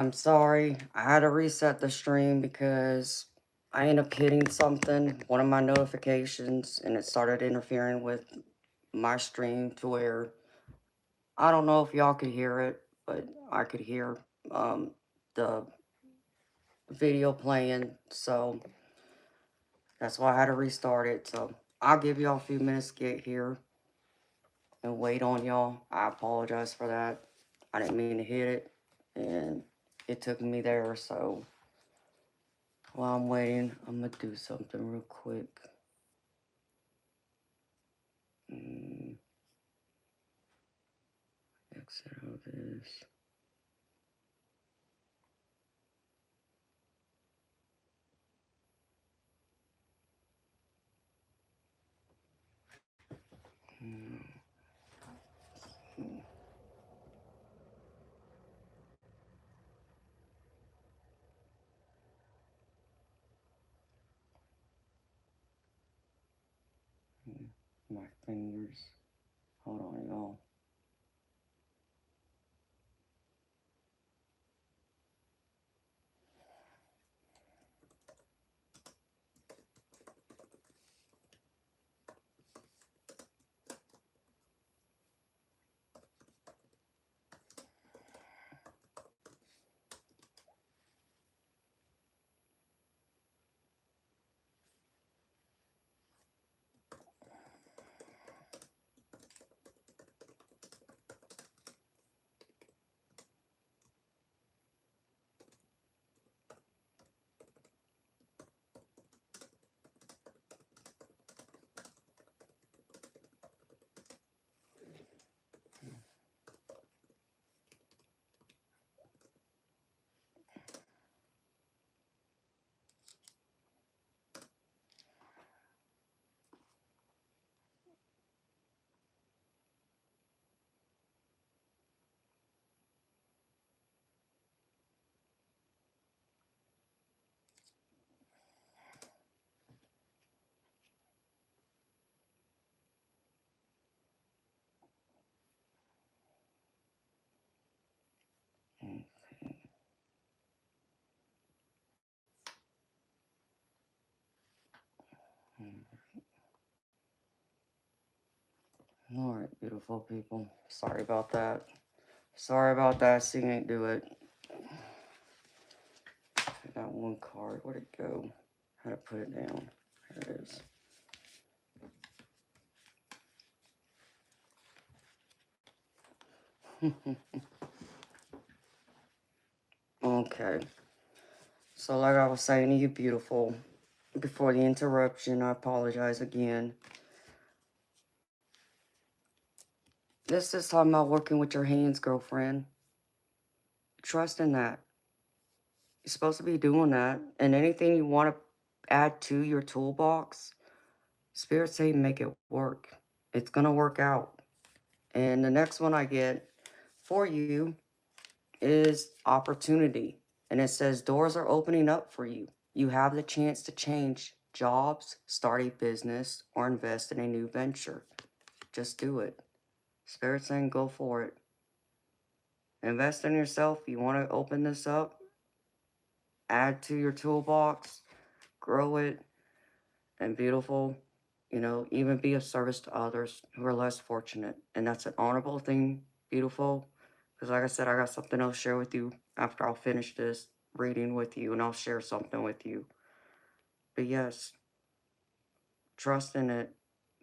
I'm sorry. I had to reset the stream because I ended up hitting something, one of my notifications, and it started interfering with my stream to where I don't know if y'all could hear it, but I could hear the video playing. So that's why I had to restart it. So I'll give y'all a few minutes to get here and wait on y'all. I apologize for that. I didn't mean to hit it, and it took me there. So while I'm waiting, I'm gonna do something real quick. Mm, exit out of this. Mm, mm, mm. My fingers. Hold on, y'all. Mm, mm. All right, beautiful people. Sorry about that. Sorry about that. See, ain't do it. I got one card. Where'd it go? How to put it down? There it is. Okay. So, like I was saying to you, beautiful, before the interruption, I apologize again. This is talking about working with your hands, girlfriend. Trust in that. You're supposed to be doing that. And anything you want to add to your toolbox, Spirit say make it work. It's going to work out. And the next one I get for you is opportunity. And it says doors are opening up for you. You have the chance to change jobs, start a business, or invest in a new venture. Just do it. Spirit saying go for it. Invest in yourself. You want to open this up, add to your toolbox, grow it, and beautiful, even be of service to others who are less fortunate. And that's an honorable thing, beautiful. Because, like I said, I got something else to share with you after I'll finish this reading with you, and I'll share something with you. But yes, trust in it.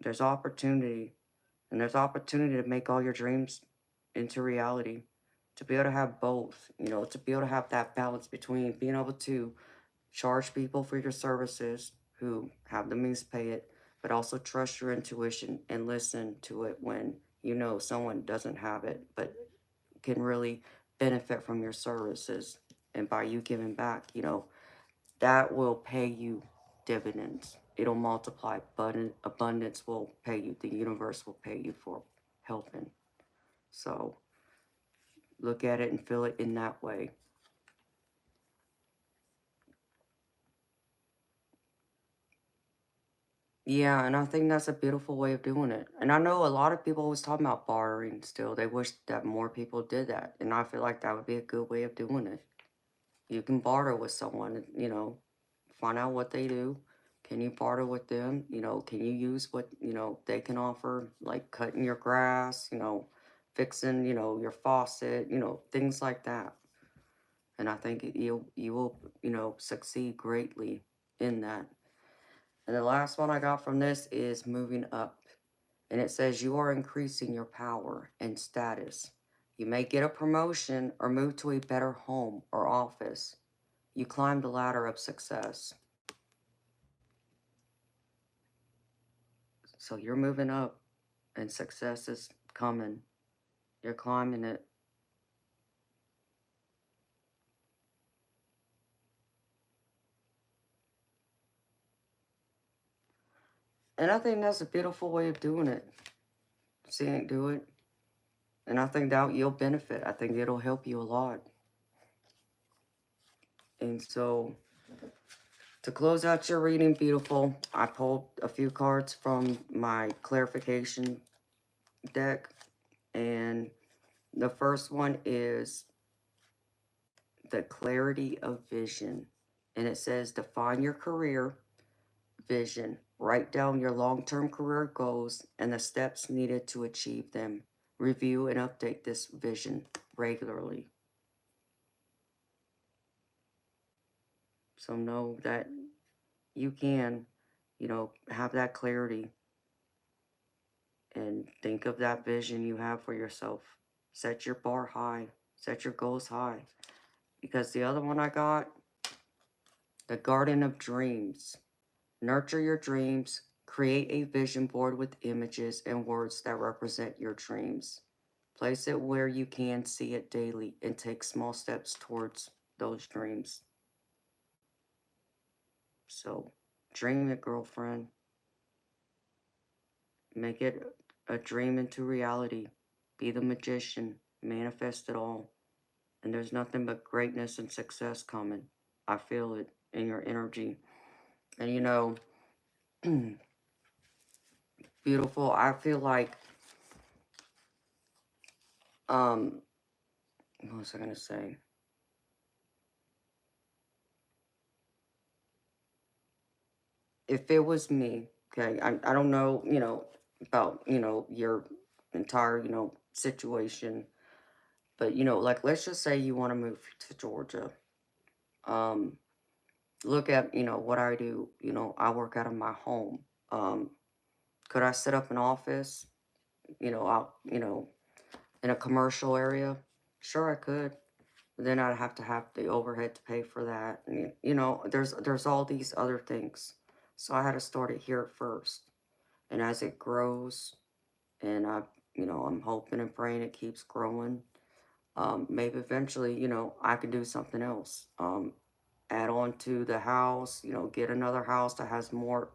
There's opportunity, and there's opportunity to make all your dreams into reality. To be able to have both, to be able to have that balance between being able to charge people for your services who have the means to pay it, but also trust your intuition and listen to it when you know someone doesn't have it, but can really benefit from your services. And by you giving back, that will pay you dividends. It'll multiply. Abundance will pay you. The universe will pay you for helping. So look at it and feel it in that way. Yeah, and I think that's a beautiful way of doing it. And I know a lot of people always talking about bartering still. They wish that more people did that. And I feel like that would be a good way of doing it. You can barter with someone, find out what they do. Can you barter with them? Can you use what, they can offer, like cutting your grass, fixing, your faucet, things like that. And I think you will, succeed greatly in that. And the last one I got from this is moving up. And it says you are increasing your power and status. You may get a promotion or move to a better home or office. You climb the ladder of success. So you're moving up and success is coming. You're climbing it. And I think that's a beautiful way of doing it. Seeing it do it. And I think that you'll benefit. I think it'll help you a lot. And so to close out your reading, beautiful, I pulled a few cards from my clarification deck. And the first one is the clarity of vision. And it says define your career vision. Write down your long-term career goals and the steps needed to achieve them. Review and update this vision regularly. So know that you can, have that clarity and think of that vision you have for yourself. Set your bar high, set your goals high. Because the other one I got, the Garden of Dreams. Nurture your dreams. Create a vision board with images and words that represent your dreams. Place it where you can see it daily and take small steps towards those dreams. So, dream it, girlfriend. Make it a dream into reality. Be the magician. Manifest it all. And there's nothing but greatness and success coming. I feel it in your energy. And beautiful. I feel like, what was I going to say? If it was me, okay, I don't know, about, your entire, situation, but, like, let's just say you want to move to Georgia. Um, Look at, what I do, I work out of my home. Um, could I set up an office, out, in a commercial area? Sure, I could. But then I'd have to have the overhead to pay for that. And, there's all these other things. So I had to start it here first. And as it grows, and I'm hoping and praying it keeps growing. Maybe eventually, I can do something else. Add on to the house, get another house that has more,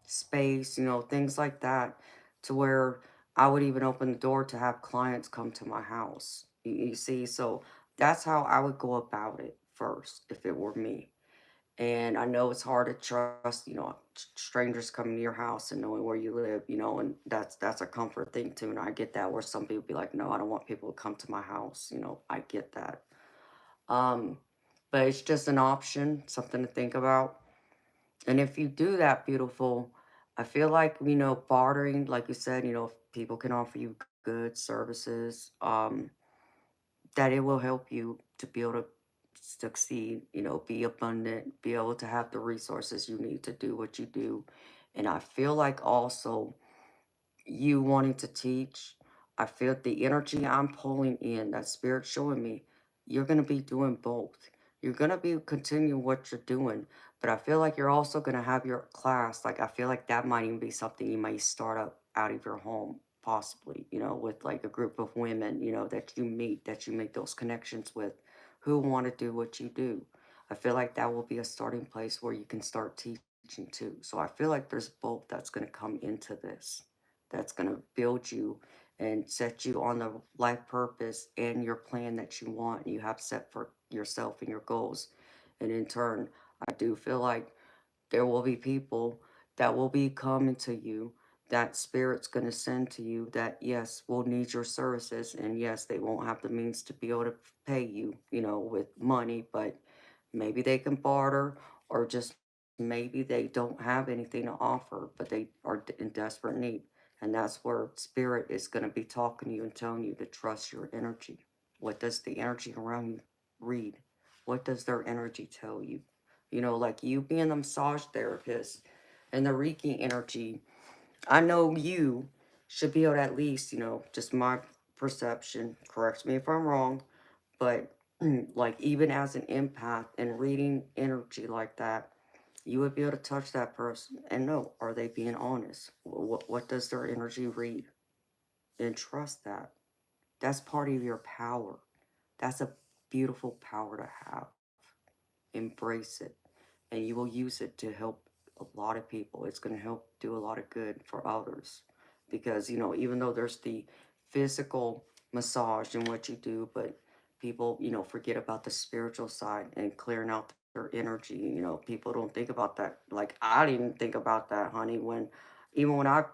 space, things like that, to where I would even open the door to have clients come to my house. You see, so that's how I would go about it first if it were me. And I know it's hard to trust, strangers coming to your house and knowing where you live, and that's a comfort thing too. And I get that, where some people be like, no, I don't want people to come to my house. I get that. Um, but it's just an option, something to think about. And if you do that, beautiful, I feel like, bartering, like you said, people can offer you goods, services, that it will help you to be able to succeed, be abundant, be able to have the resources you need to do what you do. And I feel like also you wanting to teach, I feel the energy I'm pulling in, that spirit showing me, you're going to be doing both. You're going to be continuing what you're doing, but I feel like you're also going to have your class. Like, I feel like that might even be something you might start up out of your home, possibly, with like a group of women, that you meet, that you make those connections with, who want to do what you do. I feel like that will be a starting place where you can start teaching too. So I feel like there's both that's going to come into this, that's going to build you and set you on the life purpose and your plan that you want, you have set for yourself and your goals. And in turn, I do feel like there will be people that will be coming to you that spirit's going to send to you that, yes, will need your services. And yes, they won't have the means to be able to pay you, with money, but maybe they can barter, or just maybe they don't have anything to offer, but they are in desperate need. And that's where spirit is going to be talking to you and telling you to trust your energy. What does the energy around you read? What does their energy tell you? Like you being the massage therapist and the Reiki energy, I know you should be able to at least, just my perception, correct me if I'm wrong, but like even as an empath and reading energy like that, you would be able to touch that person and know, are they being honest? What does their energy read? And trust that. That's part of your power. That's a beautiful power to have. Embrace it, and you will use it to help a lot of people. It's going to help do a lot of good for others, because even though there's the physical massage and what you do, but people forget about the spiritual side and clearing out their energy. People don't think about that. Like, I didn't think about that, honey, when even when I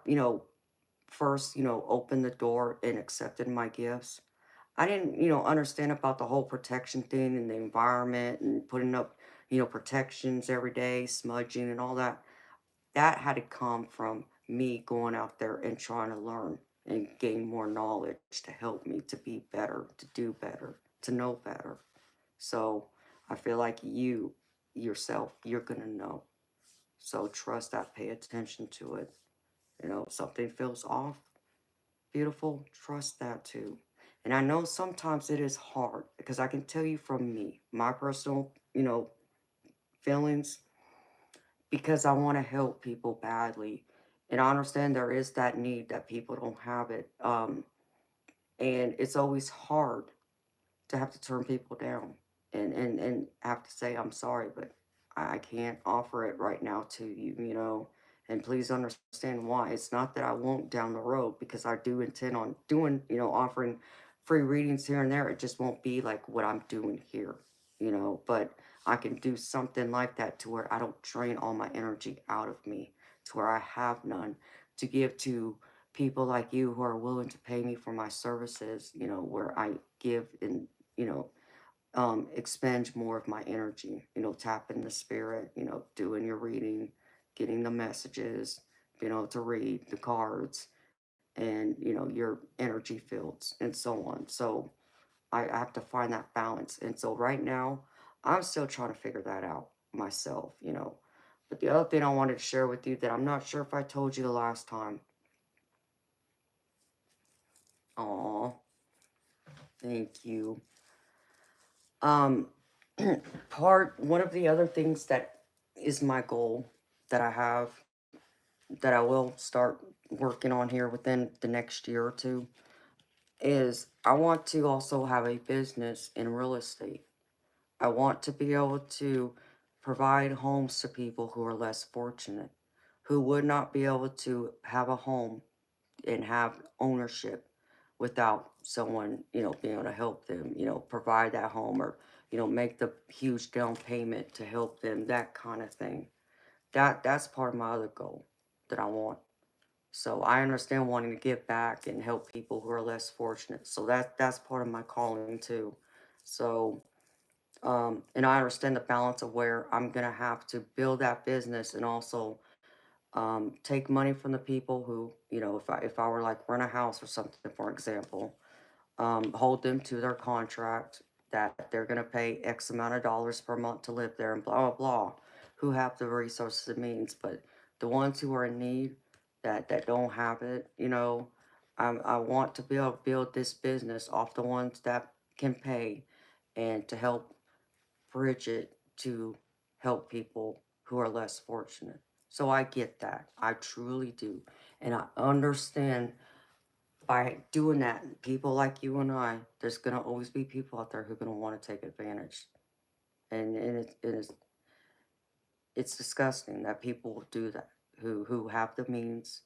first opened the door and accepted my gifts. I didn't, understand about the whole protection thing and the environment and putting up, protections every day, smudging and all that. That had to come from me going out there and trying to learn and gain more knowledge to help me to be better, to do better, to know better. So I feel like you yourself, you're going to know. So trust that, pay attention to it. If something feels off, beautiful, trust that too. And I know sometimes it is hard, because I can tell you from me, my personal, feelings, because I want to help people badly. And I understand there is that need that people don't have it. And it's always hard to have to turn people down and have to say, I'm sorry, but I can't offer it right now to you, and please understand why. It's not that I won't down the road, because I do intend on doing, offering free readings here and there. It just won't be like what I'm doing here, but I can do something like that to where I don't drain all my energy out of me, to where I have none to give to people like you who are willing to pay me for my services, where I give and, you know, expend more of my energy, tapping the spirit, doing your reading, getting the messages, being able to read the cards and, your energy fields and so on. So I have to find that balance. And so right now, I'm still trying to figure that out myself, But the other thing I wanted to share with you that I'm not sure if I told you the last time. Aw, thank you. Um, one of the other things that is my goal that I have, that I will start working on here within the next year or two, is I want to also have a business in real estate. I want to be able to provide homes to people who are less fortunate, who would not be able to have a home and have ownership without someone, being able to help them, provide that home, or, make the huge down payment to help them, that kind of thing. That's part of my other goal that I want. So I understand wanting to give back and help people who are less fortunate. So that's part of my calling too. So and I understand the balance of where I'm gonna have to build that business and also take money from the people who, if I were like rent a house or something, for example, hold them to their contract that they're going to pay X amount of dollars per month to live there and blah, blah, blah, who have the resources and means. But the ones who are in need, that don't have it, I want to be able to build this business off the ones that can pay, and to help bridge it to help people who are less fortunate. So I get that. I truly do. And I understand by doing that, people like you and I, there's going to always be people out there who are going to want to take advantage. And it's disgusting that people will do that, who have the means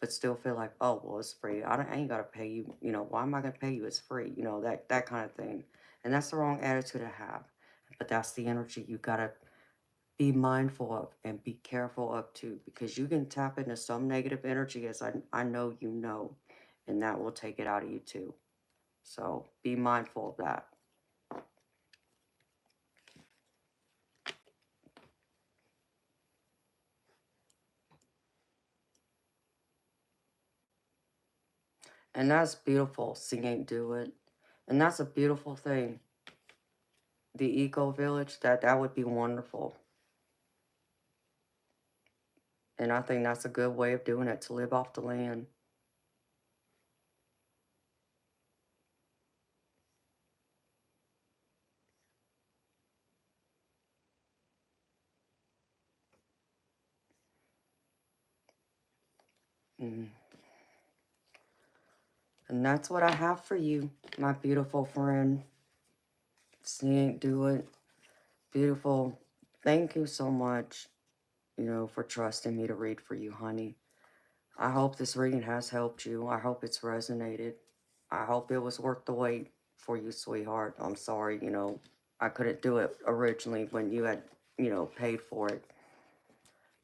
but still feel like, oh, well, it's free. I ain't got to pay you. Why am I going to pay you? It's free. That kind of thing. And that's the wrong attitude to have. But that's the energy you got to be mindful of and be careful of too, because you can tap into some negative energy, as I know you know, and that will take it out of you too. So be mindful of that. And that's beautiful. Seeing do it. And that's a beautiful thing. The eco village, that would be wonderful. And I think that's a good way of doing it, to live off the land. Mm. And that's what I have for you, my beautiful friend. Seeing do it. Beautiful. Thank you so much, for trusting me to read for you, honey. I hope this reading has helped you. I hope it's resonated. I hope it was worth the wait for you, sweetheart. I'm sorry, I couldn't do it originally when you had, paid for it.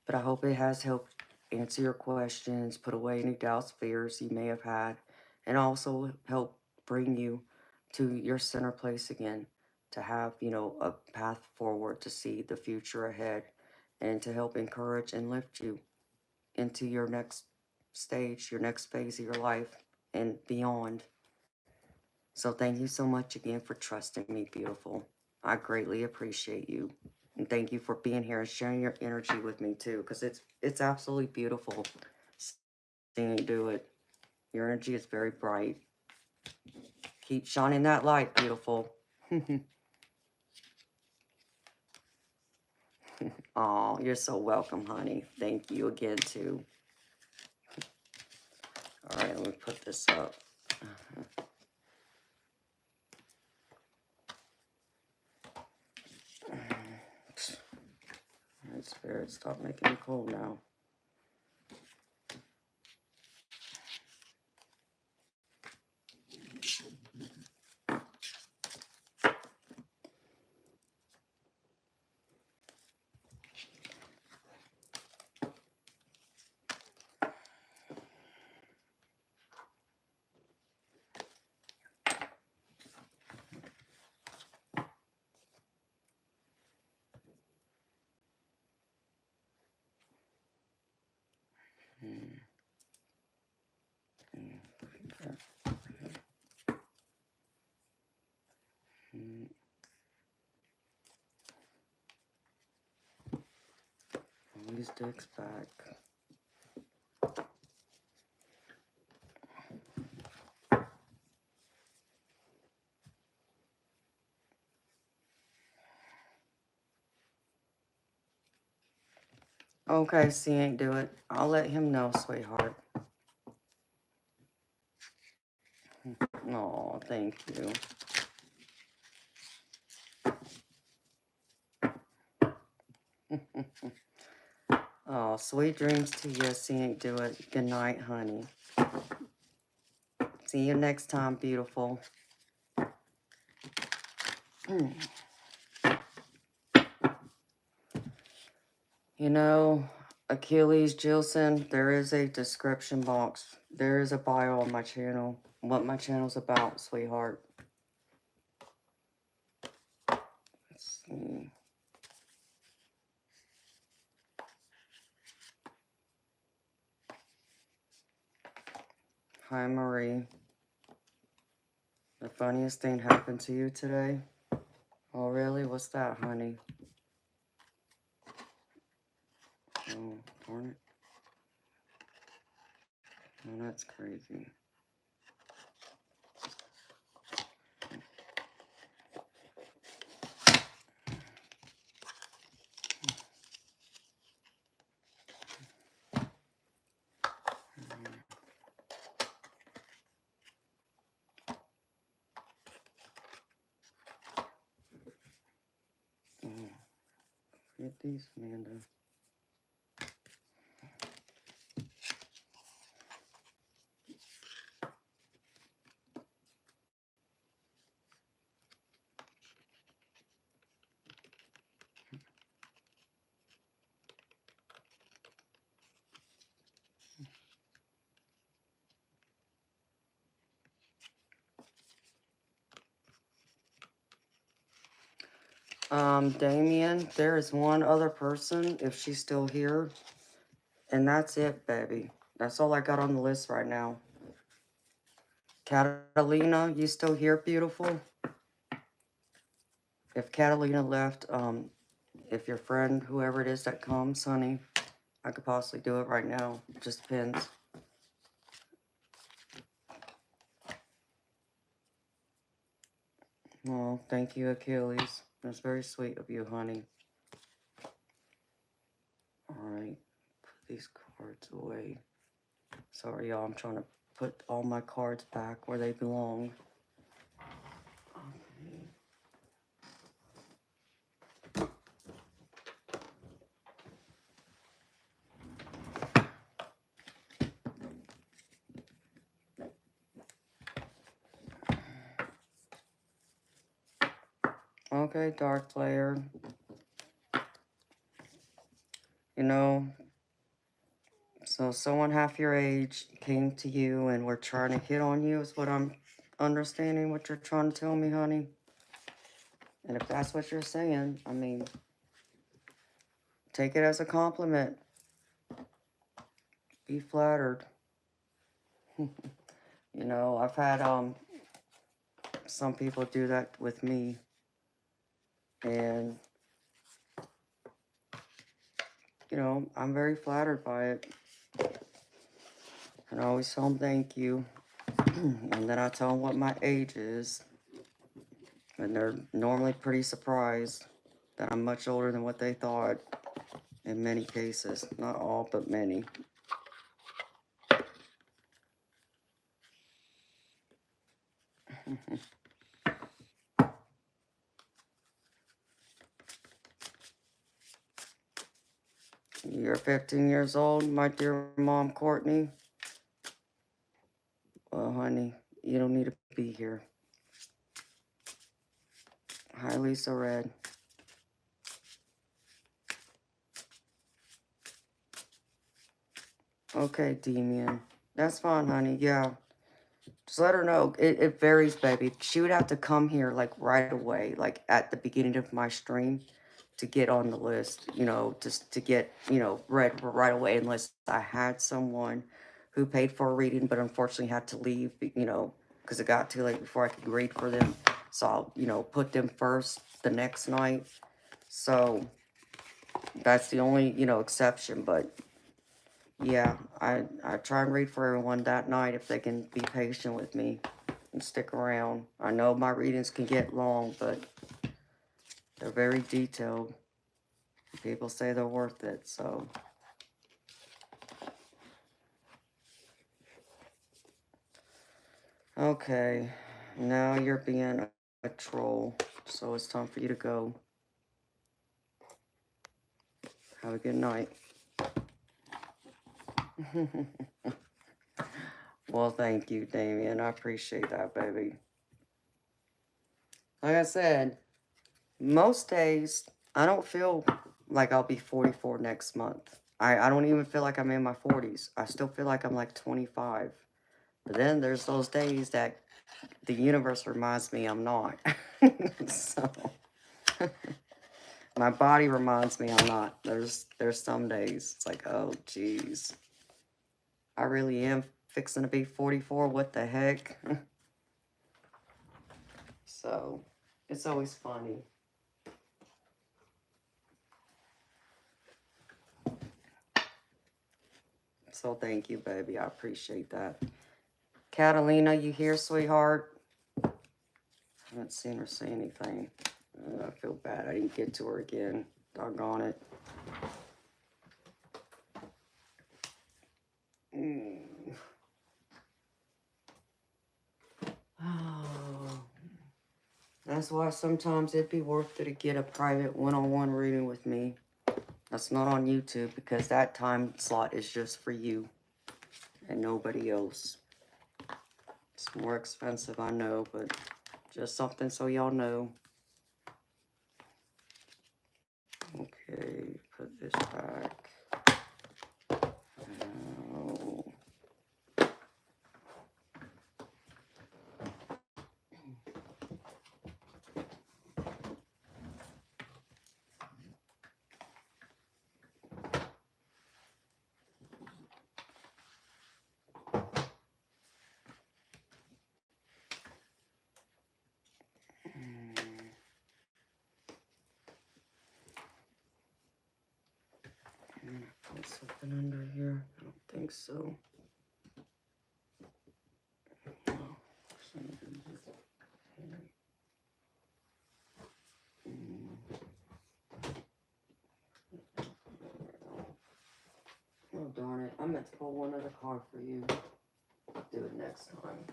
But I hope it has helped answer your questions, put away any doubts, fears you may have had, and also help bring you to your center place again, to have, a path forward, to see the future ahead, and to help encourage and lift you into your next stage, your next phase of your life, and beyond. So thank you so much again for trusting me, beautiful. I greatly appreciate you. And thank you for being here and sharing your energy with me too, because it's absolutely beautiful seeing you do it. Your energy is very bright. Keep shining that light, beautiful. Oh, you're so welcome, honey. Thank you again too. All right, let me put this up. All right, Spirit, stop making me cold now. Pull these decks back. Okay, see, ain't do it. I'll let him know, sweetheart. Oh, thank you. Oh, sweet dreams to you. See, ain't do it. Good night, honey. See you next time, beautiful. Achilles, Jilson, there is a description box. There is a bio on my channel. What my channel's about, sweetheart. Let's see. Hi, Marie. The funniest thing happened to you today? Oh, really? What's that, honey? Oh, darn it. Oh, that's crazy. Oh, get these, Amanda. Damien, there is one other person, if she's still here, and that's it, baby. That's all I got on the list right now. Catalina, you still here, beautiful? If Catalina left, if your friend, whoever it is that comes, honey, I could possibly do it right now. It just depends. Oh, thank you, Achilles. That's very sweet of you, honey. Alright, put these cards away. Sorry, y'all, I'm trying to put all my cards back where they belong. Okay, dark player. You know, so someone half your age came to you and were trying to hit on you is what I'm understanding what you're trying to tell me, honey. And if that's what you're saying, I mean, take it as a compliment. Be flattered. You know, I've had some people do that with me. And, you know, I'm very flattered by it. And I always tell them thank you. And then I tell them what my age is. And they're normally pretty surprised that I'm much older than what they thought in many cases. Not all, but many. You're 15 years old, my dear mom, Courtney. Well, honey, you don't need to be here. Hi, Lisa Red. Okay, Demian. That's fine, honey. Yeah. Just let her know. It varies, baby. She would have to come here, like, right away, like, at the beginning of my stream to get on the list, you know, just to get, you know, read right away, unless I had someone who paid for a reading, but unfortunately had to leave, you know, because it got too late before I could read for them. So I'll, you know, put them first the next night. So that's the only, you know, exception, but yeah, I try and read for everyone that night if they can be patient with me and stick around. I know my readings can get long, but they're very detailed. People say they're worth it, so. Okay, now you're being a troll, so it's time for you to go. Have a good night. Well, thank you, Damien. I appreciate that, baby. Like I said, most days, I don't feel like I'll be 44 next month. I don't even feel like I'm in my 40s. I still feel like I'm like 25. But then there's those days that the universe reminds me I'm not. So, my body reminds me I'm not. There's some days it's like, oh, geez. I really am fixing to be 44. What the heck? So, it's always funny. So thank you, baby. I appreciate that. Catalina, you here, sweetheart? I haven't seen her say anything. I feel bad. I didn't get to her again. Doggone it. Oh. That's why sometimes it'd be worth it to get a private one-on-one reading with me. That's not on YouTube, because that time slot is just for you and nobody else. It's more expensive, I know, but just something so y'all know. Okay, put this back. Oh. Put something under here. I don't think so. Oh, darn it. I meant to pull one other card for you. I'll do it next time.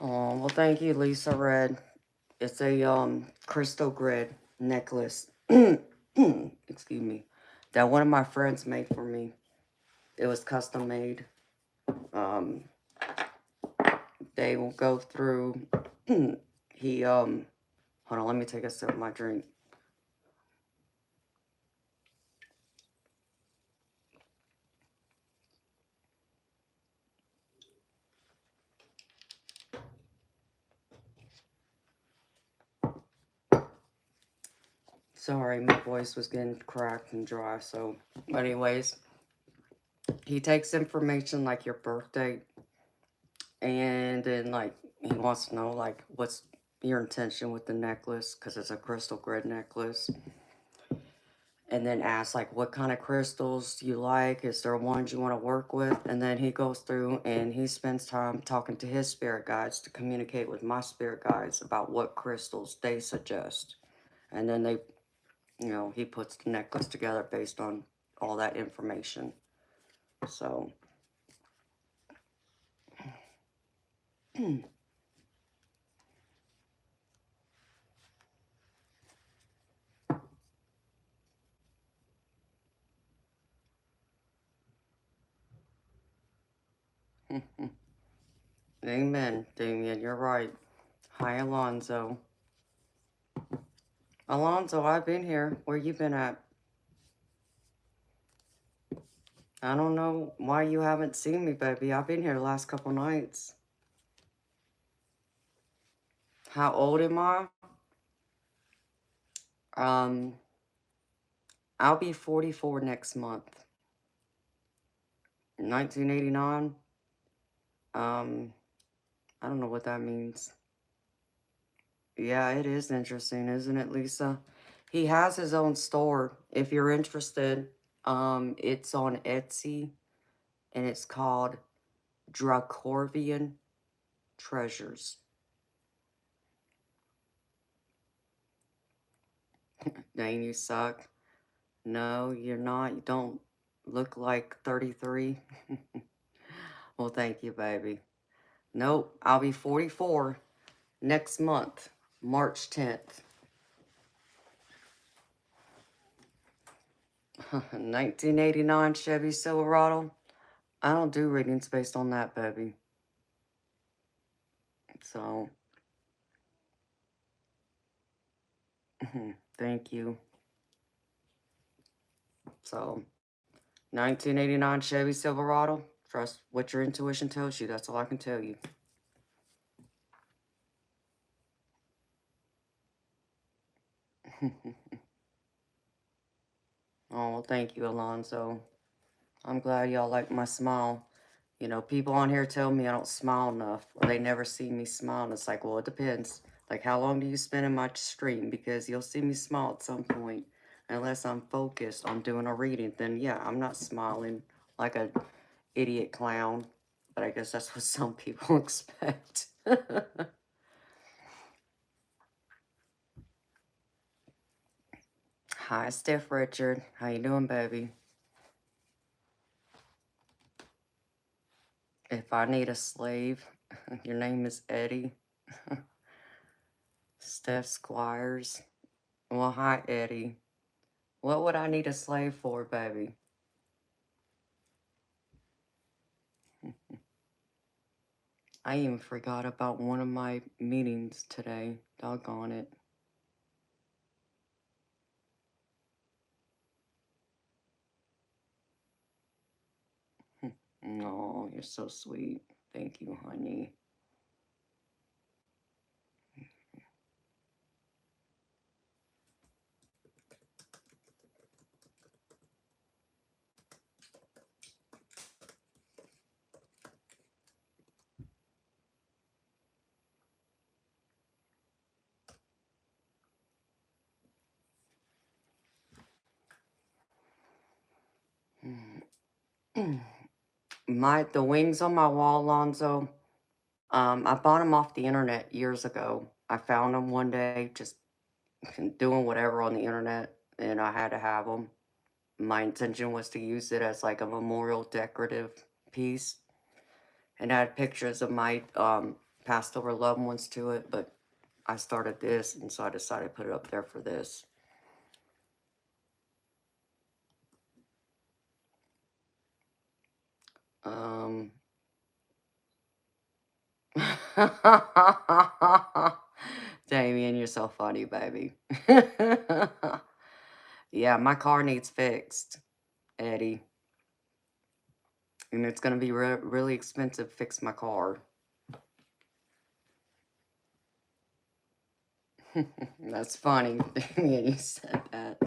Oh, well, thank you, Lisa Red. It's a crystal grid necklace. Excuse me. That one of my friends made for me. It was custom made. They will go through. Hold on, let me take a sip of my drink. Sorry, my voice was getting cracked and dry. So, anyways, he takes information like your birth date, and then like he wants to know like what's your intention with the necklace because it's a crystal grid necklace. And then asks like what kind of crystals do you like? Is there ones you want to work with? And then he goes through and he spends time talking to his spirit guides to communicate with my spirit guides about what crystals they suggest. And then they, he puts the necklace together based on all that information. So, amen, Damien, you're right. Hi, Alonzo. Alonzo, I've been here. Where you been at? I don't know why you haven't seen me, baby. I've been here the last couple nights. How old am I? I'll be 44 next month. 1989. I don't know what that means. Yeah, it is interesting, isn't it, Lisa? He has his own store. If you're interested, it's on Etsy, and it's called Dracorvian Treasures. Dang, you suck. No, you're not. You don't look like 33. Well, thank you, baby. Nope, I'll be 44 next month, March 10th. 1989 Chevy Silverado. I don't do readings based on that, baby. So, thank you. So, 1989 Chevy Silverado. Trust what your intuition tells you. That's all I can tell you. Oh, well, thank you, Alonzo. I'm glad y'all like my smile. People on here tell me I don't smile enough, or they never see me smile. And it's like, well, it depends. Like, how long do you spend in my stream? Because you'll see me smile at some point. Unless I'm focused on doing a reading, then yeah, I'm not smiling like a idiot clown. But I guess that's what some people expect. Hi, Steph Richard. How you doing, baby? If I need a slave, your name is Eddie. Steph Squires. Well, hi, Eddie. What would I need a slave for, baby? I even forgot about one of my meetings today. Doggone it. Oh, you're so sweet. Thank you, honey. The wings on my wall, Alonzo, I bought them off the internet years ago. I found them one day, just doing whatever on the internet, and I had to have them. My intention was to use it as like a memorial decorative piece, and I had pictures of my passed over loved ones to it, but I started this, and so I decided to put it up there for this. Damien, you're so funny, baby. Yeah, my car needs fixed, Eddie. And it's going to be really expensive to fix my car. That's funny. Damien, you said that.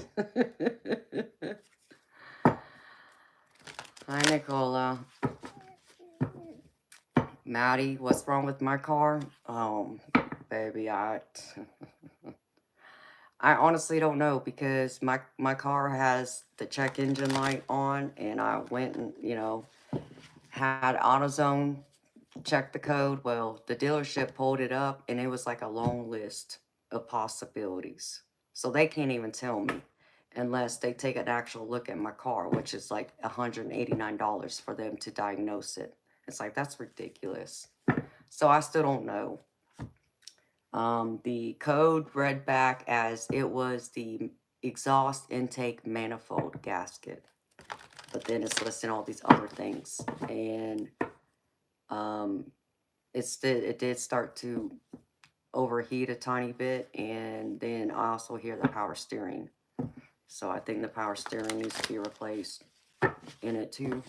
Hi, Nicola. Maddie, what's wrong with my car? Oh, baby, I honestly don't know, because my car has the check engine light on, and I went and, had AutoZone check the code. Well, the dealership pulled it up, and it was like a long list of possibilities. So they can't even tell me unless they take an actual look at my car, which is like $189 for them to diagnose it. It's like, that's ridiculous. So I still don't know. The code read back as it was the exhaust intake manifold gasket. But then it's listing all these other things. And it did start to overheat a tiny bit. And then I also hear the power steering. So I think the power steering needs to be replaced in it too.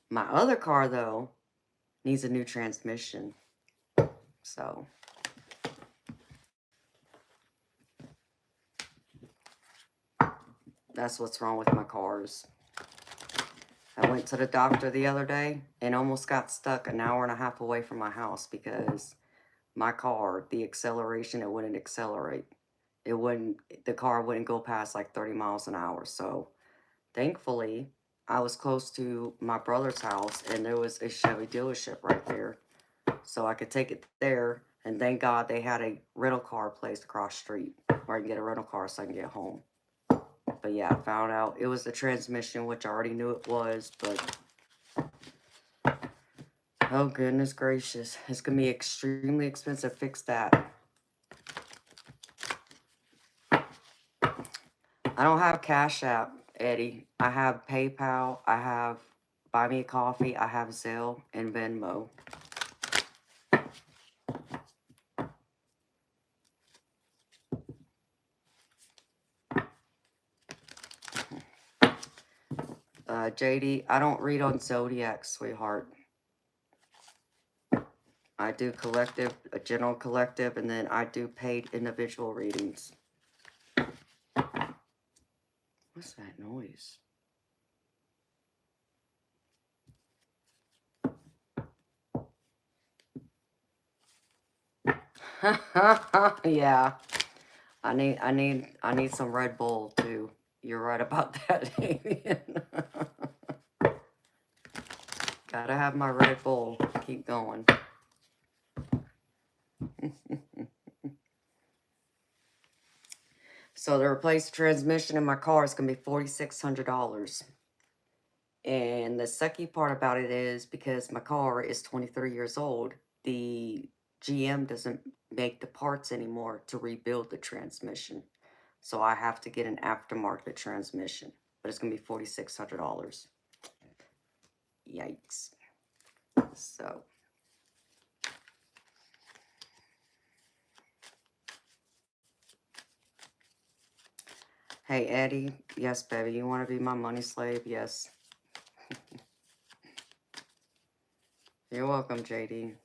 My other car, though, needs a new transmission. So that's what's wrong with my cars. I went to the doctor the other day and almost got stuck an hour and a half away from my house because my car, the acceleration, it wouldn't accelerate. The car wouldn't go past like 30 miles an hour. So thankfully, I was close to my brother's house, and there was a Chevy dealership right there. So I could take it there, and thank God they had a rental car place across the street where I can get a rental car so I can get home. But yeah, I found out it was the transmission, which I already knew it was, but oh goodness gracious, it's gonna be extremely expensive to fix that. I don't have Cash App, Eddie. I have PayPal, I have Buy Me a Coffee, I have Zelle, and Venmo. JD, I don't read on Zodiac, sweetheart. I do collective, a general collective, and then I do paid individual readings. What's that noise? Yeah. I need some Red Bull too. You're right about that, Damien. Gotta have my Red Bull. Keep going. So to replace the transmission in my car is gonna be $4,600. And the sucky part about it is, because my car is 23 years old, the GM doesn't make the parts anymore to rebuild the transmission. So I have to get an aftermarket transmission. But it's going to be $4,600. Yikes. So. Hey, Eddie. Yes, baby. You want to be my money slave? Yes. You're welcome, JD.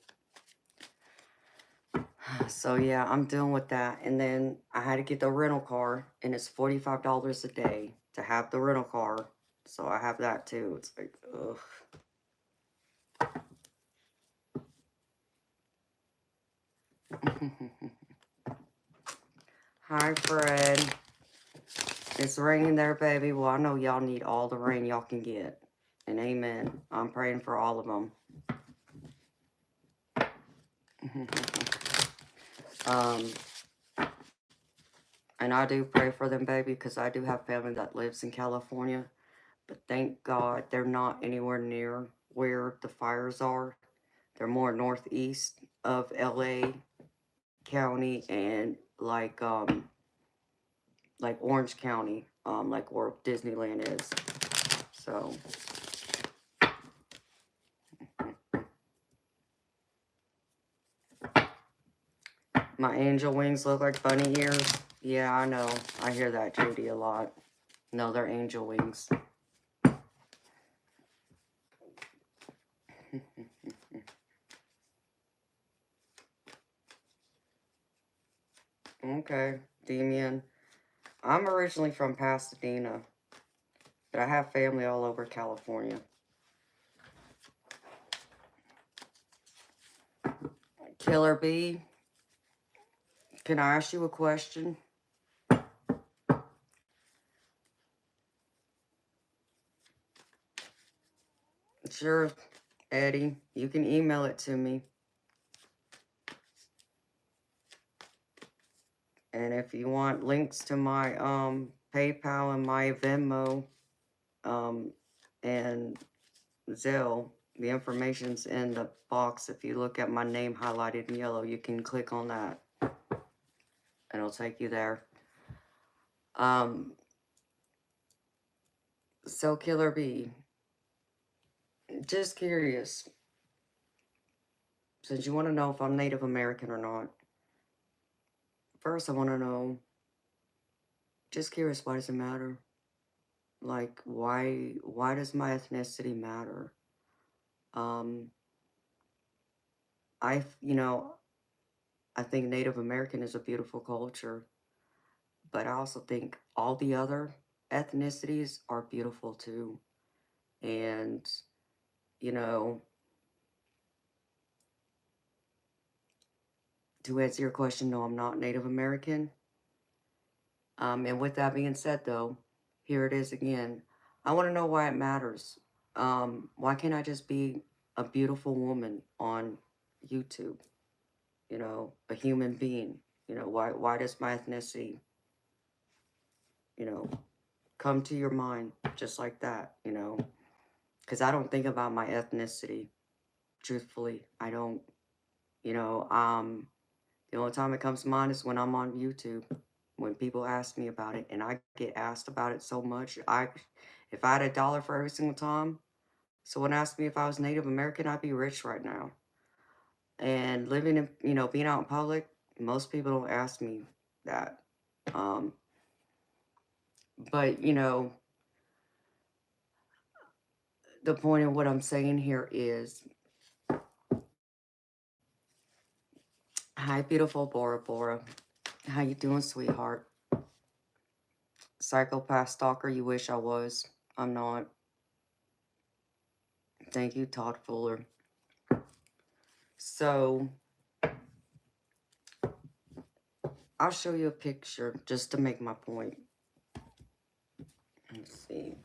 So, yeah, I'm dealing with that. And then I had to get the rental car, and it's $45 a day to have the rental car. So I have that, too. It's like, ugh. Hi, Fred. It's raining there, baby. Well, I know y'all need all the rain y'all can get. And amen. I'm praying for all of them. And I do pray for them, baby, because I do have family that lives in California. But thank God they're not anywhere near where the fires are. They're more northeast of LA County and like Orange County, like where Disneyland is. So my angel wings look like bunny ears. Yeah, I know. I hear that, Judy, a lot. No, they're angel wings. Okay, Demian. I'm originally from Pasadena, but I have family all over California. Killer B, can I ask you a question? Sure, Eddie. You can email it to me. And if you want links to my PayPal and my Venmo and Zelle, the information's in the box. If you look at my name highlighted in yellow, you can click on that. And it'll take you there. So Killer B, just curious, since you want to know if I'm Native American or not, first I want to know, just curious, why does it matter? Like, why does my ethnicity matter? I think Native American is a beautiful culture, but I also think all the other ethnicities are beautiful too. And, you know, to answer your question, no, I'm not Native American. And with that being said, though, here it is again. I want to know why it matters. Why can't I just be a beautiful woman on YouTube? You know, a human being. You know, why does my ethnicity, you know, come to your mind just like that, you know? Because I don't think about my ethnicity, truthfully. I don't, you know, the only time it comes to mind is when I'm on YouTube, when people ask me about it, and I get asked about it so much. If I had $1 for every single time someone asked me if I was Native American, I'd be rich right now. And living in, you know, being out in public, most people don't ask me that. But, you know, the point of what I'm saying here is, hi, beautiful Bora Bora. How you doing, sweetheart? Psychopath stalker, you wish I was. I'm not. Thank you, Todd Fuller. So, I'll show you a picture just to make my point. Let's see.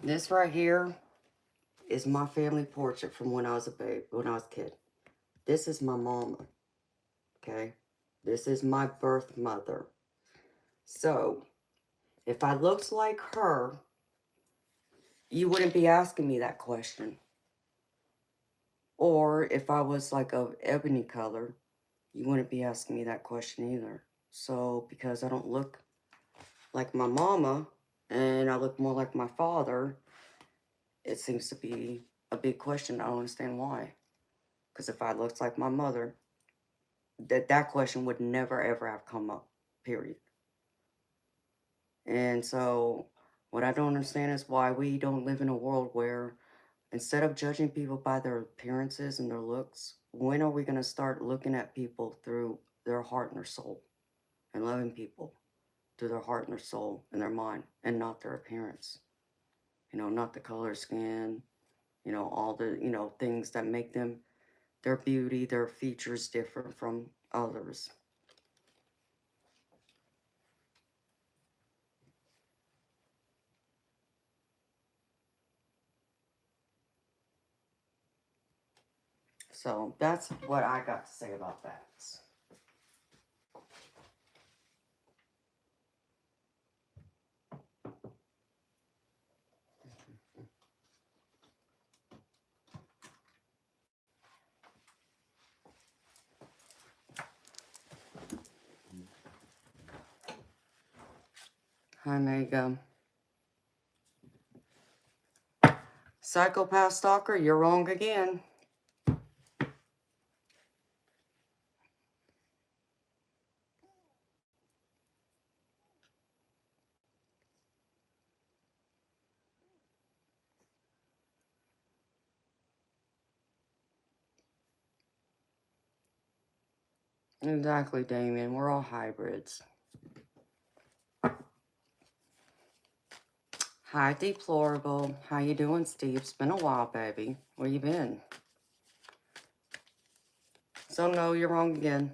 This right here is my family portrait from when I was a babe, when I was a kid. This is my mama, okay? This is my birth mother. So, if I looked like her, you wouldn't be asking me that question. Or if I was like of ebony color, you wouldn't be asking me that question either. So, because I don't look like my mama and I look more like my father, it seems to be a big question. I don't understand why. Because if I looked like my mother, that question would never ever have come up, period. And so What I don't understand is why we don't live in a world where instead of judging people by their appearances and their looks, when are we going to start looking at people through their heart and their soul and loving people through their heart and their soul and their mind and not their appearance? You know, not the color of skin, you know, all the, you know, things that make them, their beauty, their features different from others. So that's what I got to say about that. Hi, Mega. Psychopath stalker, you're wrong again. Exactly, Damien. We're all hybrids. Hi, Deplorable. How you doing, Steve? It's been a while, baby. Where you been? So, no, you're wrong again.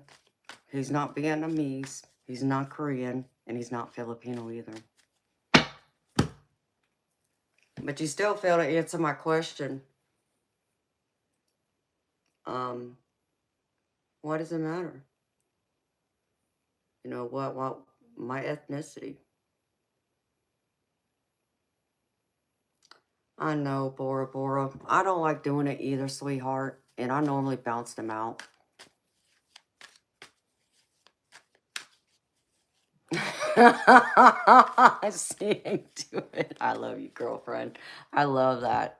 He's not Vietnamese, he's not Korean, and he's not Filipino either. But you still fail to answer my question. Why does it matter? You know, what, my ethnicity. I know, Bora Bora. I don't like doing it either, sweetheart. And I normally bounce them out. Seeing to it. I love you, girlfriend. I love that.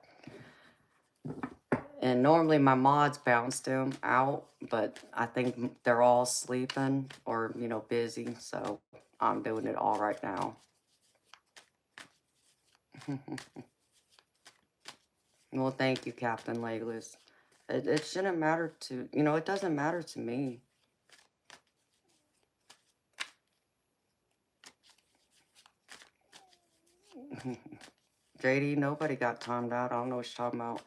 And normally my mods bounce them out, but I think they're all sleeping or, you know, busy. So I'm doing it all right now. Well, thank you, Captain Legless. It shouldn't matter to, you know, it doesn't matter to me. JD, nobody got timed out. I don't know what you're talking about.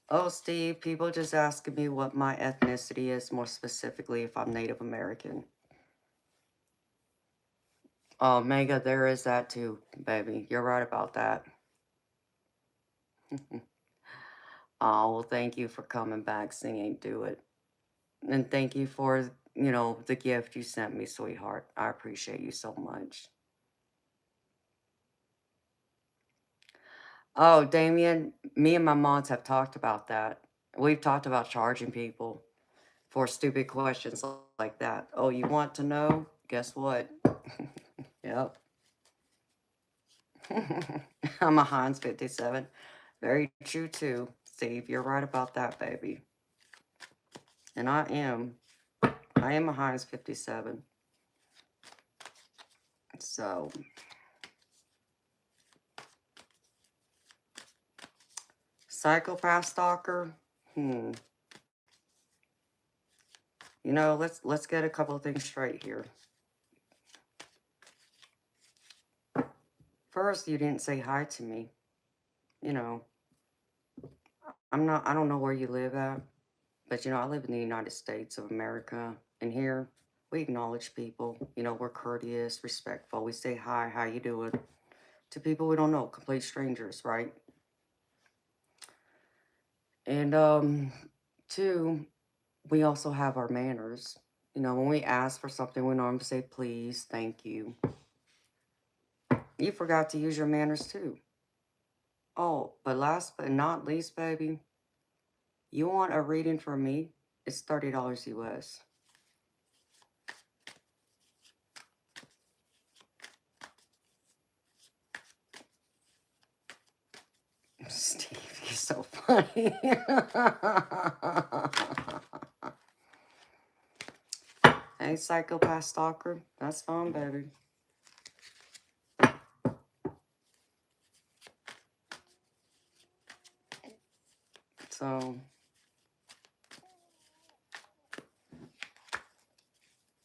Oh, Steve, people just asking me what my ethnicity is, more specifically if I'm Native American. Oh, Mega, there is that too, baby. You're right about that. Oh, well, thank you for coming back singing Do It. And thank you for, you know, the gift you sent me, sweetheart. I appreciate you so much. Oh, Damien, me and my moms have talked about that. We've talked about charging people for stupid questions like that. Oh, you want to know? Guess what? Yep. I'm a Heinz 57. Very true, too. Steve, you're right about that, baby. And I am a Heinz 57. So, psychopath stalker. You know, let's get a couple of things straight here. First, you didn't say hi to me. You know, I don't know where you live at, but you know, I live in the United States of America, and here we acknowledge people. You know, we're courteous, respectful. We say hi, how you doing, to people we don't know, complete strangers, right? And two, we also have our manners. You know, when we ask for something, we normally say please, thank you. You forgot to use your manners too. Oh, but last but not least, baby, you want a reading from me? It's $30 US. Steve, you're so funny. Hey, psychopath stalker. That's fine, baby. So,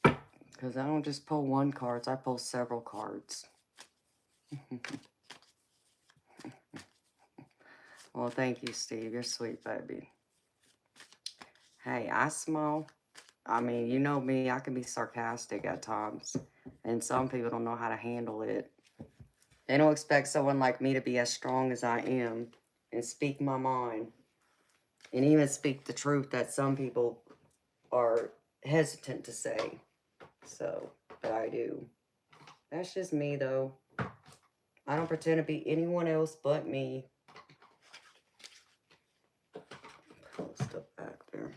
because I don't just pull one card, I pull several cards. Well, thank you, Steve. You're sweet, baby. Hey, I smile. I mean, you know me, I can be sarcastic at times. And some people don't know how to handle it. They don't expect someone like me to be as strong as I am and speak my mind. And even speak the truth that some people are hesitant to say. So, but I do. That's just me, though. I don't pretend to be anyone else but me. Pull stuff back there.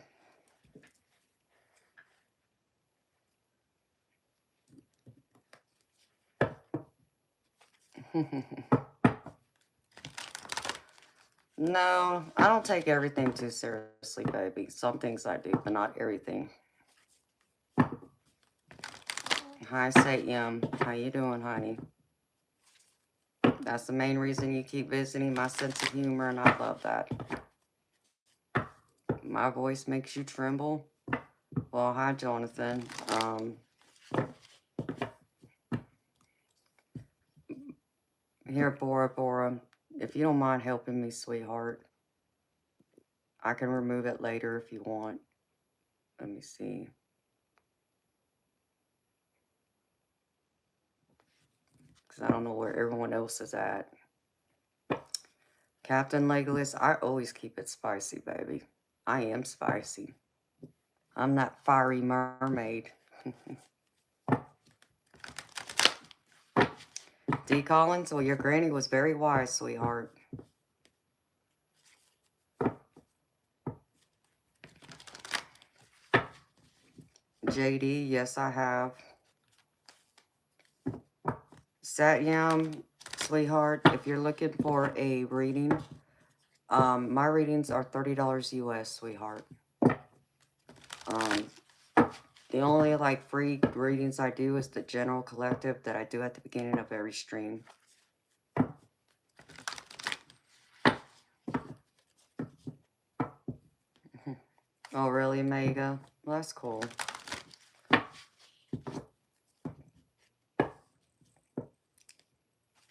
No, I don't take everything too seriously, baby. Some things I do, but not everything. Hi, Satyam. How you doing, honey? That's the main reason you keep visiting, my sense of humor, and I love that. My voice makes you tremble. Well, hi, Jonathan. Here, Bora, if you don't mind helping me, sweetheart, I can remove it later if you want. Let me see. Because I don't know where everyone else is at. Captain Legolas, I always keep it spicy, baby. I am spicy. I'm that fiery mermaid. D. Collins, well, your granny was very wise, sweetheart. JD, yes, I have. Satyam, sweetheart, if you're looking for a reading, my readings are $30 US, sweetheart. The only, like, free readings I do is the general collective that I do at the beginning of every stream. Oh, really, Mega? Well, that's cool.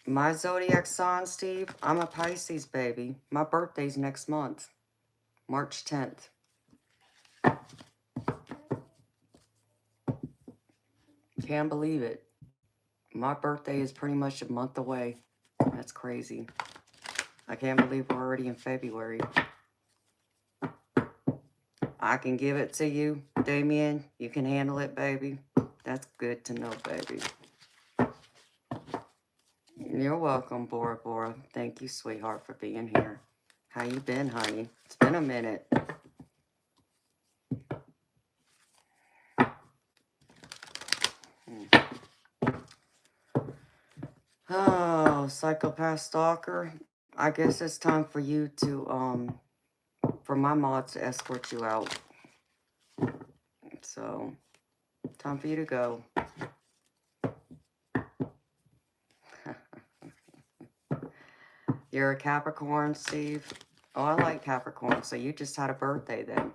My zodiac sign, Steve, I'm a Pisces, baby. My birthday's next month, March 10th. Can't believe it. My birthday is pretty much a month away. That's crazy. I can't believe we're already in February. I can give it to you, Damien. You can handle it, baby. That's good to know, baby. You're welcome, Bora. Thank you, sweetheart, for being here. How you been, honey? It's been a minute. Oh, psychopath stalker. I guess it's time for you to, for my mod to escort you out. So, time for you to go. You're a Capricorn, Steve? Oh, I like Capricorn, so you just had a birthday then.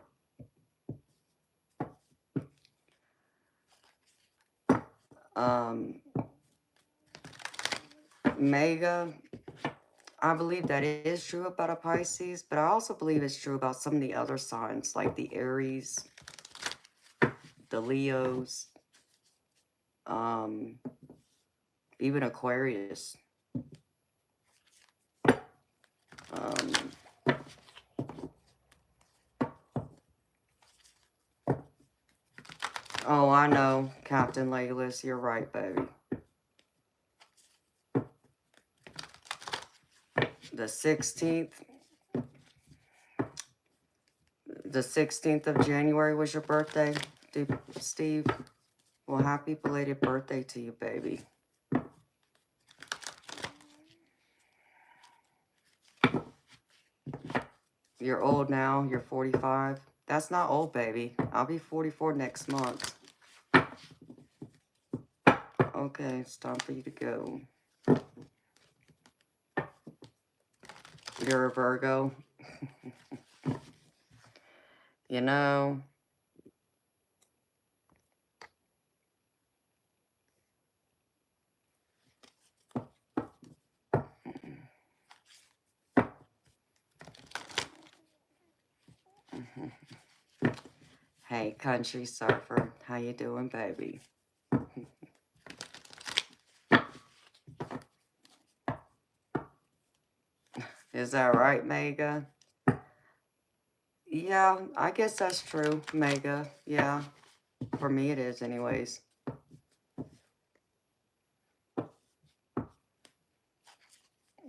Mega, I believe that it is true about a Pisces, but I also believe it's true about some of the other signs, like the Aries, the Leos, even Aquarius. Oh, I know, Captain Legolas, you're right, baby. The 16th of January was your birthday, Steve? Well, happy belated birthday to you, baby. You're old now, you're 45. That's not old, baby. I'll be 44 next month. Okay, it's time for you to go. You're a Virgo. You know, hey, country surfer, how you doing, baby? Is that right, Mega? Yeah, I guess that's true, Mega. Yeah, for me it is anyways.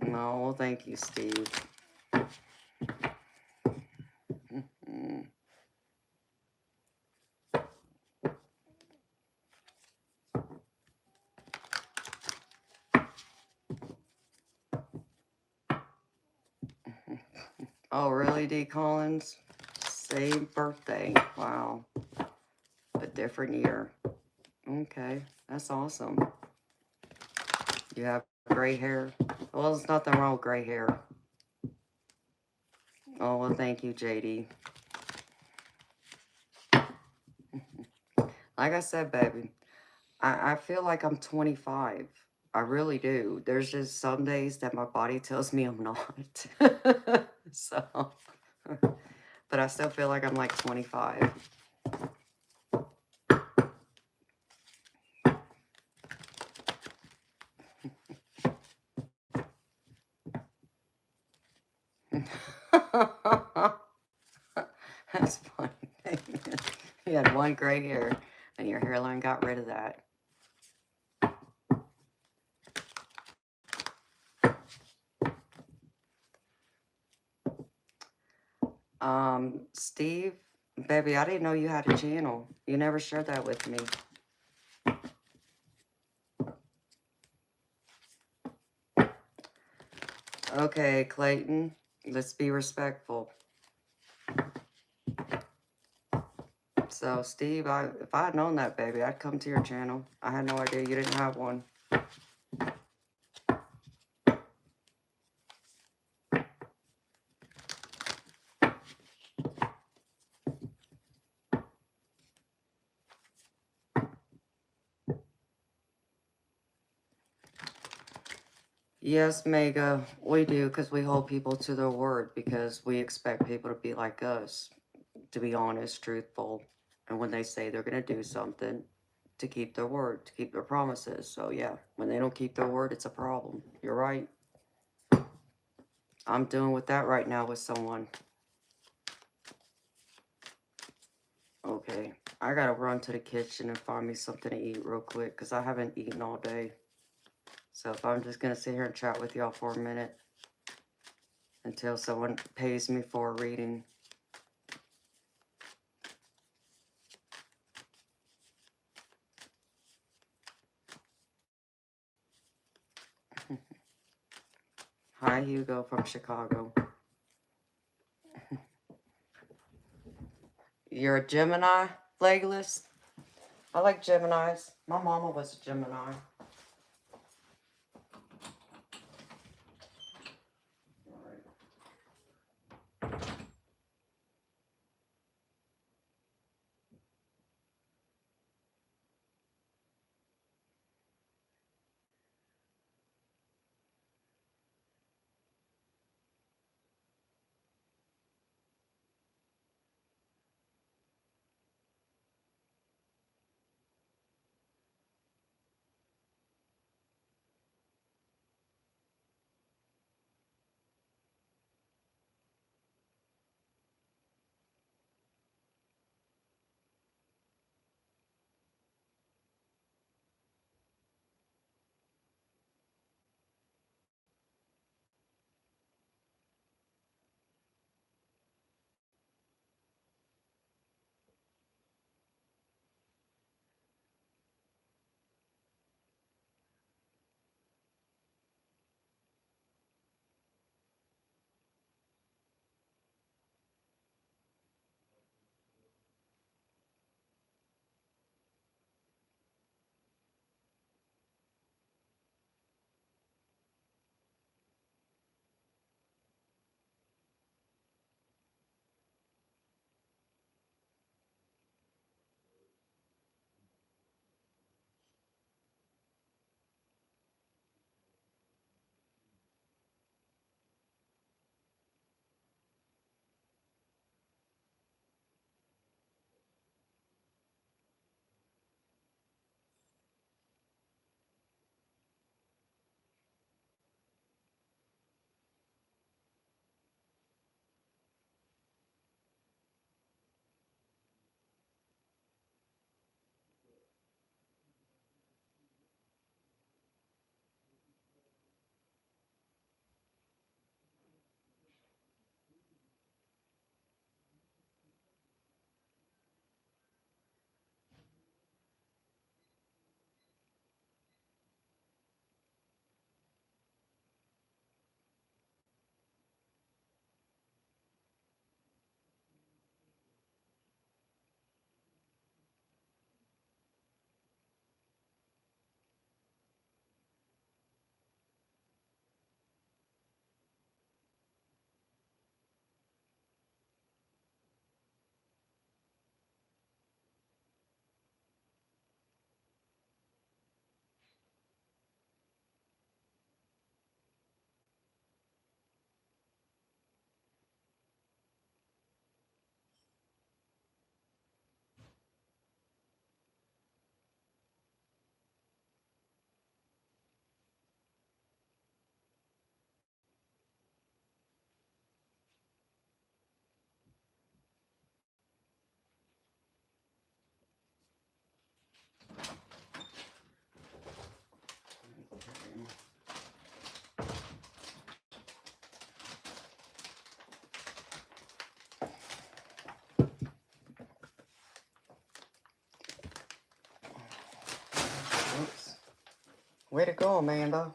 No, well, thank you, Steve. Mm. Oh, really, D. Collins? Same birthday. Wow. A different year. Okay, that's awesome. You have gray hair. Well, there's nothing wrong with gray hair. Oh, well, thank you, JD. Like I said, baby, I feel like I'm 25. I really do. There's just some days that my body tells me I'm not. So, but I still feel like I'm like 25. That's funny. You had one gray hair and your hairline got rid of that. Steve, baby, I didn't know you had a channel. You never shared that with me. Okay, Clayton, let's be respectful. So, Steve, if I had known that, baby, I'd come to your channel. I had no idea you didn't have one. Yes, Mega, we do, because we hold people to their word, because we expect people to be like us, to be honest, truthful, and when they say they're going to do something, to keep their word, to keep their promises. So, yeah, when they don't keep their word, it's a problem. You're right. I'm dealing with that right now with someone. Okay, I gotta run to the kitchen and find me something to eat real quick, because I haven't eaten all day. So if I'm just gonna sit here and chat with y'all for a minute until someone pays me for a reading. Hi, Hugo from Chicago. You're a Gemini, Legless? I like Geminis. My mama was a Gemini. Way to go, Amanda.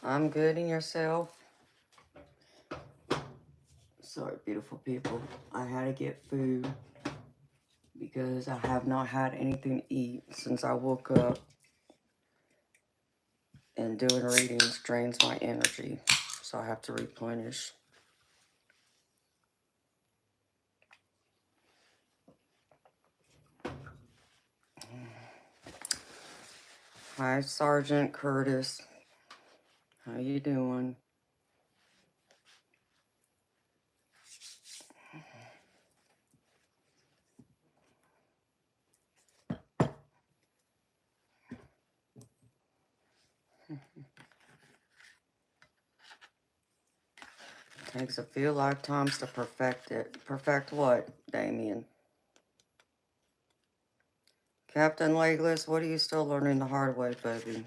I'm good, and yourself? Sorry, beautiful people. I had to get food because I have not had anything to eat since I woke up, and doing readings drains my energy, so I have to replenish. Hi, Sergeant Curtis. How you doing? Takes a few lifetimes to perfect it. Perfect what, Damien? Captain Legless, what are you still learning the hard way, baby?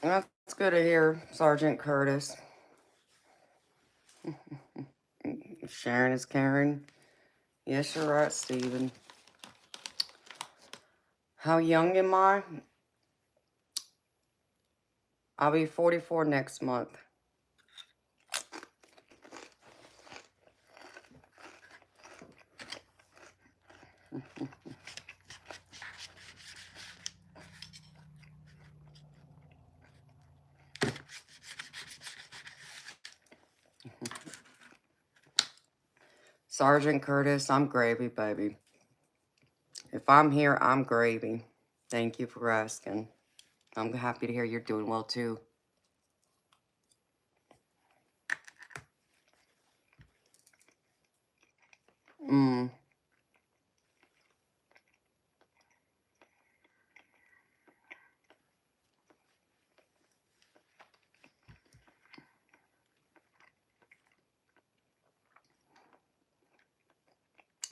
That's good to hear, Sergeant Curtis. Sharon is caring. Yes, you're right, Stephen. How young am I? I'll be 44 next month. Sergeant Curtis, I'm gravy, baby. If I'm here, I'm gravy. Thank you for asking. I'm happy to hear you're doing well, too.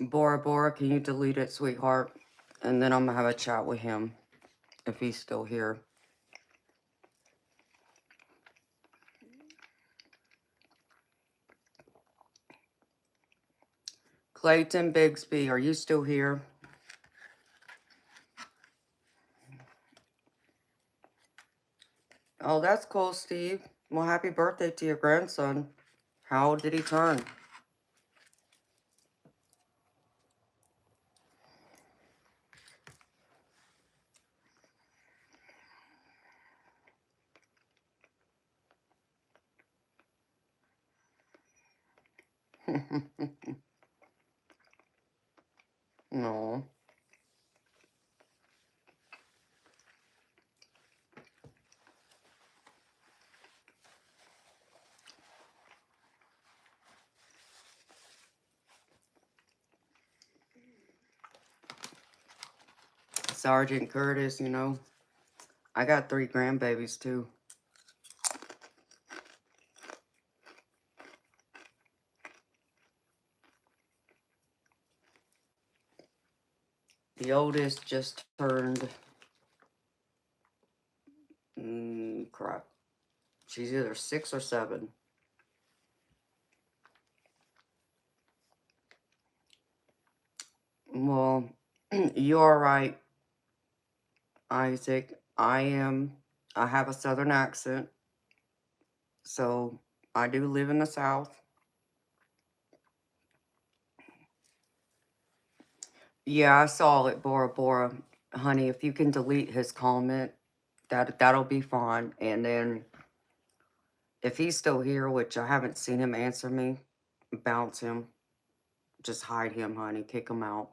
Bora Bora, can you delete it, sweetheart? And then I'm going to have a chat with him, if he's still here. Clayton Bigsby, are you still here? Oh, that's cool, Steve. Well, happy birthday to your grandson. How old did he turn? No. Sergeant Curtis, you know, I got 3 grandbabies, too. The oldest just turned... crap. She's either 6 or 7. Well, you're right, Isaac. I have a southern accent, so I do live in the South. Yeah, I saw it, Bora Bora. Honey, if you can delete his comment, that'll be fine. And then if he's still here, which I haven't seen him answer me, bounce him. Just hide him, honey. Kick him out.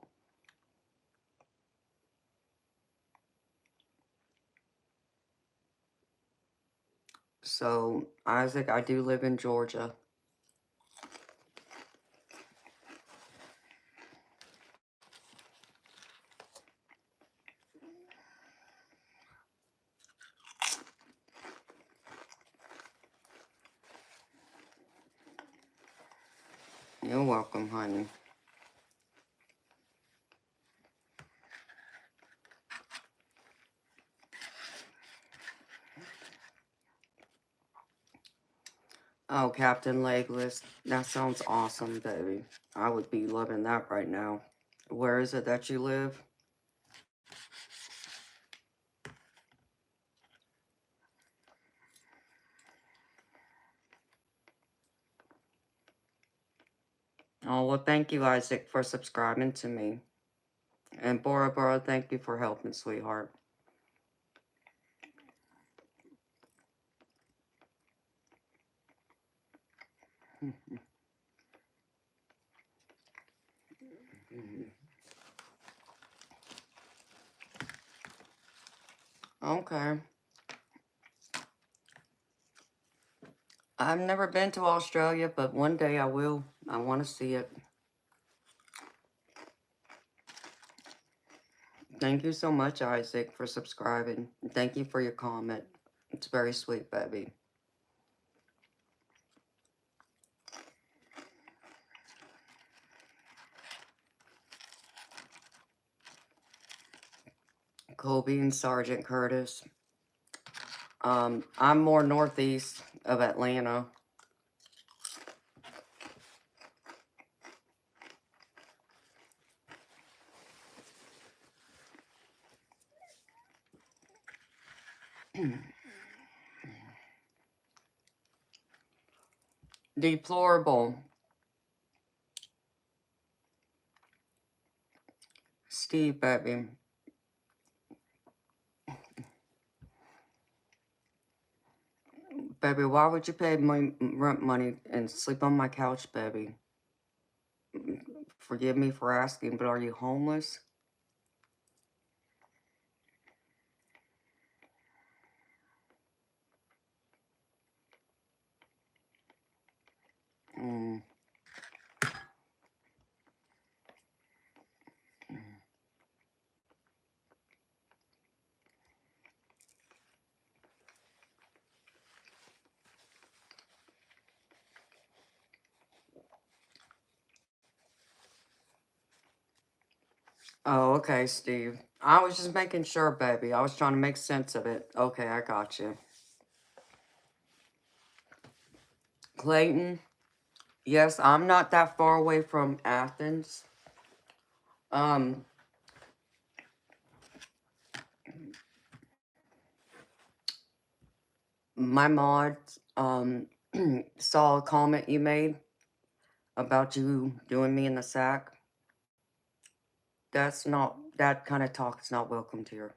So, Isaac, I do live in Georgia. You're welcome, honey. Oh, Captain Legless. That sounds awesome, baby. I would be loving that right now. Where is it that you live? Oh, well, thank you, Isaac, for subscribing to me. And Bora Bora, thank you for helping, sweetheart. Okay. I've never been to Australia, but one day I will. I want to see it. Thank you so much, Isaac, for subscribing. Thank you for your comment. It's very sweet, baby. Colby and Sergeant Curtis. I'm more northeast of Atlanta. Deplorable. Steve, baby. Baby, why would you pay my rent money and sleep on my couch, baby? Forgive me for asking, but are you homeless? Mm. Oh, okay, Steve. I was just making sure, baby. I was trying to make sense of it. Okay, I got you. Clayton, yes, I'm not that far away from Athens. Um, my mod, saw a comment you made about you doing me in the sack. That kind of talk is not welcomed here.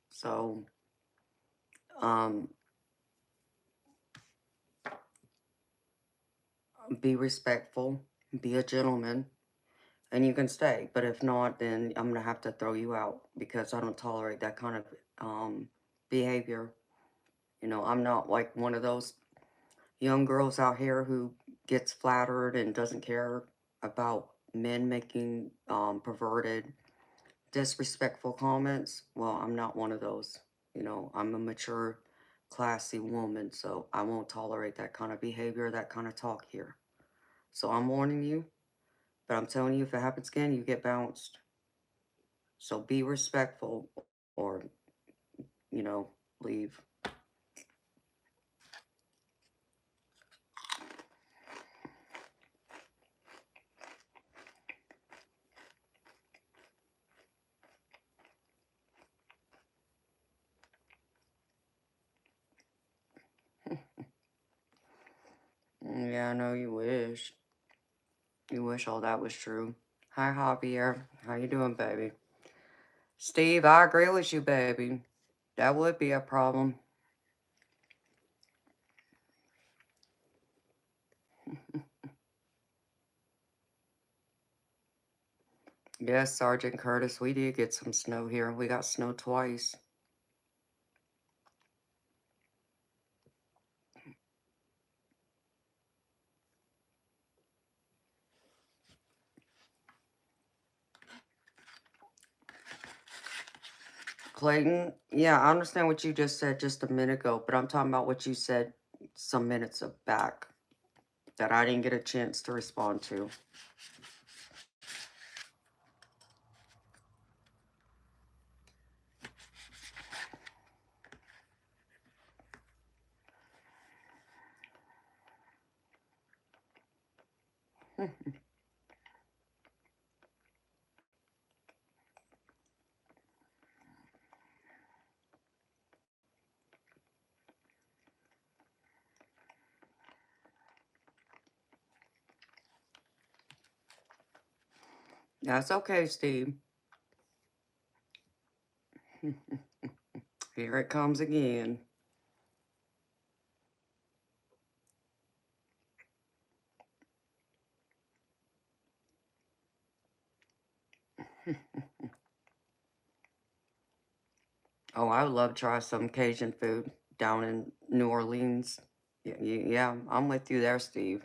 So, um, be respectful, be a gentleman, and you can stay. But if not, then I'm gonna have to throw you out because I don't tolerate that kind of behavior. You know, I'm not like one of those young girls out here who gets flattered and doesn't care about men making perverted, disrespectful comments. Well, I'm not one of those. You know, I'm a mature, classy woman, so I won't tolerate that kind of behavior, that kind of talk here. So I'm warning you, but I'm telling you, if it happens again, you get bounced. So be respectful or, you know, leave. Yeah, I know you wish. You wish all that was true. Hi, Javier. How you doing, baby? Steve, I agree with you, baby. That would be a problem. Yes, Sergeant Curtis, we did get some snow here. We got snow twice. Clayton, yeah, I understand what you just said just a minute ago, but I'm talking about what you said some minutes back that I didn't get a chance to respond to. That's okay, Steve. Here it comes again. Oh, I would love to try some Cajun food down in New Orleans. Yeah, yeah, I'm with you there, Steve.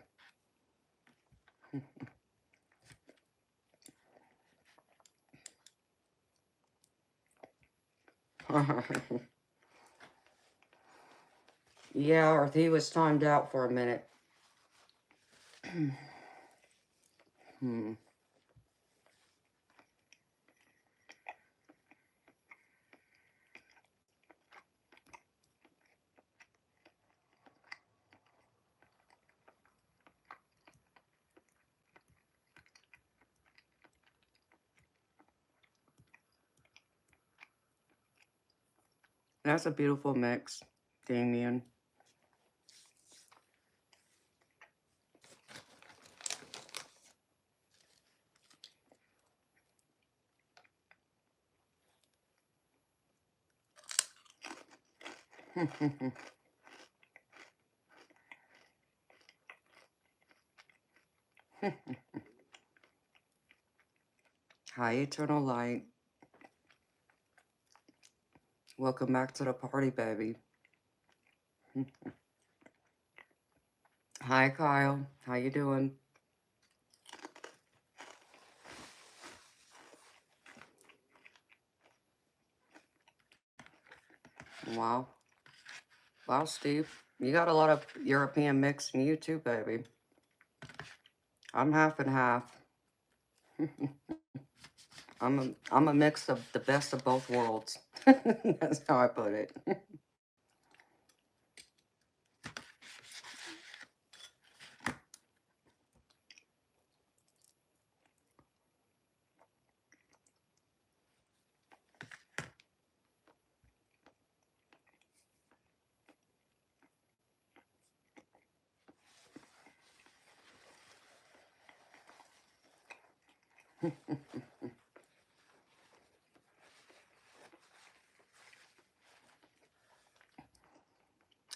Yeah, or he was timed out for a minute. Hmm. That's a beautiful mix, Damien. Hi, Eternal Light. Welcome back to the party, baby. Hi, Kyle. How you doing? Wow. Wow, Steve. You got a lot of European mix in you too, baby. I'm half and half. I'm a mix of the best of both worlds. That's how I put it.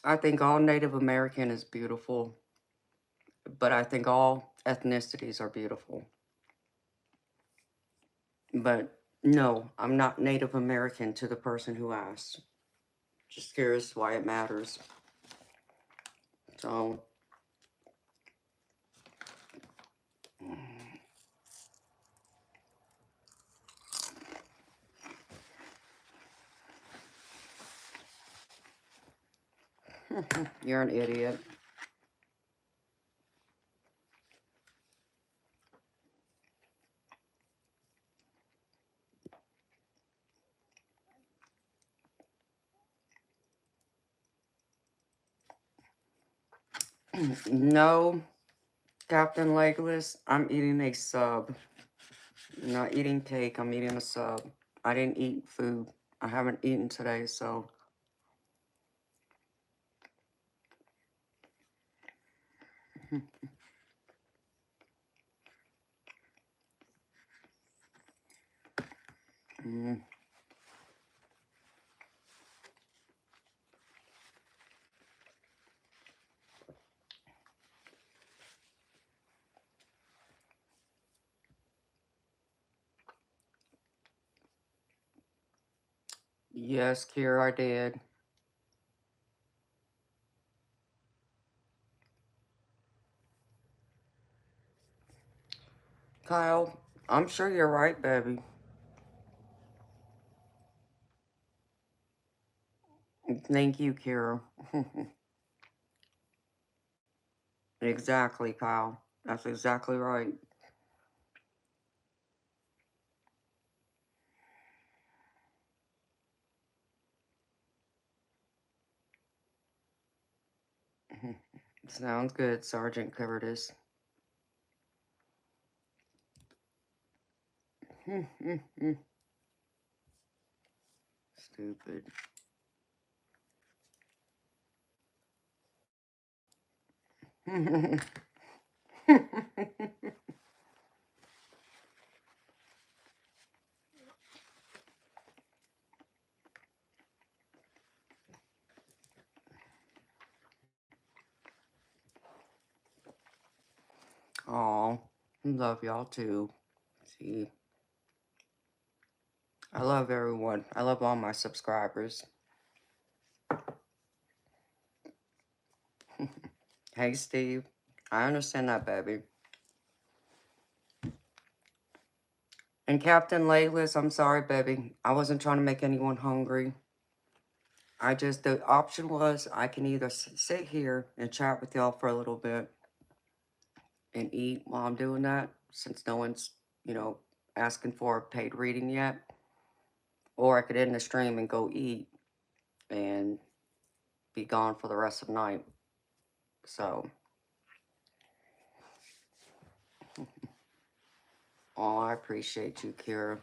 I think all Native American is beautiful, but I think all ethnicities are beautiful. But no, I'm not Native American to the person who asked. Just curious why it matters. So, you're an idiot. No, Captain Legless, I'm eating a sub. I'm not eating cake, I'm eating a sub. I didn't eat food. I haven't eaten today, so. Mm. Yes, Kira, I did. Kyle, I'm sure you're right, baby. Thank you, Kira. Exactly, Kyle. That's exactly right. Sounds good, Sergeant Curtis. Stupid. Aw, love y'all too. See, I love everyone. I love all my subscribers. Hey, Steve. I understand that, baby. And Captain Laylis, I'm sorry, baby. I wasn't trying to make anyone hungry. The option was I can either sit here and chat with y'all for a little bit and eat while I'm doing that, since no one's, asking for a paid reading yet. Or I could end the stream and go eat and be gone for the rest of the night. So, oh, I appreciate you, Kira.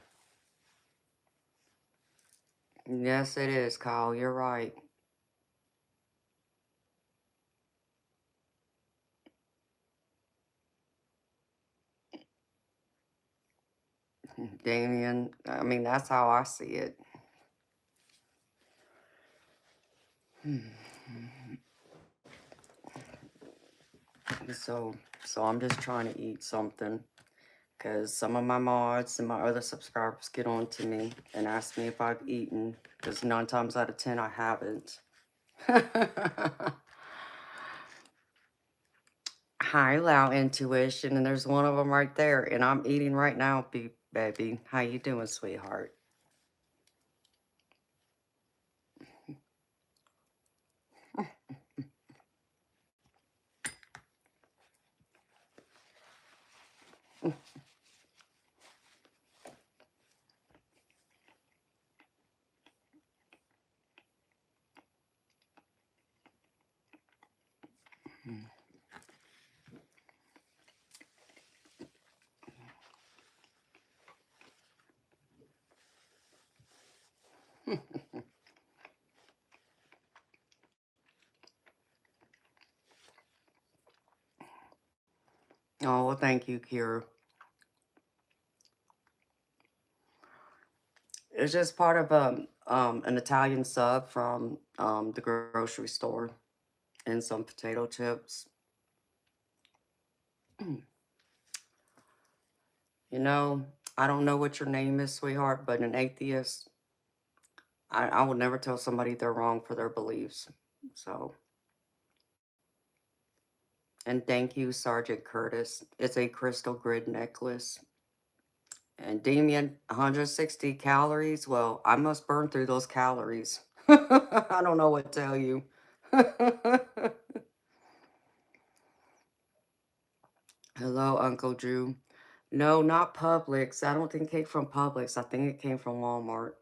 Yes, it is, Kyle. You're right. Damien, I mean, that's how I see it. So, so I'm just trying to eat something because some of my mods and my other subscribers get on to me and ask me if I've eaten, because 9 times out of 10 I haven't. Hi, Loud Intuition, and there's one of them right there, and I'm eating right now, baby. How you doing, sweetheart? Oh, well, thank you, Kira. It's just part of an Italian sub from the grocery store and some potato chips. You know, I don't know what your name is, sweetheart, but an atheist, I will never tell somebody they're wrong for their beliefs. So, and thank you, Sergeant Curtis. It's a crystal grid necklace. And Damien, 160 calories. Well, I must burn through those calories. I don't know what to tell you. Hello, Uncle Drew. No, not Publix. I don't think it came from Publix. I think it came from Walmart.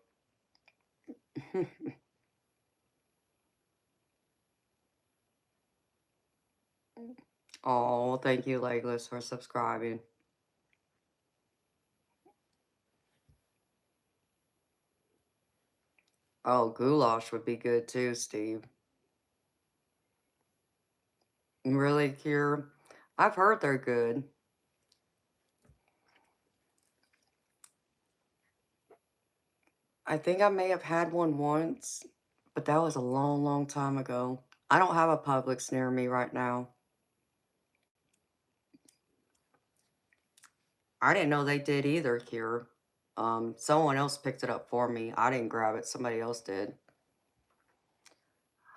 Oh, thank you, Legless, for subscribing. Oh, goulash would be good too, Steve. Really, Cure? I've heard they're good. I think I may have had one once, but that was a long, long time ago. I don't have a Publix near me right now. I didn't know they did either here. Someone else picked it up for me. I didn't grab it. Somebody else did.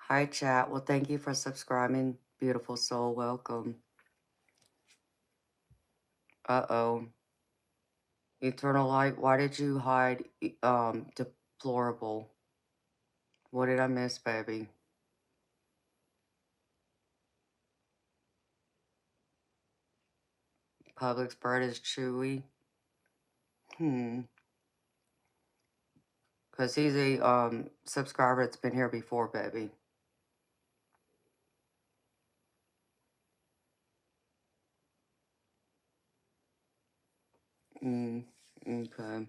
Hi, chat. Well, thank you for subscribing. Beautiful soul. Welcome. Uh-oh. Eternal light. Why did you hide, deplorable? What did I miss, baby? Publix bread is chewy. Because he's a, subscriber that's been here before, baby. Okay.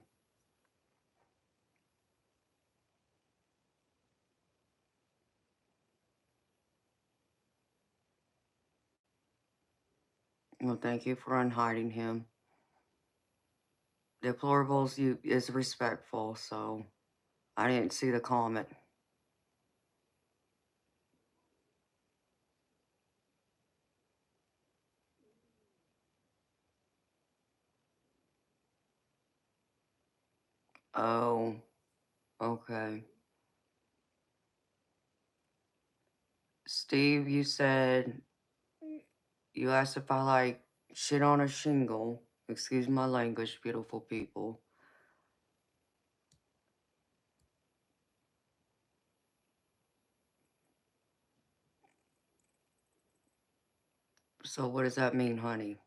Well, thank you for unhiding him. Deplorables is respectful, so I didn't see the comment. Oh, okay. Steve, you said you asked if I like shit on a shingle. Excuse my language, beautiful people. So what does that mean, honey?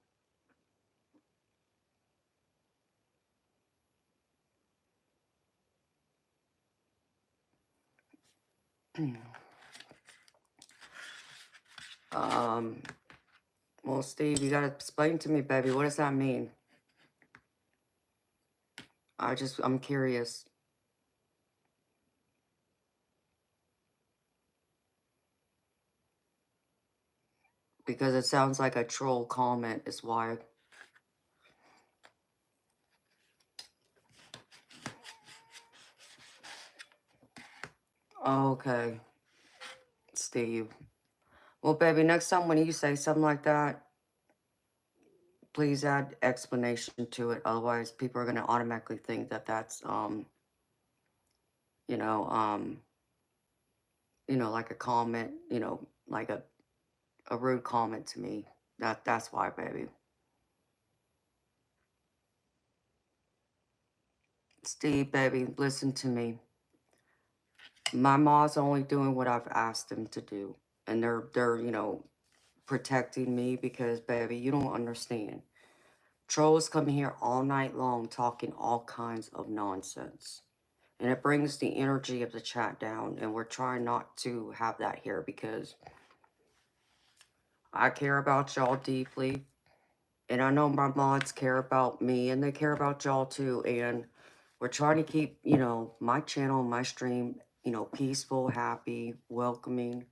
Well, Steve, you gotta explain to me, baby. What does that mean? I'm curious. Because it sounds like a troll comment is why. Okay, Steve. Well, baby, next time when you say something like that, please add explanation to it. Otherwise, people are going to automatically think that that's, you know, like a comment, like a rude comment to me. That's why, baby. Steve, baby, listen to me. My mom's only doing what I've asked them to do. And they're, protecting me because, baby, you don't understand. Trolls come here all night long talking all kinds of nonsense. And it brings the energy of the chat down. And we're trying not to have that here because I care about y'all deeply. And I know my mods care about me and they care about y'all too. And we're trying to keep, my channel, my stream, peaceful, happy, welcoming,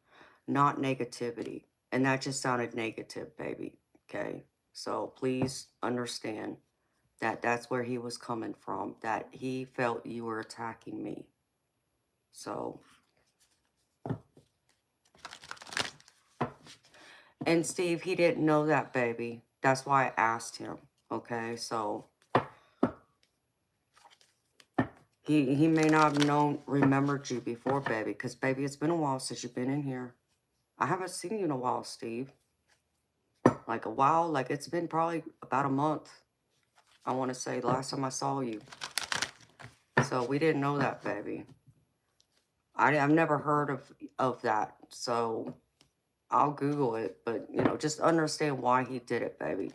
not negativity. And that just sounded negative, baby. Okay? So please understand that that's where he was coming from, that he felt you were attacking me. So, and Steve, he didn't know that, baby. That's why I asked him, okay? So, he may not have remembered you before, baby, because, baby, it's been a while since you've been in here. I haven't seen you in a while, Steve. Like a while, like it's been probably about a month, I want to say, last time I saw you. So, we didn't know that, baby. I've never heard of that, so I'll Google it, but, just understand why he did it, baby.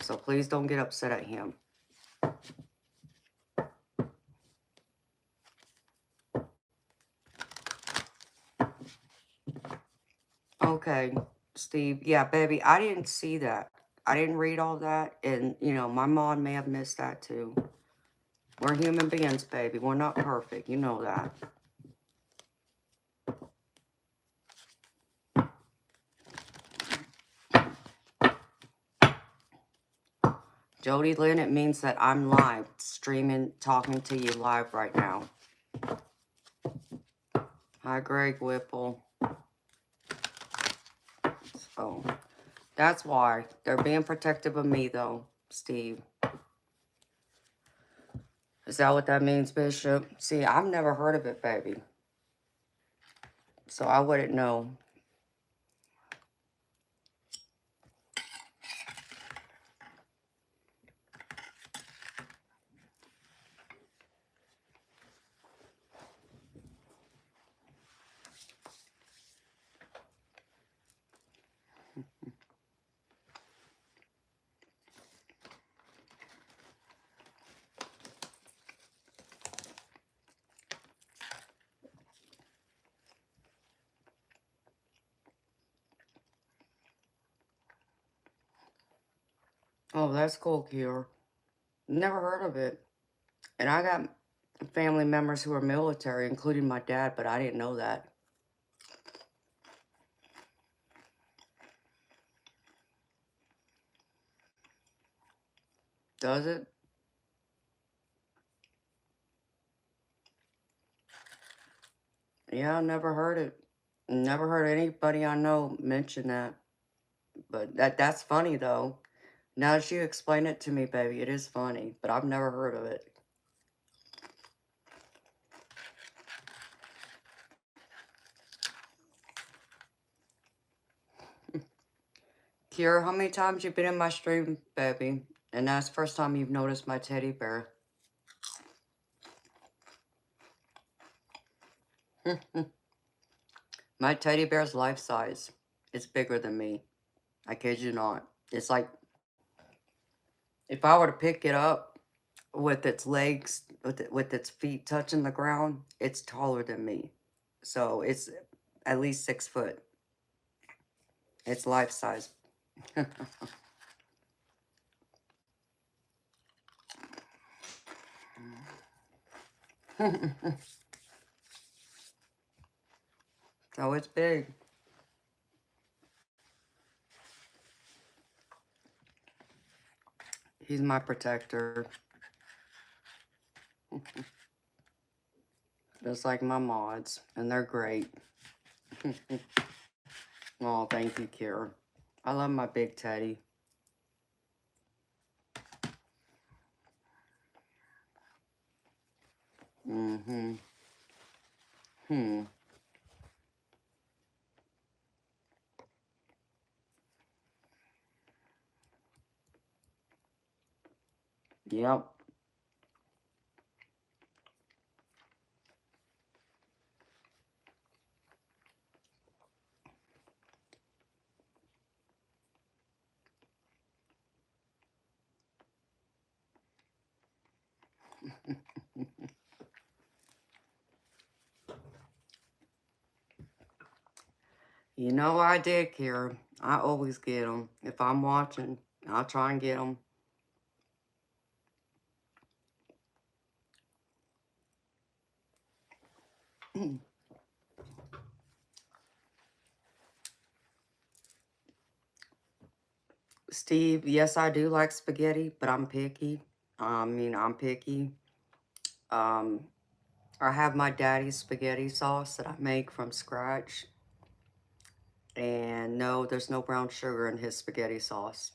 So please don't get upset at him. Okay, Steve. Yeah, baby, I didn't see that. I didn't read all that, and, my mom may have missed that, too. We're human beings, baby. We're not perfect. You know that. Jody Lynn, it means that I'm live, streaming, talking to you live right now. Hi, Greg Whipple. So, that's why. They're being protective of me, though, Steve. Is that what that means, Bishop? See, I've never heard of it, baby. So I wouldn't know. Oh, that's cool, Kier. Never heard of it. And I got family members who are military, including my dad, but I didn't know that. Does it? Yeah, I never heard it. Never heard anybody I know mention that. But that's funny, though. Now that you explain it to me, baby, it is funny. But I've never heard of it. Kiera, how many times you been in my stream, baby? And that's the first time you've noticed my teddy bear. My teddy bear's life size. It's bigger than me. I kid you not. It's like, if I were to pick it up with its legs, with its feet touching the ground, it's taller than me. So it's at least 6 foot. It's life size. So it's big. He's my protector. Just like my mods. And they're great. Oh, thank you, Kira. I love my big teddy. Mm-hmm. Yep. You know I did, Kira. I always get them. If I'm watching, I'll try and get them. Steve, yes, I do like spaghetti, but I'm picky. I'm picky. I have my daddy's spaghetti sauce that I make from scratch. And no, there's no brown sugar in his spaghetti sauce.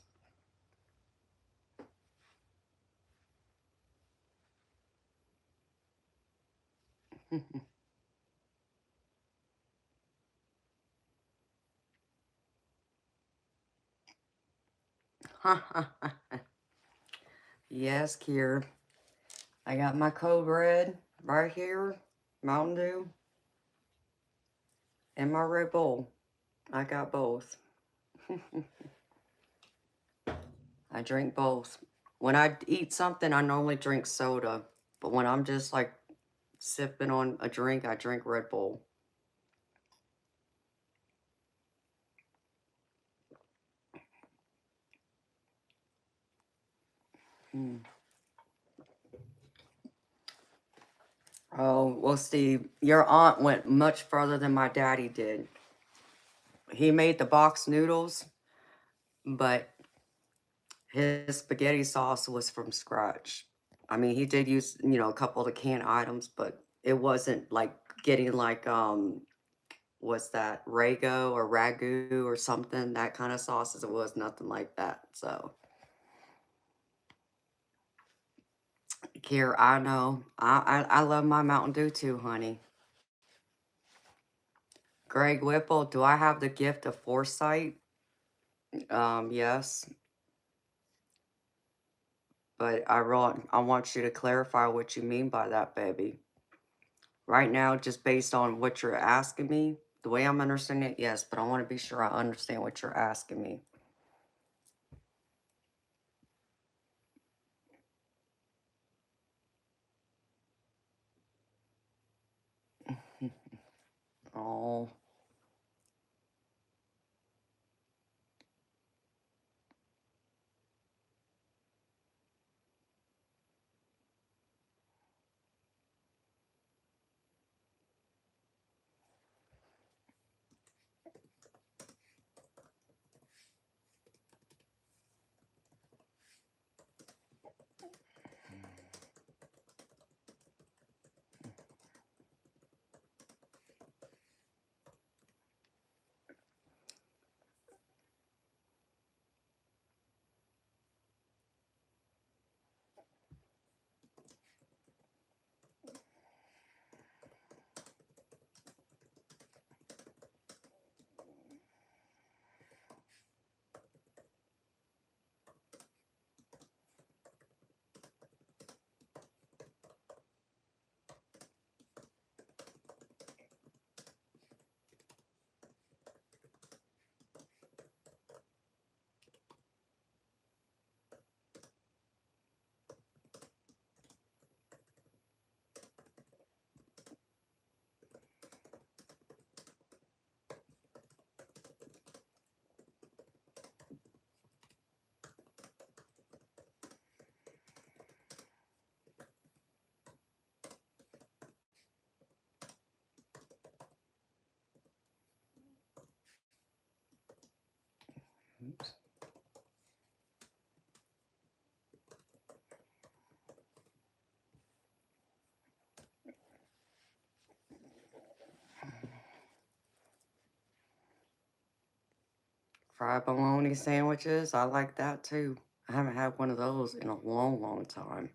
Yes, Kier. I got my Code Red right here, Mountain Dew, and my Red Bull. I got both. I drink both. When I eat something, I normally drink soda. But when I'm just like sipping on a drink, I drink Red Bull. Hmm. Oh, well, Steve, your aunt went much further than my daddy did. He made the box noodles, but His spaghetti sauce was from scratch. I mean, he did use, a couple of the canned items, but it wasn't like getting like, what's that, Rago or Ragu or something, that kind of sauces. It was nothing like that. So, Kier, I know. I love my Mountain Dew too, honey. Greg Whipple, do I have the gift of foresight? Yes, but I want you to clarify what you mean by that, baby. Right now, just based on what you're asking me, the way I'm understanding it, yes, but I want to be sure I understand what you're asking me. Oh, oops. Fried bologna sandwiches, I like that too. I haven't had one of those in a long, long time.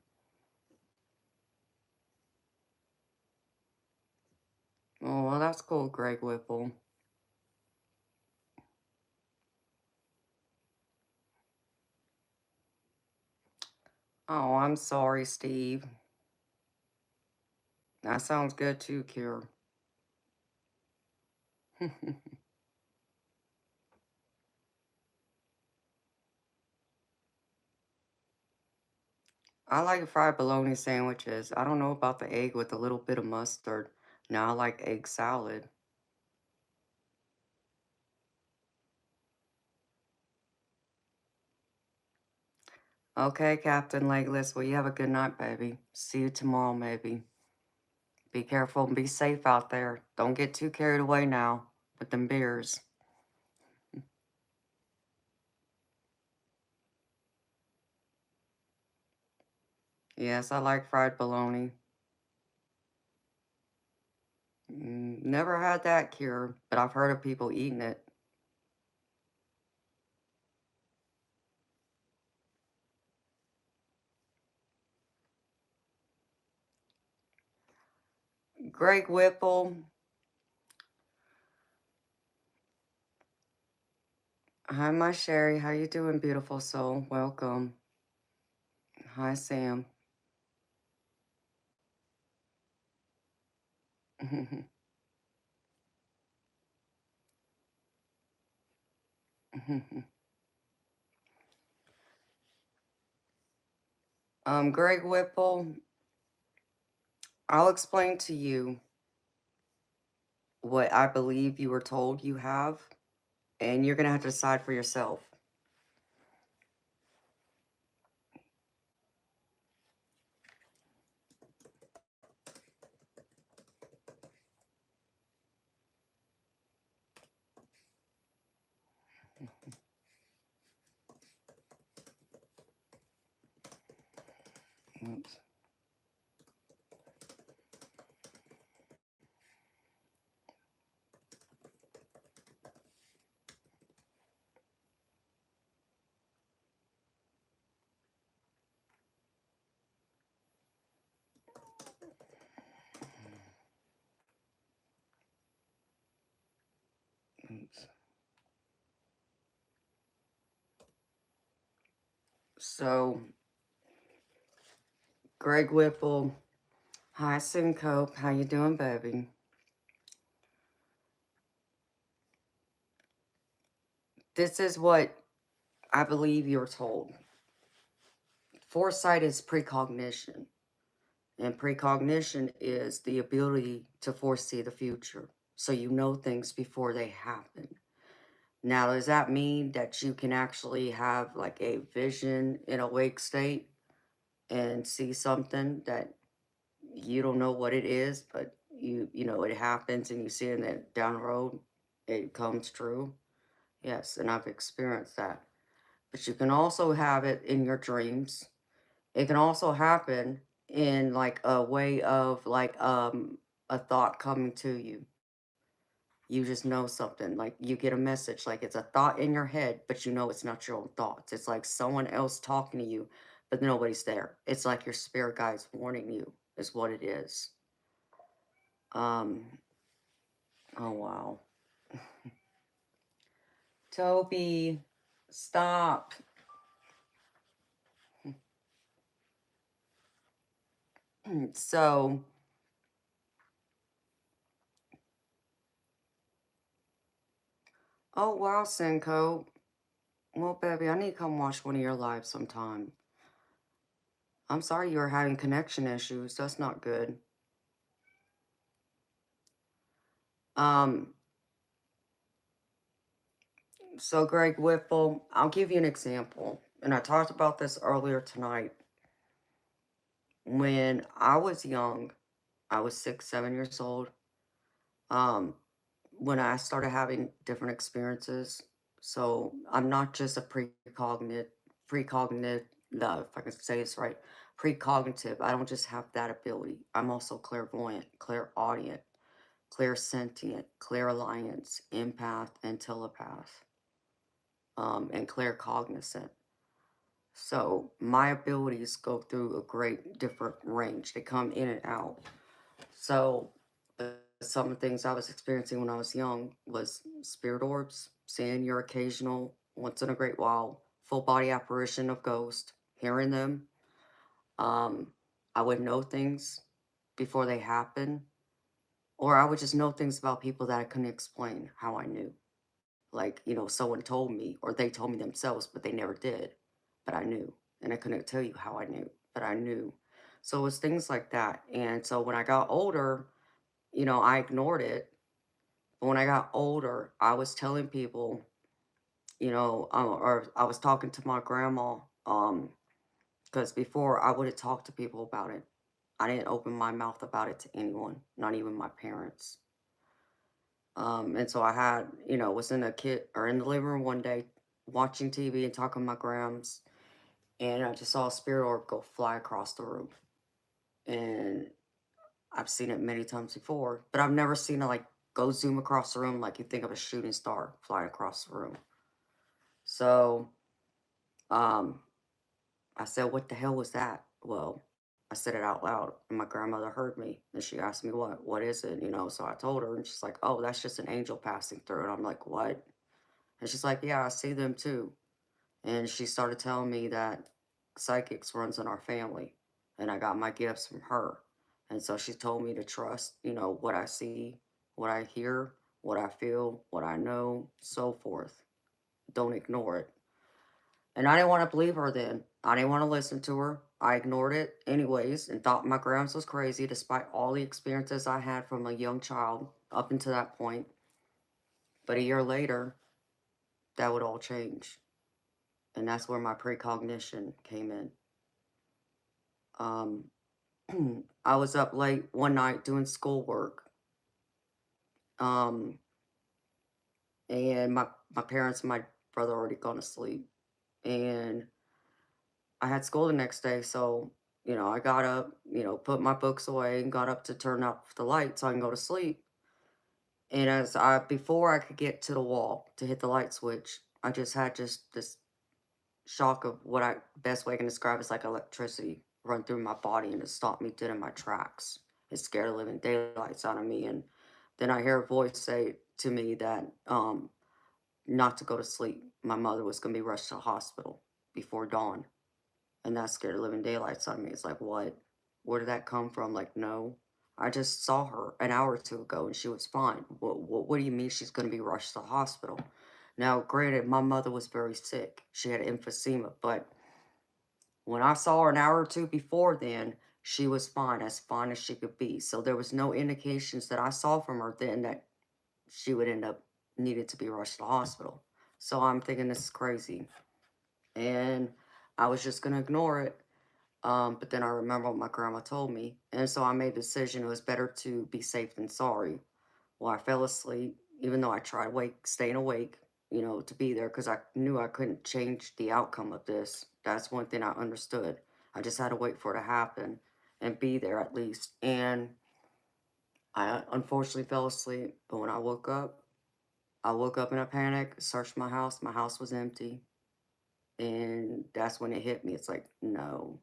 Oh, well, that's cool, Greg Whipple. Oh, I'm sorry, Steve. That sounds good too, Kier. I like fried bologna sandwiches. I don't know about the egg with a little bit of mustard. Now I like egg salad. Okay, Captain Legless. Well, you have a good night, baby. See you tomorrow, maybe. Be careful and be safe out there. Don't get too carried away now with them beers. Yes, I like fried bologna. Never had that cure, but I've heard of people eating it. Greg Whipple. Hi, my Sherry. How you doing, beautiful soul? Welcome. Hi, Sam. Greg Whipple, I'll explain to you what I believe you were told you have, and you're gonna have to decide for yourself. Oops. Oops. So, Greg Whipple, hi Syncope, how you doing, baby? This is what I believe you're told. Foresight is precognition, and precognition is the ability to foresee the future, so you know things before they happen. Now, does that mean that you can actually have like a vision in a wake state and see something that you don't know what it is, but you know it happens and you see it, and then down the road it comes true? Yes, and I've experienced that. But you can also have it in your dreams. It can also happen in like a way of like a thought coming to you. You just know something, like you get a message, like it's a thought in your head, but you know it's not your own thoughts. It's like someone else talking to you, but nobody's there. It's like your spirit guide's warning you, is what it is. Um, oh wow. Toby, stop. So, oh wow, Senko. Well, baby, I need to come watch one of your lives sometime. I'm sorry you were having connection issues. That's not good. Um, so Greg Whipple, I'll give you an example. And I talked about this earlier tonight. When I was young, I was 6, 7 years old. Um, when I started having different experiences. So I'm not just a precognitive, no, if I can say this right, precognitive. I don't just have that ability. I'm also clairvoyant, clairaudient, clairsentient, clairalliance, empath, and telepath, and claircognizant. So my abilities go through a great different range. They come in and out. So some of the things I was experiencing when I was young was spirit orbs, seeing your occasional, once in a great while, full body apparition of ghosts, hearing them. Um, I would know things before they happen, or I would just know things about people that I couldn't explain how I knew. Like, someone told me, or they told me themselves, but they never did. But I knew, and I couldn't tell you how I knew, but I knew. So it was things like that. And so when I got older, I ignored it. But when I got older, I was telling people, or I was talking to my grandma, because before I wouldn't talk to people about it. I didn't open my mouth about it to anyone, not even my parents. And so I had, was in a kid or in the living room one day watching TV and talking to my grams, and I just saw a spirit orb go fly across the room. And I've seen it many times before, but I've never seen it like go zoom across the room like you think of a shooting star flying across the room. So, um, I said, "What the hell was that?" Well, I said it out loud, and my grandmother heard me, and she asked me, "What is it?" So I told her, and she's like, "Oh, that's just an angel passing through." And I'm like, "What?" And she's like, "Yeah, I see them too." And she started telling me that psychics runs in our family, and I got my gifts from her. And so she told me to trust, what I see, what I hear, what I feel, what I know, so forth. Don't ignore it. And I didn't want to believe her then. I didn't want to listen to her. I ignored it anyways and thought my grams was crazy despite all the experiences I had from a young child up until that point. But a year later, that would all change. And that's where my precognition came in. Um, I was up late one night doing schoolwork. Um, and my parents and my brother already gone to sleep. And I had school the next day, so I got up, put my books away and got up to turn off the light so I can go to sleep. And before I could get to the wall to hit the light switch, I just had just this shock of what best way I can describe is like electricity run through my body and it stopped me dead in my tracks. It scared the living daylights out of me. And then I hear a voice say to me that not to go to sleep. My mother was going to be rushed to the hospital before dawn. And that scared the living daylights out of me. It's like, what? Where did that come from? Like, no. I just saw her an hour or two ago and she was fine. What do you mean she's going to be rushed to the hospital? Now, granted, my mother was very sick. She had emphysema, but when I saw her an hour or two before then, she was fine as she could be. So there was no indications that I saw from her then that she would end up needed to be rushed to the hospital. So I'm thinking this is crazy. And I was just gonna ignore it. But then I remember what my grandma told me. And so I made the decision it was better to be safe than sorry. Well, I fell asleep, even though I tried staying awake, to be there because I knew I couldn't change the outcome of this. That's one thing I understood. I just had to wait for it to happen and be there at least. And I unfortunately fell asleep. But when I woke up in a panic, searched my house. My house was empty. And that's when it hit me. It's like, no,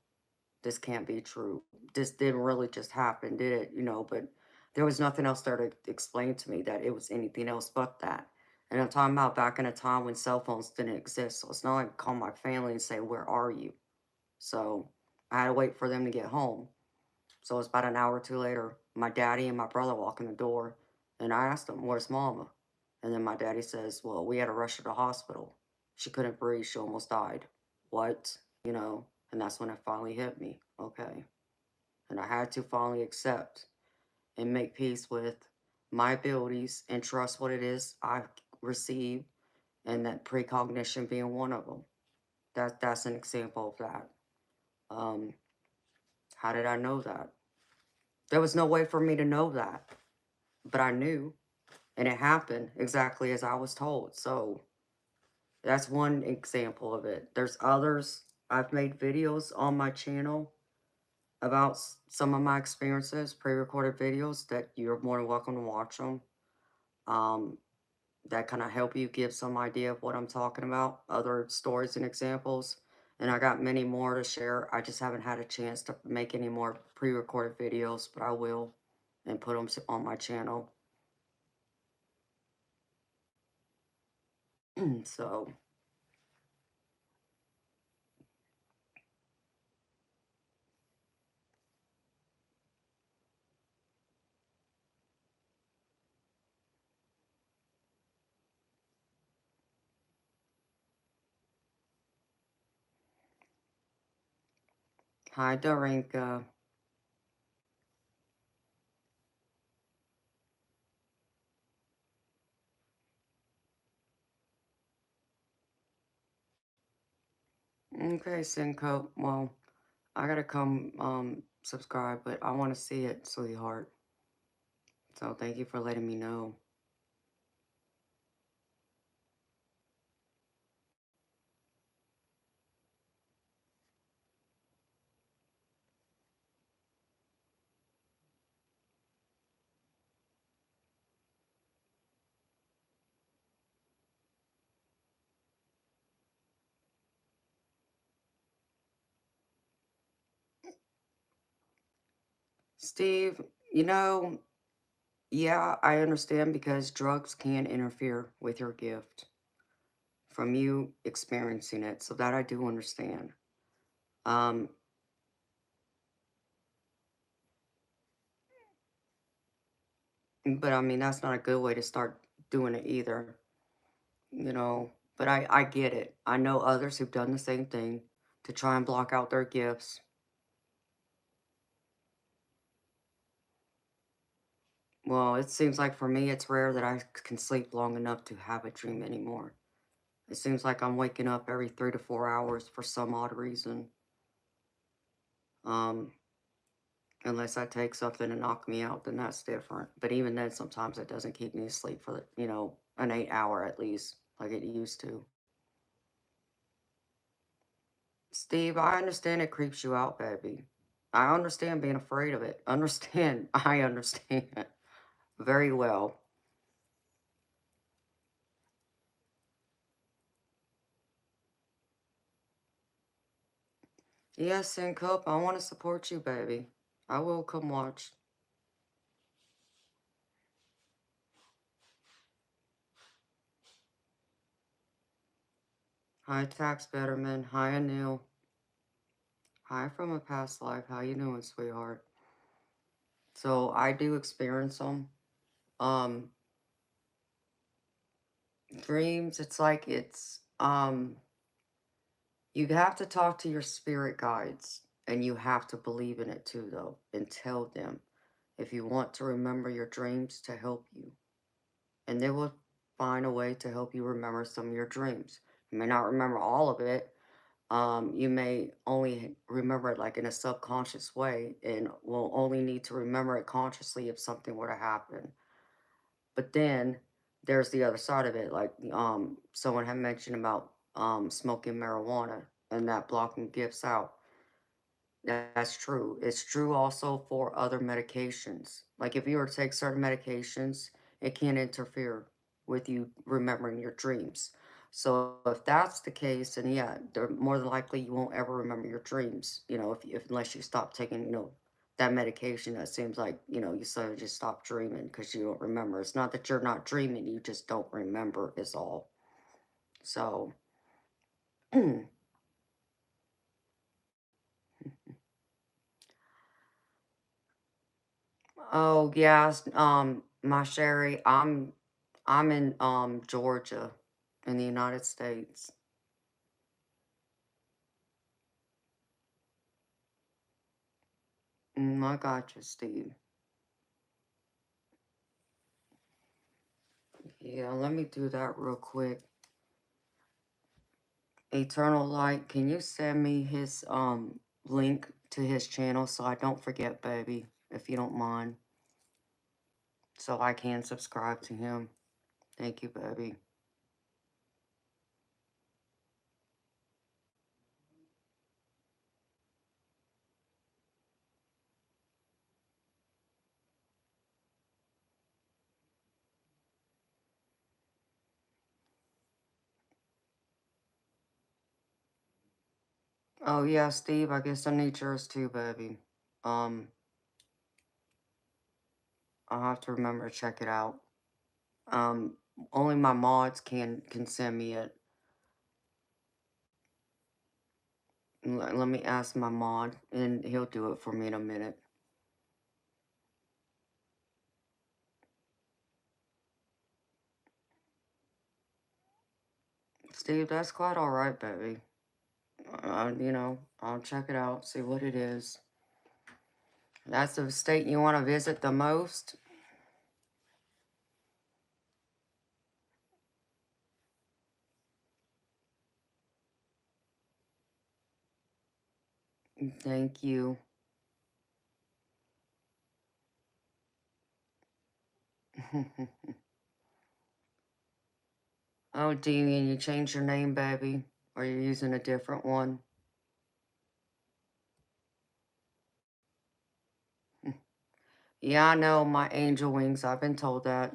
this can't be true. This didn't really just happen, did it? But there was nothing else there to explain to me that it was anything else but that. And I'm talking about back in a time when cell phones didn't exist. So it's not like I call my family and say, where are you? So I had to wait for them to get home. So it was about an hour or two later, my daddy and my brother walk in the door. And I asked them, where's mama? And then my daddy says, well, we had to rush her to the hospital. She couldn't breathe. She almost died. What? And that's when it finally hit me. Okay. And I had to finally accept and make peace with my abilities and trust what it is I receive, and that precognition being one of them. That's an example of that. Um, how did I know that? There was no way for me to know that, but I knew, and it happened exactly as I was told. So that's one example of it. There's others. I've made videos on my channel about some of my experiences, pre-recorded videos that you're more than welcome to watch them. Um, that kind of help you give some idea of what I'm talking about, other stories and examples. And I got many more to share. I just haven't had a chance to make any more pre-recorded videos, but I will and put them on my channel. So, hi, Dorinka. Okay, Cinco. Well, I gotta come subscribe, but I want to see it, sweetheart. So thank you for letting me know. Steve, you know, yeah, I understand because drugs can interfere with your gift from you experiencing it. So that I do understand. Um, but I mean, that's not a good way to start doing it either, But I get it. I know others who've done the same thing to try and block out their gifts. Well, it seems like for me, it's rare that I can sleep long enough to have a dream anymore. It seems like I'm waking up every 3 to 4 hours for some odd reason. Um, Unless I take something to knock me out, then that's different. But even then, sometimes it doesn't keep me asleep for, an 8 hour at least, like it used to. Steve, I understand it creeps you out, baby. I understand being afraid of it. Understand. I understand very well. Yes, and Cup, I want to support you, baby. I will come watch. Hi, Tax Betterman. Hi, Anil. Hi from a past life. How you doing, sweetheart? So I do experience them. Um, Dreams, it's like you have to talk to your spirit guides and you have to believe in it too, though, and tell them if you want to remember your dreams to help you. And they will find a way to help you remember some of your dreams. You may not remember all of it. You may only remember it like in a subconscious way and will only need to remember it consciously if something were to happen. But then there's the other side of it, like someone had mentioned about smoking marijuana and that blocking gifts out. That's true. It's true also for other medications. Like if you were to take certain medications, it can interfere with you remembering your dreams. So if that's the case, then yeah, more than likely you won't ever remember your dreams. If unless you stop taking, that medication. That seems like you suddenly just stop dreaming because you don't remember. It's not that you're not dreaming; you just don't remember. Is all. So. Oh yes, my Sherry, I'm in Georgia in the United States. I got you, Steve. Yeah, let me do that real quick. Eternal Light, can you send me his link to his channel so I don't forget, baby, if you don't mind, so I can subscribe to him. Thank you, baby. Oh yeah, Steve, I guess I need yours too, baby. Um, I'll have to remember to check it out. Um, Only my mods can send me it. Let me ask my mod, and he'll do it for me in a minute. Steve, that's quite alright, baby. I'll check it out, see what it is. That's the state you want to visit the most? Thank you. Oh, Damien, you changed your name, baby? Or you're using a different one? Yeah, I know, my angel wings. I've been told that.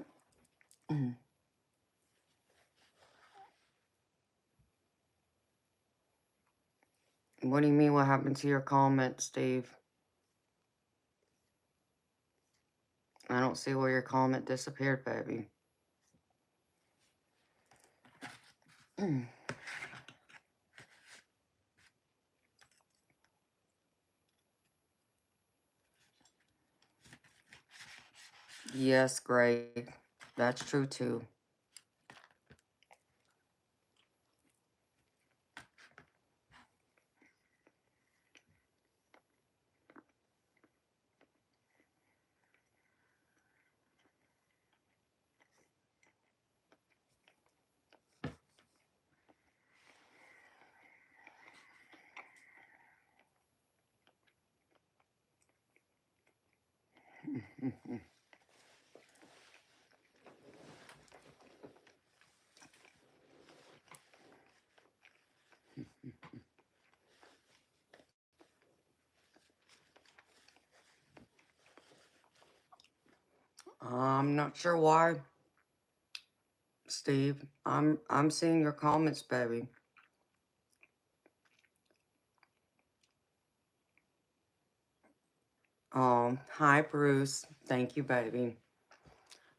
What do you mean, what happened to your comment, Steve? I don't see where your comment disappeared, baby. Yes, Greg. That's true, too. I'm not sure why, Steve. I'm seeing your comments, baby. Hi Bruce. Thank you, baby.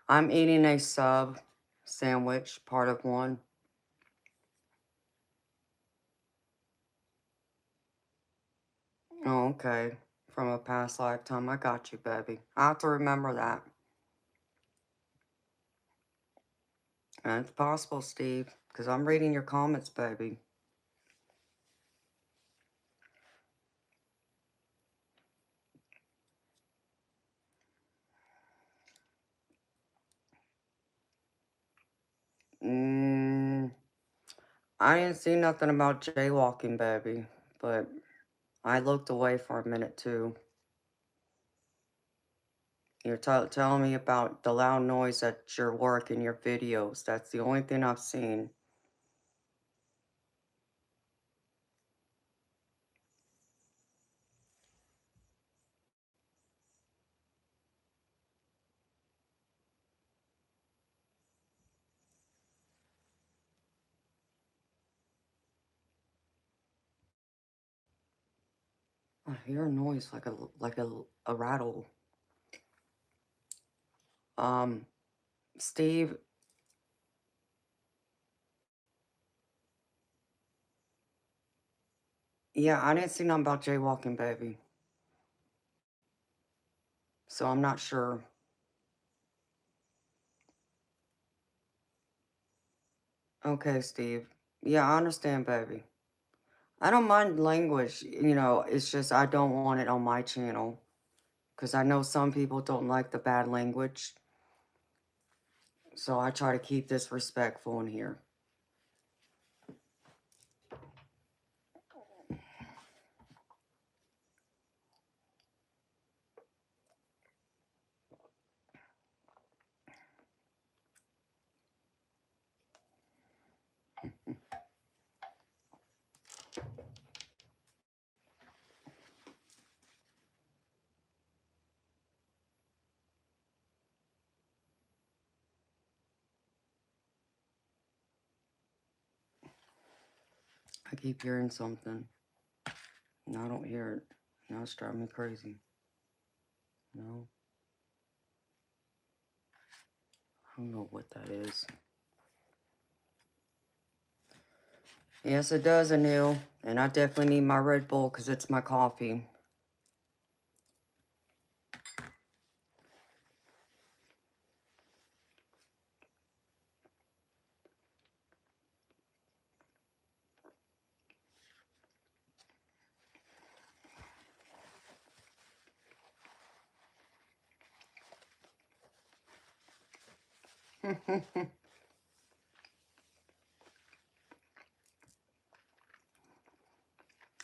I'm eating a sub sandwich, part of one. Oh, okay. From a past lifetime. I got you, baby. I have to remember that. And it's possible, Steve, because I'm reading your comments, baby. Mm, I didn't see nothing about jaywalking, baby, but I looked away for a minute too. You're telling me about the loud noise at your work in your videos. That's the only thing I've seen. I hear a noise like a rattle. Um, Steve, yeah, I didn't see nothing about jaywalking, baby. So I'm not sure. Okay, Steve. Yeah, I understand, baby. I don't mind language, it's just I don't want it on my channel. Because I know some people don't like the bad language. So I try to keep this respectful in here. I keep hearing something. No, I don't hear it. Now it's driving me crazy. No. I don't know what that is. Yes, it does, Anil. And I definitely need my Red Bull because it's my coffee.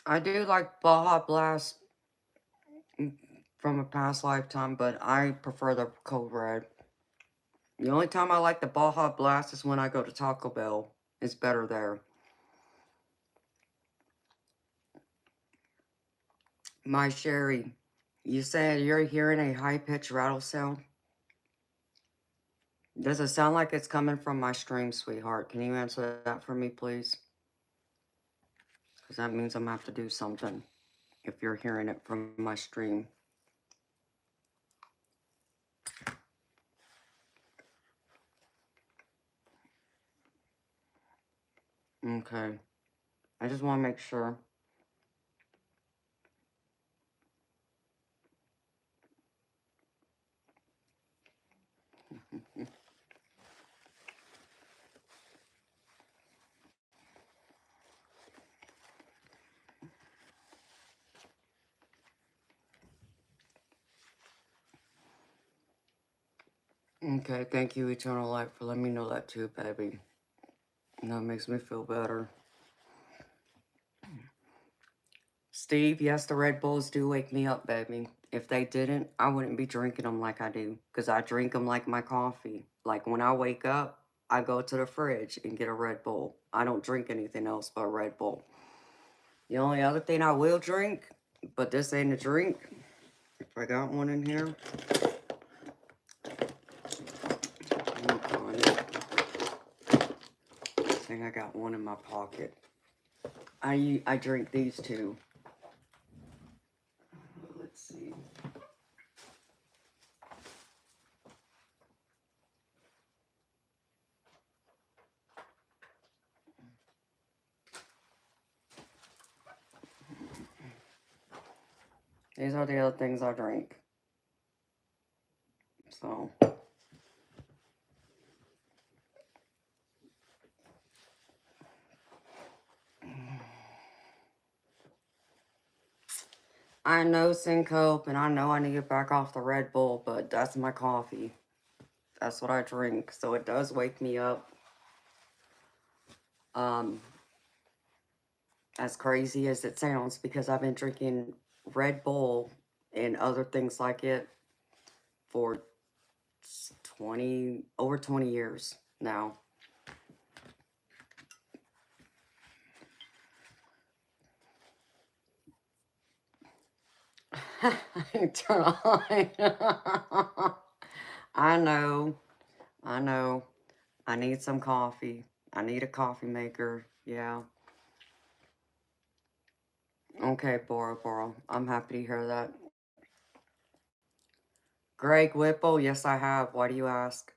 I do like Baja Blast from a past lifetime, but I prefer the Code Red. The only time I like the Baja Blast is when I go to Taco Bell. It's better there. My Sherry, you said you're hearing a high-pitched rattle sound? Does it sound like it's coming from my stream, sweetheart? Can you answer that for me, please? Because that means I'm going to have to do something if you're hearing it from my stream. Okay. I just want to make sure. Okay, thank you, Eternal Light, for letting me know that too, baby. And that makes me feel better. Steve, yes, the Red Bulls do wake me up, baby. If they didn't, I wouldn't be drinking them like I do. Because I drink them like my coffee. Like when I wake up, I go to the fridge and get a Red Bull. I don't drink anything else but a Red Bull. The only other thing I will drink, but this ain't a drink. If I got one in here. think I got one in my pocket. I drink these two. Let's see. These are the other things I drink. So. I know Syncope, and I know I need to get back off the Red Bull, but that's my coffee. That's what I drink, so it does wake me up. As crazy as it sounds, because I've been drinking Red Bull and other things like it for over 20 years now. Turn on. I know. I need some coffee. I need a coffee maker. Yeah. Okay, Bora. I'm happy to hear that. Greg Whipple, yes I have. Why do you ask?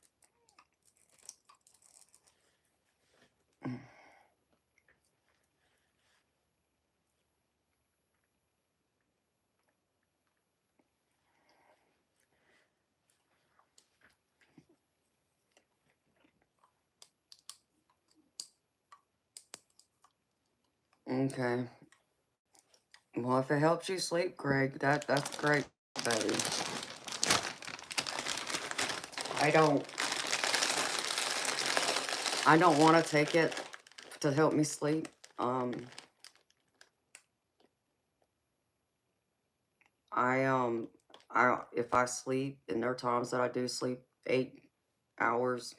Okay. Well, if it helps you sleep, Greg, that's great, buddy. I don't want to take it to help me sleep. If I sleep, and there are times that I do sleep 8 hours,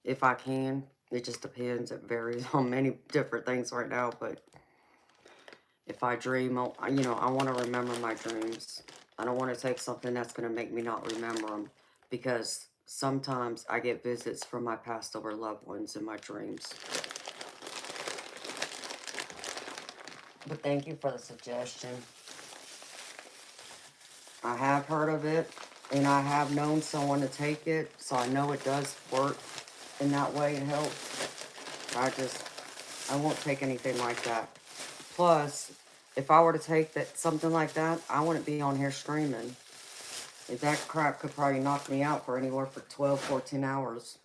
if I can. It just depends. It varies on many different things right now, but if I dream, I want to remember my dreams. I don't want to take something that's going to make me not remember them, because sometimes I get visits from my passed over loved ones in my dreams. But thank you for the suggestion. I have heard of it, and I have known someone to take it, so I know it does work in that way and help. I won't take anything like that. Plus, if I were to take something like that, I wouldn't be on here streaming. That crap could probably knock me out for anywhere for 12, 14 hours.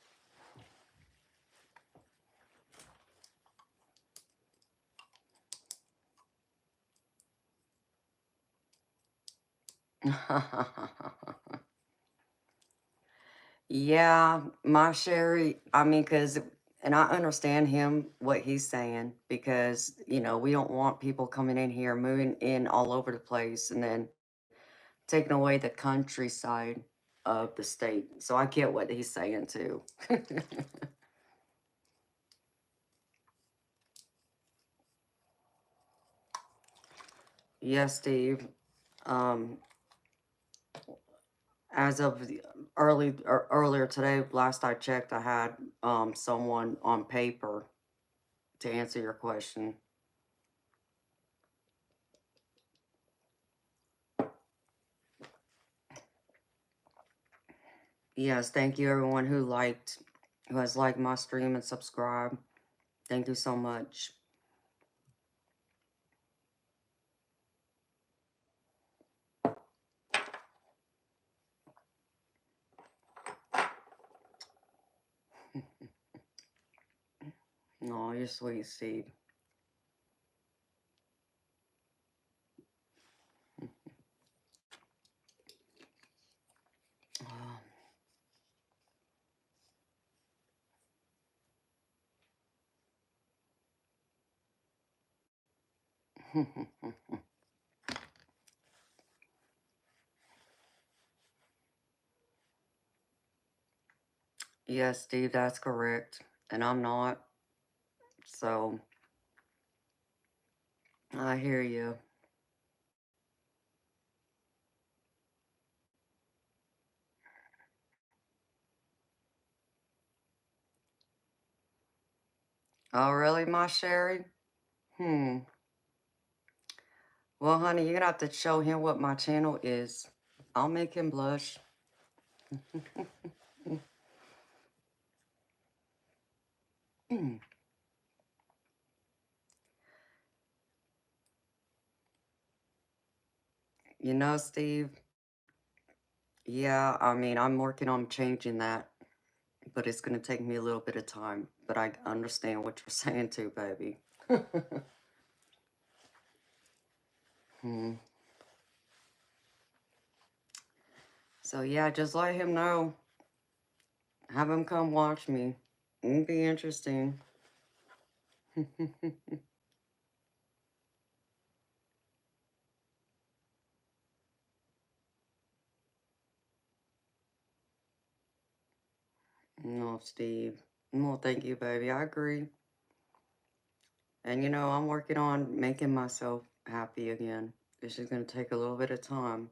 Yeah, my Sherry, and I understand him, what he's saying, because, we don't want people coming in here, moving in all over the place, and then taking away the countryside of the state. So I get what he's saying, too. Yes, Steve. Um, as of earlier today, last I checked, I had someone on paper to answer your question. Yes, thank you everyone who has liked my stream and subscribed. Thank you so much. Oh, you're sweet, Steve. Yes, Steve, that's correct. And I'm not. So, I hear you. Oh, really, my Sherry? Hmm. Well, honey, you're gonna have to show him what my channel is. I'll make him blush. You know, Steve, yeah, I mean, I'm working on changing that, but it's gonna take me a little bit of time. But I understand what you're saying too, baby. Hmm. So yeah, just let him know. Have him come watch me. It'll be interesting. No, Steve. Well, thank you, baby. I agree. And you know, I'm working on making myself happy again. It's just gonna take a little bit of time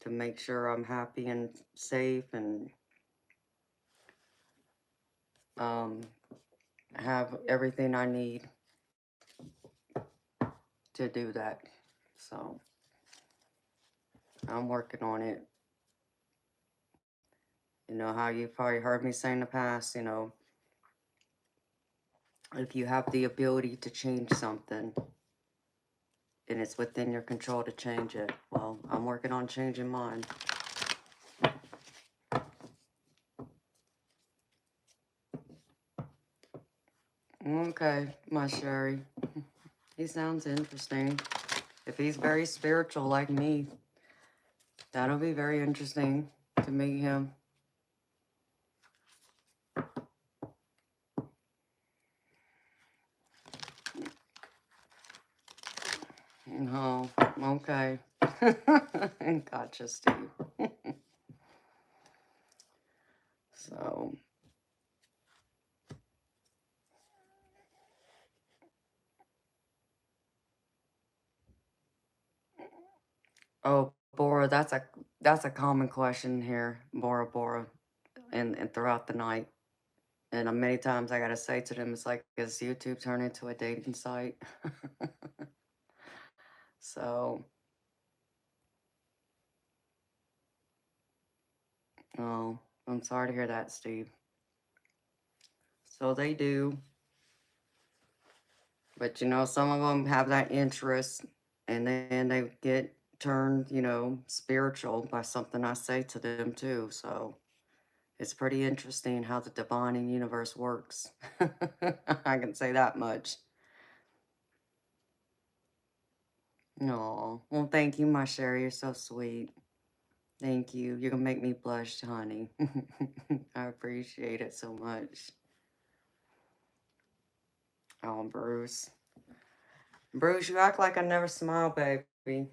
to make sure I'm happy and safe and um have everything I need to do that. So I'm working on it. You know how you probably heard me say in the past, you know, if you have the ability to change something and it's within your control to change it. Well, I'm working on changing mine. Okay, my Sherry. He sounds interesting. If he's very spiritual like me, that'll be very interesting to meet him. Oh, okay. Gotcha, Steve. So, oh, Bora, that's a common question here, Bora Bora, and throughout the night. And many times I gotta say to them, it's like, is YouTube turned into a dating site? So, oh, I'm sorry to hear that, Steve. So they do, but you know, some of them have that interest, and then they get turned, you know, spiritual by something I say to them too. So it's pretty interesting how the divine and universe works. I can say that much. No, well, thank you, my Sherry. You're so sweet. Thank you. You're gonna make me blush, honey. I appreciate it so much. Oh, Bruce. Bruce, you act like I never smile, baby.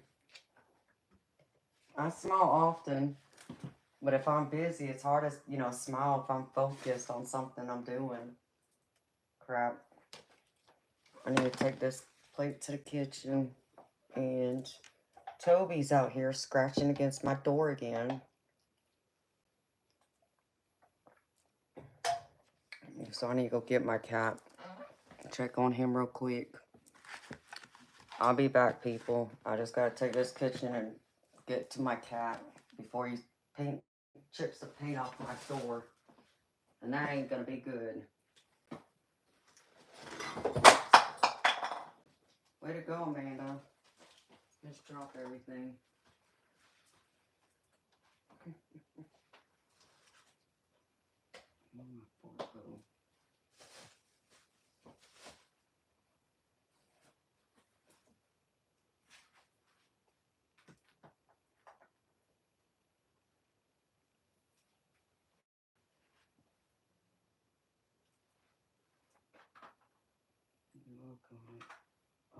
I smile often, but if I'm busy, it's hard to, you know, smile if I'm focused on something I'm doing. Crap. I need to take this plate to the kitchen. And Toby's out here scratching against my door again. So I need to go get my cat. Check on him real quick. I'll be back, people. I just gotta take this kitchen and get to my cat before he chips the paint off my door. And that ain't gonna be good. Way to go, Amanda. Just drop everything. Oh, my poor little.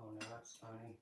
Oh no, that's funny.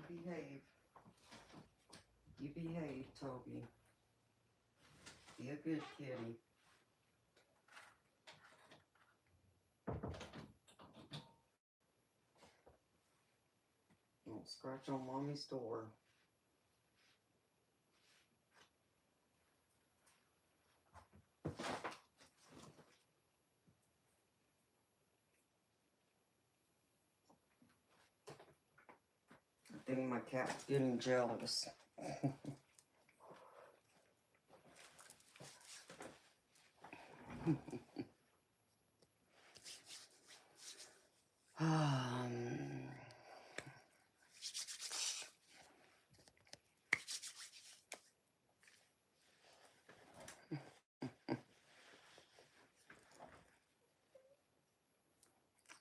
behave. You behave, Toby. Be a good kitty. Don't scratch on mommy's door. I think my cat's getting jealous.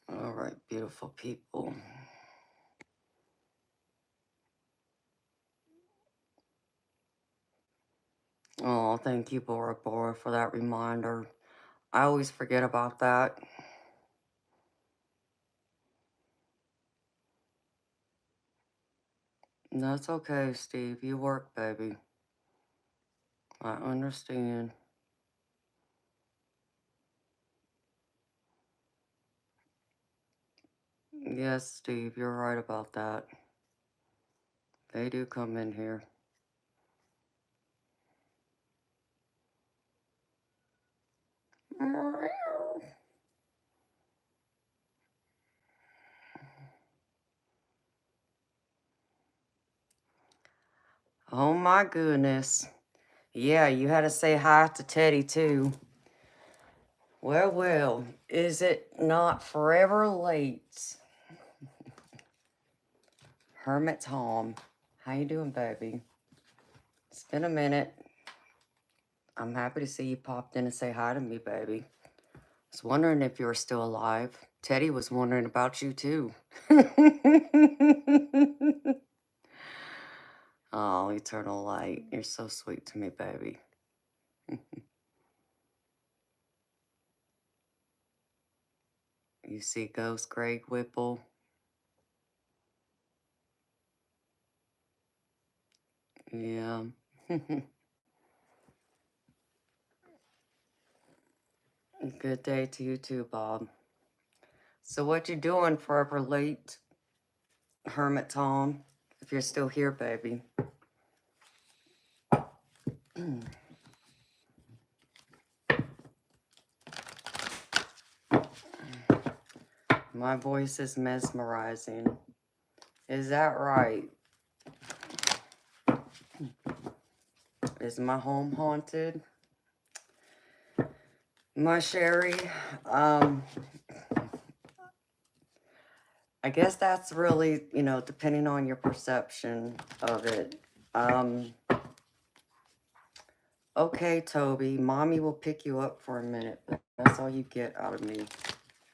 All right, beautiful people. Oh, thank you, Bora Bora, for that reminder. I always forget about that. That's okay, Steve. You work, baby. I understand. Yes, Steve, you're right about that. They do come in here. Oh my goodness. Yeah, you had to say hi to Teddy too. Well, well, is it not forever late? Hermit's home. How you doing, baby? It's been a minute. I'm happy to see you popped in and say hi to me, baby. I was wondering if you were still alive. Teddy was wondering about you too. Oh, eternal light. You're so sweet to me, baby. You see Ghost Greg Whipple? Yeah. Good day to you too, Bob. So what you doing forever late, Hermit Tom? If you're still here, baby. My voice is mesmerizing. Is that right? Is my home haunted? My Sherry, I guess that's really, depending on your perception of it. Okay, Toby, mommy will pick you up for a minute. That's all you get out of me.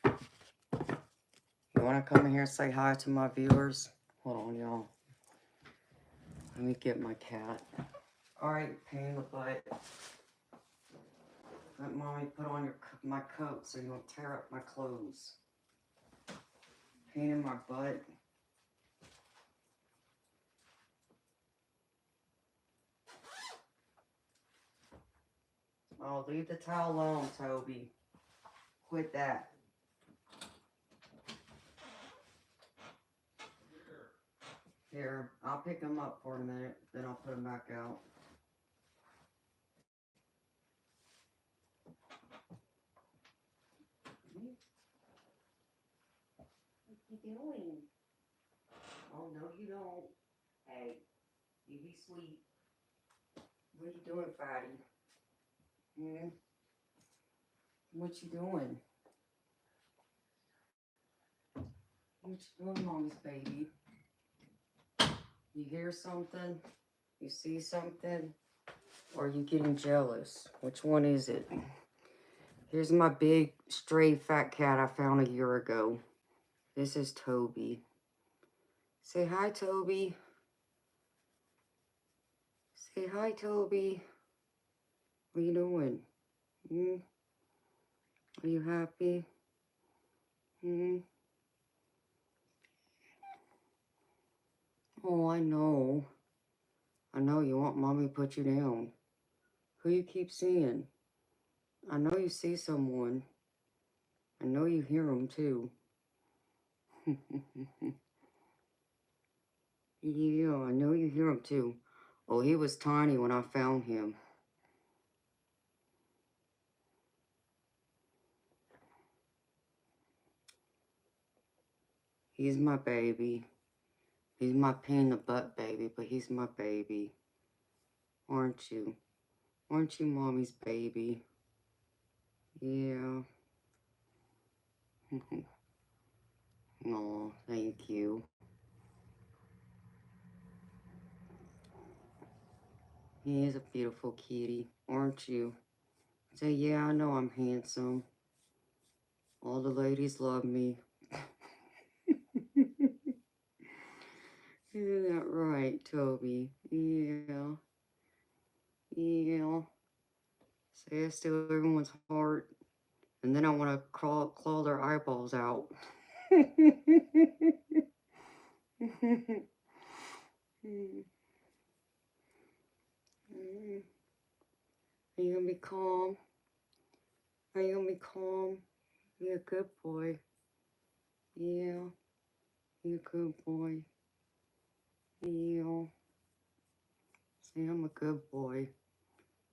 You want to come in here and say hi to my viewers? Hold on, y'all. Let me get my cat. All right, pain in the butt. Let mommy put on my coat so you don't tear up my clothes. Pain in my butt. Oh, leave the towel alone, Toby. Quit that. Here, I'll pick him up for a minute, then I'll put him back out. What you doing? Oh, no, you don't. Hey, you be sweet. What are you doing, fatty? What you doing? What you doing, mommy's baby? You hear something? You see something? Or are you getting jealous? Which one is it? Here's my big, stray, fat cat I found a year ago. This is Toby. Say hi, Toby. Say hi, Toby. What are you doing? Are you happy? Oh, I know. I know you want mommy to put you down. Who you keep seeing? I know you see someone. I know you hear them too. Yeah, I know you hear him too. Oh, he was tiny when I found him. He's my baby. He's my pain in the butt baby, but he's my baby. Aren't you? Aren't you mommy's baby? Yeah. Oh, thank you. He is a beautiful kitty, aren't you? Say, yeah, I know I'm handsome. All the ladies love me. Isn't that right, Toby? Yeah. Yeah. Say I steal everyone's heart, and then I want to claw their eyeballs out. Are you gonna be calm? Are you gonna be calm? You're a good boy. Yeah, you're a good boy. Yeah. See, I'm a good boy.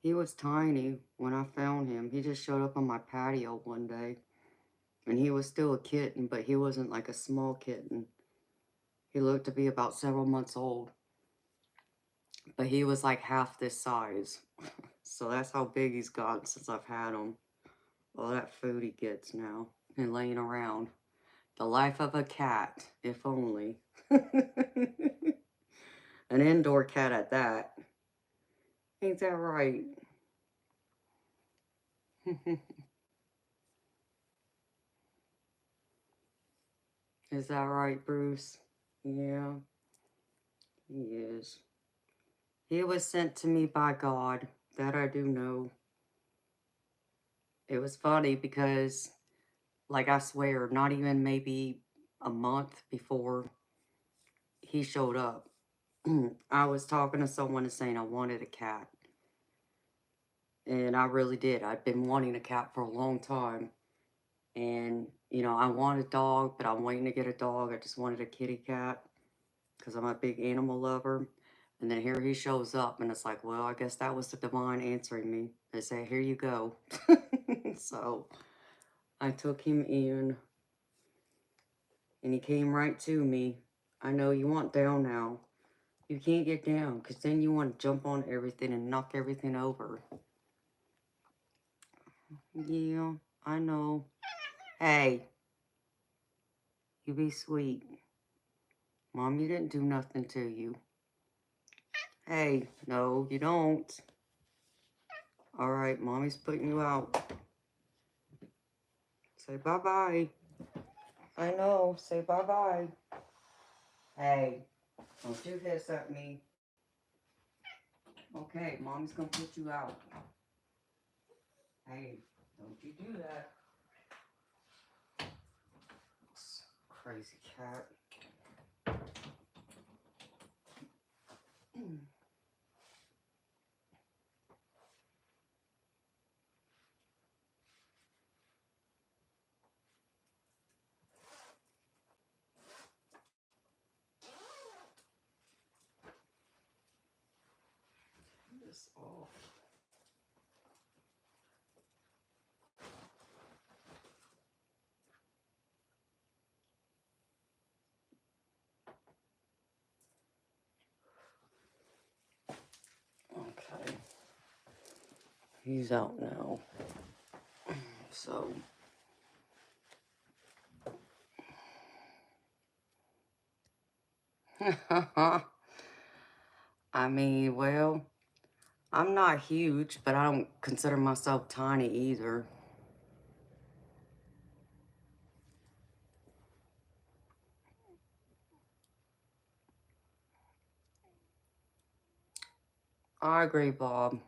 He was tiny when I found him. He just showed up on my patio one day. And he was still a kitten, but he wasn't like a small kitten. He looked to be about several months old. But he was like half this size. So that's how big he's gotten since I've had him. All that food he gets now and laying around. The life of a cat, if only. An indoor cat at that. Ain't that right? Is that right, Bruce? Yeah, he is. He was sent to me by God. That I do know. It was funny because, like, I swear, not even maybe a month before he showed up, I was talking to someone and saying I wanted a cat. And I really did. I'd been wanting a cat for a long time. And, you know, I want a dog, but I'm waiting to get a dog. I just wanted a kitty cat because I'm a big animal lover. And then here he shows up, and it's like, well, I guess that was the divine answering me. They say, here you go. So I took him in, and he came right to me. I know you want down now. You can't get down because then you want to jump on everything and knock everything over. Yeah, I know. Hey, you be sweet. Mom, you didn't do nothing to you. Hey, no, you don't. All right, Mommy's putting you out. Say bye-bye. I know, say bye-bye. Hey, don't you hiss at me. Okay, Mommy's gonna put you out. Hey, don't you do that. Crazy cat. This off. Okay. He's out now. So I mean, well, I'm not huge, but I don't consider myself tiny either. I agree, Bob.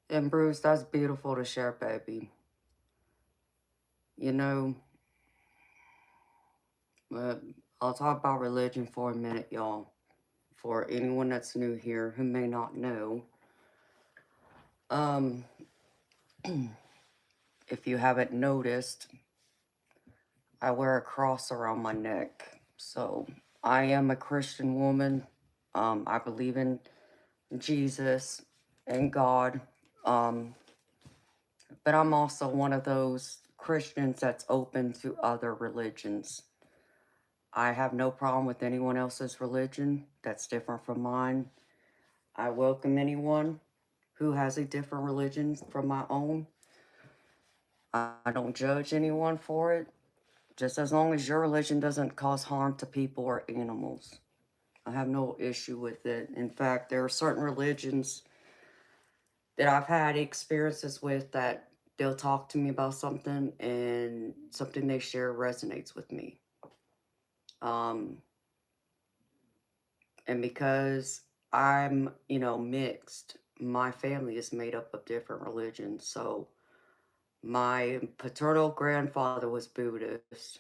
And Bruce, that's beautiful to share, baby. You know, but I'll talk about religion for a minute, y'all. For anyone that's new here who may not know, um, if you haven't noticed, I wear a cross around my neck. So I am a Christian woman. I believe in Jesus and God. Um, but I'm also one of those Christians that's open to other religions. I have no problem with anyone else's religion that's different from mine. I welcome anyone who has a different religion from my own. I don't judge anyone for it, just as long as your religion doesn't cause harm to people or animals. I have no issue with it. In fact, there are certain religions that I've had experiences with that they'll talk to me about something and something they share resonates with me. Um, and because I'm, mixed, my family is made up of different religions. So my paternal grandfather was Buddhist.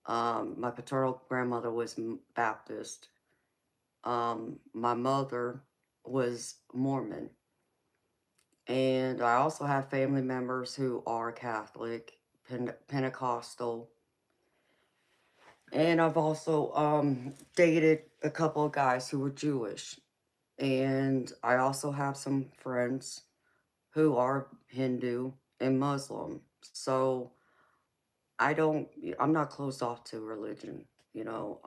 My paternal grandmother was Baptist. My mother was Mormon. And I also have family members who are Catholic, Pentecostal. And I've also dated a couple of guys who were Jewish. And I also have some friends who are Hindu and Muslim. So I don't, I'm not closed off to religion, you know.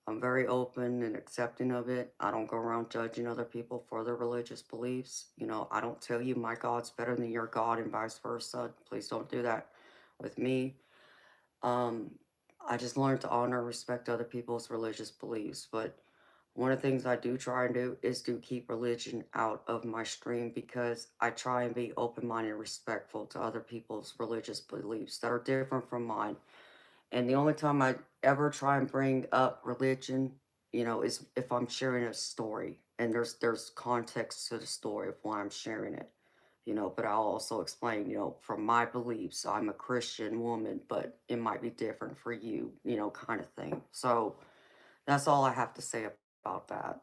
I'm very open and accepting of it. I don't go around judging other people for their religious beliefs. I don't tell you my God's better than your God and vice versa. Please don't do that with me. Um, I just learned to honor and respect other people's religious beliefs. But one of the things I do try and do is to keep religion out of my stream because I try and be open-minded and respectful to other people's religious beliefs that are different from mine. And the only time I ever try and bring up religion, is if I'm sharing a story and there's context to the story of why I'm sharing it. But I'll also explain, from my beliefs, I'm a Christian woman, but it might be different for you, kind of thing. So that's all I have to say about that.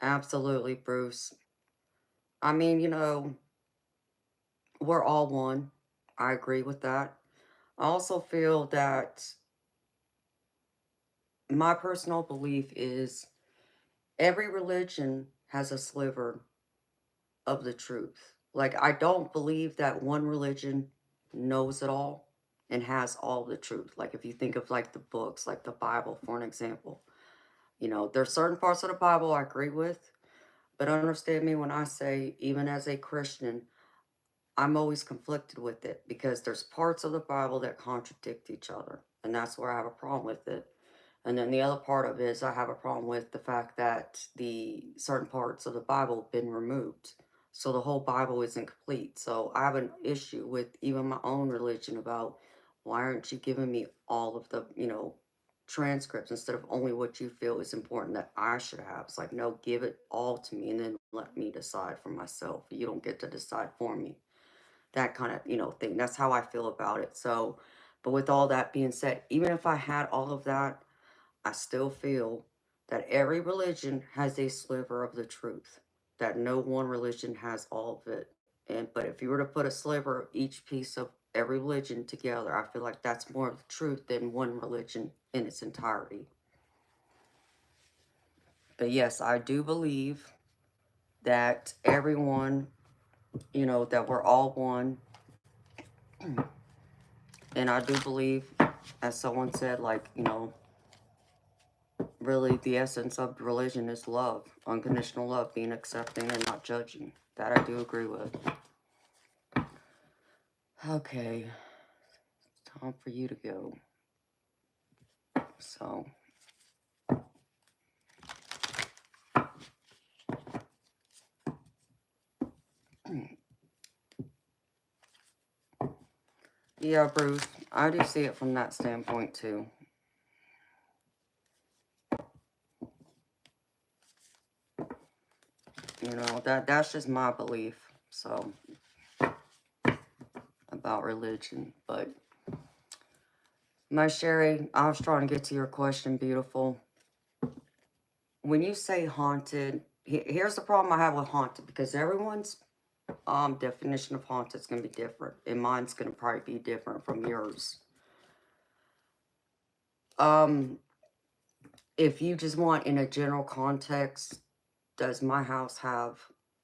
Absolutely, Bruce. I mean, we're all one. I agree with that. I also feel that my personal belief is every religion has a sliver of the truth. Like, I don't believe that one religion knows it all and has all the truth. Like, if you think of like the books, like the Bible, for an example, there's certain parts of the Bible I agree with, but understand me when I say, even as a Christian, I'm always conflicted with it because there's parts of the Bible that contradict each other, and that's where I have a problem with it. And then the other part of it is I have a problem with the fact that the certain parts of the Bible have been removed. So the whole Bible isn't complete. So I have an issue with even my own religion about why aren't you giving me all of the, transcripts instead of only what you feel is important that I should have. It's like, no, give it all to me and then let me decide for myself. You don't get to decide for me. That kind of, thing. That's how I feel about it. So, but with all that being said, even if I had all of that, I still feel that every religion has a sliver of the truth, that no one religion has all of it. But if you were to put a sliver of each piece of every religion together, I feel like that's more of the truth than one religion in its entirety. But yes, I do believe that everyone, that we're all one. And I do believe, as someone said, like, really the essence of religion is love, unconditional love, being accepting and not judging. That I do agree with. Okay, it's time for you to go. So, yeah, Bruce, I do see it from that standpoint too. You know, that's just my belief. So about religion. But my Sherry, I was trying to get to your question, beautiful. When you say haunted, here's the problem I have with haunted, because everyone's definition of haunted is going to be different, and mine's going to probably be different from yours. Um, if you just want in a general context, does my house have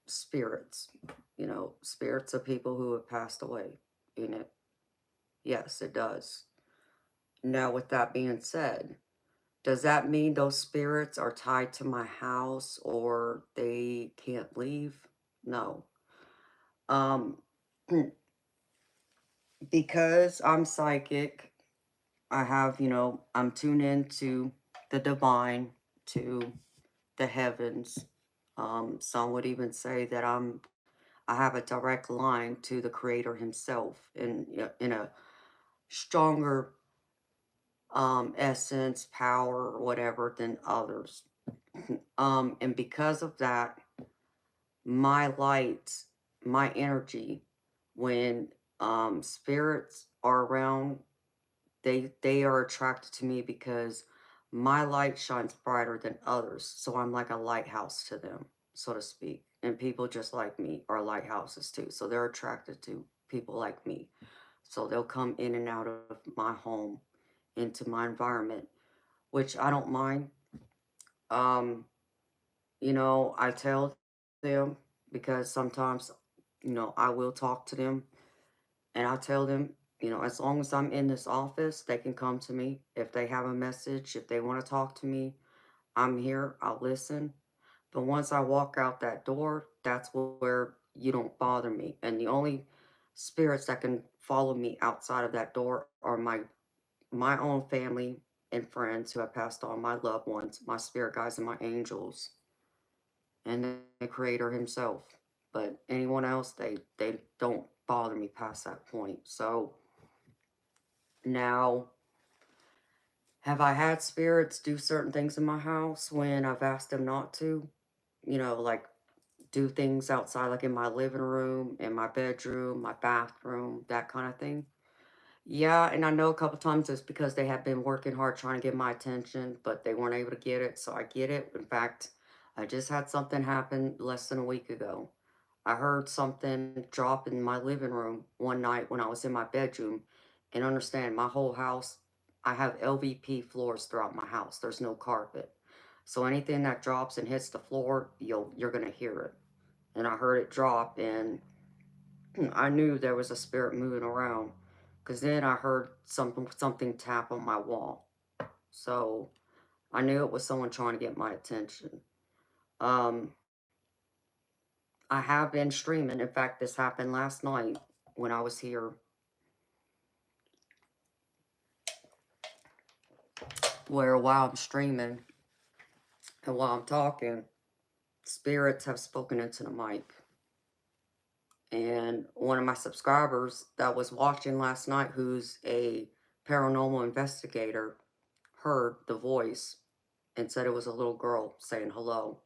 spirits? You know, spirits of people who have passed away in it. Yes, it does. Now, with that being said, does that mean those spirits are tied to my house or they can't leave? No. Um, because I'm psychic, I have, you know, I'm tuned into the divine, to the heavens. Some would even say that I have a direct line to the creator himself in a stronger essence, power, or whatever than others. And because of that, my light, my energy, when spirits are around, they are attracted to me because my light shines brighter than others. So I'm like a lighthouse to them, so to speak. And people just like me are lighthouses too. So they're attracted to people like me. So they'll come in and out of my home, into my environment, which I don't mind. Um, you know, I tell them, because sometimes, you know, I will talk to them, and I tell them, you know, as long as I'm in this office, they can come to me. If they have a message, if they want to talk to me, I'm here, I'll listen. But once I walk out that door, that's where you don't bother me. And the only spirits that can follow me outside of that door are my own family and friends who have passed on, my loved ones, my spirit guides and my angels, and the creator himself. But anyone else, they don't bother me past that point. So now, have I had spirits do certain things in my house when I've asked them not to? You know, like do things outside, like in my living room, in my bedroom, my bathroom, that kind of thing. Yeah, and I know a couple times it's because they have been working hard trying to get my attention, but they weren't able to get it, so I get it. In fact, I just had something happen less than a week ago. I heard something drop in my living room one night when I was in my bedroom. And understand, my whole house, I have LVP floors throughout my house. There's no carpet. So anything that drops and hits the floor, you're gonna hear it. And I heard it drop, and I knew there was a spirit moving around. Cause then I heard something tap on my wall. So I knew it was someone trying to get my attention. Um, I have been streaming. In fact, this happened last night when I was here, where while I'm streaming and while I'm talking, spirits have spoken into the mic. And one of my subscribers that was watching last night, who's a paranormal investigator, heard the voice and said it was a little girl saying hello.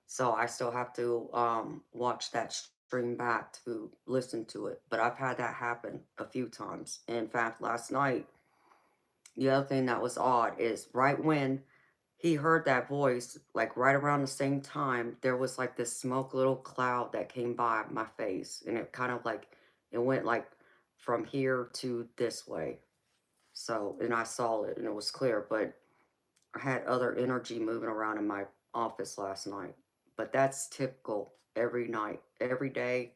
So I still have to watch that stream back to listen to it. But I've had that happen a few times. In fact, last night, the other thing that was odd is right when he heard that voice, like right around the same time, there was like this smoke little cloud that came by my face. And it kind of like, it went like from here to this way. So, and I saw it and it was clear, but I had other energy moving around in my office last night. But that's typical every night, every day.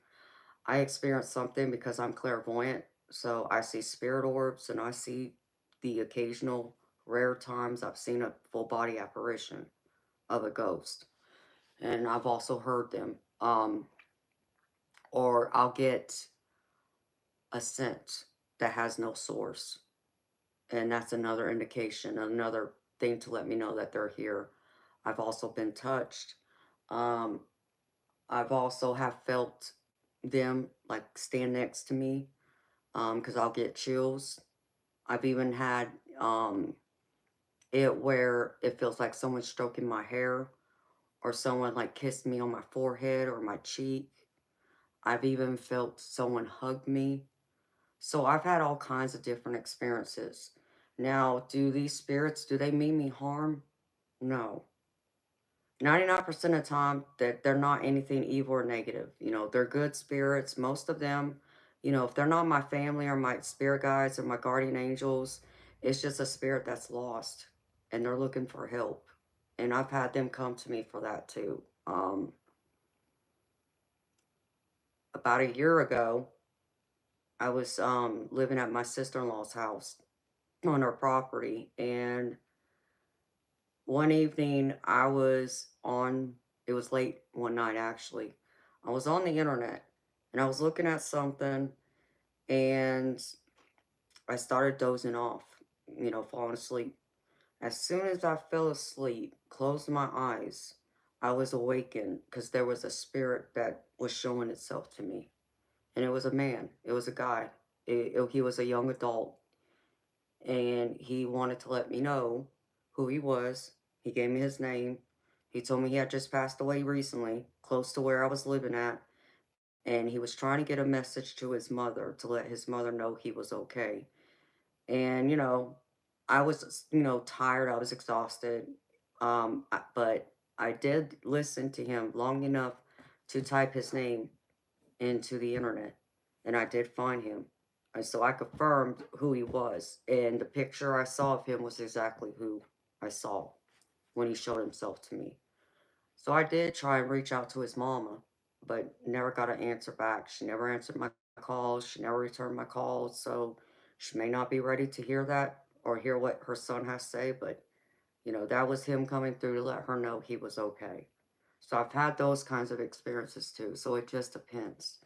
I experience something because I'm clairvoyant. So I see spirit orbs, and I see the occasional rare times I've seen a full body apparition of a ghost. And I've also heard them. Or I'll get a scent that has no source. And that's another indication, another thing to let me know that they're here. I've also been touched. Um, I've also have felt them like stand next to me, because I'll get chills. I've even had it where it feels like someone's stroking my hair, or someone like kissed me on my forehead or my cheek. I've even felt someone hug me. So I've had all kinds of different experiences. Now, do these spirits, do they mean me harm? No. 99% of the time that they're not anything evil or negative. They're good spirits. Most of them, if they're not my family or my spirit guides or my guardian angels, it's just a spirit that's lost and they're looking for help. And I've had them come to me for that too. About a year ago, I was living at my sister-in-law's house on her property, and one evening it was late one night actually. I was on the internet and I was looking at something and I started dozing off, falling asleep. As soon as I fell asleep, closed my eyes, I was awakened because there was a spirit that was showing itself to me. And it was a man, it was a guy. He was a young adult and he wanted to let me know who he was. He gave me his name. He told me he had just passed away recently, close to where I was living at, and he was trying to get a message to his mother to let his mother know he was okay. And I was tired. I was exhausted. But I did listen to him long enough to type his name into the internet, and I did find him. And so I confirmed who he was, and the picture I saw of him was exactly who I saw when he showed himself to me. So I did try and reach out to his mama, but never got an answer back. She never answered my calls. She never returned my calls. So she may not be ready to hear that or hear what her son has to say, but that was him coming through to let her know he was okay. So I've had those kinds of experiences too. So it just depends.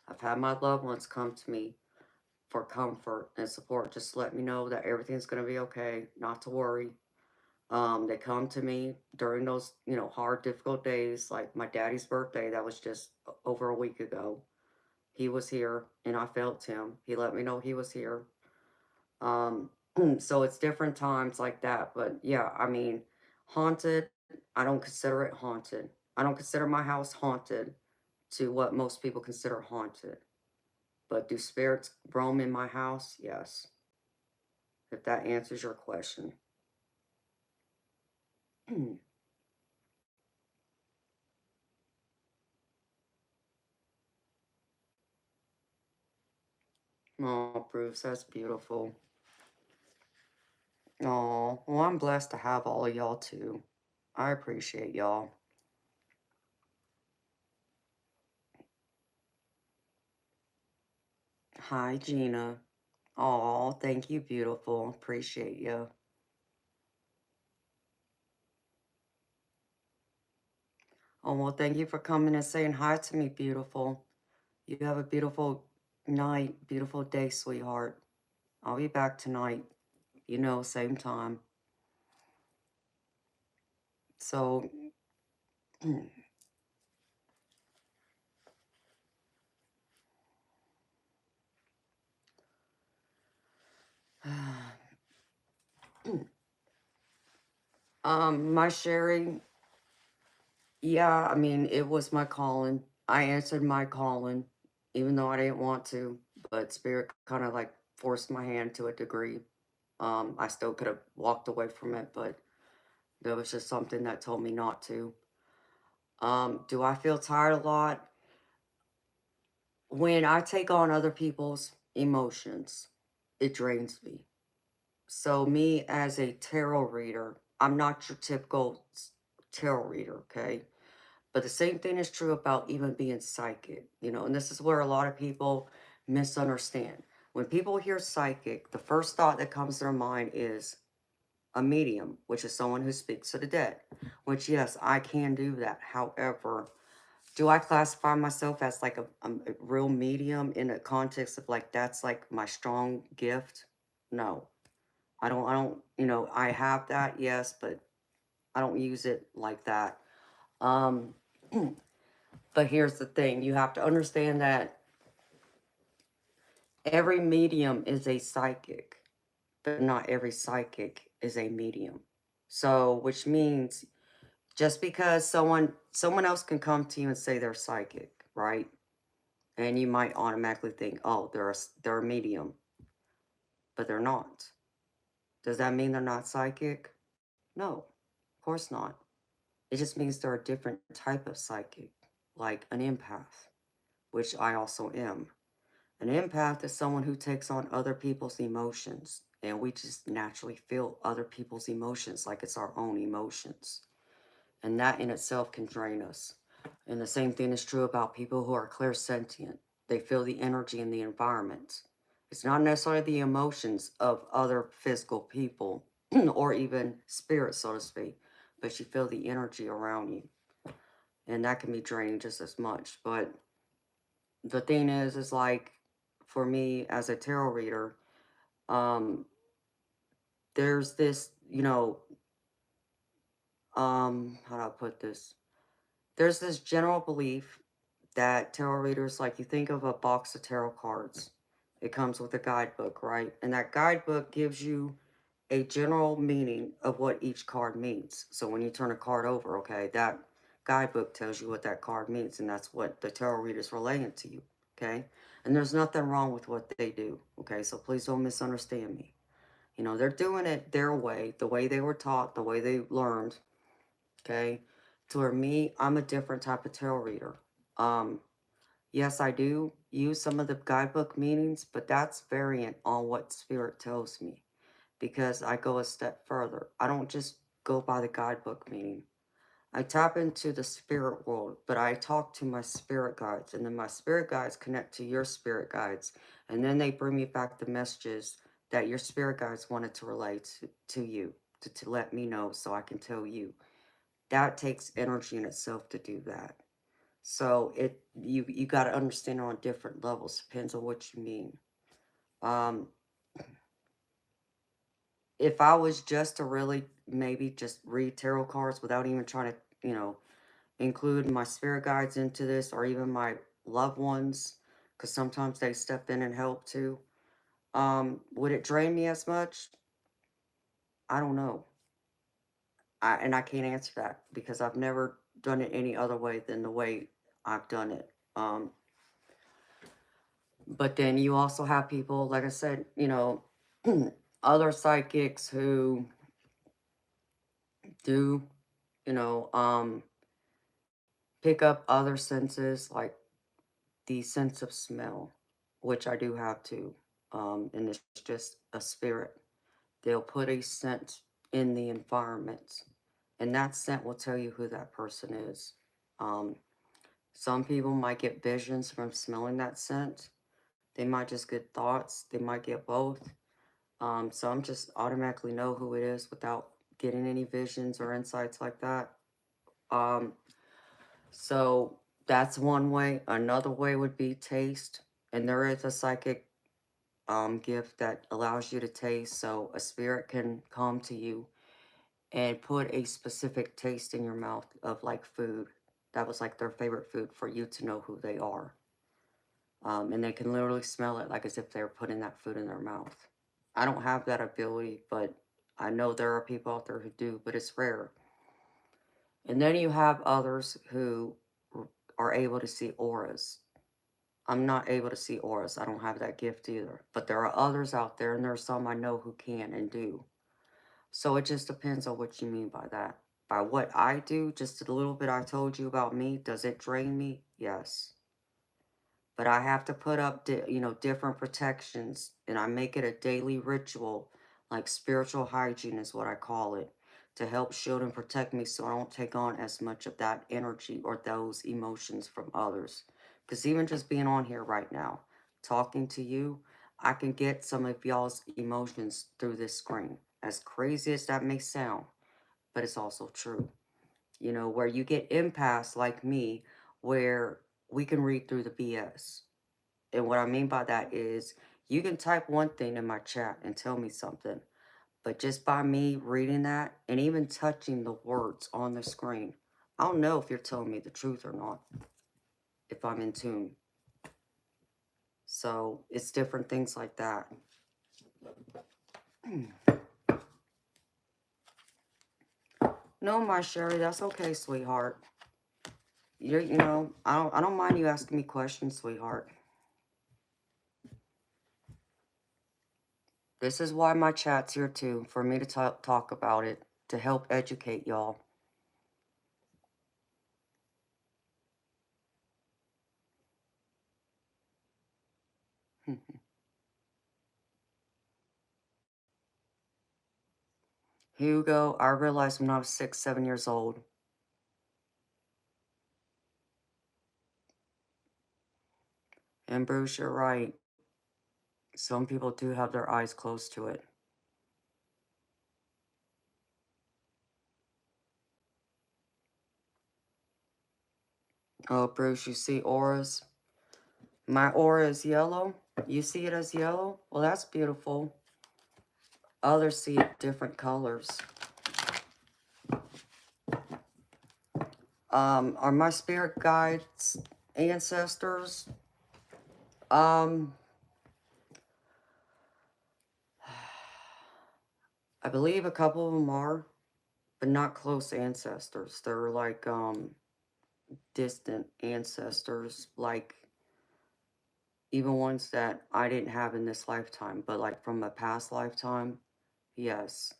I've had my loved ones come to me for comfort and support. Just let me know that everything's going to be okay, not to worry. They come to me during those, hard, difficult days, like my daddy's birthday. That was just over a week ago. He was here and I felt him. He let me know he was here. Um, so it's different times like that. But yeah, I mean, haunted, I don't consider it haunted. I don't consider my house haunted to what most people consider haunted. But do spirits roam in my house? Yes. If that answers your question. Oh, Bruce, that's beautiful. Oh, well, I'm blessed to have all of y'all too. I appreciate y'all. Hi, Gina. Oh, thank you, beautiful. Appreciate you. Oh, well, thank you for coming and saying hi to me, beautiful. You have a beautiful night, beautiful day, sweetheart. I'll be back tonight, same time. So, my sharing, yeah, I mean, it was my calling. I answered my calling, even though I didn't want to, but Spirit kind of like forced my hand to a degree. I still could have walked away from it, but there was just something that told me not to. Do I feel tired a lot? When I take on other people's emotions, it drains me. So, me as a tarot reader, I'm not your typical tarot reader, okay? But the same thing is true about even being psychic, and this is where a lot of people misunderstand. When people hear psychic, the first thought that comes to their mind is a medium, which is someone who speaks to the dead, which, yes, I can do that. However, do I classify myself as like a real medium in the context of like that's like my strong gift? No, I don't, I have that, yes, but I don't use it like that. Um, but here's the thing, you have to understand that every medium is a psychic, but not every psychic is a medium. So, which means Just because someone else can come to you and say they're psychic, right? And you might automatically think, oh, they're a medium, but they're not. Does that mean they're not psychic? No, of course not. It just means they're a different type of psychic, like an empath, which I also am. An empath is someone who takes on other people's emotions, and we just naturally feel other people's emotions like it's our own emotions. And that in itself can drain us. And the same thing is true about people who are clairsentient. They feel the energy in the environment. It's not necessarily the emotions of other physical people or even spirits, so to speak, but you feel the energy around you. And that can be draining just as much. But the thing is like, for me as a tarot reader, um, there's this, how do I put this? There's this general belief that tarot readers, like, you think of a box of tarot cards. It comes with a guidebook, right? And that guidebook gives you a general meaning of what each card means. So when you turn a card over, okay, that guidebook tells you what that card means, and that's what the tarot reader's relaying to you, okay? And there's nothing wrong with what they do, okay? So please don't misunderstand me. They're doing it their way, the way they were taught, the way they learned, okay? To where me, I'm a different type of tarot reader. Um, Yes, I do use some of the guidebook meanings, but that's variant on what spirit tells me because I go a step further. I don't just go by the guidebook meaning. I tap into the spirit world, but I talk to my spirit guides, and then my spirit guides connect to your spirit guides, and then they bring me back the messages that your spirit guides wanted to relay to you, to let me know so I can tell you. That takes energy in itself to do that. So you got to understand on different levels. Depends on what you mean. Um, if I was just to really maybe just read tarot cards without even trying to, include my spirit guides into this or even my loved ones, because sometimes they step in and help too. Would it drain me as much? I don't know. And I can't answer that because I've never done it any other way than the way I've done it. But then you also have people, like I said, other psychics who do, you know, um, pick up other senses, like the sense of smell, which I do have too. And it's just a spirit. They'll put a scent in the environment, and that scent will tell you who that person is. Um, some people might get visions from smelling that scent. They might just get thoughts. They might get both. Some just automatically know who it is without getting any visions or insights like that. Um, so that's one way. Another way would be taste. And there is a psychic gift that allows you to taste. So a spirit can come to you and put a specific taste in your mouth of like food. That was like their favorite food for you to know who they are. And they can literally smell it like as if they were putting that food in their mouth. I don't have that ability, but I know there are people out there who do, but it's rare. And then you have others who are able to see auras. I'm not able to see auras. I don't have that gift either. But there are others out there, and there are some I know who can and do. So it just depends on what you mean by that. By what I do, just a little bit I told you about me, does it drain me? Yes. But I have to put up, different protections, and I make it a daily ritual, like spiritual hygiene is what I call it, to help shield and protect me so I don't take on as much of that energy or those emotions from others. Because even just being on here right now, talking to you, I can get some of y'all's emotions through this screen. As crazy as that may sound, but it's also true. Where you get empaths like me, where we can read through the BS. And what I mean by that is you can type one thing in my chat and tell me something, but just by me reading that and even touching the words on the screen, I'll know if you're telling me the truth or not, if I'm in tune. So it's different things like that. No, my Sherry, that's okay, sweetheart. You know, I don't mind you asking me questions, sweetheart. This is why my chat's here too, for me to talk about it, to help educate y'all. Hugo, I realized when I was 6, 7 years old. And Bruce, you're right. Some people do have their eyes closed to it. Oh, Bruce, you see auras? My aura is yellow. You see it as yellow? Well, that's beautiful. Others see it different colors. Are my spirit guides ancestors? I believe a couple of them are, but not close ancestors. They're like distant ancestors, like even ones that I didn't have in this lifetime, but like from a past lifetime. Yes.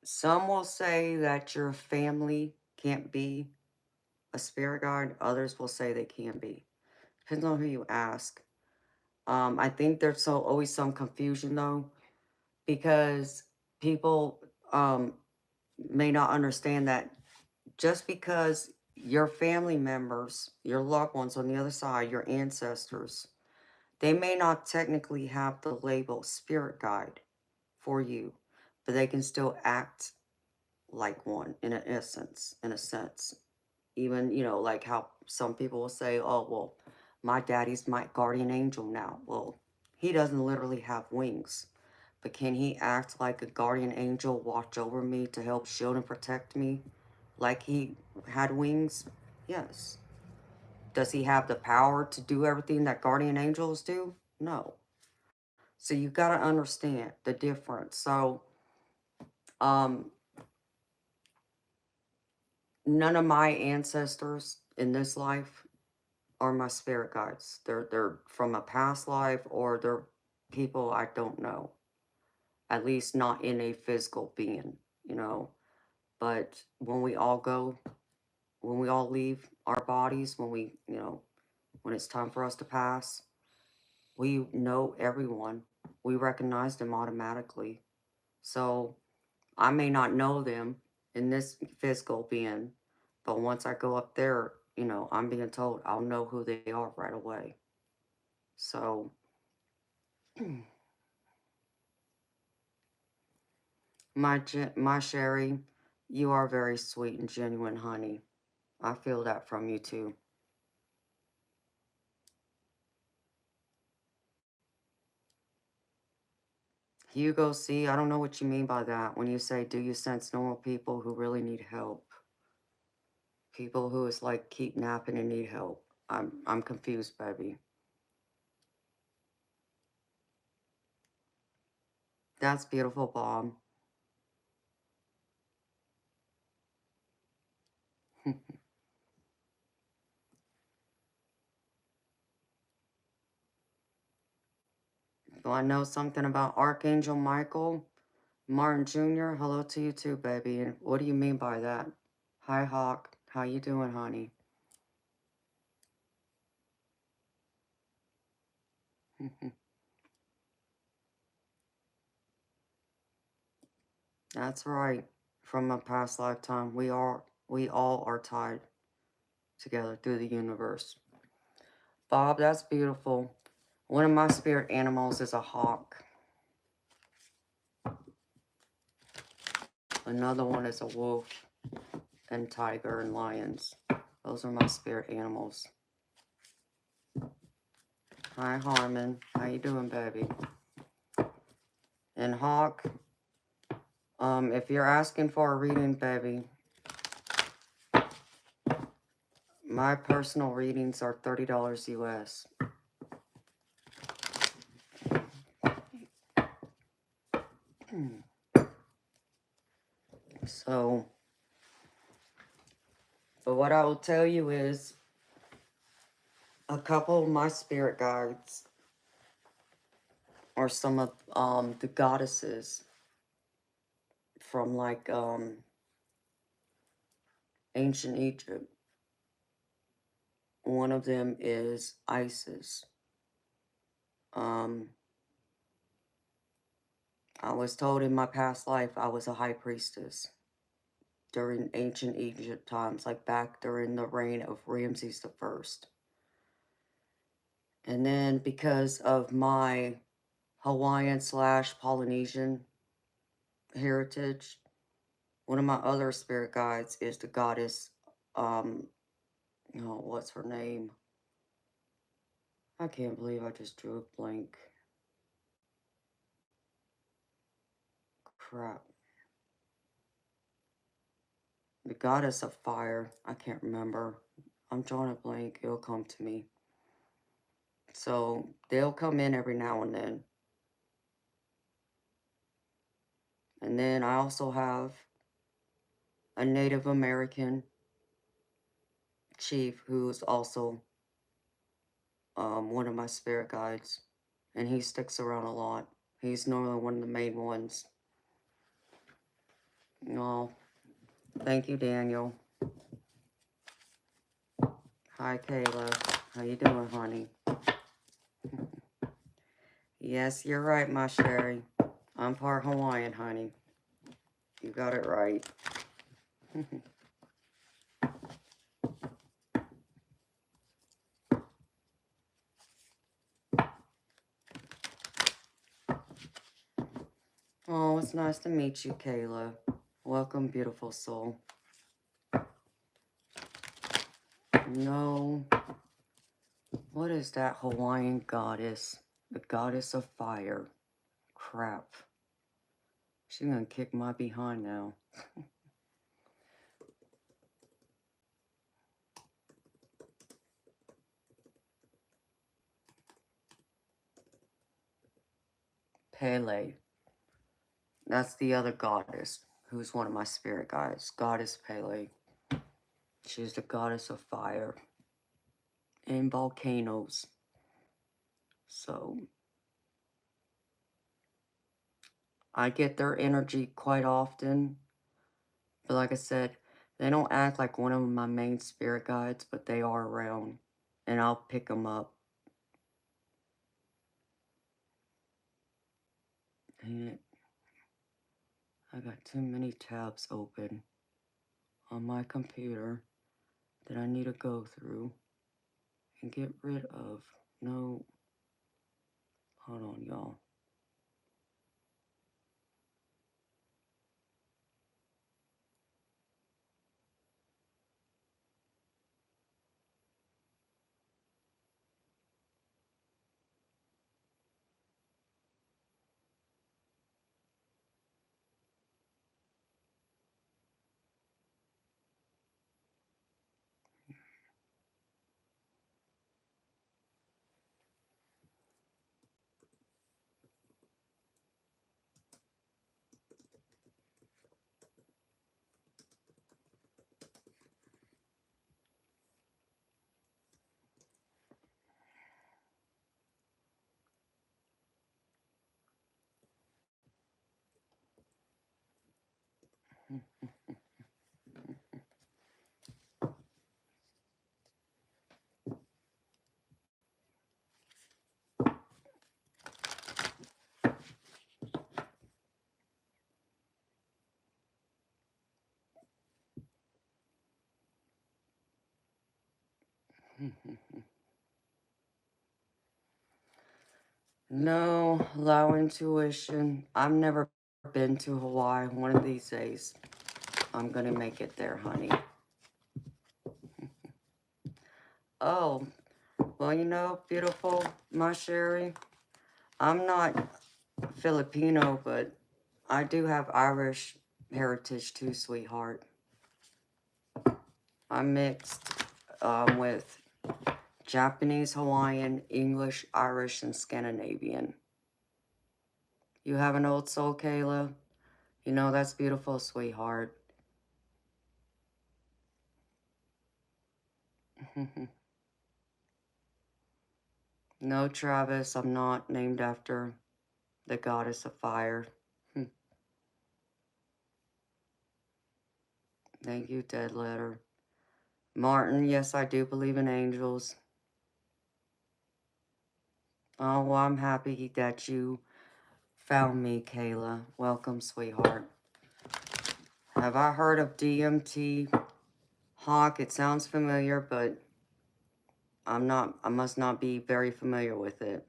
Some will say that your family can't be a spirit guide. Others will say they can be. Depends on who you ask. I think there's always some confusion though, because people may not understand that just because your family members, your loved ones on the other side, your ancestors, they may not technically have the label spirit guide for you, but they can still act like one in an essence, in a sense. Even, you know, like how some people will say, oh, well, my daddy's my guardian angel now. Well, he doesn't literally have wings, but can he act like a guardian angel, watch over me to help shield and protect me like he had wings? Yes. Does he have the power to do everything that guardian angels do? No. So you got to understand the difference. So, um, none of my ancestors in this life are my spirit guides. They're from a past life, or they're people I don't know. At least not in a physical being, you know. But when we all leave our bodies, when we, you know, when it's time for us to pass, we know everyone. We recognize them automatically. So I may not know them in this physical being, but once I go up there, you know, I'm being told I'll know who they are right away. So, my Sherry, you are very sweet and genuine, honey. I feel that from you too. Hugo, see, I don't know what you mean by that when you say, do you sense normal people who really need help? People who is like keep napping and need help. I'm confused, baby. That's beautiful, Bob. Do I know something about Archangel Michael? Martin Jr., hello to you too, baby. And what do you mean by that? Hi, Hawk. How you doing, honey? That's right. From a past lifetime, we all are tied together through the universe. Bob, that's beautiful. One of my spirit animals is a hawk. Another one is a wolf and tiger and lions. Those are my spirit animals. Hi, Harmon. How you doing, baby? And Hawk, if you're asking for a reading, baby, my personal readings are $30 US. So, but what I will tell you is a couple of my spirit guides are some of the goddesses from like ancient Egypt. One of them is Isis. I was told in my past life I was a high priestess during ancient Egypt times, like back during the reign of Ramses the First. And then because of my Hawaiian / Polynesian heritage, one of my other spirit guides is the goddess, oh, what's her name? I can't believe I just drew a blank. Crap. The goddess of fire. I can't remember. I'm drawing a blank. It'll come to me. So they'll come in every now and then. And then I also have a Native American chief who's also one of my spirit guides. And he sticks around a lot. He's normally one of the main ones. Oh, thank you, Daniel. Hi, Kayla. How you doing, honey? Yes, you're right, my Sherry. I'm part Hawaiian, honey. You got it right. Oh, it's nice to meet you, Kayla. Welcome, beautiful soul. No. What is that Hawaiian goddess? The goddess of fire. Crap. She's gonna kick my behind now. Pele. That's the other goddess who's one of my spirit guides. Goddess Pele. She's the goddess of fire and volcanoes. So I get their energy quite often. But like I said, they don't act like one of my main spirit guides, but they are around. And I'll pick them up. Dang it. I got too many tabs open on my computer that I need to go through and get rid of. No. Hold on, y'all. No, allow intuition. I've never been to Hawaii. One of these days, I'm gonna make it there, honey. Oh, well, you know, beautiful, my Sherry. I'm not Filipino, but I do have Irish heritage too, sweetheart. I'm mixed with Japanese, Hawaiian, English, Irish, and Scandinavian. You have an old soul, Kayla? You know, that's beautiful, sweetheart. No, Travis, I'm not named after the goddess of fire. Thank you, Dead Letter. Martin, yes, I do believe in angels. Oh, well, I'm happy that you found me, Kayla. Welcome, sweetheart. Have I heard of DMT? Hawk, it sounds familiar, but I must not be very familiar with it.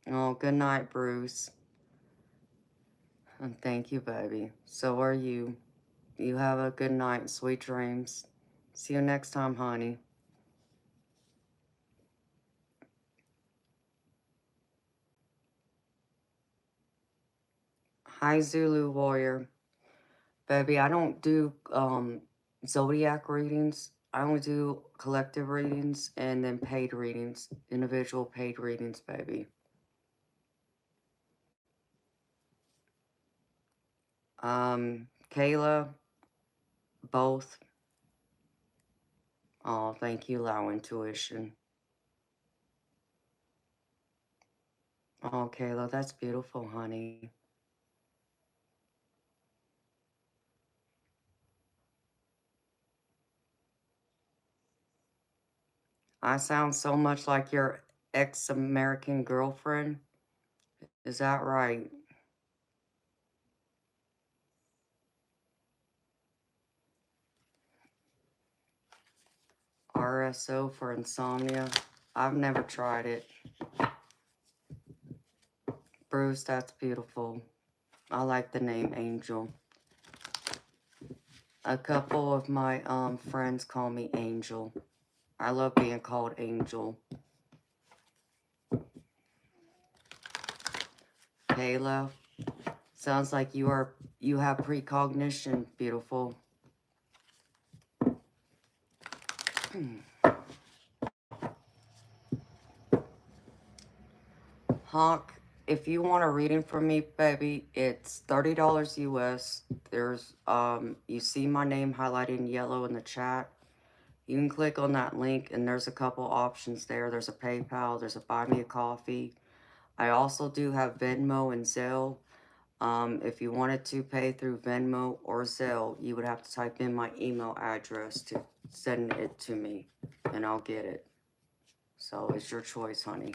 Oh, good night, Bruce. And thank you, baby. So are you. You have a good night, sweet dreams. See you next time, honey. Hi, Zulu Warrior. Baby, I don't do zodiac readings. I only do collective readings and then paid readings, individual paid readings, baby. Kayla, both. Oh, thank you, Lao Intuition. Oh, Kayla, that's beautiful, honey. I sound so much like your ex-American girlfriend. Is that right? RSO for insomnia. I've never tried it. Bruce, that's beautiful. I like the name Angel. A couple of my friends call me Angel. I love being called Angel. Kayla, sounds like you have precognition, beautiful. Hawk, if you want a reading from me, baby, it's $30 US. There's you see my name highlighted in yellow in the chat. You can click on that link and there's a couple options there. There's a PayPal, there's a Buy Me a Coffee. I also do have Venmo and Zelle. If you wanted to pay through Venmo or Zelle, you would have to type in my email address to send it to me and I'll get it. So it's your choice, honey.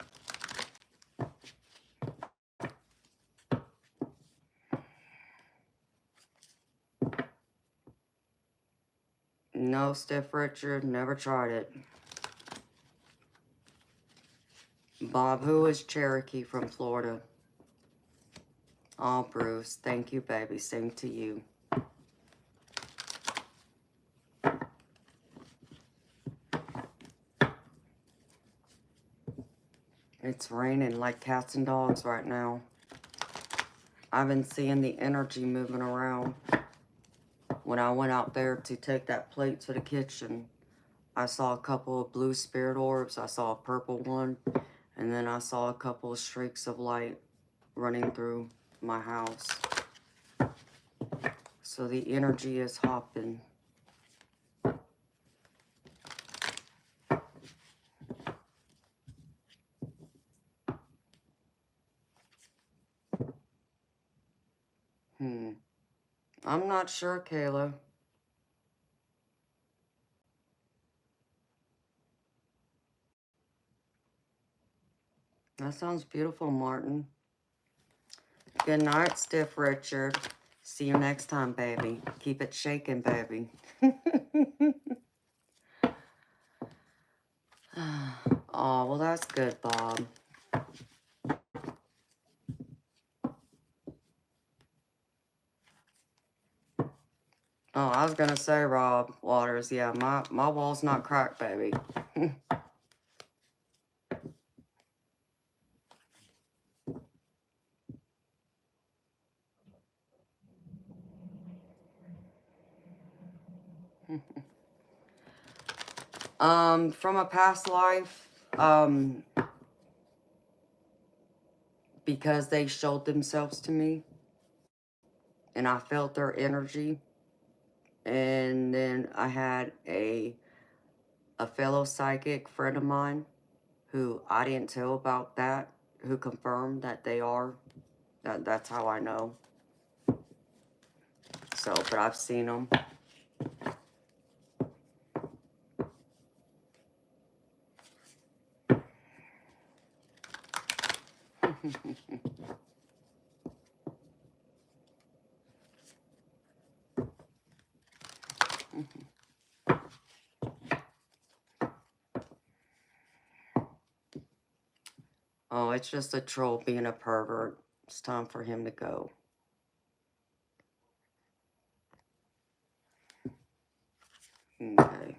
No, Steph Richard, never tried it. Bob, who is Cherokee from Florida? Oh, Bruce, thank you, baby. Same to you. It's raining like cats and dogs right now. I've been seeing the energy moving around. When I went out there to take that plate to the kitchen, I saw a couple of blue spirit orbs. I saw a purple one. And then I saw a couple of streaks of light running through my house. So the energy is hopping. I'm not sure, Kayla. That sounds beautiful, Martin. Good night, Stiff Richard. See you next time, baby. Keep it shaking, baby. Oh, well, that's good, Bob. Oh, I was going to say, Rob Waters, yeah, my wall's not cracked, baby. From a past life, because they showed themselves to me and I felt their energy. And then I had a fellow psychic friend of mine who I didn't tell about that, who confirmed that they are. That's how I know. So, but I've seen them. Oh, it's just a troll being a pervert. It's time for him to go. Okay.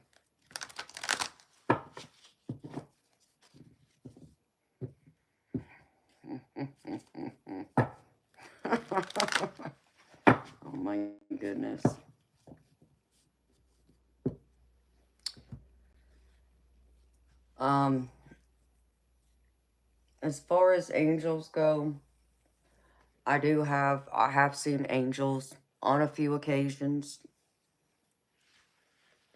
Oh my goodness. As far as angels go, I have seen angels on a few occasions.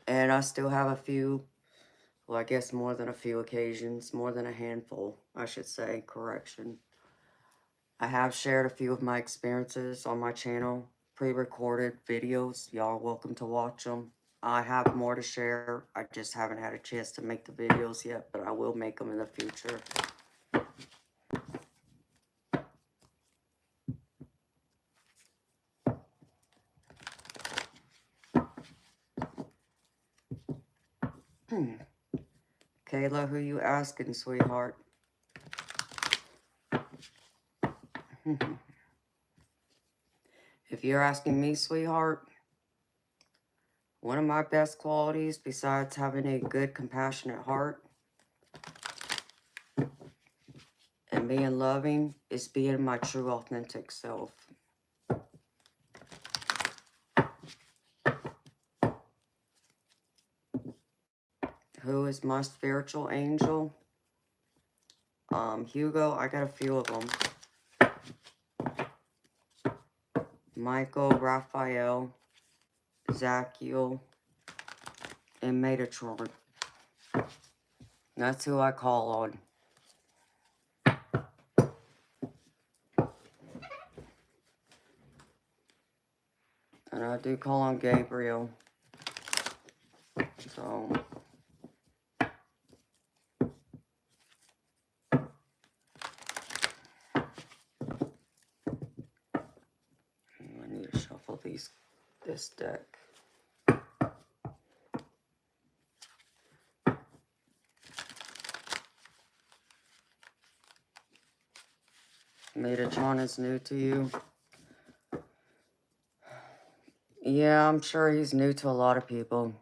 And I still have a few, well, I guess more than a few occasions, more than a handful, I should say, correction. I have shared a few of my experiences on my channel, pre-recorded videos. Y'all are welcome to watch them. I have more to share. I just haven't had a chance to make the videos yet, but I will make them in the future. Kayla, who you asking, sweetheart? If you're asking me, sweetheart, one of my best qualities, besides having a good, compassionate heart and being loving, is being my true, authentic self. Who is my spiritual angel? Hugo, I got a few of them. Michael, Raphael, Zachiel, and Metatron. That's who I call on. And I do call on Gabriel. So... I need to shuffle this deck. Metatron is new to you. Yeah, I'm sure he's new to a lot of people.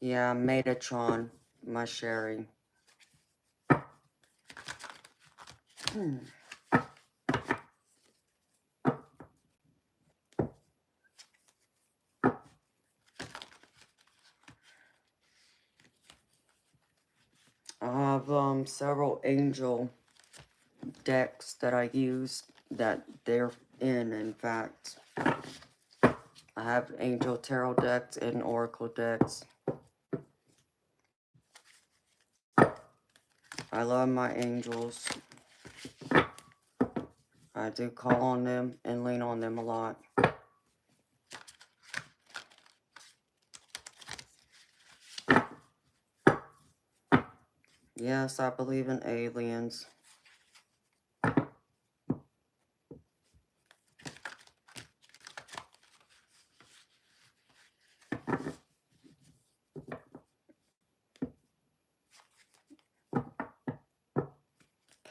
Yeah, Metatron, my Sherry. I have several angel decks that I use that they're in fact. I have angel tarot decks and oracle decks. I love my angels. I do call on them and lean on them a lot. Yes, I believe in aliens.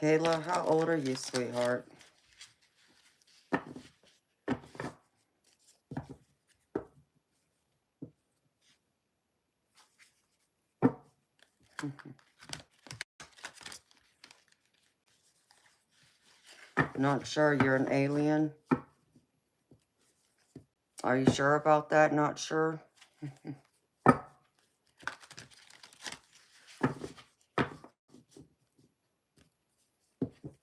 Kayla, how old are you, sweetheart? Not sure you're an alien? Are you sure about that? Not sure?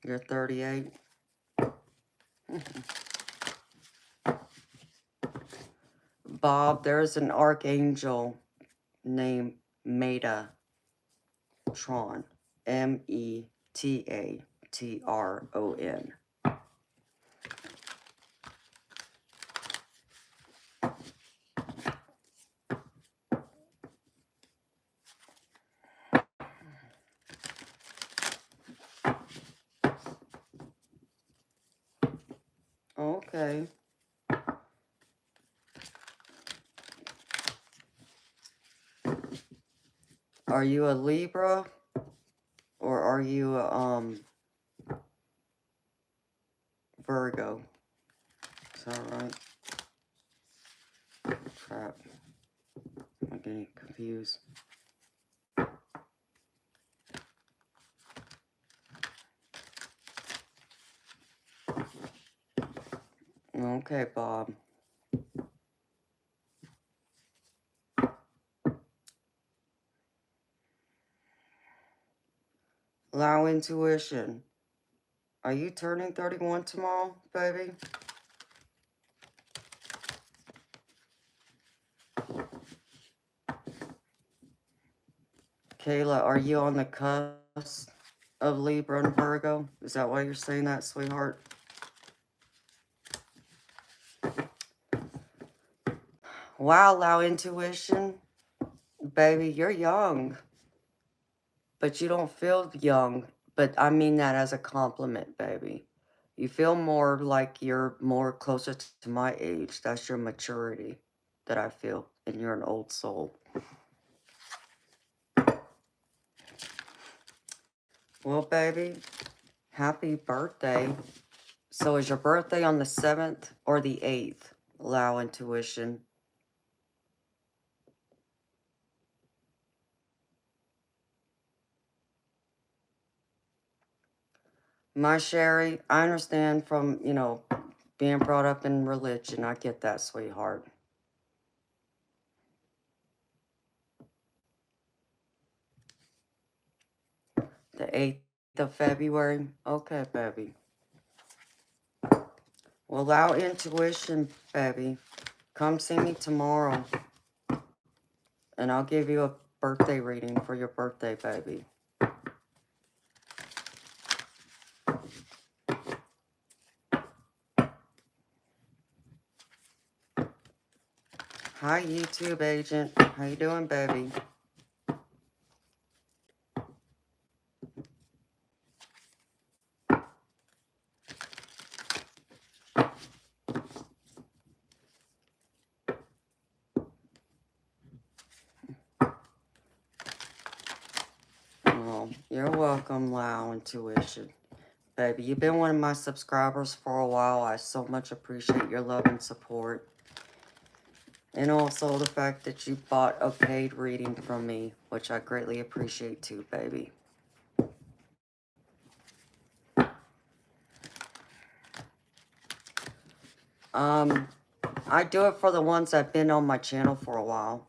You're 38? Bob, there's an archangel named Metatron. Metatron. Okay. Are you a Libra? Or are you a, Virgo? Is that right? Crap. I'm getting confused. Okay, Bob. Allow intuition. Are you turning 31 tomorrow, baby? Kayla, are you on the cusp of Libra and Virgo? Is that why you're saying that, sweetheart? Wow, allow intuition. Baby, you're young. But you don't feel young. But I mean that as a compliment, baby. You feel more like you're more closer to my age. That's your maturity that I feel. And you're an old soul. Well, baby, happy birthday. So is your birthday on the 7th or the 8th? Allow intuition. My Sherry, I understand from, you know, being brought up in religion. I get that, sweetheart. The 8th of February? Okay, baby. Well, allow intuition, baby. Come see me tomorrow. And I'll give you a birthday reading for your birthday, baby. Hi, YouTube agent. How you doing, baby? Oh, you're welcome, Lao Intuition. Baby, you've been one of my subscribers for a while. I so much appreciate your love and support. And also the fact that you bought a paid reading from me, which I greatly appreciate too, baby. I do it for the ones that have been on my channel for a while.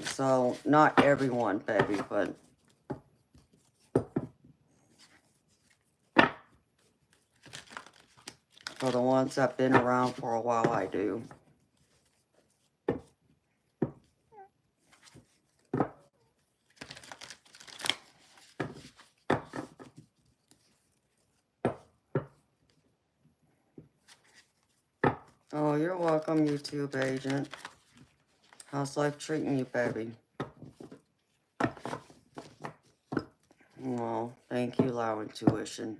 So, not everyone, baby, but for the ones that have been around for a while, I do. Oh, you're welcome, YouTube agent. How's life treating you, baby? Oh, thank you, Lao Intuition.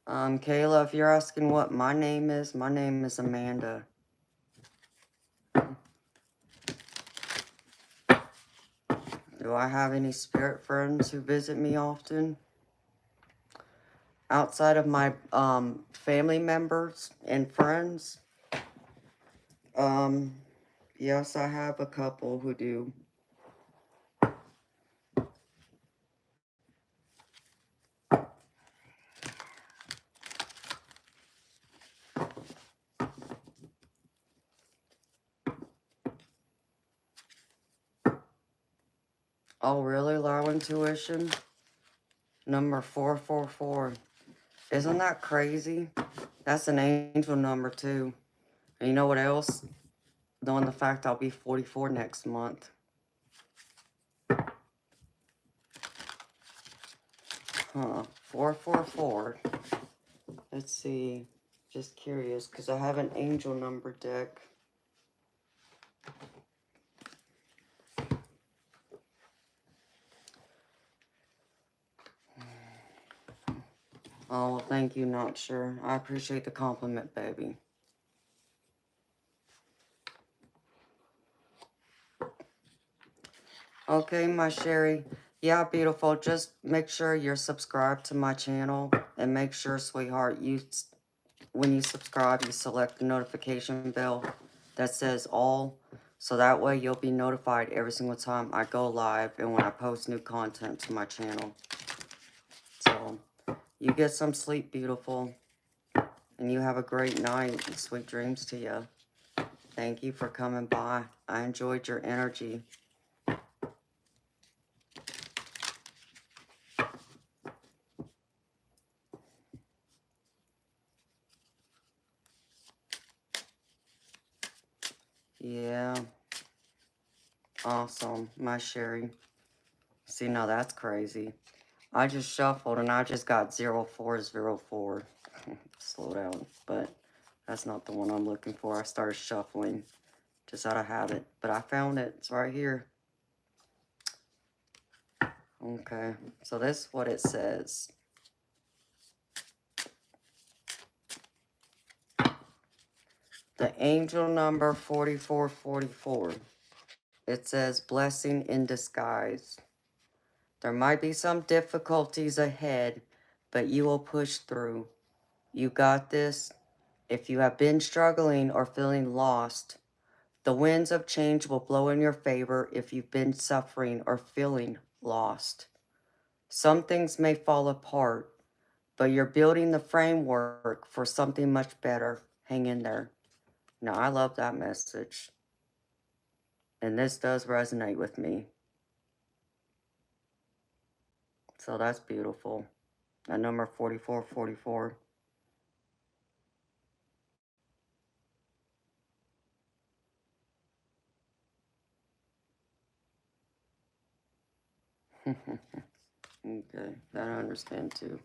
Kayla, if you're asking what my name is Amanda. Do I have any spirit friends who visit me often? Outside of my family members and friends? Yes, I have a couple who do. Oh, really? Low intuition? Number 444. Isn't that crazy? That's an angel number, too. And you know what else? Knowing the fact I'll be 44 next month. Huh. 444. Let's see. Just curious, because I have an angel number deck. Oh, well, thank you, not sure. I appreciate the compliment, baby. Okay, my Sherry. Yeah, beautiful. Just make sure you're subscribed to my channel. And make sure, sweetheart, when you subscribe, you select the notification bell that says all. So that way you'll be notified every single time I go live and when I post new content to my channel. So, you get some sleep, beautiful. And you have a great night and sweet dreams to you. Thank you for coming by. I enjoyed your energy. Yeah. Awesome. My Sherry. See, now that's crazy. I just shuffled and I just got 0404. Slow down. But that's not the one I'm looking for. I started shuffling just out of habit. But I found it. It's right here. Okay. So this is what it says. The angel number 4444. It says blessing in disguise. There might be some difficulties ahead, but you will push through. You got this. If you have been struggling or feeling lost, the winds of change will blow in your favor if you've been suffering or feeling lost. Some things may fall apart, but you're building the framework for something much better. Hang in there. Now, I love that message. And this does resonate with me. So that's beautiful. That number 4444. Okay, that I understand too.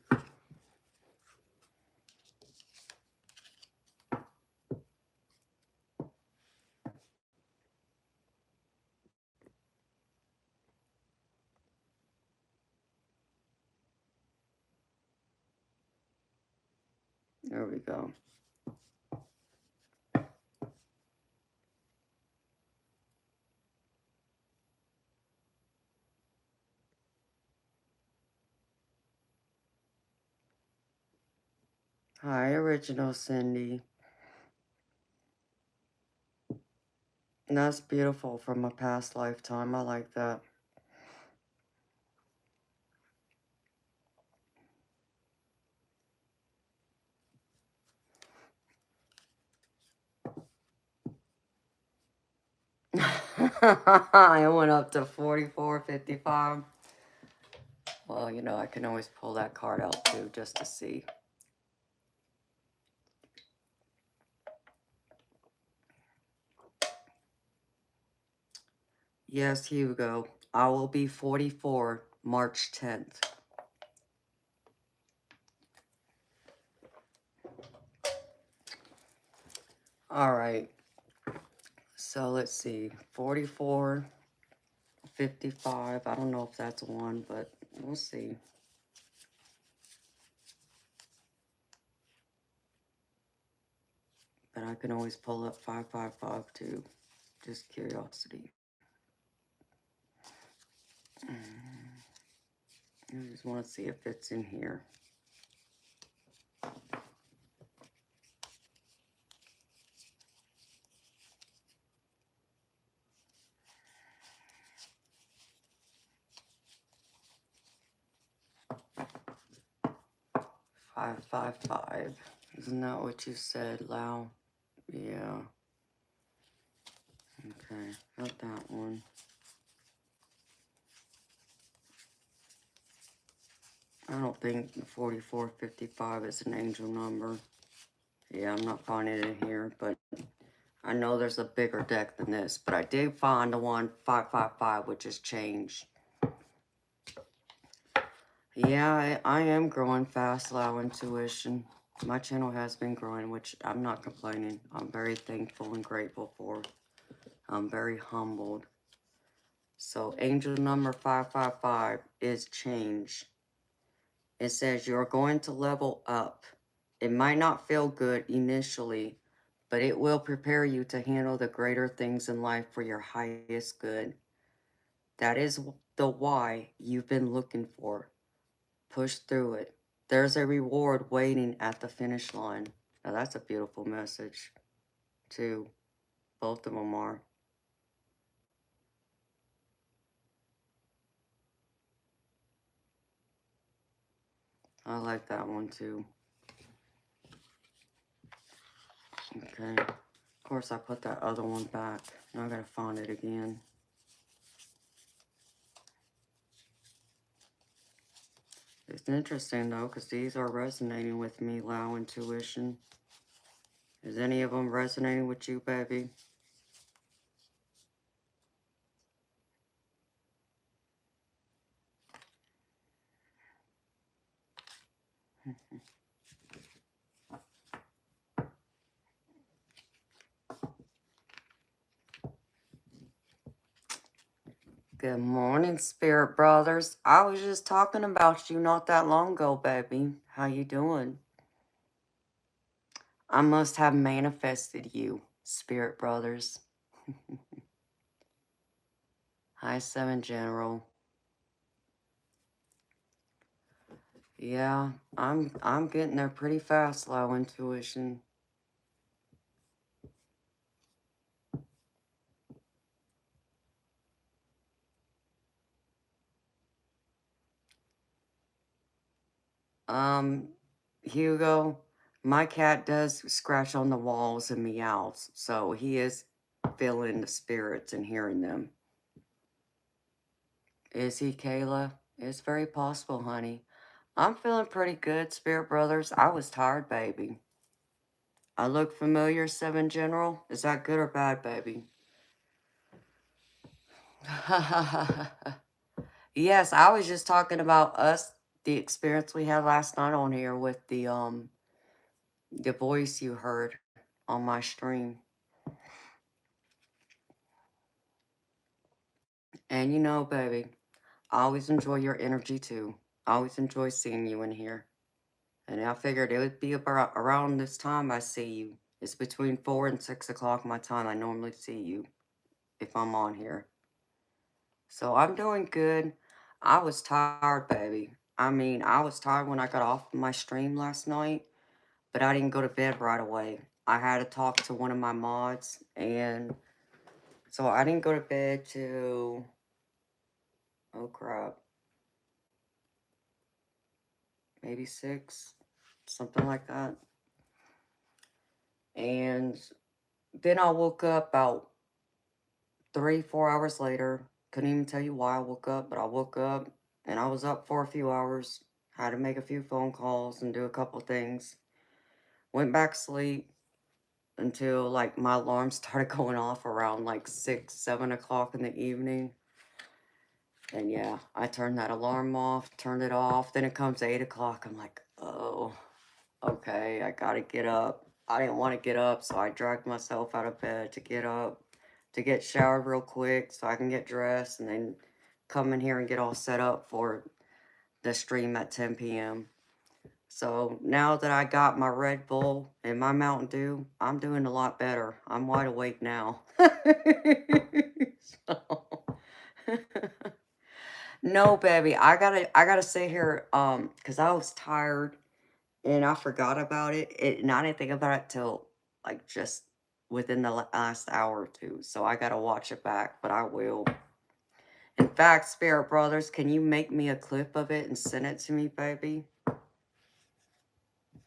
There we go. Hi, original Cindy. That's beautiful from a past lifetime. I like that. I went up to 4455. Well, you know, I can always pull that card out too, just to see. Yes, Hugo. I will be 44 March 10th. All right. So let's see. 44, 55. I don't know if that's one, but we'll see. But I can always pull up 555 too. Just curiosity. I just want to see if it's in here. Five, 555. Isn't that what you said, Lau? Yeah. Okay, not that one. I don't think 4455 is an angel number. Yeah, I'm not finding it in here, but I know there's a bigger deck than this. But I did find the one 555, which has changed. Yeah, I am growing fast, low intuition. My channel has been growing, which I'm not complaining. I'm very thankful and grateful for. I'm very humbled. So angel number 555 is change. It says you're going to level up. It might not feel good initially, but it will prepare you to handle the greater things in life for your highest good. That is the why you've been looking for. Push through it. There's a reward waiting at the finish line. Now that's a beautiful message, too. Both of them are. I like that one, too. Okay. Of course, I put that other one back. Now I gotta find it again. It's interesting, though, because these are resonating with me, Lao Intuition. Is any of them resonating with you, baby? Good morning, Spirit Brothers. I was just talking about you not that long ago, baby. How you doing? I must have manifested you, Spirit Brothers. Hi, Seven General. Yeah, I'm getting there pretty fast, Low Intuition. Hugo, my cat does scratch on the walls and meows, so he is feeling the spirits and hearing them. Is he, Kayla? It's very possible, honey. I'm feeling pretty good, Spirit Brothers. I was tired, baby. I look familiar, Seven General. Is that good or bad, baby? Yes, I was just talking about us, the experience we had last night on here with the voice you heard on my stream. And you know, baby, I always enjoy your energy too. I always enjoy seeing you in here. And I figured it would be about around this time I see you. It's between 4 and 6 o'clock my time. I normally see you if I'm on here. So I'm doing good. I was tired, baby. I mean, I was tired when I got off my stream last night, but I didn't go to bed right away. I had to talk to one of my mods, and so I didn't go to bed till, oh crap, maybe 6, something like that. And then I woke up about 3, 4 hours later. Couldn't even tell you why I woke up, but I woke up and I was up for a few hours. Had to make a few phone calls and do a couple things. Went back to sleep until like my alarm started going off around like 6, 7 o'clock in the evening. And yeah, I turned that alarm off, turned it off. Then it comes 8 o'clock. I'm like, oh, okay, I gotta get up. I didn't want to get up, so I dragged myself out of bed to get up, to get showered real quick so I can get dressed and then come in here and get all set up for the stream at 10 p.m. So now that I got my Red Bull and my Mountain Dew, I'm doing a lot better. I'm wide awake now. So, no, baby, I gotta sit here, because I was tired and I forgot about it. And I didn't think about it till like just within the last hour or two. So I gotta watch it back, but I will. In fact, Spirit Brothers, can you make me a clip of it and send it to me, baby?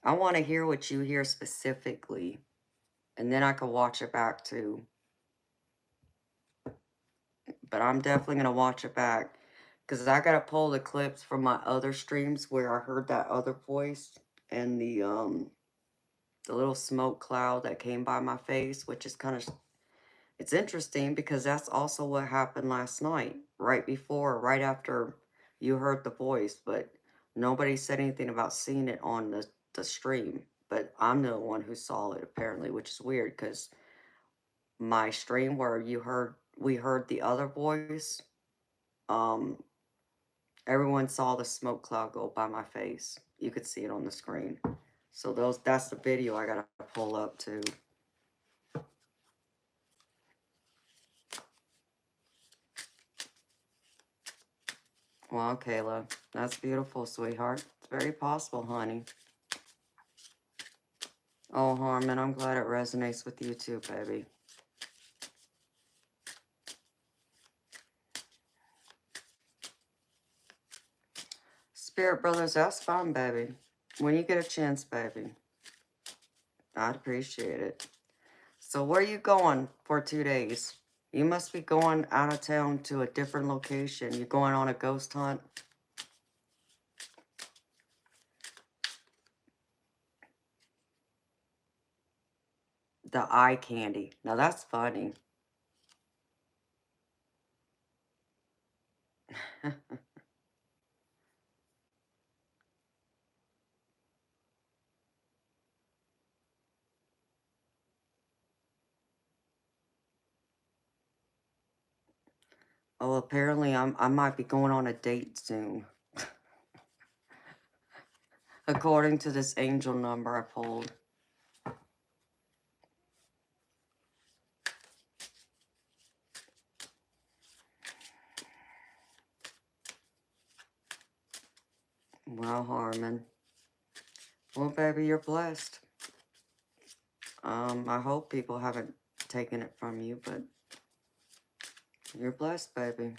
I want to hear what you hear specifically, and then I can watch it back too. But I'm definitely going to watch it back Because I gotta pull the clips from my other streams where I heard that other voice and the little smoke cloud that came by my face, which is kind of, it's interesting because that's also what happened last night, right before, right after you heard the voice, but nobody said anything about seeing it on the stream. But I'm the one who saw it apparently, which is weird because my stream where we heard the other voice, um, everyone saw the smoke cloud go by my face. You could see it on the screen. So that's the video I gotta pull up too. Well, Kayla, that's beautiful, sweetheart. It's very possible, honey. Oh, Harmon, I'm glad it resonates with you too, baby. Spirit brothers, that's fine, baby. When you get a chance, baby. I'd appreciate it. So where you going for 2 days? You must be going out of town to a different location. You going on a ghost hunt? The eye candy. Now that's funny. Oh, apparently I might be going on a date soon. According to this angel number I pulled. Well, Harmon. Well, baby, you're blessed. I hope people haven't taken it from you, but you're blessed, baby.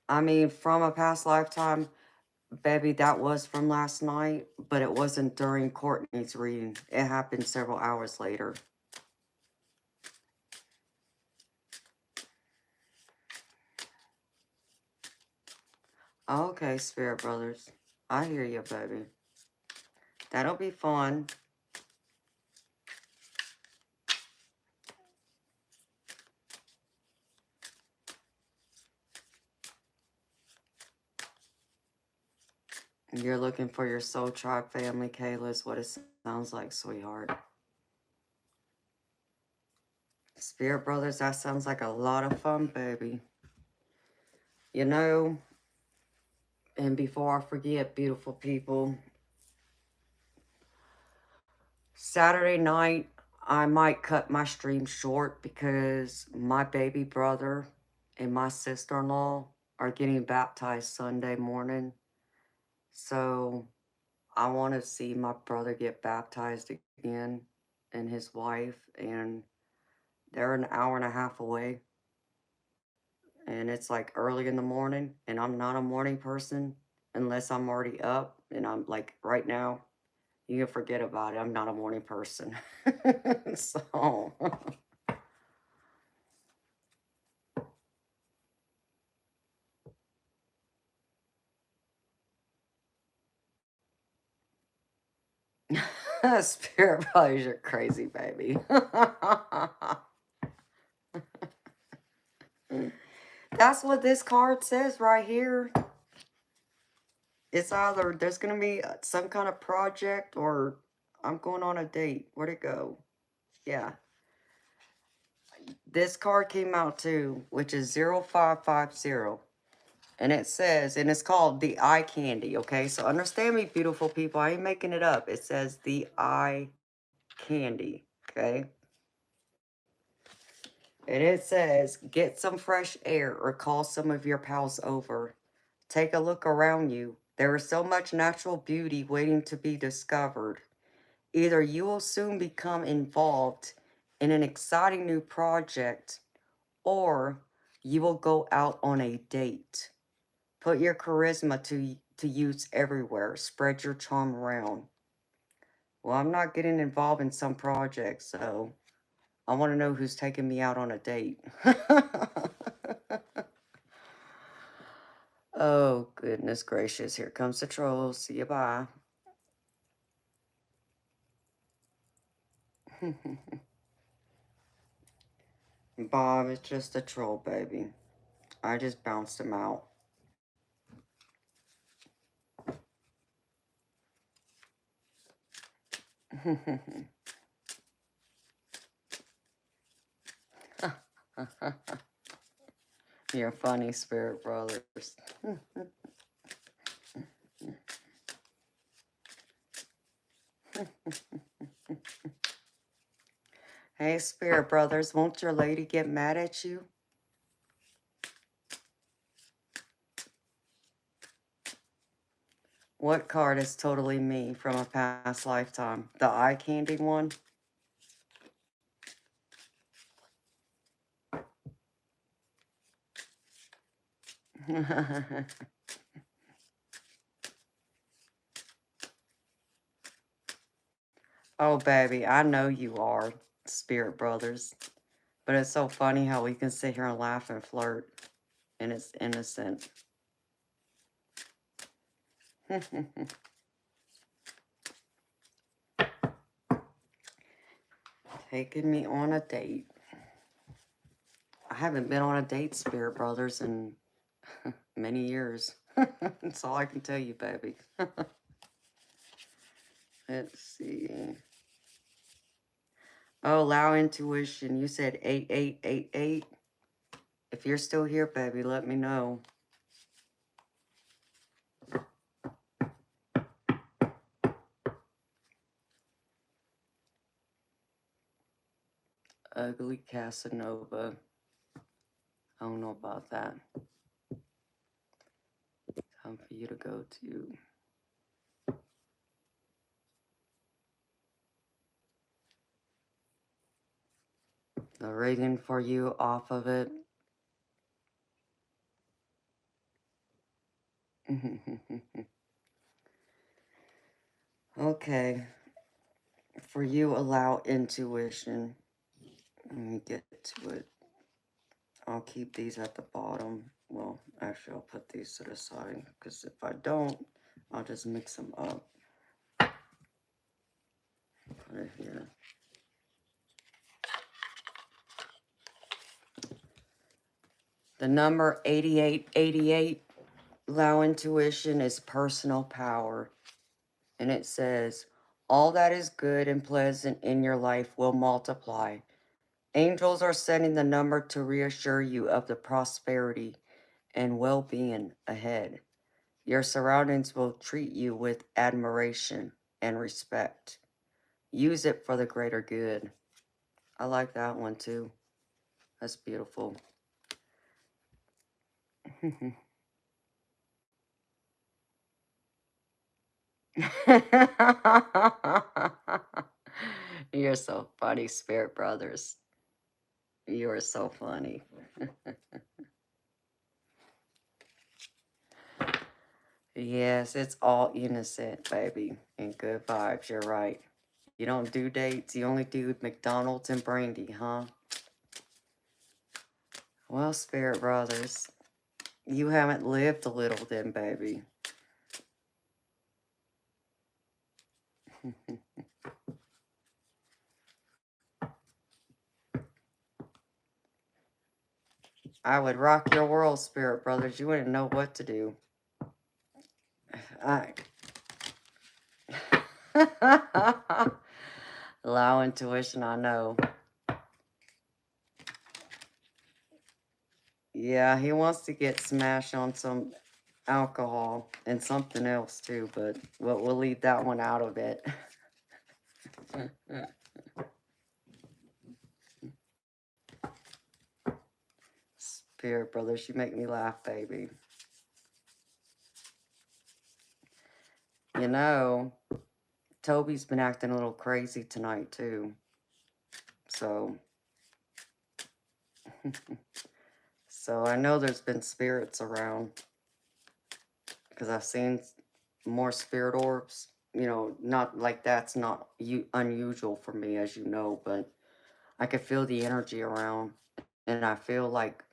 I mean, from a past lifetime, baby, that was from last night, but it wasn't during Courtney's reading. It happened several hours later. Okay, Spirit Brothers. I hear you, baby. That'll be fun. You're looking for your soul tribe family, Kayla, is what it sounds like, sweetheart. Spirit Brothers, that sounds like a lot of fun, baby. You know, and before I forget, beautiful people, Saturday night, I might cut my stream short because my baby brother and my sister-in-law are getting baptized Sunday morning. So I want to see my brother get baptized again and his wife, and they're an hour and a half away. And it's like early in the morning, and I'm not a morning person unless I'm already up. And I'm like, right now, you can forget about it. I'm not a morning person. So, Spirit Brothers, you're crazy, baby. That's what this card says right here. It's either there's going to be some kind of project or I'm going on a date. Where'd it go? Yeah. This card came out too, which is 0550. And it says, and it's called the eye candy, okay? So understand me, beautiful people. I ain't making it up. It says the eye candy, okay? And it says, get some fresh air or call some of your pals over. Take a look around you. There is so much natural beauty waiting to be discovered. Either you will soon become involved in an exciting new project, or you will go out on a date. Put your charisma to use everywhere. Spread your charm around. Well, I'm not getting involved in some projects, so I want to know who's taking me out on a date. Oh, goodness gracious. Here comes the troll. See you, bye. Bob, it's just a troll, baby. I just bounced him out. You're funny, spirit brothers. Hey, spirit brothers, won't your lady get mad at you? What card is totally me from a past lifetime? The eye candy one? Oh, baby, I know you are, spirit brothers. But it's so funny how we can sit here and laugh and flirt, and it's innocent. Taking me on a date. I haven't been on a date, spirit brothers, in many years. That's all I can tell you, baby. Let's see. Oh, allow intuition. You said 8888. If you're still here, baby, let me know. Ugly Casanova. I don't know about that. Time for you to go to. The reading for you off of it. Okay. For you, allow intuition. Let me get to it. I'll keep these at the bottom. Well, actually, I'll put these to the side, because if I don't, I'll just mix them up. Put it here. The number 8888, allow intuition, is personal power. And it says, all that is good and pleasant in your life will multiply. Angels are sending the number to reassure you of the prosperity and well-being ahead. Your surroundings will treat you with admiration and respect. Use it for the greater good. I like that one too. That's beautiful. You're so funny, spirit brothers. You are so funny. Yes, it's all innocent, baby, and good vibes. You're right. You don't do dates. You only do McDonald's and brandy, huh? Well, spirit brothers, you haven't lived a little then, baby. I would rock your world, spirit brothers. You wouldn't know what to do. I allow intuition, I know. Yeah, he wants to get smashed on some alcohol and something else too, but we'll leave that one out of it. Spirit brothers, you make me laugh, baby. You know, Toby's been acting a little crazy tonight too. So, so I know there's been spirits around because I've seen more spirit orbs. you know, not like that's not unusual for me, as you know, but I could feel the energy around, and I feel like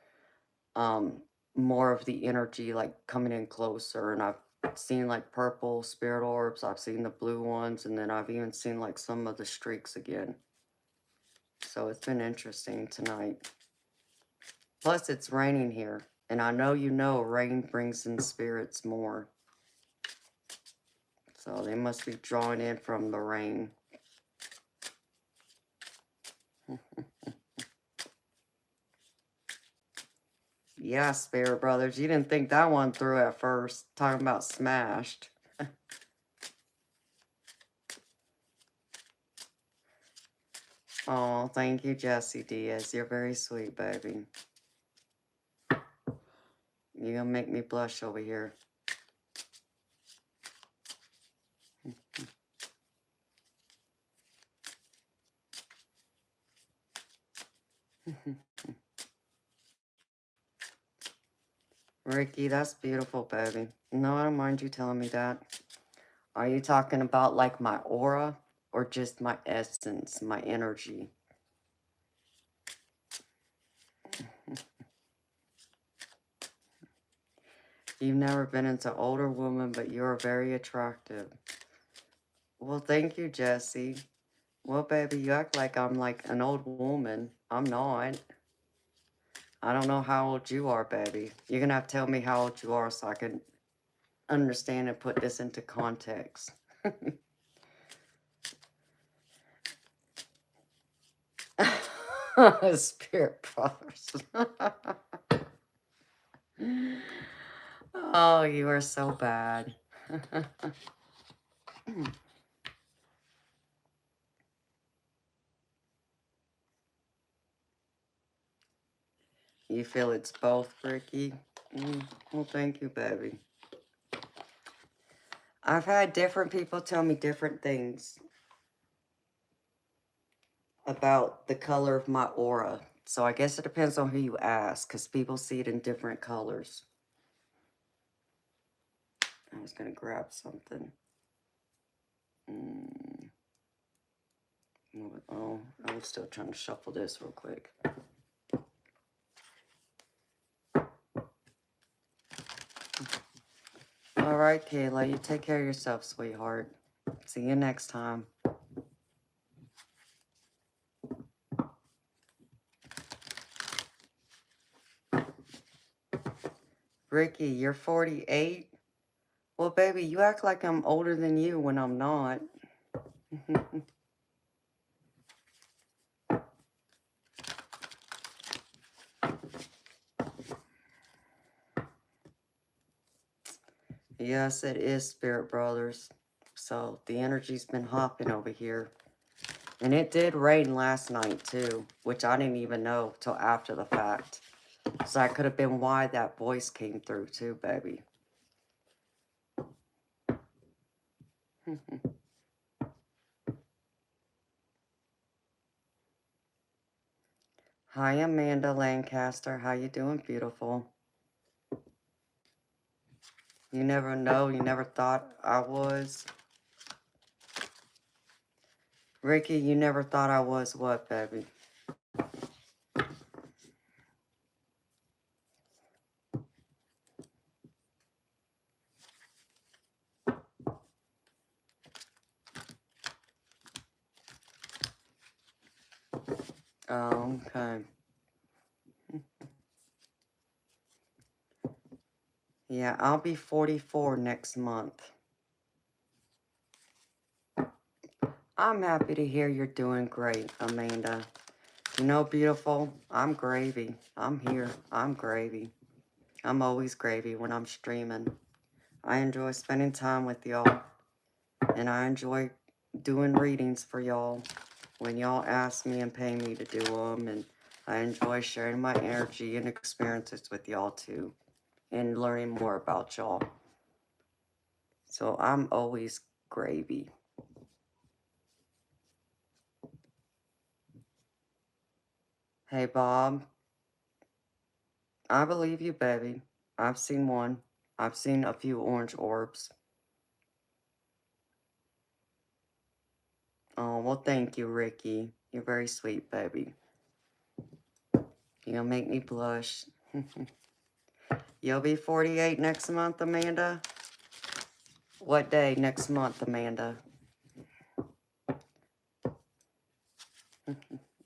um more of the energy like coming in closer, and I've seen like purple spirit orbs, I've seen the blue ones, and then I've even seen like some of the streaks again. So it's been interesting tonight. Plus it's raining here, and I know you know rain brings in spirits more. So they must be drawing in from the rain. Yeah, Spirit Brothers, you didn't think that one through at first. Talking about smashed. Oh, thank you, Jesse Diaz. You're very sweet, baby. You're gonna make me blush over here. Ricky, that's beautiful, baby. No, I don't mind you telling me that. Are you talking about like my aura or just my essence, my energy? You've never been into older woman, but you're very attractive. Well, thank you, Jesse. Well, baby, you act like I'm like an old woman. I'm not. I don't know how old you are, baby. You're gonna have to tell me how old you are so I can understand and put this into context. Spirit brothers. Oh, you are so bad. You feel it's both, Ricky? Well, thank you, baby. I've had different people tell me different things about the color of my aura. So I guess it depends on who you ask, because people see it in different colors. I was going to grab something. Oh, I was still trying to shuffle this real quick. All right, Kayla, you take care of yourself, sweetheart. See you next time. Ricky, you're 48? Well, baby, you act like I'm older than you when I'm not. Yes, it is, Spirit Brothers. So the energy's been hopping over here. And it did rain last night, too, which I didn't even know till after the fact. So that could have been why that voice came through, too, baby. Hi, Amanda Lancaster. How you doing, beautiful? You never know. You never thought I was. Ricky, you never thought I was what, baby? Oh, okay. Yeah, I'll be 44 next month. I'm happy to hear you're doing great, Amanda. You know, beautiful, I'm gravy. I'm here. I'm gravy. I'm always gravy when I'm streaming. I enjoy spending time with y'all. And I enjoy doing readings for y'all when y'all ask me and pay me to do them. And I enjoy sharing my energy and experiences with y'all too. And learning more about y'all. So I'm always gravy. Hey, Bob. I believe you, baby. I've seen one. I've seen a few orange orbs. Oh, well, thank you, Ricky. You're very sweet, baby. You're gonna make me blush. You'll be 48 next month, Amanda? What day next month, Amanda?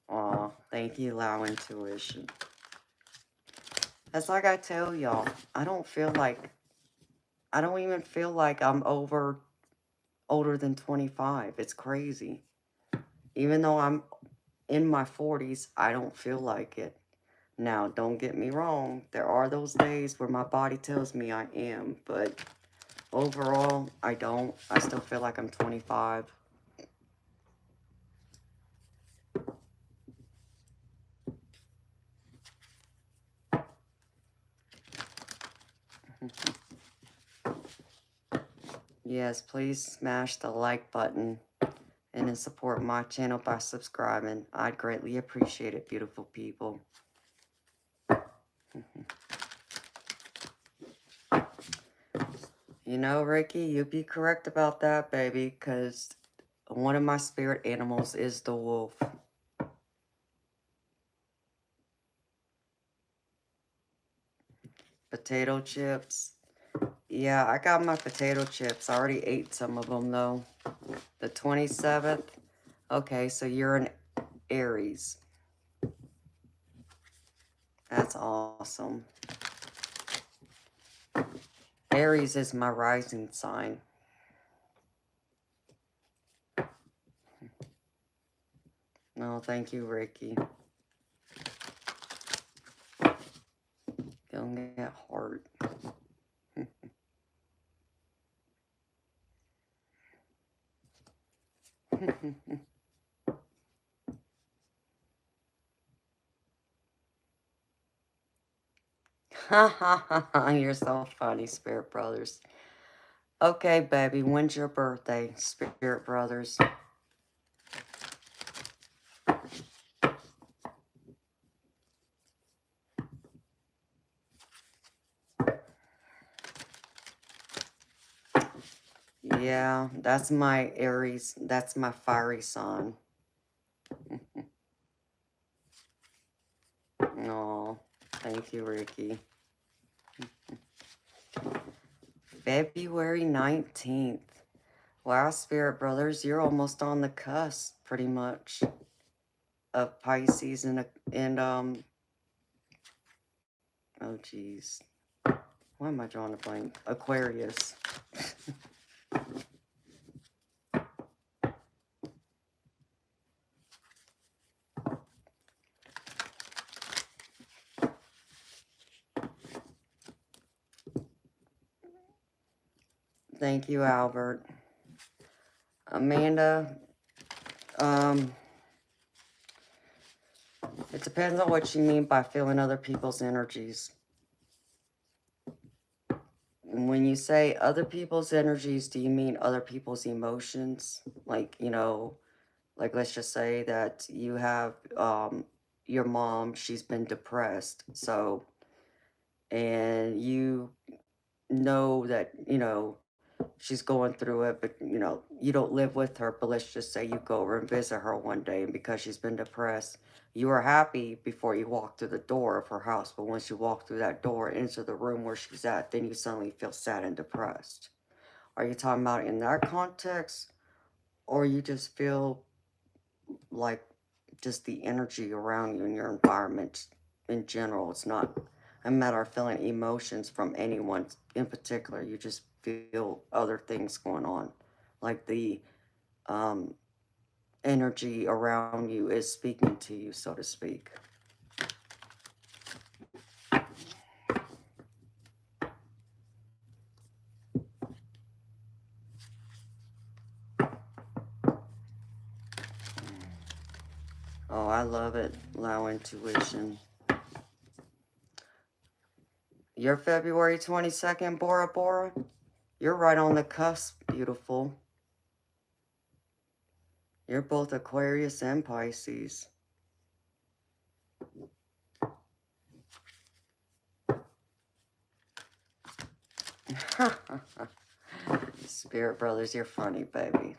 Aw, thank you, Lao Intuition. That's like I tell y'all, I don't even feel like I'm older than 25. It's crazy. Even though I'm in my 40s, I don't feel like it. Now, don't get me wrong. There are those days where my body tells me I am, but overall, I don't. I still feel like I'm 25. Yes, please smash the like button and then support my channel by subscribing. I'd greatly appreciate it, beautiful people. You know, Ricky, you'd be correct about that, baby, because one of my spirit animals is the wolf. Potato chips. Yeah, I got my potato chips. I already ate some of them, though. The 27th. Okay, so you're an Aries. That's awesome. Aries is my rising sign. No, thank you, Ricky. Gonna get hard. You're so funny, Spirit Brothers. Okay, baby, when's your birthday, Spirit Brothers? Yeah, that's my Aries. That's my fiery sign. Oh, thank you, Ricky. February 19th. Wow, Spirit Brothers, you're almost on the cusp, pretty much, of Pisces oh geez. Why am I drawing a blank? Aquarius. Thank you, Albert. Amanda, it depends on what you mean by feeling other people's energies. When you say other people's energies, do you mean other people's emotions? Like, you know, like let's just say that you have your mom, she's been depressed. So, and you know that, you know, she's going through it, but you know, you don't live with her, but let's just say you go over and visit her one day, and because she's been depressed, you are happy before you walk through the door of her house, but once you walk through that door into the room where she's at, then you suddenly feel sad and depressed. Are you talking about in that context, or you just feel like just the energy around you and your environment in general? It's not a matter of feeling emotions from anyone in particular. You just feel other things going on, like the um, energy around you is speaking to you, so to speak. Oh, I love it. Allow intuition. You're February 22nd, Bora Bora. You're right on the cusp, beautiful. You're both Aquarius and Pisces. Spirit Brothers, you're funny, baby.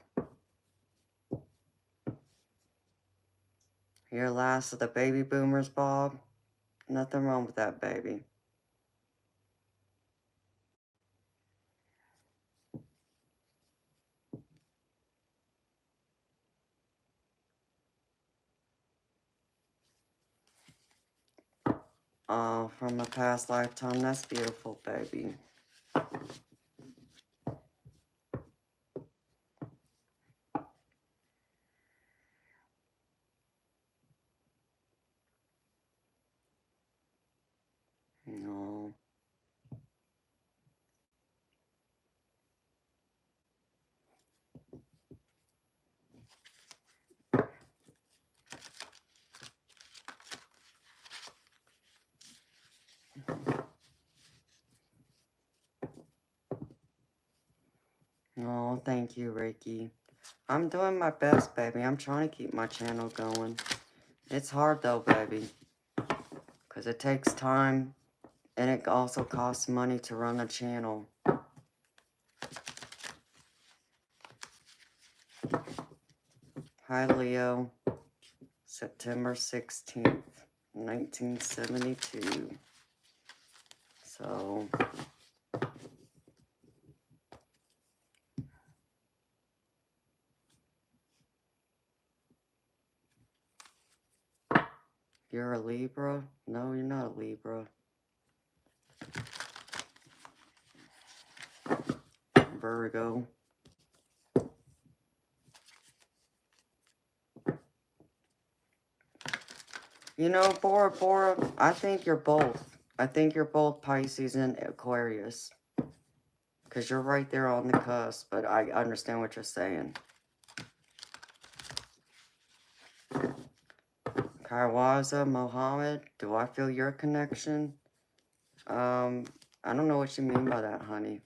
You're last of the baby boomers, Bob. Nothing wrong with that, baby. Oh, from a past lifetime. That's beautiful, baby. No. No, thank you, Ricky. I'm doing my best, baby. I'm trying to keep my channel going. It's hard, though, baby. Because it takes time. And it also costs money to run a channel. Hi, Leo. September 16th, 1972. So, you're a Libra? No, you're not a Libra. Virgo. You know, Bora, I think you're both. I think you're both Pisces and Aquarius. Because you're right there on the cusp, but I understand what you're saying. Kaiwaza, Mohammed, do I feel your connection? I don't know what you mean by that, honey.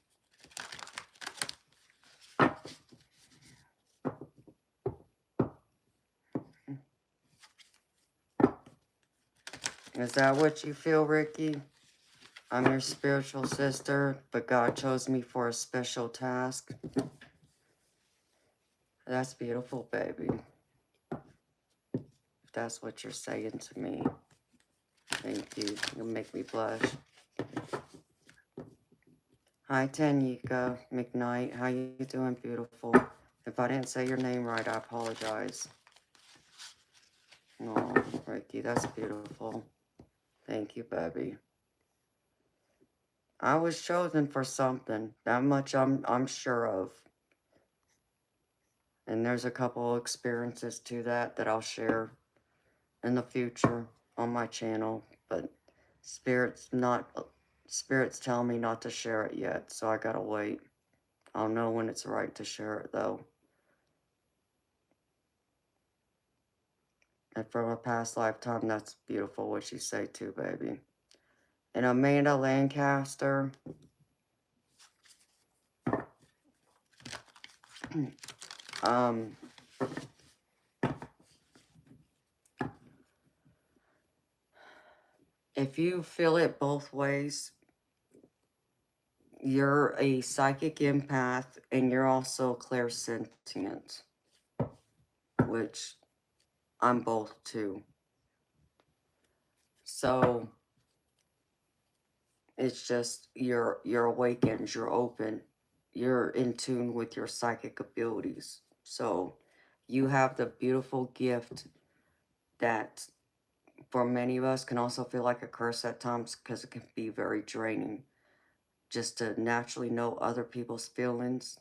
Is that what you feel, Ricky? I'm your spiritual sister, but God chose me for a special task. That's beautiful, baby. If that's what you're saying to me. Thank you. You'll make me blush. Hi, Tanika McKnight. How you doing, beautiful? If I didn't say your name right, I apologize. Oh, Ricky, that's beautiful. Thank you, baby. I was chosen for something. That much I'm sure of. And there's a couple experiences to that I'll share in the future on my channel, but spirits tell me not to share it yet, so I gotta wait. I'll know when it's right to share it though. And from a past lifetime, that's beautiful what you say too, baby. And Amanda Lancaster, if you feel it both ways, you're a psychic empath and you're also clairsentient, which I'm both too. So it's just you're awakened, you're open, you're in tune with your psychic abilities. So you have the beautiful gift that for many of us can also feel like a curse at times because it can be very draining just to naturally know other people's feelings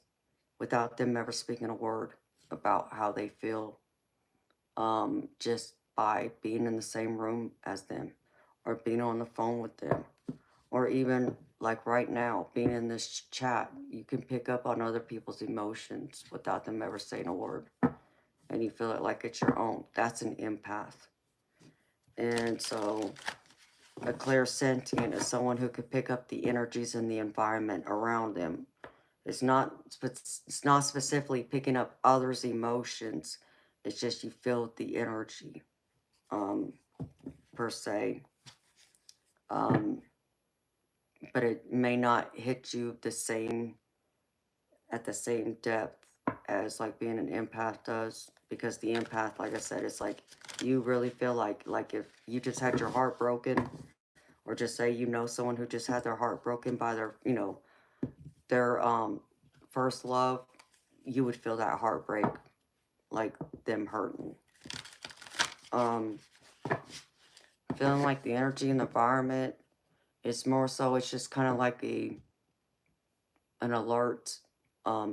without them ever speaking a word about how they feel, just by being in the same room as them or being on the phone with them, or even like right now being in this chat. You can pick up on other people's emotions without them ever saying a word, and you feel it like it's your own. That's an empath. And so a clairsentient is someone who could pick up the energies in the environment around them. It's not specifically picking up others' emotions. It's just you feel the energy, per se. But it may not hit you at the same depth as like being an empath does, because the empath, like I said, it's like You really feel like if you just had your heart broken, or just say you know someone who just had their heart broken by their, their first love, you would feel that heartbreak, like them hurting. Um, Feeling like the energy in the environment, it's more so it's just kind of like an alert,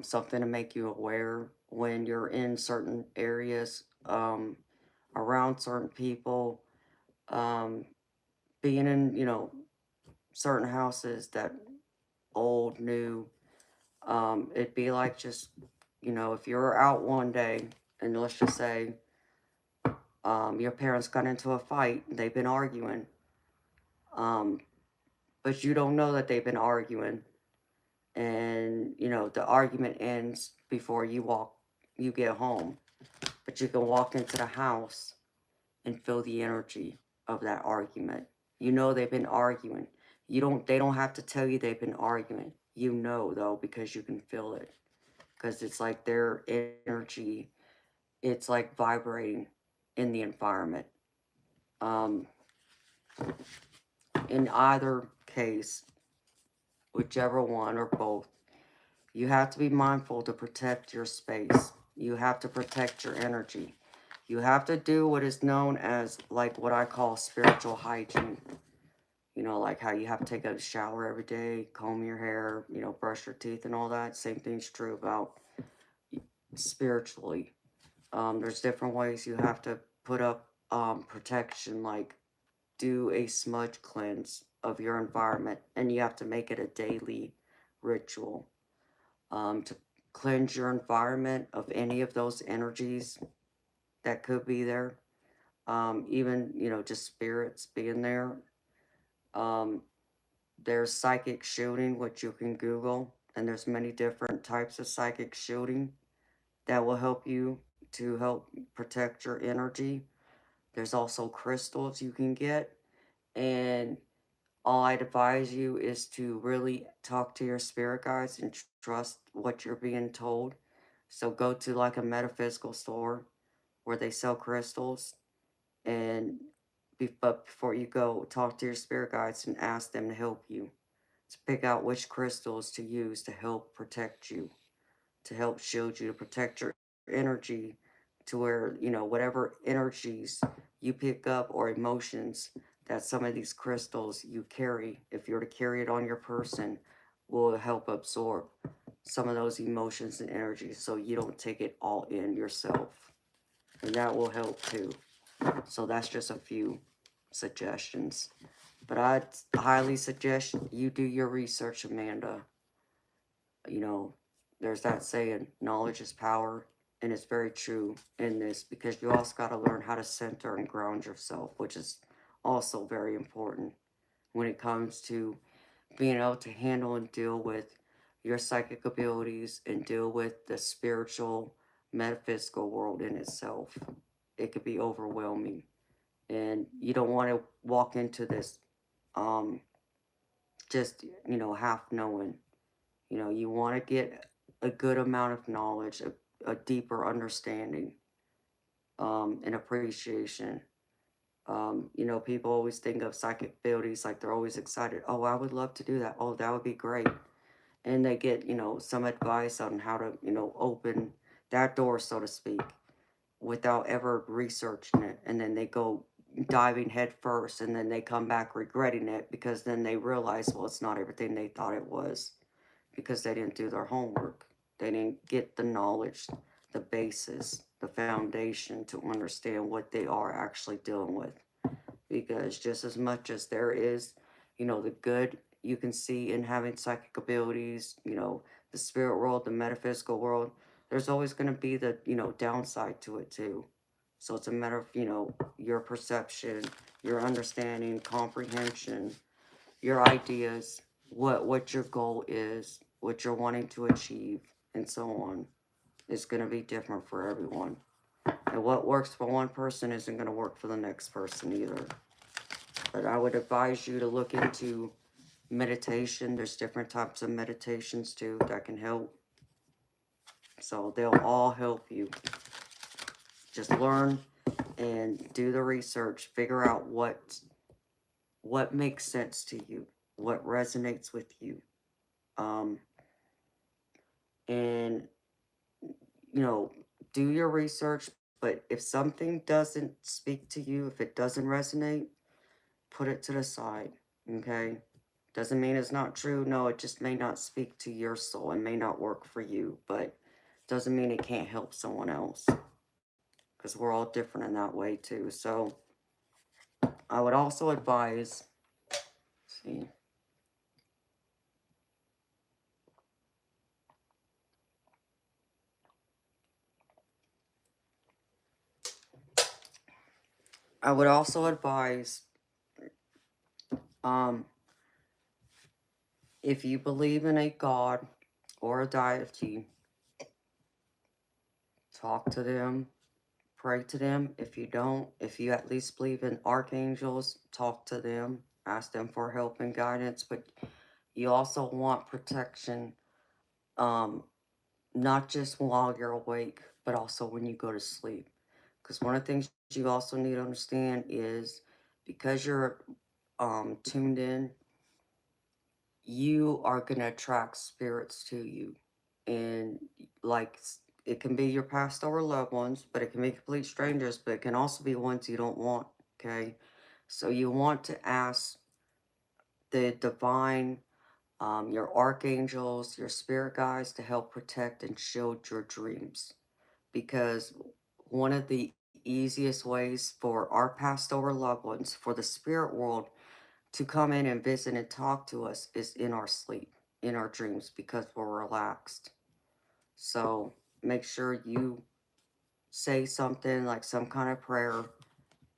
something to make you aware when you're in certain areas, around certain people, um, being in, certain houses that old, new, it'd be like just, if you're out one day and let's just say, your parents got into a fight, they've been arguing, um, but you don't know that they've been arguing, and, the argument ends before you get home, but you can walk into the house and feel the energy of that argument. You know they've been arguing. They don't have to tell you they've been arguing. You know though because you can feel it. Because it's like their energy, it's like vibrating in the environment. Um, in either case, whichever one or both, you have to be mindful to protect your space. You have to protect your energy. You have to do what is known as like what I call spiritual hygiene. Like how you have to take a shower every day, comb your hair, brush your teeth and all that. Same thing's true about spiritually. There's different ways you have to put up protection, like do a smudge cleanse of your environment, and you have to make it a daily ritual to cleanse your environment of any of those energies that could be there. Even, just spirits being there. Um, there's psychic shielding, which you can Google, and there's many different types of psychic shielding that will help you to help protect your energy. There's also crystals you can get, and all I'd advise you is to really talk to your spirit guides and trust what you're being told. So go to like a metaphysical store where they sell crystals, and but before you go, talk to your spirit guides and ask them to help you to pick out which crystals to use to help protect you, to help shield you, to protect your energy, to where, whatever energies you pick up or emotions that some of these crystals you carry, if you're to carry it on your person, will help absorb some of those emotions and energies so you don't take it all in yourself. And that will help too. So that's just a few suggestions. But I'd highly suggest you do your research, Amanda. You know, there's that saying, knowledge is power, and it's very true in this because you also got to learn how to center and ground yourself, which is also very important when it comes to being able to handle and deal with your psychic abilities and deal with the spiritual, metaphysical world in itself. It could be overwhelming, and you don't want to walk into this um, just, half knowing. You want to get a good amount of knowledge, a deeper understanding, and appreciation. People always think of psychic abilities like they're always excited. Oh, I would love to do that. Oh, that would be great. And they get, some advice on how to, open that door, so to speak, without ever researching it. And then they go diving head first, and then they come back regretting it because then they realize, well, it's not everything they thought it was because they didn't do their homework. They didn't get the knowledge, the basis, the foundation to understand what they are actually dealing with. Because just as much as there is, the good you can see in having psychic abilities, the spirit world, the metaphysical world, there's always going to be the, downside to it too. So it's a matter of, your perception, your understanding, comprehension, your ideas, what your goal is, what you're wanting to achieve, and so on. Is going to be different for everyone. And what works for one person isn't going to work for the next person either. But I would advise you to look into meditation. There's different types of meditations too that can help. So they'll all help you. Just learn and do the research. Figure out what makes sense to you, what resonates with you. Um, and, you know, do your research. But if something doesn't speak to you, if it doesn't resonate, put it to the side. Okay? Doesn't mean it's not true. No, it just may not speak to your soul. It may not work for you, but doesn't mean it can't help someone else. Because we're all different in that way too. So I would also advise, see, I would also advise, um, if you believe in a God or a deity, talk to them, pray to them. If you don't, if you at least believe in archangels, talk to them, ask them for help and guidance. But you also want protection, um, not just while you're awake, but also when you go to sleep. Because one of the things you also need to understand is because you're tuned in, you are going to attract spirits to you. And like it can be your past or loved ones, but it can be complete strangers, but it can also be ones you don't want. Okay. So you want to ask the divine, your archangels, your spirit guides to help protect and shield your dreams. Because one of the easiest ways for our past over loved ones, for the spirit world to come in and visit and talk to us is in our sleep, in our dreams, because we're relaxed. So make sure you say something like some kind of prayer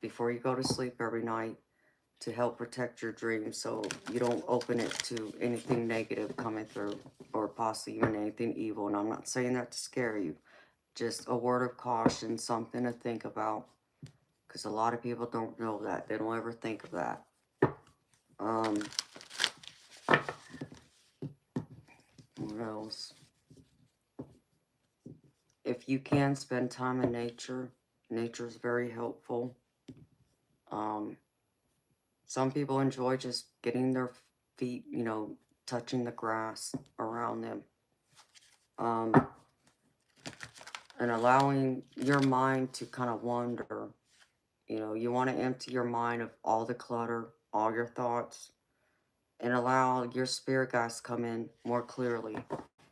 before you go to sleep every night to help protect your dreams so you don't open it to anything negative coming through or possibly even anything evil. And I'm not saying that to scare you, just a word of caution, something to think about, because a lot of people don't know that. They don't ever think of that. Um, what else? If you can spend time in nature, nature is very helpful. Um, some people enjoy just getting their feet, touching the grass around them. Um, and allowing your mind to kind of wander. You want to empty your mind of all the clutter, all your thoughts, and allow your spirit guides to come in more clearly.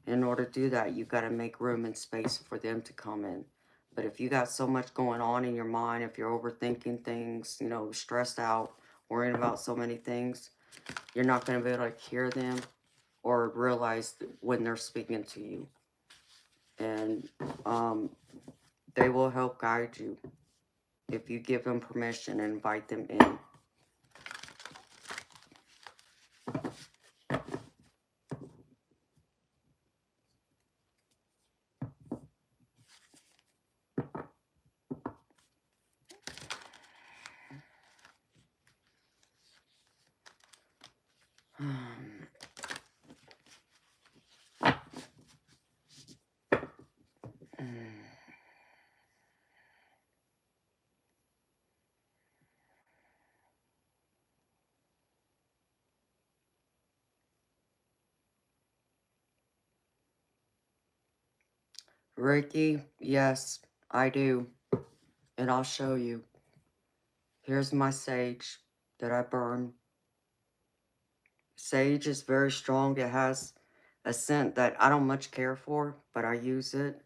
In order to do that, you've got to make room and space for them to come in. But if you got so much going on in your mind, if you're overthinking things, stressed out, worrying about so many things, you're not going to be able to hear them or realize when they're speaking to you. And they will help guide you if you give them permission and invite them in. Reiki, yes, I do. And I'll show you. Here's my sage that I burn. Sage is very strong. It has a scent that I don't much care for, but I use it.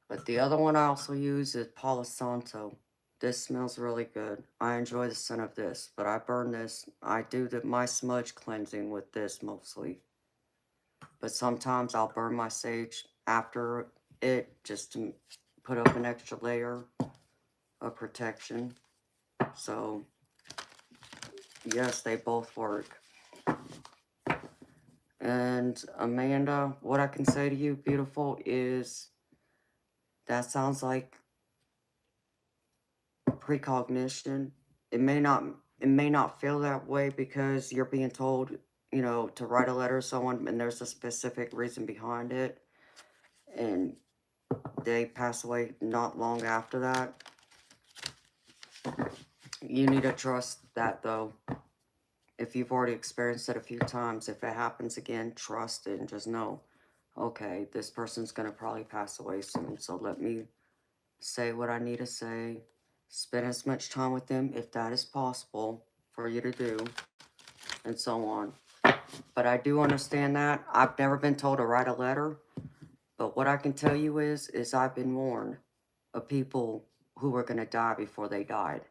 But the other one I also use is Palo Santo. This smells really good. I enjoy the scent of this, but I burn this. I do my smudge cleansing with this mostly. But sometimes I'll burn my sage after it just to put up an extra layer of protection. So, yes, they both work. And Amanda, what I can say to you, beautiful, is that sounds like precognition. It may not feel that way because you're being told, to write a letter to someone and there's a specific reason behind it. And they pass away not long after that. You need to trust that, though. If you've already experienced it a few times, if it happens again, trust it and just know, okay, this person's going to probably pass away soon. So let me say what I need to say. Spend as much time with them, if that is possible for you to do, and so on. But I do understand that. I've never been told to write a letter. But what I can tell you is I've been warned of people who were going to die before they died.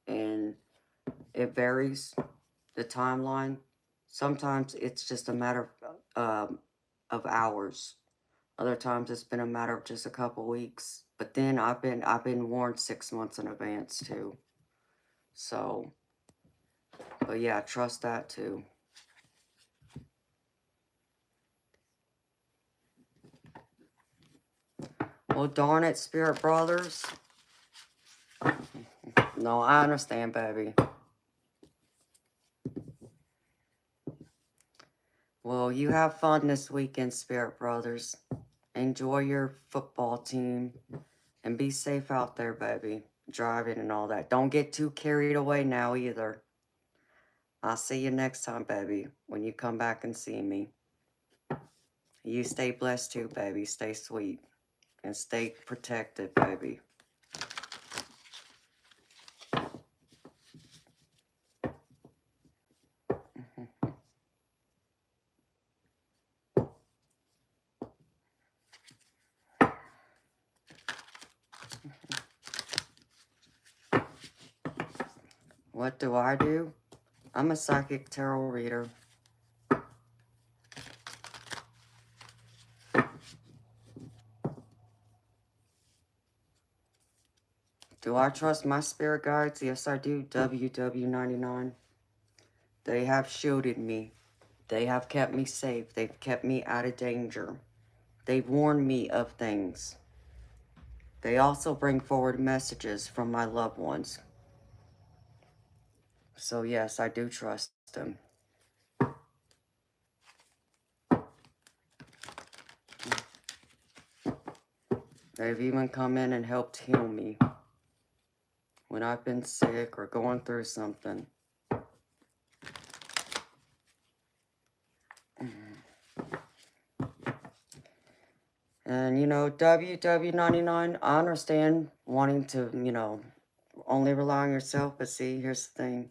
And it varies, the timeline. Sometimes it's just a matter of hours. Other times it's been a matter of just a couple weeks. But then I've been warned 6 months in advance too. So, but yeah, trust that too. Well, darn it, Spirit Brothers. No, I understand, baby. Well, you have fun this weekend, Spirit Brothers. Enjoy your football team. And be safe out there, baby. Driving and all that. Don't get too carried away now either. I'll see you next time, baby, when you come back and see me. You stay blessed too, baby. Stay sweet. And stay protected, baby. What do? I'm a psychic tarot reader. Do I trust my spirit guides? Yes, I do. WW99. They have shielded me. They have kept me safe. They've kept me out of danger. They've warned me of things. They also bring forward messages from my loved ones. So yes, I do trust them. They've even come in and helped heal me when I've been sick or going through something. And, WW99, I understand wanting to, only rely on yourself. But see, here's the thing.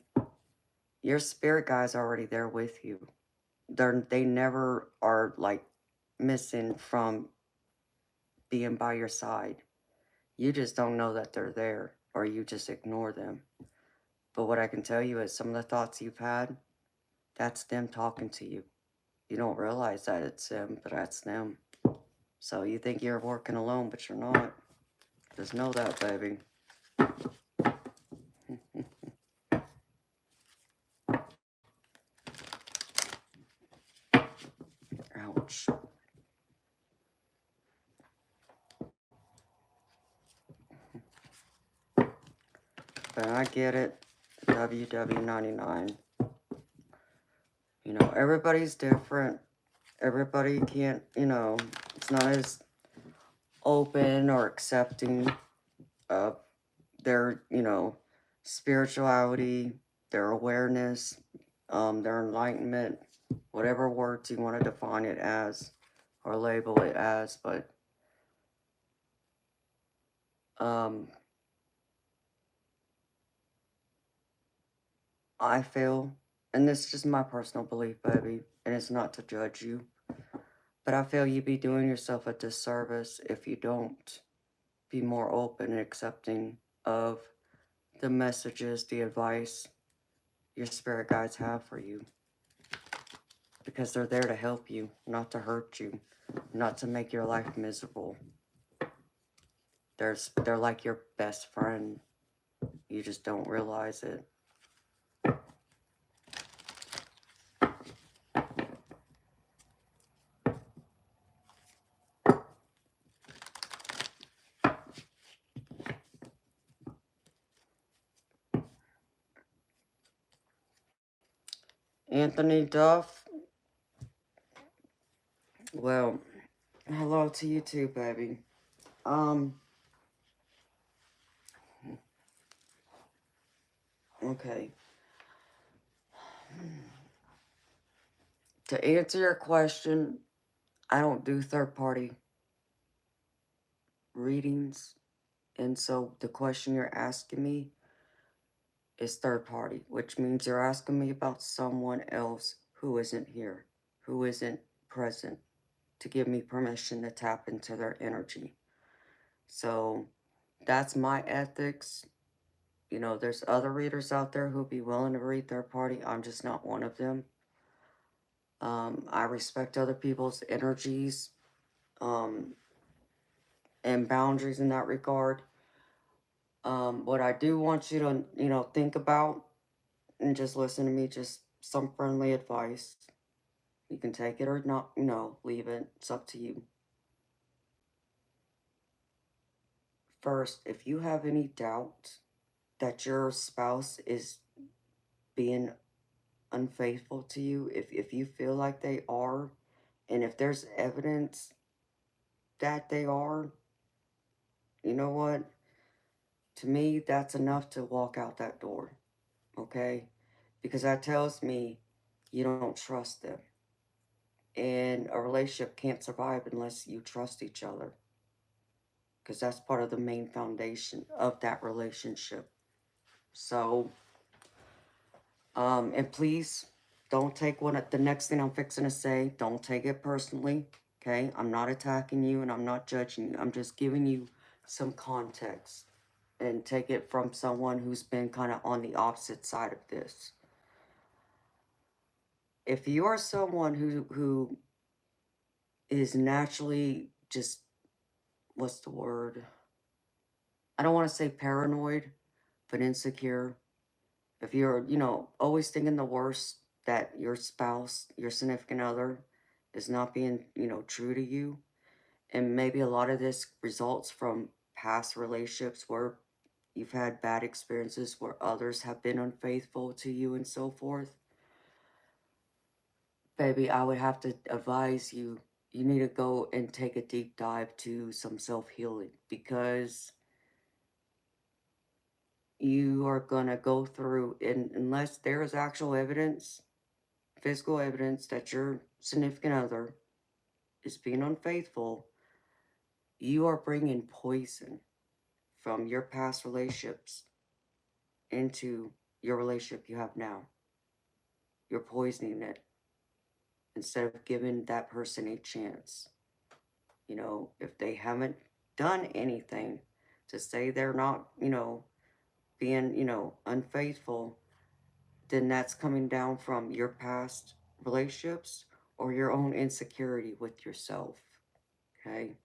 Your spirit guide's already there with you. They never are, like, missing from being by your side. You just don't know that they're there, or you just ignore them. But what I can tell you is some of the thoughts you've had, that's them talking to you. You don't realize that it's them, but that's them. So you think you're working alone, but you're not. Just know that, baby. Ouch. But I get it. WW99. Everybody's different. Everybody can't, it's not as open or accepting of their, spirituality, their awareness, their enlightenment, whatever words you want to define it as or label it as. But I feel, and this is just my personal belief, baby, and it's not to judge you, but I feel you'd be doing yourself a disservice if you don't be more open and accepting of the messages, the advice your spirit guides have for you. Because they're there to help you, not to hurt you, not to make your life miserable. They're like your best friend. You just don't realize it. Anthony Duff. Well, hello to you too, baby. Okay. To answer your question, I don't do third party readings. And so the question you're asking me is third party, which means you're asking me about someone else who isn't here, who isn't present to give me permission to tap into their energy. So that's my ethics. You know, there's other readers out there who'll be willing to read third party. I'm just not one of them. I respect other people's energies um, and boundaries in that regard. What I do want you to, think about and just listen to me, just some friendly advice. You can take it or not, leave it. It's up to you. First, if you have any doubt that your spouse is being unfaithful to you, if you feel like they are, and if there's evidence that they are, you know what? To me, that's enough to walk out that door, okay? Because that tells me you don't trust them. And a relationship can't survive unless you trust each other, because that's part of the main foundation of that relationship. So, and please don't take the next thing I'm fixing to say, don't take it personally, okay? I'm not attacking you and I'm not judging you. I'm just giving you some context and take it from someone who's been kind of on the opposite side of this. If you are someone who is naturally just, what's the word? I don't want to say paranoid, but insecure. If you're, always thinking the worst, that your spouse, your significant other, is not being, true to you. And maybe a lot of this results from past relationships where you've had bad experiences where others have been unfaithful to you and so forth. Baby, I would have to advise you, you need to go and take a deep dive to some self-healing, because you are going to go through, and unless there is actual evidence, physical evidence that your significant other is being unfaithful, you are bringing poison from your past relationships into your relationship you have now. You're poisoning it instead of giving that person a chance. If they haven't done anything to say they're not, being, unfaithful, then that's coming down from your past relationships or your own insecurity with yourself. Okay?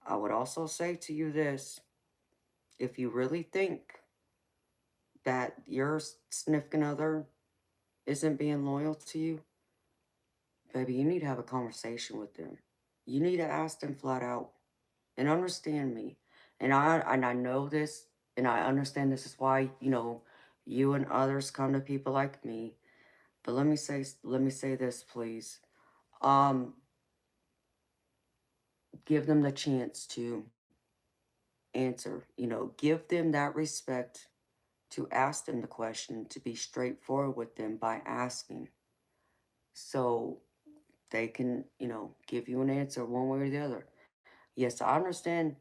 I would also say to you this: if you really think that your significant other isn't being loyal to you, baby, you need to have a conversation with them. You need to ask them flat out and understand me. And I know this, and I understand this is why, you and others come to people like me. But let me say this, please. Um, give them the chance to answer. Give them that respect to ask them the question, to be straightforward with them by asking. So they can, give you an answer one way or the other. Yes, I understand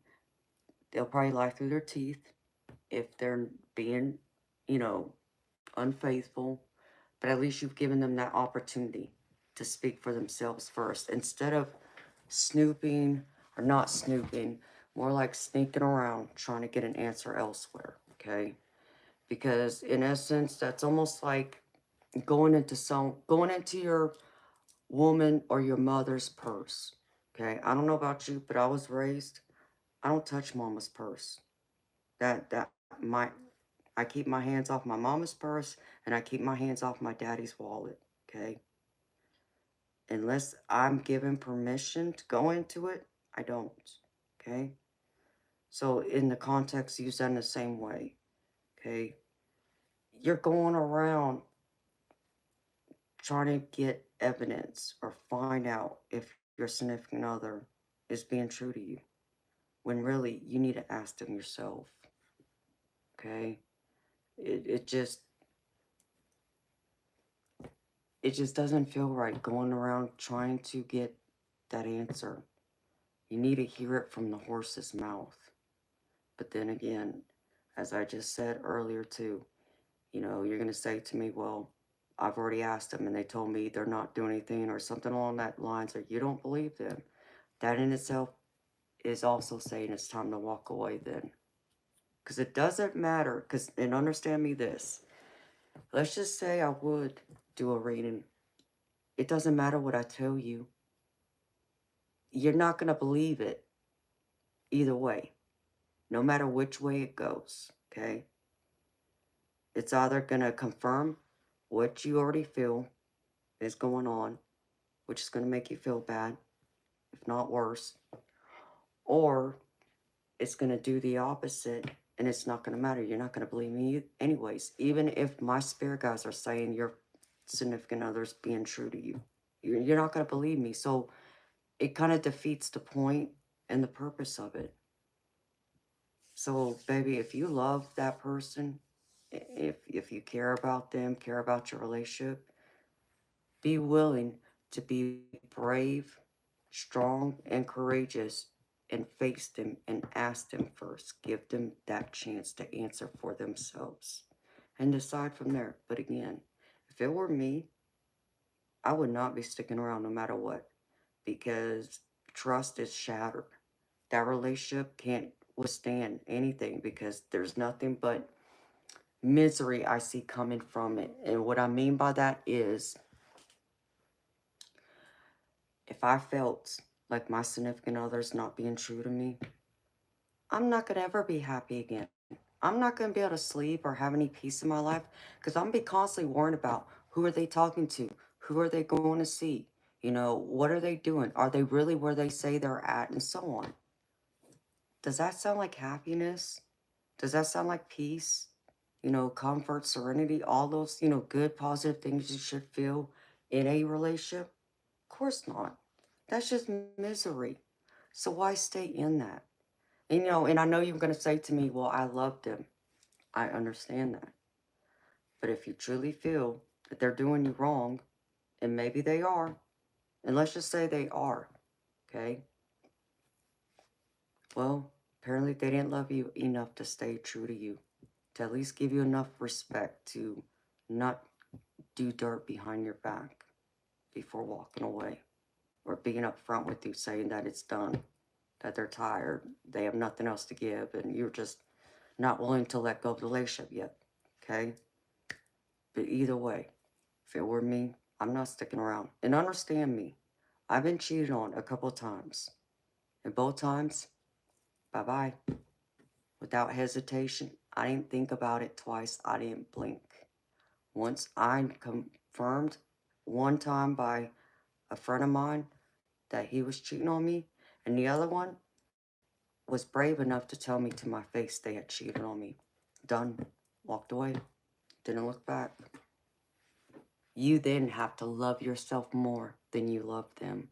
they'll probably lie through their teeth if they're being, you know, unfaithful, but at least you've given them that opportunity to speak for themselves first instead of snooping, or not snooping, more like sneaking around trying to get an answer elsewhere, okay? Because in essence, that's almost like going into your woman or your mother's purse. Okay, I don't know about you, but I was raised, I don't touch mama's purse. That my I keep my hands off my mama's purse, and I keep my hands off my daddy's wallet. Okay, unless I'm given permission to go into it, I don't. Okay, so in the context, use that in the same way. Okay, you're going around trying to get evidence or find out if your significant other is being true to you, when really you need to ask them yourself. Okay? It just doesn't feel right going around trying to get that answer. You need to hear it from the horse's mouth. But then again, as I just said earlier too, you're going to say to me, well, I've already asked them and they told me they're not doing anything or something along that lines, or you don't believe them. That in itself is also saying it's time to walk away then. Because it doesn't matter, and understand me this, let's just say I would do a reading. It doesn't matter what I tell you. You're not going to believe it either way, no matter which way it goes, okay? It's either going to confirm what you already feel is going on, which is going to make you feel bad, if not worse, or it's going to do the opposite and it's not going to matter. You're not going to believe me anyways, even if my spirit guides are saying your significant other's being true to you. You're not going to believe me. So it kind of defeats the point and the purpose of it. So, baby, if you love that person, if you care about them, care about your relationship, be willing to be brave, strong, and courageous and face them and ask them first. Give them that chance to answer for themselves and decide from there. But again, if it were me, I would not be sticking around no matter what, because trust is shattered. That relationship can't withstand anything because there's nothing but misery I see coming from it. And what I mean by that is, if I felt like my significant other's not being true to me, I'm not going to ever be happy again. I'm not going to be able to sleep or have any peace in my life because I'm going to be constantly worried about who are they talking to? Who are they going to see? What are they doing? Are they really where they say they're at? And so on. Does that sound like happiness? Does that sound like peace? Comfort, serenity, all those, good, positive things you should feel in a relationship? Of course not. That's just misery. So why stay in that? And I know you're going to say to me, well, I loved him. I understand that. But if you truly feel that they're doing you wrong, and maybe they are, and let's just say they are, okay? Well, apparently they didn't love you enough to stay true to you, to at least give you enough respect to not do dirt behind your back before walking away, or being upfront with you saying that it's done, that they're tired, they have nothing else to give, and you're just not willing to let go of the relationship yet, okay? But either way, if it were me, I'm not sticking around. And understand me, I've been cheated on a couple of times. And both times, bye-bye. Without hesitation, I didn't think about it twice. I didn't blink. Once I confirmed one time by a friend of mine that he was cheating on me, and the other one was brave enough to tell me to my face they had cheated on me. Done. Walked away. Didn't look back. You then have to love yourself more than you love them.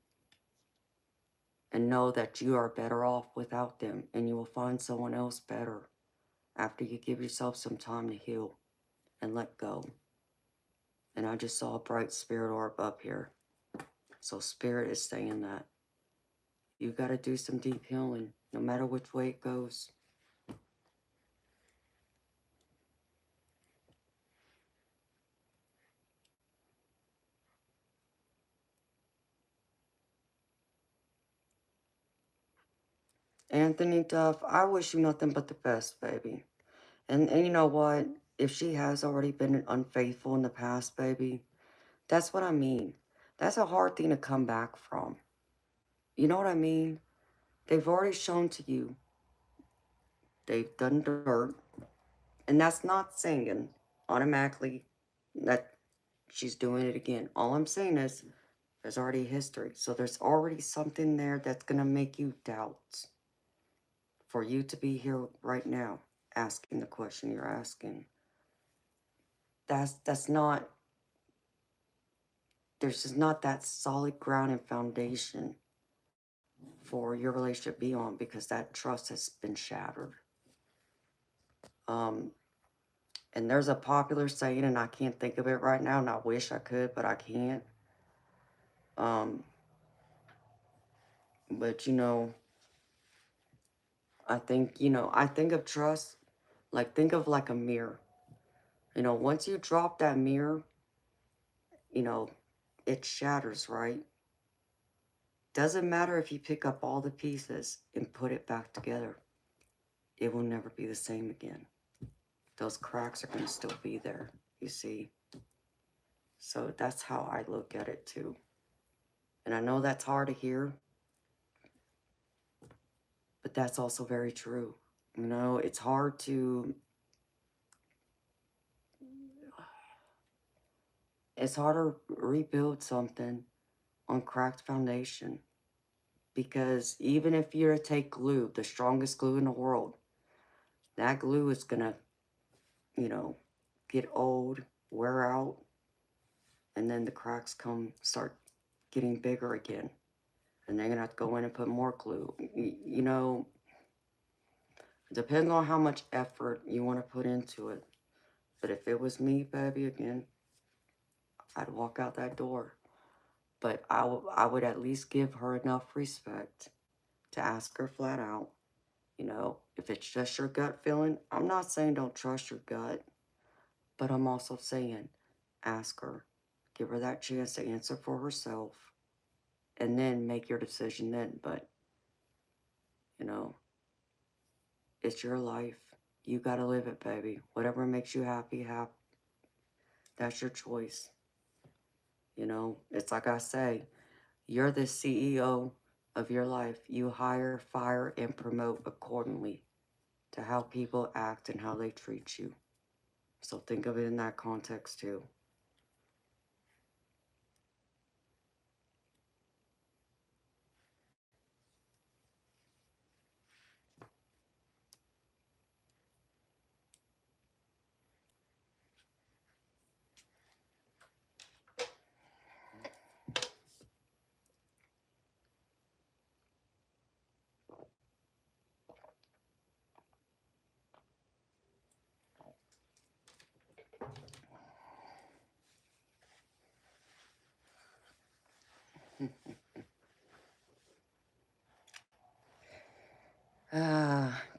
And know that you are better off without them, and you will find someone else better after you give yourself some time to heal and let go. And I just saw a bright spirit orb up here. So spirit is saying that you got to do some deep healing, no matter which way it goes. Anthony Duff, I wish you nothing but the best, baby. And you know what? If she has already been unfaithful in the past, baby, that's what I mean. That's a hard thing to come back from. You know what I mean? They've already shown to you they've done dirt. And that's not saying automatically that she's doing it again. All I'm saying is there's already history. So there's already something there that's going to make you doubt. For you to be here right now asking the question you're asking, that's not, there's just not that solid ground and foundation for your relationship to be on, because that trust has been shattered. And there's a popular saying, and I can't think of it right now, and I wish I could, but I can't. Um, but I think of trust, like think of like a mirror. Once you drop that mirror, you know, it shatters, right? Doesn't matter if you pick up all the pieces and put it back together, it will never be the same again. Those cracks are going to still be there, you see. So that's how I look at it too. And I know that's hard to hear, but that's also very true. It's hard to rebuild something on cracked foundation, because even if you're to take glue, the strongest glue in the world, that glue is gonna, you know, get old, wear out, and then the cracks start getting bigger again. And they're gonna have to go in and put more glue. It depends on how much effort you want to put into it. But if it was me, baby, again, I'd walk out that door. But I would at least give her enough respect to ask her flat out, if it's just your gut feeling. I'm not saying don't trust your gut, but I'm also saying ask her, give her that chance to answer for herself, and then make your decision then. But, you know, it's your life. You got to live it, baby. Whatever makes you happy, that's your choice. It's like I say, you're the CEO of your life. You hire, fire, and promote accordingly to how people act and how they treat you. So think of it in that context too.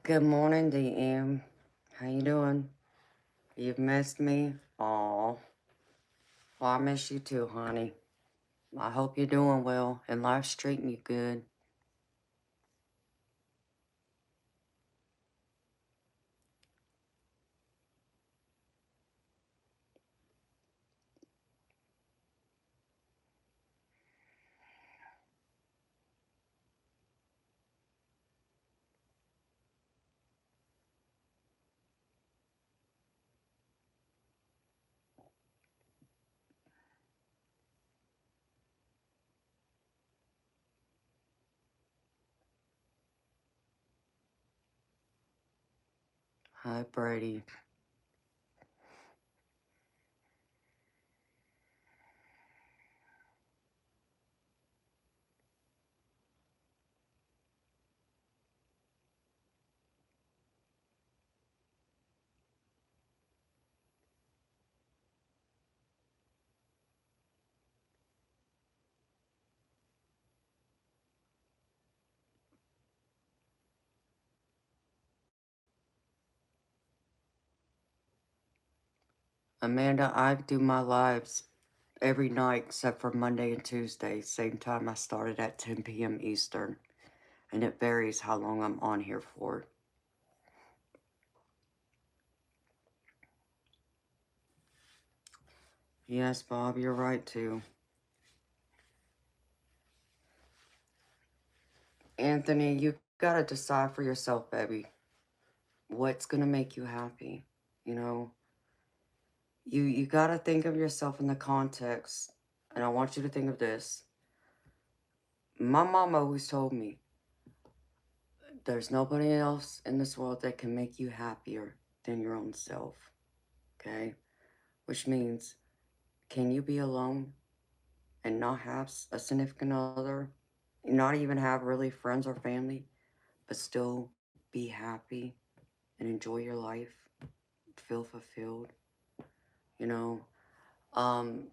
Good morning, DM. How you doing? You've missed me? Aw. Well, I miss you too, honey. I hope you're doing well and life's treating you good. Hi, Brady. Amanda, I do my lives every night except for Monday and Tuesday. Same time I started at 10 p.m. Eastern. And it varies how long I'm on here for. Yes, Bob, you're right too. Anthony, you gotta decide for yourself, baby. What's gonna make you happy? You know, you gotta think of yourself in the context. And I want you to think of this. My mom always told me, there's nobody else in this world that can make you happier than your own self. Okay? Which means, can you be alone and not have a significant other, not even have really friends or family, but still be happy and enjoy your life? feel fulfilled, you know. Um,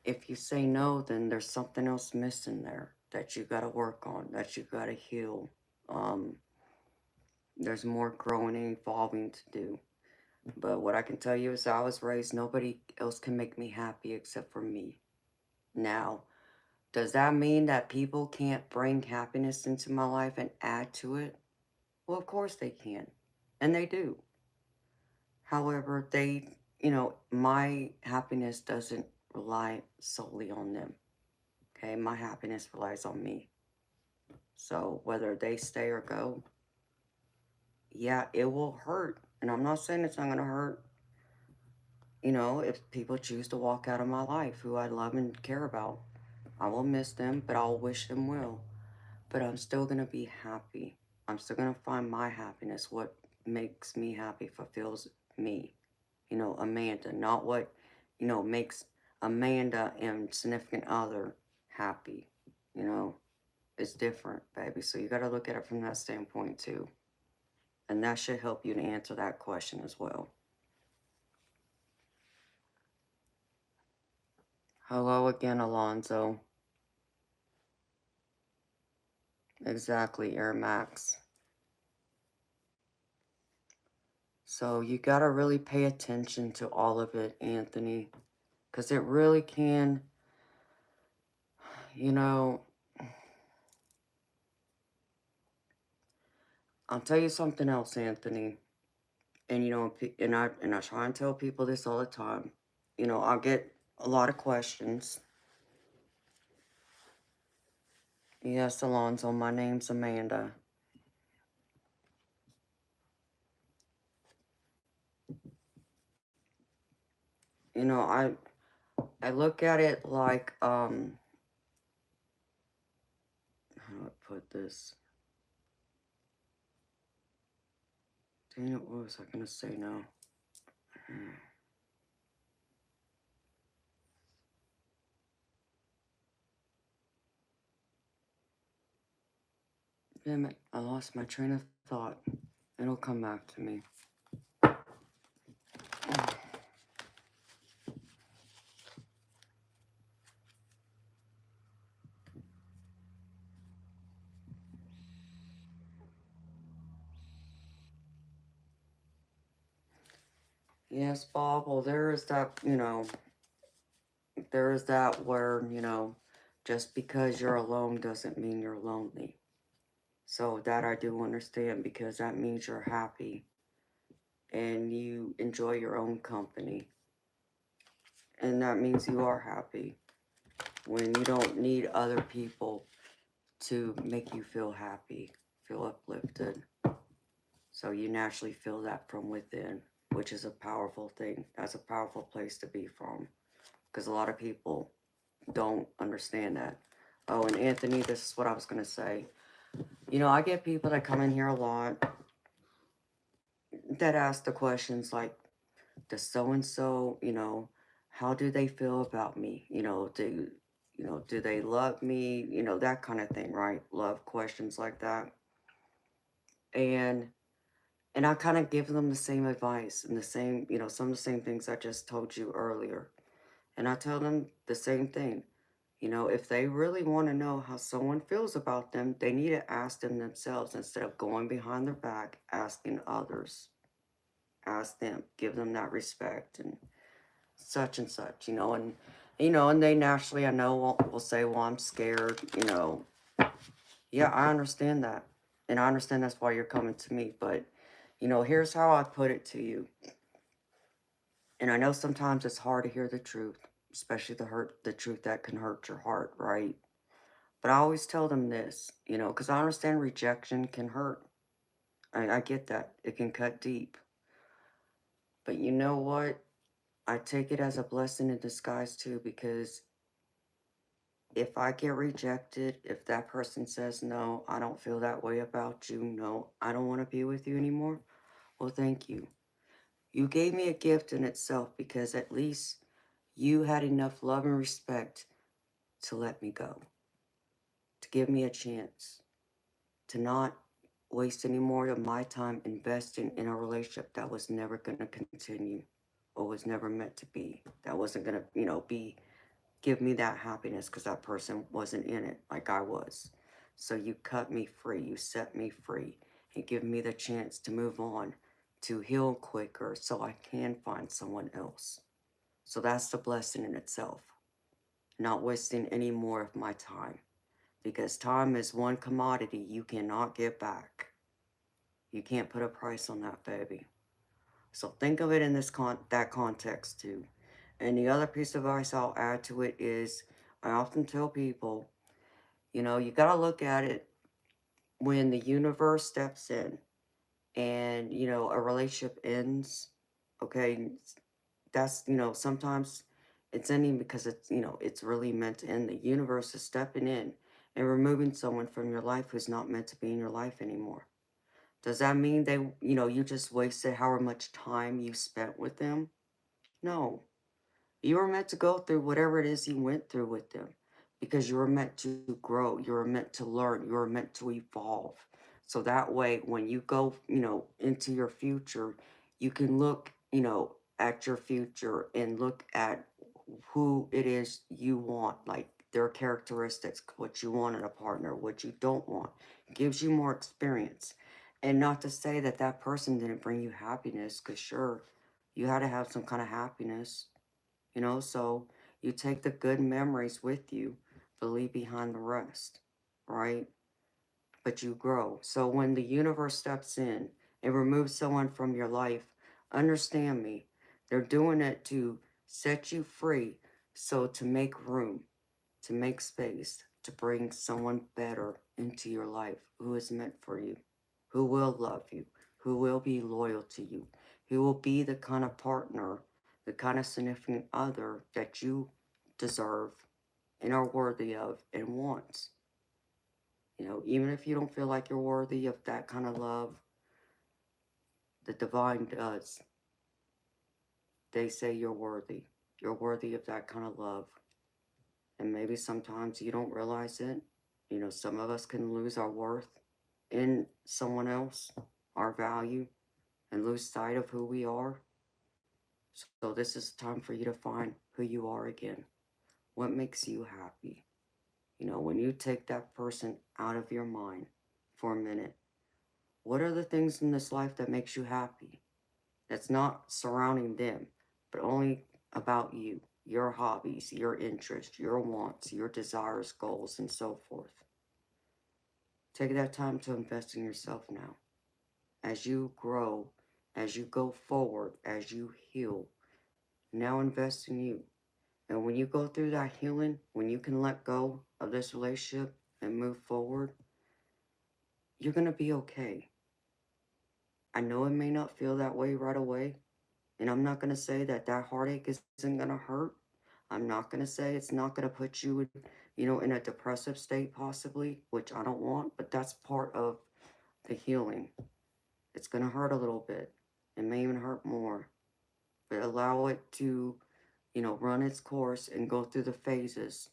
if you say no, then there's something else missing there that you got to work on, that you got to heal. Um, there's more growing and evolving to do. But what I can tell you is I was raised, nobody else can make me happy except for me. Now, does that mean that people can't bring happiness into my life and add to it? Well, of course they can. And they do. However, my happiness doesn't rely solely on them. Okay, my happiness relies on me. So whether they stay or go, yeah, it will hurt. And I'm not saying it's not going to hurt, if people choose to walk out of my life who I love and care about. I will miss them, but I'll wish them well. But I'm still going to be happy. I'm still going to find my happiness. What makes me happy fulfills me. Amanda, not what, makes Amanda and significant other happy. You know, it's different, baby. So you got to look at it from that standpoint too. And that should help you to answer that question as well. Hello again, Alonzo. Exactly, Air Max. So you got to really pay attention to all of it, Anthony, because it really can, you know, I'll tell you something else, Anthony. And and I try and tell people this all the time. I'll get a lot of questions. Yes, Alonzo, my name's Amanda. I look at it like how do I put this? Dang it, what was I gonna say now? Damn it, I lost my train of thought. It'll come back to me. Yes, Bob, well, there is that, where, just because you're alone doesn't mean you're lonely. So that I do understand because that means you're happy and you enjoy your own company. And that means you are happy when you don't need other people to make you feel happy, feel uplifted. So you naturally feel that from within, which is a powerful thing. That's a powerful place to be from because a lot of people don't understand that. Oh, and Anthony, this is what I was going to say. I get people that come in here a lot that ask the questions like, does so-and-so, how do they feel about me? Do they love me? That kind of thing, right? Love questions like that. And I kind of give them the same advice and the same, some of the same things I just told you earlier. And I tell them the same thing. If they really want to know how someone feels about them, they need to ask them themselves instead of going behind their back, asking others. Ask them, give them that respect and such and such, and they naturally, I know, will say, well, I'm scared, Yeah, I understand that. And I understand that's why you're coming to me. But, here's how I put it to you. And I know sometimes it's hard to hear the truth, especially the truth that can hurt your heart, right? But I always tell them this, because I understand rejection can hurt. I get that. It can cut deep. But you know what? I take it as a blessing in disguise too, because if I get rejected, if that person says, no, I don't feel that way about you, no, I don't want to be with you anymore, well, thank you. You gave me a gift in itself because at least you had enough love and respect to let me go, to give me a chance, to not waste any more of my time investing in a relationship that was never going to continue or was never meant to be. That wasn't going to, be give me that happiness because that person wasn't in it like I was. So you cut me free, you set me free, and give me the chance to move on, to heal quicker so I can find someone else. So that's the blessing in itself. Not wasting any more of my time. Because time is one commodity you cannot get back. You can't put a price on that, baby. So think of it in that context too. And the other piece of advice I'll add to it is I often tell people, you got to look at it when the universe steps in and, a relationship ends. Okay, that's, sometimes it's ending because it's really meant to end. The universe is stepping in and removing someone from your life who's not meant to be in your life anymore. Does that mean you just wasted however much time you spent with them? No. You were meant to go through whatever it is you went through with them because you were meant to grow. You were meant to learn. You were meant to evolve. So that way, when you go, into your future, you can look, at your future and look at who it is you want, like their characteristics, what you want in a partner, what you don't want. It gives you more experience. And not to say that that person didn't bring you happiness, because sure, you had to have some kind of happiness, so you take the good memories with you, but leave behind the rest, right? But you grow. So when the universe steps in and removes someone from your life, understand me, they're doing it to set you free, so to make room, to make space, to bring someone better into your life who is meant for you, who will love you, who will be loyal to you, who will be the kind of partner, the kind of significant other that you deserve and are worthy of and want. Even if you don't feel like you're worthy of that kind of love, the divine does. They say you're worthy. You're worthy of that kind of love. And maybe sometimes you don't realize it. Some of us can lose our worth in someone else, our value, and lose sight of who we are. So this is time for you to find who you are again. What makes you happy? When you take that person out of your mind for a minute, what are the things in this life that makes you happy? That's not surrounding them, but only about you, your hobbies, your interests, your wants, your desires, goals, and so forth. Take that time to invest in yourself now. As you grow, as you go forward, as you heal, now invest in you. And when you go through that healing, when you can let go of this relationship and move forward, you're going to be okay. I know it may not feel that way right away. And I'm not going to say that that heartache isn't going to hurt. I'm not going to say it's not going to put you, in a depressive state possibly, which I don't want, but that's part of the healing. It's going to hurt a little bit. It may even hurt more. But allow it to, run its course and go through the phases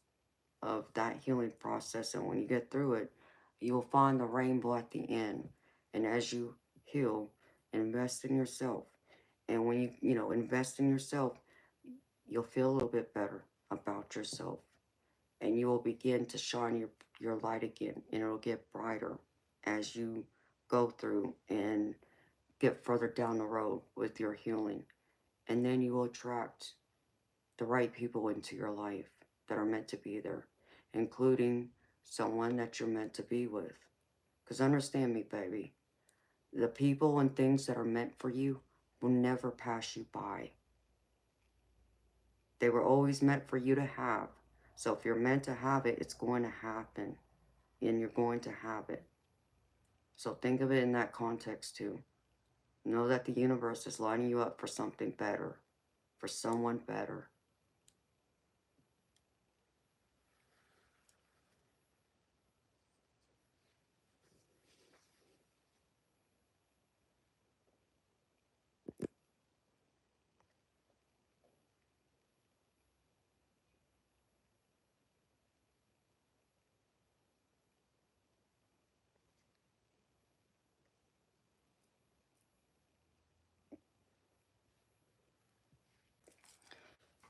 of that healing process. And when you get through it, you'll find the rainbow at the end. And as you heal, invest in yourself. And when you invest in yourself, you'll feel a little bit better about yourself. And you will begin to shine your light again. And it'll get brighter as you go through and get further down the road with your healing. And then you will attract the right people into your life that are meant to be there, including someone that you're meant to be with. Because understand me, baby, the people and things that are meant for you will never pass you by. They were always meant for you to have. So if you're meant to have it, it's going to happen. And you're going to have it. So think of it in that context too. Know that the universe is lining you up for something better. For someone better.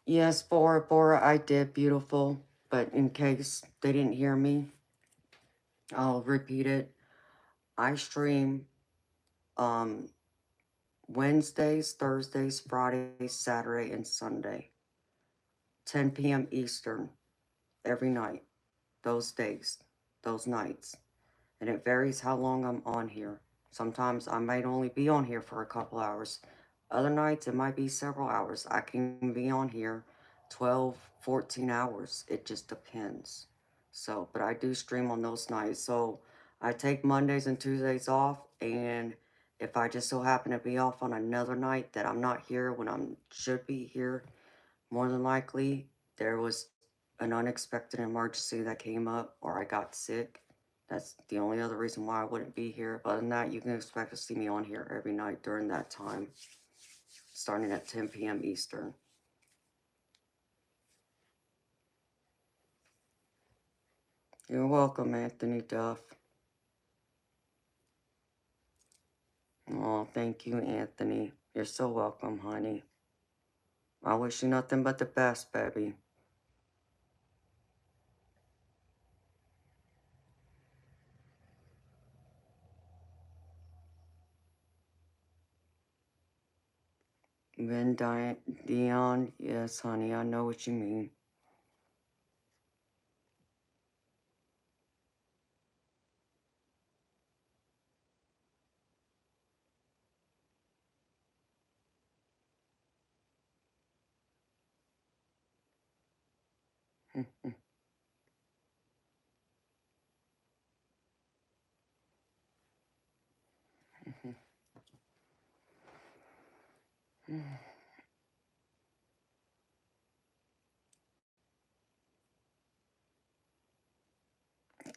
Yes, Bora Bora, I did, beautiful. But in case they didn't hear me, I'll repeat it. I stream um Wednesdays, Thursdays, Fridays, Saturday, and Sunday. 10 p.m. Eastern every night. Those days, those nights. And it varies how long I'm on here. Sometimes I might only be on here for a couple hours. Other nights it might be several hours. I can be on here 12, 14 hours. It just depends. So, but I do stream on those nights. So I take Mondays and Tuesdays off, and if I just so happen to be off on another night that I'm not here when I should be here, more than likely there was an unexpected emergency that came up or I got sick. That's the only other reason why I wouldn't be here. But other than that, you can expect to see me on here every night during that time, starting at 10 p.m. Eastern. You're welcome, Anthony Duff. Oh, thank you, Anthony. You're so welcome, honey. I wish you nothing but the best, baby. Dion, yes, honey, I know what you mean.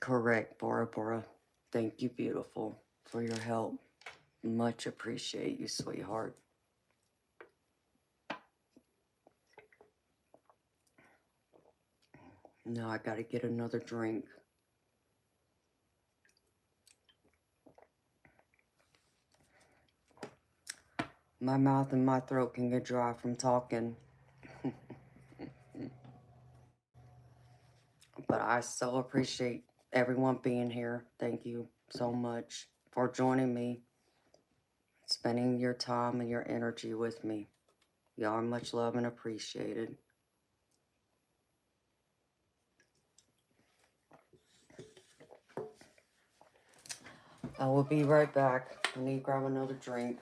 Correct, Bora Bora. Thank you, beautiful, for your help. Much appreciate you, sweetheart. Now I gotta get another drink. My mouth and my throat can get dry from talking. But I so appreciate everyone being here. Thank you so much for joining me, spending your time and your energy with me. Y'all are much loved and appreciated. I will be right back. I need to grab another drink.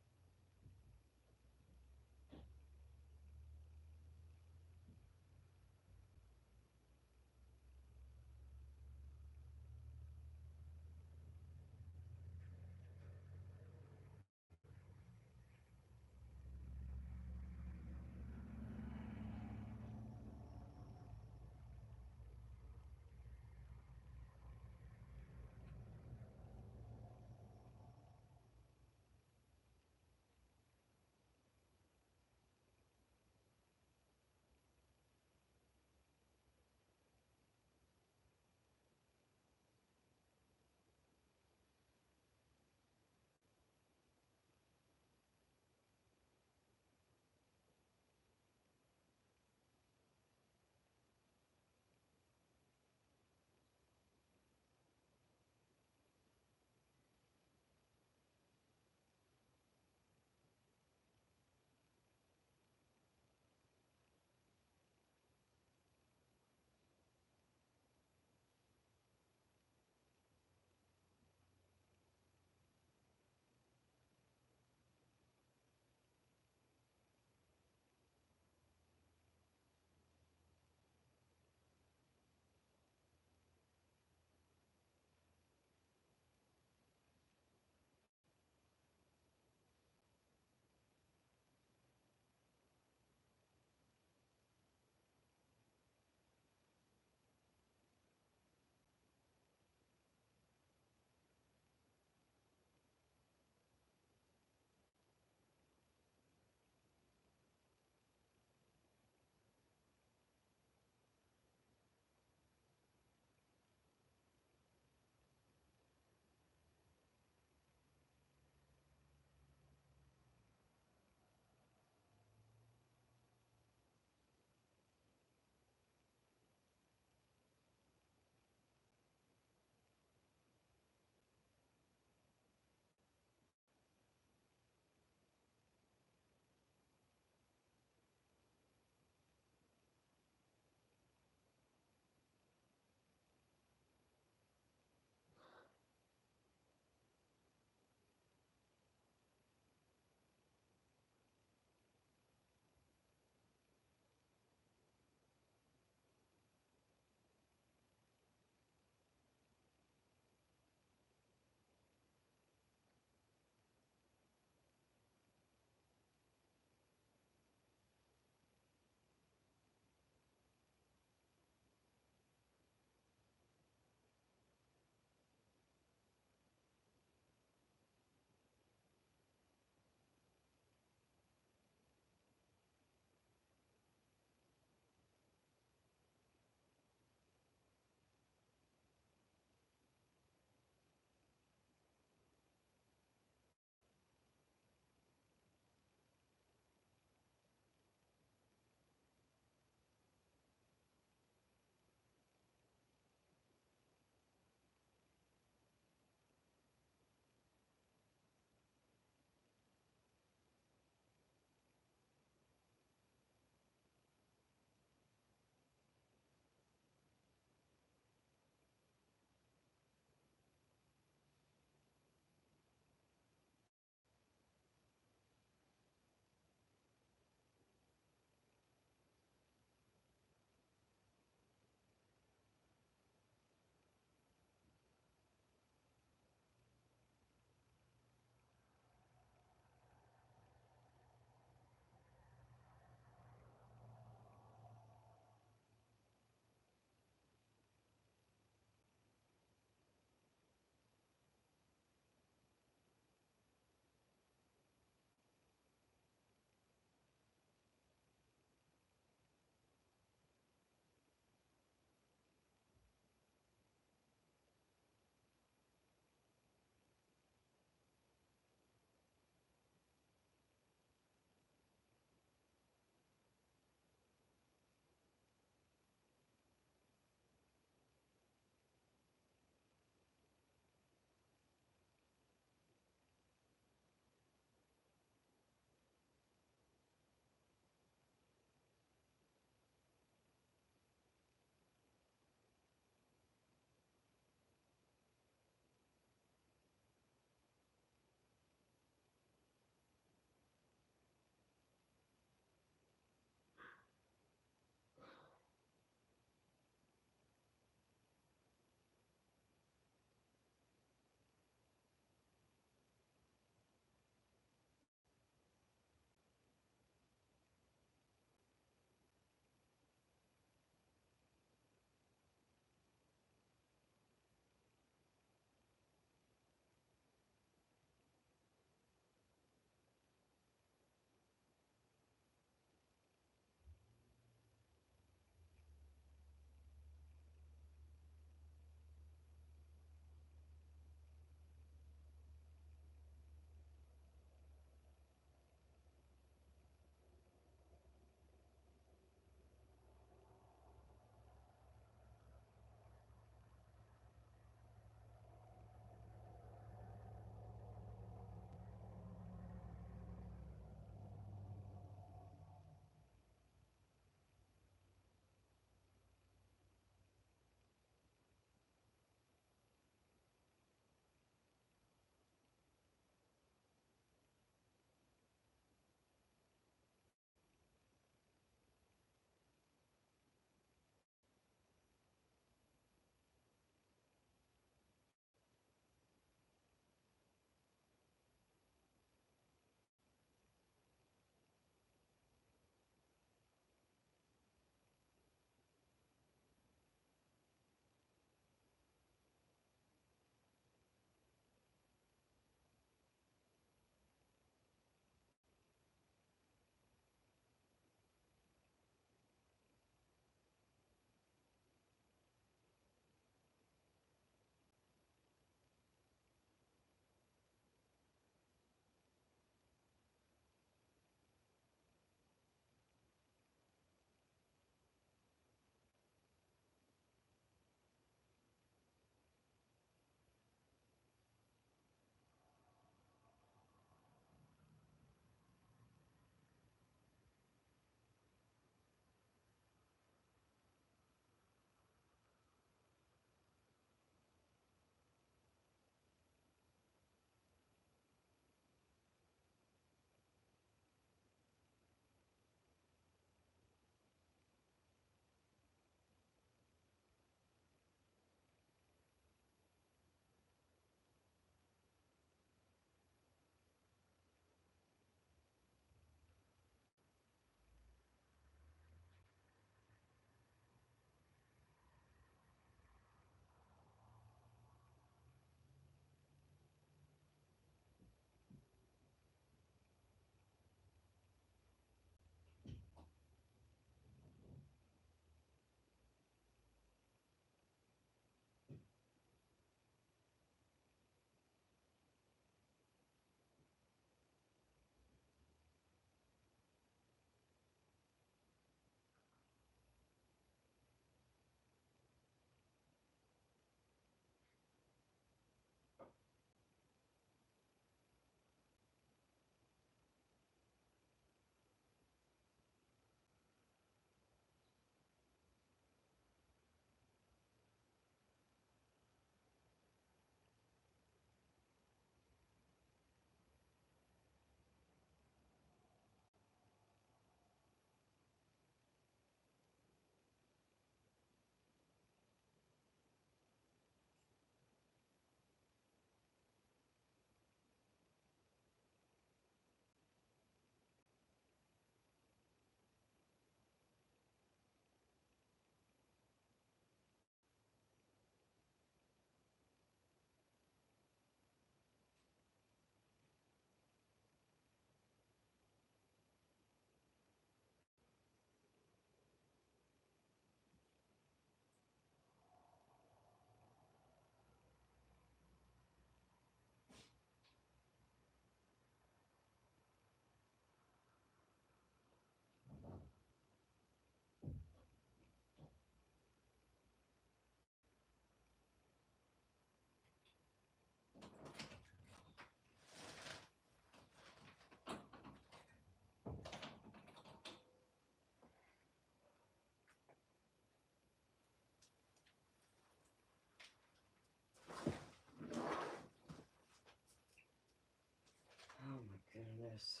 this.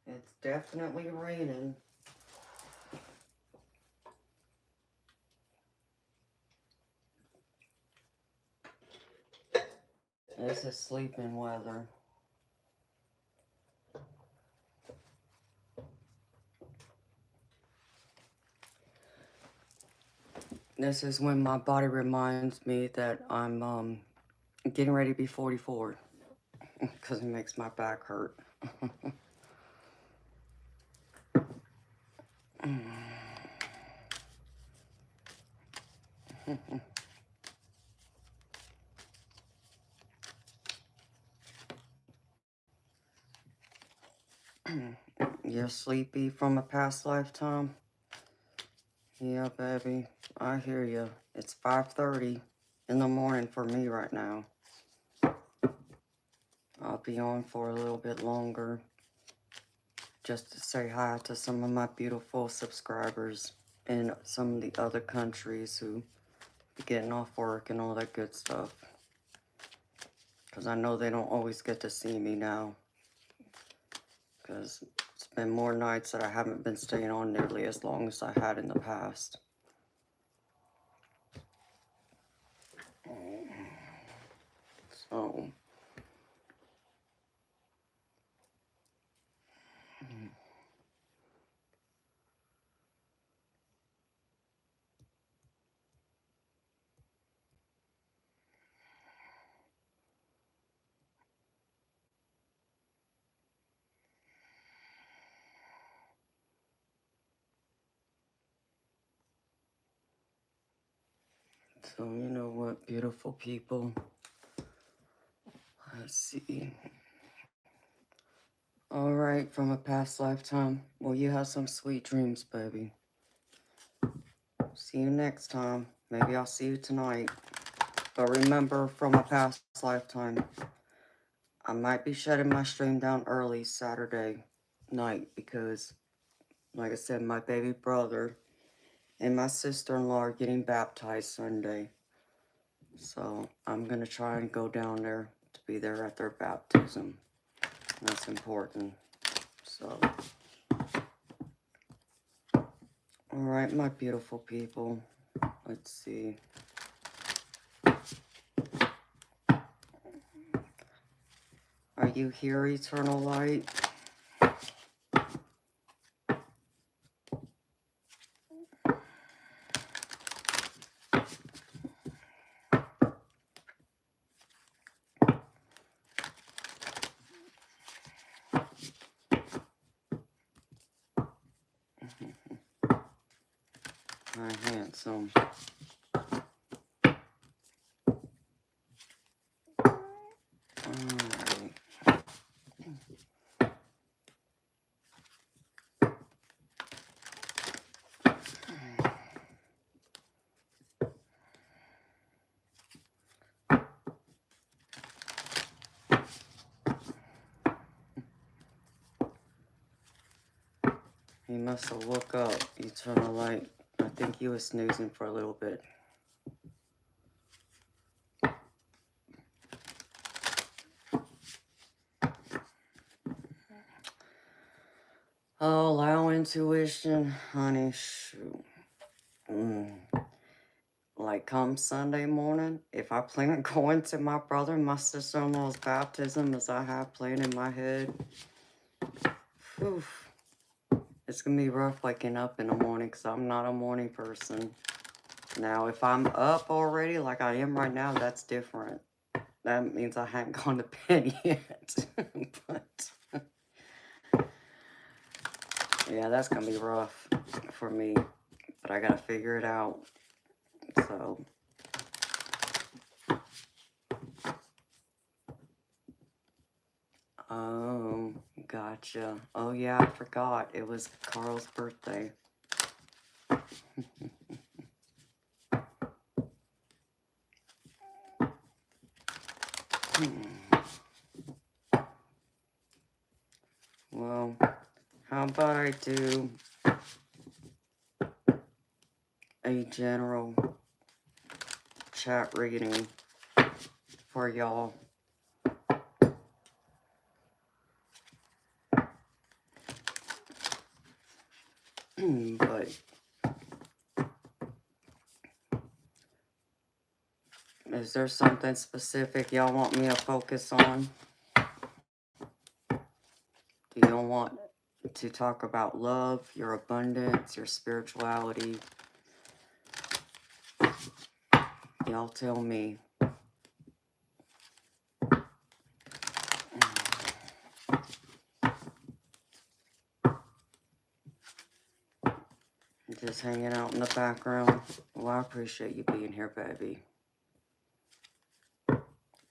It's definitely raining. This is sleeping weather. This is when my body reminds me that I'm getting ready to be 44 because it makes my back hurt. You're sleepy from a past lifetime? Yeah, baby, I hear you. It's 5:30 in the morning for me right now. I'll be on for a little bit longer just to say hi to some of my beautiful subscribers in some of the other countries who be getting off work and all that good stuff. Because I know they don't always get to see me now. Because it's been more nights that I haven't been staying on nearly as long as I had in the past. So, so you know what, beautiful people? Let's see. All right, from a past lifetime. Well, you have some sweet dreams, baby. See you next time. Maybe I'll see you tonight. But remember, from a past lifetime, I might be shutting my stream down early Saturday night because, like I said, my baby brother and my sister-in-law are getting baptized Sunday. So I'm going to try and go down there to be there at their baptism. That's important. So, all right, my beautiful people. Let's see. Are you here, eternal light? Hi, handsome. Alright. He must have woke up, eternal light. I think he was snoozing for a little bit. Oh, allow intuition, honey, shoot. Like come Sunday morning, if I plan on going to my brother and my sister-in-law's baptism as I have planned in my head, whew, it's going to be rough waking up in the morning because I'm not a morning person. Now, if I'm up already like I am right now, that's different. That means I haven't gone to bed yet. But, yeah, that's going to be rough for me. But I got to figure it out. So, oh, gotcha. Oh, yeah, I forgot. It was Carl's birthday. Well, how about I do a general chat reading for y'all. But is there something specific y'all want me to focus on? Do y'all want to talk about love, your abundance, your spirituality? Y'all tell me. Just hanging out in the background. Well, I appreciate you being here, baby.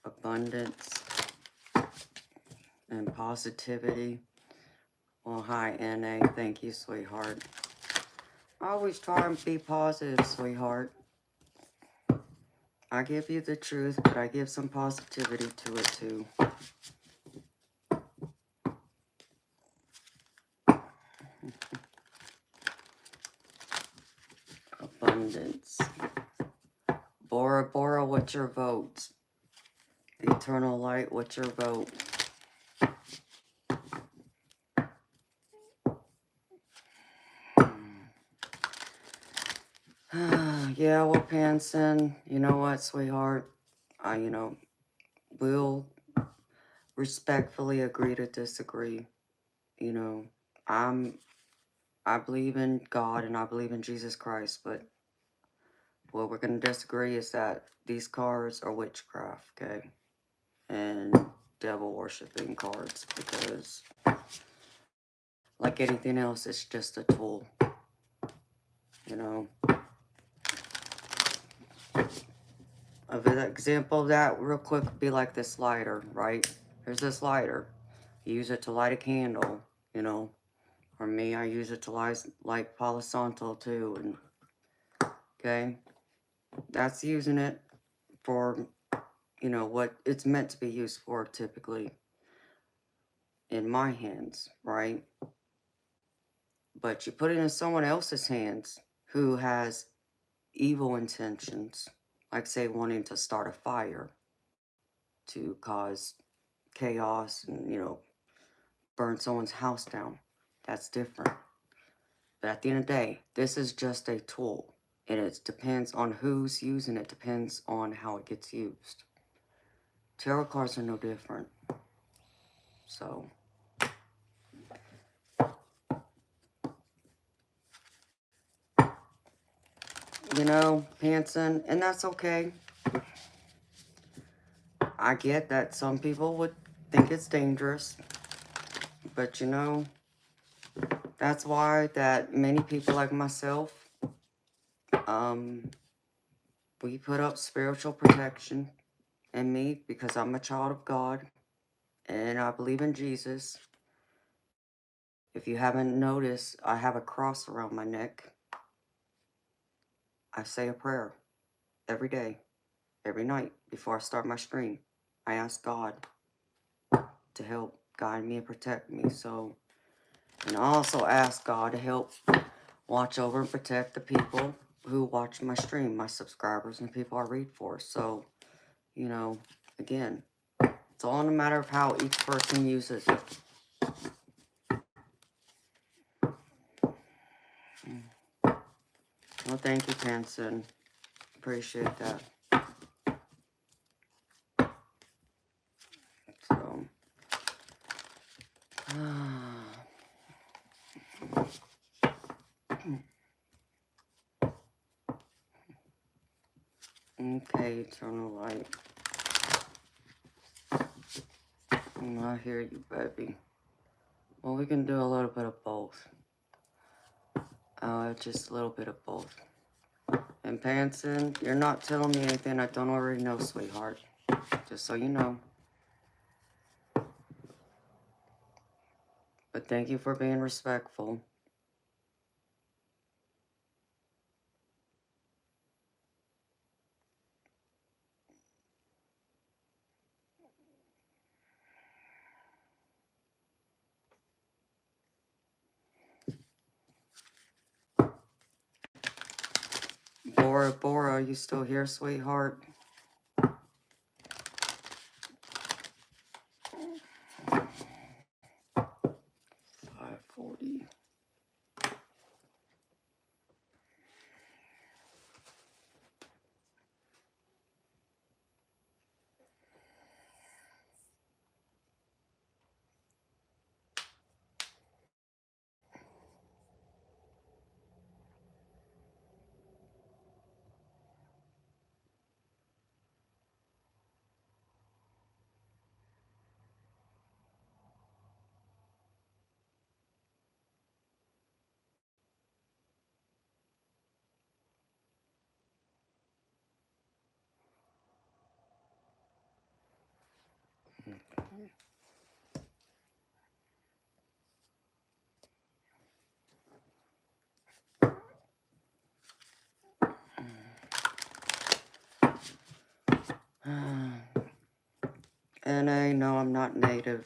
Abundance and positivity. Well, hi, NA. Thank you, sweetheart. I always try and be positive, sweetheart. I give you the truth, but I give some positivity to it, too. Abundance. Bora Bora, what's your vote? Eternal Light, what's your vote? Yeah, well, Panson, you know what, sweetheart? We'll respectfully agree to disagree. I believe in God and I believe in Jesus Christ, but what we're going to disagree is that these cards are witchcraft, okay? And devil worshiping cards, because like anything else, it's just a tool, An example of that real quick would be like this lighter, right? Here's this lighter. You use it to light a candle, Or me, I use it to light Palo Santo too, and okay? That's using it for, what it's meant to be used for typically in my hands, right? But you put it in someone else's hands who has evil intentions, like say wanting to start a fire to cause chaos and, burn someone's house down. That's different. But at the end of the day, this is just a tool. And it depends on who's using it, depends on how it gets used. Tarot cards are no different. So, Hanson, and that's okay. I get that some people would think it's dangerous. But, that's why that many people like myself, we put up spiritual protection in me because I'm a child of God. And I believe in Jesus. If you haven't noticed, I have a cross around my neck. I say a prayer every day, every night before I start my stream. I ask God to help guide me and protect me. And I also ask God to help watch over and protect the people who watch my stream, my subscribers and people I read for. So, again, it's all in a matter of how each person uses it. Well, thank you, Panson. Appreciate that. So, okay, Eternal Light. I hear you, baby. Well, we can do a little bit of both. Just a little bit of both. And Panson, you're not telling me anything I don't already know, sweetheart. Just so you know. But thank you for being respectful. Bora Bora, you still here, sweetheart? 540. NA, no, I'm not native.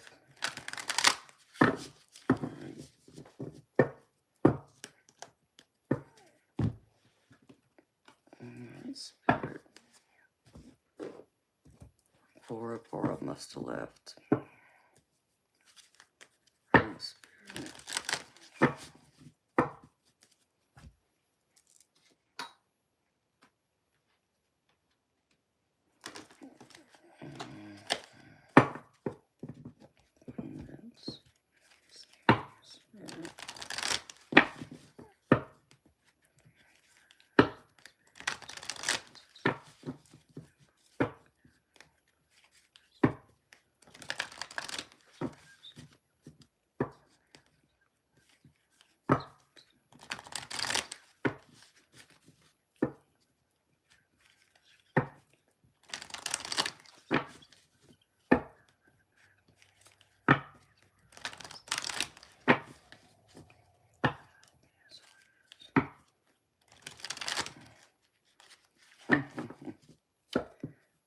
Spirit. Bora must have left. Spirit.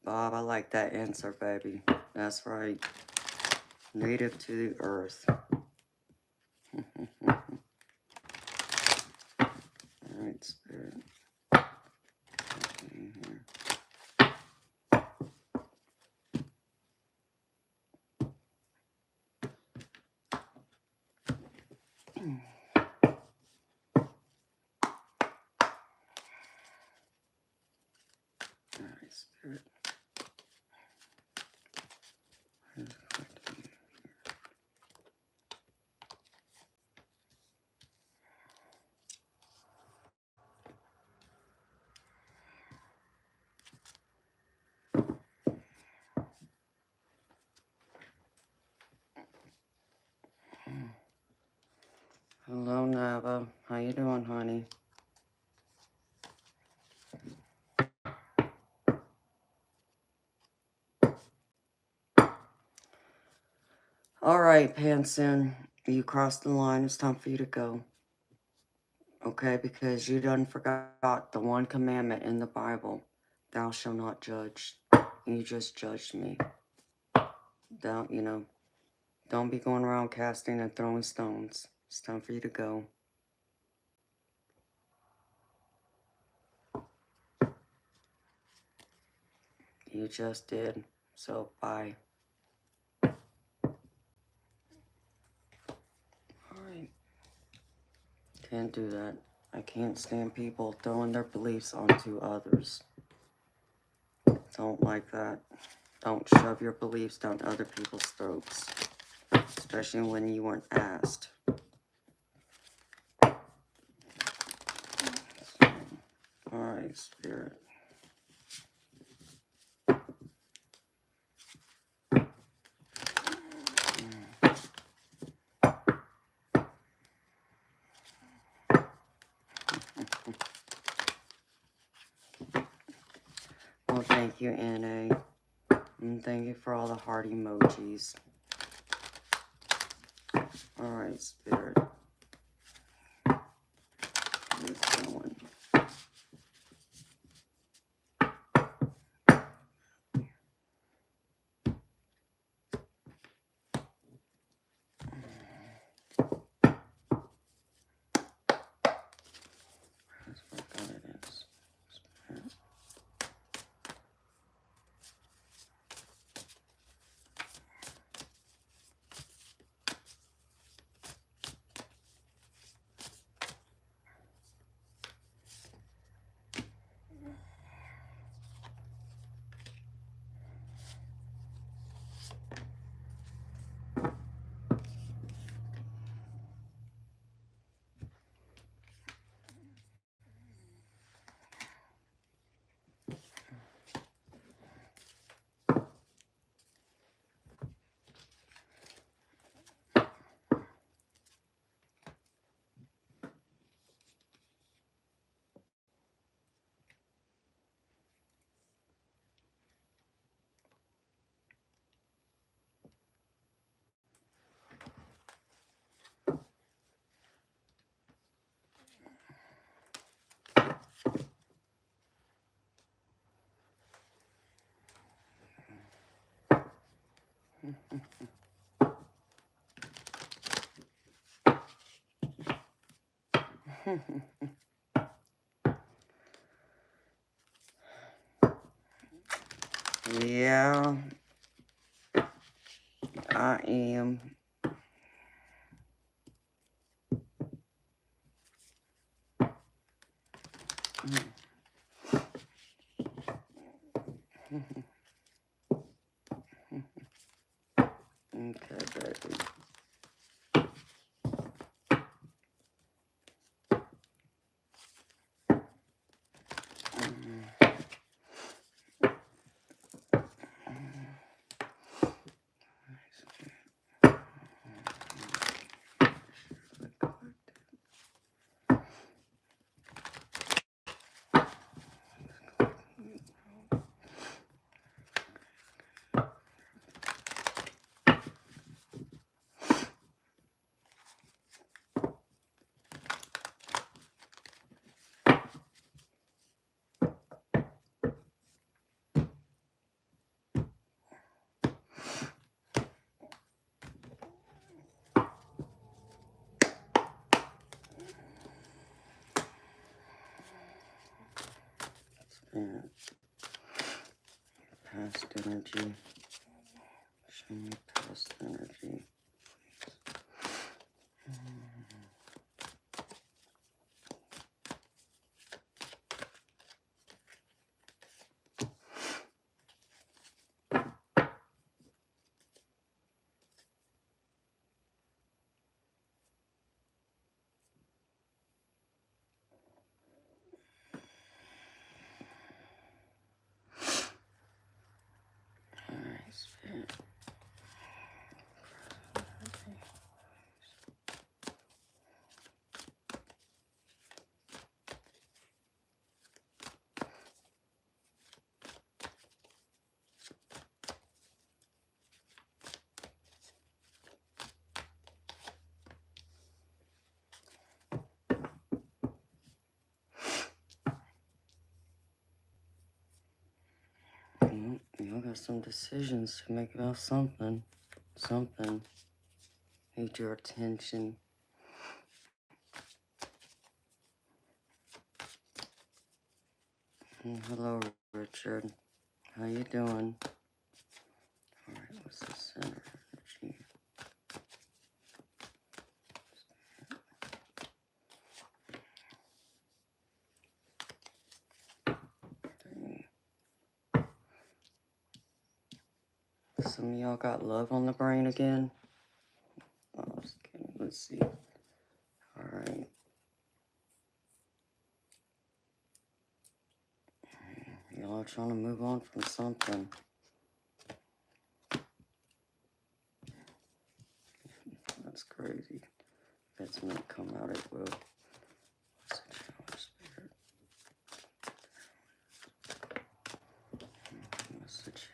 Bob, I like that answer, baby. That's right. Native to the earth. Alright, Spirit. Okay, here. Alright, Spirit. Hello, Nava. How you doing, honey? Alright, Pansin. You crossed the line. It's time for you to go. Okay, because you done forgot the one commandment in the Bible. Thou shalt not judge. You just judged me. Don't be going around casting and throwing stones. It's time for you to go. You just did. So, bye. Alright. Can't do that. I can't stand people throwing their beliefs onto others. Don't like that. Don't shove your beliefs down other people's throats. Especially when you weren't asked. Alright, Spirit. Well, thank you, NA. And thank you for all the heart emojis. Alright, Spirit. It's going. That's what it is. Yeah, I am. Okay, baby. Spirit, past energy. Show me past energy. Alright, Spirit. Y'all got some decisions to make about something. Something. Need your attention. Hello, Richard. How you doing? Alright, what's the center energy? Some of y'all got love on the brain again? Oh, I was kidding. Let's see. Alright. Y'all are trying to move on from something. That's crazy. If it's meant to come out, it will. What's the challenge, Spirit? What's the challenge?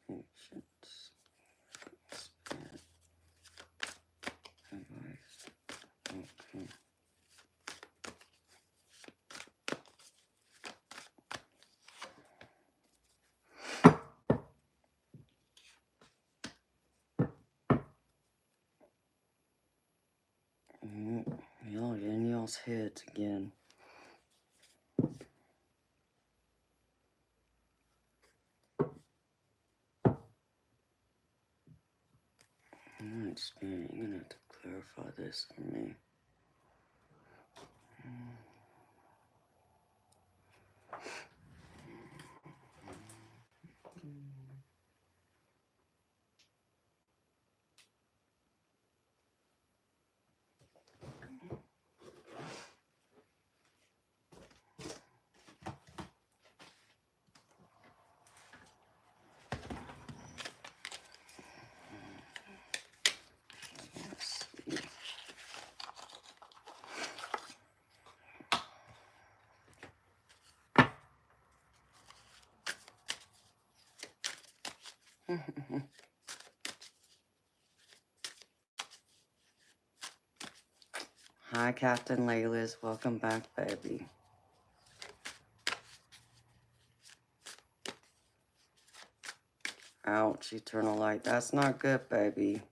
Patience. Spirit. Advice. Okay. Y'all in y'all's heads again. Alright, Spirit, you're gonna have to clarify this for me. Let's see. Hi, Captain Laylis. Welcome back, baby. Ouch, eternal light. That's not good, baby.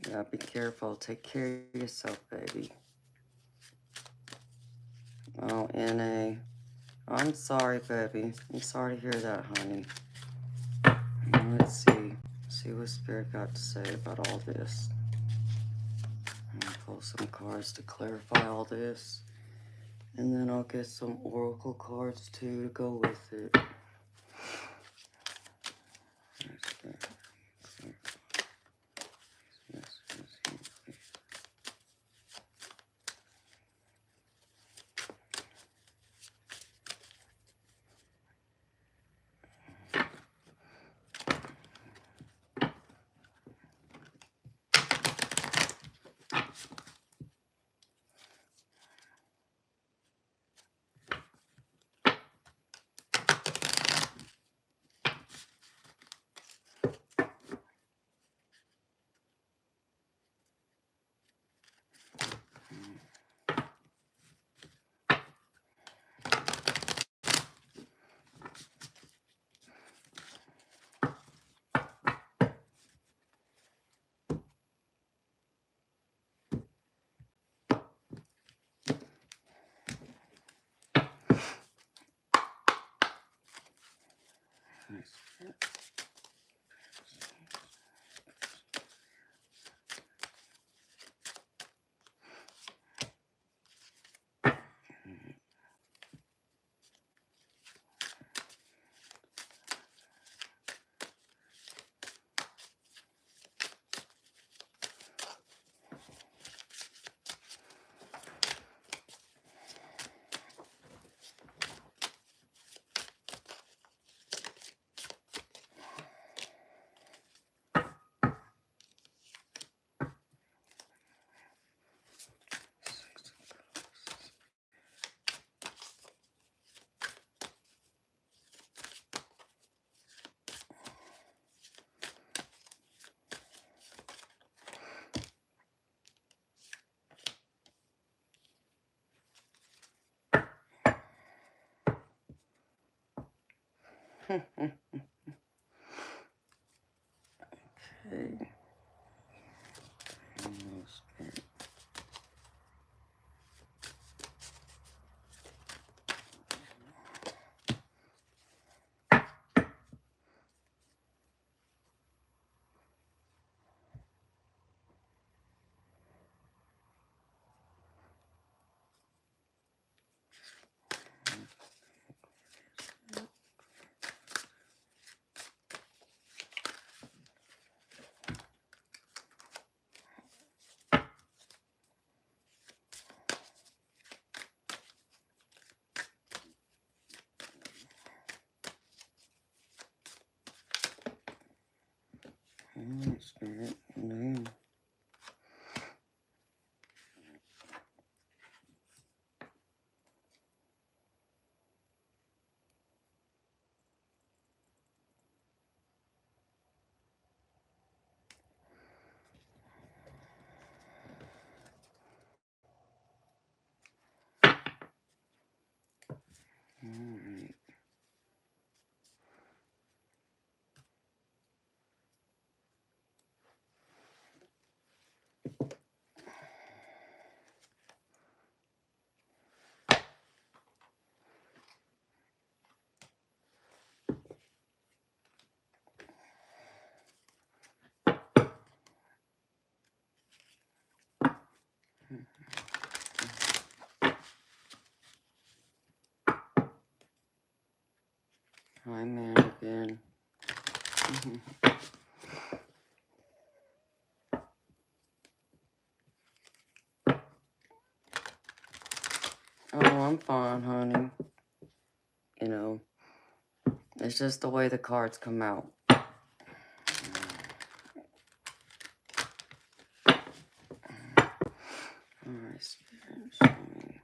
You gotta be careful. Take care of yourself, baby. Oh, NA. I'm sorry, baby. I'm sorry to hear that, honey. Let's see. See what Spirit got to say about all this. I'm gonna pull some cards to clarify all this. And then I'll get some oracle cards too to go with it. Okay. Spirit, name. Alright. Hi, man, again. Oh, I'm fine, honey. You know, it's just the way the cards come out. Alright, Spirit, show me.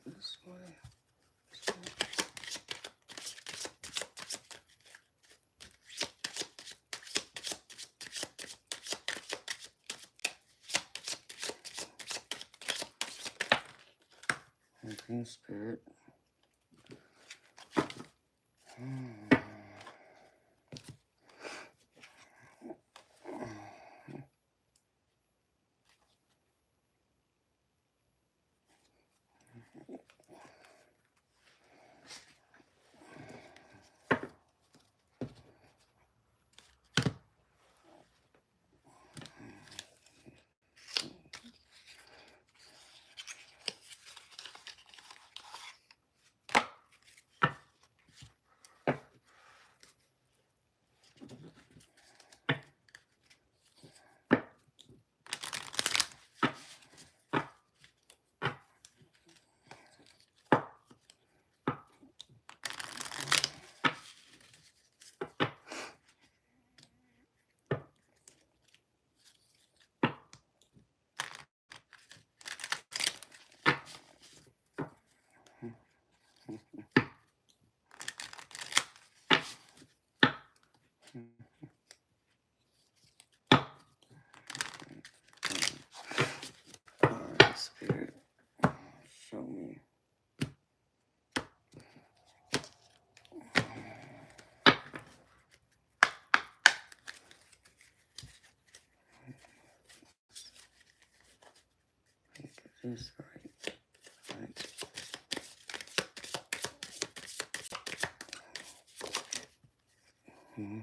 This way. Anything, Spirit. Alright, Spirit. Show me. It is right. Right. Mm-hmm.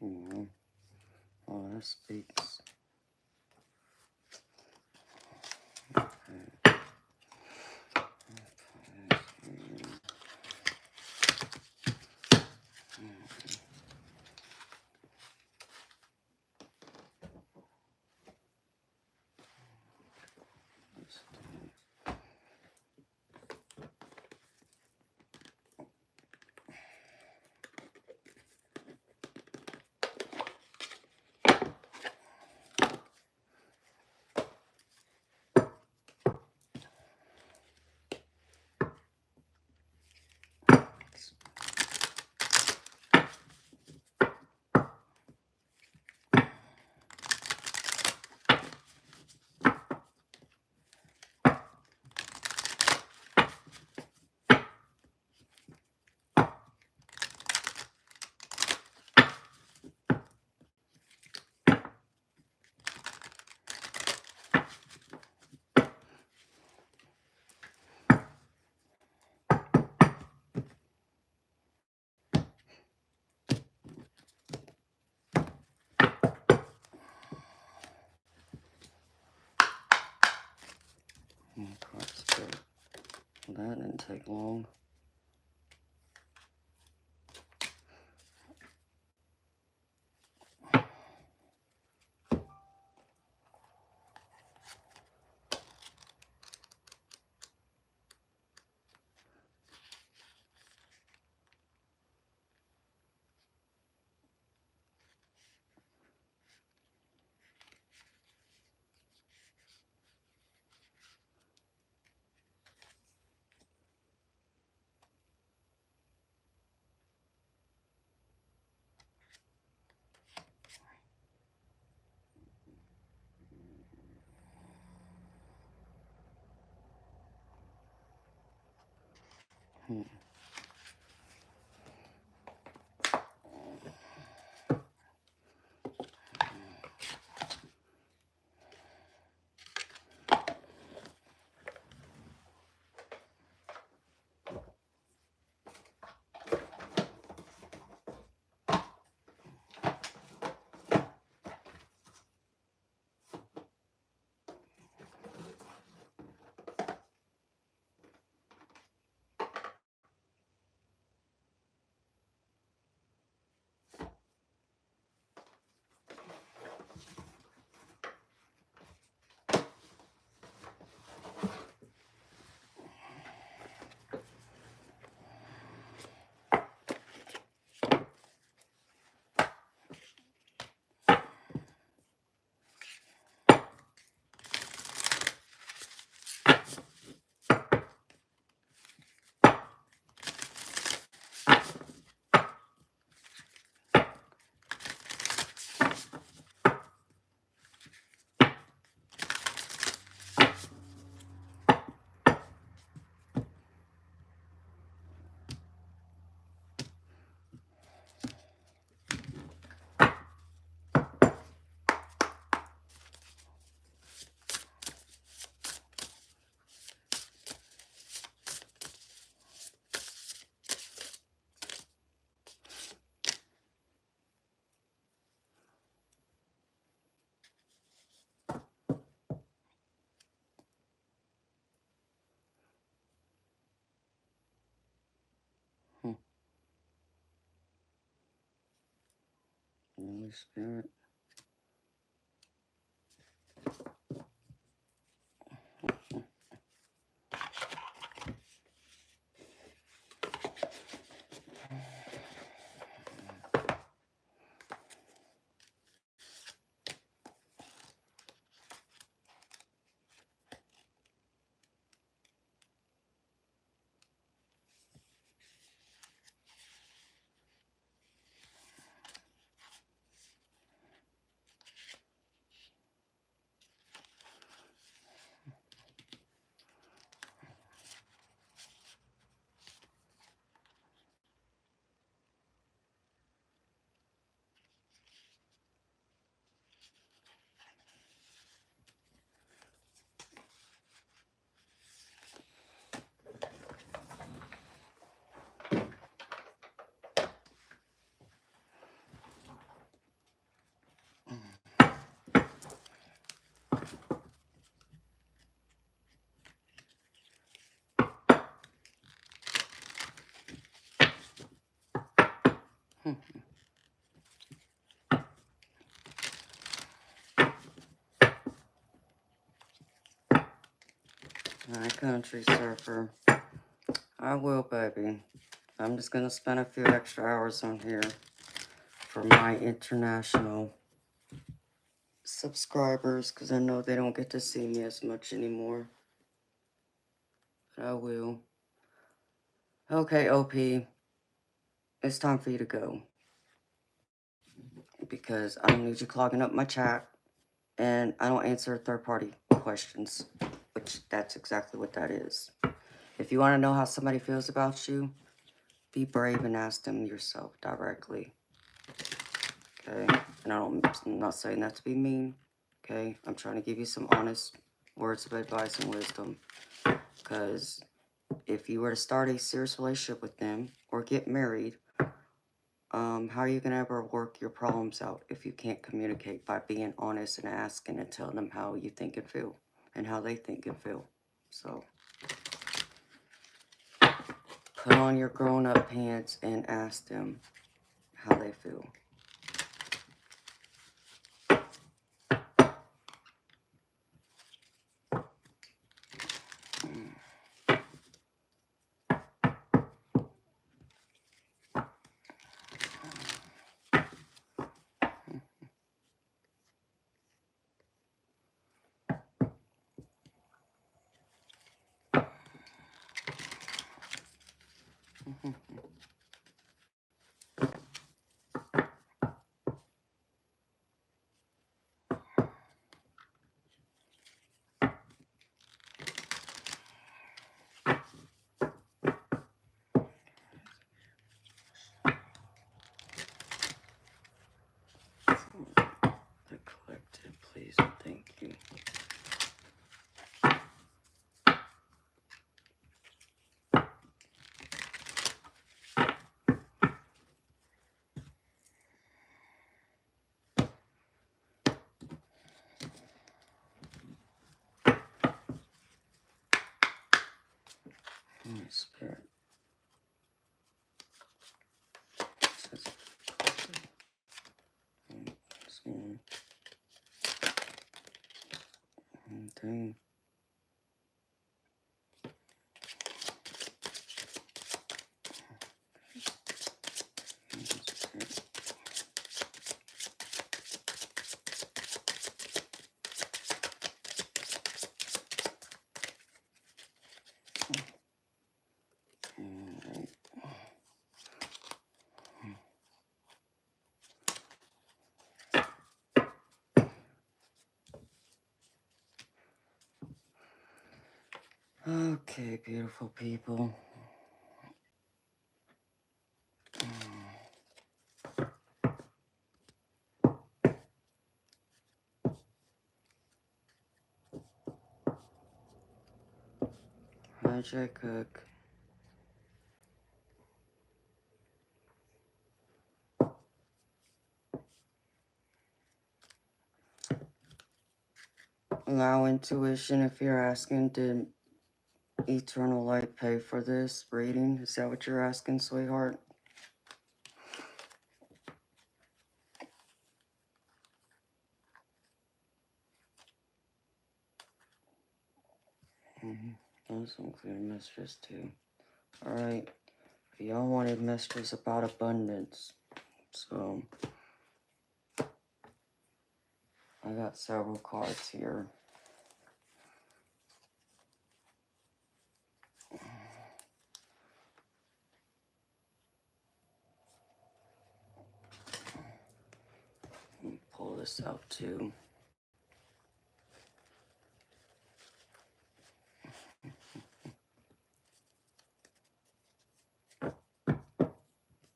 Mm-hmm. Oh, that speaks. That didn't take long. Hmm. Hmm. Holy Spirit. Hmm. My country surfer. I will, baby. I'm just gonna spend a few extra hours on here for my international subscribers because I know they don't get to see me as much anymore. But I will. Okay, OP. It's time for you to go. Because I don't need you clogging up my chat. And I don't answer third-party questions. Which, that's exactly what that is. If you want to know how somebody feels about you, be brave and ask them yourself directly. Okay? And I'm not saying that to be mean. Okay? I'm trying to give you some honest words of advice and wisdom. Because if you were to start a serious relationship with them or get married, how are you going to ever work your problems out if you can't communicate by being honest and asking and telling them how you think and feel and how they think and feel? So, Put on your grown-up pants and ask them how they feel. The collective, please and thank you. Holy Spirit. This one. Dang. Okay, beautiful people. Hi, Jay Cook. Allow intuition if you're asking, did Eternal Light pay for this reading? Is that what you're asking, sweetheart? That's include mistress too. Alright. Y'all wanted mistress about abundance. So I got several cards here. Let me pull this out too.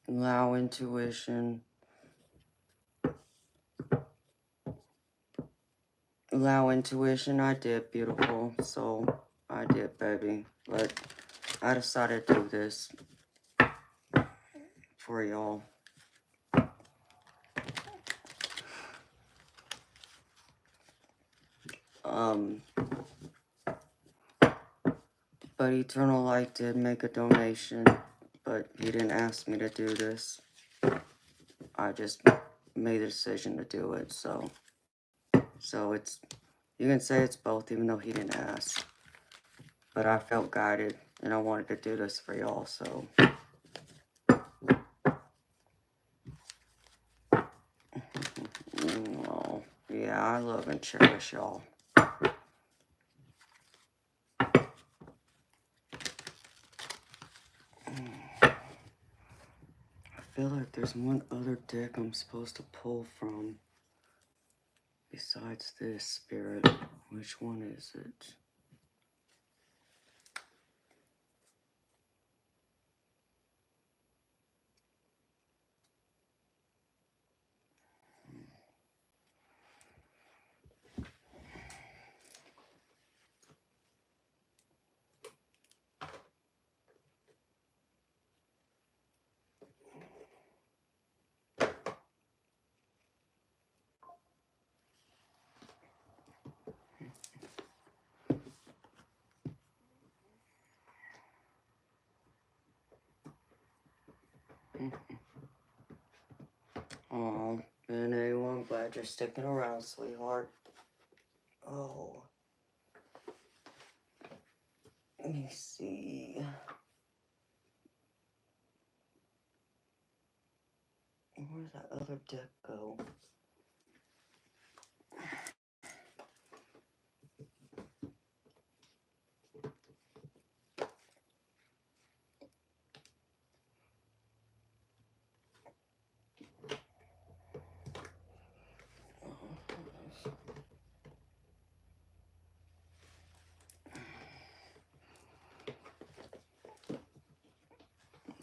Allow intuition. Allow intuition. I did, beautiful soul. I did, baby. But I decided to do this for y'all. But Eternal Light did make a donation, but he didn't ask me to do this. I just made the decision to do it, so it's, you can say it's both, even though he didn't ask. But I felt guided, and I wanted to do this for y'all, so. Oh, yeah, I love and cherish y'all. I feel like there's one other deck I'm supposed to pull from besides this, Spirit. Which one is it? Oh, and anyway, I'm glad you're sticking around, sweetheart. Oh. Let me see. Where's that other deck go?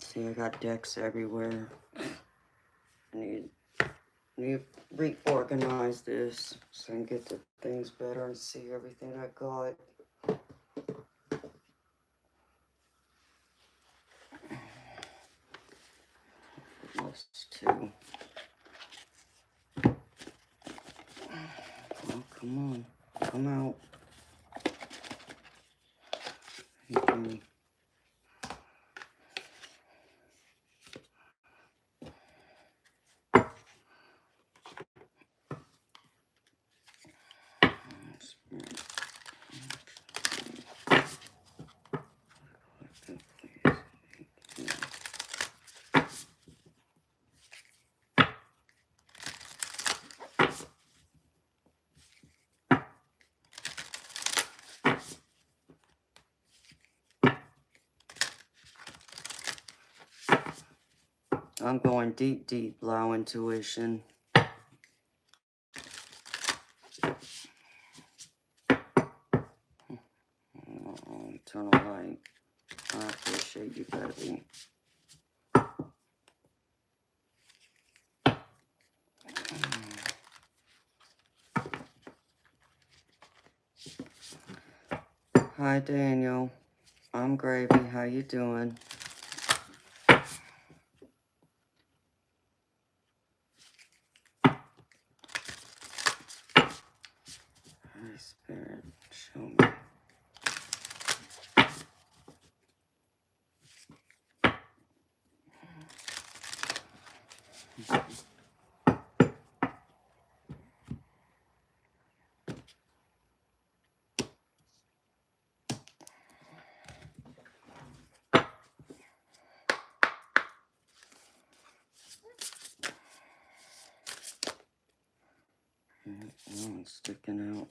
See, I got decks everywhere. I need to reorganize this so I can get the things better and see everything I got. This too. Oh, come on. Come out. Okay. I'm going deep, deep, low intuition. Oh, eternal light. I appreciate you, baby. Hi, Daniel. I'm Gravy. How you doing? Holy Spirit, show me. Oh, it's sticking out.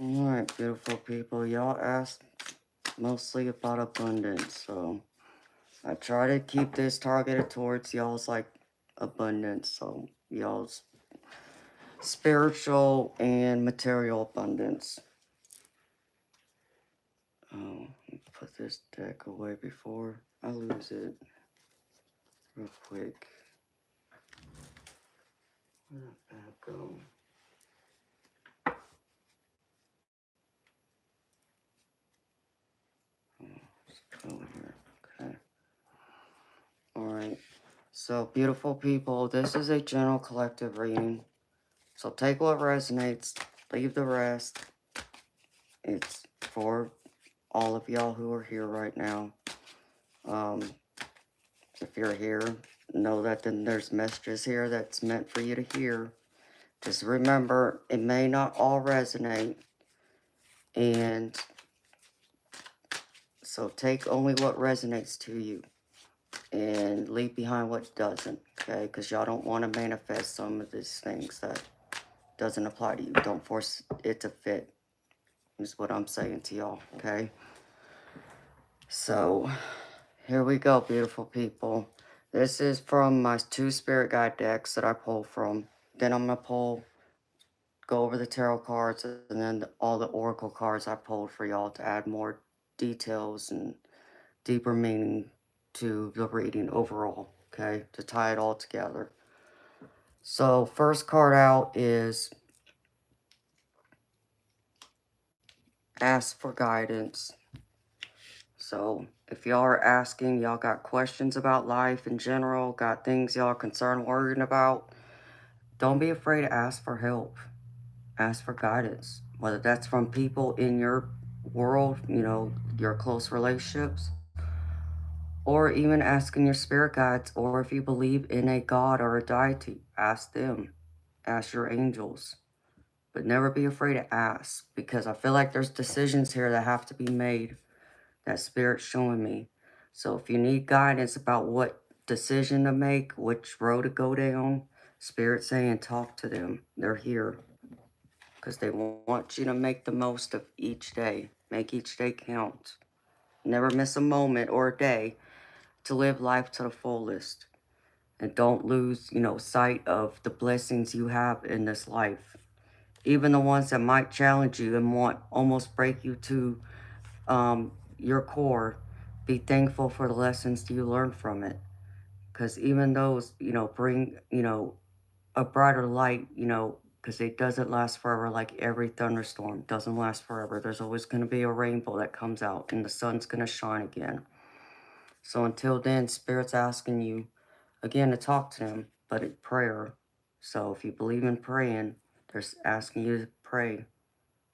Alright, beautiful people. Y'all asked mostly about abundance, so I try to keep this targeted towards y'all's like abundance, so y'all's spiritual and material abundance. Oh, let me put this deck away before I lose it real quick. Where did that go? Oh, it's over here. Okay. Alright. So, beautiful people, this is a general collective reading. So, take what resonates, leave the rest. It's for all of y'all who are here right now. If you're here, know that then there's messages here that's meant for you to hear. Just remember, it may not all resonate. And so take only what resonates to you and leave behind what doesn't, okay? Because y'all don't want to manifest some of these things that doesn't apply to you. Don't force it to fit, is what I'm saying to y'all, okay? So, here we go, beautiful people. This is from my 2 spirit guide decks that I pulled from. Then I'm going to go over the tarot cards, and then all the oracle cards I pulled for y'all to add more details and deeper meaning to the reading overall, okay? To tie it all together. So, first card out is Ask for Guidance. So, if y'all are asking, y'all got questions about life in general, got things y'all are concerned, worrying about, don't be afraid to ask for help. Ask for guidance. Whether that's from people in your world, you know, your close relationships, or even asking your spirit guides, or if you believe in a god or a deity, ask them. Ask your angels. But never be afraid to ask, because I feel like there's decisions here that have to be made that Spirit's showing me. So if you need guidance about what decision to make, which road to go down, Spirit's saying talk to them. They're here because they want you to make the most of each day. Make each day count. Never miss a moment or a day to live life to the fullest. And don't lose, sight of the blessings you have in this life. Even the ones that might challenge you and want almost break you to your core, be thankful for the lessons you learn from it. Because even those, bring, a brighter light, because it doesn't last forever. Like every thunderstorm doesn't last forever. There's always going to be a rainbow that comes out and the sun's going to shine again. So until then, Spirit's asking you, again, to talk to them, but in prayer. So if you believe in praying, they're asking you to pray.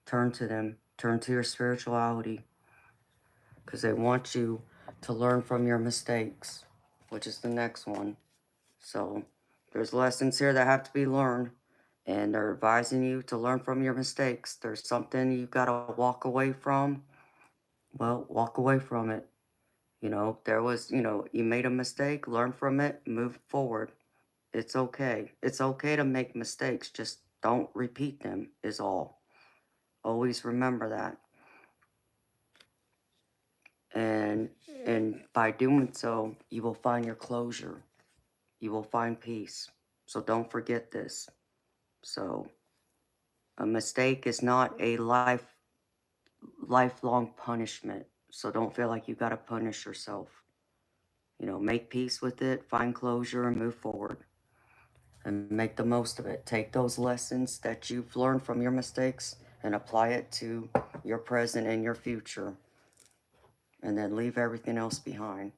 Turn to them. Turn to your spirituality. Because they want you to learn from your mistakes, which is the next one. So there's lessons here that have to be learned, and they're advising you to learn from your mistakes. There's something you got to walk away from. Well, walk away from it. There was, you made a mistake, learn from it, move forward. It's okay. It's okay to make mistakes. Just don't repeat them, is all. Always remember that. And by doing so, you will find your closure. You will find peace. So don't forget this. So a mistake is not a lifelong punishment. So don't feel like you got to punish yourself. Make peace with it, find closure, and move forward. And make the most of it. Take those lessons that you've learned from your mistakes and apply it to your present and your future. And then leave everything else behind.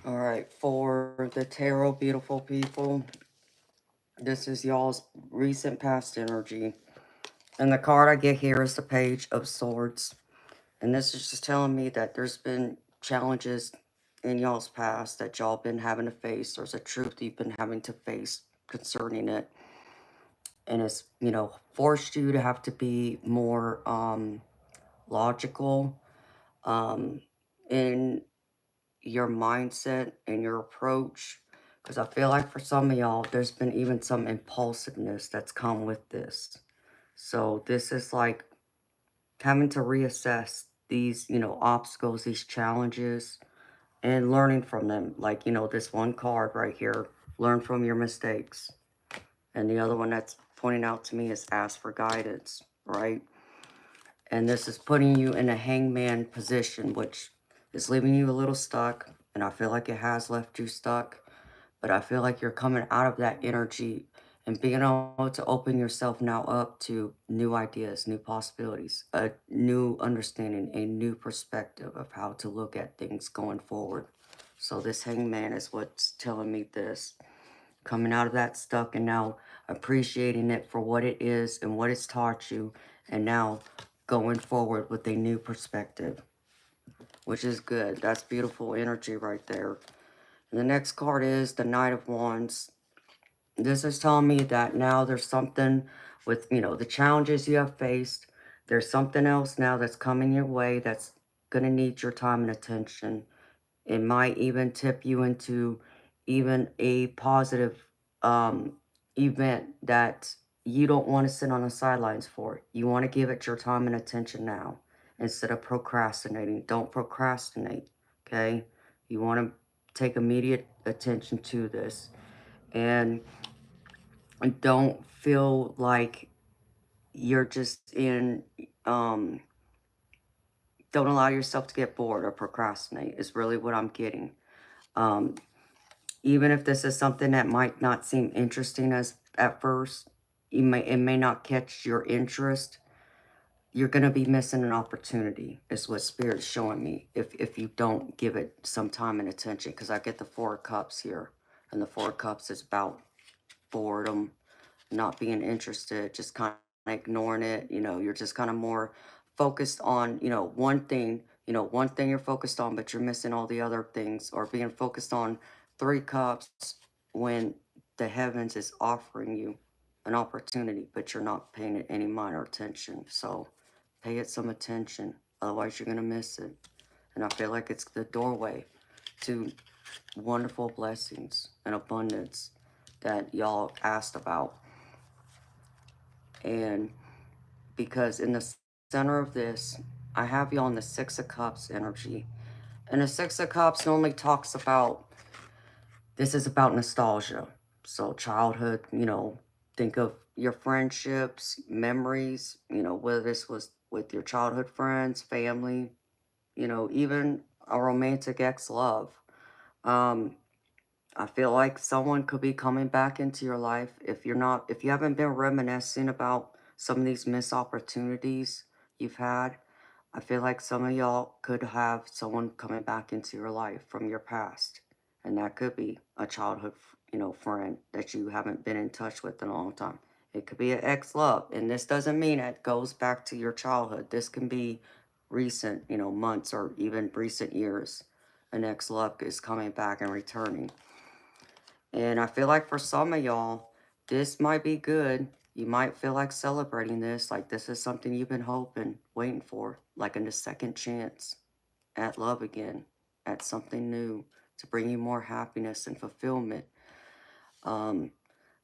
All right, for the tarot, beautiful people, this is y'all's recent past energy. And the card I get here is the Page of Swords. And this is just telling me that there's been challenges in y'all's past that y'all been having to face. There's a truth you've been having to face concerning it. And it's, forced you to have to be more logical in your mindset and your approach. Because I feel like for some of y'all, there's been even some impulsiveness that's come with this. So this is like having to reassess these, obstacles, these challenges, and learning from them. Like, this one card right here, learn from your mistakes. And the other one that's pointing out to me is ask for guidance, right? And this is putting you in a hangman position, which is leaving you a little stuck. And I feel like it has left you stuck. But I feel like you're coming out of that energy and being able to open yourself now up to new ideas, new possibilities, a new understanding, a new perspective of how to look at things going forward. So this hangman is what's telling me this. Coming out of that stuck and now appreciating it for what it is and what it's taught you, and now going forward with a new perspective, which is good. That's beautiful energy right there. And the next card is the Knight of Wands. This is telling me that now there's something with, the challenges you have faced. There's something else now that's coming your way that's going to need your time and attention. It might even tip you into even a positive event that you don't want to sit on the sidelines for. You want to give it your time and attention now instead of procrastinating. Don't procrastinate, okay? You want to take immediate attention to this. And don't feel like you're just in, don't allow yourself to get bored or procrastinate is really what I'm getting. Um, Even if this is something that might not seem interesting as at first, it may not catch your interest. You're gonna be missing an opportunity, is what Spirit's showing me, if you don't give it some time and attention. Because I get the Four of Cups here, and the Four of Cups is about boredom, not being interested, just kind of ignoring it. You're just kind of more focused on, one thing you're focused on, but you're missing all the other things, or being focused on Three Cups when the heavens is offering you an opportunity, but you're not paying it any mind or attention. So pay it some attention, otherwise you're going to miss it. And I feel like it's the doorway to wonderful blessings and abundance that y'all asked about. And because in the center of this, I have you on the Six of Cups energy. And the Six of Cups normally talks about, this is about nostalgia. So childhood, think of your friendships, memories, whether this was with your childhood friends, family, even a romantic ex-love. Um, I feel like someone could be coming back into your life if you haven't been reminiscing about some of these missed opportunities you've had. I feel like some of y'all could have someone coming back into your life from your past. And that could be a childhood, friend that you haven't been in touch with in a long time. It could be an ex-love. And this doesn't mean it goes back to your childhood. This can be recent, months or even recent years. An ex-love is coming back and returning. And I feel like for some of y'all, this might be good. You might feel like celebrating this, like this is something you've been hoping, waiting for, like in a second chance at love again, at something new to bring you more happiness and fulfillment. Um,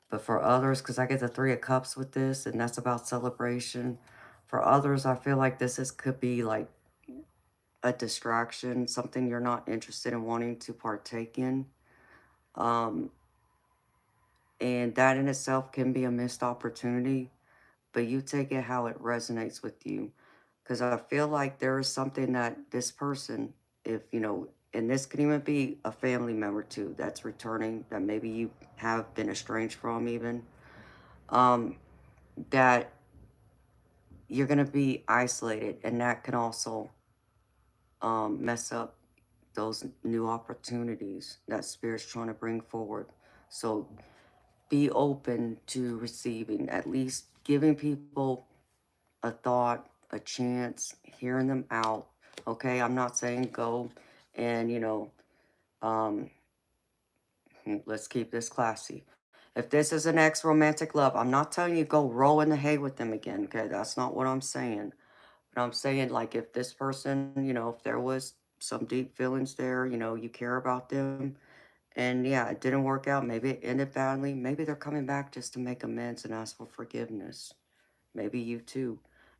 but for others, because I get the Three of Cups with this, and that's about celebration. For others, I feel like could be like a distraction, something you're not interested in wanting to partake in. Um, And that in itself can be a missed opportunity, but you take it how it resonates with you. Because I feel like there is something that this person, if, and this can even be a family member too, that's returning, that maybe you have been estranged from even, um, that you're going to be isolated. And that can also mess up those new opportunities that Spirit's trying to bring forward. So be open to receiving, at least giving people a thought, a chance, hearing them out. Okay, I'm not saying go and, um, let's keep this classy. If this is an ex romantic love, I'm not telling you go roll in the hay with them again. Okay, that's not what I'm saying. But I'm saying, like, if this person, if there was some deep feelings there, you care about them, and yeah, it didn't work out. Maybe it ended badly. Maybe they're coming back just to make amends and ask for forgiveness. Maybe you too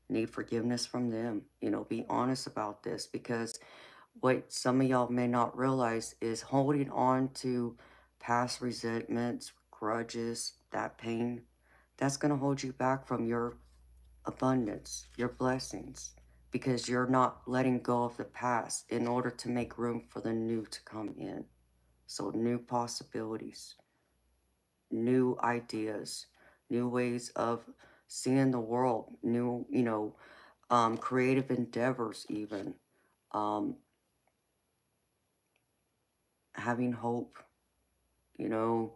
need forgiveness from them. Be honest about this, because what some of y'all may not realize is holding on to past resentments, grudges, that pain, that's going to hold you back from your abundance, your blessings, because you're not letting go of the past in order to make room for the new to come in. So, new possibilities, new ideas. new ways of seeing the world, new, creative endeavors, even um, having hope. You know,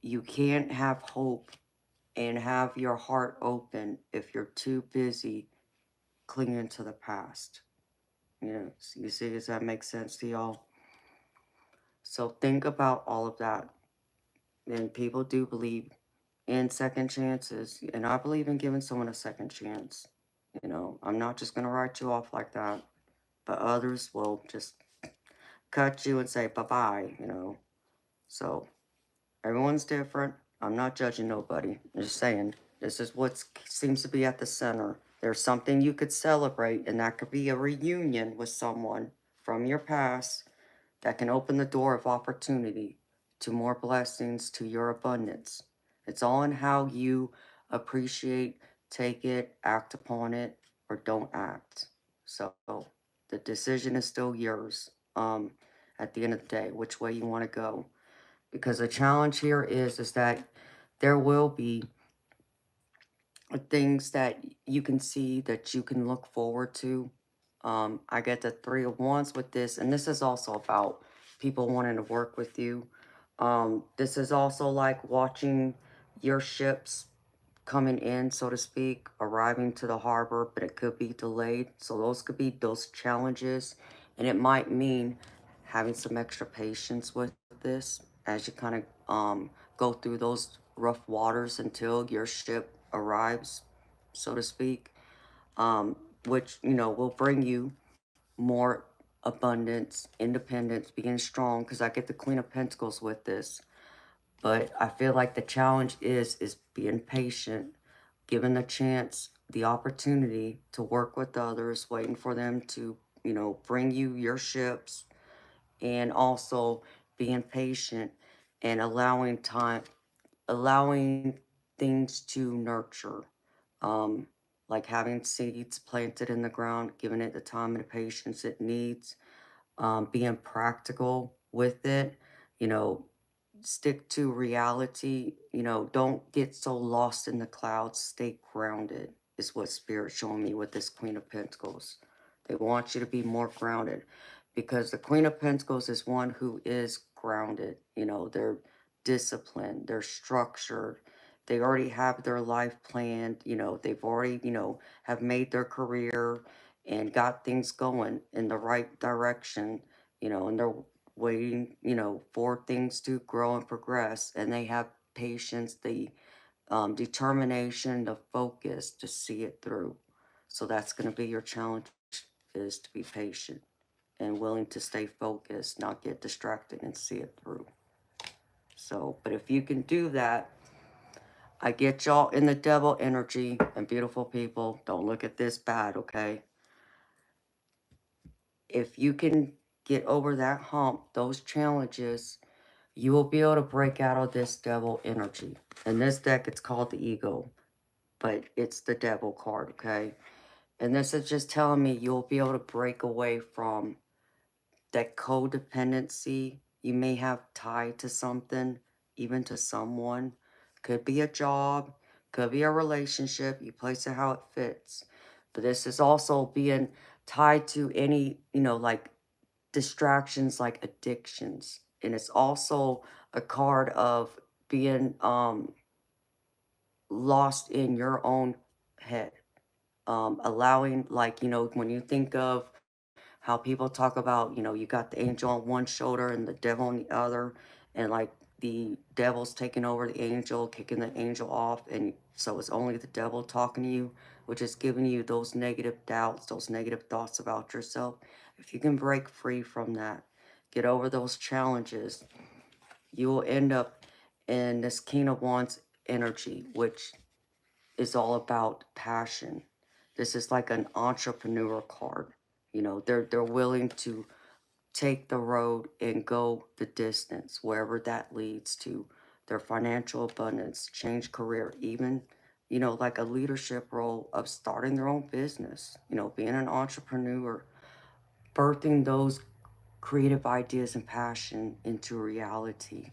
you can't have hope and have your heart open if you're too busy clinging to the past. You see, does that make sense to y'all? So think about all of that. And people do believe in second chances, and I believe in giving someone a second chance. I'm not just gonna write you off like that, but others will just cut you and say bye bye. So everyone's different. I'm not judging nobody. I'm just saying this is what seems to be at the center. There's something you could celebrate, and that could be a reunion with someone from your past that can open the door of opportunity to more blessings, to your abundance. It's all in how you appreciate, take it, act upon it, or don't act. So the decision is still yours. At the end of the day, which way you want to go. Because the challenge here is that there will be things that you can see that you can look forward to. I get the three of wands with this, and this is also about people wanting to work with you. This is also like watching your ships coming in, so to speak, arriving to the harbor, but it could be delayed. So those could be those challenges, and it might mean having some extra patience with this as you kind of go through those rough waters until your ship arrives, so to speak, which will bring you more abundance, independence, being strong. Because I get the Queen of Pentacles with this, but I feel like the challenge is being patient, given the chance, the opportunity to work with others, waiting for them to, bring you your ships, and also being patient and allowing time, allowing things to nurture. Um, like having seeds planted in the ground, giving it the time and the patience it needs, being practical with it, you know, stick to reality, don't get so lost in the clouds, stay grounded, is what Spirit's showing me with this Queen of Pentacles. They want you to be more grounded because the Queen of Pentacles is one who is grounded. They're disciplined, they're structured, they already have their life planned, they've already, have made their career and got things going in the right direction, and they're waiting, for things to grow and progress. And they have patience, the determination, the focus to see it through. So that's going to be your challenge, is to be patient and willing to stay focused, not get distracted, and see it through. So, but if you can do that, I get y'all in the devil energy, and beautiful people, don't look at this bad, okay? If you can get over that hump, those challenges, you will be able to break out of this devil energy. In this deck, it's called the ego, but it's the devil card, okay? And this is just telling me you'll be able to break away from that codependency you may have tied to something, even to someone. Could be a job, could be a relationship. You place it how it fits. But this is also being tied to any, like distractions, like addictions. And it's also a card of being lost in your own head. Allowing, like, when you think of how people talk about, you got the angel on one shoulder and the devil on the other, and like the devil's taking over the angel, kicking the angel off, and so it's only the devil talking to you, which is giving you those negative doubts, those negative thoughts about yourself. If you can break free from that, get over those challenges, you will end up in this King of Wands energy, which is all about passion. This is like an entrepreneur card. They're willing to take the road and go the distance, wherever that leads to their financial abundance, change career, even, like a leadership role of starting their own business, being an entrepreneur, birthing those creative ideas and passion into reality,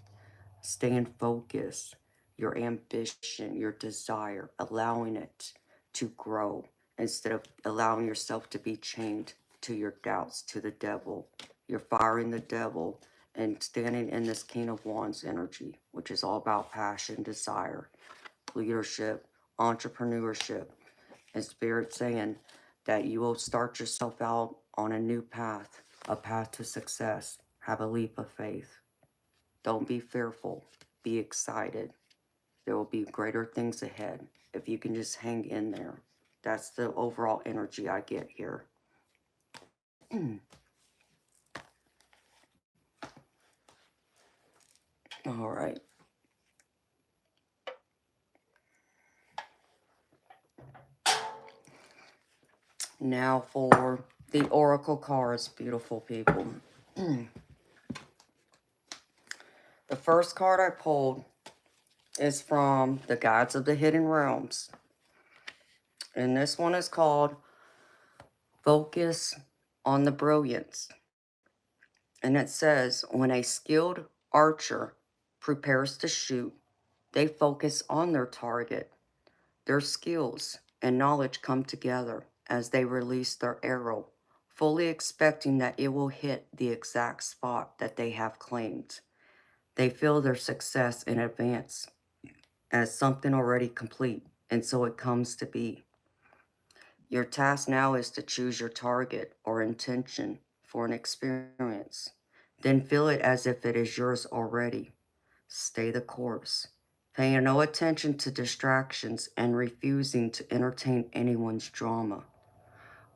staying focused, your ambition, your desire, allowing it to grow instead of allowing yourself to be chained to your doubts, to the devil. You're firing the devil and standing in this King of Wands energy, which is all about passion, desire, leadership, entrepreneurship, and Spirit saying that you will start yourself out on a new path, a path to success. Have a leap of faith. Don't be fearful. Be excited. There will be greater things ahead if you can just hang in there. That's the overall energy I get here. All right. Now for the Oracle cards, beautiful people. The first card I pulled is from the Guides of the Hidden Realms. And this one is called Focus on the Brilliance. And it says, when a skilled archer prepares to shoot, they focus on their target. Their skills and knowledge come together as they release their arrow, fully expecting that it will hit the exact spot that they have claimed. They feel their success in advance as something already complete, and so it comes to be. Your task now is to choose your target or intention for an experience. Then feel it as if it is yours already. Stay the course, paying no attention to distractions and refusing to entertain anyone's drama.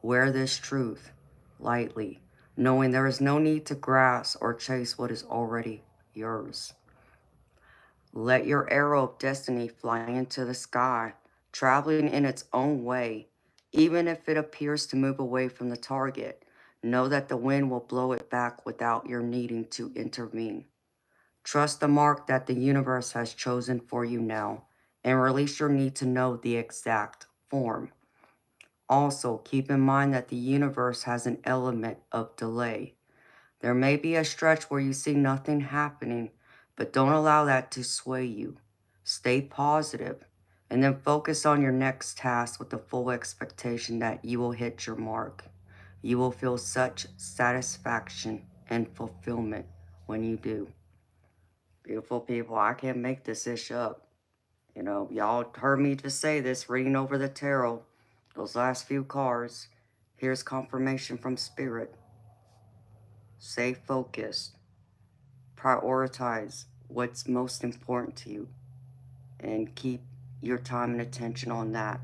Wear this truth lightly, knowing there is no need to grasp or chase what is already yours. Let your arrow of destiny fly into the sky, traveling in its own way. Even if it appears to move away from the target, know that the wind will blow it back without your needing to intervene. Trust the mark that the universe has chosen for you now, and release your need to know the exact form. Also, keep in mind that the universe has an element of delay. There may be a stretch where you see nothing happening, but don't allow that to sway you. Stay positive, and then focus on your next task with the full expectation that you will hit your mark. You will feel such satisfaction and fulfillment when you do. Beautiful people, I can't make this ish up. You know, y'all heard me just say this reading over the tarot. Those last few cards. Here's confirmation from Spirit. Stay focused. Prioritize what's most important to you. And keep your time and attention on that.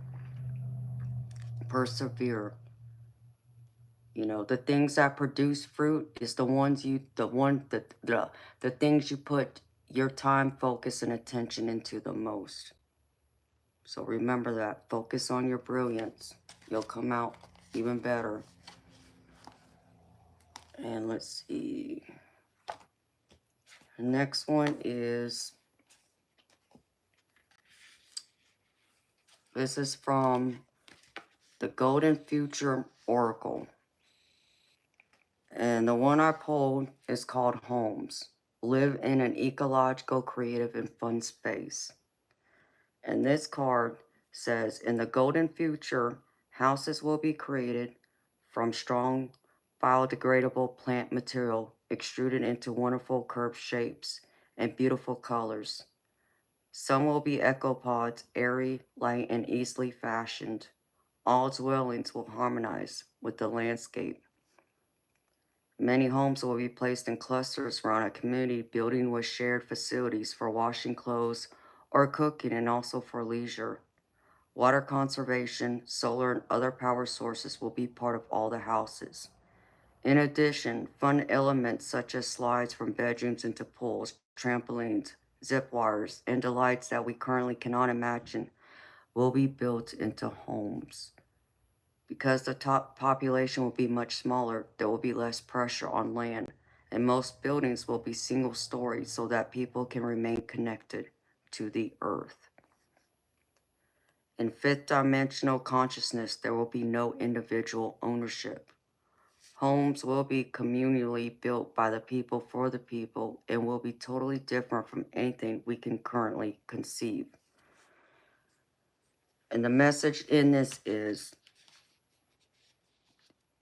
Persevere. You know, the things that produce fruit is the things you put your time, focus, and attention into the most. So remember that. Focus on your brilliance. You'll come out even better. And let's see. The next one is, this is from the Golden Future Oracle. And the one I pulled is called Homes. Live in an ecological, creative, and fun space. And this card says, in the golden future, houses will be created from strong biodegradable plant material extruded into wonderful curved shapes and beautiful colors. Some will be ecopods, airy, light, and easily fashioned. All dwellings will harmonize with the landscape. Many homes will be placed in clusters around a community building with shared facilities for washing clothes or cooking, and also for leisure. Water conservation, solar, and other power sources will be part of all the houses. In addition, fun elements such as slides from bedrooms into pools, trampolines, zip wires, and delights that we currently cannot imagine will be built into homes. Because the top population will be much smaller, there will be less pressure on land, and most buildings will be single story so that people can remain connected to the earth. In fifth dimensional consciousness, there will be no individual ownership. Homes will be communally built by the people for the people and will be totally different from anything we can currently conceive. And the message in this is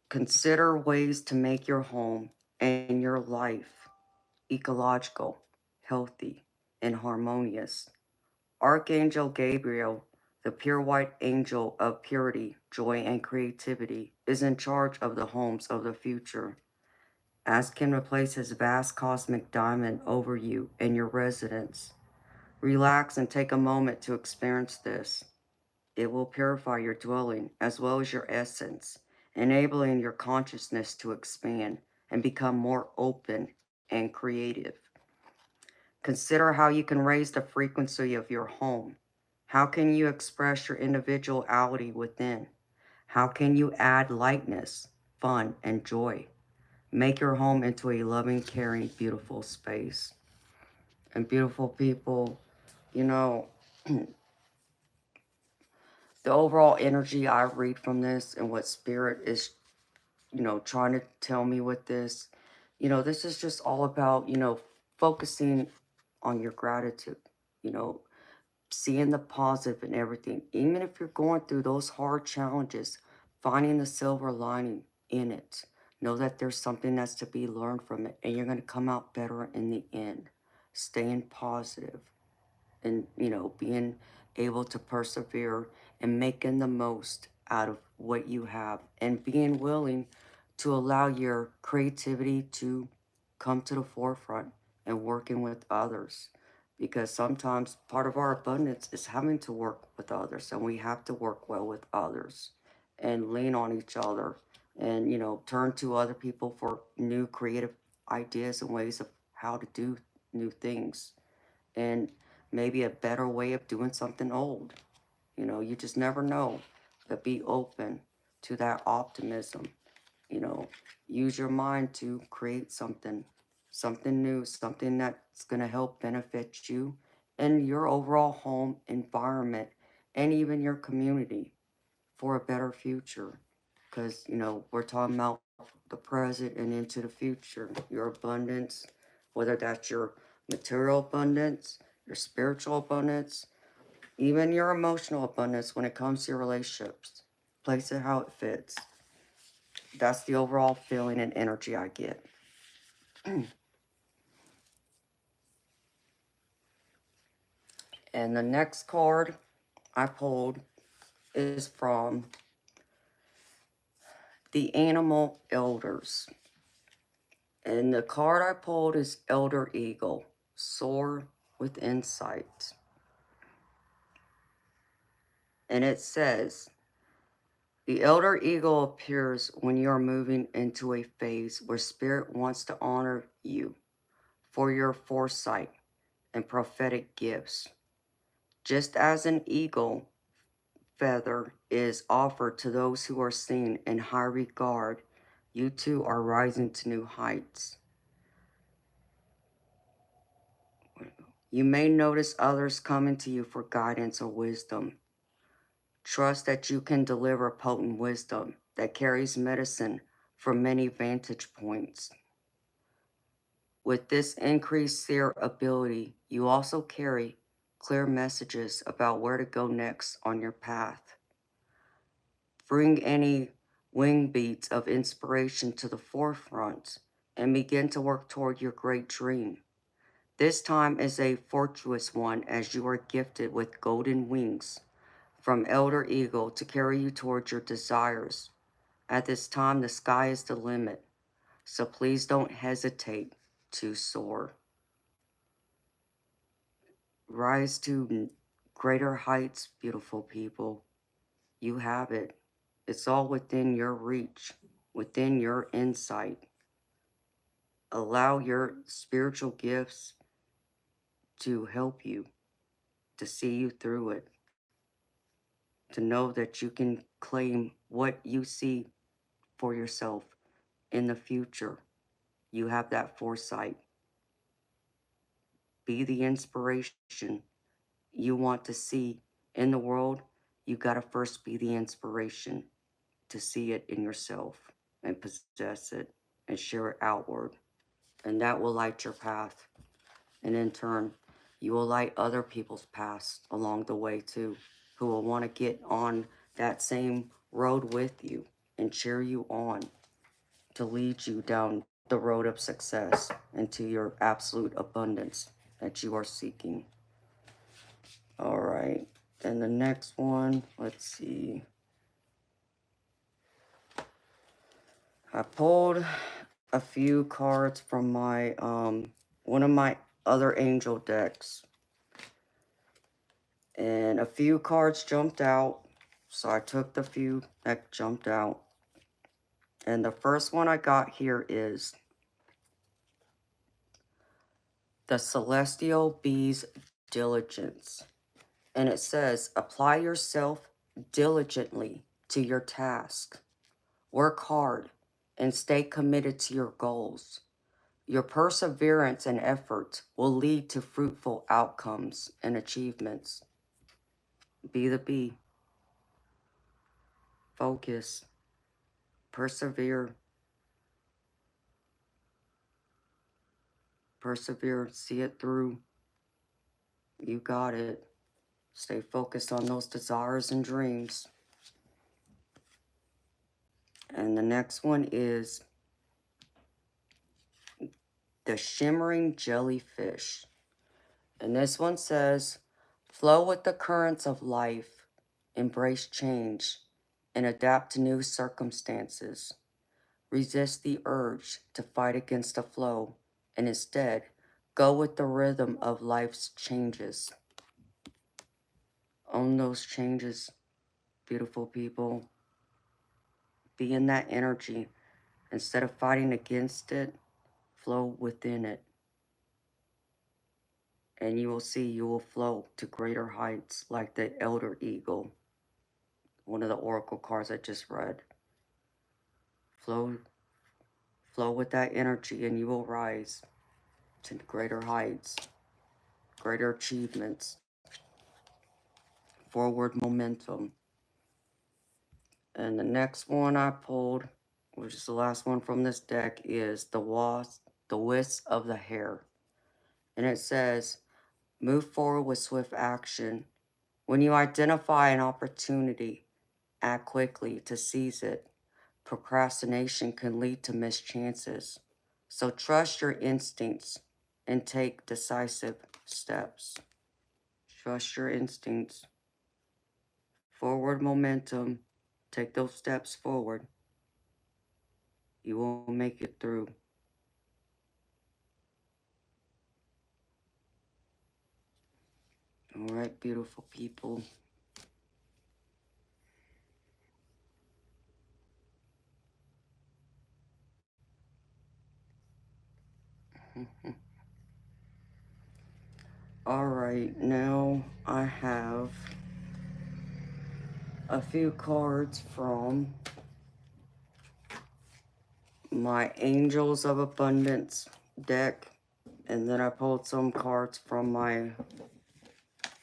consider ways to make your home and your life ecological, healthy, and harmonious. Archangel Gabriel, the pure white angel of purity, joy, and creativity, is in charge of the homes of the future. Ask him to place his vast cosmic diamond over you and your residence. Relax and take a moment to experience this. It will purify your dwelling as well as your essence, enabling your consciousness to expand and become more open and creative. Consider how you can raise the frequency of your home. How can you express your individuality within? How can you add lightness, fun, and joy? Make your home into a loving, caring, beautiful space. And beautiful people, you know, the overall energy I read from this and what spirit is, trying to tell me with this, this is just all about, focusing on your gratitude, you know, seeing the positive in everything. Even if you're going through those hard challenges, finding the silver lining in it. Know that there's something that's to be learned from it, and you're going to come out better in the end. Staying positive and, being able to persevere and making the most out of what you have and being willing to allow your creativity to come to the forefront and working with others, because sometimes part of our abundance is having to work with others, and we have to work well with others and lean on each other and, turn to other people for new creative ideas and ways of how to do new things and maybe a better way of doing something old. You just never know. But be open to that optimism. You know, use your mind to create something new, something that's going to help benefit you and your overall home environment and even your community for a better future. Because, we're talking about the present and into the future, your abundance, whether that's your material abundance, your spiritual abundance, even your emotional abundance when it comes to your relationships. Place it how it fits. That's the overall feeling and energy I get. And the next card I pulled is from the Animal Elders. And the card I pulled is Elder Eagle, Soar with Insight. And it says, the Elder Eagle appears when you are moving into a phase where Spirit wants to honor you for your foresight and prophetic gifts. Just as an eagle feather is offered to those who are seen in high regard, you too are rising to new heights. You may notice others coming to you for guidance or wisdom. Trust that you can deliver potent wisdom that carries medicine from many vantage points. With this increased seer ability, you also carry clear messages about where to go next on your path. Bring any wing beats of inspiration to the forefront and begin to work toward your great dream. This time is a fortuitous one as you are gifted with golden wings from Elder Eagle to carry you towards your desires. At this time, the sky is the limit, so please don't hesitate to soar. Rise to greater heights, beautiful people. You have it. It's all within your reach, within your insight. Allow your spiritual gifts to help you, to see you through it, to know that you can claim what you see for yourself in the future. You have that foresight. Be the inspiration you want to see in the world. You got to first be the inspiration to see it in yourself. and possess it and share it outward. And that will light your path. And in turn, you will light other people's paths along the way too, who will want to get on that same road with you and cheer you on to lead you down the road of success into your absolute abundance that you are seeking. All right. And the next one, let's see. I pulled a few cards from my one of my other angel decks. And a few cards jumped out. So I took the few that jumped out. And the first one I got here is the Celestial Bee's Diligence. And it says, apply yourself diligently to your task. Work hard and stay committed to your goals. Your perseverance and effort will lead to fruitful outcomes and achievements. Be the bee. Focus. Persevere. Persevere. See it through. You got it. Stay focused on those desires and dreams. And the next one is the Shimmering Jellyfish. And this one says, flow with the currents of life, embrace change, and adapt to new circumstances. Resist the urge to fight against the flow, and instead, go with the rhythm of life's changes. Own those changes, beautiful people. Be in that energy. Instead of fighting against it, flow within it. And you will see you will flow to greater heights like the Elder Eagle, one of the oracle cards I just read. Flow with that energy and you will rise to greater heights, greater achievements, forward momentum. And the next one I pulled, which is the last one from this deck, is the Wisp of the Hair. And it says, move forward with swift action. When you identify an opportunity, act quickly to seize it. Procrastination can lead to missed chances. So trust your instincts and take decisive steps. Trust your instincts. Forward momentum. Take those steps forward. You will make it through. All right, beautiful people. All right, now I have a few cards from my Angels of Abundance deck, and then I pulled some cards from my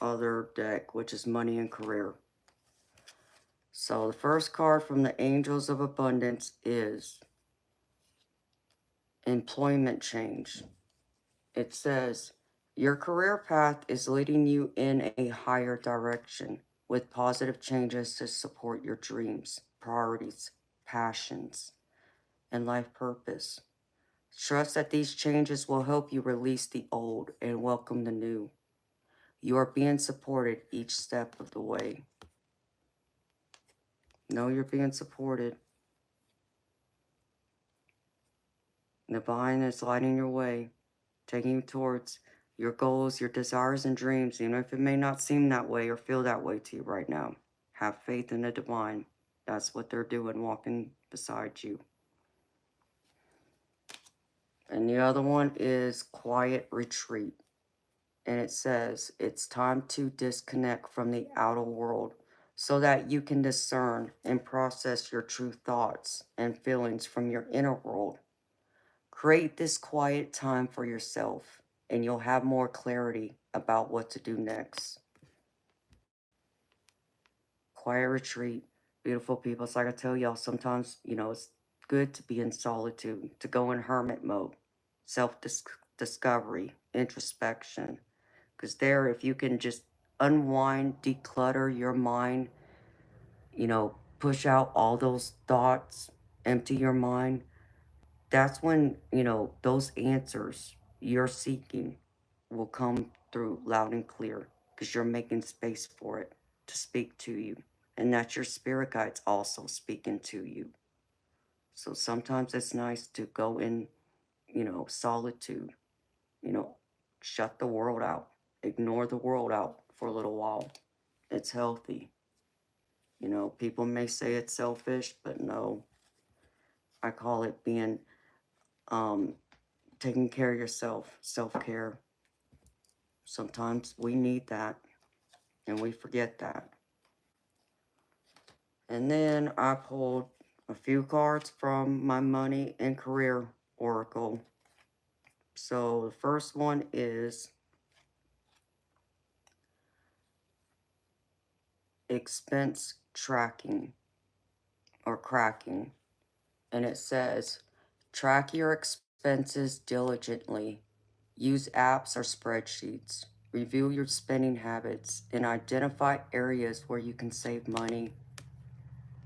other deck, which is Money and Career. So the first card from the Angels of Abundance is Employment Change. It says, your career path is leading you in a higher direction with positive changes to support your dreams, priorities, passions, and life purpose. Trust that these changes will help you release the old and welcome the new. You are being supported each step of the way. Know you're being supported. Divine is lighting your way, taking you towards your goals, your desires, and dreams, even if it may not seem that way or feel that way to you right now. Have faith in the divine. That's what they're doing, walking beside you. And the other one is Quiet Retreat. And it says, it's time to disconnect from the outer world so that you can discern and process your true thoughts and feelings from your inner world. Create this quiet time for yourself, and you'll have more clarity about what to do next. Quiet retreat, beautiful people. It's like I tell y'all, sometimes, it's good to be in solitude, to go in hermit mode, self-discovery, introspection. Because there, if you can just unwind, declutter your mind, push out all those thoughts, empty your mind, that's when, those answers you're seeking will come through loud and clear because you're making space for it to speak to you. And that's your spirit guides also speaking to you. So sometimes it's nice to go in, solitude, you know, shut the world out, ignore the world out for a little while. It's healthy. People may say it's selfish, but no, I call it being, um, taking care of yourself, self-care. Sometimes we need that and we forget that. And then I pulled a few cards from my money and career oracle. So the first one is expense tracking or cracking. And it says, track your expenses diligently. Use apps or spreadsheets. Review your spending habits and identify areas where you can save money.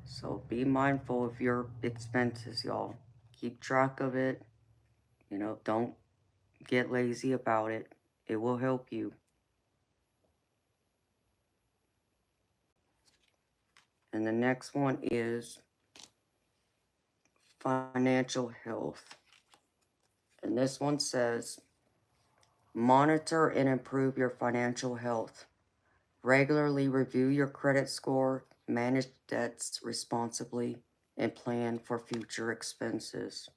So be mindful of your expenses, y'all. Keep track of it. Don't get lazy about it. It will help you. And the next one is financial health. And this one says, monitor and improve your financial health. Regularly review your credit score, manage debts responsibly, and plan for future expenses.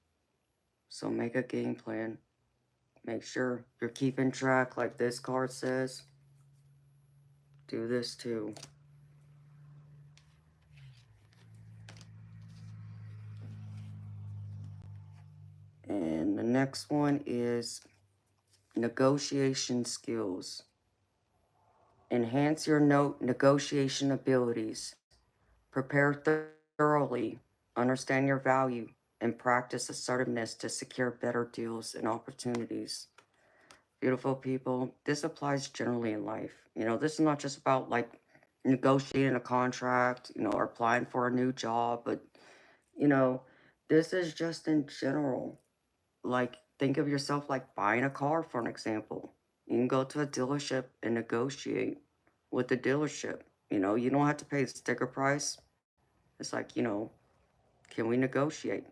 So make a game plan. Make sure you're keeping track like this card says. Do this too. And the next one is negotiation skills. Enhance your negotiation abilities. Prepare thoroughly, understand your value, and practice assertiveness to secure better deals and opportunities. Beautiful people, this applies generally in life. This is not just about like negotiating a contract, or applying for a new job, but, you know, this is just in general. Like, think of yourself like buying a car, for an example. You can go to a dealership and negotiate with the dealership. You don't have to pay the sticker price. It's like, can we negotiate?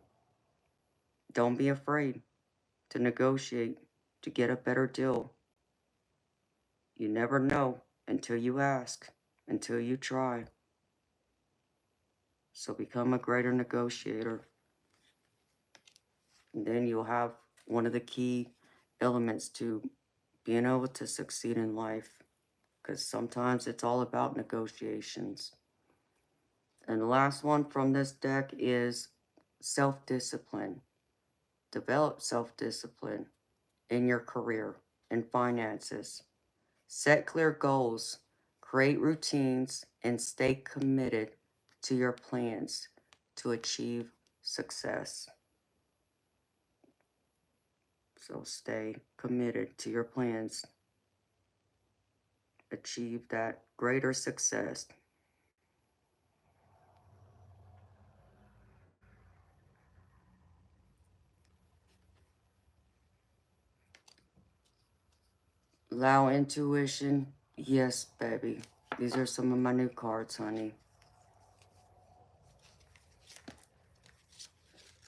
Don't be afraid to negotiate to get a better deal. You never know until you ask, until you try. So become a greater negotiator. And then you'll have one of the key elements to being able to succeed in life. Because sometimes it's all about negotiations. And the last one from this deck is self-discipline. Develop self-discipline in your career and finances. Set clear goals, create routines, and stay committed to your plans to achieve success. So stay committed to your plans. Achieve that greater success. Allow intuition. Yes, baby. These are some of my new cards, honey.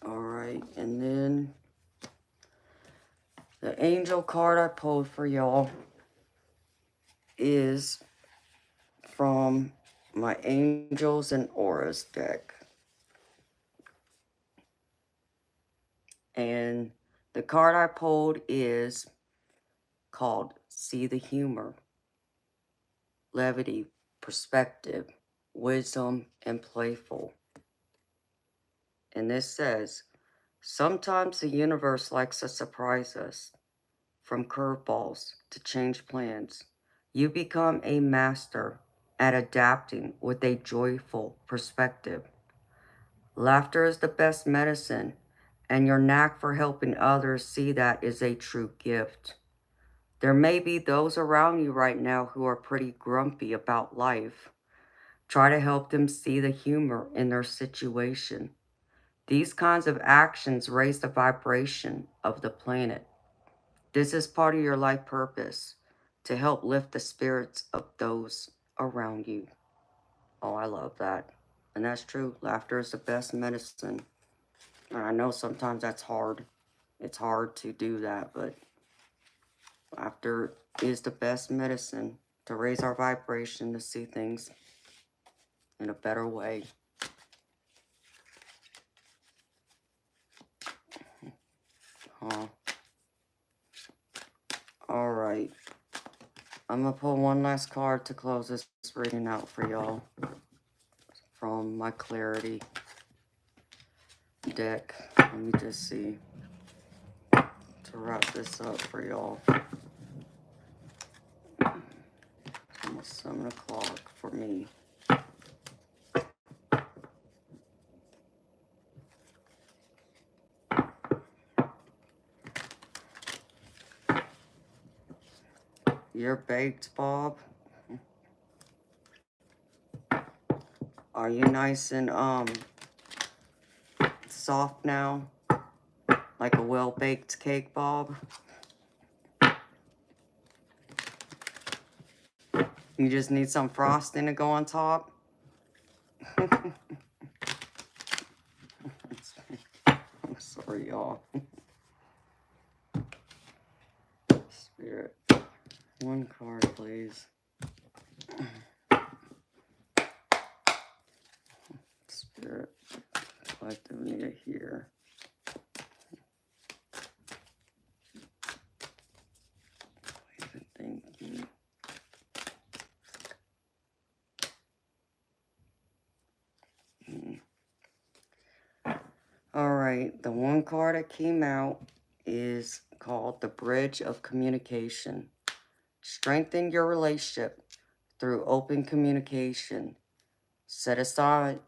Alright, and then the angel card I pulled for y'all is from my Angels and Auras deck. And the card I pulled is called See the Humor, Levity, Perspective, Wisdom, and Playful. And this says, sometimes the universe likes to surprise us, from curveballs to change plans. You become a master at adapting with a joyful perspective. Laughter is the best medicine, and your knack for helping others see that is a true gift. There may be those around you right now who are pretty grumpy about life. Try to help them see the humor in their situation. These kinds of actions raise the vibration of the planet. This is part of your life purpose, to help lift the spirits of those around you. Oh, I love that. And that's true. Laughter is the best medicine. And I know sometimes that's hard. It's hard to do that, but laughter is the best medicine to raise our vibration, to see things in a better way. All right. I'm going to pull one last card to close this reading out for y'all from my Clarity deck. Let me just see to wrap this up for y'all. It's almost 7 o'clock for me. You're baked, Bob. Are you nice and soft now? Like a well-baked cake, Bob? You just need some frosting to go on top? I'm sorry, y'all. Spirit. One card, please. Spirit. Collective need to hear. Thank you. All right, the one card that came out is called the Bridge of Communication. Strengthen your relationship through open communication. Set aside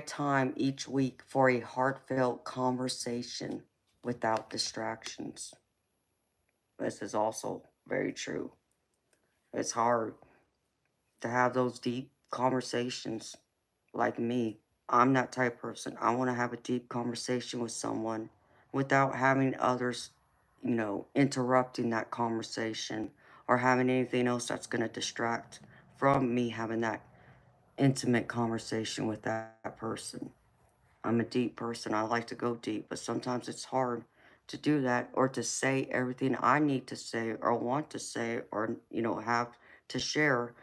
time each week for a heartfelt conversation without distractions. This is also very true. It's hard to have those deep conversations like me. I'm that type of person. I want to have a deep conversation with someone without having others, interrupting that conversation or having anything else that's going to distract from me having that intimate conversation with that person. I'm a deep person. I like to go deep, but sometimes it's hard to do that or to say everything I need to say or want to say or, have to share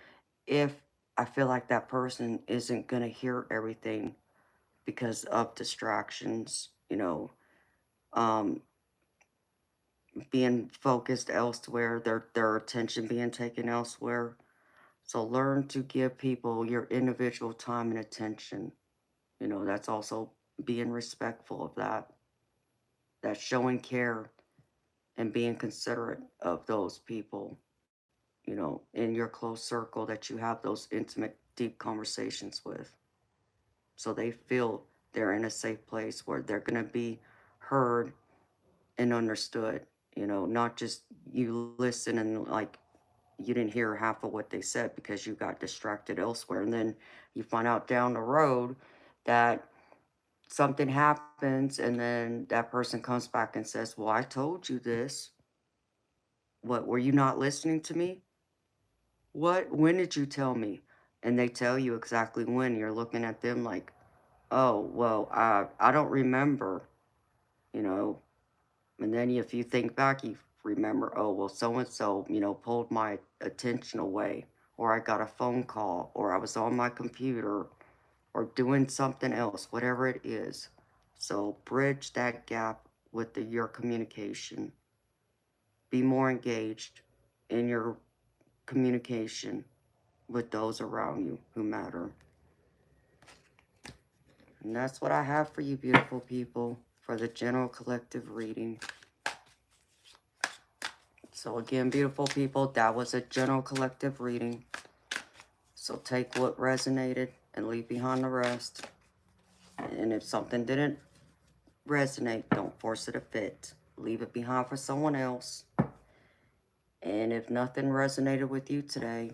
if I feel like that person isn't going to hear everything because of distractions, um, being focused elsewhere, their attention being taken elsewhere. So learn to give people your individual time and attention. That's also being respectful of that. That's showing care and being considerate of those people, in your close circle that you have those intimate, deep conversations with. So they feel they're in a safe place where they're going to be heard and understood, not just you listen and like you didn't hear half of what they said because you got distracted elsewhere. And then you find out down the road that something happens and then that person comes back and says, well, I told you this. What, were you not listening to me? What, when did you tell me? And they tell you exactly when. You're looking at them like, oh, well, I don't remember, you know. And then if you think back, you remember, oh, well, so-and-so, pulled my attention away, or I got a phone call, or I was on my computer, or doing something else, whatever it is. So bridge that gap with your communication. Be more engaged in your communication with those around you who matter. And that's what I have for you, beautiful people, for the general collective reading. So again, beautiful people, that was a general collective reading. So take what resonated and leave behind the rest. And if something didn't resonate, don't force it to fit. Leave it behind for someone else. And if nothing resonated with you today,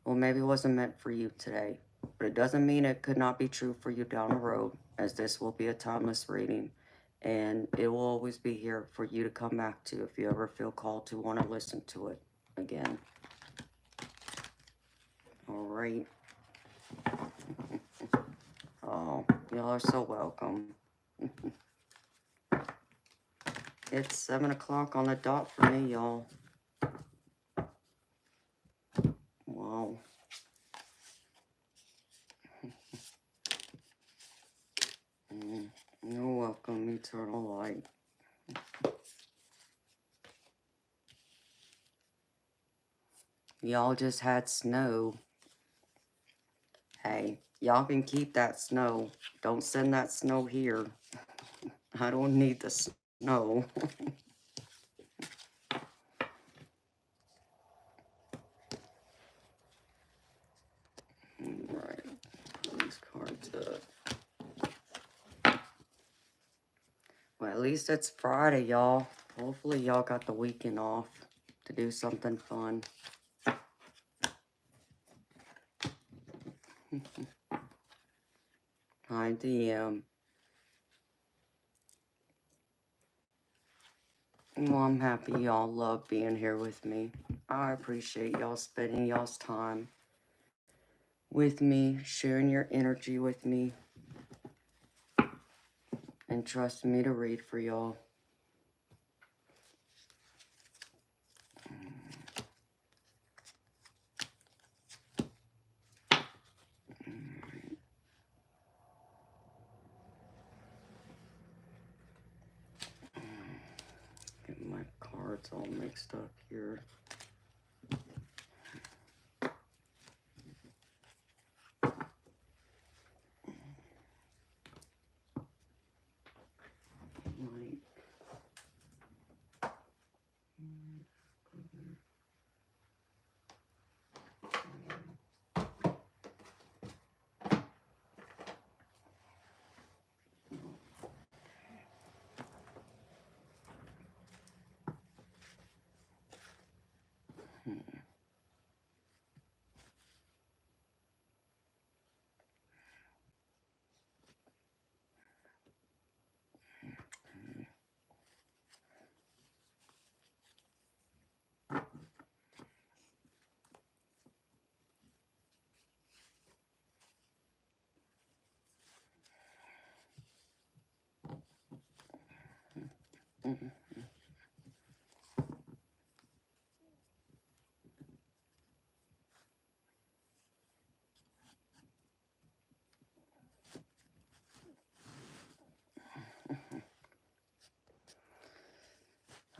well, maybe it wasn't meant for you today. But it doesn't mean it could not be true for you down the road, as this will be a timeless reading. And it will always be here for you to come back to if you ever feel called to want to listen to it again. All right. Oh, y'all are so welcome. It's 7 o'clock on the dot for me, y'all. Wow. You're welcome, eternal light. Y'all just had snow. Hey, y'all can keep that snow. Don't send that snow here. I don't need the snow. Right. These cards up. Well, at least it's Friday, y'all. Hopefully y'all got the weekend off to do something fun. Hi, DM. Well, I'm happy y'all love being here with me. I appreciate y'all spending y'all's time with me, sharing your energy with me, and trusting me to read for y'all. Get my cards all mixed up here.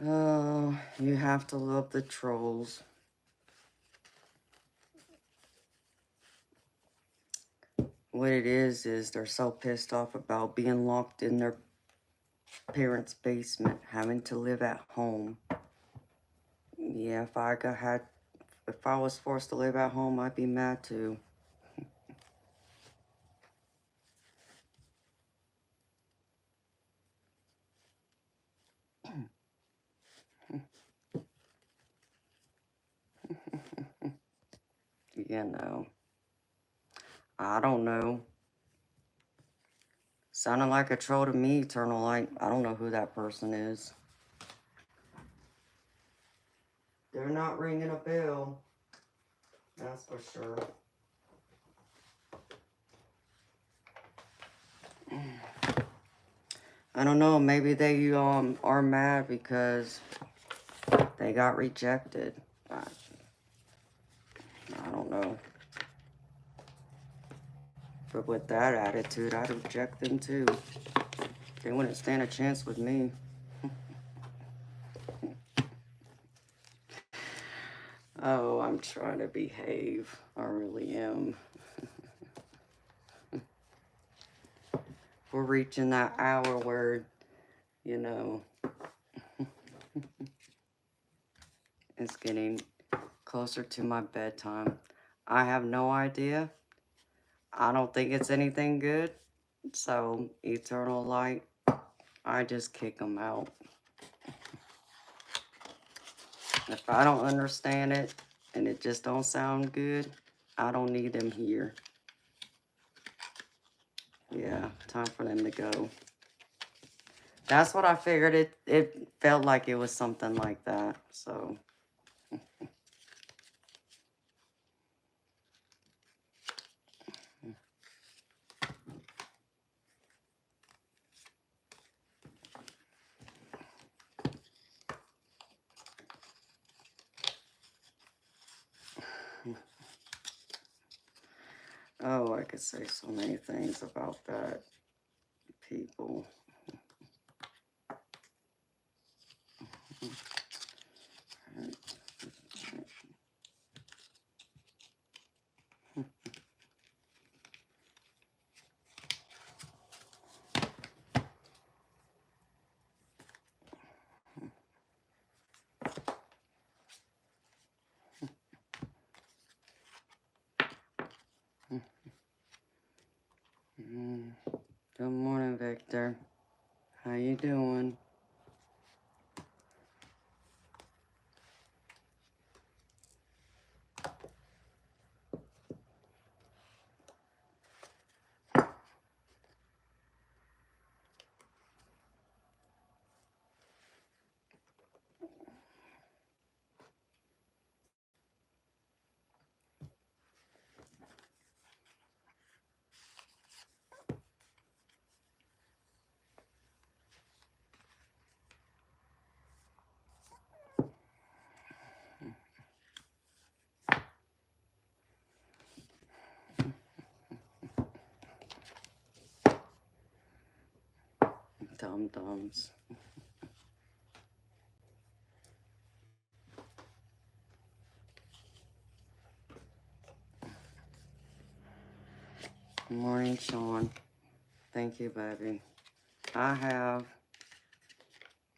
Oh, you have to love the trolls. What it is they're so pissed off about being locked in their parents' basement, having to live at home. Yeah, if I was forced to live at home, I'd be mad too. You know, I don't know. Sounded like a troll to me, Eternal Light. I don't know who that person is. They're not ringing a bell. That's for sure. I don't know. Maybe they are mad because they got rejected. I don't know. But with that attitude, I'd reject them too. They wouldn't stand a chance with me. Oh, I'm trying to behave. I really am. We're reaching that hour where, you know, it's getting closer to my bedtime. I have no idea. I don't think it's anything good, So, eternal light, I just kick them out. If I don't understand it and it just don't sound good, I don't need them here. Yeah, time for them to go. That's what I figured. It felt like it was something like that. So, oh, I could say so many things about that, people. Good morning, Victor. How you doing? Dum-dums. Good morning, Sean. Thank you, baby. I have.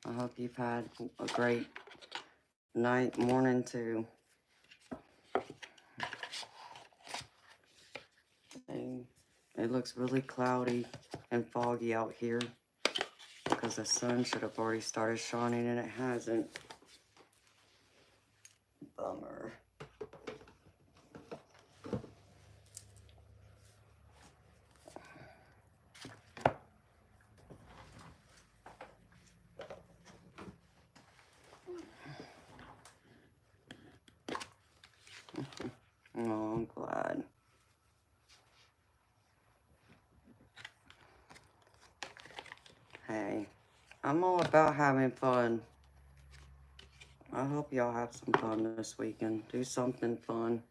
I hope you've had a great night, morning, too. And it looks really cloudy and foggy out here because the sun should have already started shining and it hasn't. Bummer. Oh, I'm glad. Hey, I'm all about having fun. I hope y'all have some fun this weekend. Do something fun.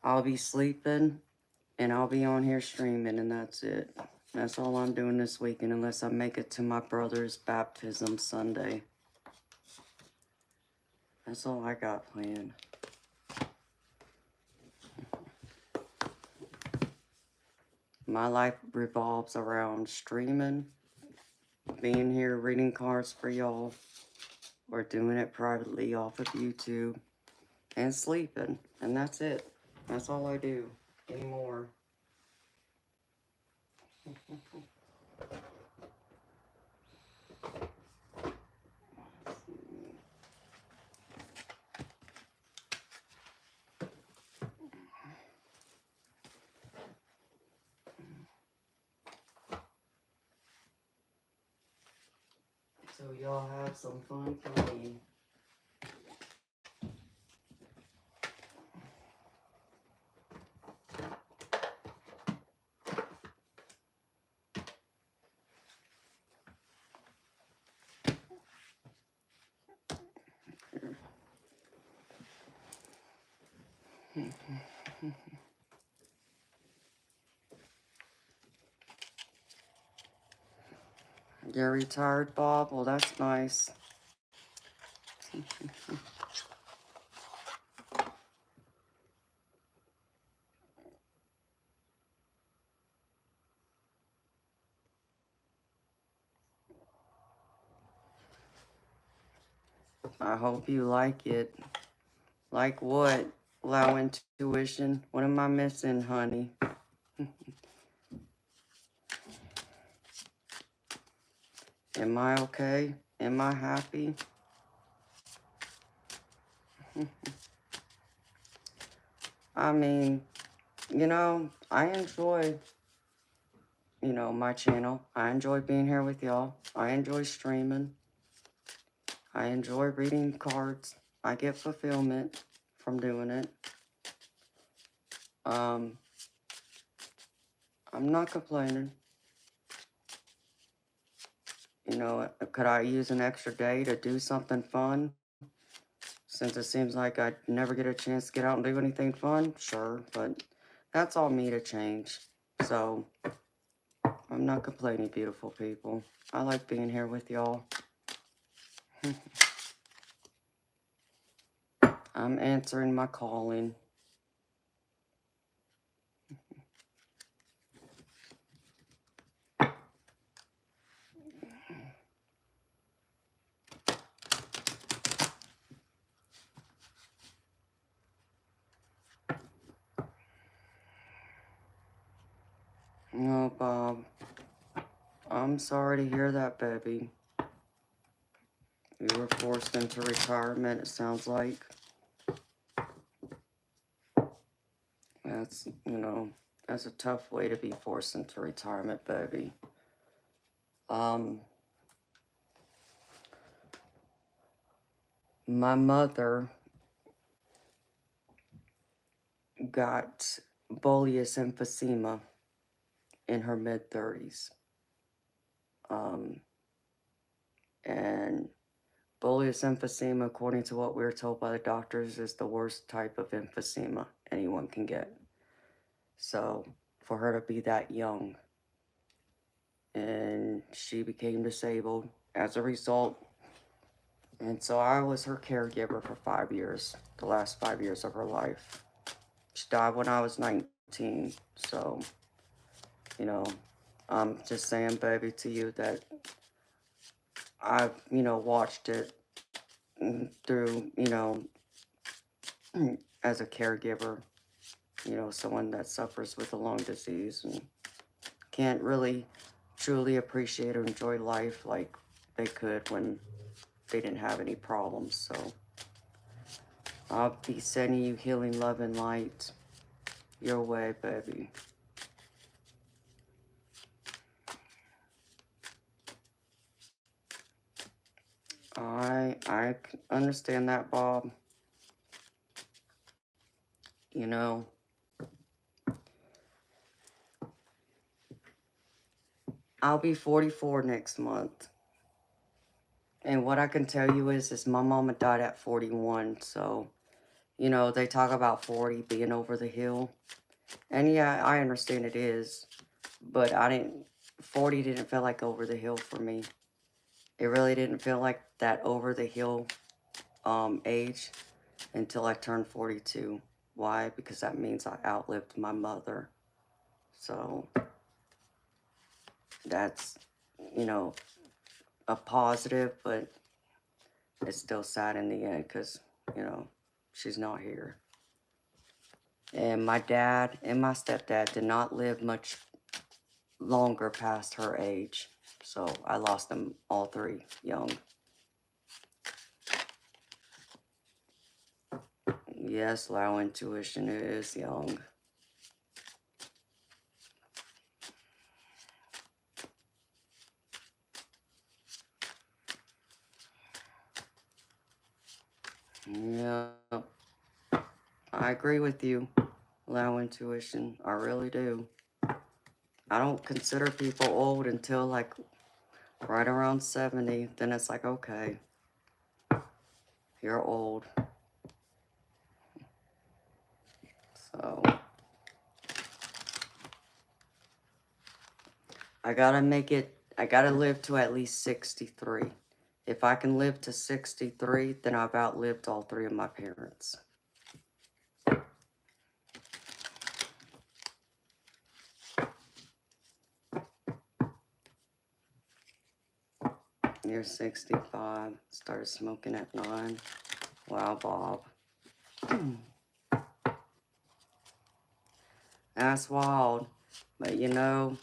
I'll be sleeping and I'll be on here streaming, and that's it. That's all I'm doing this weekend unless I make it to my brother's baptism Sunday. That's all I got planned. My life revolves around streaming, being here reading cards for y'all, or doing it privately off of YouTube, and sleeping. And that's it. That's all I do anymore. So y'all have some fun for me. You're retired, Bob? Well, that's nice. I hope you like it. Like what? Allow intuition? What am I missing, honey? Am I okay? Am I happy? I mean, you know, I enjoy, you know, my channel. I enjoy being here with y'all. I enjoy streaming. I enjoy reading cards. I get fulfillment from doing it. I'm not complaining. You know, could I use an extra day to do something fun? Since it seems like I never get a chance to get out and do anything fun? Sure, but that's all me to change. So, I'm not complaining, beautiful people. I like being here with y'all. I'm answering my calling. Oh, Bob. I'm sorry to hear that, baby. You were forced into retirement, it sounds like. That's, you know, that's a tough way to be forced into retirement, baby. My mother got bullous emphysema in her mid-30s. And bullous emphysema, according to what we were told by the doctors, is the worst type of emphysema anyone can get. So, for her to be that young, and she became disabled as a result. And so I was her caregiver for 5 years, the last 5 years of her life. She died when I was 19, so, you know, I'm just saying, baby, to you that I've, you know, watched it through, you know, as a caregiver, you know, someone that suffers with a lung disease and can't really truly appreciate or enjoy life like they could when they didn't have any problems. So I'll be sending you healing love and light your way, baby. I understand that, Bob. You know, I'll be 44 next month. And what I can tell you is my mama died at 41. So, you know, they talk about 40 being over the hill. And yeah, I understand it is. But 40 didn't feel like over the hill for me. It really didn't feel like that over the hill age until I turned 42. Why? Because that means I outlived my mother. So that's, you know, a positive, but it's still sad in the end because, you know, she's not here. And my dad and my stepdad did not live much longer past her age. So I lost them all three young. Yes, Lao intuition is young. Yeah, I agree with you, Lao intuition. I really do. I don't consider people old until like right around 70. Then it's like, okay, you're old. So I gotta live to at least 63. If I can live to 63, then I've outlived all three of my parents. You're 65. Started smoking at 9. Wow, Bob. That's wild. But you know,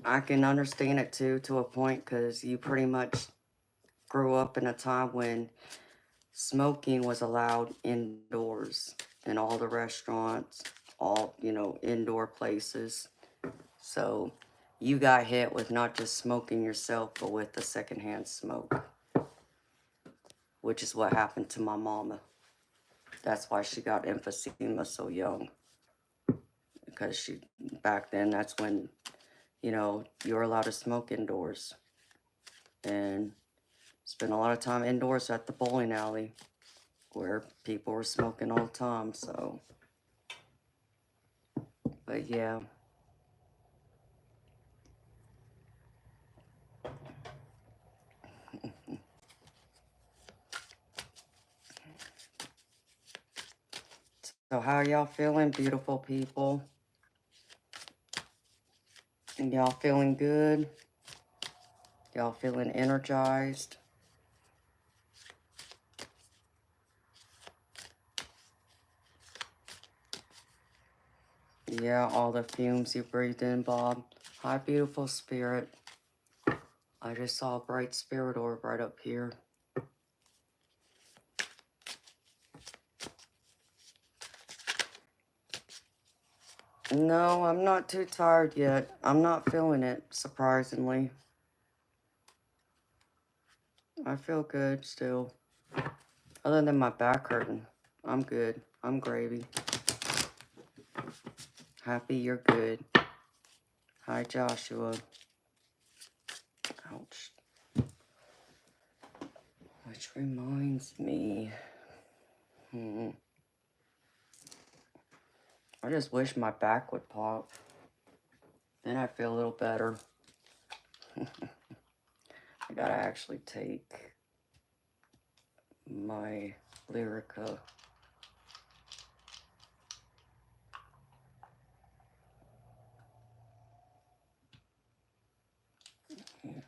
I can understand it too, to a point, because you pretty much grew up in a time when smoking was allowed indoors in all the restaurants, all, indoor places. So you got hit with not just smoking yourself, but with the secondhand smoke, which is what happened to my mama. That's why she got emphysema so young. Because back then, that's when, you were allowed to smoke indoors. And spent a lot of time indoors at the bowling alley where people were smoking all the time, so. But yeah. So how y'all feeling, beautiful people? Y'all feeling good? Y'all feeling energized? Yeah, all the fumes you breathed in, Bob. Hi, beautiful spirit. I just saw a bright spirit orb right up here. No, I'm not too tired yet. I'm not feeling it, surprisingly. I feel good still. Other than my back hurting, I'm good. I'm gravy. Happy you're good. Hi, Joshua. Ouch. Which reminds me. I just wish my back would pop. Then I'd feel a little better. I gotta actually take my Lyrica. Yeah.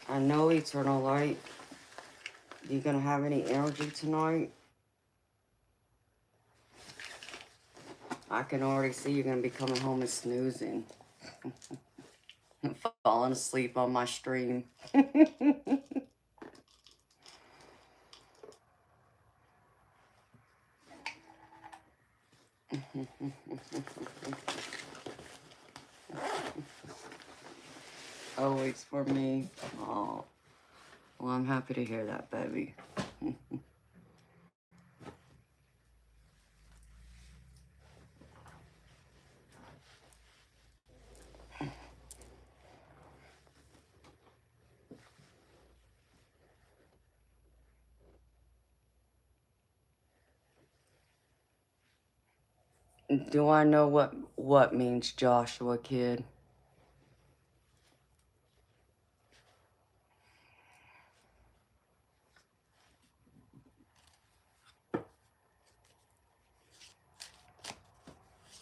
I know, Eternal Light. You gonna have any energy tonight? I can already see you're gonna be coming home and snoozing. Falling asleep on my stream. Always for me. Oh, well, I'm happy to hear that, baby. Do I know what means Joshua, kid?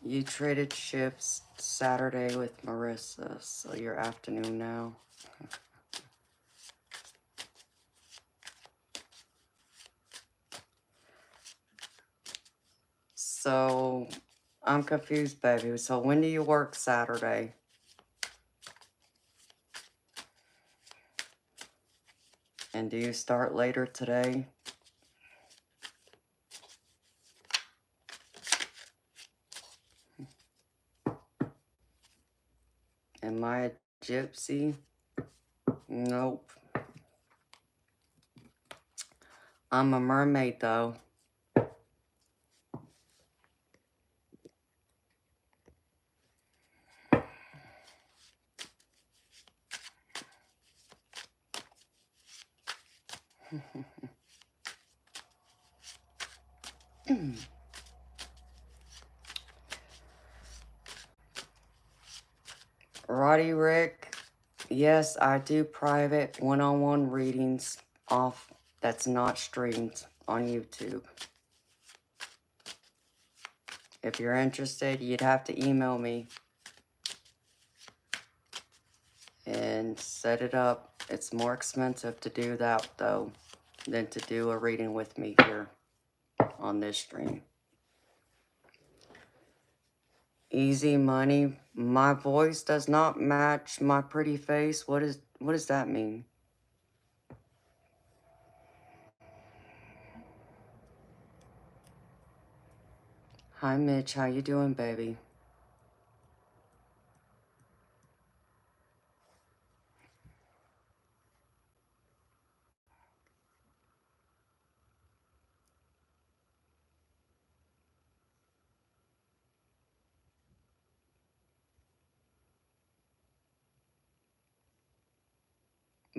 You traded shifts Saturday with Marissa, so you're afternoon now. So, I'm confused, baby. So when do you work Saturday? And do you start later today? Am I a gypsy? Nope. I'm a mermaid, though. Roddy Rick, yes, I do private one-on-one readings off that's not streamed on YouTube. If you're interested, you'd have to email me and set it up. It's more expensive to do that, though, than to do a reading with me here on this stream. Easy money. My voice does not match my pretty face. What does that mean? Hi, Mitch. How you doing, baby?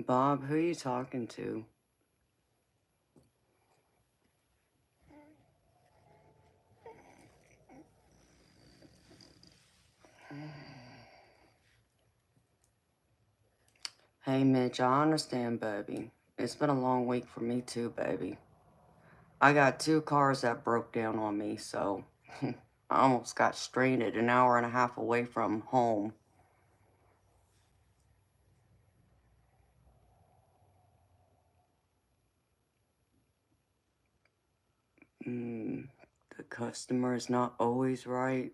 Bob, who are you talking to? Hey, Mitch, I understand, baby. It's been a long week for me too, baby. I got 2 cars that broke down on me, so I almost got stranded an hour and a half away from home. The customer is not always right.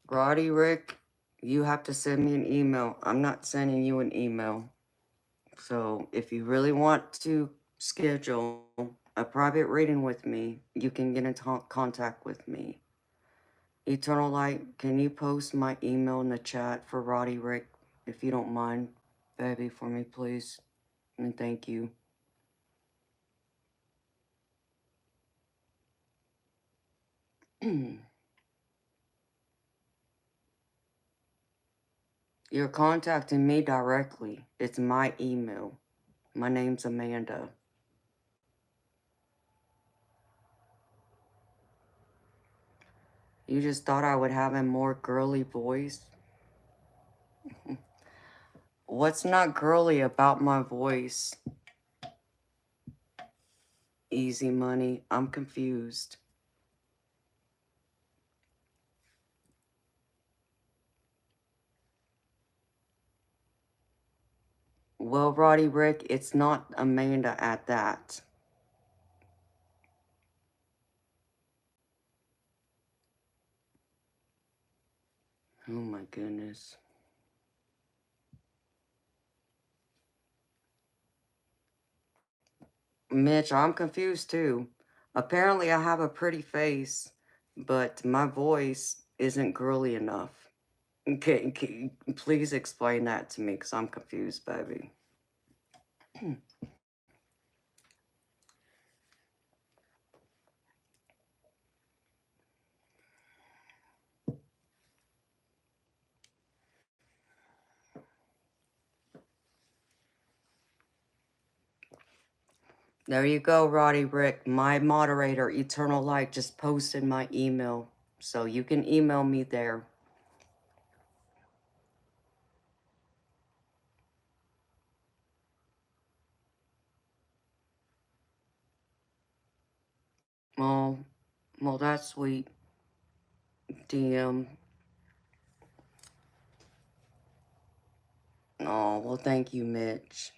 Roddy, Rick, you have to send me an email. I'm not sending you an email. So if you really want to schedule a private reading with me, you can get in contact with me. Eternal Light, can you post my email in the chat for Roddy, Rick, if you don't mind, baby, for me, please? And thank you. You're contacting me directly. It's my email. My name's Amanda. You just thought I would have a more girly voice? What's not girly about my voice? Easy money. I'm confused. Well, Roddy Rick, it's not Amanda at that. Oh my goodness. Mitch, I'm confused too. Apparently I have a pretty face, but my voice isn't girly enough. Can you please explain that to me, because I'm confused, baby. There you go, Roddy Rick. My moderator, Eternal Light, just posted my email. So you can email me there. Oh, well, that's sweet. DM. Oh, well, thank you, Mitch.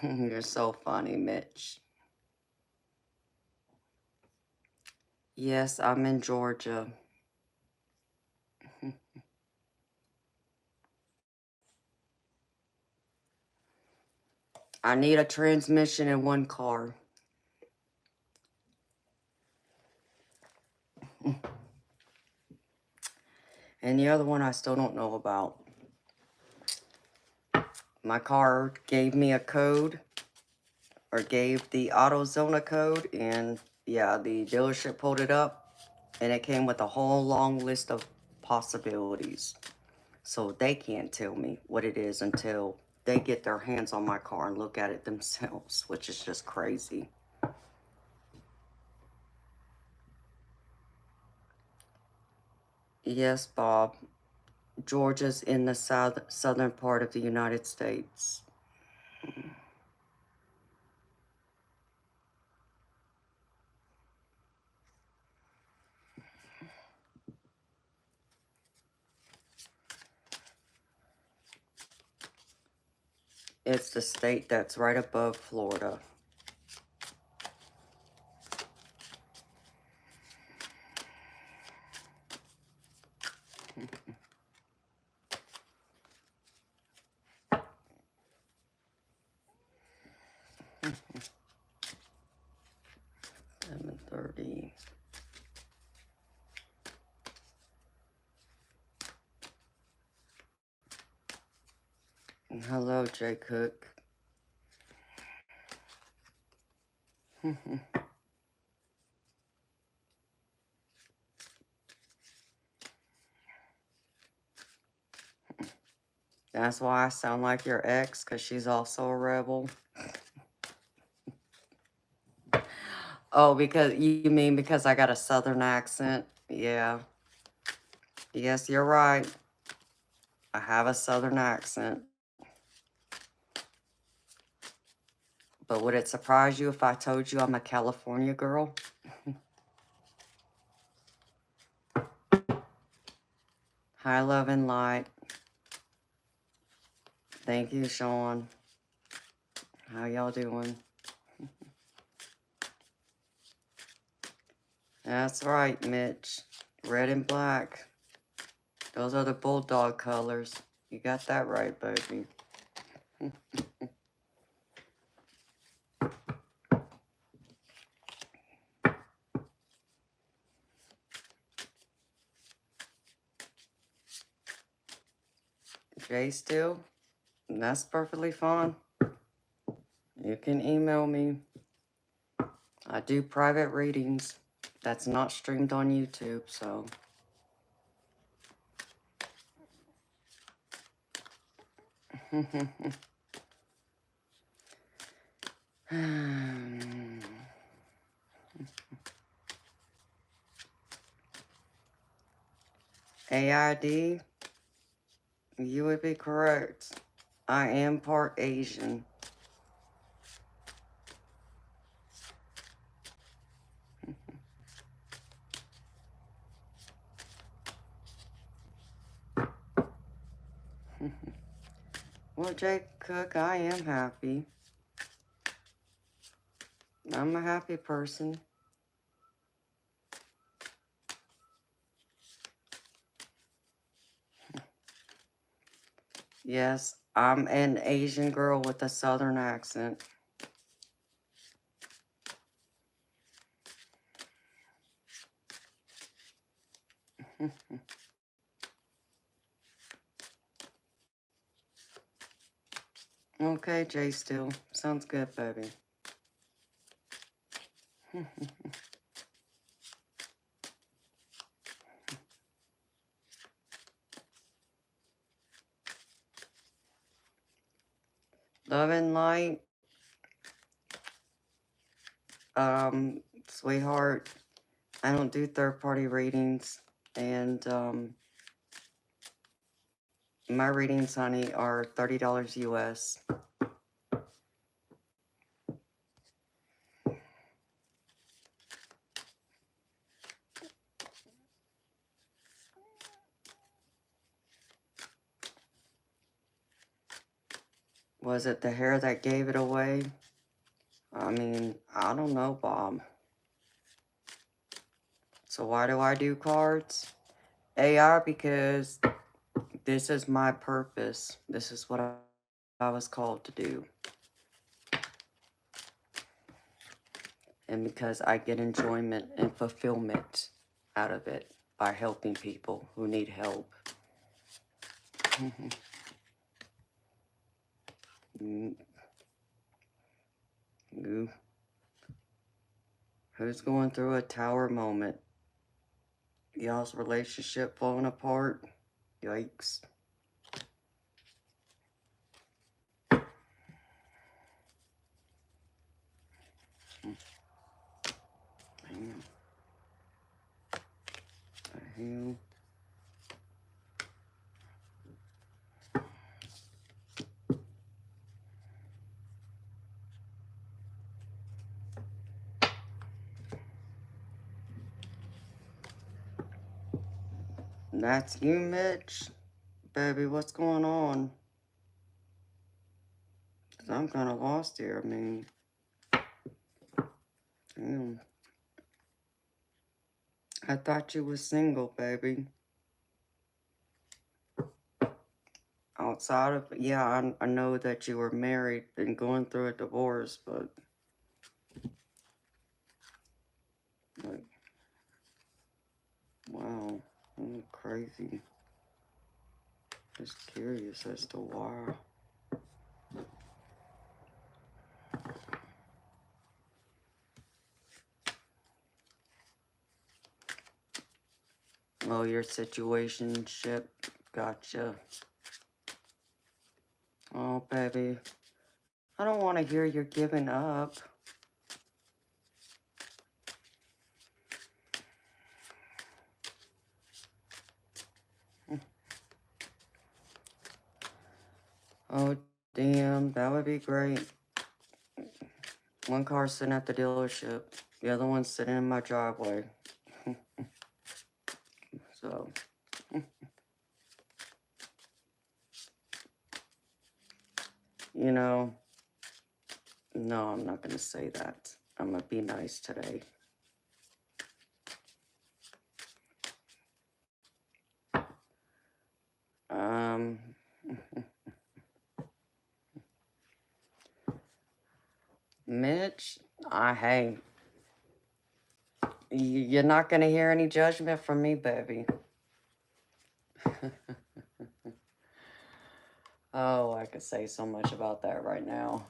You're so funny, Mitch. Yes, I'm in Georgia. I need a transmission in one car. And the other one I still don't know about. My car gave me a code, or gave the AutoZone a code, and yeah, the dealership pulled it up, and it came with a whole long list of possibilities. So they can't tell me what it is until they get their hands on my car and look at it themselves, which is just crazy. Yes, Bob. Georgia's in the southern part of the United States. It's the state that's right above Florida. $7:30. Hello, Jay Cook. That's why I sound like your ex, because she's also a rebel. Oh, because you mean because I got a southern accent? Yeah. Yes, you're right. I have a southern accent. But would it surprise you if I told you I'm a California girl? Hi, love and light. Thank you, Sean. How y'all doing? That's right, Mitch. Red and black. Those are the bulldog colors. You got that right, baby. Jay still? That's perfectly fine. You can email me. I do private readings. That's not streamed on YouTube, so. AID, you would be correct. I am part Asian. Well, Jake Cook, I am happy. I'm a happy person. Yes, I'm an Asian girl with a southern accent. Okay, Jay Still. Sounds good, baby. Love and light. Sweetheart, I don't do third-party readings, and my readings, honey, are $30 US. Was it the hair that gave it away? I mean, I don't know, Bob. So why do I do cards? AI, because this is my purpose. This is what I was called to do. And because I get enjoyment and fulfillment out of it by helping people who need help. Who's going through a tower moment? Y'all's relationship falling apart? Yikes. Damn. The hell? That's you, Mitch. Baby, what's going on? 'Cause I'm kind of lost here. I mean, damn. I thought you was single, baby. Outside of, yeah, I know that you were married and going through a divorce, but, like, wow, crazy. Just curious as to why. Oh, your situationship. Gotcha. Oh, baby. I don't want to hear you're giving up. Oh, damn. That would be great. One car's sitting at the dealership. The other one's sitting in my driveway. So, you know, no, I'm not going to say that. I'm going to be nice today. Mitch, hey, you're not going to hear any judgment from me, baby. Oh, I could say so much about that right now.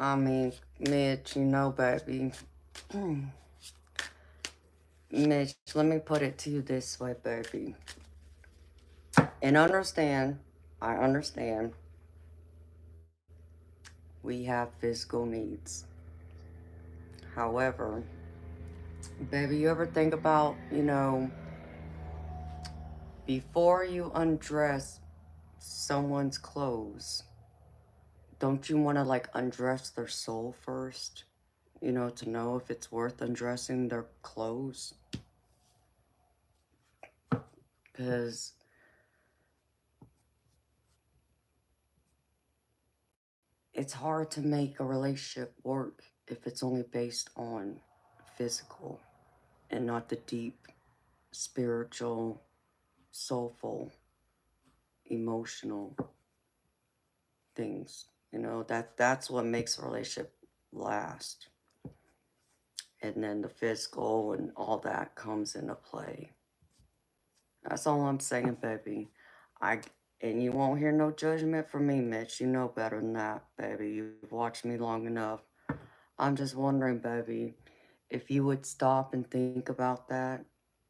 I mean, Mitch, you know, baby. Mitch, let me put it to you this way, baby. And understand, I understand, we have physical needs. However, baby, you ever think about, before you undress someone's clothes, don't you want to like undress their soul first? To know if it's worth undressing their clothes? Because it's hard to make a relationship work if it's only based on physical and not the deep, spiritual, soulful, emotional things. That's what makes a relationship last. And then the physical and all that comes into play. That's all I'm saying, baby. And you won't hear no judgment from me, Mitch. You know better than that, baby. You've watched me long enough. I'm just wondering, baby, if you would stop and think about that,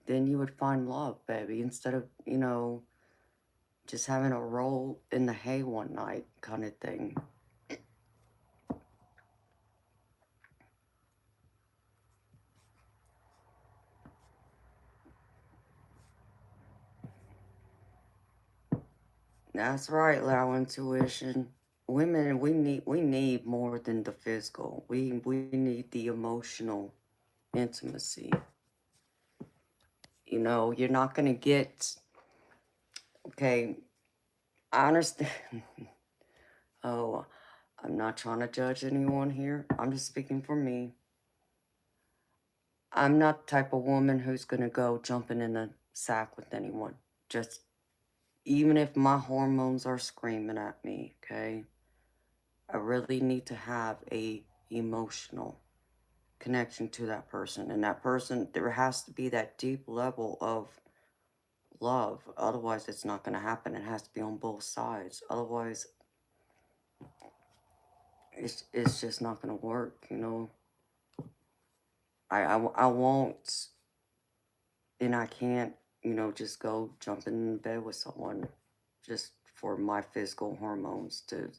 then you would find love, baby, instead of, just having a roll in the hay one night kind of thing. That's right, Lao Intuition. Women, we need more than the physical. We need the emotional intimacy. You're not gonna get. Okay, I understand. Oh, I'm not trying to judge anyone here. I'm just speaking for me. I'm not the type of woman who's gonna go jumping in a sack with anyone. Just even if my hormones are screaming at me, okay? I really need to have a emotional connection to that person. And that person, there has to be that deep level of love. Otherwise, it's not going to happen. It has to be on both sides. Otherwise, it's just not going to work, I won't, and I can't just go jump in bed with someone just for my physical hormones to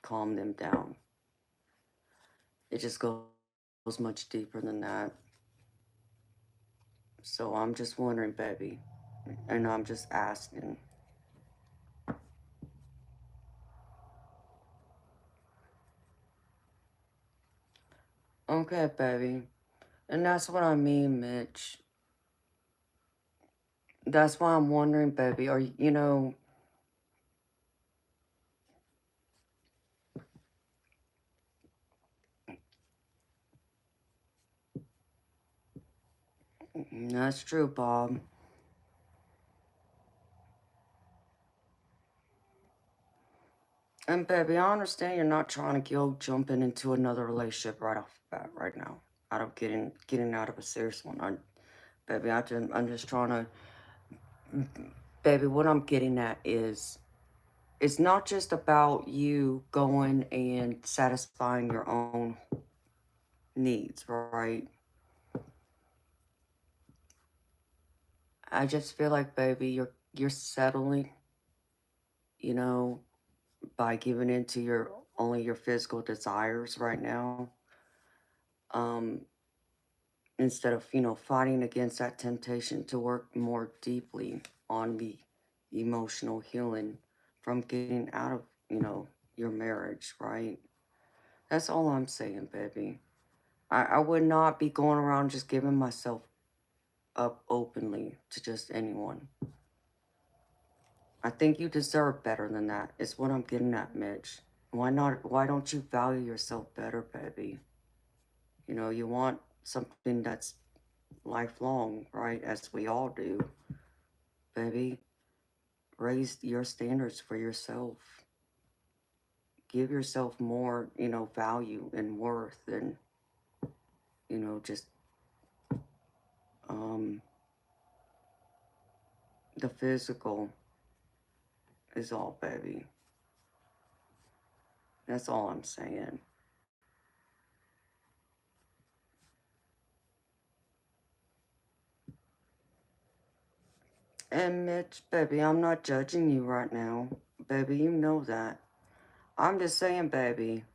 calm them down. It just goes much deeper than that. So I'm just wondering, baby, and I'm just asking. Okay, baby. And that's what I mean, Mitch. That's why I'm wondering, baby, that's true, Bob. And baby, I understand you're not trying to go jumping into another relationship right off the bat right now. Out of getting out of a serious one. Baby, I'm just trying to, baby, what I'm getting at is it's not just about you going and satisfying your own needs, right? I just feel like, baby, you're settling, you know, by giving in to your only your physical desires right now. Um, Instead of, fighting against that temptation to work more deeply on the emotional healing from getting out of, your marriage, right? That's all I'm saying, baby. I would not be going around just giving myself up openly to just anyone. I think you deserve better than that, is what I'm getting at, Mitch. Why don't you value yourself better, baby? You want something that's lifelong, right? As we all do, baby. Raise your standards for yourself. Give yourself more, value and worth and, just um the physical is all, baby. That's all I'm saying. And Mitch, baby, I'm not judging you right now. Baby, you know that. I'm just saying, baby.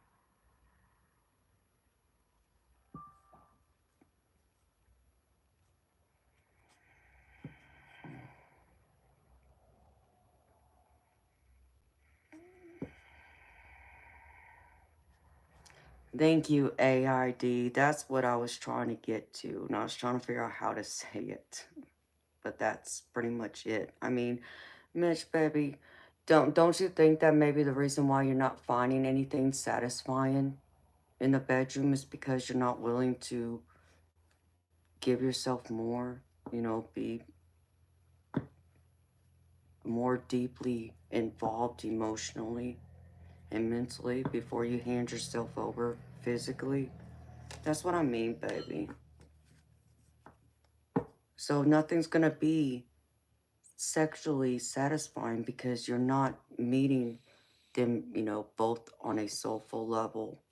Thank you, AID. That's what I was trying to get to. And I was trying to figure out how to say it. But that's pretty much it. I mean, Mitch, baby, don't you think that maybe the reason why you're not finding anything satisfying in the bedroom is because you're not willing to give yourself more, be more deeply involved emotionally and mentally before you hand yourself over physically? That's what I mean, baby. So nothing's gonna be sexually satisfying because you're not meeting them, both on a soulful level,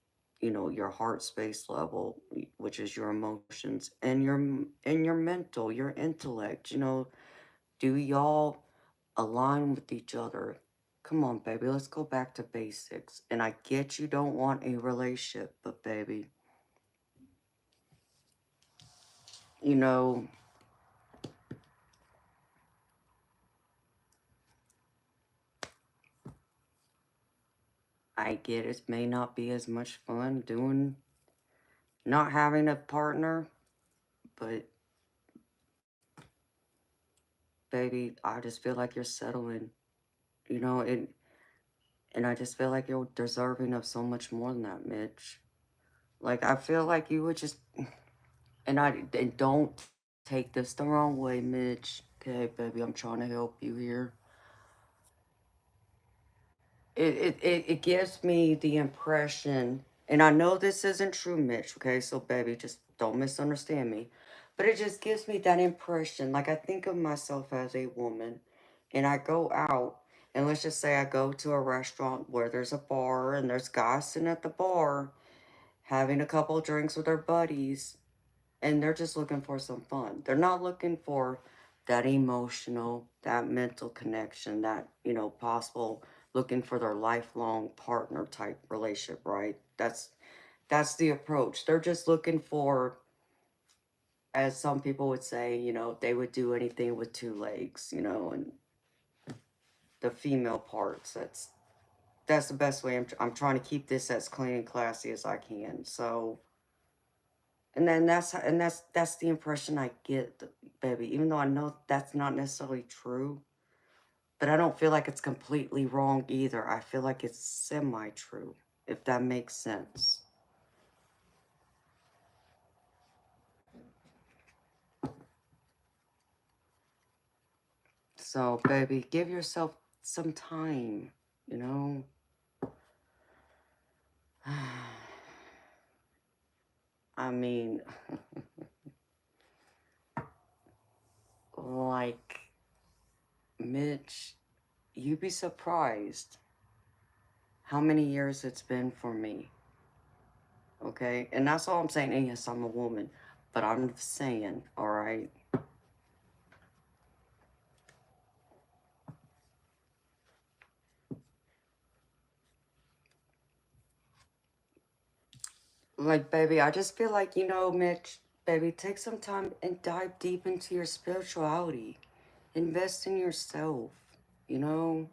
your heart space level, which is your emotions and your mental, your intellect, do y'all align with each other? Come on, baby, let's go back to basics. And I get you don't want a relationship, but baby, you know, I get it may not be as much fun doing not having a partner, but baby, I just feel like you're settling, and I just feel like you're deserving of so much more than that, Mitch. Like I feel like you would just, and don't take this the wrong way, Mitch. Okay, baby, I'm trying to help you here. It gives me the impression, and I know this isn't true, Mitch, okay? So, baby, just don't misunderstand me. But it just gives me that impression. Like, I think of myself as a woman, and I go out, and let's just say I go to a restaurant where there's a bar, and there's guys sitting at the bar having a couple drinks with their buddies, and they're just looking for some fun. They're not looking for that emotional, that mental connection, that, possible looking for their lifelong partner type relationship, right? That's the approach. They're just looking for, as some people would say, they would do anything with two legs, and the female parts. That's the best way. I'm trying to keep this as clean and classy as I can. So, and then that's the impression I get, baby. Even though I know that's not necessarily true, but I don't feel like it's completely wrong either. I feel like it's semi-true, if that makes sense. So, baby, give yourself some time, you know? I mean, like, Mitch, you'd be surprised how many years it's been for me, okay? And that's all I'm saying. And yes, I'm a woman, but I'm saying, all right? Like, baby, I just feel like, Mitch, baby, take some time and dive deep into your spirituality. Invest in yourself, you know?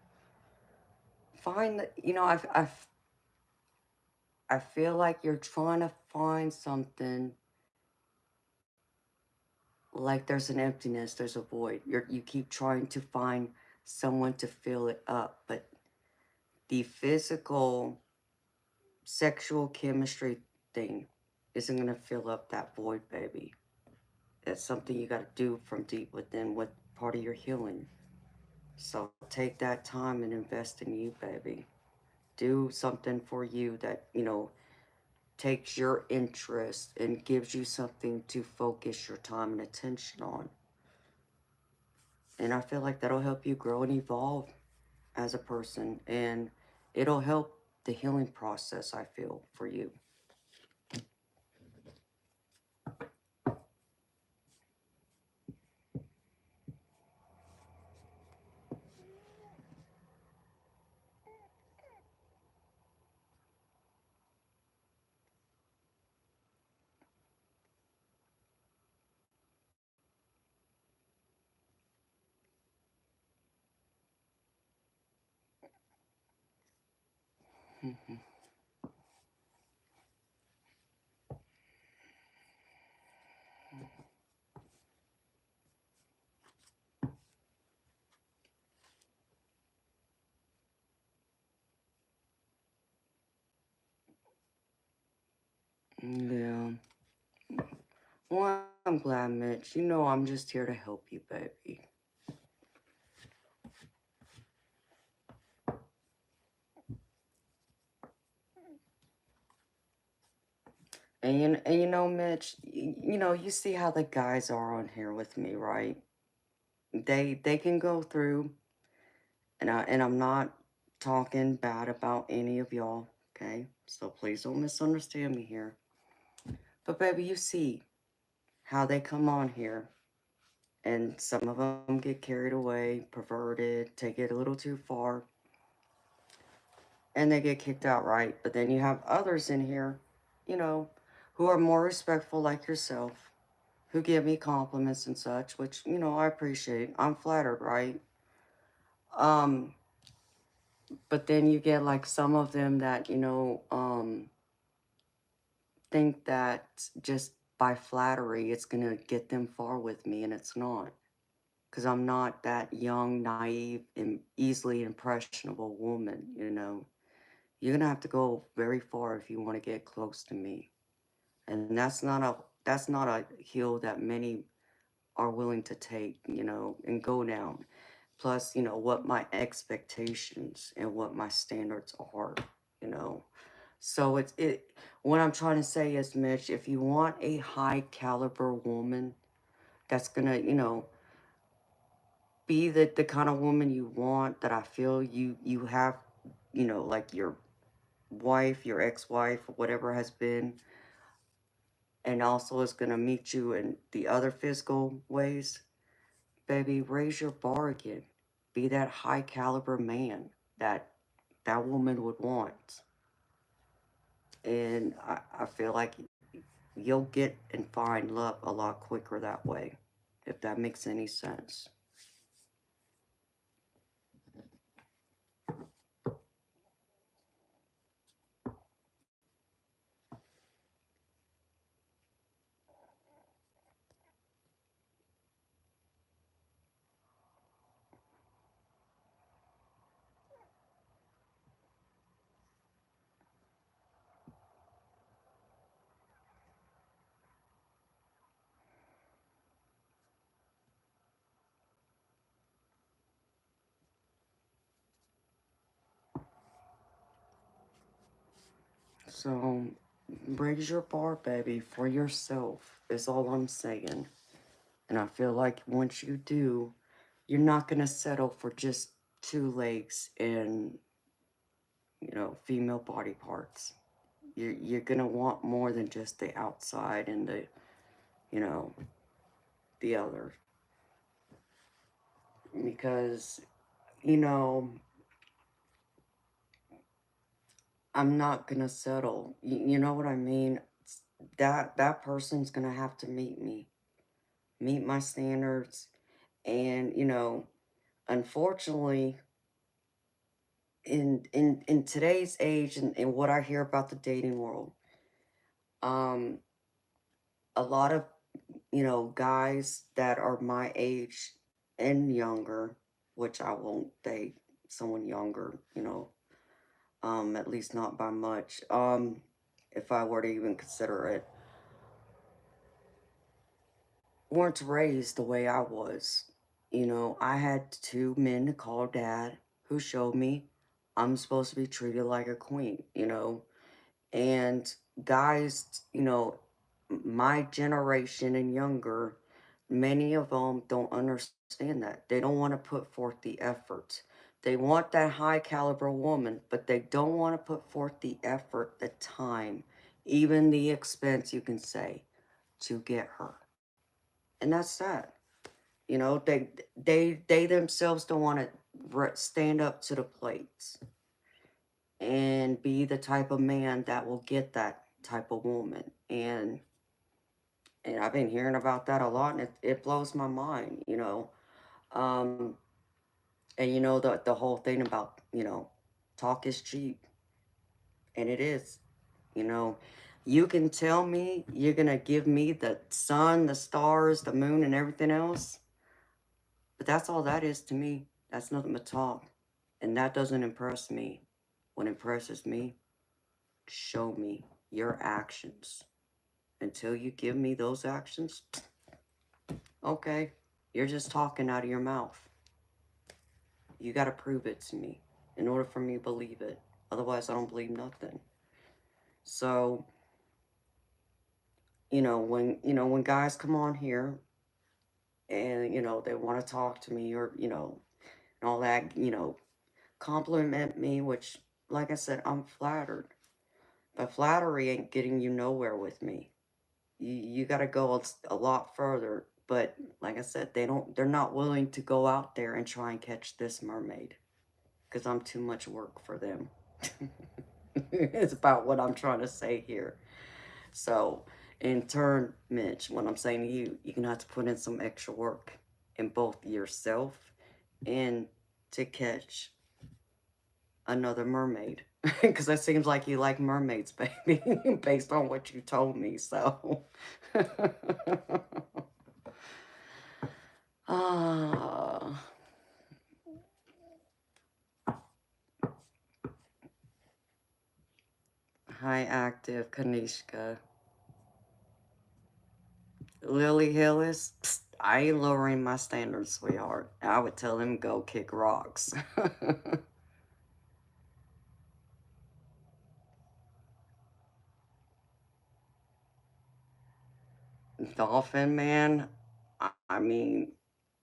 Find, I feel like you're trying to find something, like there's an emptiness, there's a void. You keep trying to find someone to fill it up, but the physical, sexual chemistry thing isn't going to fill up that void, baby. It's something you got to do from deep within, what part of your healing. So take that time and invest in you, baby. Do something for you that, takes your interest and gives you something to focus your time and attention on. And I feel like that'll help you grow and evolve as a person. And it'll help the healing process, I feel, for you. Yeah. Well, I'm glad, Mitch. I'm just here to help you, baby. Mitch, you see how the guys are on here with me, right? They can go through, and I'm not talking bad about any of y'all, okay? So please don't misunderstand me here. But baby, you see how they come on here, and some of them get carried away, perverted, take it a little too far, and they get kicked out, right? But then you have others in here, you know, who are more respectful like yourself, who give me compliments and such, which, I appreciate. I'm flattered, right? Um, but then you get like some of them that, think that just by flattery it's gonna get them far with me, and it's not. Because I'm not that young, naive, and easily impressionable woman, You're gonna have to go very far if you want to get close to me. And that's not a hill that many are willing to take, and go down. Plus, what my expectations and what my standards are, you know. So what I'm trying to say is, Mitch, if you want a high caliber woman that's gonna, be the kind of woman you want, that I feel you have, like your wife, your ex-wife, whatever has been, and also is going to meet you in the other physical ways, baby, raise your bar again. Be that high caliber man that that woman would want. And I feel like you'll get and find love a lot quicker that way, if that makes any sense. So, raise your bar, baby, for yourself, is all I'm saying. And I feel like once you do, you're not going to settle for just two legs and, female body parts. You're going to want more than just the outside and you know, the other. Because, you know, I'm not going to settle. You know what I mean? That person's going to have to meet my standards. And, unfortunately, in today's age and what I hear about the dating world, um, a lot of guys that are my age and younger, which I won't date someone younger, at least not by much. If I were to even consider it, weren't raised the way I was. I had two men to call dad who showed me I'm supposed to be treated like a queen. And guys, my generation and younger, many of them don't understand that. They don't want to put forth the effort. They want that high caliber woman, but they don't want to put forth the effort, the time, even the expense, you can say, to get her. And that's that. They themselves don't want to stand up to the plates and be the type of man that will get that type of woman. And I've been hearing about that a lot, and it blows my mind. Um, and the whole thing about, talk is cheap, and it is. You know, you can tell me you're gonna give me the sun, the stars, the moon, and everything else, but that's all that is to me. That's nothing but talk, and that doesn't impress me. What impresses me, show me your actions. Until you give me those actions, okay, you're just talking out of your mouth. You got to prove it to me in order for me to believe it. Otherwise, I don't believe nothing. So, when guys come on here and, they want to talk to me or, and all that, compliment me, which, like I said, I'm flattered. But flattery ain't getting you nowhere with me. You got to go a lot further. But like I said, they're not willing to go out there and try and catch this mermaid because I'm too much work for them. It's about what I'm trying to say here. So, in turn, Mitch, what I'm saying to you, you're gonna have to put in some extra work in both yourself and to catch another mermaid. Because it seems like you like mermaids, baby, based on what you told me. So, ah, high active Kanishka. Lily Hillis, psst, I ain't lowering my standards, sweetheart. I would tell him go kick rocks. Dolphin man, I mean,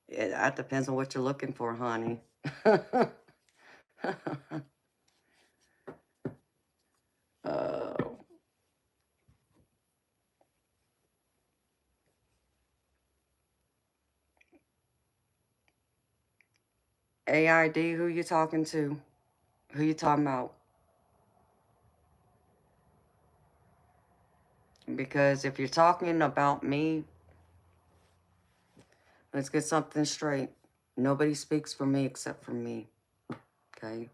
that depends on what you're looking for, honey. Oh, AID, who you talking to? Who you talking about? Because if you're talking about me, let's get something straight. Nobody speaks for me except for me. Okay?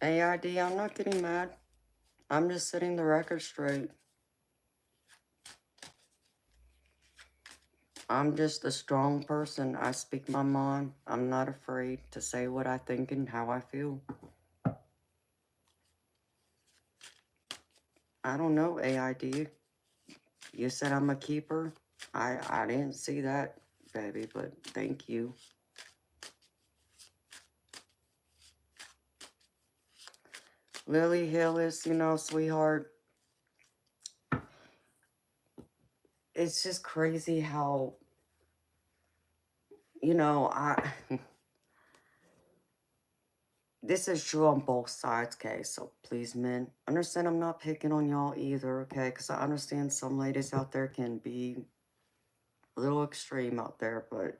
AID, I'm not getting mad. I'm just setting the record straight. I'm just a strong person. I speak my mind. I'm not afraid to say what I think and how I feel. I don't know, AID. You said I'm a keeper. I didn't see that, baby, but thank you. Lily Hillis, sweetheart, it's just crazy how, I this is true on both sides, okay? So please, men, understand I'm not picking on y'all either, okay? Because I understand some ladies out there can be a little extreme out there, but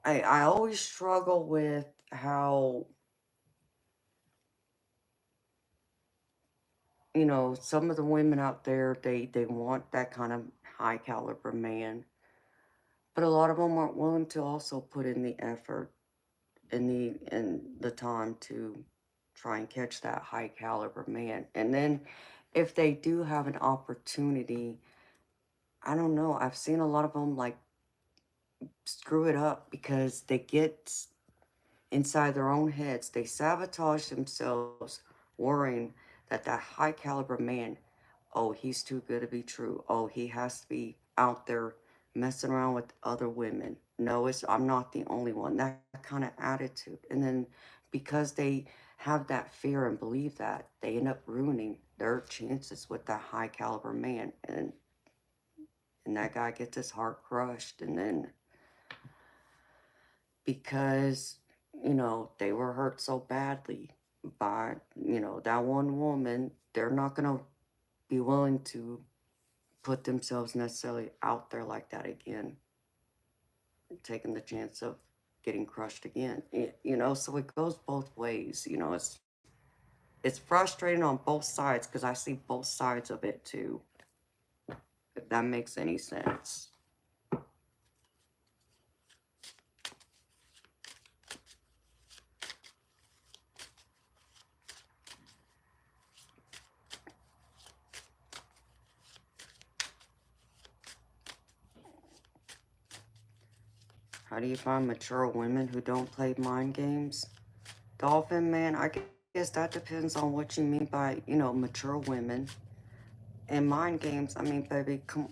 I always struggle with how, some of the women out there, they want that kind of high caliber man, but a lot of them aren't willing to also put in the effort and the time to try and catch that high caliber man. And then if they do have an opportunity, I don't know, I've seen a lot of them like screw it up because they get inside their own heads. They sabotage themselves worrying that that high caliber man, oh, he's too good to be true. Oh, he has to be out there messing around with other women. No, I'm not the only one. That kind of attitude. And then because they have that fear and believe that, they end up ruining their chances with that high caliber man. And that guy gets his heart crushed. And then because, they were hurt so badly by, that one woman, they're not going to be willing to put themselves necessarily out there like that again, taking the chance of getting crushed again. So it goes both ways. It's frustrating on both sides because I see both sides of it too, if that makes any sense. How do you find mature women who don't play mind games? Dolphin man, I guess that depends on what you mean by, mature women. And mind games, I mean, baby, come,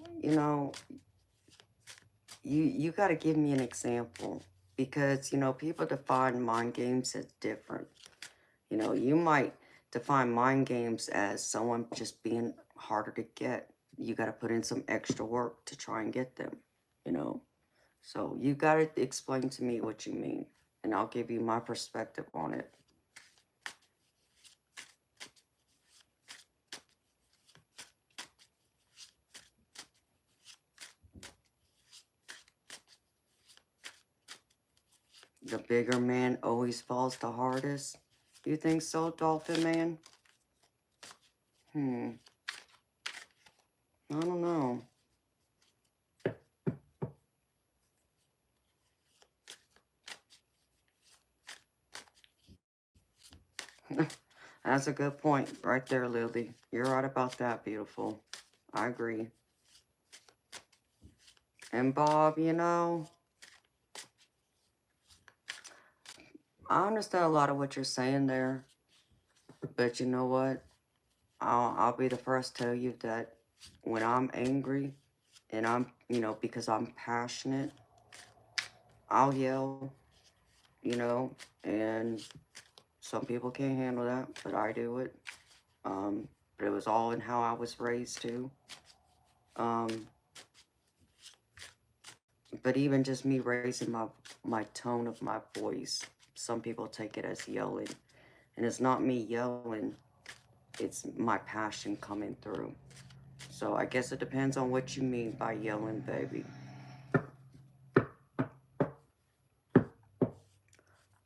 you got to give me an example because, people define mind games as different. You might define mind games as someone just being harder to get. You got to put in some extra work to try and get them, you know. So you got to explain to me what you mean, and I'll give you my perspective on it. The bigger man always falls the hardest. You think so, Dolphin Man? I don't know. That's a good point right there, Lily. You're right about that, beautiful. I agree. And Bob, I understand a lot of what you're saying there, but you know what? I'll be the first to tell you that when I'm angry and because I'm passionate, I'll yell, you know, and some people can't handle that, but I do it. But it was all in how I was raised too. Um, but even just me raising my tone of my voice, some people take it as yelling. And it's not me yelling, it's my passion coming through. So I guess it depends on what you mean by yelling, baby.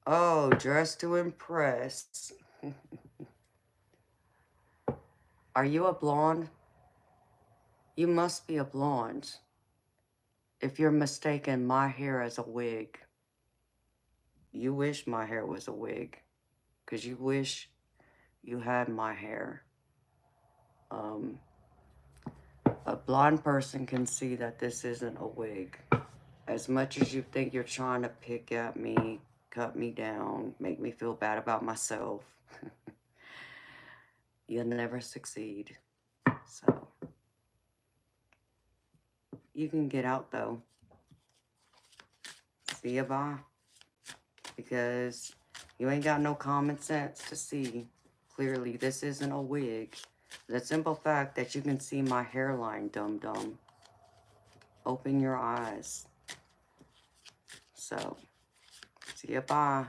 Oh, dressed to impress. Are you a blonde? You must be a blonde if you're mistaking my hair as a wig. You wish my hair was a wig, because you wish you had my hair. Um, a blonde person can see that this isn't a wig. As much as you think you're trying to pick at me, cut me down, make me feel bad about myself, you'll never succeed. So, you can get out though. See ya, bye. Because you ain't got no common sense to see. Clearly, this isn't a wig. The simple fact that you can see my hairline, dum-dum. Open your eyes. So, see ya, bye.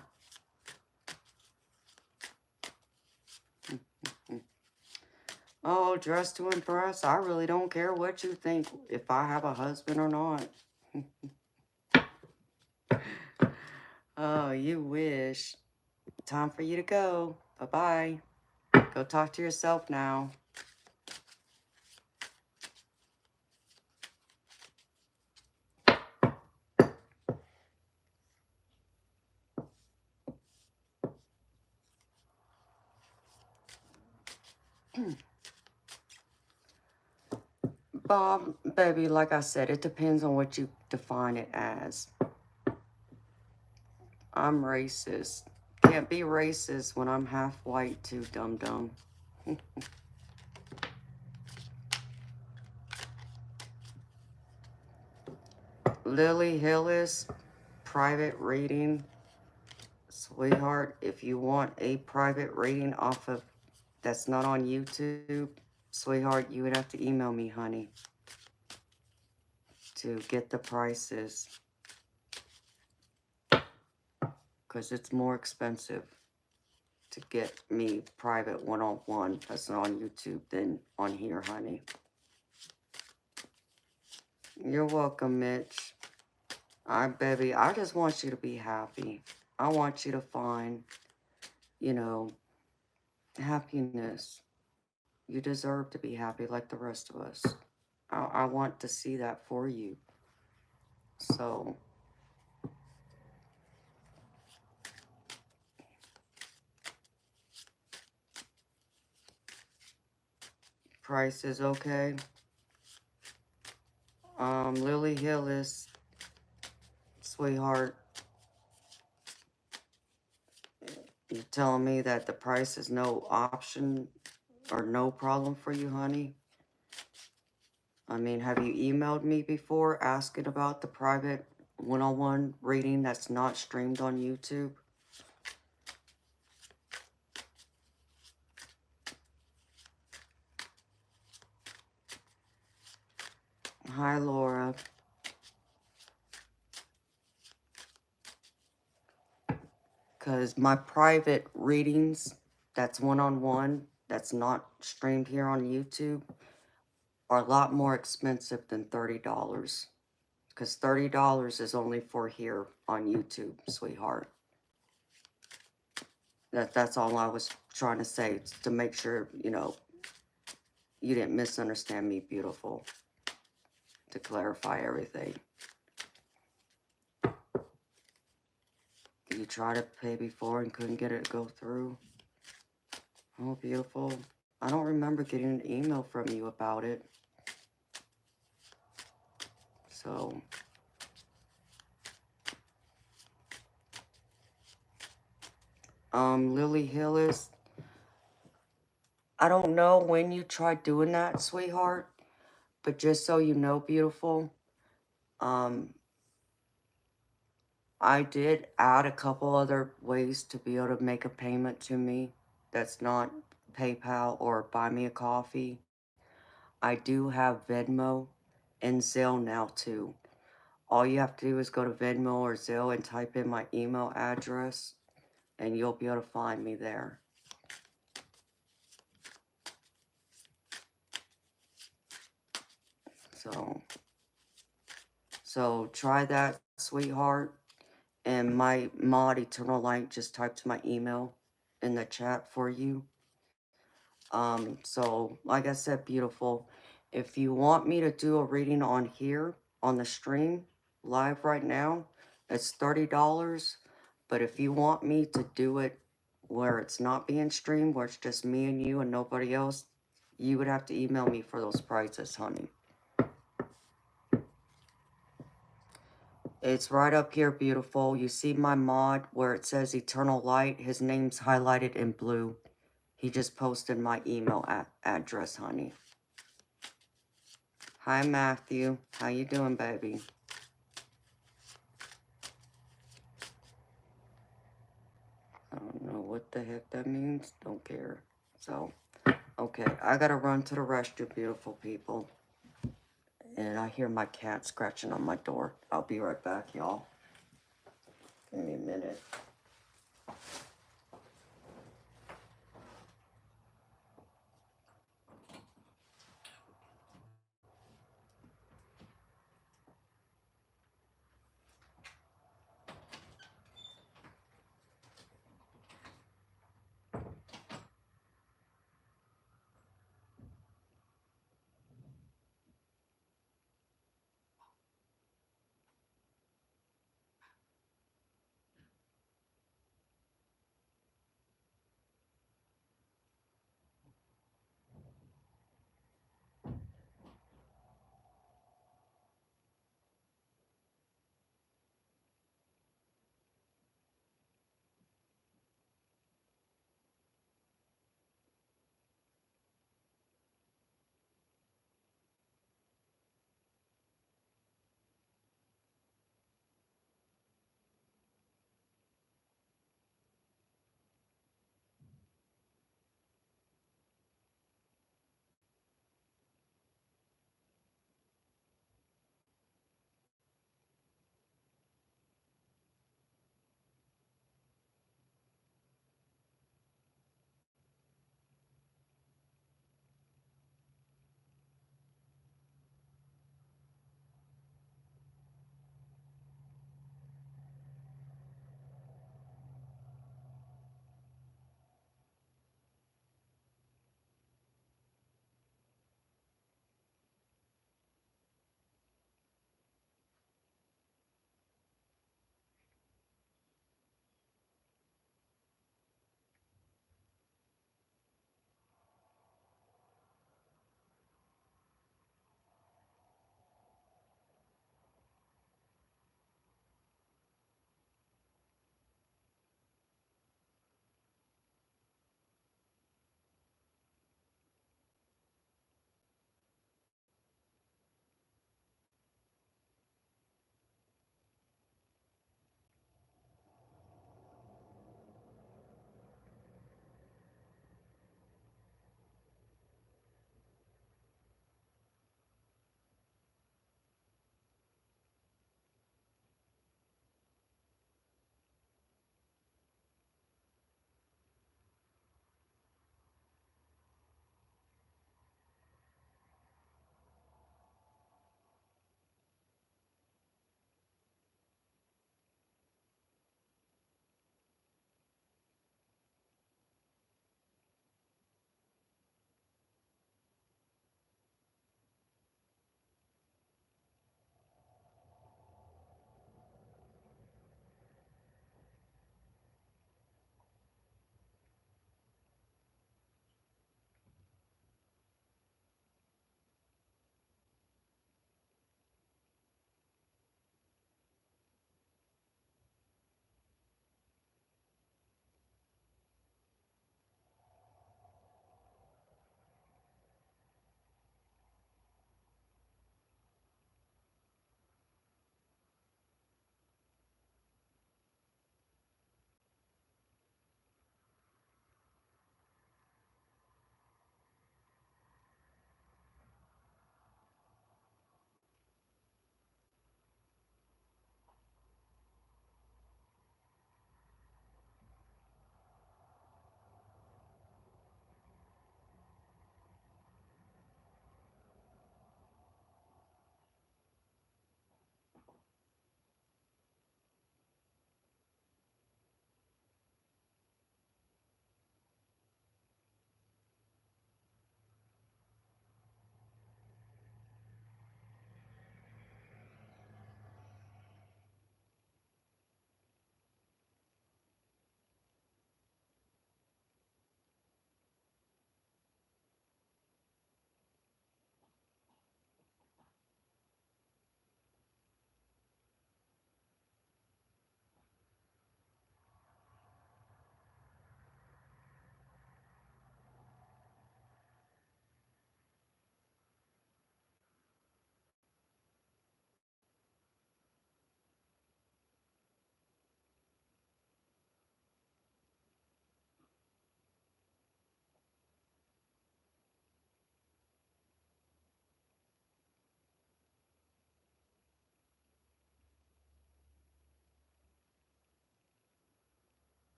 Oh, dressed to impress. I really don't care what you think, if I have a husband or not. Oh, you wish. Time for you to go. Bye-bye. Go talk to yourself now. Bob, baby, like I said, it depends on what you define it as. I'm racist. Can't be racist when I'm half white too, dum-dum. Lily Hillis, private reading. Sweetheart, if you want a private reading off of that's not on YouTube, sweetheart, you would have to email me, honey, to get the prices. Because it's more expensive to get me private one-on-one that's not on YouTube than on here, honey. You're welcome, Mitch. Baby, I just want you to be happy. I want you to find, happiness. You deserve to be happy like the rest of us. I want to see that for you. So, price is okay. Lily Hillis, sweetheart, you telling me that the price is no option or no problem for you, honey? I mean, have you emailed me before asking about the private one-on-one reading that's not streamed on YouTube? Hi, Laura. Because my private readings, that's one-on-one, that's not streamed here on YouTube, are a lot more expensive than $30. Because $30 is only for here on YouTube, sweetheart. That's all I was trying to say, to make sure, you didn't misunderstand me, beautiful. To clarify everything. You tried to pay before and couldn't get it to go through? Oh, beautiful. I don't remember getting an email from you about it. So, Lily Hillis, I don't know when you tried doing that, sweetheart, but just so you know, beautiful, um, I did add a couple other ways to be able to make a payment to me that's not PayPal or buy me a coffee. I do have Venmo and Zelle now too. All you have to do is go to Venmo or Zelle and type in my email address and you'll be able to find me there. So try that, sweetheart. And my mod Eternal Light just typed my email in the chat for you. So like I said, beautiful, if you want me to do a reading on here on the stream live right now, it's $30. But if you want me to do it where it's not being streamed, where it's just me and you and nobody else, you would have to email me for those prices, honey. It's right up here, beautiful. You see my mod where it says Eternal Light? His name's highlighted in blue. He just posted my email address, honey. Hi, Matthew. How you doing, baby? I don't know what the heck that means. Don't care. So, okay. I gotta run to the restroom, beautiful people. And I hear my cat scratching on my door. I'll be right back, y'all. Give me a minute.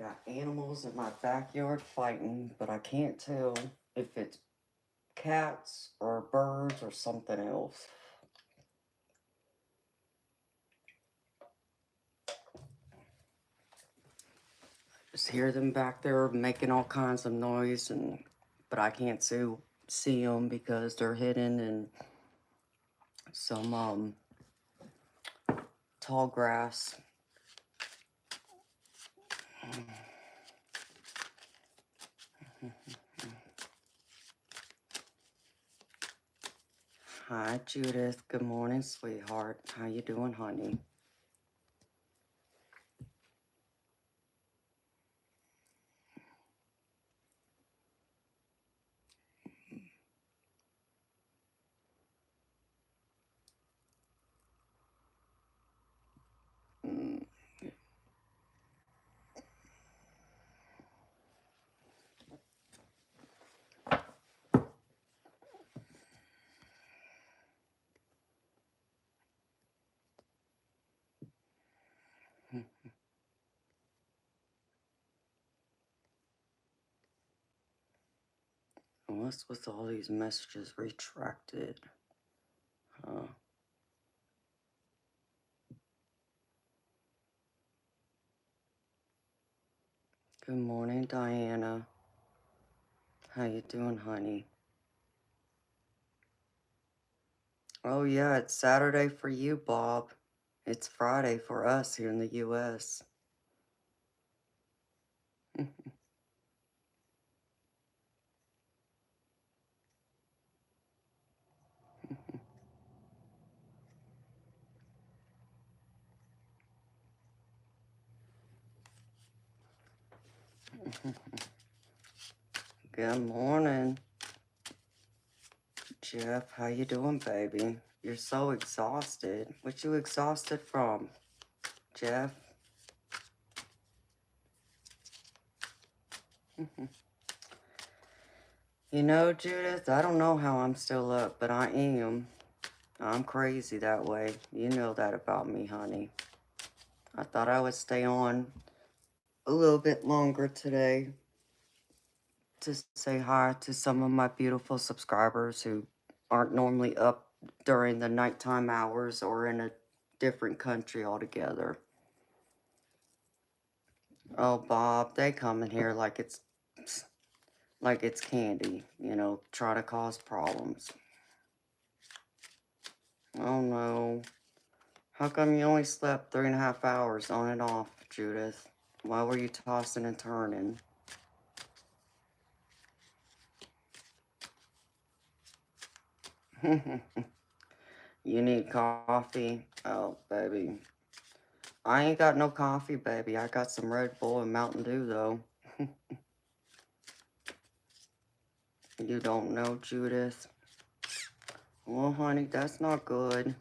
got animals in my backyard fighting, but I can't tell if it's cats or birds or something else. Just hear them back there making all kinds of noise, but I can't see them because they're hidden in some tall grass. Hi, Judith. Good morning, sweetheart. How you doing, honey? Mm. What's with all these messages retracted? Huh? Good morning, Diana. How you doing, honey? Oh yeah, it's Saturday for you, Bob. It's Friday for us here in the U.S. Good morning, Jeff. How you doing, baby? You're so exhausted. What you exhausted from, Jeff? You know, Judith, I don't know how I'm still up, but I am. I'm crazy that way. You know that about me, honey. I thought I would stay on a little bit longer today to say hi to some of my beautiful subscribers who aren't normally up during the nighttime hours or in a different country altogether. Oh, Bob, they come in here like it's candy, you know, try to cause problems. Oh no. How come you only slept 3.5 hours on and off, Judith? Why were you tossing and turning? You need coffee? Oh, baby. I ain't got no coffee, baby. I got some Red Bull and Mountain Dew, though. You don't know, Judith? Well, honey, that's not good.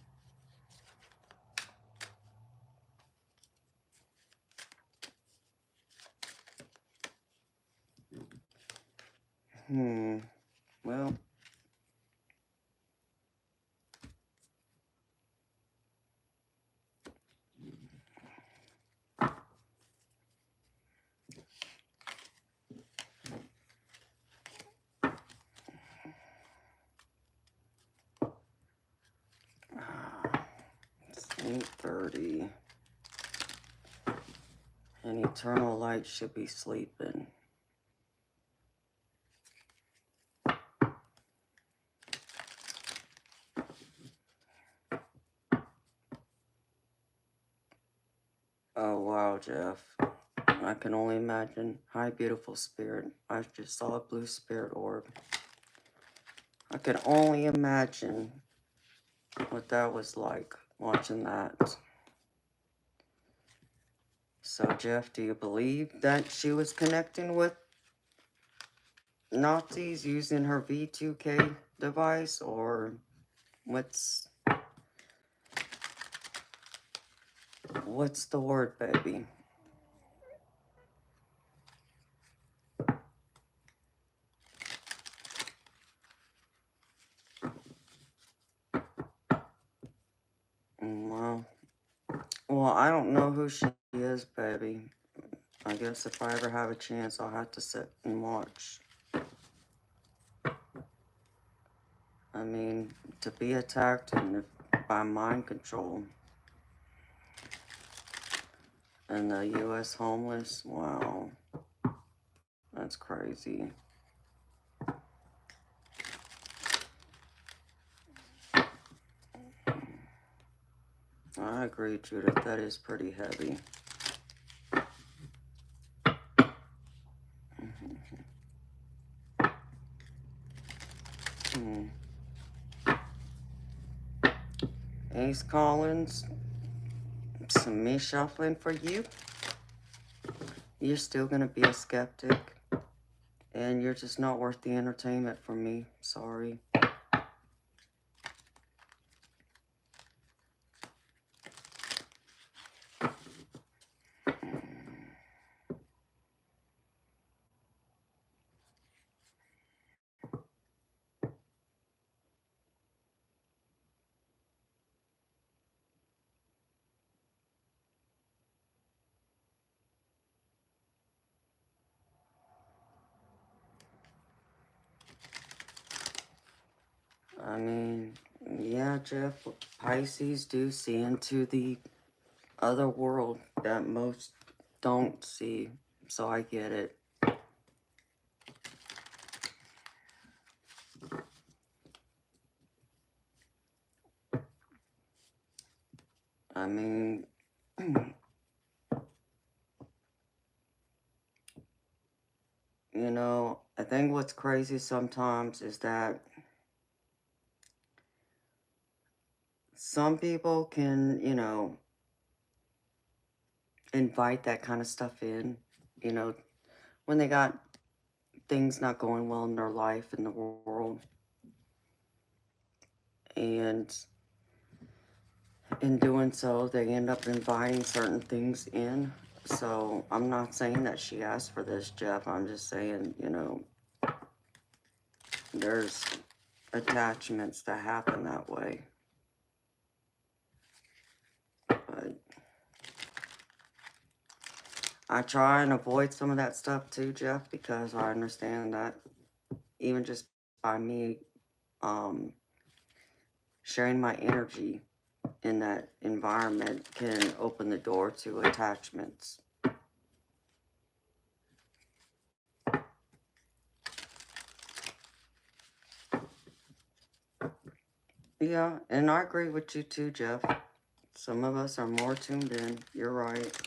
Well. It's 8:30. And Eternal Light should be sleeping. Oh, wow, Jeff. I can only imagine. Hi, beautiful spirit. I just saw a blue spirit orb. I can only imagine what that was like, watching that. So, Jeff, do you believe that she was connecting with Nazis using her V2K device, or what's the word, baby? Well, I don't know who she is, baby. I guess if I ever have a chance, I'll have to sit and watch. I mean, to be attacked by mind control and the U.S. homeless, wow, that's crazy. I agree, Judith, that is pretty heavy. Ace Collins, some me shuffling for you. You're still going to be a skeptic, and you're just not worth the entertainment for me. Sorry. I mean, yeah, Jeff, Pisces do see into the other world that most don't see, so I get it. I mean, you know, I think what's crazy sometimes is that some people can, you know, invite that kind of stuff in, you know, when they got things not going well in their life, in the world. And in doing so, they end up inviting certain things in. So I'm not saying that she asked for this, Jeff. I'm just saying, you know, there's attachments that happen that way. But I try and avoid some of that stuff too, Jeff, because I understand that even just by me sharing my energy in that environment can open the door to attachments. Yeah, and I agree with you too, Jeff. Some of us are more tuned in. You're right.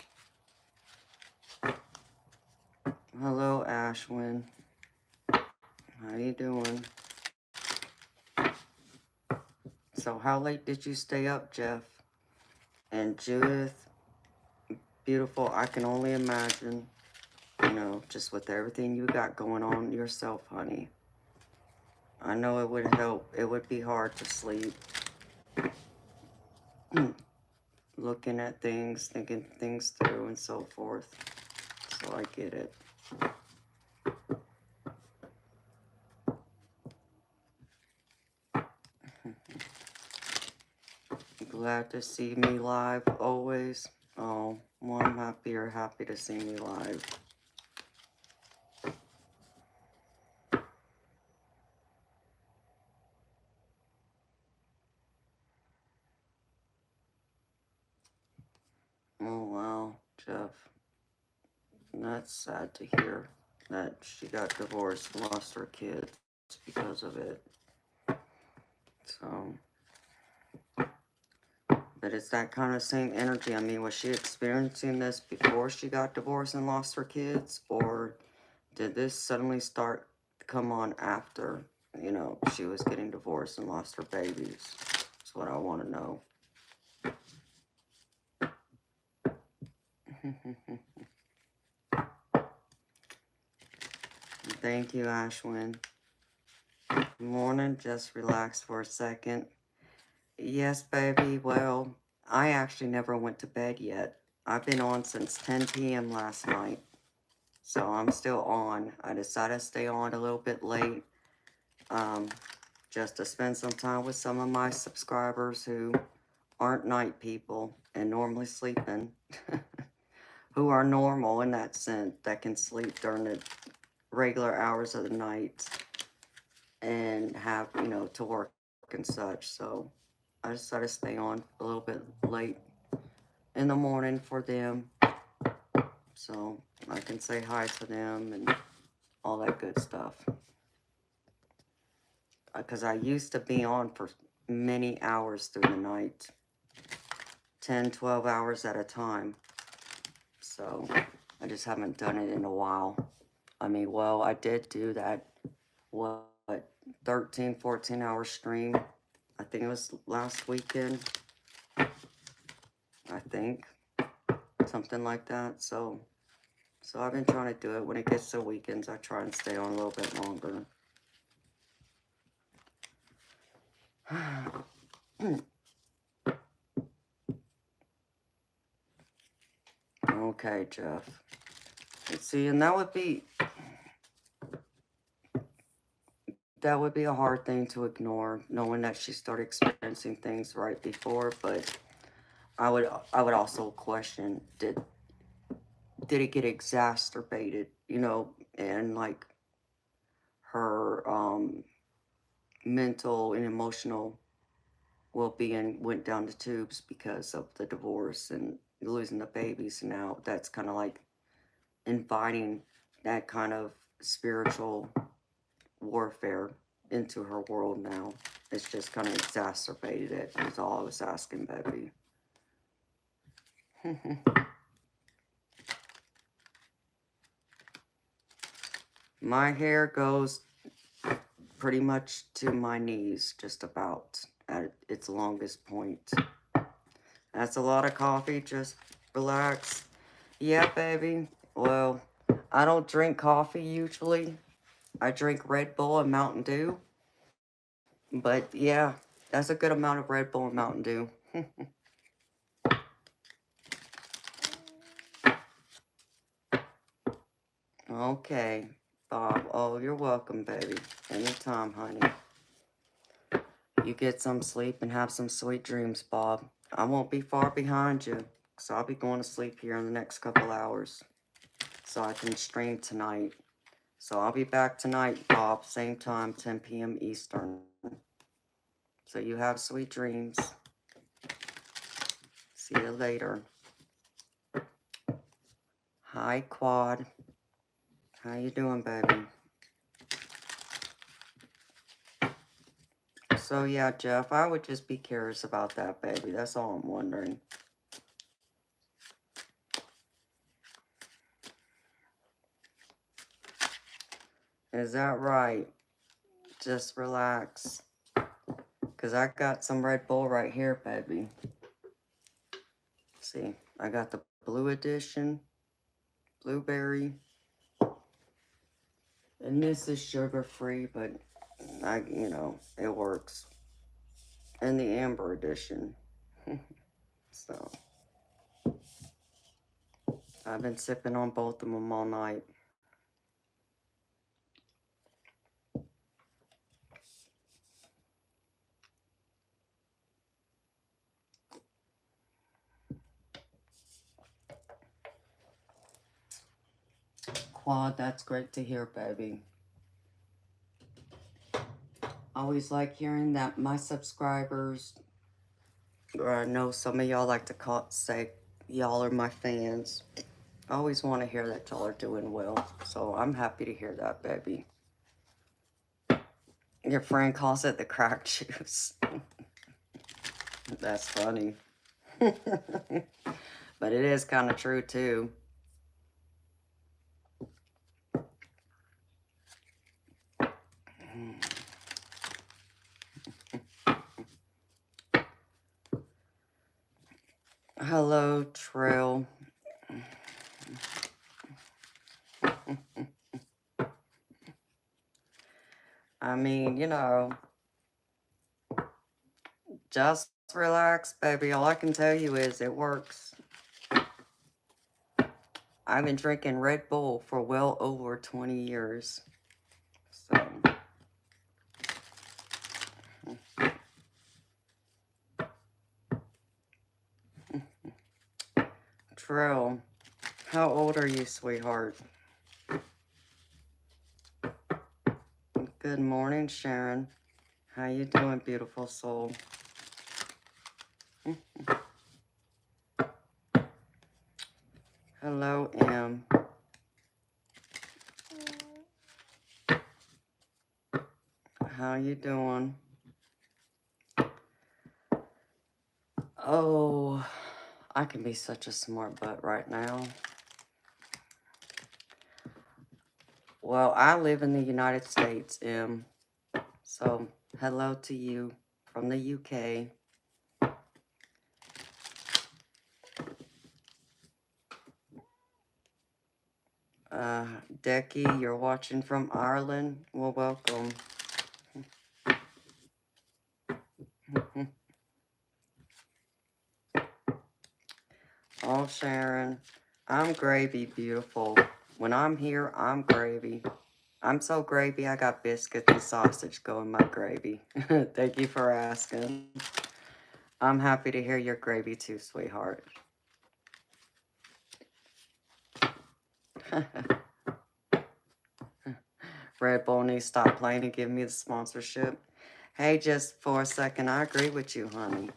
Hello, Ashwin. How you doing? So how late did you stay up, Jeff? And Judith, beautiful, I can only imagine, you know, just with everything you got going on yourself, honey. I know it would help. It would be hard to sleep. Looking at things, thinking things through, and so forth. So I get it. Glad to see me live always. Oh, well, I'm happy to see me live. Oh, wow, Jeff. That's sad to hear that she got divorced and lost her kids because of it. So, but it's that kind of same energy. I mean, was she experiencing this before she got divorced and lost her kids? Or did this suddenly come on after, you know, she was getting divorced and lost her babies? That's what I want to know. Thank you, Ashwin. Good morning. Just relax for a second. Yes, baby. Well, I actually never went to bed yet. I've been on since 10 p.m. last night. So I'm still on. I decided to stay on a little bit late. Just to spend some time with some of my subscribers who aren't night people and normally sleeping. who are normal in that sense, that can sleep during the regular hours of the night and have, you know, to work and such. So I decided to stay on a little bit late in the morning for them, so I can say hi to them and all that good stuff. Because I used to be on for many hours through the night, 10, 12 hours at a time. So I just haven't done it in a while. I mean, well, I did do that, what, 13, 14 hour stream. I think it was last weekend. I think. Something like that. So I've been trying to do it. When it gets to weekends, I try and stay on a little bit longer. Okay, Jeff. Let's see, and that would be a hard thing to ignore, knowing that she started experiencing things right before. But I would also question, did it get exacerbated, you know, and like her mental and emotional well-being went down the tubes because of the divorce and losing the babies. Now that's kind of like inviting that kind of spiritual warfare into her world now. It's just kind of exacerbated it, is all I was asking, baby. My hair goes pretty much to my knees, just about at its longest point. That's a lot of coffee, just relax. Yeah, baby. Well, I don't drink coffee usually. I drink Red Bull and Mountain Dew. But yeah, that's a good amount of Red Bull and Mountain Dew. Okay, Bob. Oh, you're welcome, baby. Anytime, honey. You get some sleep and have some sweet dreams, Bob. I won't be far behind you, because I'll be going to sleep here in the next couple hours, so I can stream tonight. So I'll be back tonight, Bob, same time, 10 p.m. Eastern. So you have sweet dreams. See you later. Hi, Quad. How you doing, baby? So yeah, Jeff, I would just be curious about that, baby. That's all I'm wondering. Is that right? Just relax. Because I got some Red Bull right here, baby. See, I got the blue edition, blueberry. And this is sugar-free, but you know, it works. And the amber edition. So, I've been sipping on both of them all night. Quad, that's great to hear, baby. I always like hearing that my subscribers, or I know some of y'all like to say y'all are my fans. I always want to hear that y'all are doing well. So I'm happy to hear that, baby. Your friend calls it the crack juice. That's funny. But it is kind of true, too. Hello, Trill. I mean, you know, just relax, baby. All I can tell you is it works. I've been drinking Red Bull for well over 20 years. So, Trill. How old are you, sweetheart? Good morning, Sharon. How you doing, beautiful soul? Hello, Em. How you doing? Oh, I can be such a smart butt right now. Well, I live in the United States, Em. So, hello to you from the UK. Decky, you're watching from Ireland. Well, welcome. Oh, Sharon, I'm gravy, beautiful. When I'm here, I'm gravy. I'm so gravy, I got biscuits and sausage going my gravy. Thank you for asking. I'm happy to hear your gravy too, sweetheart. Red Bull needs to stop playing and give me the sponsorship. Hey, just for a second, I agree with you, honey.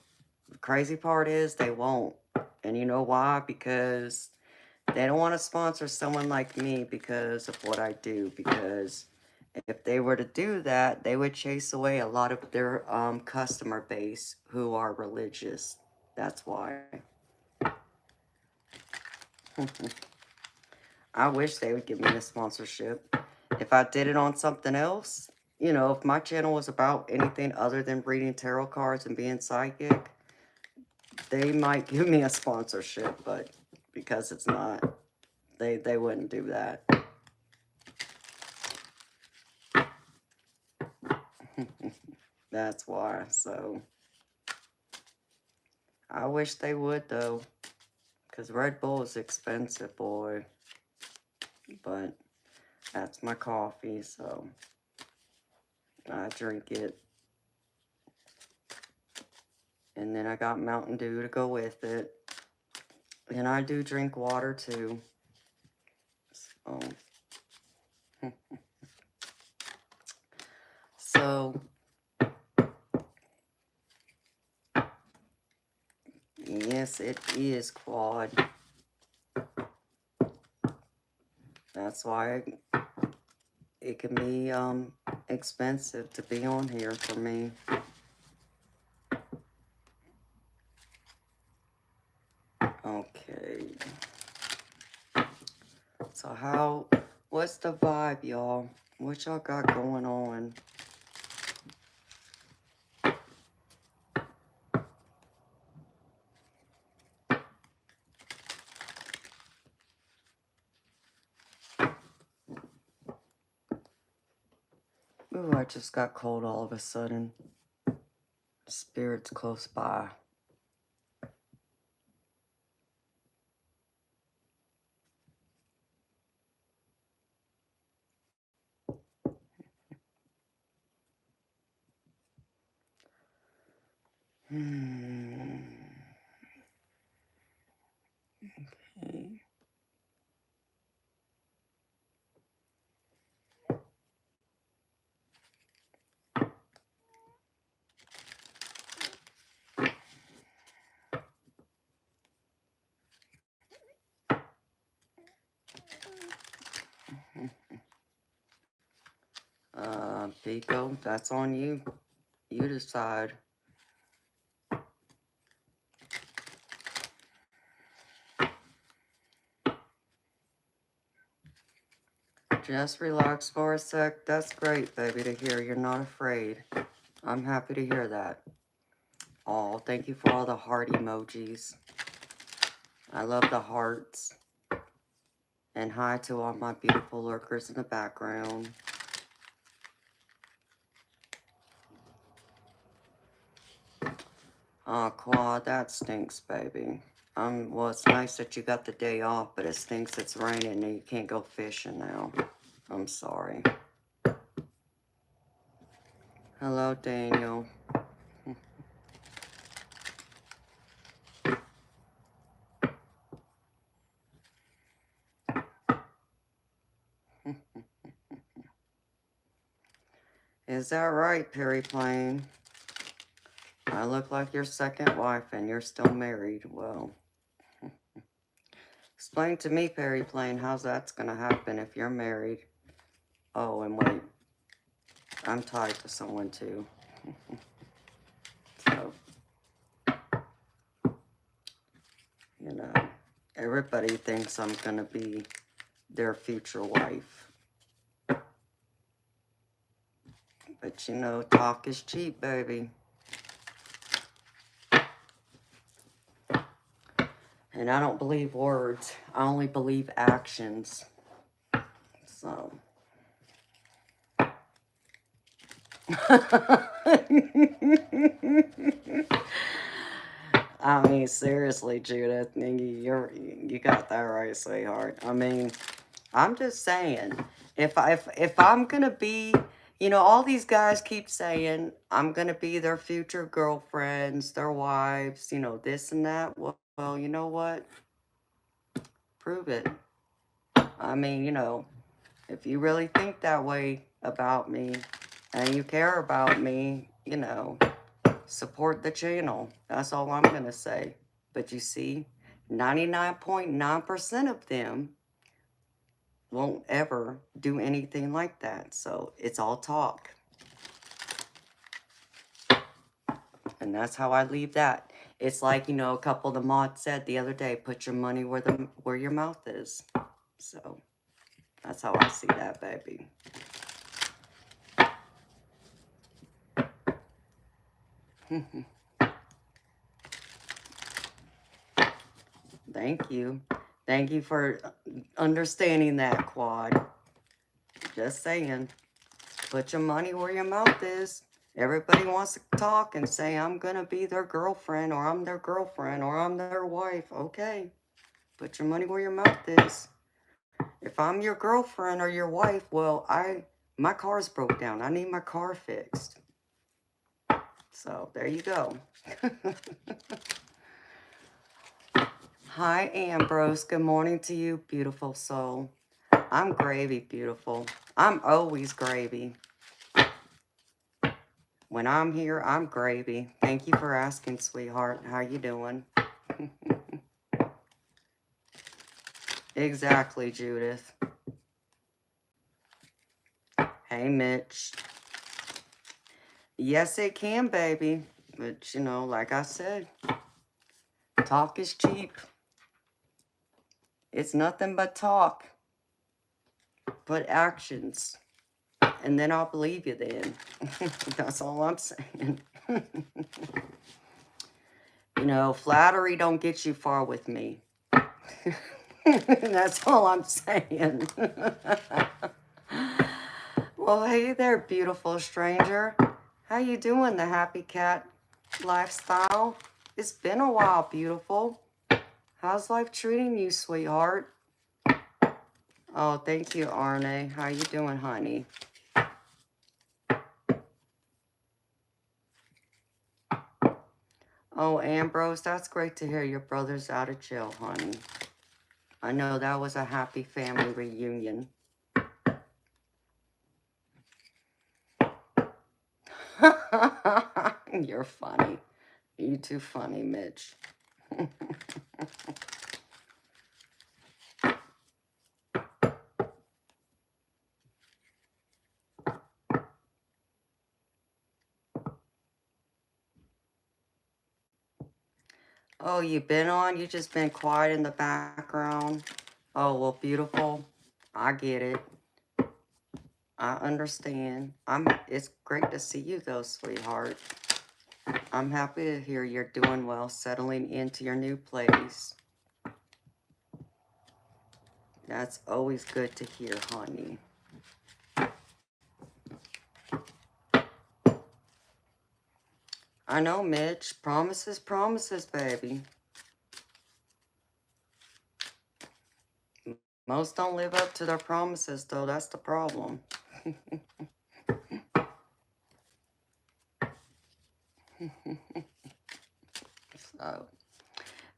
The crazy part is they won't. And you know why? Because they don't want to sponsor someone like me because of what I do. Because if they were to do that, they would chase away a lot of their customer base who are religious. That's why. I wish they would give me a sponsorship. If I did it on something else, you know, if my channel was about anything other than reading tarot cards and being psychic, they might give me a sponsorship, but because it's not, they wouldn't do that. That's why. So I wish they would though, because Red Bull is expensive, boy. But that's my coffee, so I drink it. And then I got Mountain Dew to go with it. And I do drink water too. So, so yes, it is quad. That's why it can be expensive to be on here for me. Okay. So what's the vibe, y'all? What y'all got going on? Ooh, I just got cold all of a sudden. Spirit's close by. Okay. Pico, that's on you. You decide. Just relax for a sec. That's great, baby, to hear you're not afraid. I'm happy to hear that. Oh, thank you for all the heart emojis. I love the hearts. And hi to all my beautiful lurkers in the background. Oh, Quad, that stinks, baby. Well, it's nice that you got the day off, but it stinks it's raining and you can't go fishing now. I'm sorry. Hello, Daniel. Is that right, Perry Plain? I look like your second wife and you're still married. Well, explain to me, Perry Plain, how's that's going to happen if you're married? Oh, and wait, I'm tied to someone too. So, you know, everybody thinks I'm going to be their future wife. But you know, talk is cheap, baby. And I don't believe words. I only believe actions. So. I mean, seriously, Judith, you got that right, sweetheart. I mean, I'm just saying, if I'm gonna be, you know, all these guys keep saying I'm gonna be their future girlfriends, their wives, you know, this and that. Well, you know what? Prove it. I mean, you know, if you really think that way about me and you care about me, you know, support the channel. That's all I'm gonna say. But you see, 99.9% of them won't ever do anything like that. So it's all talk. And that's how I leave that. It's like, you know, a couple of the mods said the other day, put your money where your mouth is. So that's how I see that, baby. Thank you. Thank you for understanding that, Quad. Just saying. Put your money where your mouth is. Everybody wants to talk and say, I'm going to be their girlfriend, or I'm their girlfriend, or I'm their wife. Okay. Put your money where your mouth is. If I'm your girlfriend or your wife, well, my car's broke down. I need my car fixed. So, there you go. Hi, Ambrose. Good morning to you, beautiful soul. I'm gravy, beautiful. I'm always gravy. When I'm here, I'm gravy. Thank you for asking, sweetheart. How you doing? Exactly, Judith. Hey, Mitch. Yes, it can, baby. But, you know, like I said, talk is cheap. It's nothing but talk. But actions. And then I'll believe you then. That's all I'm saying. You know, flattery don't get you far with me. That's all I'm saying. Well, hey there, beautiful stranger. How you doing, the happy cat lifestyle? It's been a while, beautiful. How's life treating you, sweetheart? Oh, thank you, Arne. How you doing, honey? Oh, Ambrose, that's great to hear your brother's out of jail, honey. I know that was a happy family reunion. You're funny. You too funny, Mitch. Oh, you been on? You just been quiet in the background? Oh, well, beautiful. I get it. I understand. It's great to see you, though, sweetheart. I'm happy to hear you're doing well, settling into your new place. That's always good to hear, honey. I know, Mitch. Promises, promises, baby. Most don't live up to their promises, though. That's the problem. So,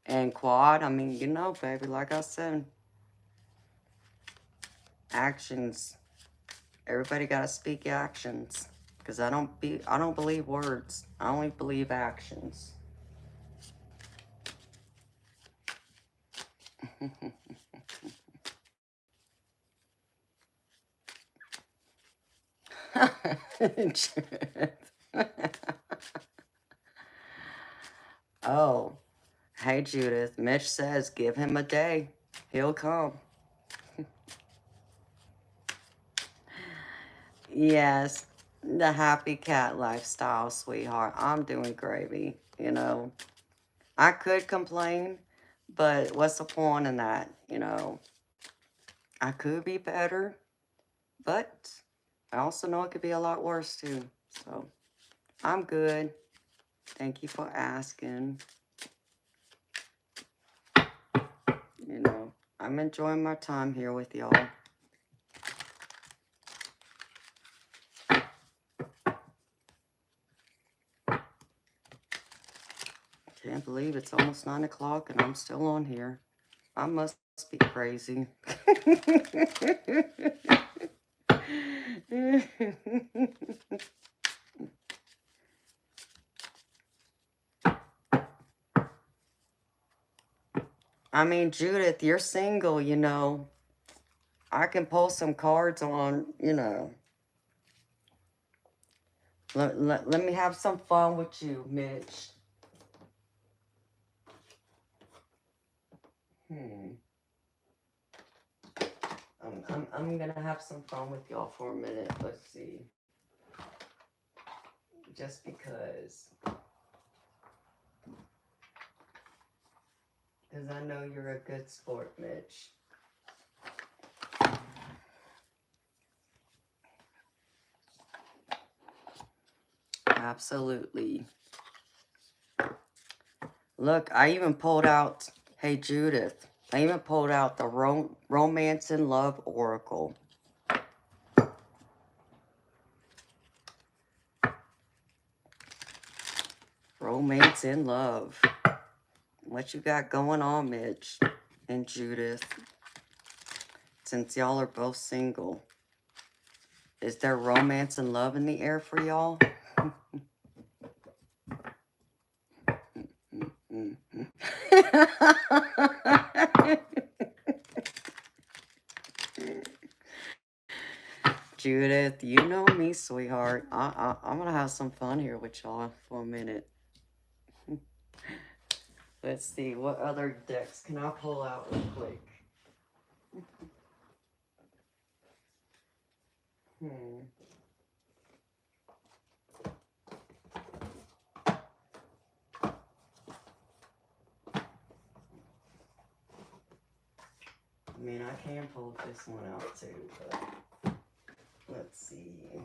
and Quad, I mean, you know, baby, like I said, actions. Everybody got to speak actions. Because I don't believe words. I only believe actions. Oh, hey Judith. Mitch says, give him a day. He'll come. Yes, the happy cat lifestyle, sweetheart. I'm doing gravy, you know. I could complain, but what's the point in that, you know? I could be better, but I also know it could be a lot worse too. So I'm good. Thank you for asking. You know, I'm enjoying my time here with y'all. Can't believe it's almost 9 o'clock and I'm still on here. I must be crazy. I mean, Judith, you're single, you know. I can pull some cards on, you know. Let me have some fun with you, Mitch. I'm gonna have some fun with y'all for a minute. Let's see. Just because. Because I know you're a good sport, Mitch. Absolutely. Look, I even pulled out, hey Judith, I even pulled out the Romance and Love Oracle. Romance and love. What you got going on, Mitch and Judith? Since y'all are both single. Is there romance and love in the air for y'all? Judith, you know me, sweetheart. I'm going to have some fun here with y'all for a minute. Let's see, what other decks can I pull out real quick? I mean, I can pull this one out too, but let's see.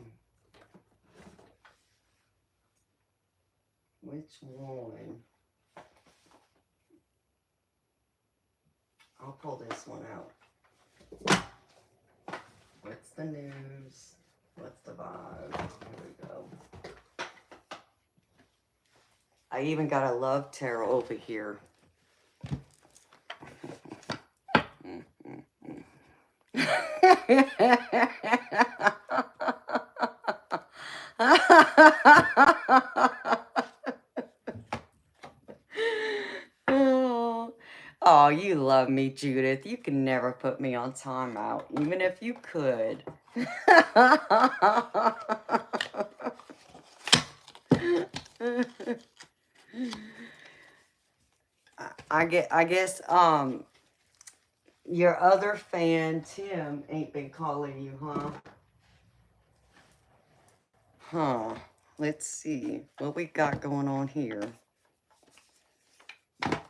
Which one? I'll pull this one out. What's the news? What's the vibe? Here we go. I even got a love tarot over here. Oh, you love me, Judith. You can never put me on timeout, even if you could. I guess your other fan, Tim, ain't been calling you, huh? Huh. Let's see what we got going on here.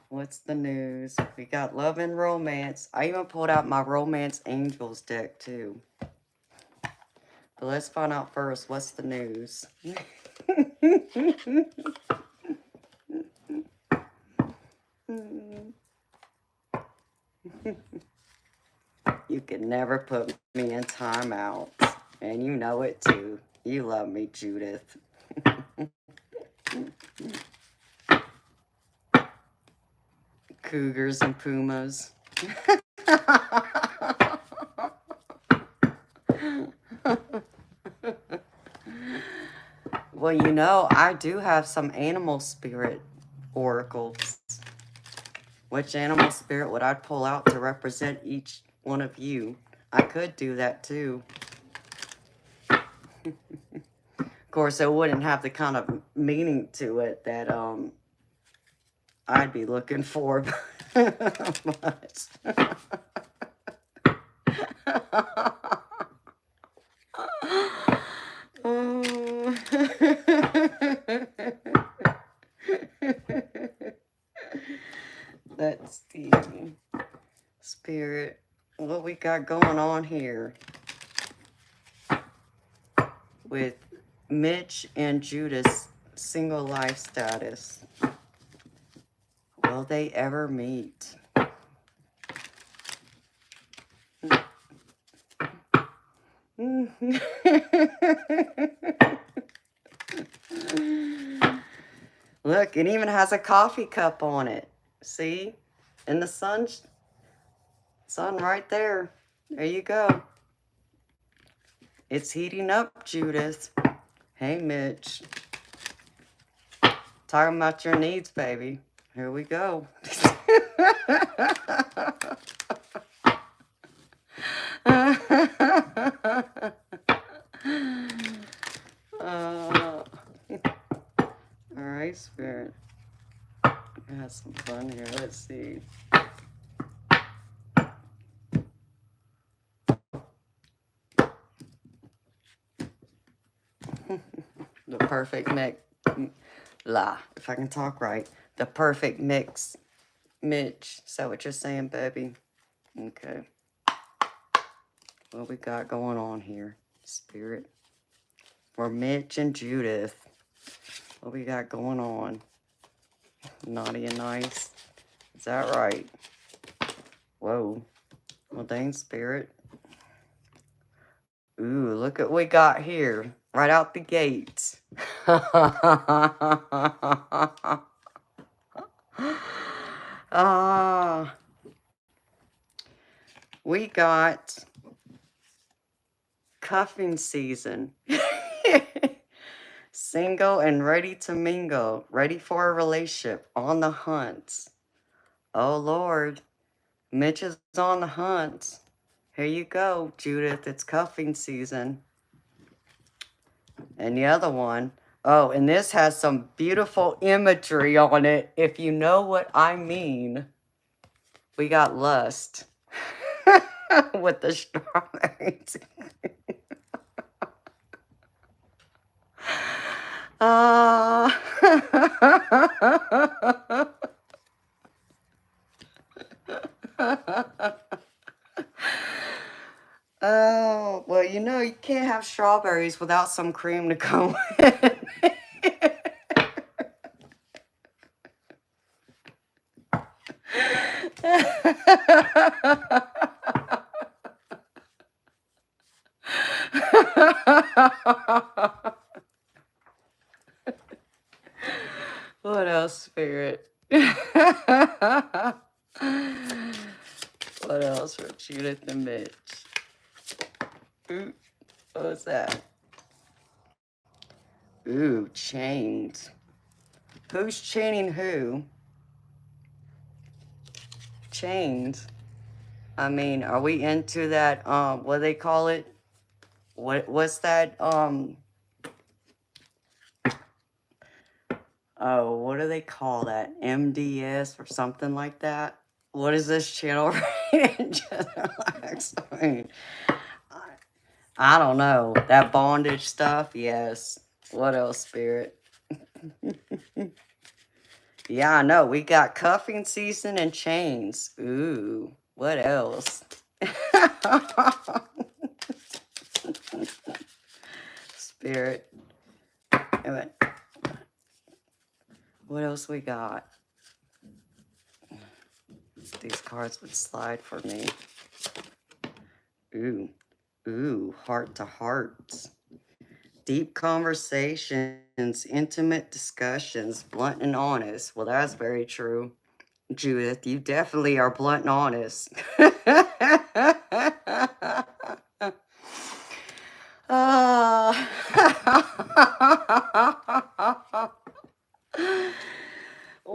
What's the news? We got love and romance. I even pulled out my Romance Angels deck, too. But let's find out first, what's the news? You can never put me in timeout. And you know it, too. You love me, Judith. Cougars and pumas. Well, you know, I do have some animal spirit oracles. Which animal spirit would I pull out to represent each one of you? I could do that too. Of course, it wouldn't have the kind of meaning to it that I'd be looking for. But let's see. Spirit, what we got going on here with Mitch and Judith's single life status. Will they ever meet? Look, it even has a coffee cup on it. See? And the sun right there. There you go. It's heating up, Judith. Hey, Mitch. Talking about your needs, baby. Here we go. All right, Spirit. Have some fun here. Let's see. The perfect mix. If I can talk right. The perfect mix. Mitch, is that what you're saying, baby? Okay. What we got going on here, Spirit? For Mitch and Judith. What we got going on? Naughty and nice. Is that right? Whoa. Well, dang, Spirit. Ooh, look at what we got here. Right out the gate. We got cuffing season. Single and ready to mingle. Ready for a relationship. On the hunt. Oh, Lord. Mitch is on the hunt. Here you go, Judith. It's cuffing season. And the other one. Oh, and this has some beautiful imagery on it. If you know what I mean. We got lust. With the strawberries. Oh, well, you know, you can't have strawberries without some cream to go with. What else, Spirit? What else for Judith and Mitch? Ooh, what was that? Ooh, chains. Who's chaining who? Chains. I mean, are we into that, what do they call it? What's that, oh, what do they call that? MDS or something like that? What is this channel? Just relax. I mean, I don't know. That bondage stuff, yes. What else, Spirit? Yeah, I know. We got cuffing season and chains. Ooh, what else? Spirit. What else we got? These cards would slide for me. Ooh, heart to heart. Deep conversations, intimate discussions, blunt and honest. Well, that's very true. Judith, you definitely are blunt and honest.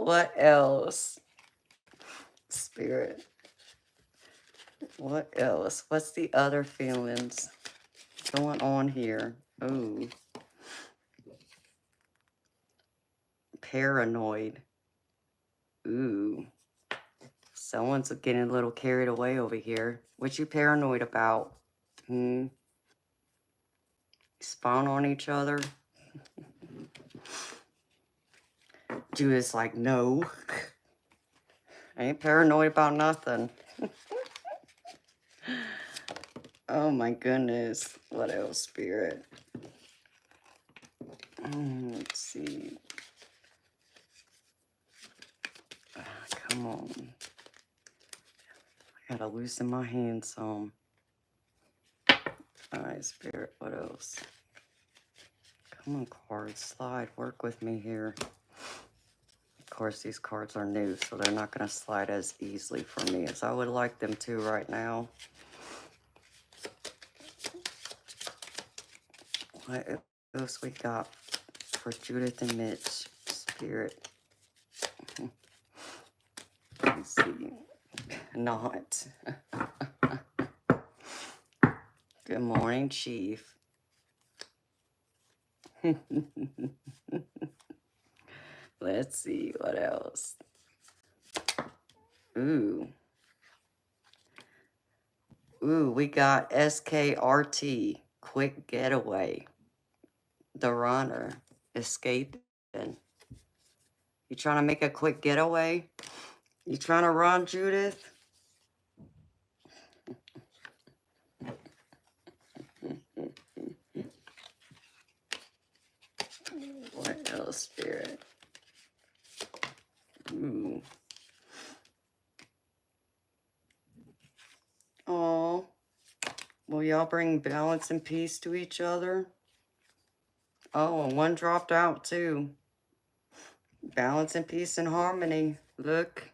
What else? Spirit. What else? What's the other feelings going on here? Ooh. Paranoid. Ooh. Someone's getting a little carried away over here. What you paranoid about? Spawn on each other? Judith's like, no. I ain't paranoid about nothing. Oh my goodness. What else, Spirit? Let's see. Come on. I gotta loosen my hand some. Alright, Spirit, what else? Come on, cards. Slide. Work with me here. Of course, these cards are new, so they're not going to slide as easily for me as I would like them to right now. What else we got for Judith and Mitch? Spirit. Let's see. Not. Good morning, Chief. Let's see, what else? Ooh, we got SKRT, quick getaway. The runner, escaping. You trying to make a quick getaway? You trying to run, Judith? What else, Spirit? Ooh. Oh, will y'all bring balance and peace to each other? Oh, and one dropped out too. Balance and peace and harmony. Look.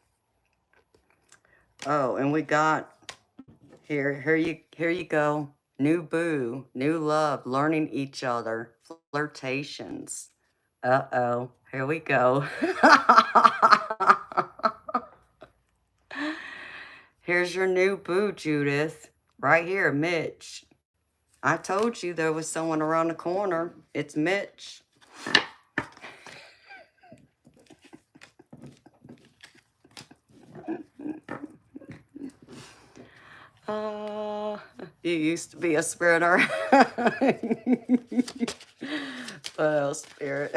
Oh, and we got here you go. New boo, new love, learning each other, flirtations. Uh-oh, here we go. Here's your new boo, Judith. Right here, Mitch. I told you there was someone around the corner. It's Mitch. You used to be a sprinter. What else, Spirit?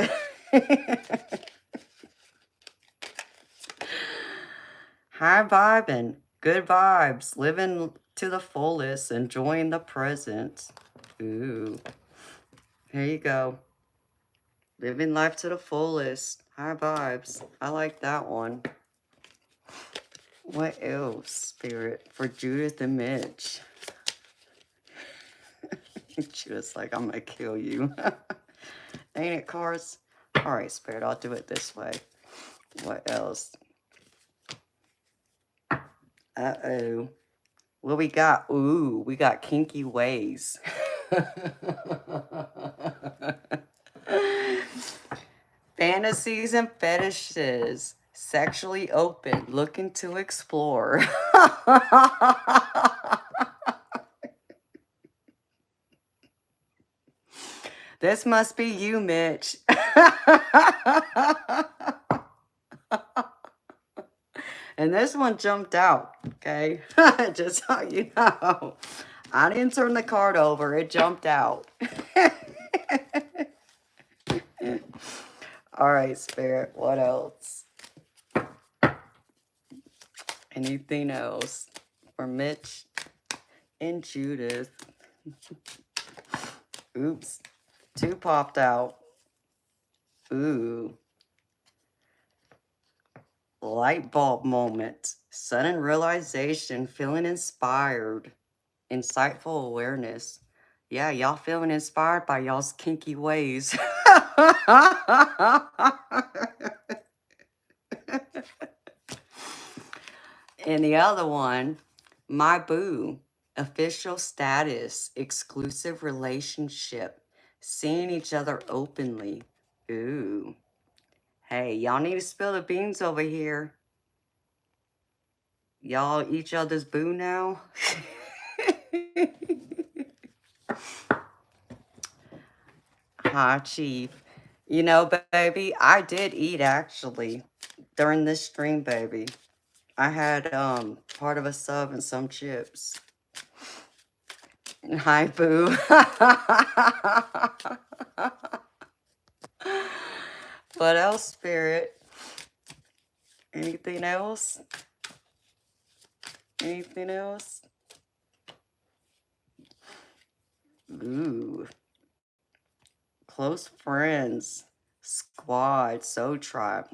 High vibing, good vibes, living to the fullest, enjoying the present. Ooh, here you go. Living life to the fullest, high vibes. I like that one. What else, Spirit, for Judith and Mitch? Judith's like, I'm gonna kill you. Ain't it, cards? All right, Spirit, I'll do it this way. What else? Uh-oh. What we got? Ooh, we got kinky ways. Fantasies and fetishes. Sexually open, looking to explore. This must be you, Mitch. And this one jumped out, okay? Just so you know. I didn't turn the card over. It jumped out. All right, Spirit. What else? Anything else for Mitch and Judith? Oops. 2 popped out. Ooh. Light bulb moment. Sudden realization. Feeling inspired. Insightful awareness. Yeah, y'all feeling inspired by y'all's kinky ways. And the other one, my boo. Official status. Exclusive relationship. Seeing each other openly. Ooh. Hey, y'all need to spill the beans over here. Y'all each other's boo now? Hi, Chief. You know, baby, I did eat actually during this stream, baby. I had part of a sub and some chips. Hi, boo. What else, Spirit? Anything else? Anything else? Ooh. Close friends. Squad. So tribe.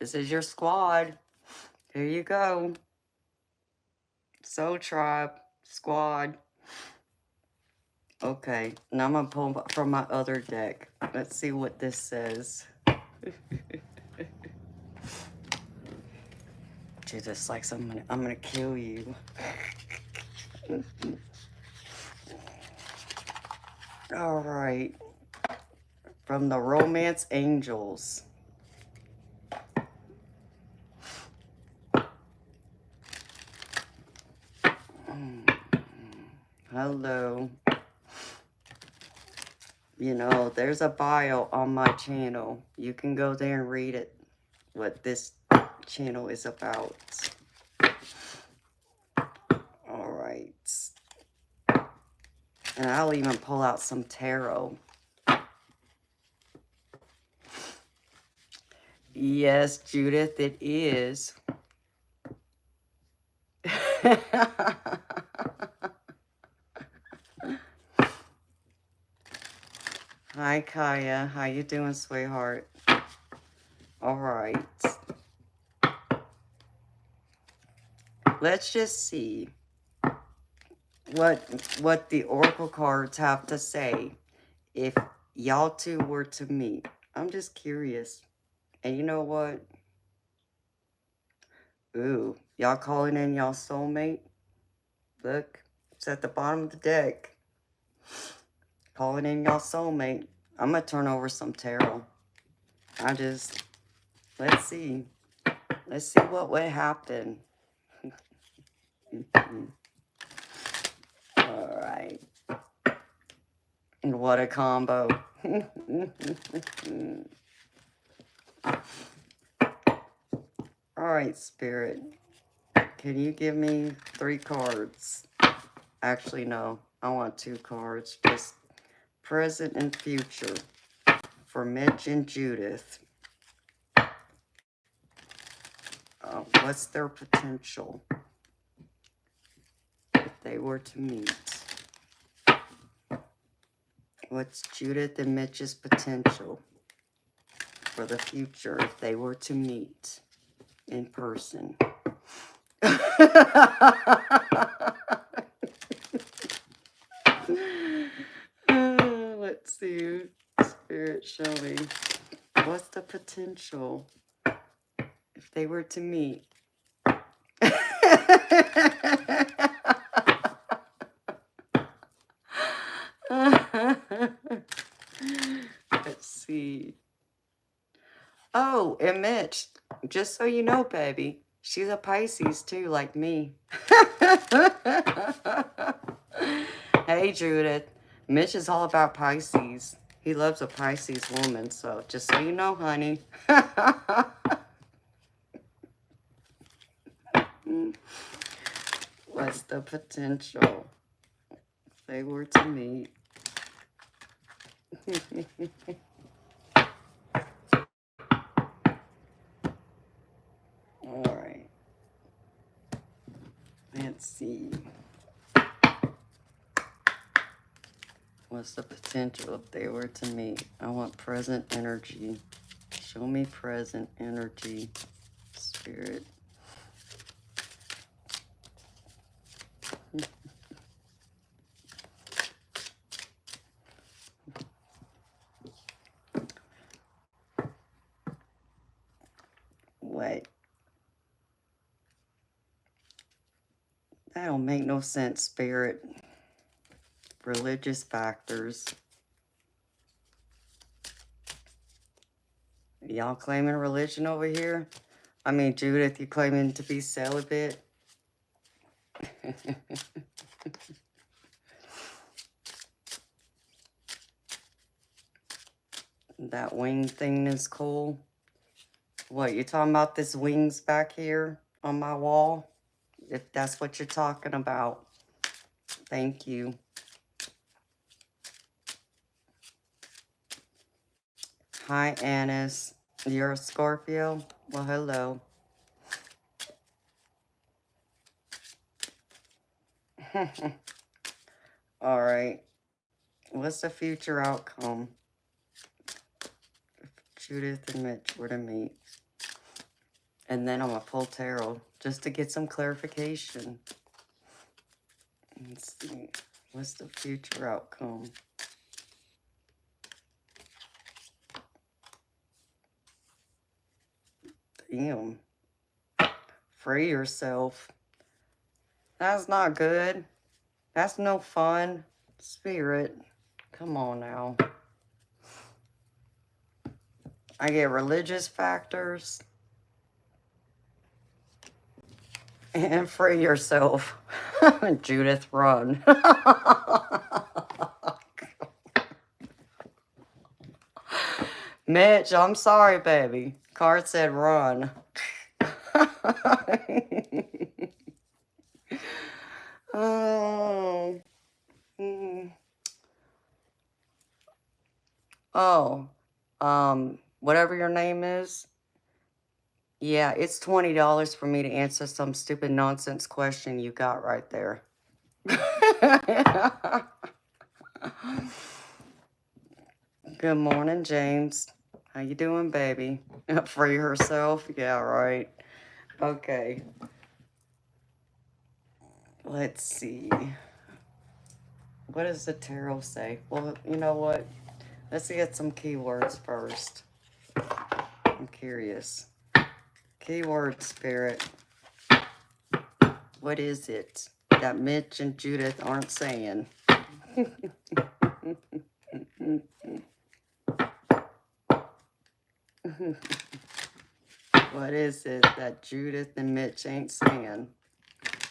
This is your squad. Here you go. So tribe. Squad. Okay. Now I'm going to pull from my other deck. Let's see what this says. Jesus, like I'm gonna kill you. All right. From the Romance Angels. Hello. You know, there's a bio on my channel. You can go there and read it, what this channel is about. All right. And I'll even pull out some tarot. Yes, Judith, it is. Hi, Kaya. How you doing, sweetheart? All right. Let's just see what the oracle cards have to say if y'all two were to meet. I'm just curious. And you know what? Ooh, y'all calling in y'all soulmate? Look, it's at the bottom of the deck. Calling in y'all soulmate. I'm gonna turn over some tarot. Let's see. Let's see what would happen. All right. What a combo. All right, Spirit. Can you give me 3 cards? Actually, no. I want 2 cards. Just present and future for Mitch and Judith. What's their potential if they were to meet? What's Judith and Mitch's potential for the future if they were to meet in person? Let's see. Spirit, show me. What's the potential if they were to meet? Let's see. Oh, and Mitch, just so you know, baby, she's a Pisces too, like me. Hey, Judith. Mitch is all about Pisces. He loves a Pisces woman, so just so you know, honey. What's the potential if they were to meet? All right. Let's see. What's the potential if they were to meet? I want present energy. Show me present energy, Spirit. Wait. That don't make no sense, Spirit. Religious factors. Y'all claiming religion over here? I mean, Judith, you claiming to be celibate? That wing thing is cool. What, you talking about this wings back here on my wall? If that's what you're talking about. Thank you. Hi, Annis. You're a Scorpio? Well, hello. All right. What's the future outcome? If Judith and Mitch were to meet. And then I'm going to pull tarot just to get some clarification. Let's see. What's the future outcome? Damn. Free yourself. That's not good. That's no fun. Spirit. Come on now. I get religious factors. And free yourself. Judith, run. Mitch, I'm sorry, baby. Card said run. Oh. Oh. Whatever your name is. Yeah, it's $20 for me to answer some stupid nonsense question you got right there. Good morning, James. How you doing, baby? Free herself? Yeah, right. Okay. Let's see. What does the tarot say? Well, you know what? Let's get some keywords first. I'm curious. Keyword spirit. What is it that Mitch and Judith aren't saying? What is it that Judith and Mitch ain't saying?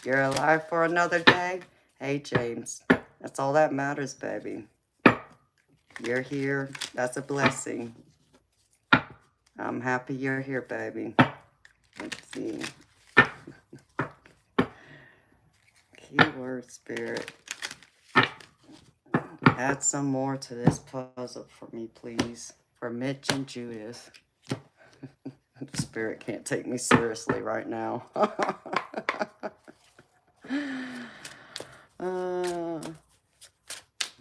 You're alive for another day? Hey, James. That's all that matters, baby. You're here. That's a blessing. I'm happy you're here, baby. Let's see. Keyword spirit. Add some more to this puzzle for me, please. For Mitch and Judith. Spirit can't take me seriously right now.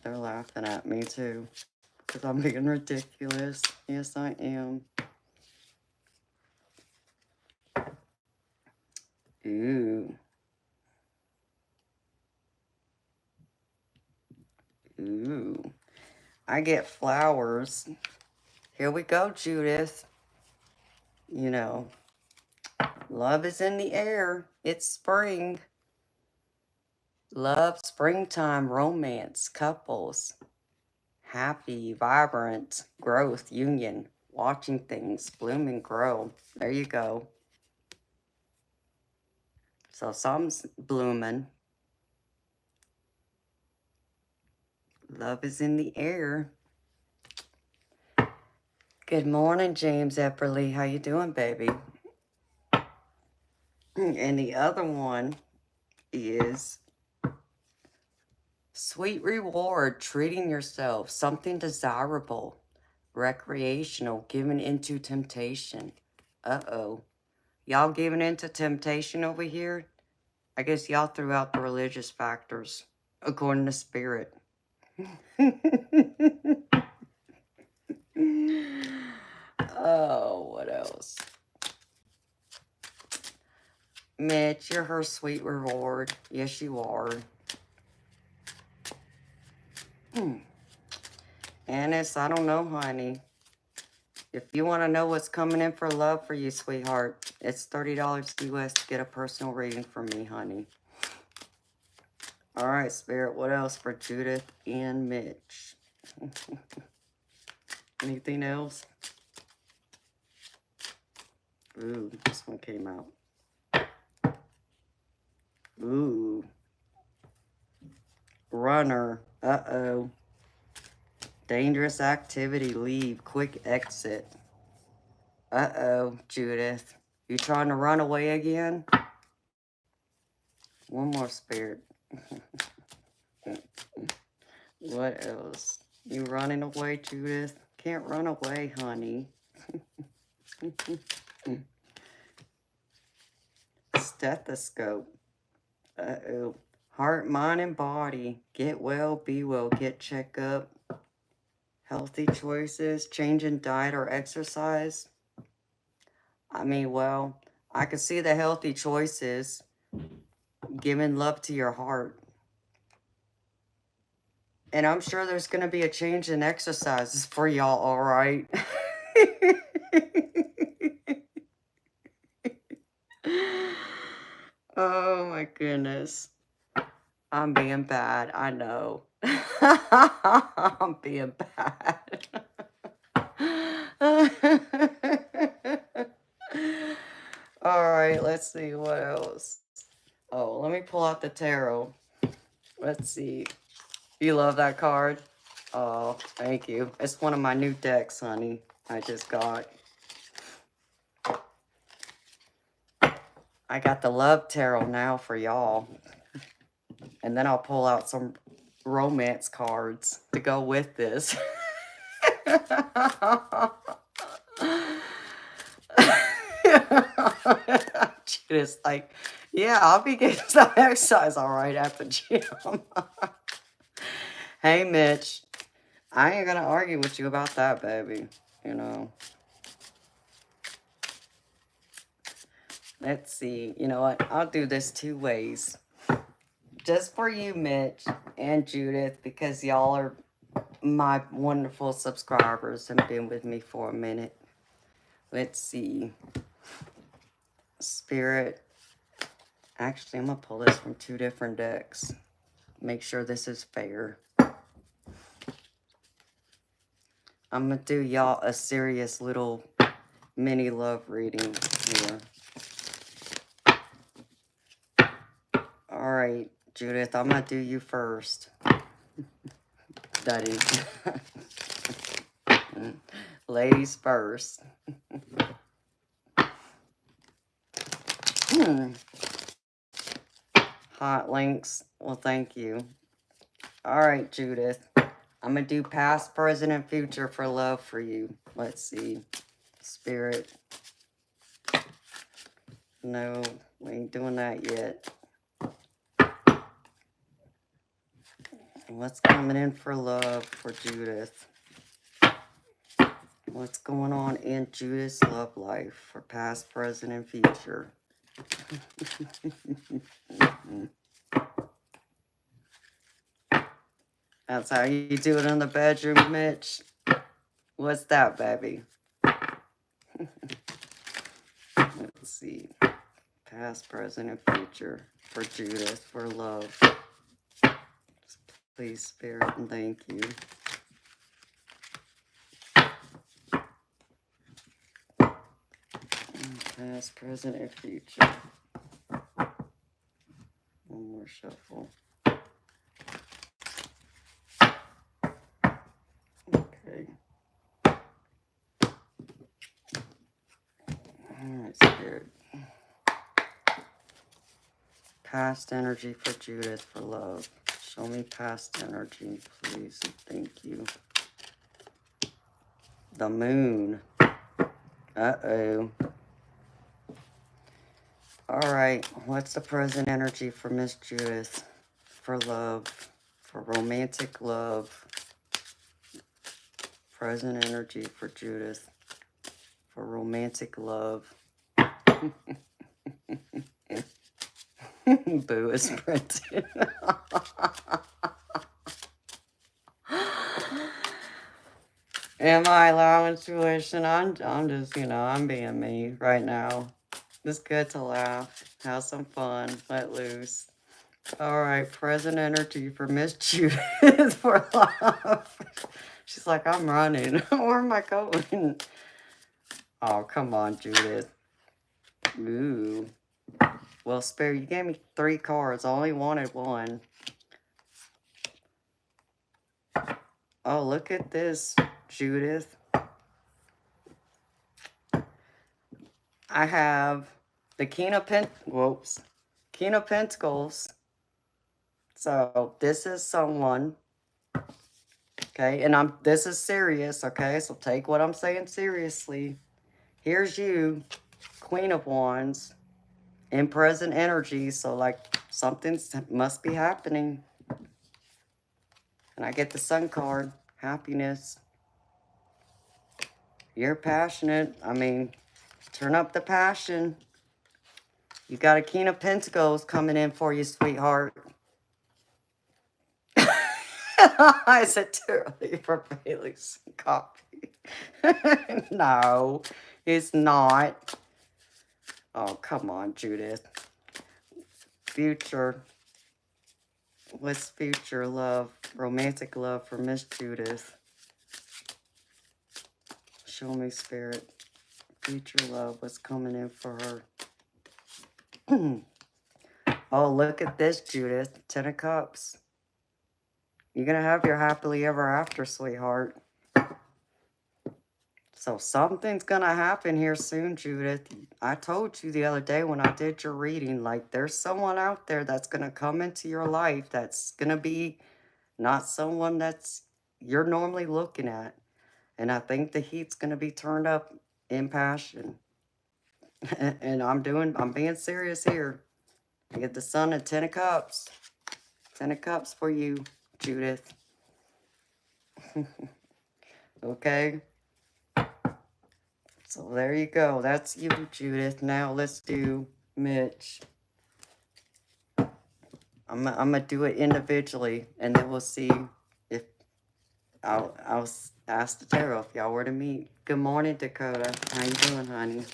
They're laughing at me too. Because I'm being ridiculous. Yes, I am. Ooh. Ooh. I get flowers. Here we go, Judith. You know, love is in the air. It's spring. Love, springtime, romance, couples. Happy, vibrant, growth, union. Watching things bloom and grow. There you go. So some's blooming. Love is in the air. Good morning, James Epperly. How you doing, baby? And the other one is sweet reward, treating yourself, something desirable, recreational, giving into temptation. Uh-oh. Y'all giving into temptation over here? I guess y'all threw out the religious factors, according to Spirit. Oh, what else? Mitch, you're her sweet reward. Yes, you are. Annis, I don't know, honey. If you want to know what's coming in for love for you, sweetheart, it's $30 US to get a personal reading from me, honey. All right, Spirit, what else for Judith and Mitch? Anything else? Ooh, this one came out. Ooh. Runner. Uh-oh. Dangerous activity. Leave. Quick exit. Uh-oh, Judith. You trying to run away again? One more, Spirit. What else? You running away, Judith? Can't run away, honey. Stethoscope. Uh-oh. Heart, mind, and body. Get well, be well, get checked up. Healthy choices, changing diet or exercise. I mean, well, I can see the healthy choices. Giving love to your heart. And I'm sure there's going to be a change in exercises for y'all, all right? Oh, my goodness. I'm being bad. I know. I'm being bad. All right, let's see what else. Oh, let me pull out the tarot. Let's see. You love that card? Oh, thank you. It's one of my new decks, honey. I just got. I got the love tarot now for y'all. And then I'll pull out some romance cards to go with this. Just like, yeah, I'll be getting some exercise all right at the gym. Hey, Mitch, I ain't gonna argue with you about that, baby. You know. Let's see. You know what? I'll do this 2 ways. Just for you, Mitch and Judith, because y'all are my wonderful subscribers and been with me for a minute. Let's see. Spirit. Actually, I'm going to pull this from 2 different decks. Make sure this is fair. I'm going to do y'all a serious little mini love reading here. All right, Judith, I'm going to do you first. That is. Ladies first. Hot links. Well, thank you. All right, Judith. I'm going to do past, present, and future for love for you. Let's see. Spirit. No, we ain't doing that yet. What's coming in for love for Judith? What's going on in Judith's love life for past, present, and future? That's how you do it in the bedroom, Mitch. What's that, baby? Let's see. Past, present, and future for Judith for love. Please, Spirit, and thank you. Past, present, and future. One more shuffle. Okay. Alright, Spirit. Past energy for Judith for love. Show me past energy, please. Thank you. The moon. Uh-oh. Alright, what's the present energy for Miss Judith? For love. For romantic love. Present energy for Judith. For romantic love. Boo is printed. Am I allowing tuition? I'm just, you know, I'm being me right now. It's good to laugh. Have some fun. Let loose. All right, present energy for Miss Judith for love. She's like, I'm running. Where am I going? Oh, come on, Judith. Ooh. Well, Spirit, you gave me 3 cards. I only wanted 1. Oh, look at this, Judith. I have the King of Pentacles. So this is someone, okay, and this is serious, okay, so take what I'm saying seriously. Here's you, Queen of Wands, in present energy, so like something must be happening. And I get the Sun card, happiness. You're passionate. I mean, turn up the passion. You got a King of Pentacles coming in for you, sweetheart. Is it too early for Bailey's coffee? No, it's not. Oh, come on, Judith. Future. What's future love? Romantic love for Miss Judith. Show me, Spirit. Future love. What's coming in for her? Oh, look at this, Judith. 10 of Cups. You're going to have your happily ever after, sweetheart. So something's going to happen here soon, Judith. I told you the other day when I did your reading, like there's someone out there that's going to come into your life that's going to be not someone that's you're normally looking at. And I think the heat's going to be turned up in passion. And I'm being serious here. I get the Sun and 10 of Cups. 10 of Cups for you, Judith. Okay. So there you go. That's you, Judith. Now let's do Mitch. I'm gonna do it individually, and then we'll see if I'll ask the tarot if y'all were to meet. Good morning, Dakota. How you doing, honey?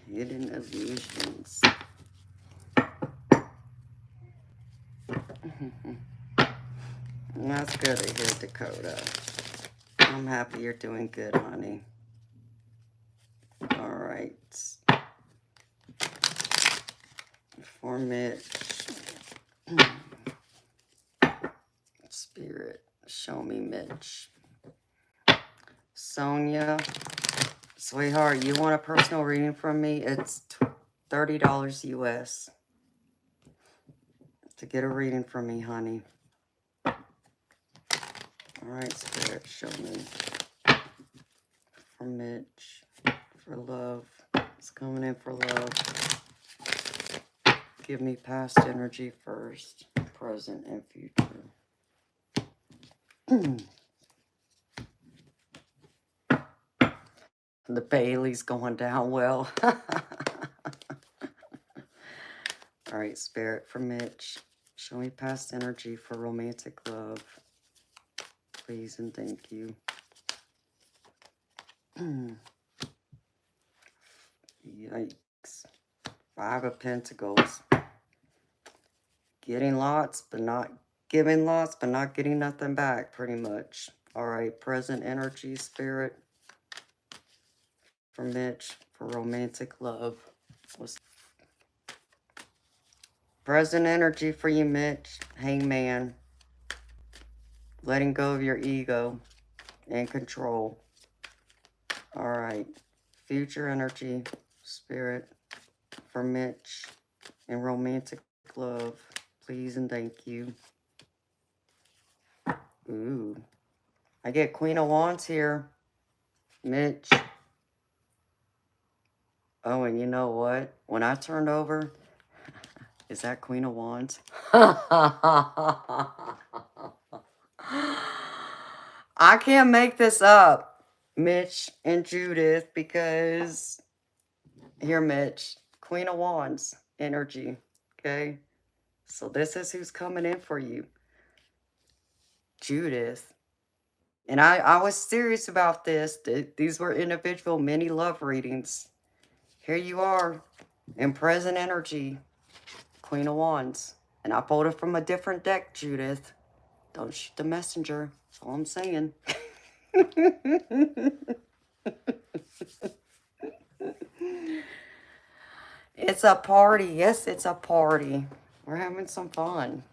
Hidden illusions. That's good to hear, Dakota. I'm happy you're doing good, honey. All right. For Mitch. Spirit, show me Mitch. Sonia. Sweetheart, you want a personal reading from me? It's $30 US to get a reading from me, honey. All right, Spirit, show me. For Mitch, for love. It's coming in for love. Give me past energy first, present and future. The Bailey's going down well. All right, Spirit, for Mitch. Show me past energy for romantic love. Please and thank you. Yikes. 5 of Pentacles. Getting lots, but not giving lots, but not getting nothing back, pretty much. All right, present energy, Spirit. For Mitch, for romantic love. Present energy for you, Mitch. Hangman. Letting go of your ego and control. All right. Future energy, Spirit. For Mitch and romantic love. Please and thank you. Ooh. I get Queen of Wands here. Mitch. Oh, and you know what? When I turned over, is that Queen of Wands? I can't make this up, Mitch and Judith, because here, Mitch, Queen of Wands energy, okay? So this is who's coming in for you, Judith. And I was serious about this. These were individual mini love readings. Here you are in present energy, Queen of Wands. And I pulled it from a different deck, Judith. Don't shoot the messenger. That's all I'm saying. It's a party. Yes, it's a party. We're having some fun.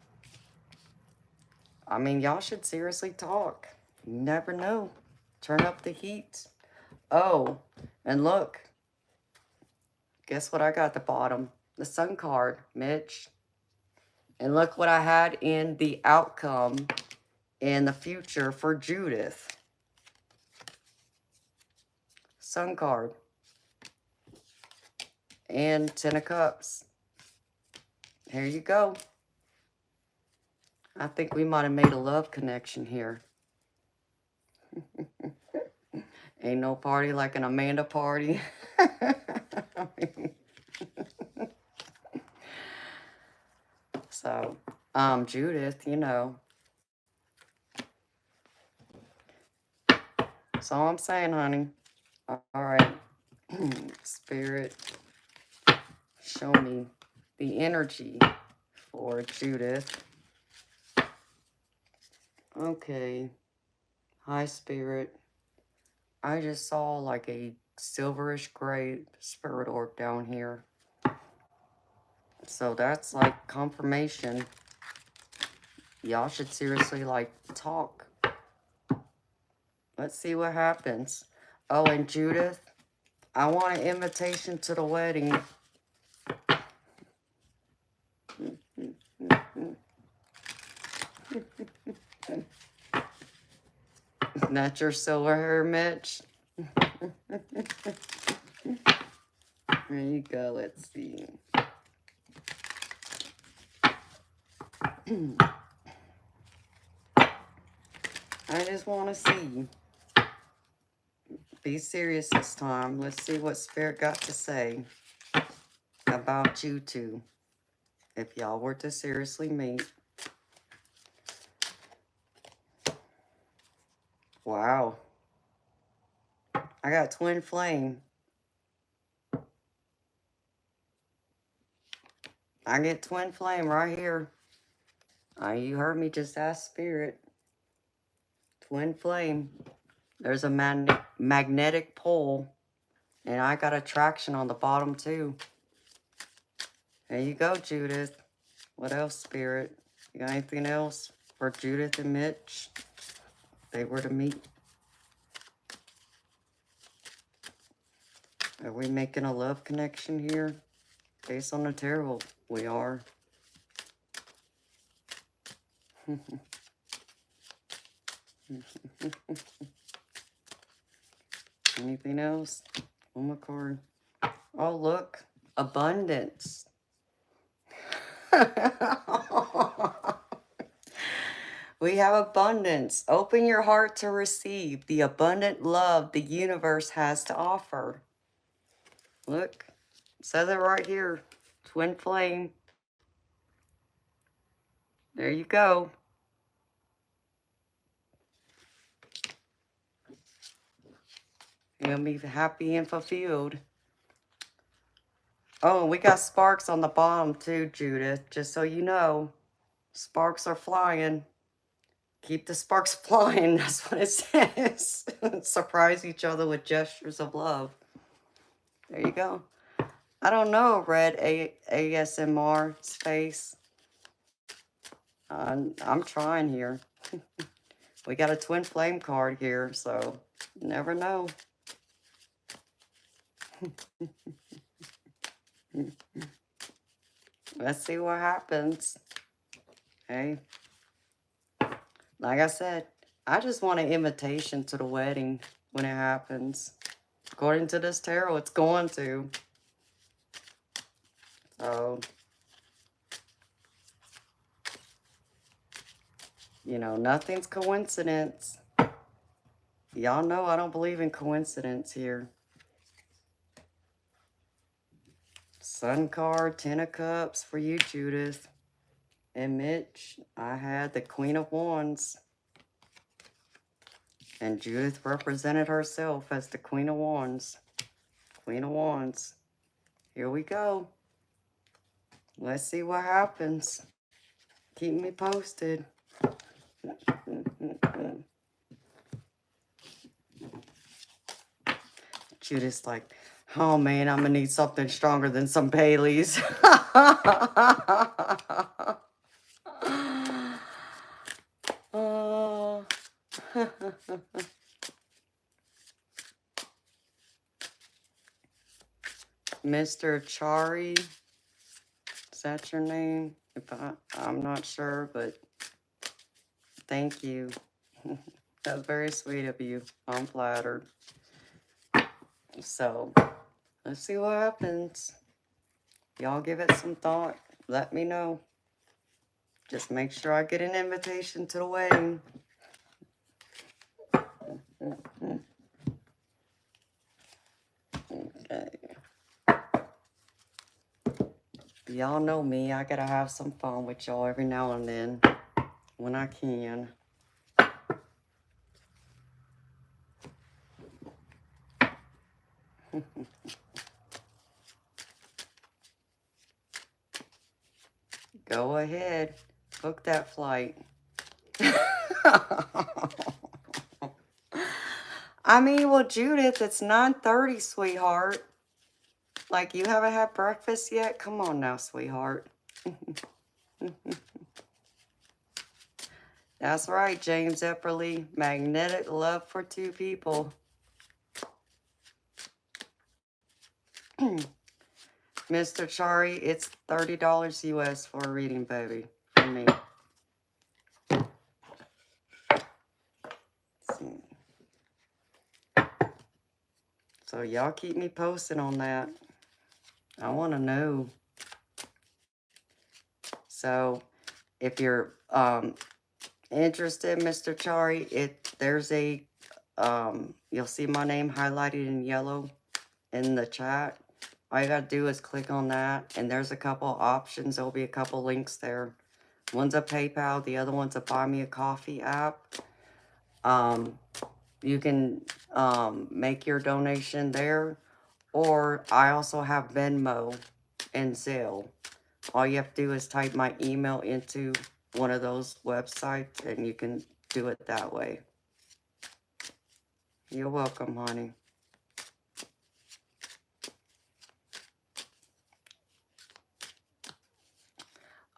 I mean, y'all should seriously talk. You never know. Turn up the heat. Oh, and look. Guess what I got at the bottom? The Sun card, Mitch. And look what I had in the outcome in the future for Judith. Sun card. And 10 of Cups. Here you go. I think we might have made a love connection here. Ain't no party like an Amanda party. So, Judith, you know. That's all I'm saying, honey. All right. Spirit, show me the energy for Judith. Okay. Hi, Spirit. I just saw like a silverish gray spirit orb down here. So that's like confirmation. Y'all should seriously like talk. Let's see what happens. Oh, and Judith, I want an invitation to the wedding. That's your silver hair, Mitch. There you go. Let's see. I just want to see. Be serious this time. Let's see what Spirit got to say about you two. If y'all were to seriously meet. Wow. I got twin flame. I get twin flame right here. You heard me just ask Spirit. Twin flame. There's a magnetic pole. And I got attraction on the bottom too. There you go, Judith. What else, Spirit? You got anything else for Judith and Mitch? If they were to meet. Are we making a love connection here? Based on the tarot, we are. Anything else? One more card. Oh, look. Abundance. We have abundance. Open your heart to receive the abundant love the universe has to offer. Look. It says it right here. Twin flame. There you go. You'll be happy and fulfilled. Oh, we got sparks on the bottom too, Judith. Just so you know. Sparks are flying. Keep the sparks flying. That's what it says. Surprise each other with gestures of love. There you go. I don't know, Red ASMR space. I'm trying here. We got a twin flame card here, so you never know. Let's see what happens. Hey, like I said, I just want an invitation to the wedding when it happens. According to this tarot, it's going to. So, you know, nothing's coincidence. Y'all know I don't believe in coincidence here. Sun card, 10 of Cups for you, Judith. And Mitch, I had the Queen of Wands. And Judith represented herself as the Queen of Wands. Queen of Wands. Here we go. Let's see what happens. Keep me posted. Judith's like, oh man, I'm gonna need something stronger than some Baileys. Oh. Mr. Chari, is that your name? I'm not sure, but thank you. That's very sweet of you. I'm flattered. So, let's see what happens. Y'all give it some thought. Let me know. Just make sure I get an invitation to the wedding. Okay. Y'all know me. I gotta have some fun with y'all every now and then when I can. Go ahead. Book that flight. I mean, well, Judith, it's 9:30, sweetheart. Like, you haven't had breakfast yet? Come on now, sweetheart. That's right, James Epperly. Magnetic love for two people. Mr. Chari, it's $30 US for a reading, baby, from me. So y'all keep me posted on that. I want to know. So if you're interested, Mr. Chari, there's a you'll see my name highlighted in yellow in the chat. All you gotta do is click on that, and there's a couple options. There'll be a couple links there. One's a PayPal, the other one's a Buy Me a Coffee app. You can make your donation there, or I also have Venmo and Zelle. All you have to do is type my email into one of those websites, and you can do it that way. You're welcome, honey.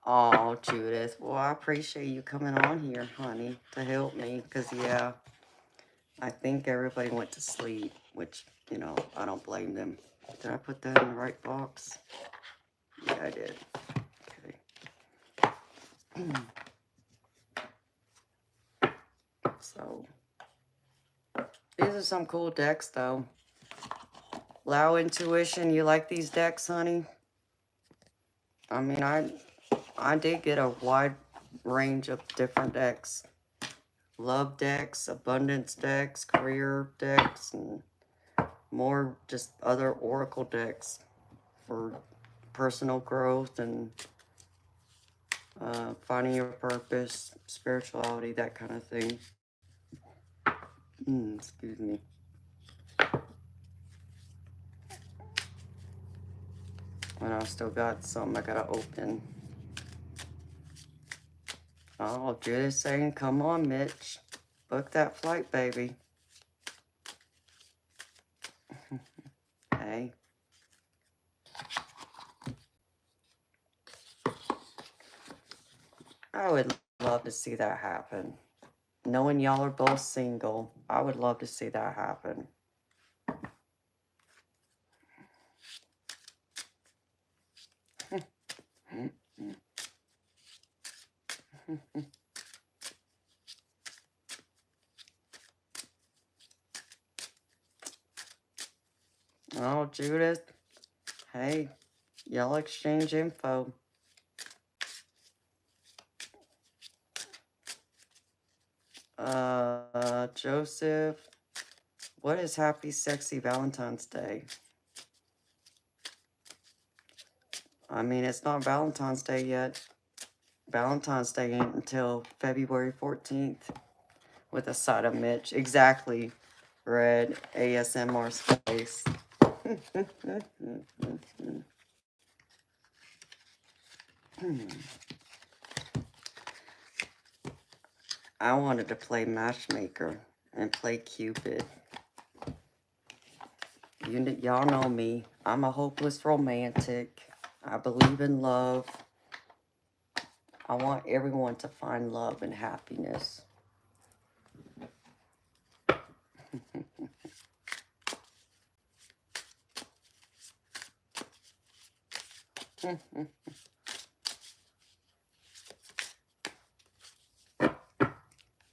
Oh, Judith. Well, I appreciate you coming on here, honey, to help me. Because, yeah, I think everybody went to sleep, which, you know, I don't blame them. Did I put that in the right box? Yeah, I did. Okay. So, these are some cool decks, though. Lao Intuition, you like these decks, honey? I mean, I did get a wide range of different decks. Love decks, abundance decks, career decks, and more just other oracle decks for personal growth and finding your purpose, spirituality, that kind of thing. Excuse me. And I still got some I gotta open. Oh, Judith's saying, come on, Mitch. Book that flight, baby. Hey. I would love to see that happen. Knowing y'all are both single, I would love to see that happen. Oh, Judith. Hey, y'all exchange info. Joseph, what is Happy Sexy Valentine's Day? I mean, it's not Valentine's Day yet. Valentine's Day ain't until February 14th with a side of Mitch. Exactly. Red ASMR space. I wanted to play matchmaker and play Cupid. Y'all know me. I'm a hopeless romantic. I believe in love. I want everyone to find love and happiness.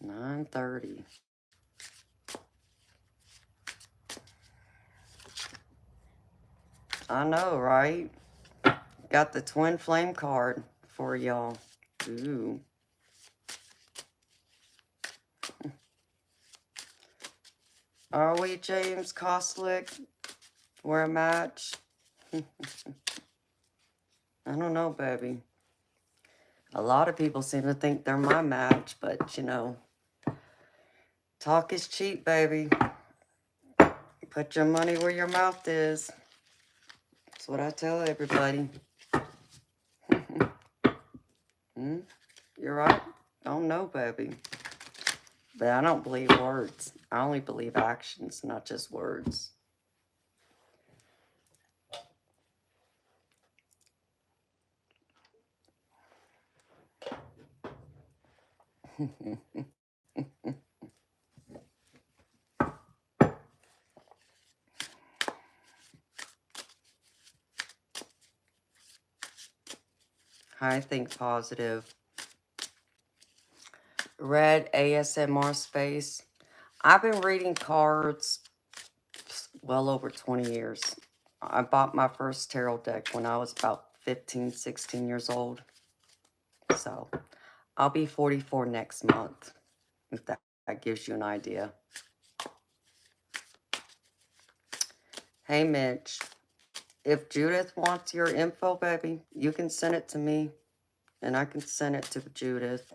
$9:30. I know, right? Got the twin flame card for y'all. Ooh. Are we, James Koslick? We're a match? I don't know, baby. A lot of people seem to think they're my match, but, you know, talk is cheap, baby. Put your money where your mouth is. That's what I tell everybody. You're right. I don't know, baby. But I don't believe words. I only believe actions, not just words. I think positive. Red ASMR space. I've been reading cards well over 20 years. I bought my first tarot deck when I was about 15, 16 years old. So I'll be 44 next month, if that gives you an idea. Hey, Mitch. If Judith wants your info, baby, you can send it to me, and I can send it to Judith.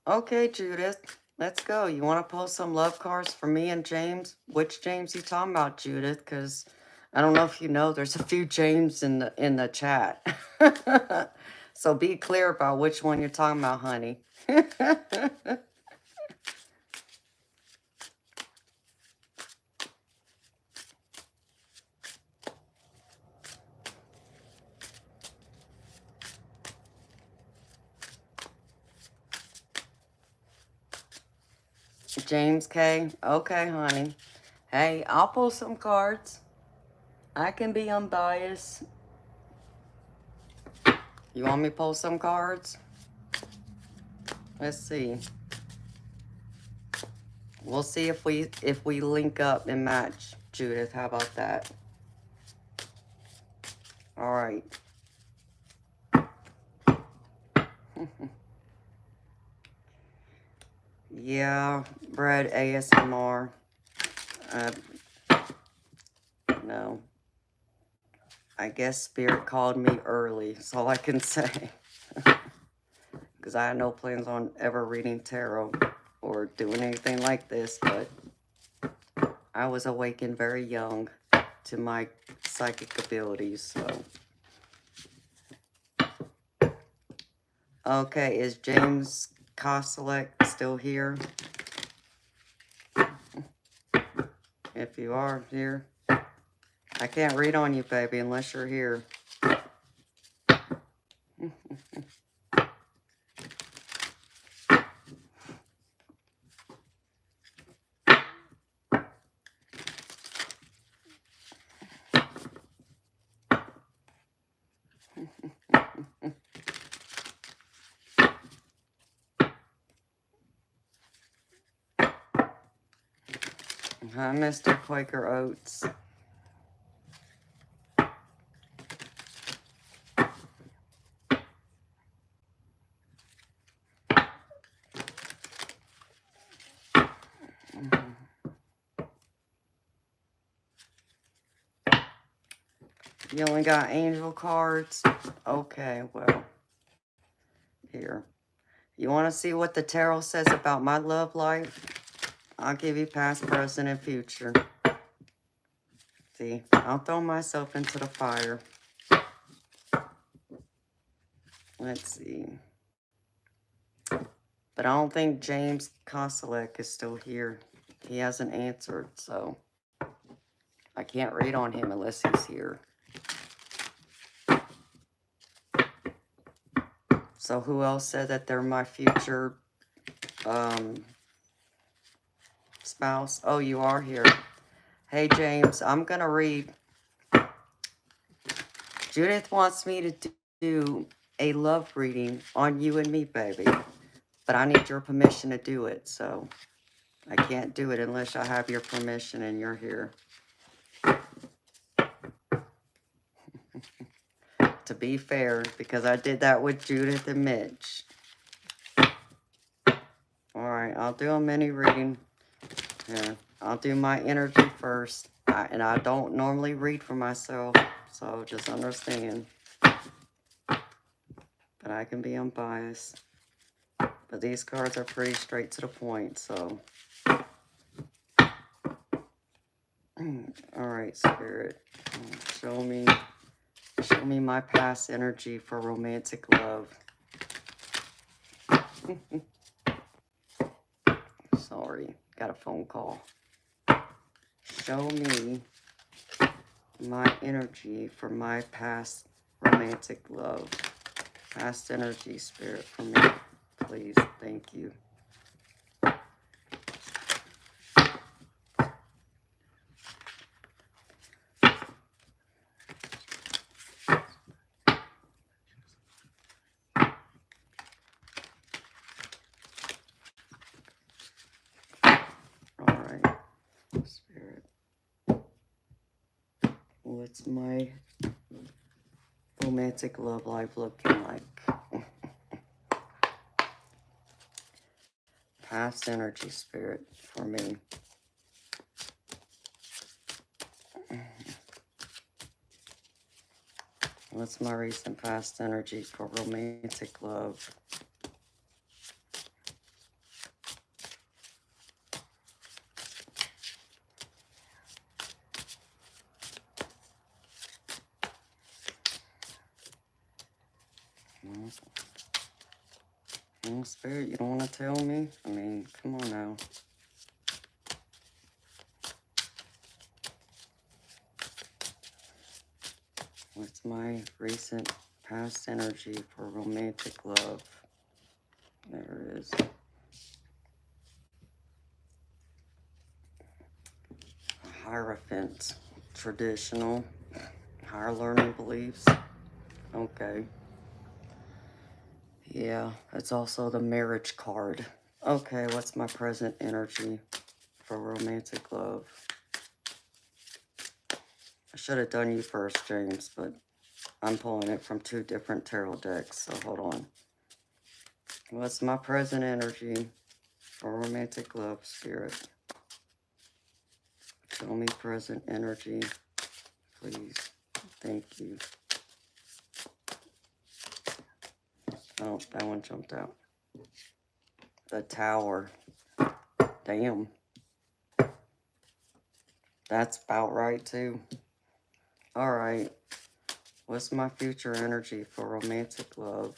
Okay, Judith, let's go. You want to post some love cards for me and James? Which James you talking about, Judith? Because I don't know if you know, there's a few James in the chat. So be clear about which one you're talking about, honey. James K. Okay, honey. Hey, I'll pull some cards. I can be unbiased. You want me to pull some cards? Let's see. We'll see if we link up and match, Judith. How about that? All right. Yeah, Brad ASMR. No. I guess Spirit called me early. That's all I can say. Because I had no plans on ever reading tarot or doing anything like this, but I was awakened very young to my psychic abilities, so. Okay, is James Koselek still here? If you are here. I can't read on you, baby, unless you're here. Hi, Mr. Quaker Oats. You only got angel cards? Okay, well, here. You want to see what the tarot says about my love life? I'll give you past, present, and future. See see. I'll throw myself into the fire. Let's see. But I don't think James Koselek is still here. He hasn't answered, so I can't read on him unless he's here. So who else said that they're my future spouse? Oh, you are here. Hey, James, I'm going to read. Judith wants me to do a love reading on you and me, baby. But I need your permission to do it, so I can't do it unless I have your permission and you're here. To be fair, because I did that with Judith and Mitch. Alright, I'll do a mini reading. Yeah, I'll do my energy first. And I don't normally read for myself, so just understand. But I can be unbiased. But these cards are pretty straight to the point, so. Alright, Spirit. Show me my past energy for romantic love. Sorry, got a phone call. Show me my energy for my past romantic love. Past energy, Spirit, for me. Please, thank you. Alright, Spirit. What's my romantic love life looking like? Past energy, Spirit, for me. What's my recent past energy for romantic love? Spirit, you don't want to tell me? I mean, come on now. What's my recent past energy for romantic love? There it is. Hierophant. Traditional. Higher learning beliefs. Okay. Yeah, it's also the marriage card. Okay, what's my present energy for romantic love? I should have done you first, James, but I'm pulling it from 2 different tarot decks, so hold on. What's my present energy for romantic love, Spirit? Show me present energy, please. Thank you. Oh, that one jumped out. The Tower. Damn. That's about right, too. All right. What's my future energy for romantic love?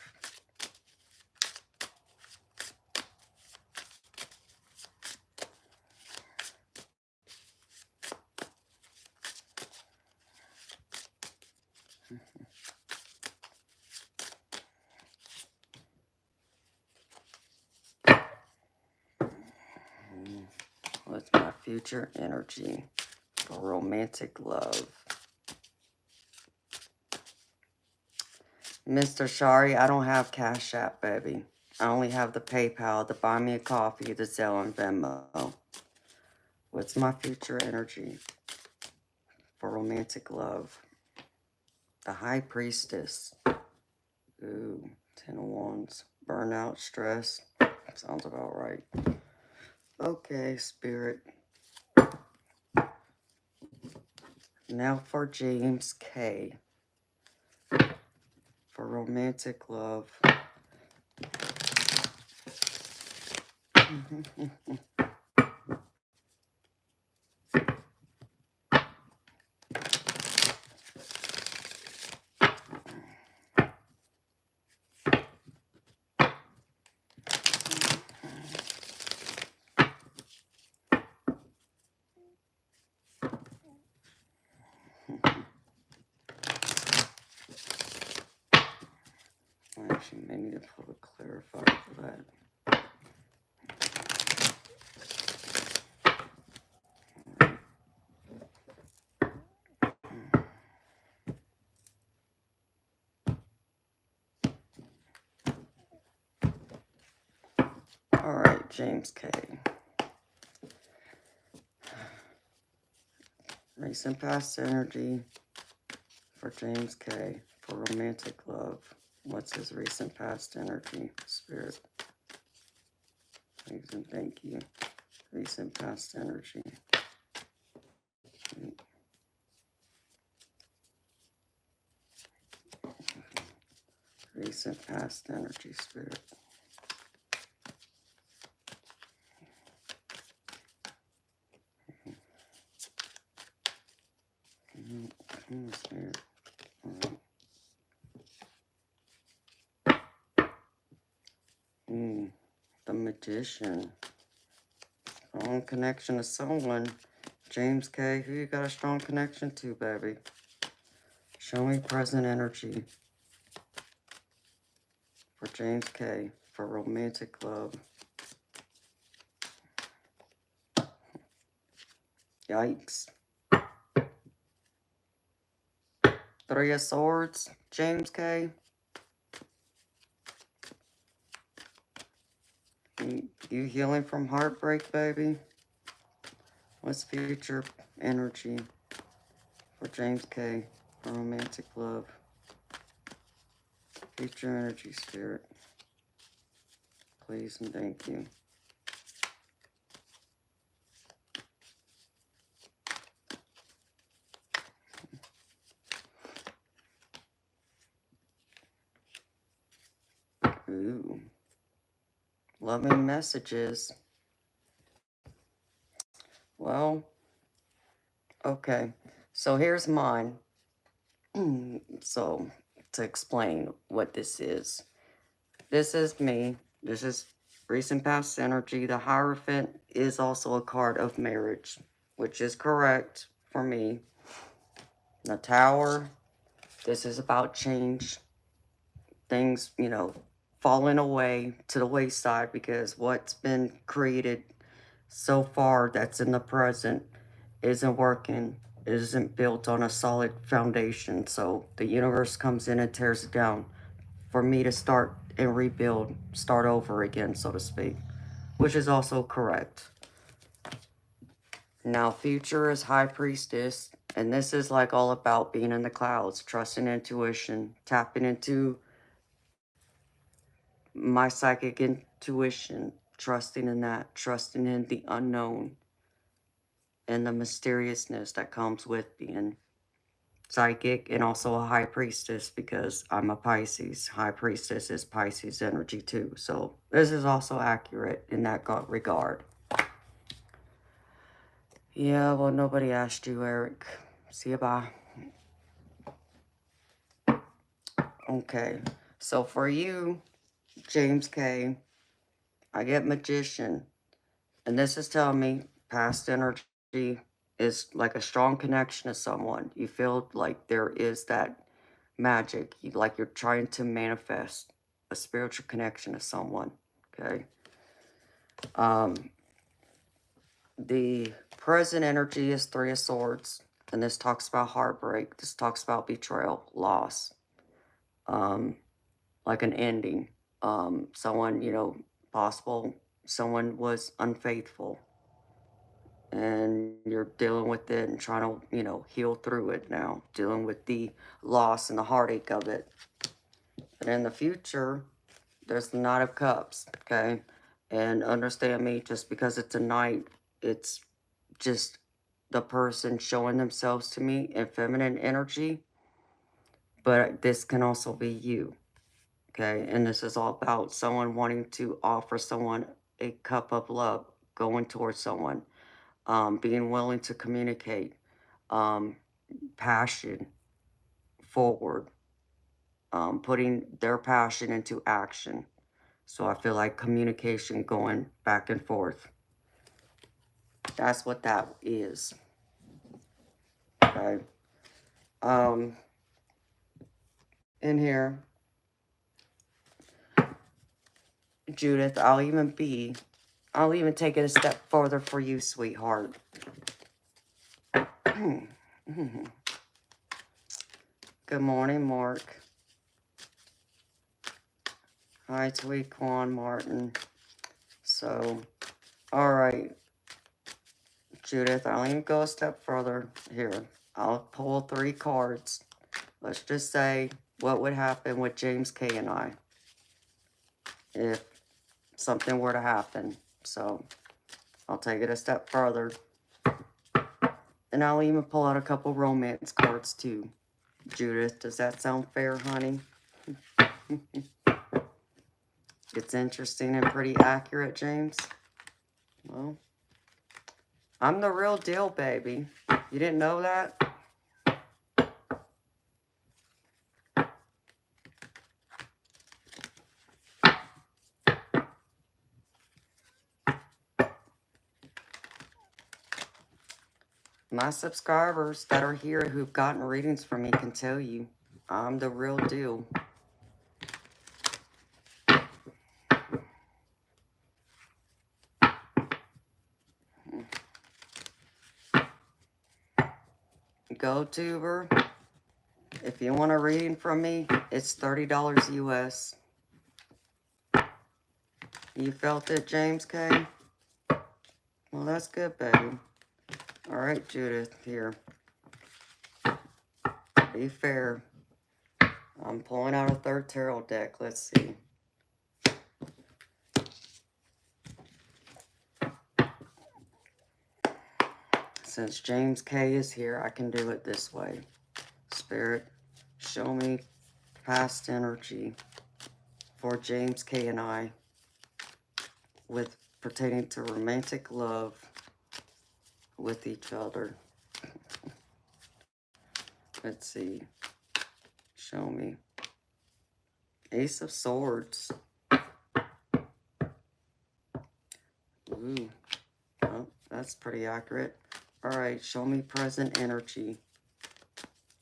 What's my future energy for romantic love? Mr. Shari, I don't have Cash App, baby. I only have the PayPal, the Buy Me a Coffee, the Zelle, and Venmo. What's my future energy for romantic love? The High Priestess. Ooh, 10 of Wands. Burnout, stress. Sounds about right. Okay, Spirit. Now for James K. For romantic love. She may need to pull a clarifier for that. All right, James K. Recent past energy for James K. for romantic love. What's his recent past energy, Spirit? Please and thank you. Recent past energy. Recent past energy, Spirit. Spirit. The Magician. Strong connection to someone. James K. Who you got a strong connection to, baby? Show me present energy for James K. for romantic love. Yikes. Three of Swords, James K. You healing from heartbreak, baby? What's future energy for James K. for romantic love? Future energy, Spirit. Please and thank you. Ooh. Loving messages. Well, okay. So here's mine. So, to explain what this is me. This is recent past energy. The Hierophant is also a card of marriage, which is correct for me. The Tower, this is about change. Things, you know, falling away to the wayside because what's been created so far that's in the present isn't working. It isn't built on a solid foundation. So the universe comes in and tears it down for me to start and rebuild, start over again, so to speak, which is also correct. Now, future is High Priestess, and this is like all about being in the clouds, trusting intuition, tapping into my psychic intuition, trusting in that, trusting in the unknown and the mysteriousness that comes with being psychic and also a high priestess because I'm a Pisces. High priestess is Pisces energy too. So this is also accurate in that regard. Yeah, well, nobody asked you, Eric. See you, bye. Okay, so for you, James K., I get Magician. And this is telling me past energy is like a strong connection to someone. You feel like there is that magic. Like you're trying to manifest a spiritual connection to someone. Okay. The present energy is Three of Swords. And this talks about heartbreak. This talks about betrayal, loss. Like an ending. Someone, you know, possible someone was unfaithful. And you're dealing with it and trying to, you know, heal through it now. Dealing with the loss and the heartache of it. But in the future, there's the Knight of Cups, okay? And understand me, just because it's a knight, it's just the person showing themselves to me in feminine energy. But this can also be you, okay? And this is all about someone wanting to offer someone a cup of love, going towards someone. Being willing to communicate, passion forward, putting their passion into action. So I feel like communication going back and forth. That's what that is. Okay. In here, Judith, I'll even take it a step further for you, sweetheart. Good morning, Mark. Hi, Tweaquan Martin. So, all right, Judith, I'll even go a step further here. I'll pull 3 cards. Let's just say what would happen with James K and I if something were to happen. So, I'll take it a step further. And I'll even pull out a couple romance cards too. Judith, does that sound fair, honey? It's interesting and pretty accurate, James. Well, I'm the real deal, baby. You didn't know that? My subscribers that are here who've gotten readings from me can tell you I'm the real deal. GoTuber, if you want a reading from me, it's $30 US. You felt it, James K? Well, that's good, baby. All right, Judith, here. Be fair. I'm pulling out a 3rd tarot deck. Let's see. Since James K is here, I can do it this way. Spirit, show me past energy for James K and I with pertaining to romantic love with each other. Let's see. Show me. Ace of Swords. Ooh. Oh, that's pretty accurate. All right, show me present energy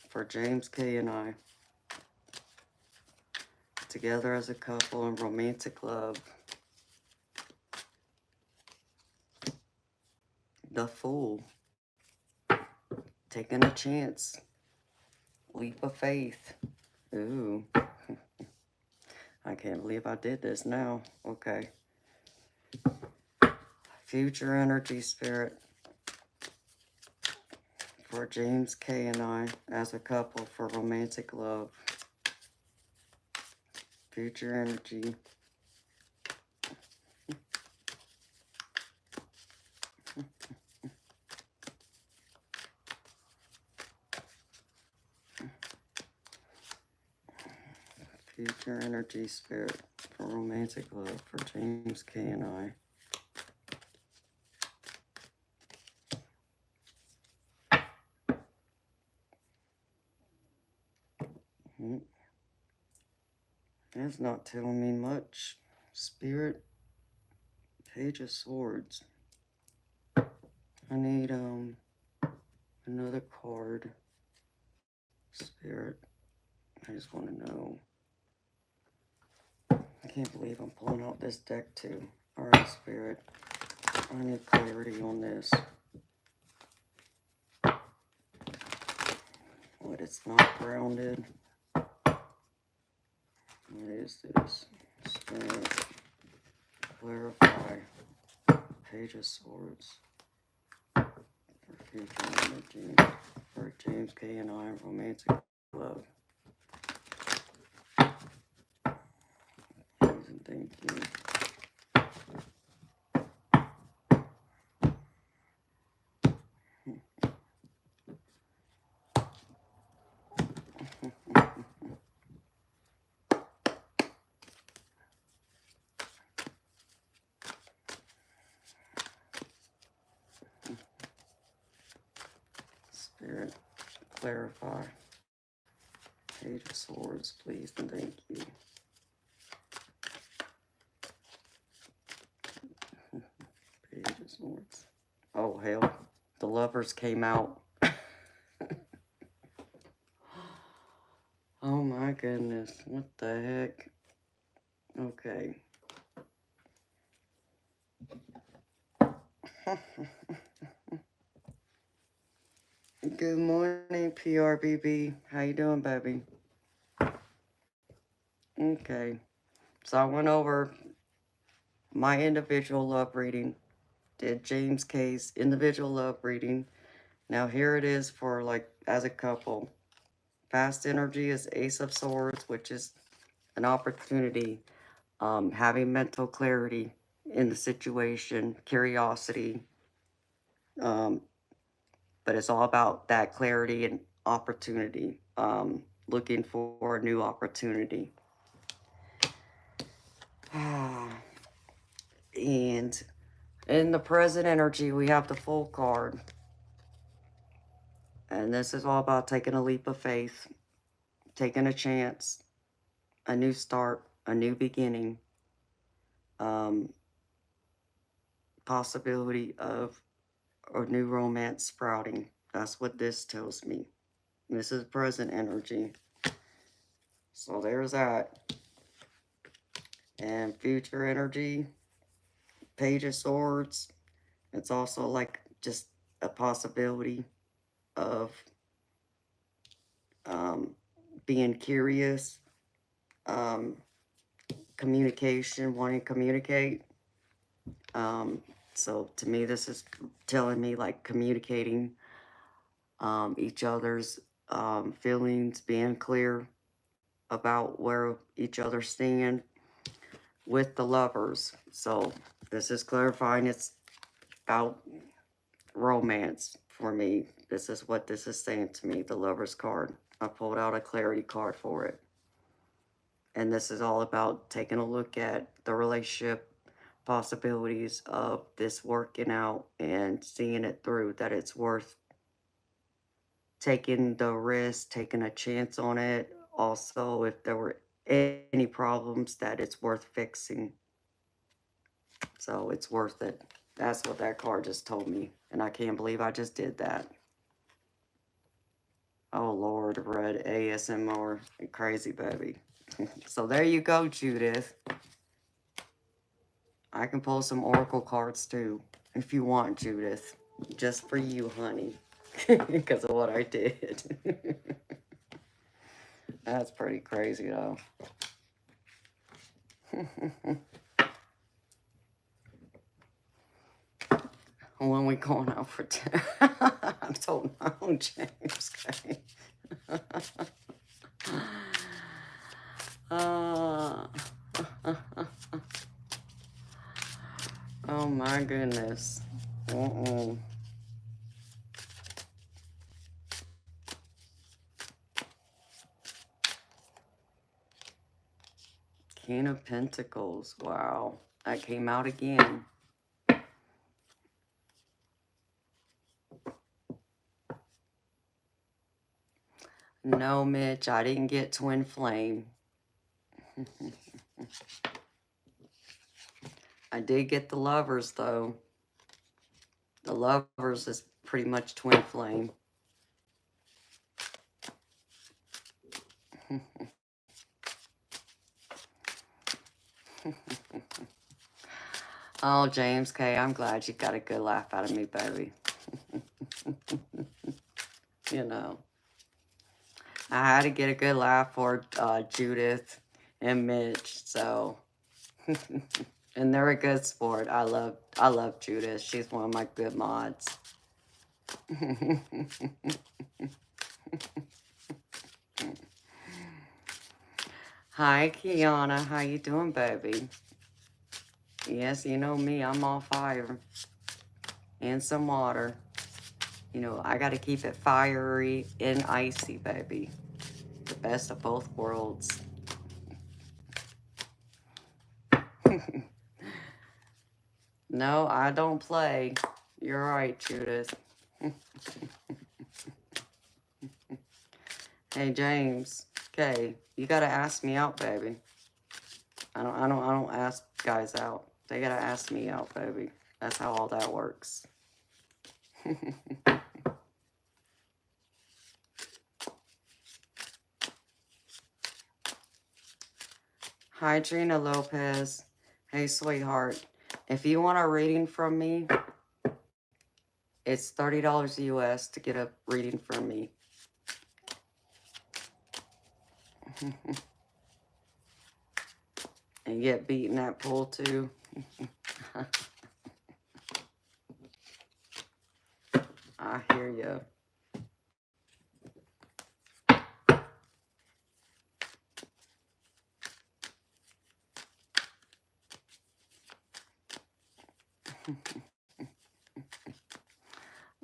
for James K and I. Together as a couple in romantic love. The Fool. Taking a chance. Leap of faith. Ooh. I can't believe I did this now. Okay. Future energy, Spirit. For James K and I as a couple for romantic love. Future energy. Future energy, Spirit, for romantic love for James K and I. That's not telling me much. Spirit, Page of Swords. I need another card. Spirit, I just want to know. I can't believe I'm pulling out this deck too. Alright, Spirit, I need clarity on this. What, it's not grounded. What is this? Spirit, clarify. Page of Swords. For future energy. For James K and I, romantic love. Please and thank you. Spirit, clarify. Page of Swords, please and thank you. Page of Swords. Oh, hell. The Lovers came out. Oh, my goodness. What the heck? Okay. Good morning, PRBB. How you doing, baby? Okay. So I went over my individual love reading. Did James K's individual love reading. Now here it is for like as a couple. Fast energy is Ace of Swords, which is an opportunity. Having mental clarity in the situation, curiosity. Um, but it's all about that clarity and opportunity. Looking for a new opportunity. And in the present energy, we have the Full card. And this is all about taking a leap of faith, taking a chance, a new start, a new beginning, possibility of a new romance sprouting. That's what this tells me. This is present energy. So there's that. And future energy, Page of Swords. It's also like just a possibility of being curious, communication, wanting to communicate. So to me, this is telling me like communicating each other's feelings, being clear about where each other stand with the Lovers. So this is clarifying it's about romance for me. This is what this is saying to me, the Lovers card. I pulled out a clarity card for it. And this is all about taking a look at the relationship possibilities of this working out and seeing it through, that it's worth taking the risk, taking a chance on it. Also, if there were any problems, that it's worth fixing. So it's worth it. That's what that card just told me. And I can't believe I just did that. Oh, Lord, red ASMR. Crazy, baby. So there you go, Judith. I can pull some oracle cards, too, if you want, Judith. Just for you, honey. Because of what I did. That's pretty crazy, though. When we going out for dinner? I'm so no, James. Okay. Oh my goodness. King of Pentacles. Wow. That came out again. No, Mitch, I didn't get Twin Flame. I did get the Lovers, though. The Lovers is pretty much Twin Flame. Oh, James K., I'm glad you got a good laugh out of me, baby. You know. I had to get a good laugh for Judith and Mitch, so... And they're a good sport. I love Judith. She's one of my good mods. Hi, Kiana. How you doing, baby? Yes, you know me. I'm all fire. And some water. You know, I got to keep it fiery and icy, baby. The best of both worlds. No, I don't play. You're right, Judith. Hey, James. Okay, you gotta ask me out, baby. I don't ask guys out. They gotta ask me out, baby. That's how all that works. Hi, Trina Lopez. Hey, sweetheart. If you want a reading from me, It's $30 US to get a reading from me. And get beaten at pool too. I hear you.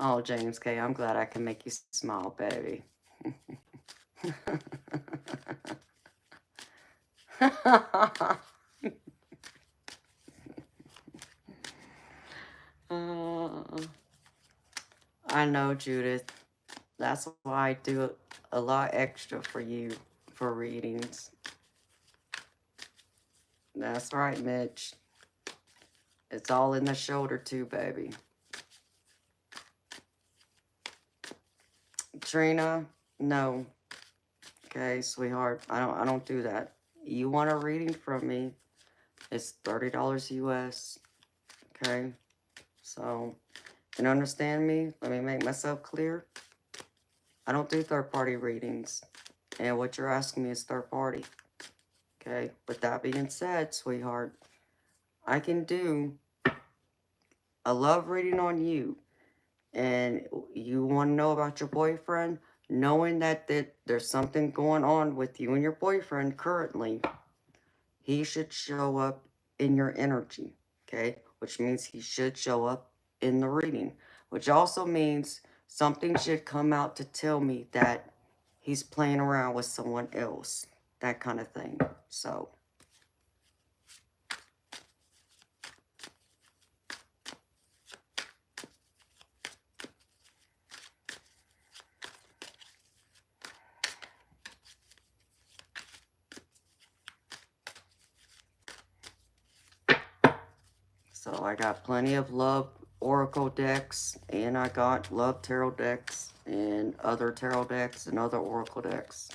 Oh, James K., I'm glad I can make you smile, baby. I know, Judith. That's why I do a lot extra for you for readings. That's right, Mitch. It's all in the shoulder too, baby. Trina, no. Okay, sweetheart. I don't do that. You want a reading from me, it's $30 US. Okay? So, you understand me? Let me make myself clear. I don't do third-party readings. And what you're asking me is third-party. Okay? With that being said, sweetheart, I can do a love reading on you. And you want to know about your boyfriend, knowing that there's something going on with you and your boyfriend currently, he should show up in your energy, okay? Which means he should show up in the reading, which also means something should come out to tell me that he's playing around with someone else, that kind of thing. So, I got plenty of love oracle decks, and I got love tarot decks, and other tarot decks, and other oracle decks.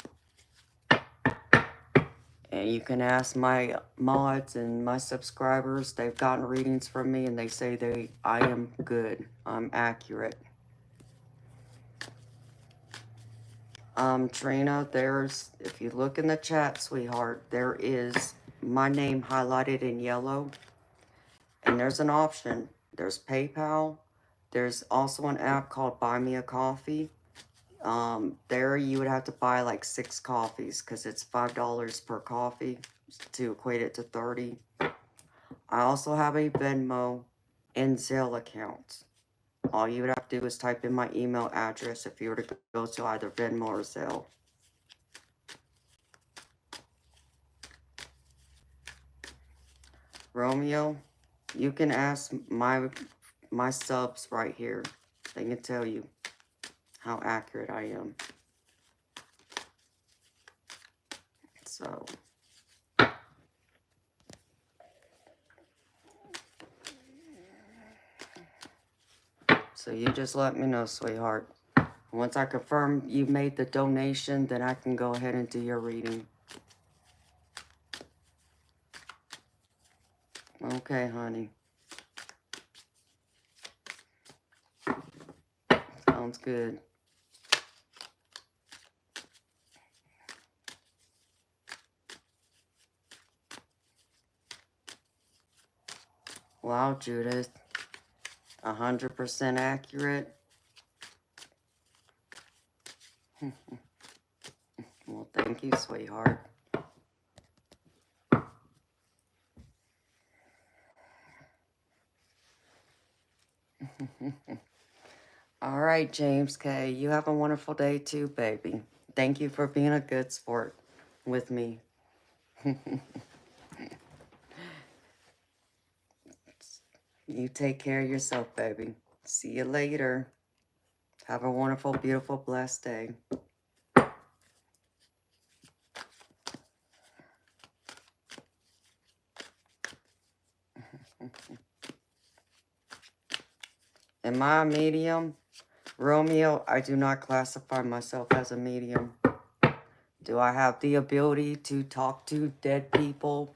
And you can ask my mods and my subscribers. They've gotten readings from me, and they say I am good. I'm accurate. Trina, if you look in the chat, sweetheart, there is my name highlighted in yellow. And there's an option. There's PayPal. There's also an app called Buy Me a Coffee. There you would have to buy like 6 coffees because it's $5 per coffee to equate it to 30. I also have a Venmo and Zelle account. All you would have to do is type in my email address if you were to go to either Venmo or Zelle. Romeo, you can ask my subs right here. They can tell you how accurate I am. So you just let me know, sweetheart. Once I confirm you made the donation, then I can go ahead and do your reading. Okay, honey. Sounds good. Wow, Judith. 100% accurate. Well, thank you, sweetheart. All right, James K. You have a wonderful day too, baby. Thank you for being a good sport with me. You take care of yourself, baby. See you later. Have a wonderful, beautiful, blessed day. Am I a medium? Romeo, I do not classify myself as a medium. Do I have the ability to talk to dead people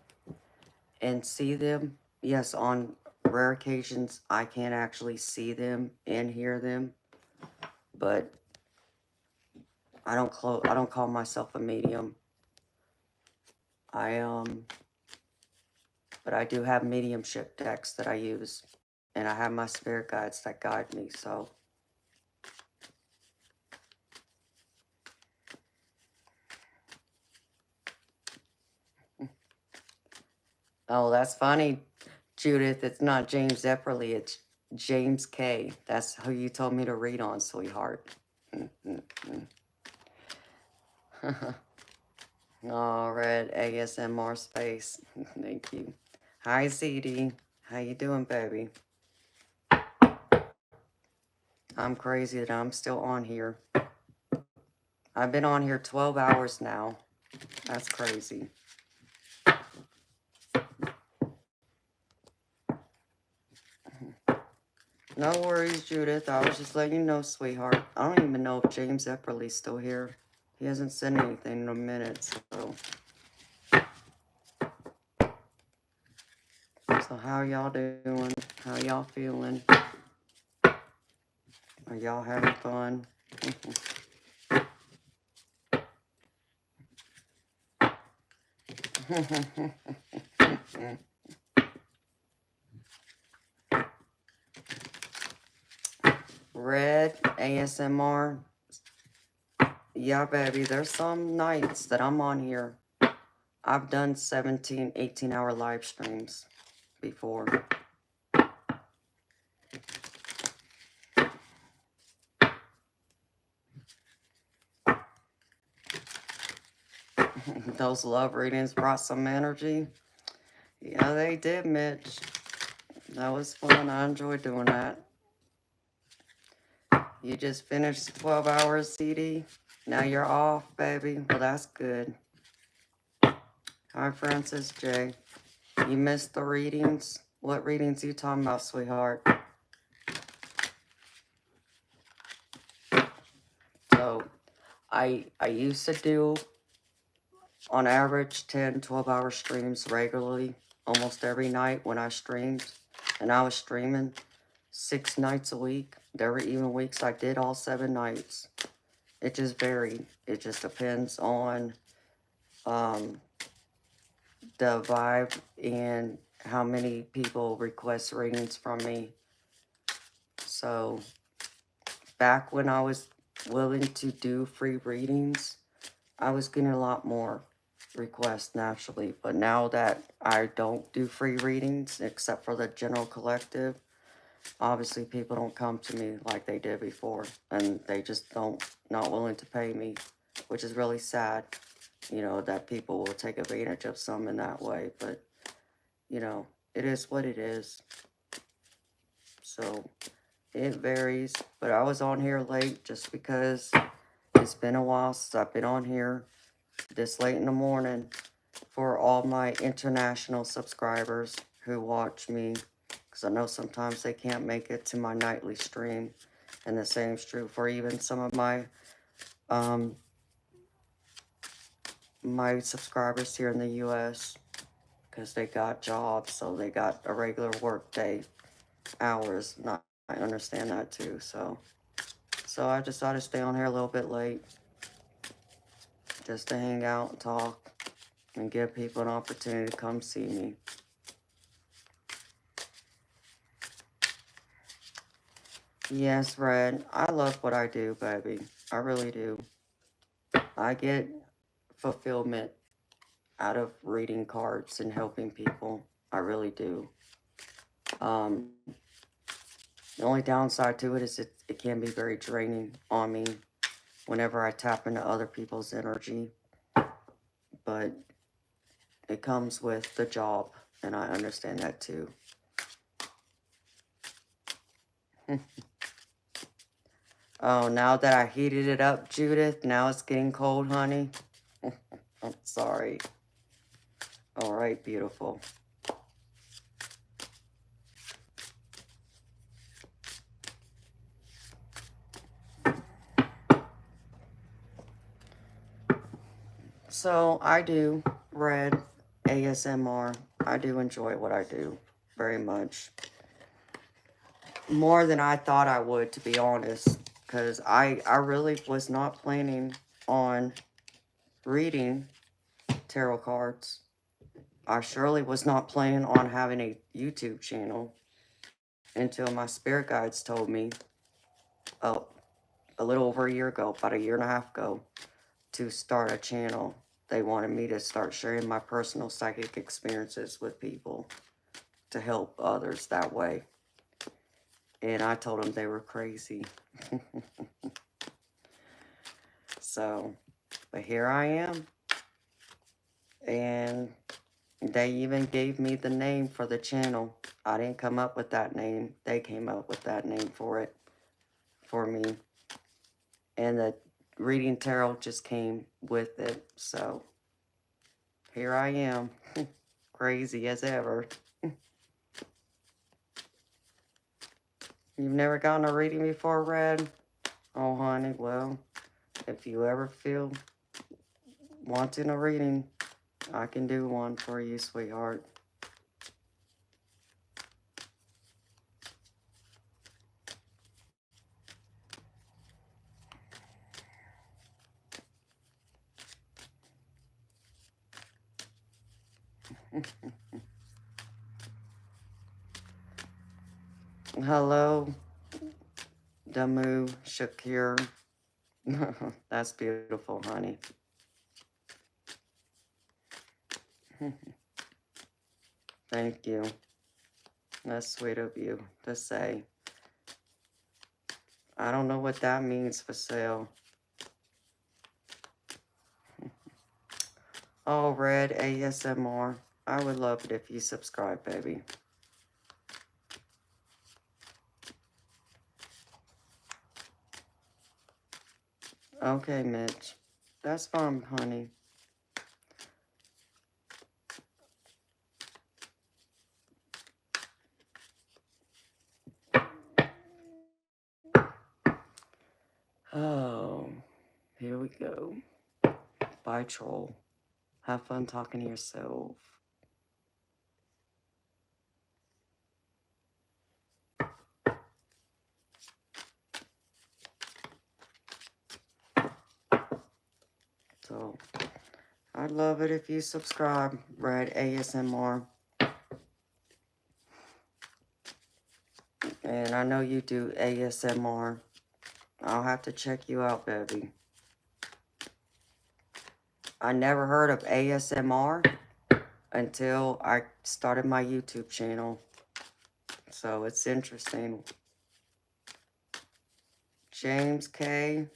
and see them? Yes, on rare occasions I can't actually see them and hear them, but I don't call myself a medium. But I do have mediumship decks that I use, and I have my spirit guides that guide me, so. Oh, that's funny, Judith. It's not James Epperly, it's James K. That's who you told me to read on, sweetheart. All right, ASMR space. Thank you. Hi, ZD. How you doing, baby? I'm crazy that I'm still on here. I've been on here 12 hours now. That's crazy. No worries, Judith. I was just letting you know, sweetheart. I don't even know if James Epperly's still here. He hasn't said anything in a minute, so. So how y'all doing? How y'all feeling? Are y'all having fun? Red ASMR. Yeah, baby, there's some nights that I'm on here. I've done 17, 18-hour live streams before. Those love readings brought some energy. Yeah, they did, Mitch. That was fun. I enjoyed doing that. You just finished 12 hours, CD. Now you're off, baby. Well, that's good. Hi, Francis J. You missed the readings? What readings are you talking about, sweetheart? So, I used to do, on average, 10, 12-hour streams regularly, almost every night when I streamed. And I was streaming 6 nights a week. There were even weeks I did all 7 nights. It just varied. It just depends on the vibe and how many people request readings from me. So back when I was willing to do free readings, I was getting a lot more requests naturally. But now that I don't do free readings except for the general collective, obviously people don't come to me like they did before, and they just not willing to pay me, which is really sad, you know, that people will take advantage of some in that way. But you know, it is what it is. So it varies, but I was on here late just because it's been a while since I've been on here this late in the morning for all my international subscribers who watch me, because I know sometimes they can't make it to my nightly stream, and the same is true for even some of my my subscribers here in the U.S., because they got jobs, so they got a regular work day hours. I understand that too, so I decided to stay on here a little bit late just to hang out and talk and give people an opportunity to come see me. Yes, Red, I love what I do, baby. I really do. I get fulfillment out of reading cards and helping people. I really do. The only downside to it is it can be very draining on me whenever I tap into other people's energy. But it comes with the job, and I understand that too. Oh, now that I heated it up, Judith, now it's getting cold, honey. I'm sorry. All right, beautiful. So I do Red ASMR. I do enjoy what I do very much. more than I thought I would, to be honest. Because I really was not planning on reading tarot cards. I surely was not planning on having a YouTube channel until my spirit guides told me a little over a year ago, about a year and a half ago, to start a channel. They wanted me to start sharing my personal psychic experiences with people to help others that way. And I told them they were crazy. So, but here I am. And they even gave me the name for the channel. I didn't come up with that name. They came up with that name for it, for me. And the reading tarot just came with it. So, here I am. Crazy as ever. You've never gotten a reading before, Red? Oh, honey, well, if you ever feel wanting a reading, I can do one for you, sweetheart. Hello, Damu Shakir. That's beautiful, honey. Thank you. That's sweet of you to say. I don't know what that means for sale. Oh, Red ASMR. I would love it if you subscribe, baby. Okay, Mitch. That's fine, honey. Oh, here we go. Bye, troll. Have fun talking to yourself. So, I'd love it if you subscribe, Red ASMR. And I know you do ASMR. I'll have to check you out, baby. I never heard of ASMR until I started my YouTube channel. So it's interesting. James K.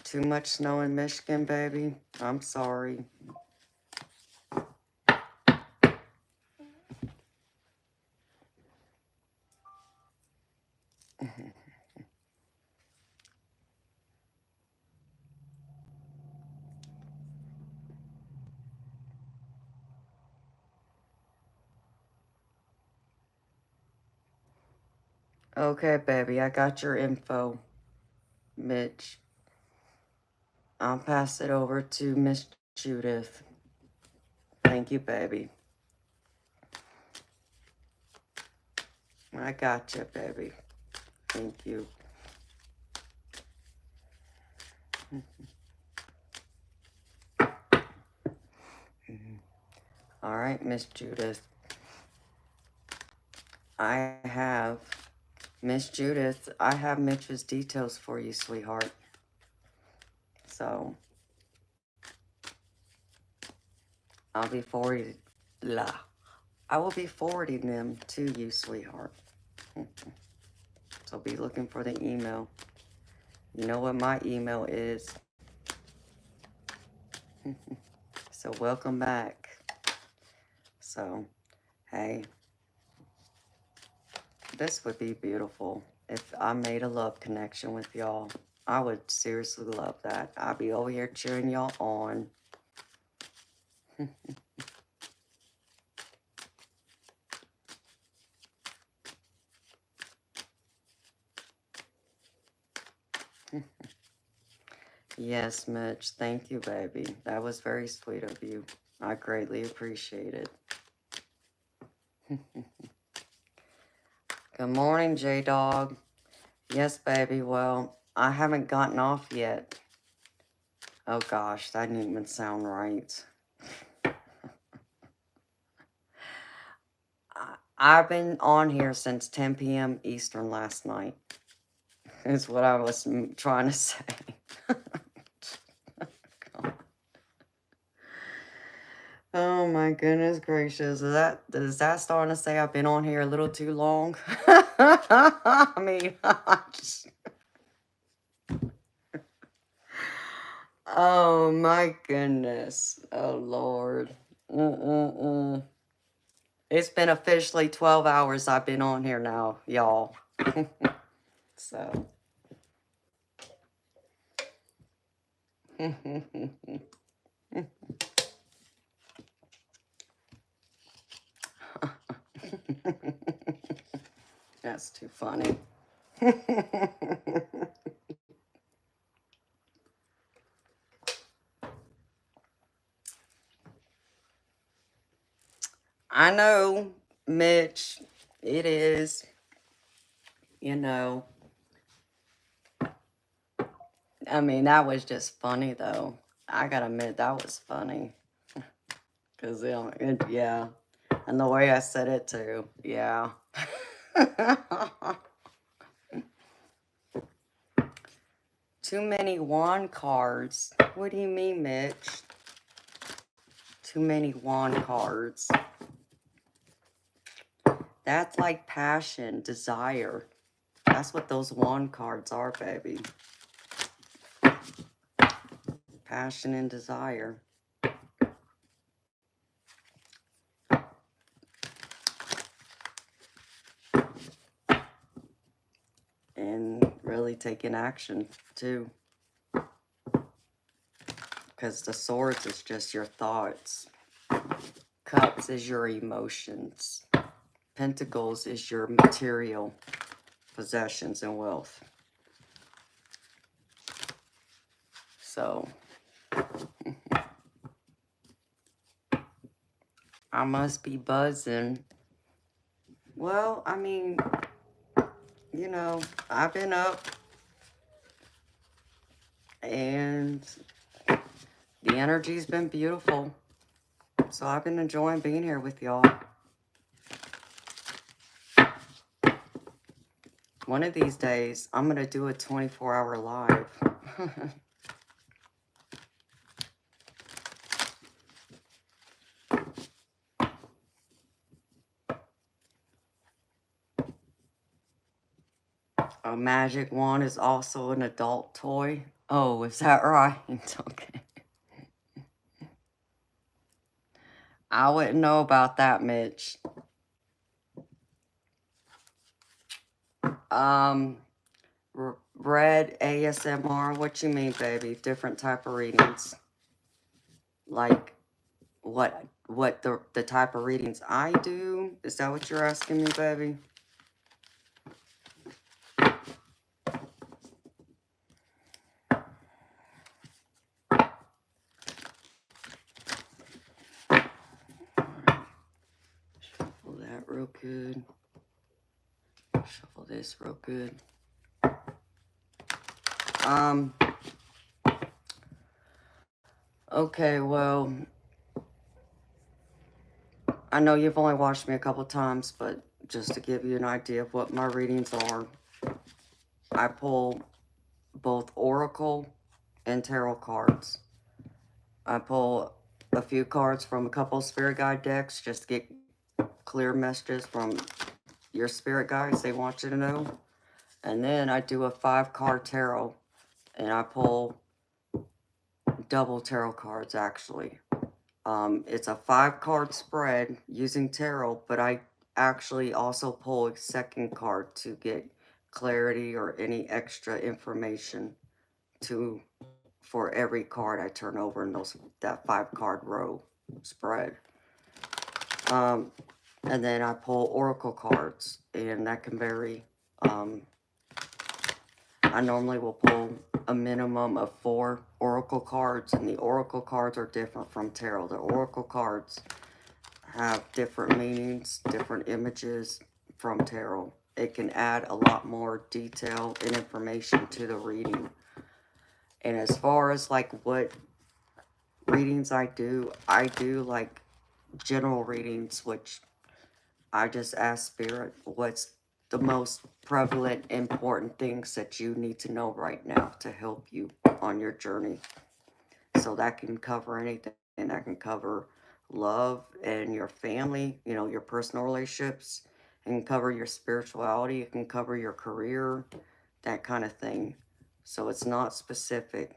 Too much snow in Michigan, baby. I'm sorry. Okay, baby, I got your info, Mitch. I'll pass it over to Miss Judith. Thank you, baby. I got you, baby. Thank you. All right, Miss Judith. I have Miss Judith. I have Mitch's details for you, sweetheart. So I'll be forwarding. I will be forwarding them to you, sweetheart. So be looking for the email. You know what my email is. So welcome back. So, hey, this would be beautiful if I made a love connection with y'all. I would seriously love that. I'd be over here cheering y'all on. Yes, Mitch. Thank you, baby. That was very sweet of you. I greatly appreciate it. Good morning, J-Dog. Yes, baby. Well, I haven't gotten off yet. Oh, gosh. That didn't even sound right. I've been on here since 10 p.m. Eastern last night. Is what I was trying to say. Oh my goodness gracious. Is that starting to say I've been on here a little too long? I mean, oh my goodness. Oh Lord. It's been officially 12 hours I've been on here now, y'all. So. That's too funny. I know, Mitch. It is. You know. I mean, that was just funny, though. I gotta admit, that was funny. Because, yeah. And the way I said it, too. Yeah. Too many wand cards. What do you mean, Mitch? Too many wand cards. That's like passion, desire. That's what those wand cards are, baby. Passion and desire. And really taking action, too. Because the swords is just your thoughts. Cups is your emotions. Pentacles is your material possessions and wealth. So, I must be buzzing. Well, I mean, you know, I've been up and the energy's been beautiful. So I've been enjoying being here with y'all. One of these days, I'm going to do a 24-hour live. A magic wand is also an adult toy. Oh, is that right? Okay. I wouldn't know about that, Mitch. Red ASMR, what you mean, baby? Different type of readings. Like, what the type of readings I do? Is that what you're asking me, baby? Shuffle that real good. Shuffle this real good. Okay, well, I know you've only watched me a couple times, but just to give you an idea of what my readings are, I pull both oracle and tarot cards. I pull a few cards from a couple spirit guide decks just to get clear messages from your spirit guides they want you to know. And then I do a 5-card tarot, and I pull double tarot cards, actually. It's a 5-card spread using tarot, but I actually also pull a second card to get clarity or any extra information for every card I turn over in that 5-card row spread. And then I pull oracle cards, and that can vary. I normally will pull a minimum of 4 oracle cards, and the oracle cards are different from tarot. The oracle cards have different meanings, different images from tarot. it can add a lot more detail and information to the reading. And as far as like what readings I do like general readings, which I just ask Spirit what's the most prevalent, important things that you need to know right now to help you on your journey. So that can cover anything. That can cover love and your family, you know, your personal relationships. It can cover your spirituality. It can cover your career, that kind of thing. So it's not specifically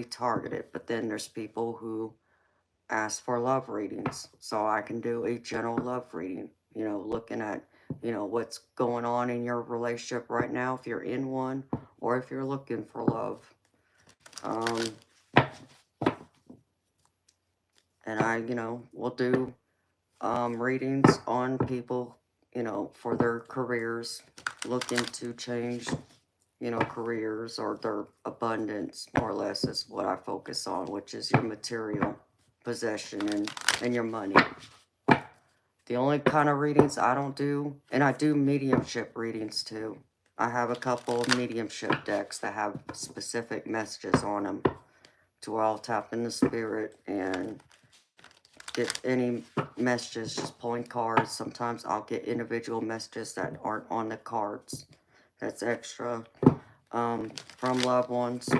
targeted. But then there's people who ask for love readings. So I can do a general love reading, you know, looking at, you know, what's going on in your relationship right now, if you're in one, or if you're looking for love. And I, you know, will do readings on people, you know, for their careers, looking to change, you know, careers or their abundance, more or less, is what I focus on, which is your material possession and your money. The only kind of readings I don't do, and I do mediumship readings too. I have a couple of mediumship decks that have specific messages on them to where I'll tap in the spirit and get any messages, just pulling cards. Sometimes I'll get individual messages that aren't on the cards. That's extra from loved ones.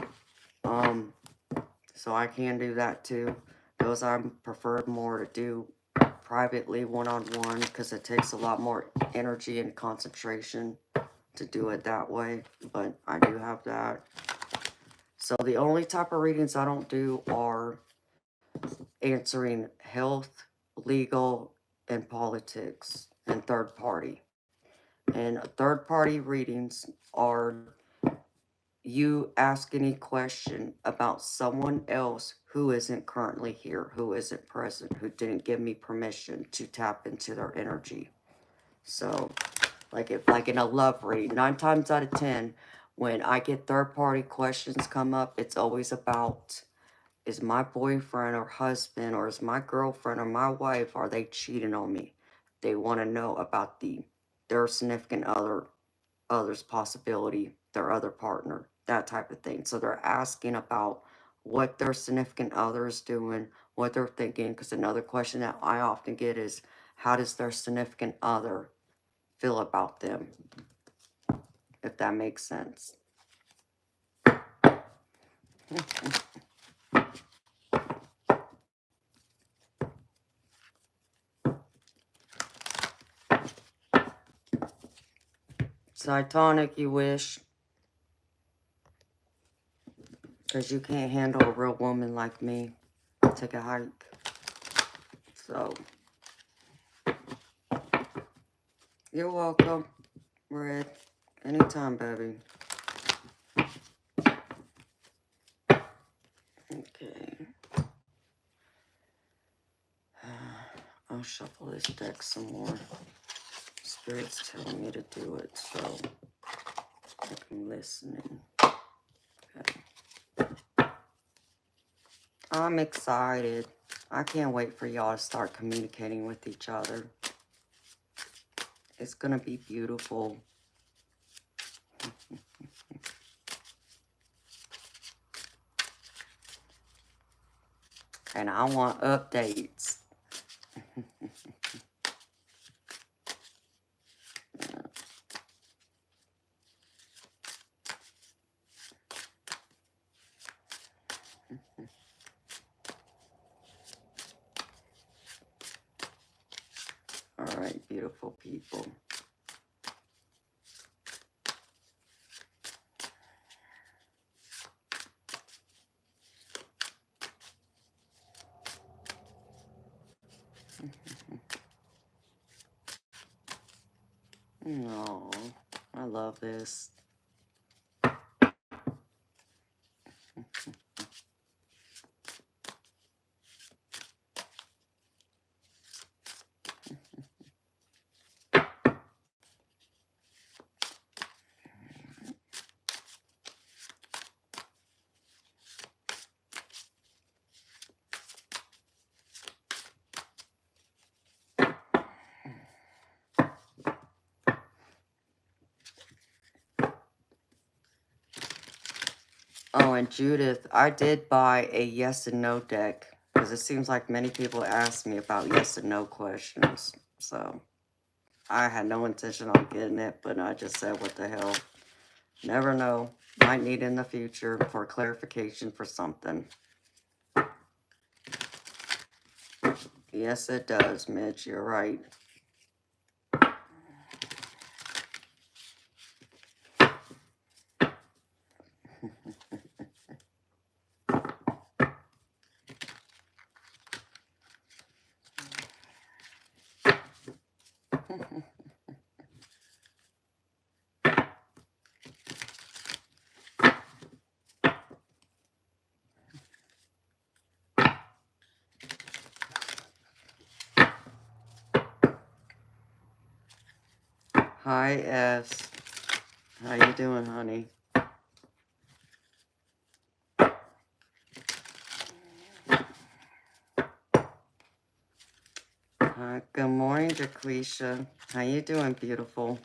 So I can do that too. Those I prefer more to do privately, one-on-one, because it takes a lot more energy and concentration to do it that way. But I do have that. So the only type of readings I don't do are answering health, legal, and politics, and third party. And third party readings are you ask any question about someone else who isn't currently here, who isn't present, who didn't give me permission to tap into their energy. So, like in a love read, 9 times out of 10, when I get third party questions come up, it's always about, is my boyfriend or husband, or is my girlfriend or my wife, are they cheating on me? They want to know about their significant other's possibility, their other partner, that type of thing. So they're asking about what their significant other is doing, what they're thinking. Because another question that I often get is, how does their significant other feel about them? If that makes sense. Titanic, you wish. Because you can't handle a real woman like me. Take a hike. So, you're welcome, Red. Anytime, baby. Okay. I'll shuffle this deck some more. Spirit's telling me to do it, so I'm listening. Okay. I'm excited. I can't wait for y'all to start communicating with each other. It's gonna be beautiful. And I want updates. All right, beautiful people. No, I love this. and Judith, I did buy a yes and no deck because it seems like many people ask me about yes and no questions. So I had no intention on getting it, but I just said, what the hell? Never know. Might need in the future for clarification for something. Yes, it does, Mitch. You're right. Hi, S. How you doing, honey? Good morning, Jaquisha. How you doing, beautiful?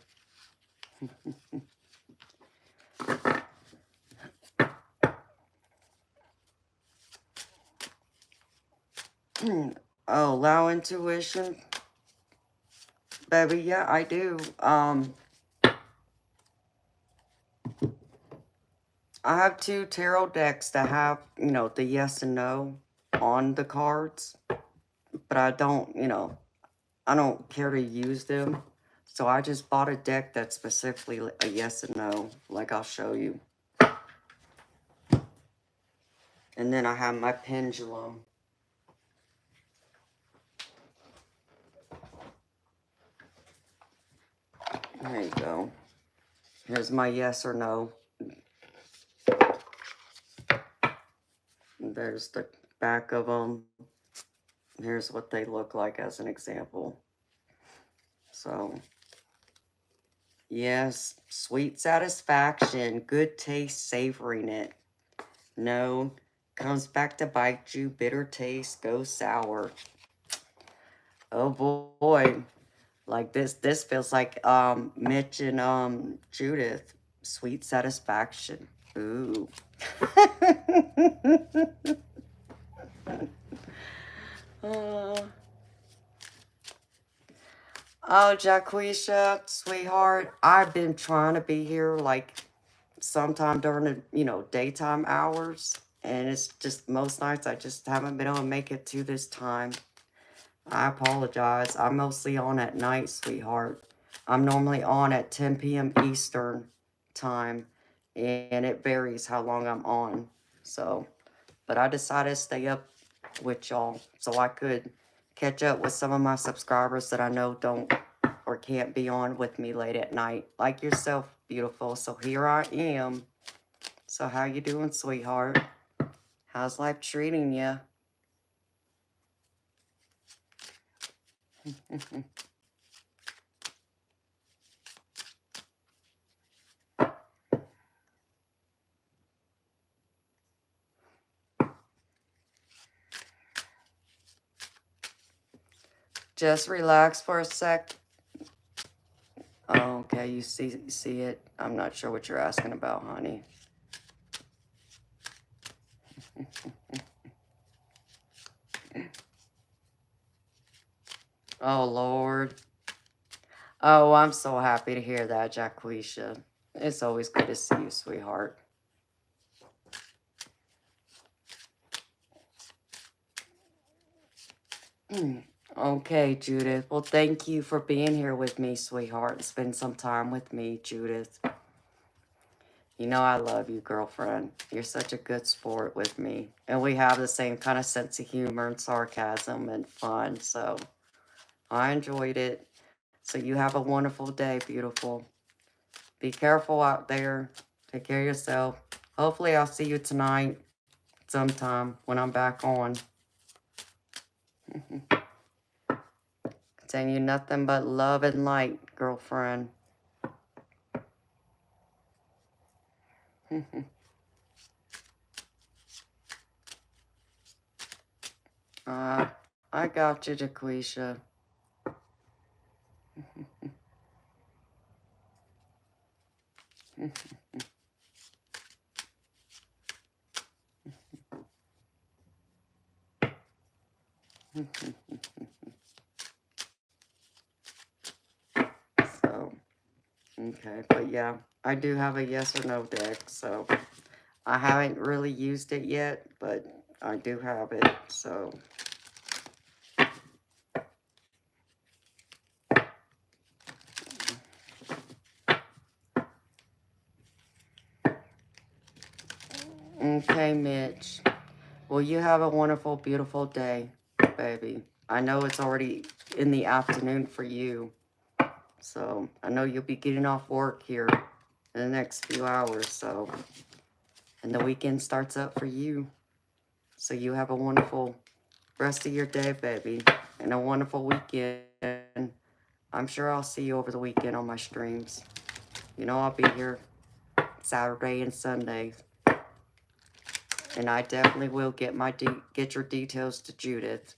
Oh, allow intuition? Baby, yeah, I do. I have 2 tarot decks that have, the yes and no on the cards. But I don't, I don't care to use them. So I just bought a deck that's specifically a yes and no, like I'll show you. And then I have my pendulum. There you go. Here's my yes or no. There's the back of them. Here's what they look like as an example. So, yes, sweet satisfaction, good taste, savoring it. No, comes back to bite you, bitter taste, go sour. Oh boy, like this feels like Mitch and Judith, sweet satisfaction. Ooh. Oh, Jaquisha, sweetheart, I've been trying to be here like sometime during the, daytime hours. And it's just most nights I just haven't been able to make it to this time. I apologize. I'm mostly on at night, sweetheart. I'm normally on at 10 p.m. Eastern time. And it varies how long I'm on. So, but I decided to stay up with y'all so I could catch up with some of my subscribers that I know don't or can't be on with me late at night, like yourself, beautiful. So here I am. So how you doing, sweetheart? How's life treating you? Just relax for a sec. Oh, okay, you see it. I'm not sure what you're asking about, honey. Oh, Lord. Oh, I'm so happy to hear that, Jaquisha. It's always good to see you, sweetheart. Okay, Judith. Well, thank you for being here with me, sweetheart. Spend some time with me, Judith. You know I love you, girlfriend. You're such a good sport with me. And we have the same kind of sense of humor and sarcasm and fun. So I enjoyed it. So you have a wonderful day, beautiful. Be careful out there. Take care of yourself. Hopefully I'll see you tonight sometime when I'm back on. Sending you nothing but love and light, girlfriend. I got you, Jaquisha. So, okay. But yeah, I do have a yes or no deck. So, I haven't really used it yet, but I do have it. So, okay, Mitch. Well, you have a wonderful, beautiful day, baby. I know it's already in the afternoon for you. So, I know you'll be getting off work here in the next few hours. So, and the weekend starts up for you. So, you have a wonderful rest of your day, baby. And a wonderful weekend. I'm sure I'll see you over the weekend on my streams. You know, I'll be here Saturday and Sunday. And I definitely will get get your details to Judith.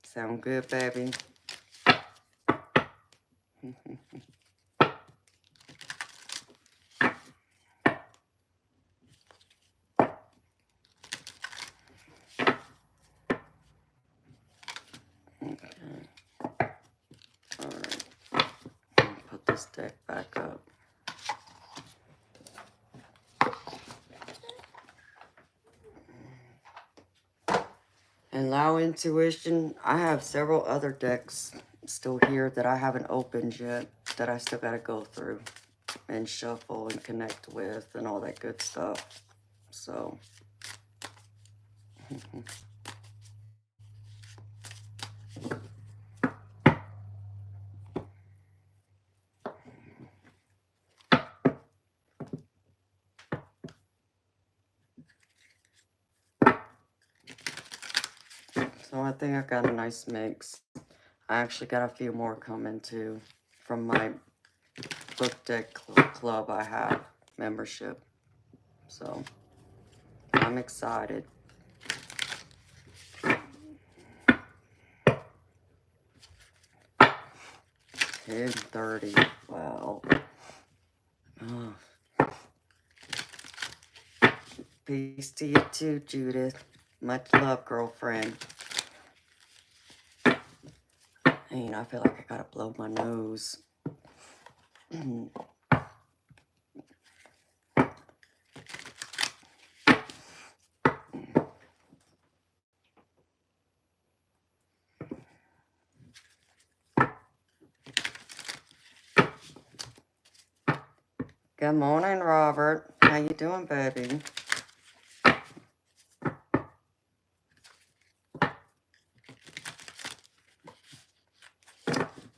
Sound good, baby? Okay. Alright. Put this deck back up. And allow intuition. I have several other decks still here that I haven't opened yet, that I still gotta go through and shuffle and connect with and all that good stuff. So so I think I got a nice mix. I actually got a few more coming too from my book deck club I have membership. So I'm excited. 10:30. Wow. Oh. Peace to you too, Judith. Much love, girlfriend. And I feel like I gotta blow my nose. Good morning, Robert. How you doing, baby?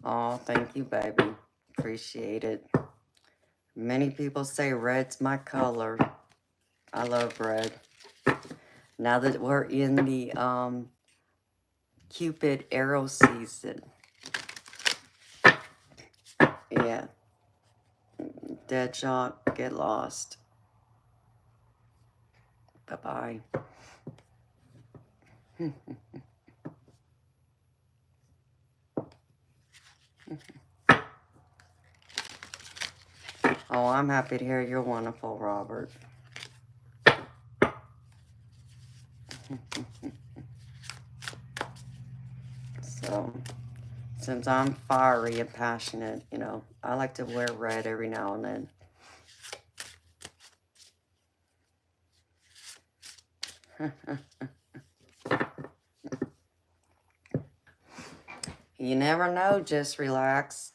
Oh, thank you, baby. Appreciate it. Many people say red's my color. I love red. Now that we're in the Cupid arrow season. Yeah. Dead shot, get lost. Bye-bye. Oh, I'm happy to hear you're wonderful, Robert. So, since I'm fiery and passionate, you know, I like to wear red every now and then. You never know, just relax.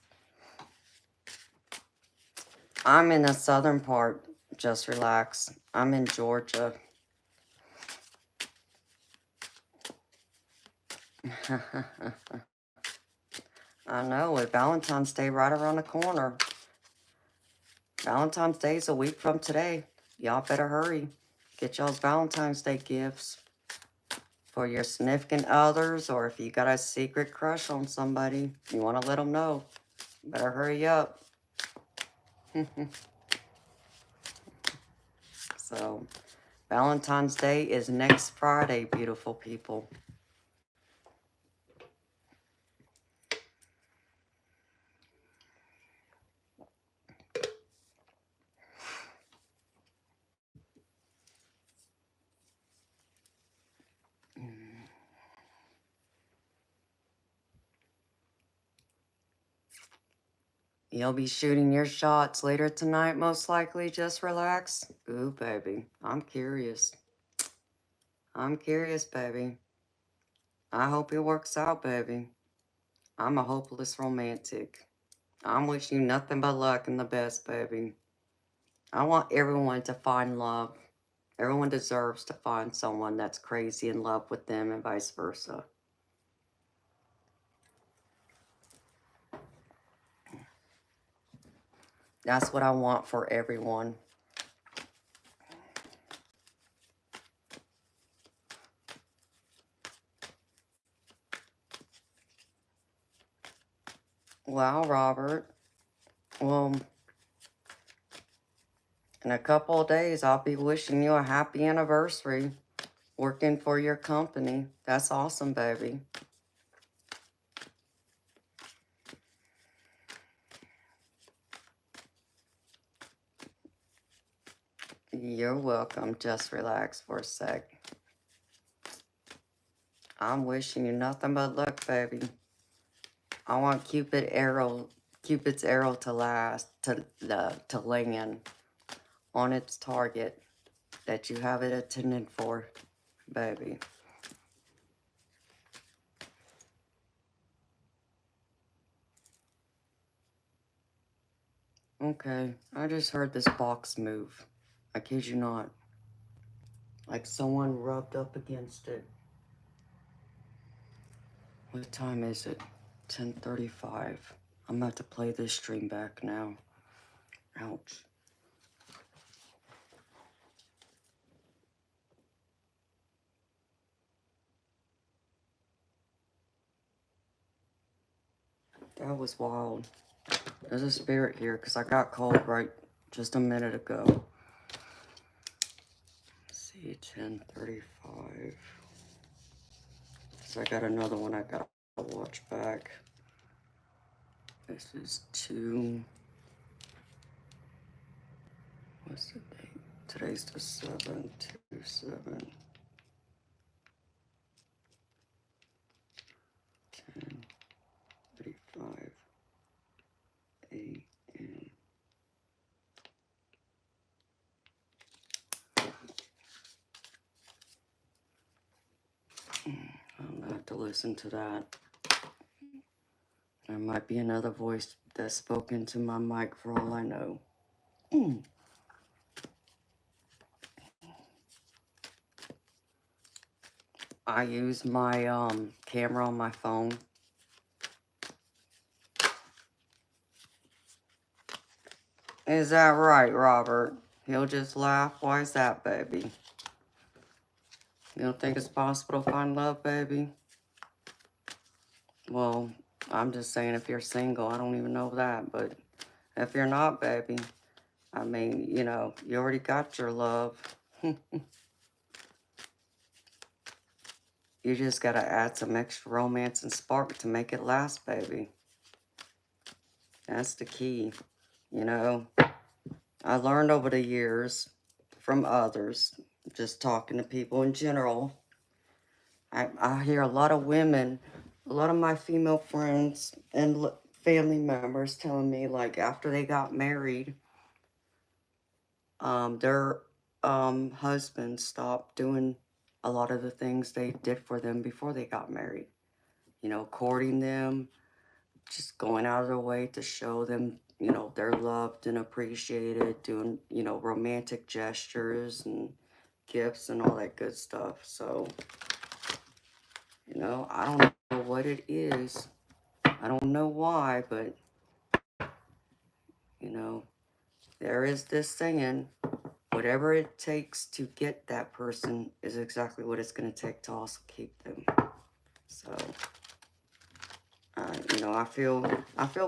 I'm in the southern part, just relax. I'm in Georgia. I know, with Valentine's Day right around the corner. Valentine's Day is a week from today. Y'all better hurry. Get y'all's Valentine's Day gifts for your significant others, or if you got a secret crush on somebody, you want to let them know. Better hurry up. So, Valentine's Day is next Friday, beautiful people. You'll be shooting your shots later tonight, most likely. Just relax. Ooh, baby. I'm curious. I'm curious, baby. I hope it works out, baby. I'm a hopeless romantic. I'm wishing you nothing but luck and the best, baby. I want everyone to find love. Everyone deserves to find someone that's crazy in love with them and vice versa. That's what I want for everyone. Wow, Robert. Well, in a couple of days, I'll be wishing you a happy anniversary working for your company. That's awesome, baby. You're welcome. Just relax for a sec. I'm wishing you nothing but luck, baby. I want Cupid's arrow to last, to land on its target that you have it intended for, baby. Okay, I just heard this box move. I kid you not. Like someone rubbed up against it. What time is it? 10:35. I'm about to play this stream back now. Ouch. That was wild. There's a spirit here because I got called right just a minute ago. Let's see, 10:35. So I got another one I gotta watch back. This is 2. What's the date? Today's the 7th, 2/7. 10:35 a.m. I'm gonna have to listen to that. There might be another voice that spoke into my mic for all I know. I use my camera on my phone. Is that right, Robert? He'll just laugh. Why is that, baby? You don't think it's possible to find love, baby? Well, I'm just saying if you're single, I don't even know that, but if you're not, baby, I mean, you know, you already got your love. You just gotta add some extra romance and spark to make it last, baby. That's the key, you know. I learned over the years from others, just talking to people in general. I hear a lot of women, a lot of my female friends and family members telling me, like, after they got married, their husbands stopped doing a lot of the things they did for them before they got married. You know, courting them, just going out of their way to show them, you know, they're loved and appreciated, doing, you know, romantic gestures and gifts and all that good stuff. So, you know, I don't know what it is. I don't know why, but, you know, there is this saying, whatever it takes to get that person is exactly what it's going to take to also keep them. So, you know, I feel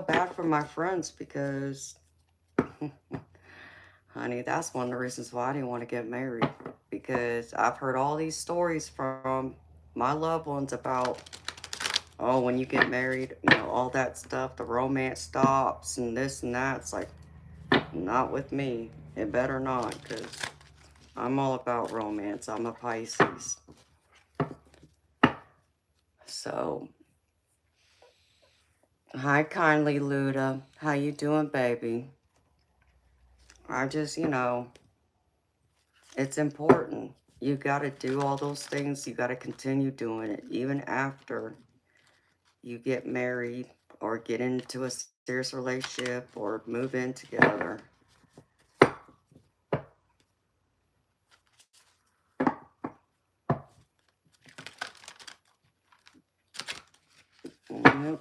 bad for my friends because, honey, that's one of the reasons why I didn't want to get married. Because I've heard all these stories from my loved ones about, oh, when you get married, you know, all that stuff, the romance stops and this and that. It's like, not with me. It better not, because I'm all about romance. I'm a Pisces. So, Hi, kindly Luda. How you doing, baby? I just, it's important. You got to do all those things. You got to continue doing it, even after you get married or get into a serious relationship or move in together. Yep.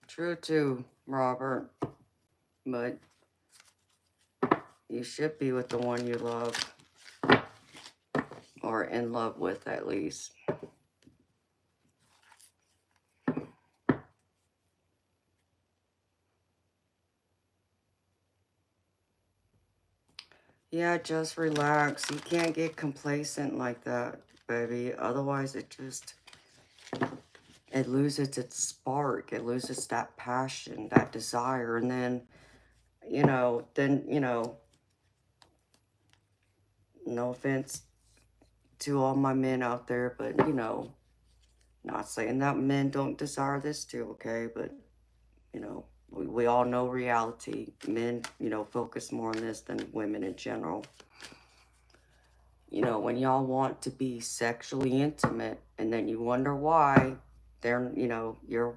True too, Robert. But you should be with the one you love, or in love with at least. Yeah, just relax. You can't get complacent like that, baby. Otherwise, it loses its spark. It loses that passion, that desire. And then, no offense to all my men out there, but, not saying that men don't desire this too, okay? But, we all know reality. Men, focus more on this than women in general. When y'all want to be sexually intimate and then you wonder why they're, your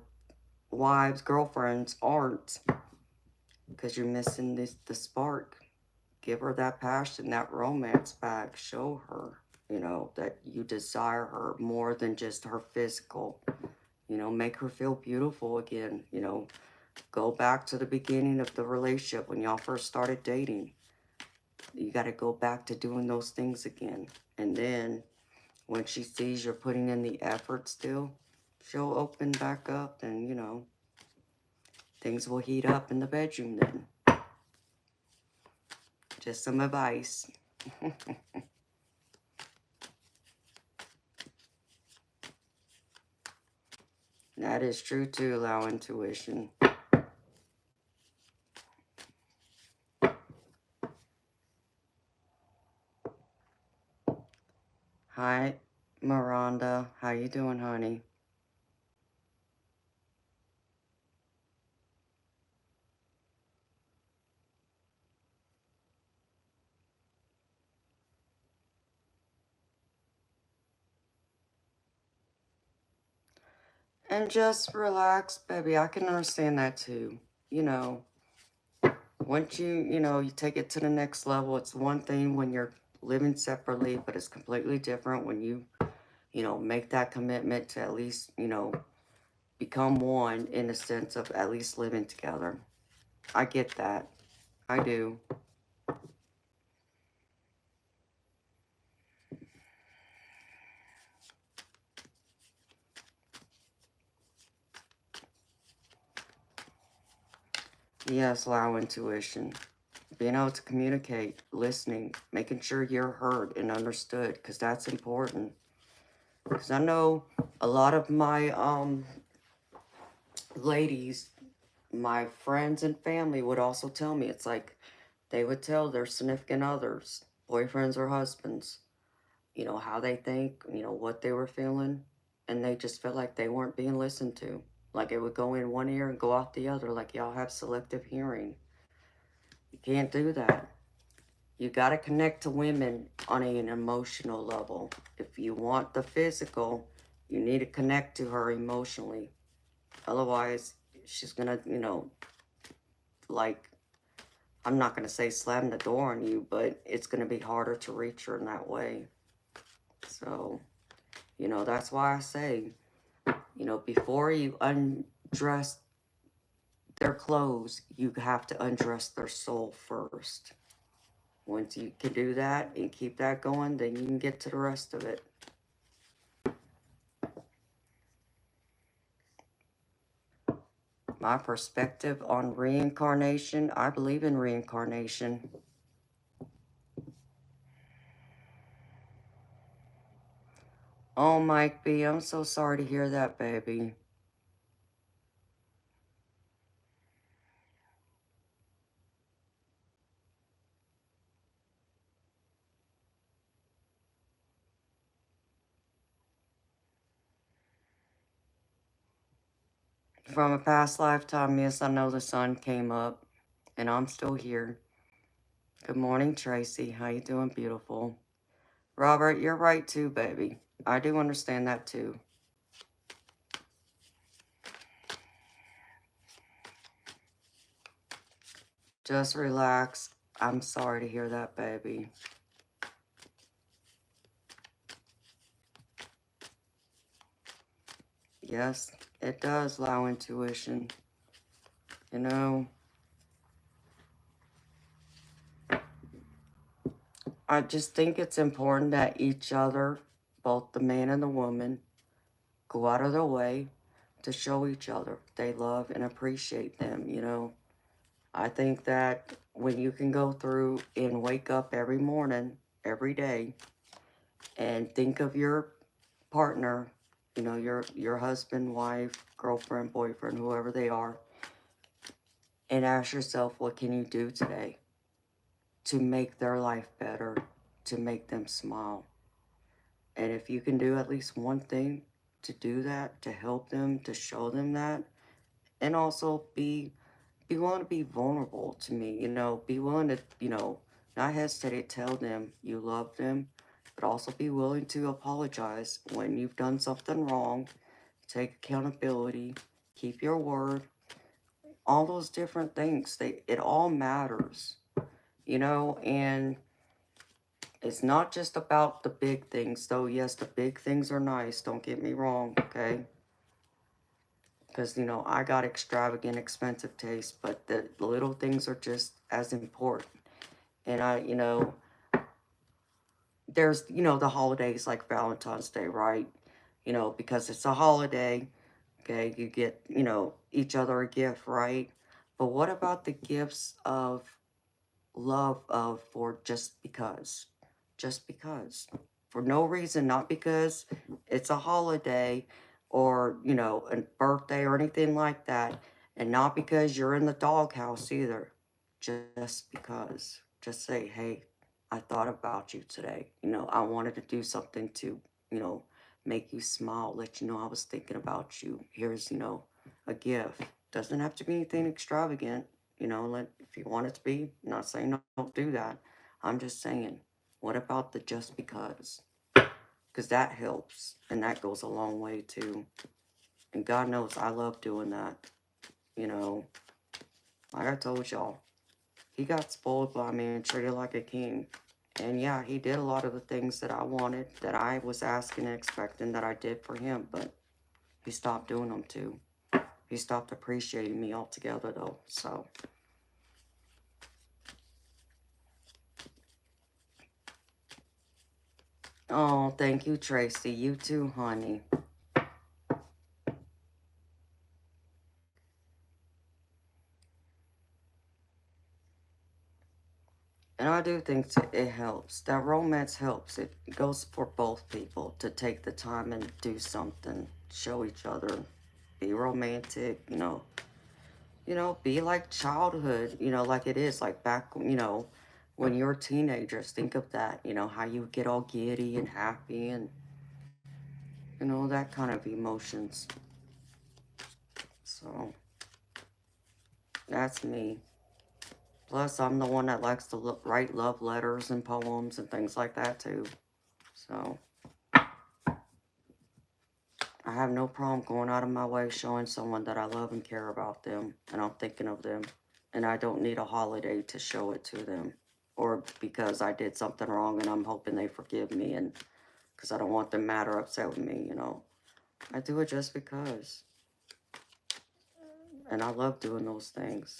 wives, girlfriends aren't, because you're missing the spark. Give her that passion, that romance back. Show her, that you desire her more than just her physical. Make her feel beautiful again. Go back to the beginning of the relationship when y'all first started dating. You got to go back to doing those things again. And then when she sees you're putting in the effort still, she'll open back up and, things will heat up in the bedroom then. Just some advice. That is true too, allow intuition. Hi, Miranda. How you doing, honey? And just relax, baby. I can understand that too. You know, once you take it to the next level, it's one thing when you're living separately, but it's completely different when you make that commitment to at least, become one in the sense of at least living together. I get that. I do. Yes, allow intuition. Being able to communicate, listening, making sure you're heard and understood, because that's important. Because I know a lot of my ladies, my friends and family would also tell me, it's like they would tell their significant others, boyfriends or husbands, how they think, what they were feeling, and they just felt like they weren't being listened to. Like it would go in one ear and go out the other, like y'all have selective hearing. You can't do that. You got to connect to women on an emotional level. If you want the physical, you need to connect to her emotionally. Otherwise, she's going to, like, I'm not going to say slam the door on you, but it's going to be harder to reach her in that way. So, that's why I say, before you undress their clothes, you have to undress their soul first. Once you can do that and keep that going, then you can get to the rest of it. My perspective on reincarnation, I believe in reincarnation. Oh, Mike B, I'm so sorry to hear that, baby. From a past lifetime, yes, I know the sun came up, and I'm still here. Good morning, Tracy. How you doing, beautiful? Robert, you're right too, baby. I do understand that too. Just relax. I'm sorry to hear that, baby. Yes, it does allow intuition. You know, I just think it's important that each other, both the man and the woman, go out of their way to show each other they love and appreciate them, you know. I think that when you can go through and wake up every morning, every day, and think of your partner, you know, your husband, wife, girlfriend, boyfriend, whoever they are, and ask yourself, what can you do today to make their life better, to make them smile? And if you can do at least one thing to do that, to help them, to show them that, and also be willing to be vulnerable to me, you know, be willing to, you know, not hesitate to tell them you love them, but also be willing to apologize when you've done something wrong, take accountability, keep your word, all those different things. It all matters, you know, and it's not just about the big things, though. Yes, the big things are nice, don't get me wrong, okay? Because, you know, I got extravagant, expensive taste, but the little things are just as important. And you know, there's, you know, the holidays like Valentine's Day, right? You know, because it's a holiday, okay, you get, you know, each other a gift, right? But what about the gifts of love of for just because? Just because. For no reason, not because it's a holiday or, you know, a birthday or anything like that. And not because you're in the doghouse either. Just because. Just say, hey, I thought about you today. You know, I wanted to do something to, you know, make you smile, let you know I was thinking about you. Here's, you know, a gift. Doesn't have to be anything extravagant. You know, if you want it to be, I'm not saying don't do that. I'm just saying, what about the just because? Because that helps, and that goes a long way too. And God knows I love doing that. You know, like I told y'all, he got spoiled by me and treated like a king. And yeah, he did a lot of the things that I wanted, that I was asking and expecting that I did for him, but he stopped doing them too. He stopped appreciating me altogether though, so. Oh, thank you, Tracy. You too, honey. And I do think it helps. That romance helps. It goes for both people to take the time and do something, show each other, be romantic, you know, be like childhood, you know, like it is, like back, you know, when you're teenagers. Think of that, you know, how you get all giddy and happy and, you know, that kind of emotions. So, that's me. Plus, I'm the one that likes to write love letters and poems and things like that, too. So, I have no problem going out of my way showing someone that I love and care about them and I'm thinking of them. And I don't need a holiday to show it to them. Or because I did something wrong and I'm hoping they forgive me and because I don't want them mad or upset with me, you know. I do it just because. And I love doing those things.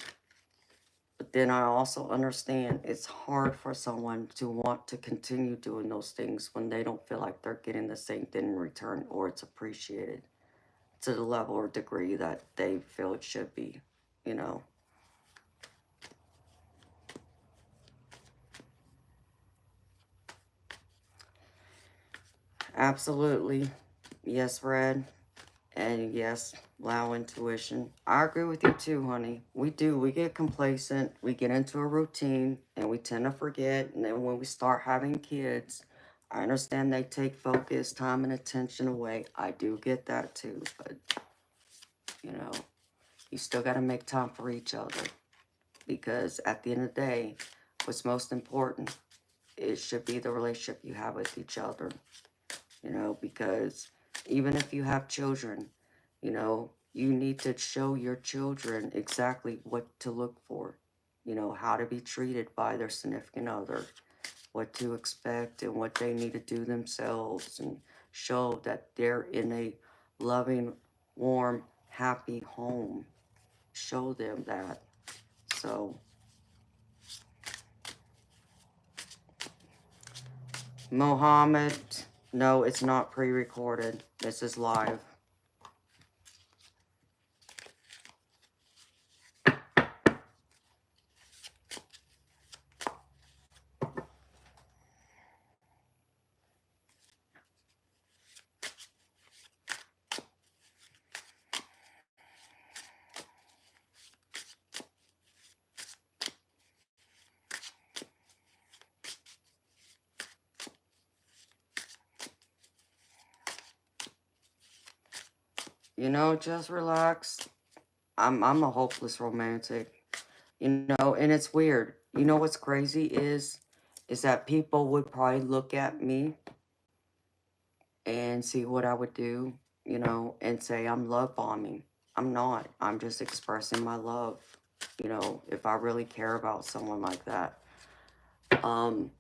But then I also understand it's hard for someone to want to continue doing those things when they don't feel like they're getting the same thing in return or it's appreciated to the level or degree that they feel it should be, you know. Absolutely. Yes, Red. And yes, allow intuition. I agree with you too, honey. We do. We get complacent. We get into a routine and we tend to forget. And then when we start having kids, I understand they take focus, time, and attention away. I do get that too. But, you know, You still got to make time for each other. Because at the end of the day, what's most important, it should be the relationship you have with each other. You know, because even if you have children, you know, you need to show your children exactly what to look for. You know, how to be treated by their significant other, what to expect and what they need to do themselves, and show that they're in a loving, warm, happy home. Show them that. So, Mohammed, no, it's not pre-recorded. This is live. You know, just relax. I'm a hopeless romantic. You know, and it's weird. You know what's crazy is that people would probably look at me and see what I would do, you know, and say I'm love bombing. I'm not. I'm just expressing my love, you know, if I really care about someone like that. Um,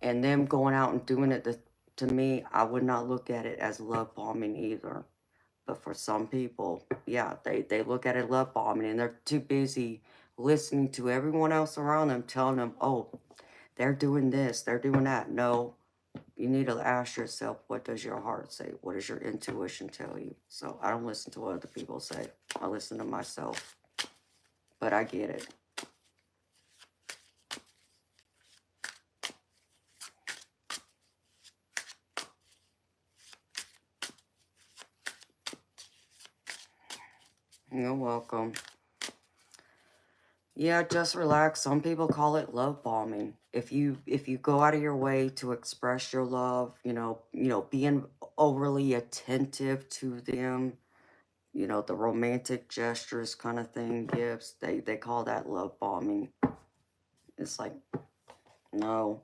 and them going out and doing it to me, I would not look at it as love bombing either. But for some people, yeah, they look at it love bombing and they're too busy listening to everyone else around them telling them, oh, they're doing this, they're doing that. No, you need to ask yourself, what does your heart say? What does your intuition tell you? So I don't listen to what other people say. I listen to myself. But I get it. You're welcome. Yeah, just relax. Some people call it love bombing. If you go out of your way to express your love, being overly attentive to them, the romantic gestures kind of thing, gifts, they call that love bombing. It's like, no,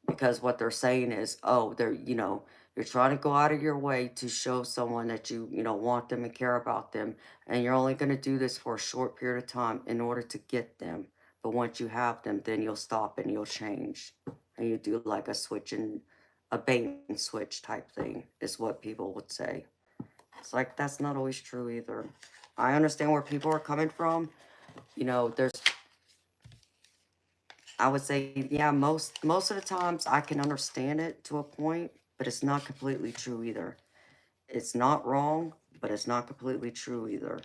because what they're saying is, oh, you're trying to go out of your way to show someone that you want them and care about them, and you're only going to do this for a short period of time in order to get them. But once you have them, then you'll stop and you'll change, and you do like a bait and switch type thing, is what people would say. It's like that's not always true either. I understand where people are coming from. There's I would say, yeah, most of the times I can understand it to a point, but it's not completely true either. It's not wrong, but it's not completely true either.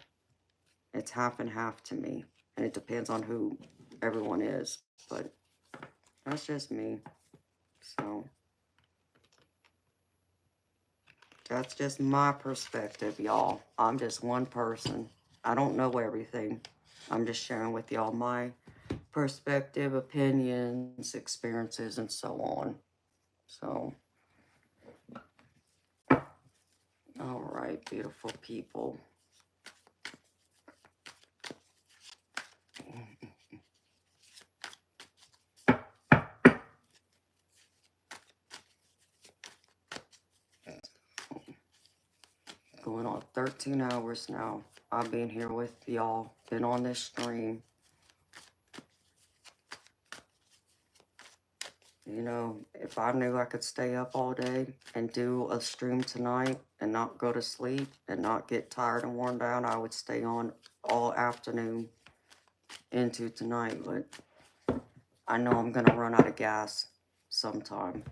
It's half and half to me, and it depends on who everyone is, but that's just me. So that's just my perspective, y'all. I'm just one person. I don't know everything. I'm just sharing with y'all my perspective, opinions, experiences, and so on. So, all right, beautiful people. Going on 13 hours now. I've been here with y'all, been on this stream. If I knew I could stay up all day and do a stream tonight and not go to sleep and not get tired and worn down, I would stay on all afternoon into tonight. But I know I'm going to run out of gas sometime.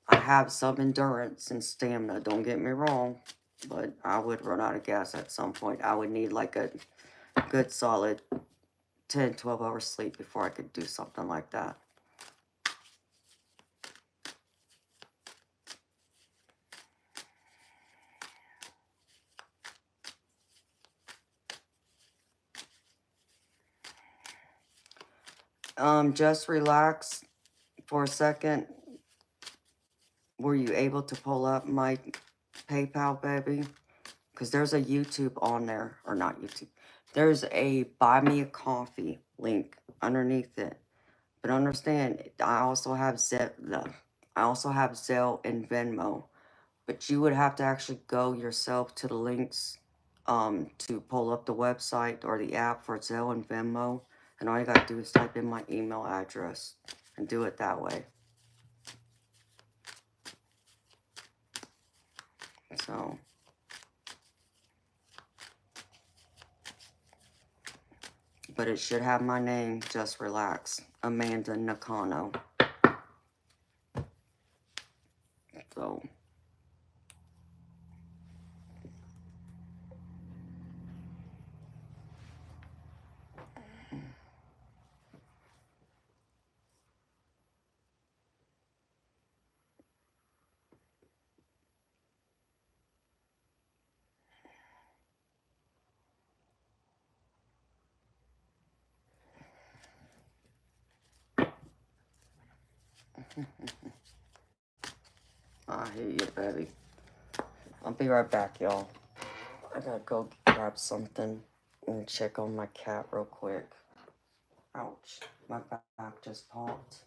I have some endurance and stamina, don't get me wrong, but I would run out of gas at some point. I would need like a good solid 10, 12 hours sleep before I could do something like that. Just relax for a second. Were you able to pull up my PayPal, baby? because there's a YouTube on there, or not YouTube. There's a buy me a coffee link underneath it. But understand, I also have Zelle and Venmo. But you would have to actually go yourself to the links to pull up the website or the app for Zelle and Venmo. And all you gotta do is type in my email address and do it that way. So, but it should have my name, just relax, Amanda Nakano. So, I hear you, baby. I'll be right back, y'all. I gotta go grab something and check on my cat real quick. Ouch, my back just popped.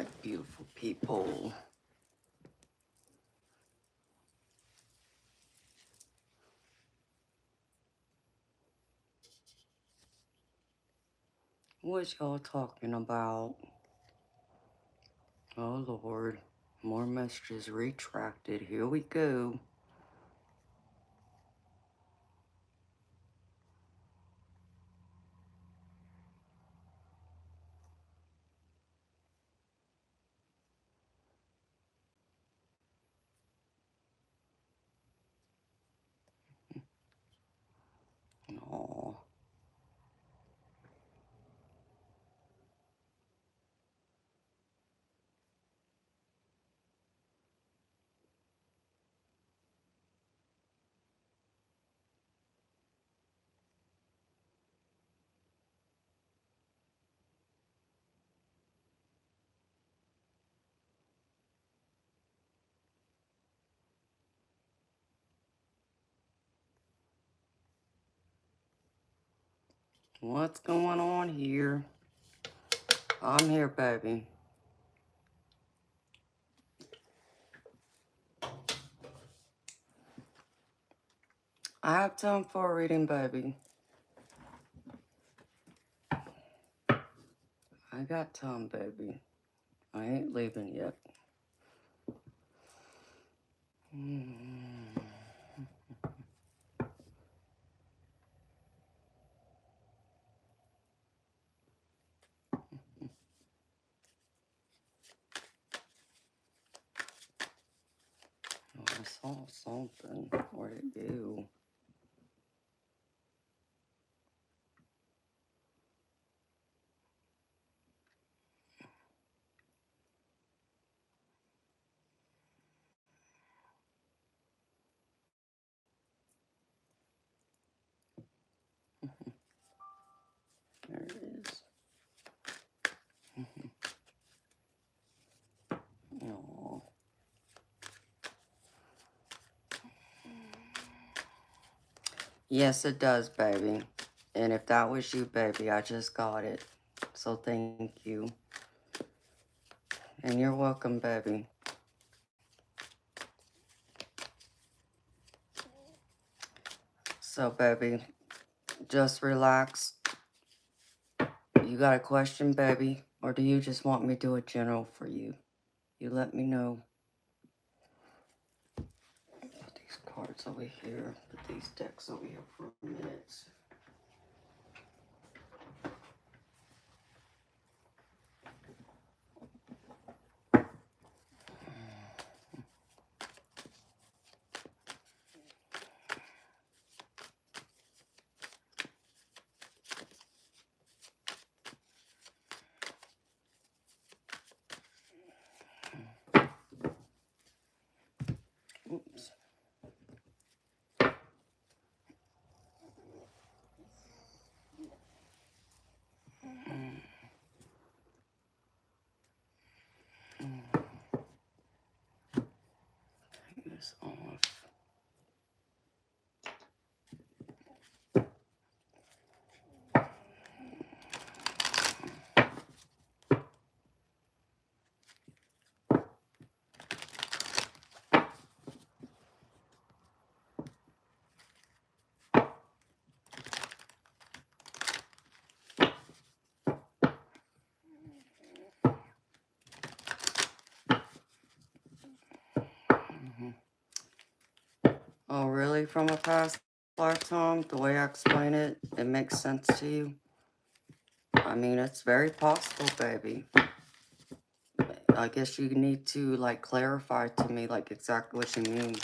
right, beautiful people. What y'all talking about? Oh, Lord. More messages retracted. Here we go. Aw. What's going on here? I'm here, baby. I have time for a reading, baby. I got time, baby. I ain't leaving yet. Oh, I saw something. Where'd it go? There it is. Aw. Yes, it does, baby. And if that was you, baby, I just got it. So thank you. And you're welcome, baby. So, baby, just relax. You got a question, baby? Or do you just want me to do a general for you? You let me know. Put these cards over here. Put these decks over here for a minute. Oops. Take this off. Oh, really? From a past lifetime? The way I explain it, it makes sense to you? I mean, it's very possible, baby. I guess you need to, like, clarify to me, like, exactly what you mean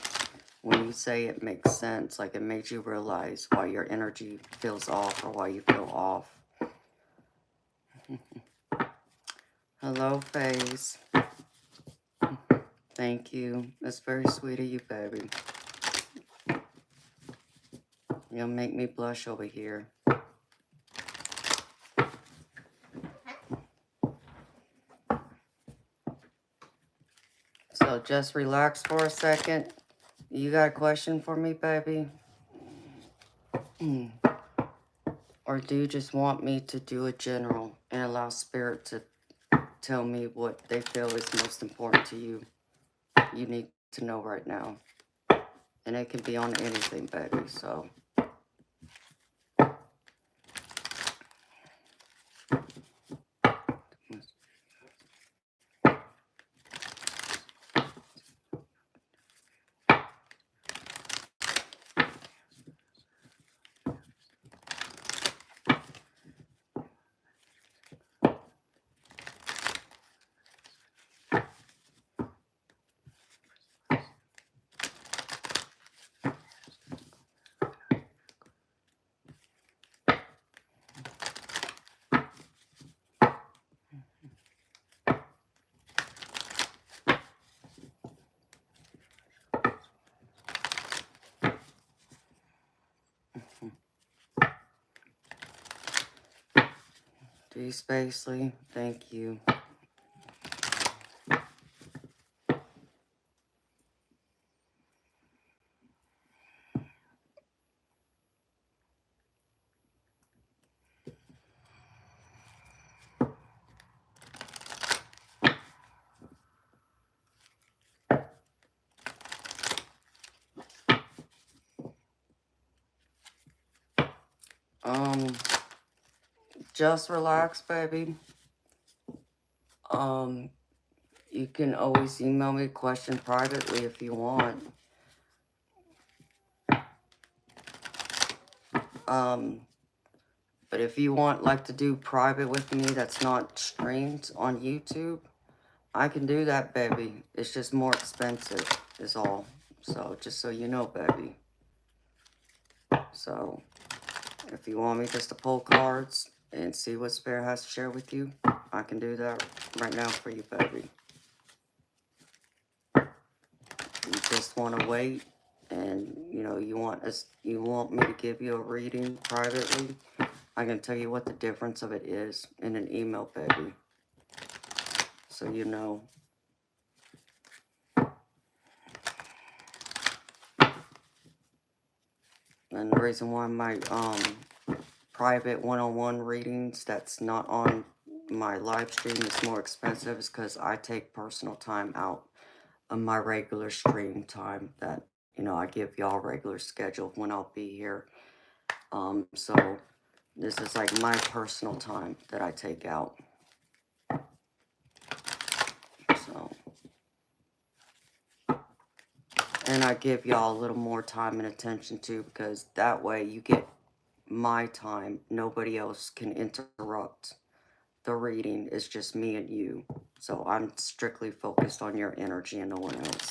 when you say it makes sense. Like, it made you realize why your energy feels off or why you feel off. Hello, Faze. Thank you. That's very sweet of you, baby. You'll make me blush over here. So just relax for a second. You got a question for me, baby? Or do you just want me to do a general and allow spirit to tell me what they feel is most important to you. You need to know right now. And it can be on anything, baby, so. D. Spacely, thank you. Just relax, baby. You can always email me a question privately if you want. But if you want, like, to do private with me that's not streamed on YouTube, I can do that, baby. It's just more expensive, is all. So, just so you know, baby. So, if you want me just to pull cards and see what Spirit has to share with you, I can do that right now for you, baby. You just want to wait, and you want me to give you a reading privately, I can tell you what the difference of it is in an email, baby, so you know. And the reason why my private one-on-one readings that's not on my live stream is more expensive is because I take personal time out of my regular stream time that I give y'all regular schedule when I'll be here. So this is like my personal time that I take out. So, and I give y'all a little more time and attention too, because that way you get my time. Nobody else can interrupt the reading. It's just me and you. So I'm strictly focused on your energy and no one else.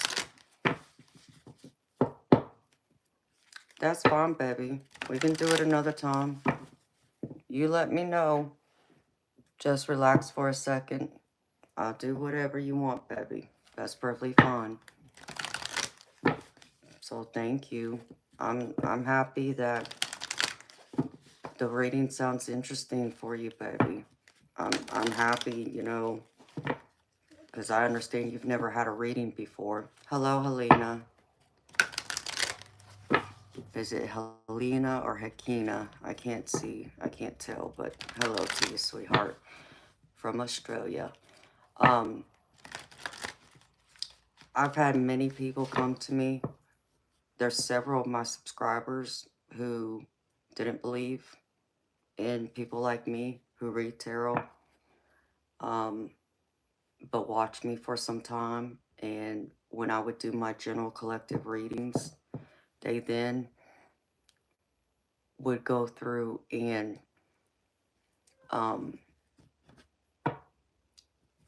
That's fine, baby. We can do it another time. You let me know. Just relax for a second. I'll do whatever you want, baby. That's perfectly fine. So thank you. I'm happy that the reading sounds interesting for you, baby. I'm happy, because I understand you've never had a reading before. Hello, Helena. Is it Helena or Hakina? I can't see. I can't tell, but hello to you, sweetheart. From Australia. I've had many people come to me. There's several of my subscribers who didn't believe in people like me who read tarot, but watched me for some time. And when I would do my general collective readings, they then would go through and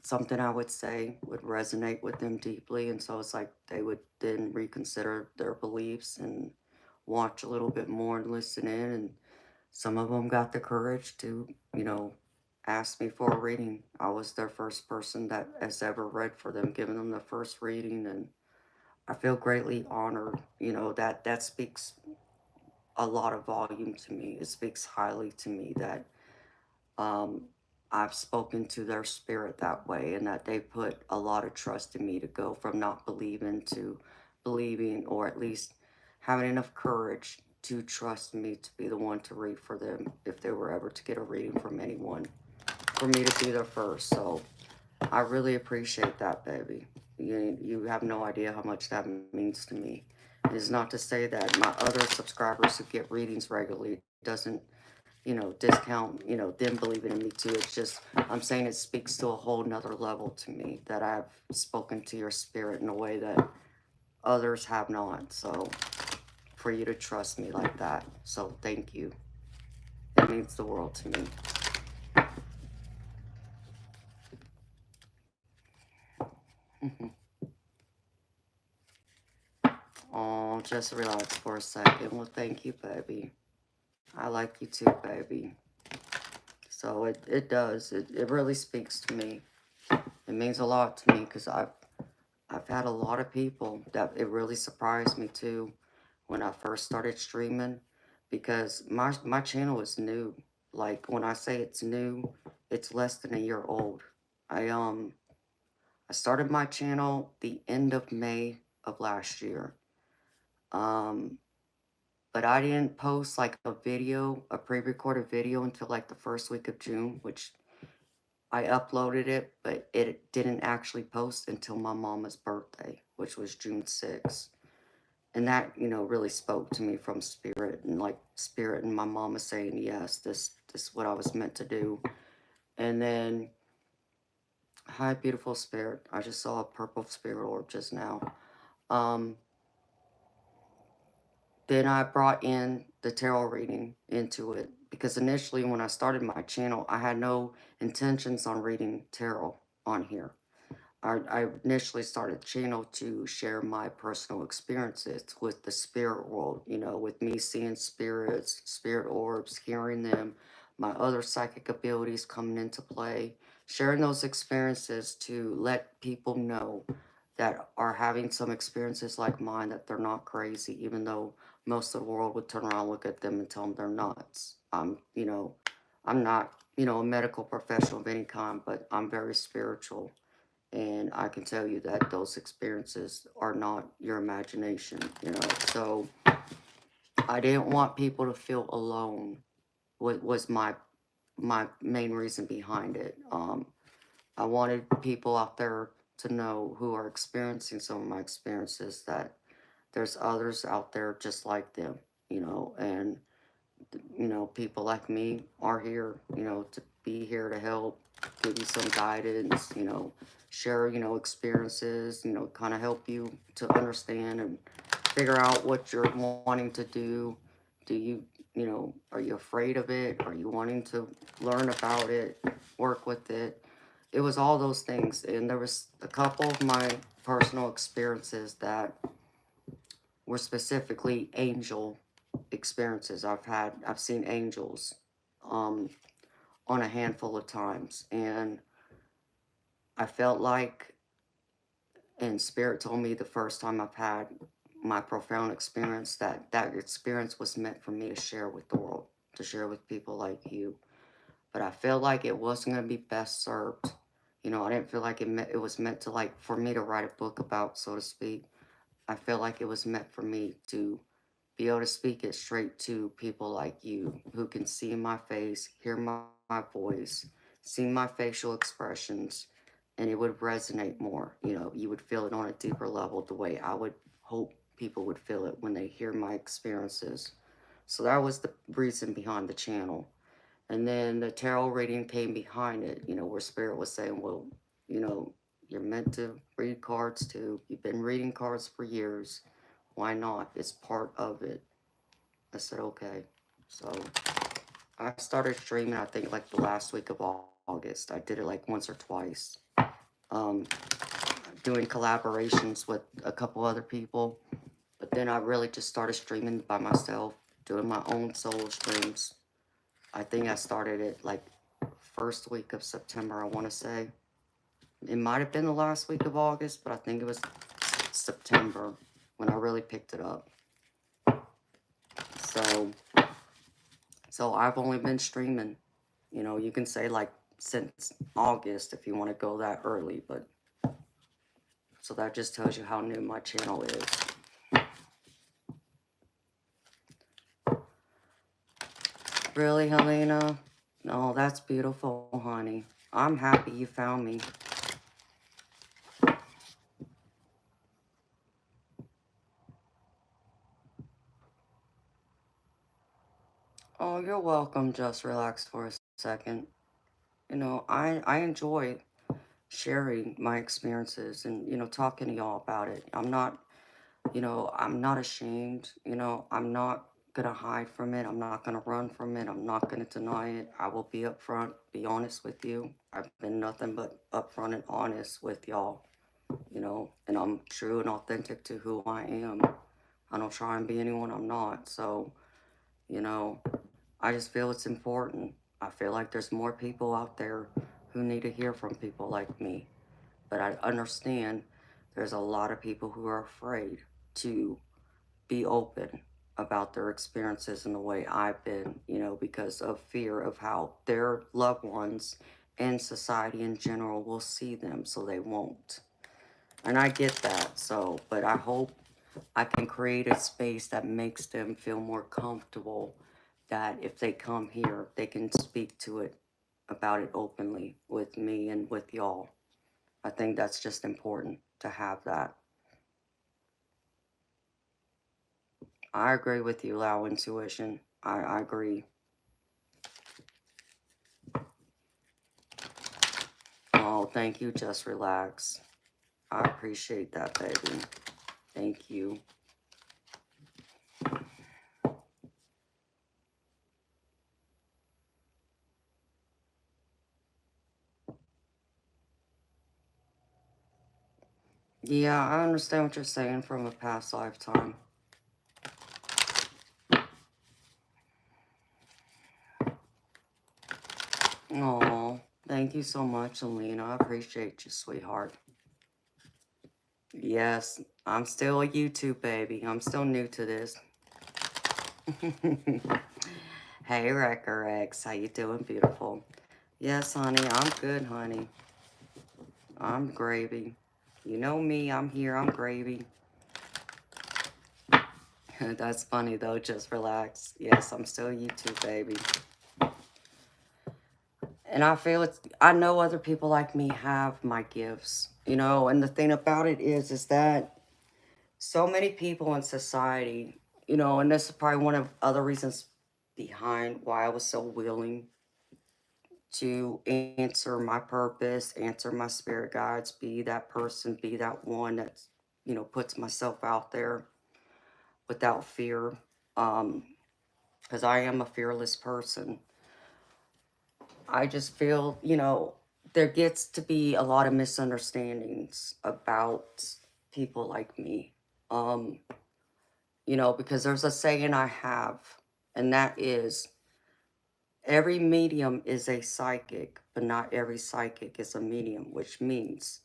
something I would say would resonate with them deeply. And so it's like they would then reconsider their beliefs and watch a little bit more and listen in. And some of them got the courage to, ask me for a reading. I was their first person that has ever read for them, giving them the first reading. And I feel greatly honored. That speaks a lot of volume to me. It speaks highly to me that I've spoken to their spirit that way, and that they put a lot of trust in me to go from not believing to believing, or at least having enough courage to trust me to be the one to read for them if they were ever to get a reading from anyone, for me to be their first. So I really appreciate that, baby. You have no idea how much that means to me. It is not to say that my other subscribers who get readings regularly doesn't, discount, them believing in me too. It's just, I'm saying it speaks to a whole nother level to me that I've spoken to your spirit in a way that others have not. So, for you to trust me like that. So, thank you. It means the world to me. Oh, just relax for a second. Well, thank you, baby. I like you too, baby. So it does. It really speaks to me. It means a lot to me because I've had a lot of people that it really surprised me too when I first started streaming because my channel is new. Like when I say it's new, it's less than a year old. I um I started my channel the end of May of last year. Um but I didn't post like a video, a pre-recorded video until like the first week of June, which I uploaded it, but it didn't actually post until my mama's birthday, which was June 6th. And that, really spoke to me from spirit and like spirit and my mama saying, yes, this is what I was meant to do. And then, hi, beautiful spirit. I just saw a purple spirit orb just now. Um, then I brought in the tarot reading into it because initially when I started my channel, I had no intentions on reading tarot on here. I initially started the channel to share my personal experiences with the spirit world, with me seeing spirits, spirit orbs, hearing them, my other psychic abilities coming into play, sharing those experiences to let people know that are having some experiences like mine that they're not crazy, even though most of the world would turn around, look at them and tell them they're nuts. I'm not, a medical professional of any kind, but I'm very spiritual. And I can tell you that those experiences are not your imagination. So I didn't want people to feel alone. Was my main reason behind it. I wanted people out there to know who are experiencing some of my experiences that there's others out there just like them. And people like me are here, to be here to help, give you some guidance, share, experiences, kind of help you to understand and figure out what you're wanting to do. Do you, are you afraid of it? Are you wanting to learn about it, work with it? It was all those things. And there was a couple of my personal experiences that were specifically angel experiences. I've seen angels um on a handful of times, and I felt like, and spirit told me the first time I've had my profound experience that that experience was meant for me to share with the world, to share with people like you. But I felt like it wasn't going to be best served. I didn't feel like it was meant to, like, for me to write a book about, so to speak. I feel like it was meant for me to be able to speak it straight to people like you who can see my face, hear my voice, see my facial expressions, and it would resonate more. You would feel it on a deeper level the way I would hope people would feel it when they hear my experiences. So that was the reason behind the channel. And then the tarot reading came behind it, where Spirit was saying, well, you know, you're meant to read cards too. You've been reading cards for years. Why not? It's part of it. I said, okay. So I started streaming, I think, like the last week of August. I did it like once or twice. Um, Doing collaborations with a couple other people. But then I really just started streaming by myself, doing my own solo streams. I think I started it like first week of September, I want to say. It might have been the last week of August, but I think it was September when I really picked it up. So, so I've only been streaming, you can say like since August if you want to go that early, but so that just tells you how new my channel is. Really, Helena? No, that's beautiful, honey. I'm happy you found me. Oh, you're welcome. Just relax for a second. I enjoy sharing my experiences and, talking to y'all about it. I'm not ashamed. I'm not going to hide from it. I'm not going to run from it. I'm not going to deny it. I will be upfront, be honest with you. I've been nothing but upfront and honest with y'all, and I'm true and authentic to who I am. I don't try and be anyone I'm not. So, you know, I just feel it's important. I feel like there's more people out there who need to hear from people like me. But I understand there's a lot of people who are afraid to be open about their experiences and the way I've been, because of fear of how their loved ones and society in general will see them, so they won't. And I get that, but I hope I can create a space that makes them feel more comfortable, that if they come here, they can speak to it about it openly with me and with y'all. I think that's just important to have that. I agree with you, Lao Intuition. I agree. Oh, thank you. Just relax. I appreciate that, baby. Thank you. Yeah, I understand what you're saying from a past lifetime. Oh, thank you so much, Alina. I appreciate you, sweetheart. Yes, I'm still a YouTube baby. I'm still new to this. Hey, Wrecker X. How you doing, beautiful? Yes, honey. I'm good, honey. I'm gravy. You know me. I'm here. I'm gravy. That's funny, though. Just relax. Yes, I'm still YouTube baby. And I feel I know other people like me have my gifts, and the thing about it is that so many people in society, and this is probably one of other reasons behind why I was so willing to answer my purpose, answer my spirit guides, be that person, be that one that's, puts myself out there without fear. Because I am a fearless person. I just feel, there gets to be a lot of misunderstandings about people like me. Um, because there's a saying I have, and that is every medium is a psychic, but not every psychic is a medium, which means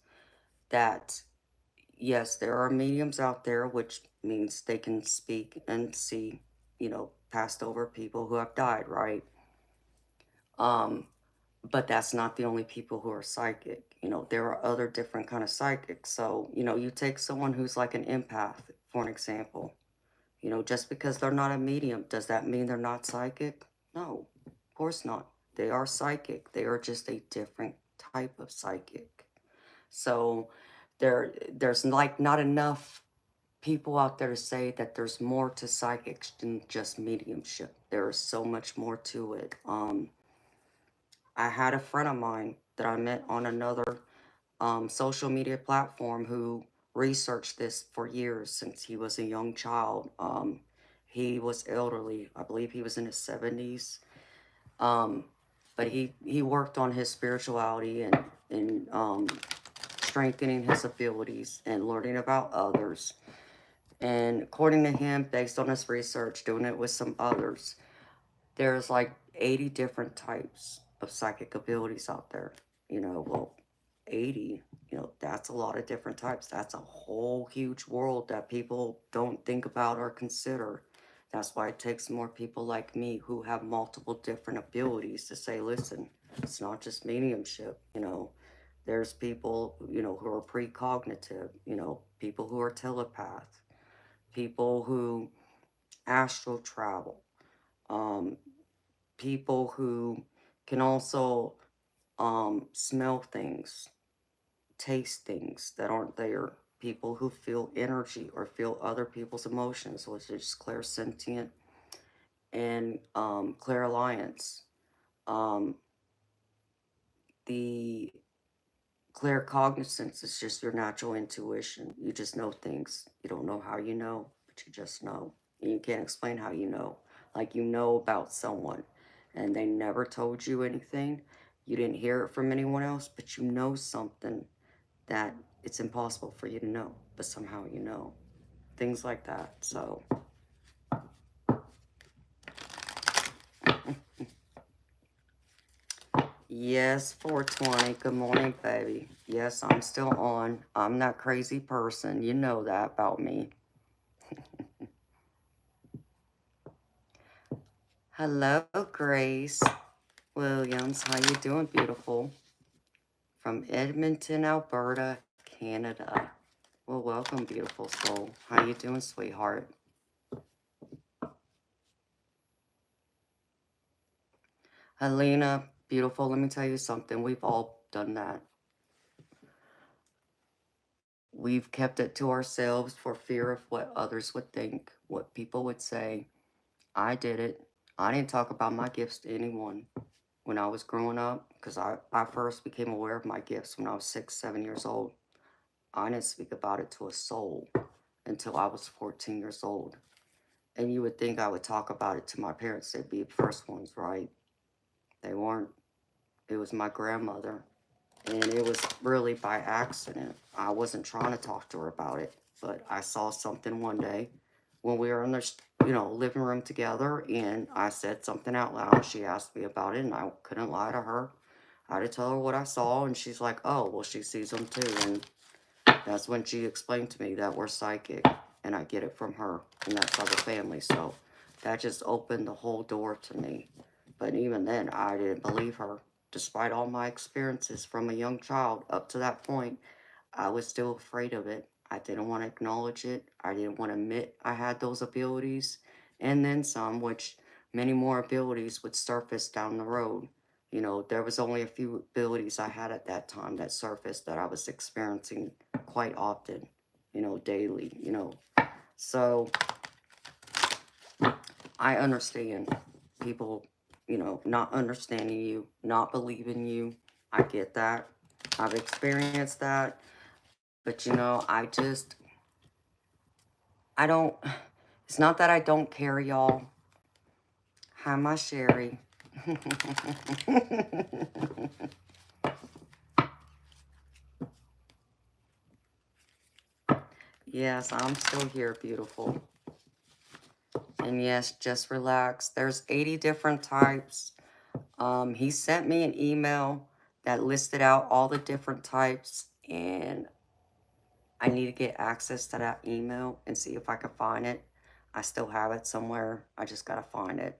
that, yes, there are mediums out there, which means they can speak and see, passed over people who have died, right? Um, but that's not the only people who are psychic. There are other different kind of psychics. So, you take someone who's like an empath, for an example. Just because they're not a medium, does that mean they're not psychic? No, of course not. They are psychic. They are just a different type of psychic. So there's like not enough people out there to say that there's more to psychics than just mediumship. There is so much more to it. I had a friend of mine that I met on another social media platform who researched this for years since he was a young child. He was elderly. I believe he was in his 70s. But he worked on his spirituality and strengthening his abilities and learning about others. And according to him, based on his research, doing it with some others, there's like 80 different types of psychic abilities out there. Well, 80, that's a lot of different types. That's a whole huge world that people don't think about or consider. That's why it takes more people like me who have multiple different abilities to say, listen, it's not just mediumship, there's people, who are precognitive, people who are telepath, people who astral travel, um, people who can also smell things, taste things that aren't there, people who feel energy or feel other people's emotions, which is clairsentient, and clairvoyance. Um, the claircognizance is just your natural intuition. You just know things. You don't know how you know, but you just know. And you can't explain how you know. Like you know about someone and they never told you anything. You didn't hear it from anyone else, but you know something that it's impossible for you to know, but somehow you know. Things like that. So, yes, 420. Good morning, baby. Yes, I'm still on. I'm that crazy person. You know that about me. Hello, Grace Williams. How you doing, beautiful? From Edmonton, Alberta, Canada. Well, welcome, beautiful soul. How you doing, sweetheart? Helena, beautiful. Let me tell you something. We've all done that. We've kept it to ourselves for fear of what others would think, what people would say. I did it. I didn't talk about my gifts to anyone when I was growing up because I first became aware of my gifts when I was 6, 7 years old. I didn't speak about it to a soul until I was 14 years old. And you would think I would talk about it to my parents. They'd be the first ones, right? They weren't. It was my grandmother. And it was really by accident. I wasn't trying to talk to her about it. But I saw something one day when we were in the living room together. And I said something out loud. She asked me about it. And I couldn't lie to her. I had to tell her what I saw. And she's like, oh, well, she sees them too. And that's when she explained to me that we're psychic, and I get it from her, and that's other family. So that just opened the whole door to me. But even then, I didn't believe her. Despite all my experiences from a young child up to that point, I was still afraid of it. I didn't want to acknowledge it. I didn't want to admit I had those abilities, and then some, which many more abilities would surface down the road. There was only a few abilities I had at that time that surfaced that I was experiencing quite often, daily, So I understand people, not understanding you, not believing you. I get that. I've experienced that. But, I don't, it's not that I don't care, y'all. Hi, my Sherry. Yes, I'm still here, beautiful. And yes, just relax. There's 80 different types. He sent me an email that listed out all the different types, and I need to get access to that email and see if I can find it. I still have it somewhere. I just gotta find it.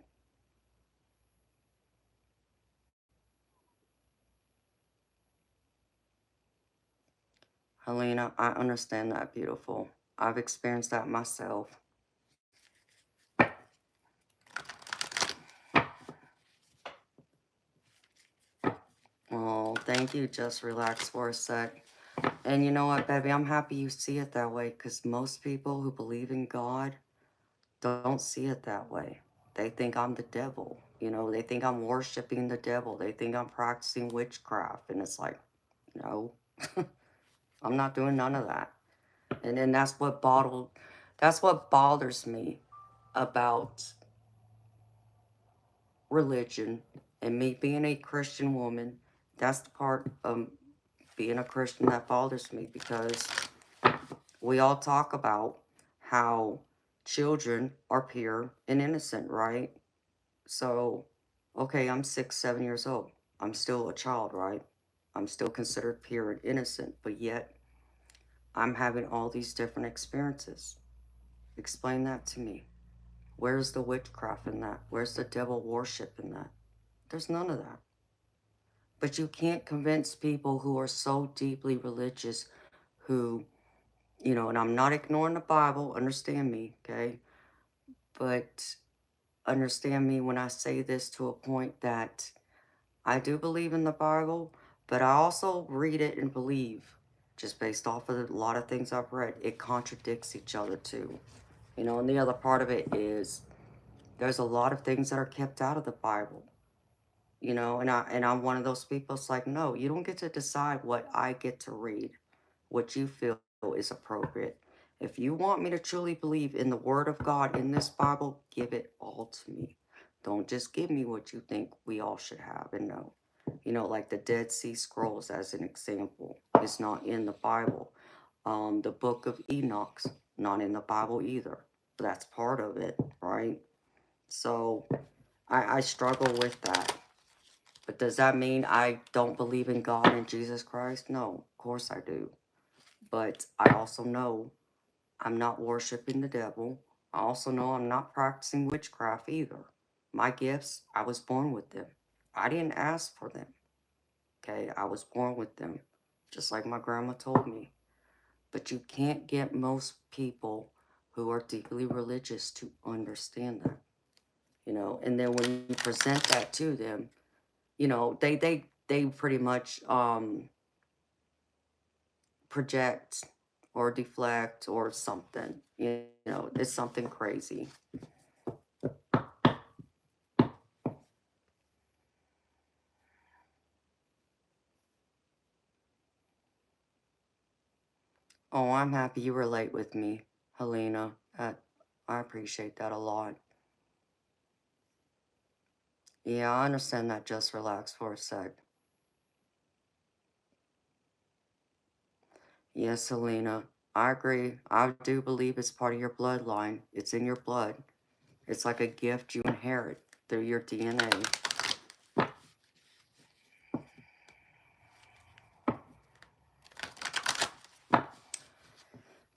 Helena, I understand that, beautiful. I've experienced that myself. Oh, thank you. Just relax for a sec. And you know what, baby? I'm happy you see it that way, because most people who believe in God don't see it that way. They think I'm the devil. They think I'm worshiping the devil. They think I'm practicing witchcraft. And it's like, no, I'm not doing none of that. And then that's what bothers me about religion and me being a Christian woman. That's the part of being a Christian that bothers me, because we all talk about how children are pure and innocent, right? So, okay, I'm 6, 7 years old. I'm still a child, right? I'm still considered pure and innocent, but yet I'm having all these different experiences. Explain that to me. Where's the witchcraft in that? Where's the devil worship in that? There's none of that. But you can't convince people who are so deeply religious, who, and I'm not ignoring the Bible, understand me, okay? But understand me when I say this to a point that I do believe in the Bible, but I also read it and believe, just based off of a lot of things I've read, it contradicts each other too. And the other part of it is There's a lot of things that are kept out of the Bible, you know, and I'm one of those people. It's like, no, you don't get to decide what I get to read, what you feel is appropriate. If you want me to truly believe in the Word of God in this Bible, give it all to me. Don't just give me what you think we all should have and know. You know, like the Dead Sea Scrolls, as an example, is not in the Bible. The Book of Enoch's not in the Bible either. That's part of it, right? So I struggle with that. But does that mean I don't believe in God and Jesus Christ? No, of course I do. But I also know I'm not worshiping the devil. I also know I'm not practicing witchcraft either. My gifts, I was born with them. I didn't ask for them. Okay, I was born with them, just like my grandma told me. But you can't get most people who are deeply religious to understand that, you know. And then when you present that to them, you know, they pretty much project or deflect or something. You know, it's something crazy. Oh, I'm happy you relate with me, Helena. I appreciate that a lot. Yeah, I understand that. Just relax for a sec. Yes, Helena, I agree. I do believe it's part of your bloodline. It's in your blood. It's like a gift you inherit through your DNA.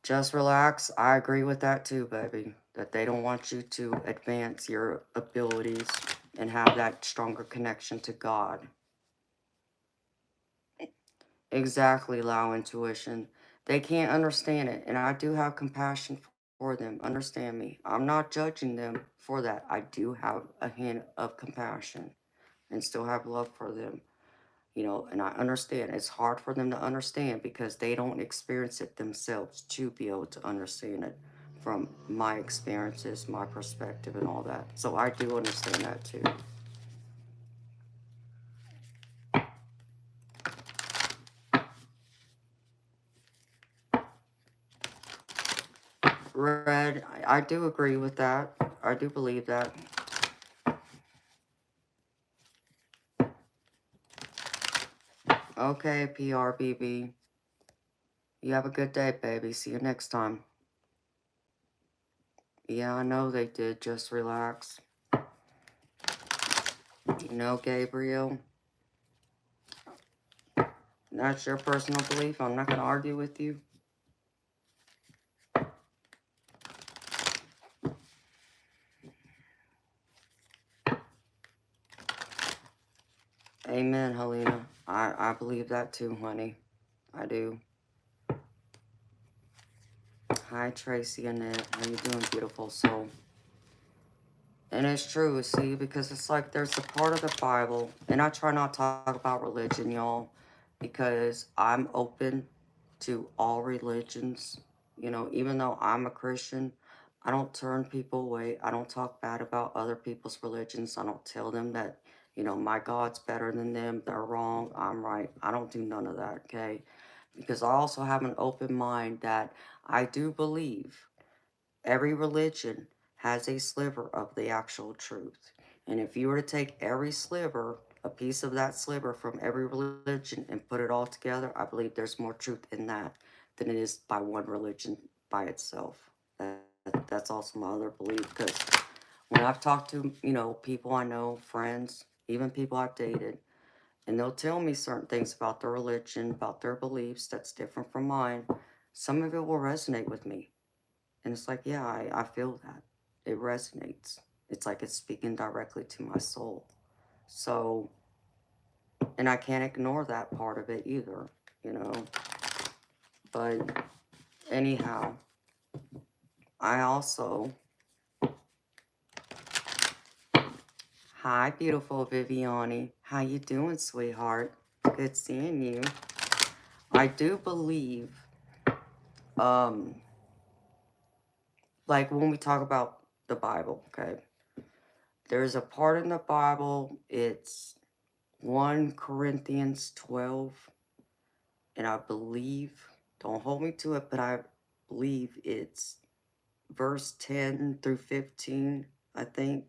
Just relax. I agree with that too, baby. That they don't want you to advance your abilities and have that stronger connection to God. Exactly, Lao intuition. They can't understand it, and I do have compassion for them. Understand me. I'm not judging them for that. I do have a hint of compassion and still have love for them. You know, and I understand it's hard for them to understand because they don't experience it themselves to be able to understand it from my experiences, my perspective, and all that. So I do understand that too. Red, I do agree with that. I do believe that. Okay, PRBB. You have a good day, baby. See you next time. Yeah, I know they did. Just relax. You know, Gabriel, that's your personal belief. I'm not going to argue with you. Amen, Helena. I believe that too, honey. I do. Hi, Tracy Annette. How you doing, beautiful soul? And it's true, see, because it's like there's a part of the Bible, and I try not to talk about religion, y'all, because I'm open to all religions. You know, even though I'm a Christian, I don't turn people away. I don't talk bad about other people's religions. I don't tell them that, you know, my God's better than them. They're wrong. I'm right. I don't do none of that, okay? Because I also have an open mind that I do believe every religion has a sliver of the actual truth. And if you were to take every sliver, a piece of that sliver from every religion and put it all together, I believe there's more truth in that than it is by one religion by itself. That's also my other belief, because when I've talked to, you know, people I know, friends, even people I've dated, and they'll tell me certain things about their religion, about their beliefs that's different from mine, some of it will resonate with me. And it's like, yeah, I feel that. It resonates. It's like it's speaking directly to my soul. So, and I can't ignore that part of it either, you know. But anyhow, I also, hi, beautiful Viviani. How you doing, sweetheart? Good seeing you. I do believe, um, like when we talk about the Bible, okay? There's a part in the Bible, it's 1 Corinthians 12, and I believe, don't hold me to it, but I believe it's verse 10 through 15, I think.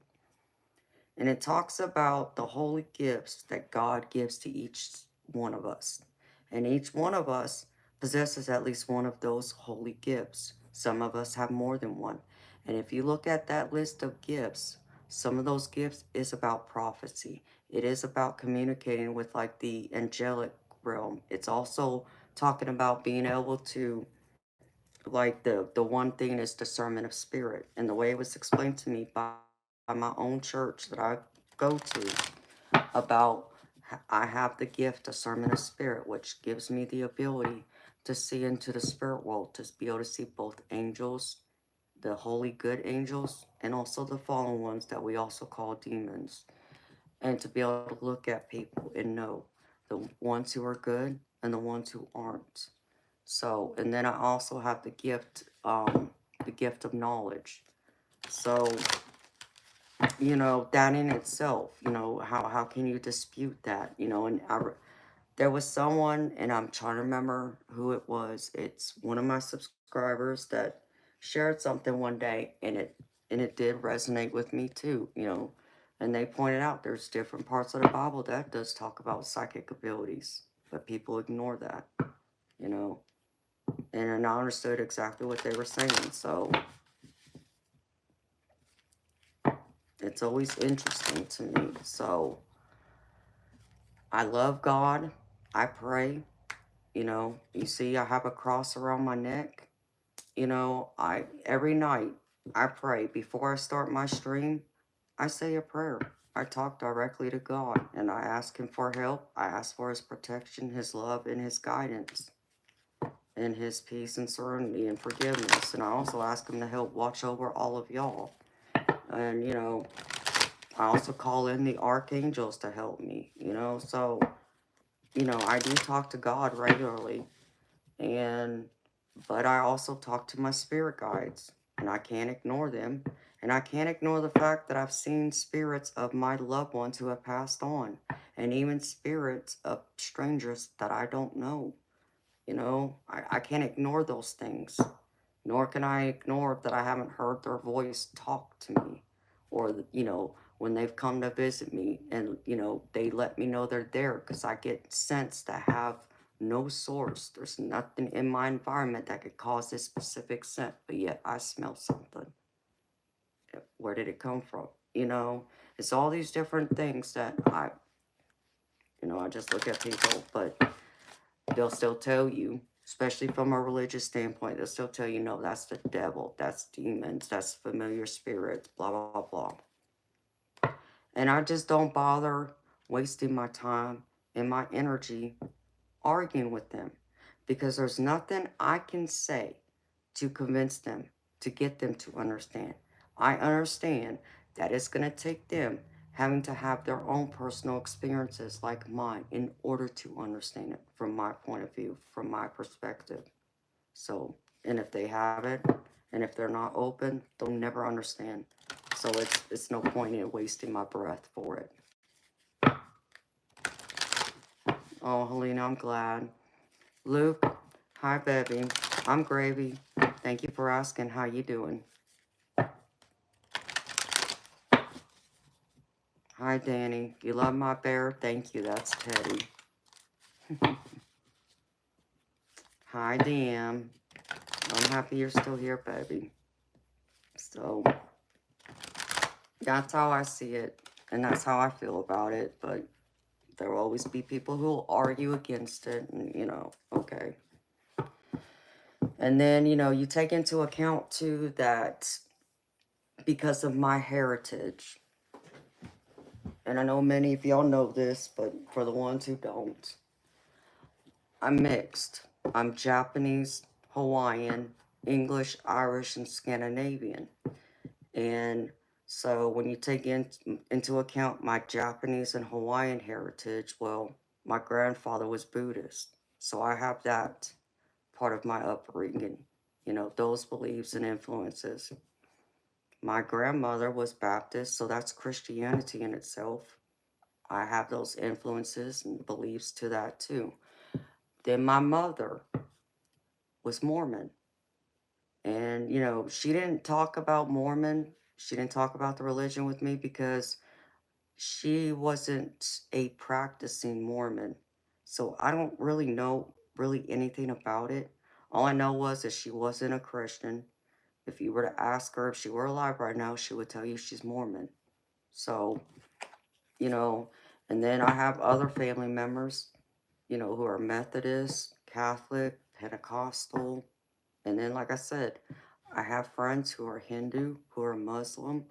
And it talks about the holy gifts that God gives to each one of us. And each one of us possesses at least one of those holy gifts. Some of us have more than one. And if you look at that list of gifts, some of those gifts is about prophecy. It is about communicating with like the angelic realm. It's also talking about being able to, like, the one thing is discernment of spirit. And the way it was explained to me by my own church that I go to, about I have the gift discernment of spirit, which gives me the ability to see into the spirit world, to be able to see both angels, the holy good angels, and also the fallen ones that we also call demons, and to be able to look at people and know the ones who are good and the ones who aren't. So, and then I also have the gift of knowledge. So, that in itself, how can you dispute that? And there was someone, and I'm trying to remember who it was. It's one of my subscribers that shared something one day, and it did resonate with me too. And they pointed out there's different parts of the Bible that does talk about psychic abilities, but people ignore that. You know, and I understood exactly what they were saying. So it's always interesting to me. So I love God. I pray. You see, I have a cross around my neck. I every night I pray before I start my stream. I say a prayer. I talk directly to God and I ask Him for help. I ask for His protection, His love, and His guidance, and His peace and serenity and forgiveness. And I also ask Him to help watch over all of y'all. And I also call in the archangels to help me. So I do talk to God regularly, and but I also talk to my spirit guides, and I can't ignore them. And I can't ignore the fact that I've seen spirits of my loved ones who have passed on, and even spirits of strangers that I don't know. I can't ignore those things, nor can I ignore that I haven't heard their voice talk to me, or, when they've come to visit me and, they let me know they're there, because I get sense that have no source. There's nothing in my environment that could cause this specific scent, but yet I smell something. Where did it come from? It's all these different things that I just look at people, but they'll still tell you, especially from a religious standpoint, they'll still tell you, no, that's the devil, that's demons, that's familiar spirits, blah, blah, blah. And I just don't bother wasting my time and my energy arguing with them, because there's nothing I can say to convince them, to get them to understand. I understand that it's going to take them having to have their own personal experiences like mine in order to understand it from my point of view, from my perspective. So, and if they have it, and if they're not open, they'll never understand. So it's no point in wasting my breath for it. Oh, Helena, I'm glad. Luke, hi, baby. I'm Gravy. Thank you for asking. How you doing? Hi, Danny. You love my bear? Thank you. That's Teddy. Hi, DM. I'm happy you're still here, baby. So, that's how I see it, and that's how I feel about it, but there will always be people who will argue against it, and, okay. And then, you take into account, too, that because of my heritage, and I know many of y'all know this, but for the ones who don't, I'm mixed. I'm Japanese, Hawaiian, English, Irish, and Scandinavian. And so when you take into account my Japanese and Hawaiian heritage, well, my grandfather was Buddhist. So I have that part of my upbringing, those beliefs and influences. My grandmother was Baptist, so that's Christianity in itself. I have those influences and beliefs to that too. Then my mother was Mormon. And, you know, she didn't talk about Mormon. She didn't talk about the religion with me because she wasn't a practicing Mormon. So I don't really know really anything about it. All I know was that she wasn't a Christian. If you were to ask her if she were alive right now, she would tell you she's Mormon. So, you know, and then I have other family members, you know, who are Methodist, Catholic, Pentecostal. And then, like I said, I have friends who are Hindu, who are Muslim.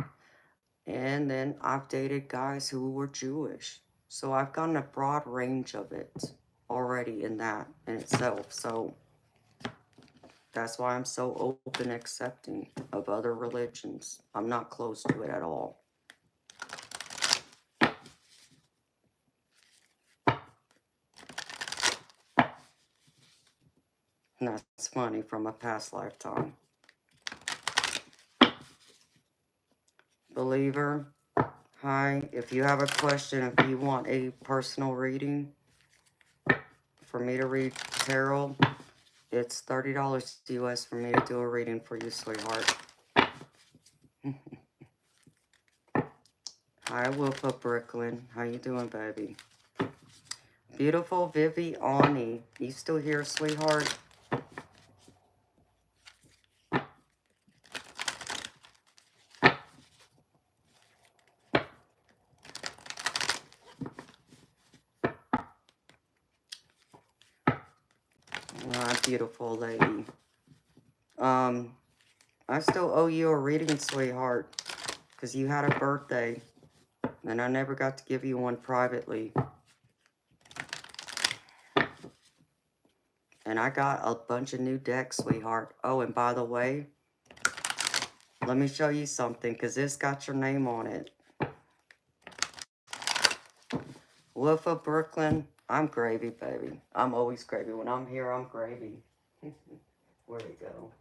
And then I've dated guys who were Jewish. So I've gotten a broad range of it already in that in itself. So that's why I'm so open accepting of other religions. I'm not close to it at all. And that's funny from a past lifetime. Believer, hi. If you have a question, if you want a personal reading for me to read tarot, it's $30 US for me to do a reading for you, sweetheart. Hi, Wilfa Brooklyn. How you doing, baby? Beautiful Viviani. You still here, sweetheart? My beautiful lady. I still owe you a reading, sweetheart, because you had a birthday, and I never got to give you one privately. And I got a bunch of new decks, sweetheart. Oh, and by the way, let me show you something, because this got your name on it. Wolf of Brooklyn, I'm gravy, baby. I'm always gravy. When I'm here, I'm gravy. Where'd it go?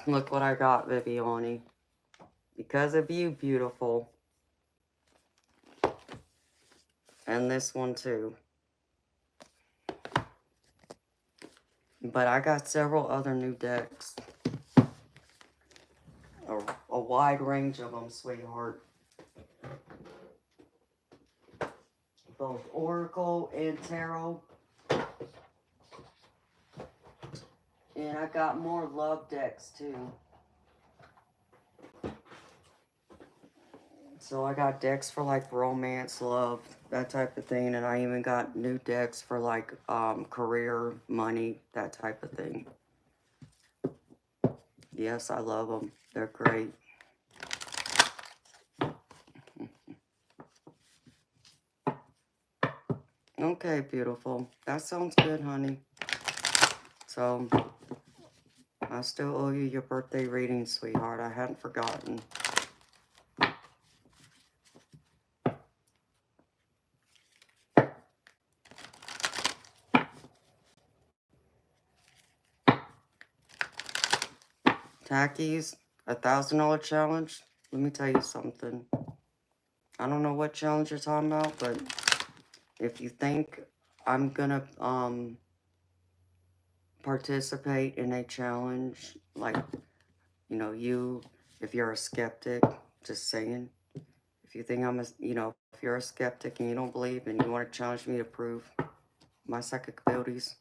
Look what I got, Viviani. Because of you, beautiful. And this one, too. But I got several other new decks. A wide range of them, sweetheart. Both Oracle and Tarot. And I got more love decks, too. So I got decks for, like, romance, love, that type of thing. And I even got new decks for, like, career, money, that type of thing. Yes, I love them. They're great. Okay, beautiful. That sounds good, honey. So, I still owe you your birthday reading, sweetheart. I hadn't forgotten. Tackies, $1,000 challenge. Let me tell you something. I don't know what challenge you're talking about, but if you think I'm gonna participate in a challenge, like, you know, if you're a skeptic, just saying, if you think if you're a skeptic and you don't believe and you want to challenge me to prove my psychic abilities,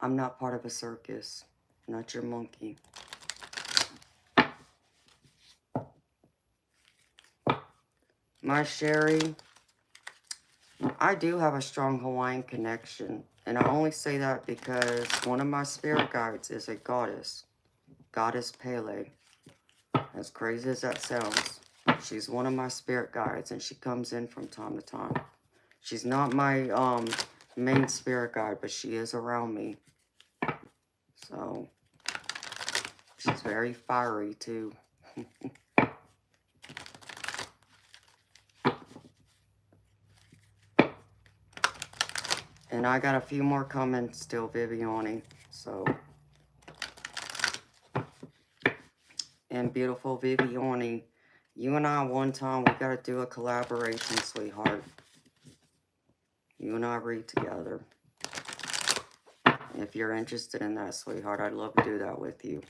I'm not part of a circus, not your monkey. My Sherry, I do have a strong Hawaiian connection, and I only say that because one of my spirit guides is a goddess, Goddess Pele. As crazy as that sounds, she's one of my spirit guides, and she comes in from time to time. She's not my main spirit guide, but she is around me. So, she's very fiery, too. And I got a few more coming still, Viviani. So, and beautiful Viviani, you and I one time, we got to do a collaboration, sweetheart. You and I read together. If you're interested in that, sweetheart, I'd love to do that with you.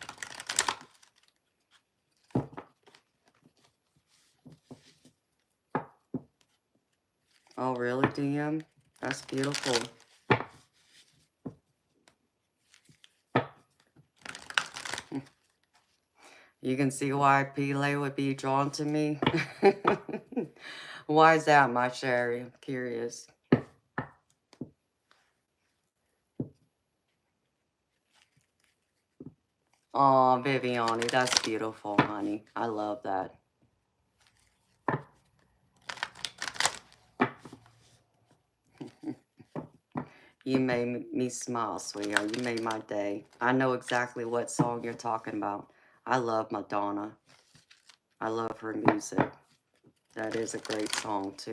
Oh, really, DM? That's beautiful. You can see why Pele would be drawn to me. Why is that, my Sherry? I'm curious. Oh, Viviani, that's beautiful, honey. I love that. You made me smile, sweetheart. You made my day. I know exactly what song you're talking about. I love Madonna. I love her music. That is a great song, too.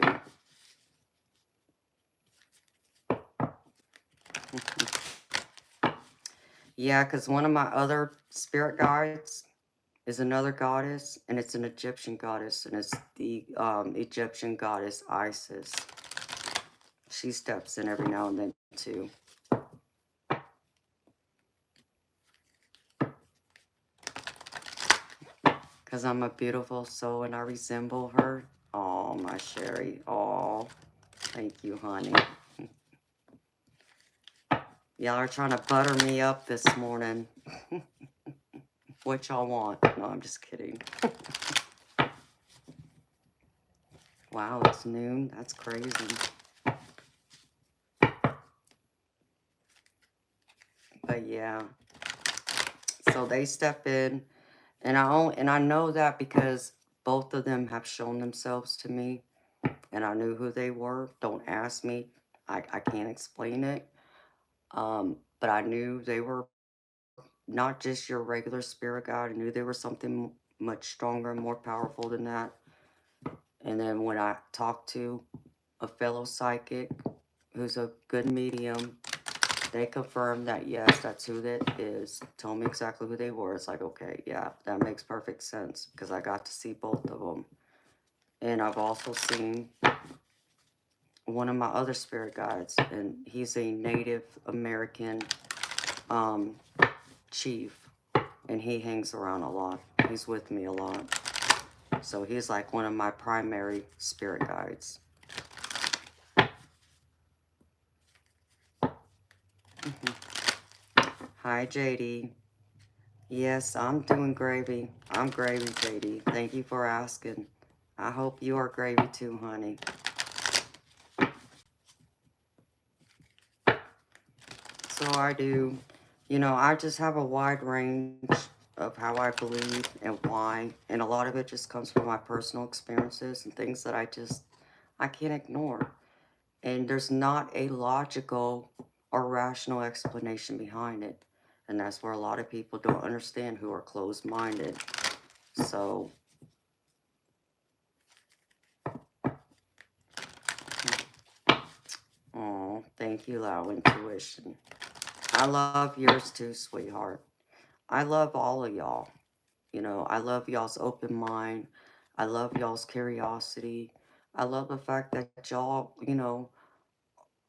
Yeah, because one of my other spirit guides is another goddess, and it's an Egyptian goddess, and it's the Egyptian goddess Isis. She steps in every now and then, too. Because I'm a beautiful soul and I resemble her. Oh, my Sherry. Oh, thank you, honey. Y'all are trying to butter me up this morning. What y'all want? No, I'm just kidding. Wow, it's noon. That's crazy. But yeah. So they step in, and I know that because both of them have shown themselves to me, and I knew who they were. Don't ask me. I can't explain it. But I knew they were not just your regular spirit guide. I knew they were something much stronger and more powerful than that. And then when I talked to a fellow psychic who's a good medium, they confirmed that yes, that's who that is. Told me exactly who they were. It's like, okay, yeah, that makes perfect sense because I got to see both of them. And I've also seen one of my other spirit guides, and he's a Native American chief, and he hangs around a lot. He's with me a lot. So he's like one of my primary spirit guides. Hi, JD. Yes, I'm doing gravy. I'm gravy, JD. Thank you for asking. I hope you are gravy too, honey. So I do, I just have a wide range of how I believe and why. And a lot of it just comes from my personal experiences and things that I can't ignore. And there's not a logical or rational explanation behind it. And that's where a lot of people don't understand who are closed-minded. So, oh, thank you, Lao Intuition. I love yours too, sweetheart. I love all of y'all. I love y'all's open mind. I love y'all's curiosity. I love the fact that y'all,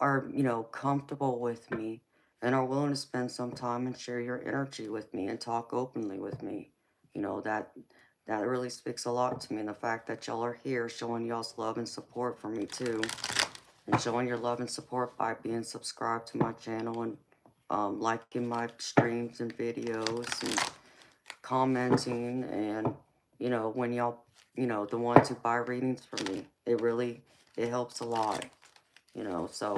are, comfortable with me and are willing to spend some time and share your energy with me and talk openly with me. That really speaks a lot to me. And the fact that y'all are here showing y'all's love and support for me too. And showing your love and support by being subscribed to my channel and liking my streams and videos and commenting and, when y'all, the ones who buy readings from me, it helps a lot, so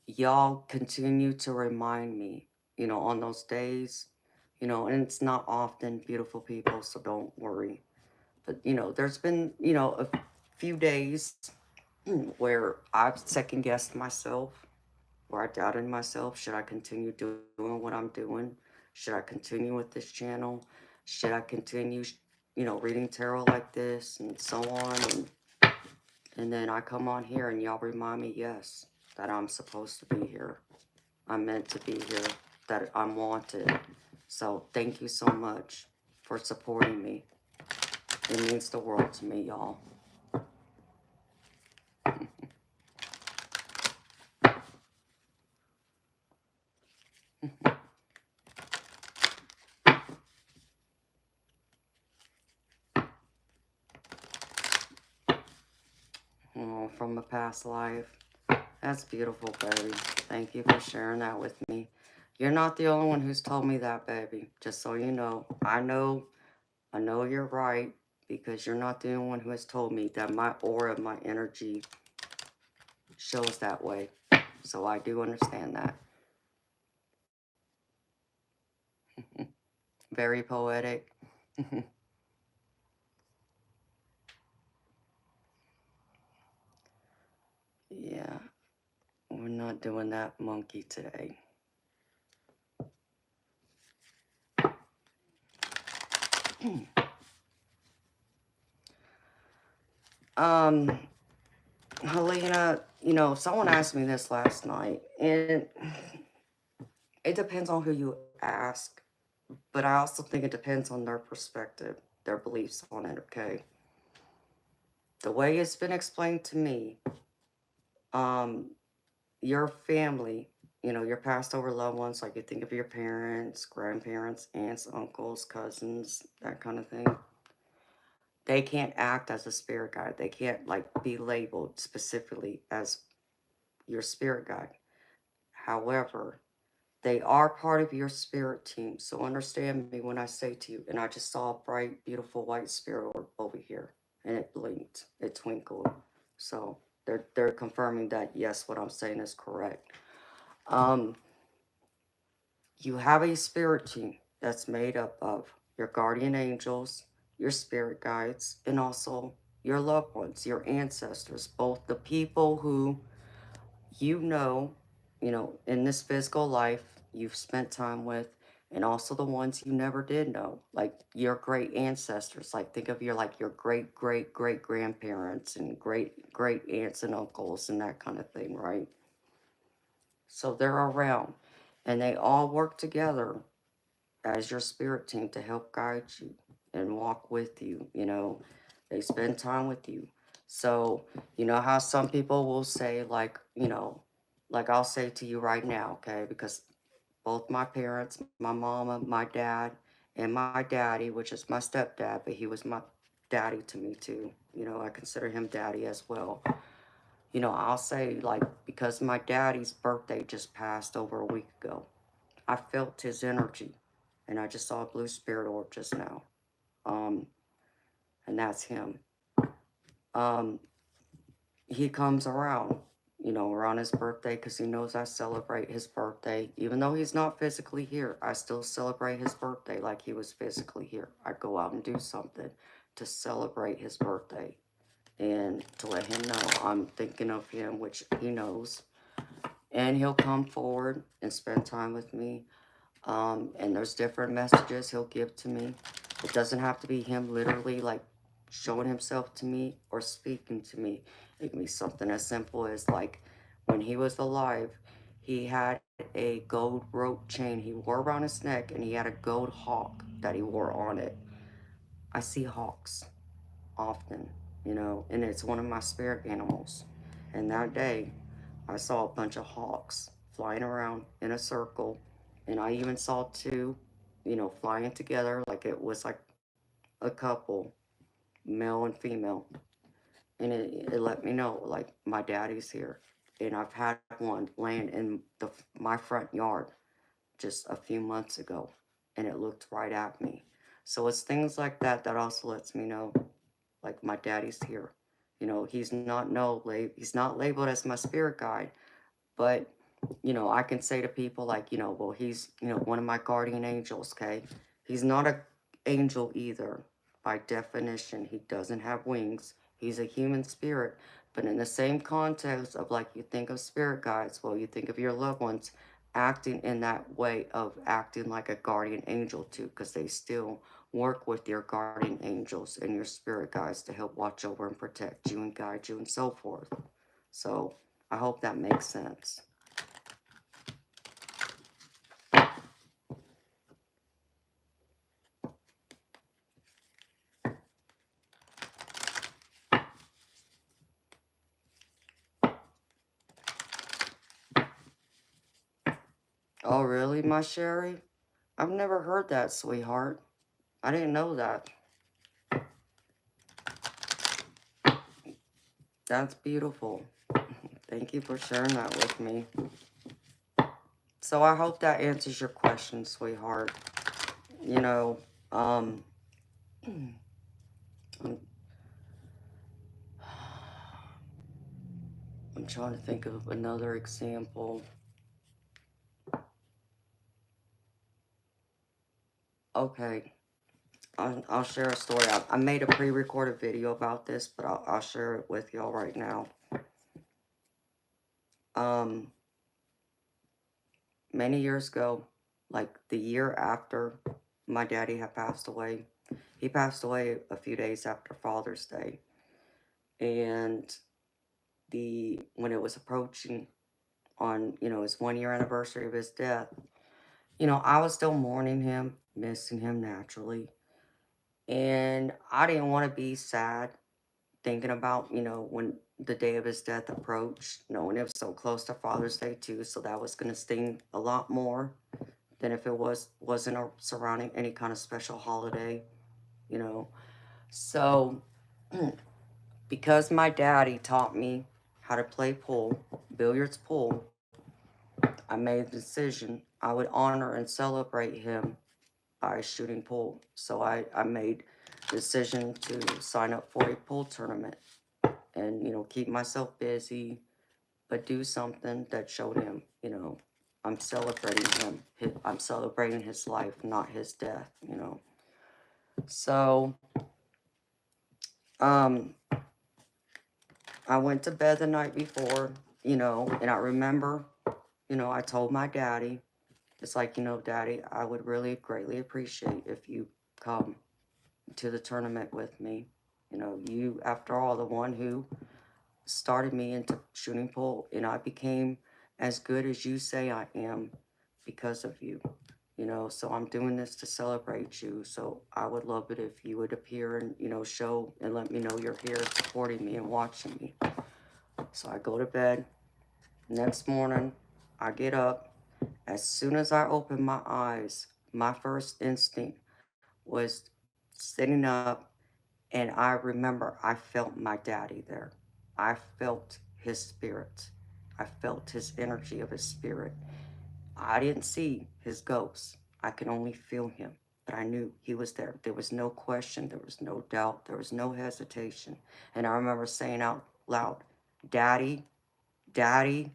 y'all continue to remind me, on those days, and it's not often, beautiful people, so don't worry. But, there's been, a few days where I've second guessed myself, where I doubted myself. Should I continue doing what I'm doing? Should I continue with this channel? Should I continue, reading tarot like this and so on? And then I come on here and y'all remind me, yes, that I'm supposed to be here. I'm meant to be here, that I'm wanted. So thank you so much for supporting me. It means the world to me, y'all. Oh, from a past life. That's beautiful, baby. Thank you for sharing that with me. You're not the only one who's told me that, baby. Just so you know. I know you're right, because you're not the only one who has told me that my aura, my energy shows that way. So I do understand that. Very poetic. Yeah, we're not doing that monkey today. um, Helena, someone asked me this last night, and it depends on who you ask, but I also think it depends on their perspective, their beliefs on it, okay? The way it's been explained to me, um, your family, your passed over loved ones, like you think of your parents, grandparents, aunts, uncles, cousins, that kind of thing. They can't act as a spirit guide. They can't like be labeled specifically as your spirit guide. However, they are part of your spirit team. So understand me when I say to you, and I just saw a bright, beautiful white spirit orb over here, and it blinked, it twinkled. So they're confirming that yes, what I'm saying is correct. Um, you have a spirit team that's made up of your guardian angels, your spirit guides, and also your loved ones, your ancestors, both the people who you know, in this physical life you've spent time with, and also the ones you never did know, like your great ancestors. Like think of your great great great grandparents and great great aunts and uncles and that kind of thing, right? So they're around, and they all work together as your spirit team to help guide you and walk with you. They spend time with you. So you know how some people will say, like, like I'll say to you right now, okay? Because both my parents, my mama, my dad, and my daddy, which is my stepdad, but he was my daddy to me too. I consider him daddy as well. I'll say, like, because my daddy's birthday just passed over a week ago, I felt his energy, and I just saw a blue spirit orb just now. Um, and that's him. Um, he comes around, around his birthday, because he knows I celebrate his birthday. Even though he's not physically here, I still celebrate his birthday like he was physically here. I go out and do something to celebrate his birthday and to let him know I'm thinking of him, which he knows. And he'll come forward and spend time with me. And there's different messages he'll give to me. It doesn't have to be him literally like showing himself to me or speaking to me. It can be something as simple as, like, when he was alive, he had a gold rope chain he wore around his neck, and he had a gold hawk that he wore on it. I see hawks often, and it's one of my spirit animals. And that day, I saw a bunch of hawks flying around in a circle, and I even saw two, flying together like it was like a couple, male and female. And it let me know, like, my daddy's here. And I've had one land in my front yard just a few months ago, and it looked right at me. So it's things like that that also lets me know, like, my daddy's here. He's not he's not labeled as my spirit guide, but I can say to people, like, well, he's, one of my guardian angels, okay? He's not a angel either. By definition, he doesn't have wings. He's a human spirit. But in the same context of, like, you think of spirit guides, well, you think of your loved ones acting in that way of acting like a guardian angel too, because they still work with your guardian angels and your spirit guides to help watch over and protect you and guide you and so forth. So I hope that makes sense. Oh, really, my Sherry? I've never heard that, sweetheart. I didn't know that. That's beautiful. Thank you for sharing that with me. So I hope that answers your question, sweetheart. You know, um, I'm, I'm trying to think of another example. Okay, I'll share a story. I made a pre-recorded video about this, but I'll share it with y'all right now. Um, Many years ago, like the year after my daddy had passed away, he passed away a few days after Father's Day. And when it was approaching on, his 1 year anniversary of his death, I was still mourning him, missing him naturally. And I didn't want to be sad thinking about, when the day of his death approached, and it was so close to Father's Day too, so that was going to sting a lot more than if it wasn't surrounding any kind of special holiday, you know. So, because my daddy taught me how to play pool, billiards pool, I made the decision I would honor and celebrate him by shooting pool. So I made the decision to sign up for a pool tournament and, keep myself busy, but do something that showed him, I'm celebrating him. I'm celebrating his life, not his death. So, um, I went to bed the night before, and I remember, I told my daddy, it's like, Daddy, I would really greatly appreciate if you come to the tournament with me. You, after all, the one who started me into shooting pool, and I became as good as you say I am because of you. So I'm doing this to celebrate you. So I would love it if you would appear and, show and let me know you're here supporting me and watching me. So I go to bed. Next morning, I get up. As soon as I open my eyes, my first instinct was sitting up, and I remember I felt my daddy there. I felt his spirit. I felt his energy of his spirit. I didn't see his ghost. I could only feel him, but I knew he was there. There was no question, there was no doubt, there was no hesitation. And I remember saying out loud, Daddy, Daddy,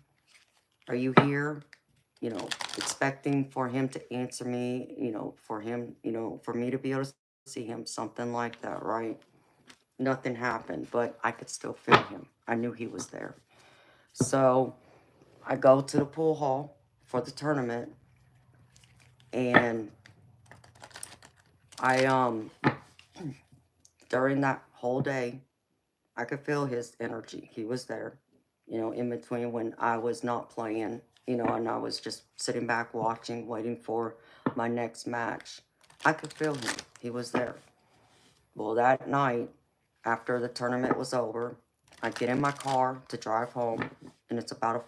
are you here? Expecting for him to answer me, for him, for me to be able to see him, something like that, right? Nothing happened, but I could still feel him. I knew he was there. So I go to the pool hall for the tournament, and I during that whole day, I could feel his energy. He was there, in between when I was not playing, and I was just sitting back watching, waiting for my next match. I could feel him. He was there. Well, that night, after the tournament was over, I get in my car to drive home, and it's about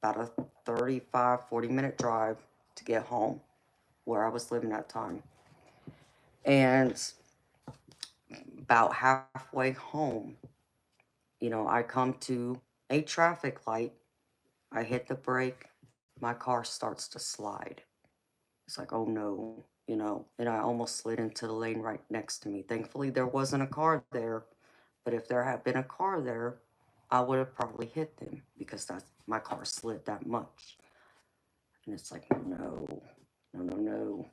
a 35, 40-minute drive to get home where I was living at the time. And about halfway home, I come to a traffic light. I hit the brake. My car starts to slide. It's like, oh no, and I almost slid into the lane right next to me. Thankfully, there wasn't a car there, but if there had been a car there, I would have probably hit them because my car slid that much. And it's like, no, no, no, no.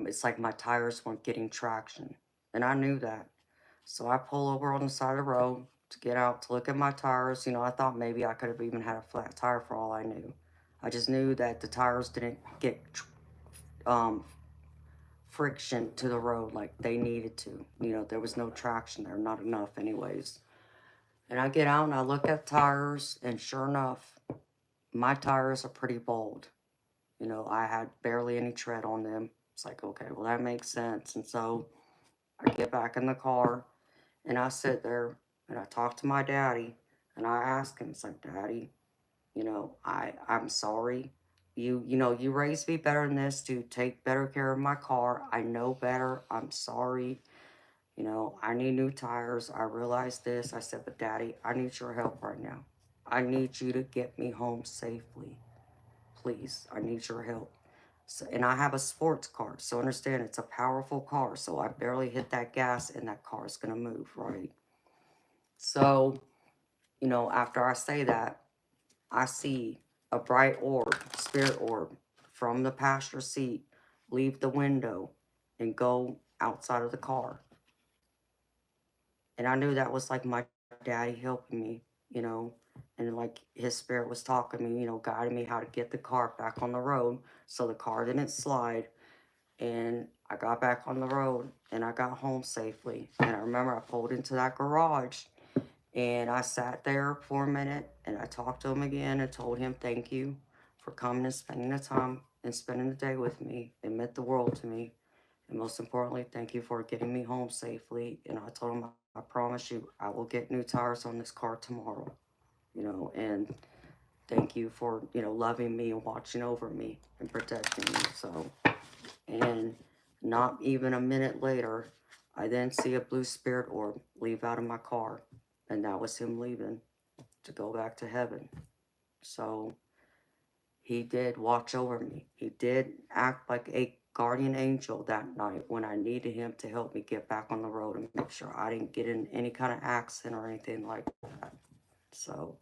It's like my tires weren't getting traction, and I knew that. So I pull over on the side of the road to get out to look at my tires. I thought maybe I could have even had a flat tire for all I knew. I just knew that the tires didn't get um, friction to the road like they needed to. You know, there was no traction there, not enough anyways. And I get out and I look at tires, and sure enough, my tires are pretty bold. You know, I had barely any tread on them. It's like, okay, well, that makes sense. And so I get back in the car and I sit there and I talk to my daddy and I ask him, it's like, Daddy, you know, I'm sorry. You know, you raised me better than this to take better care of my car. I know better. I'm sorry. You know, I need new tires. I realize this. I said, but Daddy, I need your help right now. I need you to get me home safely. Please, I need your help. So, and I have a sports car, so understand it's a powerful car. So I barely hit that gas and that car is going to move, right? So, you know, after I say that, I see a bright orb, spirit orb, from the passenger seat leave the window and go outside of the car. And I knew that was like my daddy helping me, you know, and like his spirit was talking to me, you know, guiding me how to get the car back on the road so the car didn't slide. And I got back on the road and I got home safely. And I remember I pulled into that garage and I sat there for a minute and I talked to him again and told him thank you for coming and spending the time and spending the day with me. It meant the world to me. And most importantly, thank you for getting me home safely. And I told him, I promise you, I will get new tires on this car tomorrow. You know, and thank you for, you know, loving me and watching over me and protecting me. So, and not even a minute later, I then see a blue spirit orb leave out of my car. And that was him leaving to go back to heaven. So he did watch over me. He did act like a guardian angel that night when I needed him to help me get back on the road and make sure I didn't get in any kind of accident or anything like that. So,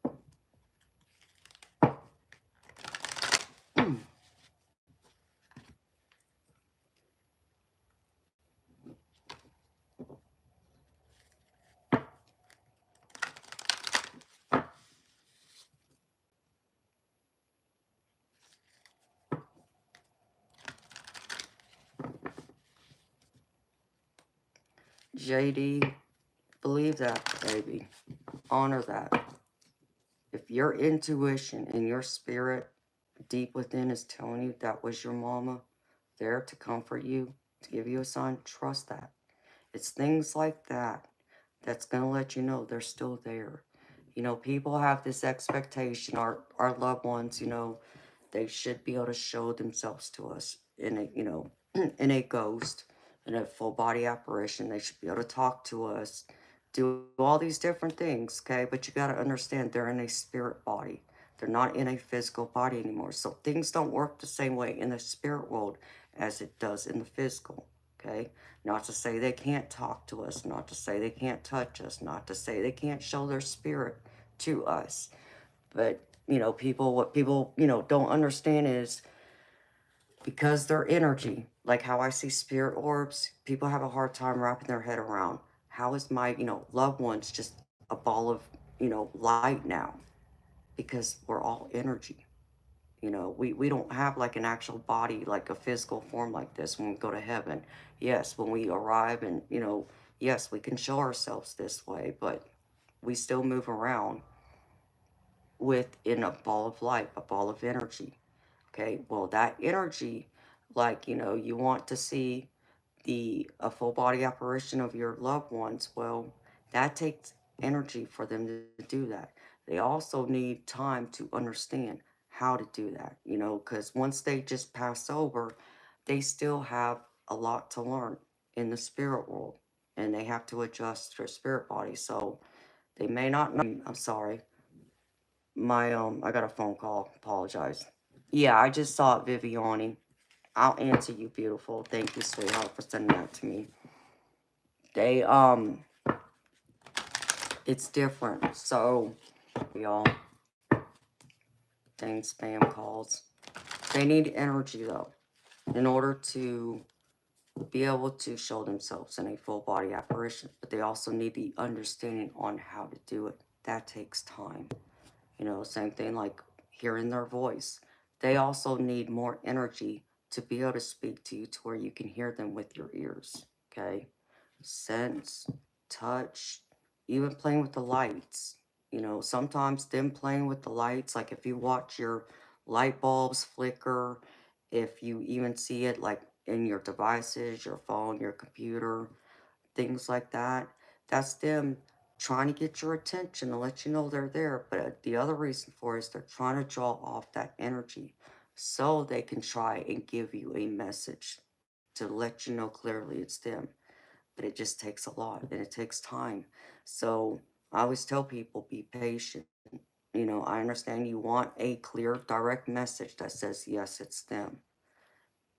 JD, believe that, baby. Honor that. If your intuition and your spirit deep within is telling you that was your mama there to comfort you, to give you a sign, trust that. It's things like that that's going to let you know they're still there. You know, people have this expectation, our loved ones, you know, they should be able to show themselves to us in a, you know, in a ghost, in a full body apparition. They should be able to talk to us, do all these different things, okay? But you got to understand they're in a spirit body. They're not in a physical body anymore. So things don't work the same way in the spirit world as it does in the physical, okay? Not to say they can't talk to us, not to say they can't touch us, not to say they can't show their spirit to us. But, you know, what people, you know, don't understand is because they're energy, like how I see spirit orbs, people have a hard time wrapping their head around. How is my, you know, loved ones just a ball of, you know, light now? Because we're all energy. You know, we don't have like an actual body, like a physical form like this when we go to heaven. Yes, when we arrive and, you know, yes, we can show ourselves this way, but we still move around within a ball of light, a ball of energy. Okay, well, that energy, like, you know, you want to see a full body apparition of your loved ones. Well, that takes energy for them to do that. They also need time to understand how to do that, you know, because once they just pass over, they still have a lot to learn in the spirit world and they have to adjust their spirit body. So they may not know. I'm sorry. I got a phone call. Apologize. Yeah, I just saw it, Viviani. I'll answer you, beautiful. Thank you, sweetheart, for sending that to me. They, it's different. So, y'all, dang spam calls. They need energy, though, in order to be able to show themselves in a full body apparition. But they also need the understanding on how to do it. That takes time. You know, same thing like hearing their voice. They also need more energy to be able to speak to you to where you can hear them with your ears, okay? Sense, touch, even playing with the lights. You know, sometimes them playing with the lights, like if you watch your light bulbs flicker, if you even see it like in your devices, your phone, your computer, things like that, that's them trying to get your attention to let you know they're there. But the other reason for it is they're trying to draw off that energy so they can try and give you a message to let you know clearly it's them. But it just takes a lot and it takes time. So I always tell people be patient. You know, I understand you want a clear, direct message that says, yes, it's them.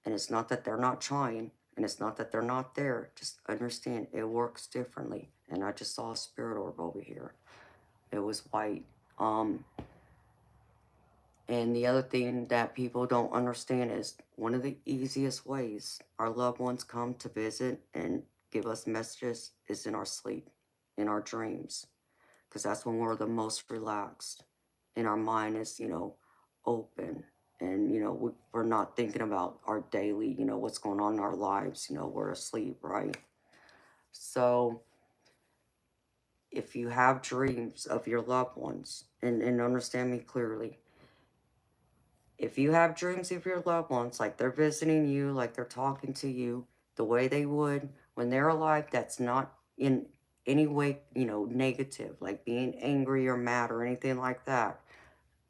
And it's not that they're not trying, and it's not that they're not there. Just understand it works differently. And I just saw a spirit orb over here. It was white. And the other thing that people don't understand is one of the easiest ways our loved ones come to visit and give us messages is in our sleep, in our dreams, because that's when we're the most relaxed and our mind is, you know, open. And, you know, we're not thinking about our daily, you know, what's going on in our lives, you know, we're asleep, right? So if you have dreams of your loved ones, and understand me clearly, if you have dreams of your loved ones, like they're visiting you, like they're talking to you the way they would when they're alive, that's not in any way, you know, negative, like being angry or mad or anything like that.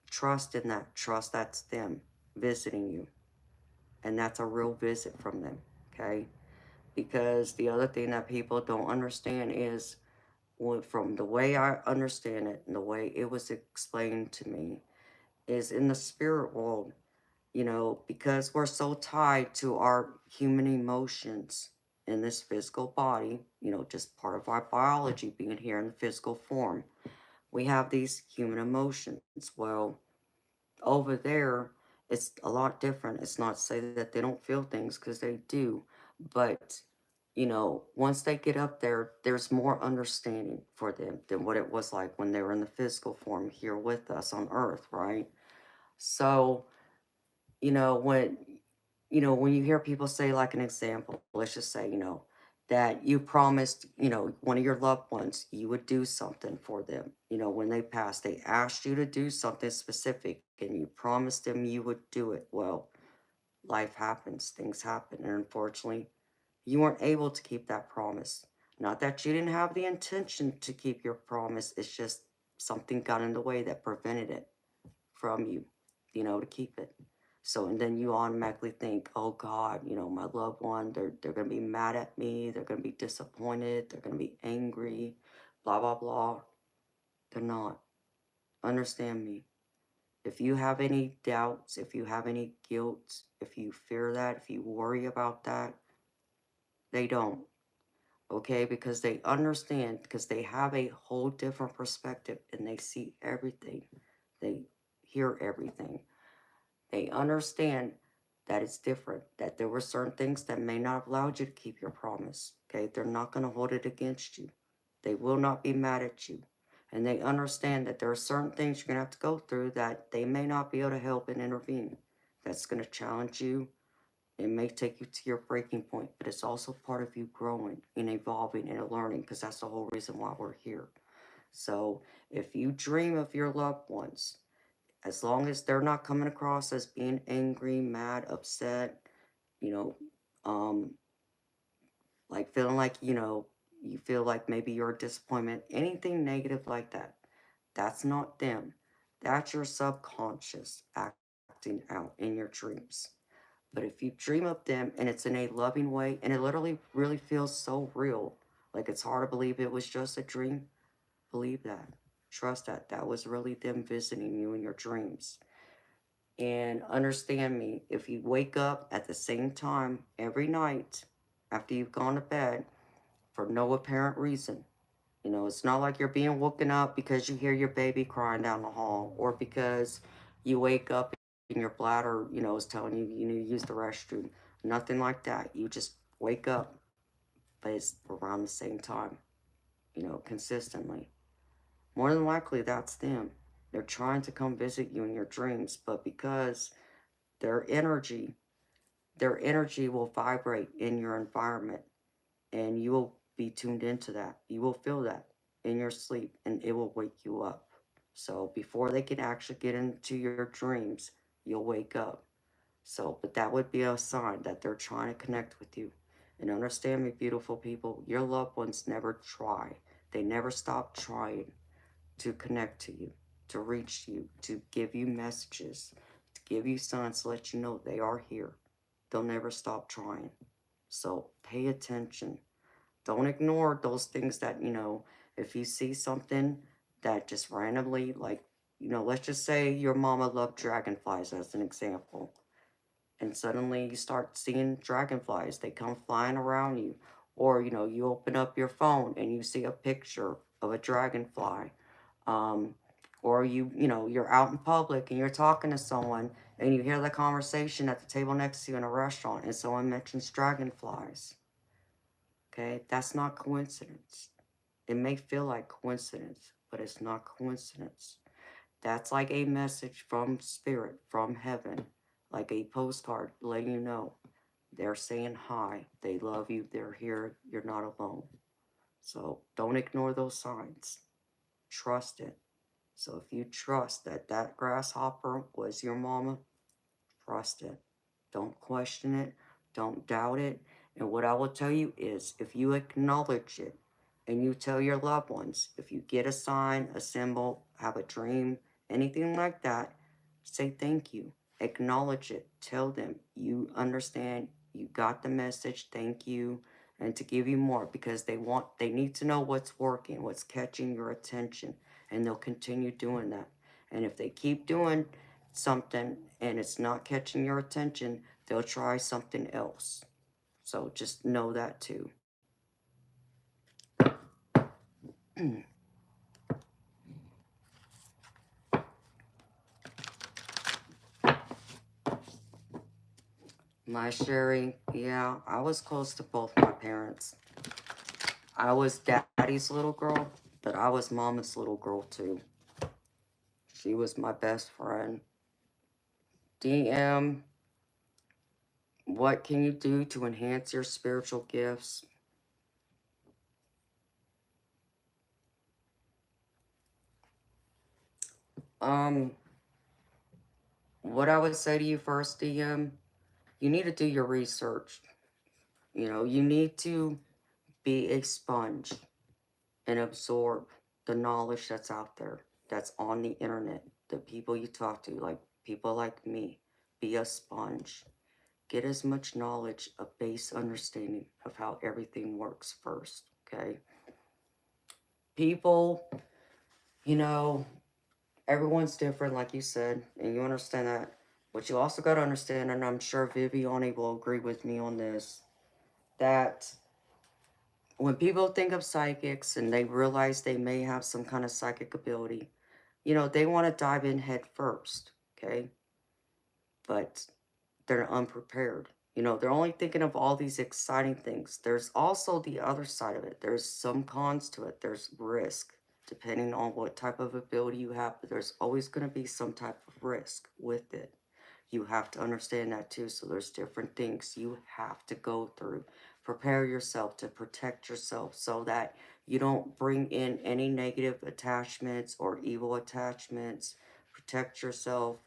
Trust in that. Trust that's them visiting you. And that's a real visit from them, okay? Because the other thing that people don't understand is, from the way I understand it and the way it was explained to me, is in the spirit world, you know, because we're so tied to our human emotions in this physical body, you know, just part of our biology being here in the physical form, we have these human emotions. Well, over there, it's a lot different. It's not to say that they don't feel things, because they do, but you know, once they get up there, there's more understanding for them than what it was like when they were in the physical form here with us on Earth, right? So you know, when you hear people say, like an example, let's just say, you know, that you promised, you know, one of your loved ones, you would do something for them. You know, when they passed, they asked you to do something specific and you promised them you would do it. Well, life happens, things happen. And unfortunately, you weren't able to keep that promise. Not that you didn't have the intention to keep your promise, it's just something got in the way that prevented it from you, you know, to keep it. So, and then you automatically think, oh God, you know, my loved one, they're gonna be mad at me, they're gonna be disappointed, they're gonna be angry, blah blah blah. They're not. Understand me. If you have any doubts, if you have any guilt, if you fear that, if you worry about that, they don't. Okay, because they understand, because they have a whole different perspective and they see everything. They hear everything. They understand that it's different, that there were certain things that may not have allowed you to keep your promise. Okay, they're not going to hold it against you. They will not be mad at you. And they understand that there are certain things you're going to have to go through that they may not be able to help and intervene. That's going to challenge you. It may take you to your breaking point, but it's also part of you growing and evolving and learning, because that's the whole reason why we're here. So if you dream of your loved ones, as long as they're not coming across as being angry, mad, upset, you know, um, like feeling like, you know, you feel like maybe you're a disappointment, anything negative like that, that's not them. That's your subconscious acting out in your dreams. But if you dream of them and it's in a loving way and it literally really feels so real, like it's hard to believe it was just a dream, believe that. Trust that. That was really them visiting you in your dreams. And understand me, if you wake up at the same time every night after you've gone to bed for no apparent reason, you know, it's not like you're being woken up because you hear your baby crying down the hall, or because you wake up and your bladder, you know, is telling you you need to use the restroom. Nothing like that. You just wake up, but it's around the same time, you know, consistently. More than likely, that's them. They're trying to come visit you in your dreams, but because their energy Their energy will vibrate in your environment, and you will be tuned into that. You will feel that in your sleep, and it will wake you up. So before they can actually get into your dreams, you'll wake up. So, but that would be a sign that they're trying to connect with you. And understand me, beautiful people, your loved ones never try. They never stop trying to connect to you, to reach you, to give you messages, to give you signs to let you know they are here. They'll never stop trying. So pay attention. Don't ignore those things that, if you see something that just randomly, like, let's just say your mama loved dragonflies as an example. And suddenly you start seeing dragonflies. They come flying around you. Or, you open up your phone and you see a picture of a dragonfly. Um, or you're out in public and you're talking to someone and you hear the conversation at the table next to you in a restaurant and someone mentions dragonflies. Okay, that's not coincidence. It may feel like coincidence, but it's not coincidence. That's like a message from spirit, from heaven, like a postcard letting you know they're saying hi, they love you, they're here, you're not alone. So don't ignore those signs. Trust it. So if you trust that that grasshopper was your mama, trust it. Don't question it. Don't doubt it. And what I will tell you is if you acknowledge it and you tell your loved ones, if you get a sign, a symbol, have a dream, anything like that, say thank you. Acknowledge it. Tell them you understand, you got the message, thank you, and to give you more because they need to know what's working, what's catching your attention, and they'll continue doing that. And if they keep doing something and it's not catching your attention, they'll try something else. So just know that too. My Sherry, yeah, I was close to both my parents. I was daddy's little girl, but I was mama's little girl too. She was my best friend. DM, what can you do to enhance your spiritual gifts? Um, what I would say to you first, DM, you need to do your research. You need to be a sponge and absorb the knowledge that's out there, that's on the internet, the people you talk to, like people like me. Be a sponge. Get as much knowledge, a base understanding of how everything works first, okay? People, you know, everyone's different, like you said, and you understand that. But you also got to understand, and I'm sure Viviane will agree with me on this, that when people think of psychics and they realize they may have some kind of psychic ability, they want to dive in head first, okay? But they're unprepared. They're only thinking of all these exciting things. There's also the other side of it. There's some cons to it. There's risk, depending on what type of ability you have, but there's always going to be some type of risk with it. You have to understand that too. So there's different things you have to go through. Prepare yourself to protect yourself so that you don't bring in any negative attachments or evil attachments. Protect yourself.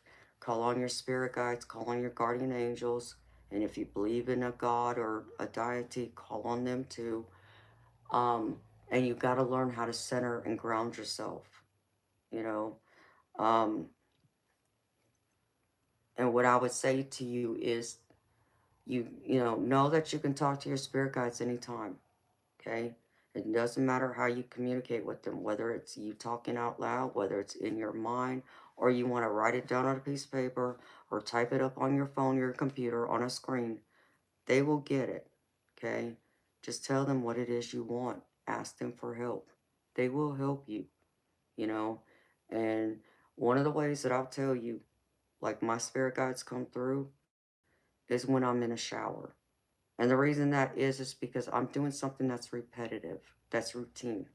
Call on your spirit guides. Call on your guardian angels. And if you believe in a god or a deity, call on them too. And you got to learn how to center and ground yourself. You know. Um, and what I would say to you is know that you can talk to your spirit guides anytime, okay? It doesn't matter how you communicate with them, whether it's you talking out loud, whether it's in your mind, or you want to write it down on a piece of paper or type it up on your phone, your computer, on a screen. They will get it, okay? Just tell them what it is you want. Ask them for help. They will help you, you know? And one of the ways that I'll tell you, like my spirit guides come through, is when I'm in a shower. And the reason that is because I'm doing something that's repetitive, that's routine,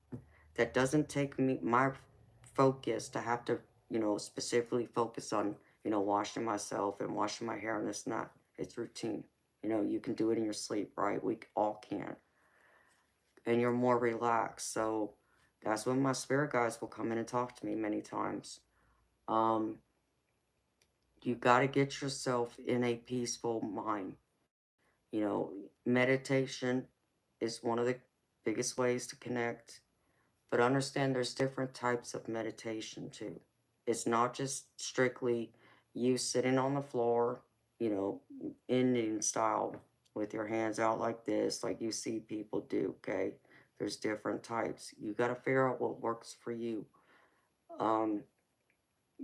that doesn't take me my focus to have to, specifically focus on, washing myself and washing my hair and this and that. It's routine. You can do it in your sleep, right? We all can. And you're more relaxed. So that's when my spirit guides will come in and talk to me many times. Um, you got to get yourself in a peaceful mind. Meditation is one of the biggest ways to connect, but understand there's different types of meditation too. It's not just strictly you sitting on the floor, you know, Indian style with your hands out like this, like you see people do, okay? There's different types. You got to figure out what works for you. Um,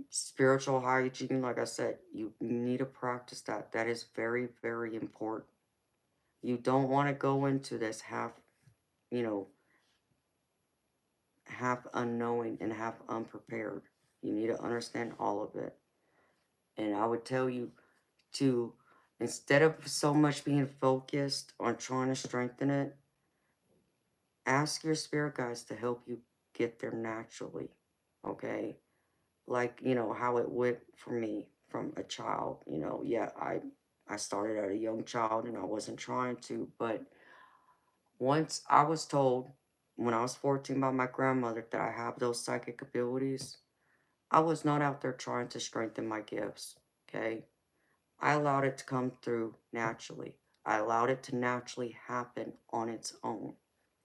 Spiritual hygiene, like I said, you need to practice that. That is very, very important. You don't want to go into this you know, half unknowing and half unprepared. You need to understand all of it. And I would tell you to, instead of so much being focused on trying to strengthen it, ask your spirit guides to help you get there naturally. Okay? Like, how it went for me from a child. Yeah, I started at a young child and I wasn't trying to, but once I was told when I was 14 by my grandmother that I have those psychic abilities, I was not out there trying to strengthen my gifts, okay? I allowed it to come through naturally. I allowed it to naturally happen on its own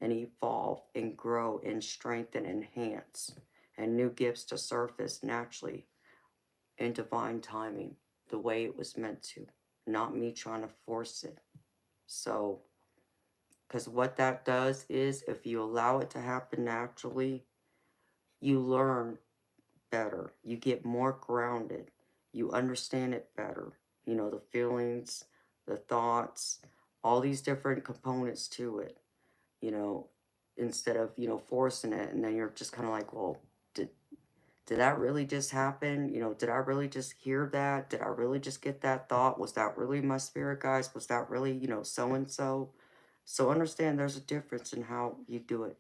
and evolve and grow and strengthen and enhance and new gifts to surface naturally in divine timing, the way it was meant to, not me trying to force it. So, because what that does is if you allow it to happen naturally, you learn better. You get more grounded. You understand it better. The feelings, the thoughts, all these different components to it, you know, instead of, forcing it. And then you're just kind of like, well, did, did that really just happen? Did I really just hear that? Did I really just get that thought? Was that really my spirit guides? Was that really, so and so? So understand there's a difference in how you do it,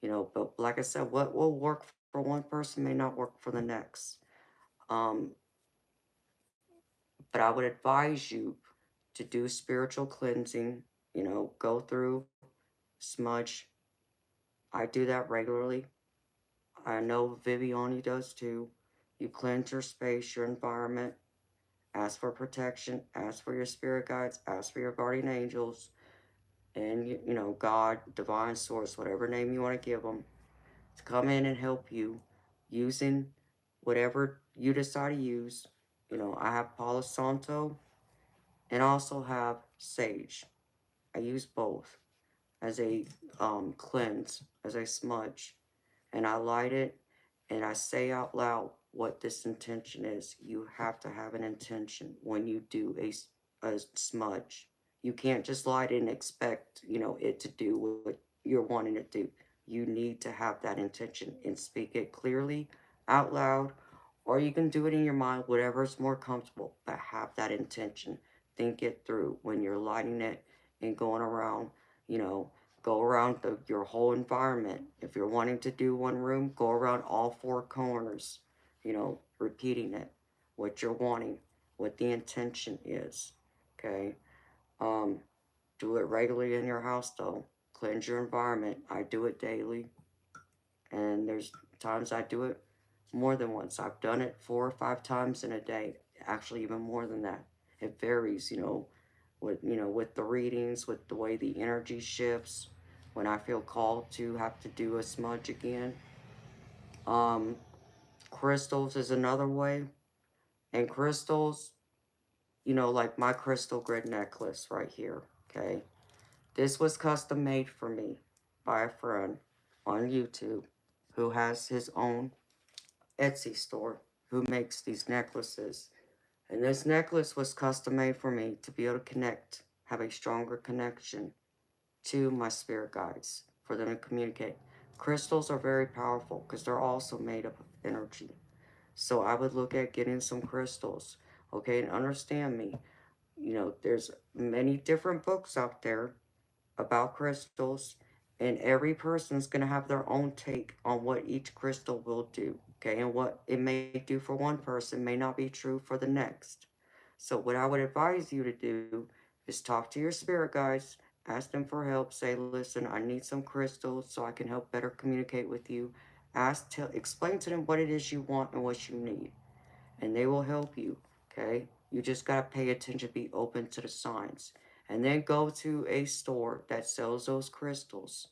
but like I said, what will work for one person may not work for the next. Um, but I would advise you to do spiritual cleansing, go through, smudge. I do that regularly. I know Viviani does too. You cleanse your space, your environment, ask for protection, ask for your spirit guides, ask for your guardian angels, and, God, divine source, whatever name you want to give them, to come in and help you using whatever you decide to use. I have Palo Santo and also have sage. I use both as a cleanse, as a smudge, and I light it and I say out loud what this intention is. You have to have an intention when you do a smudge. You can't just light it and expect, it to do what you're wanting it to do. You need to have that intention and speak it clearly out loud, or you can do it in your mind, whatever's more comfortable, but have that intention. Think it through when you're lighting it and going around, you know, go around your whole environment. If you're wanting to do one room, go around all four corners, repeating it, what you're wanting, what the intention is, okay? Um, do it regularly in your house though. Cleanse your environment. I do it daily, and there's times I do it more than once. I've done it 4 or 5 times in a day, actually even more than that. It varies, with the readings, with the way the energy shifts, when I feel called to have to do a smudge again. Um, Crystals is another way. And crystals, like my crystal grid necklace right here, okay? This was custom made for me by a friend on YouTube who has his own Etsy store who makes these necklaces. And this necklace was custom made for me to be able to connect, have a stronger connection to my spirit guides, for them to communicate. Crystals are very powerful because they're also made up of energy. So I would look at getting some crystals, okay, and understand me. There's many different books out there about crystals, and every person's going to have their own take on what each crystal will do, okay? And what it may do for one person may not be true for the next. So what I would advise you to do is talk to your spirit guides, ask them for help, say, listen, I need some crystals so I can help better communicate with you. Explain to them what it is you want and what you need, and they will help you, okay? You just got to pay attention, be open to the signs. And then go to a store that sells those crystals.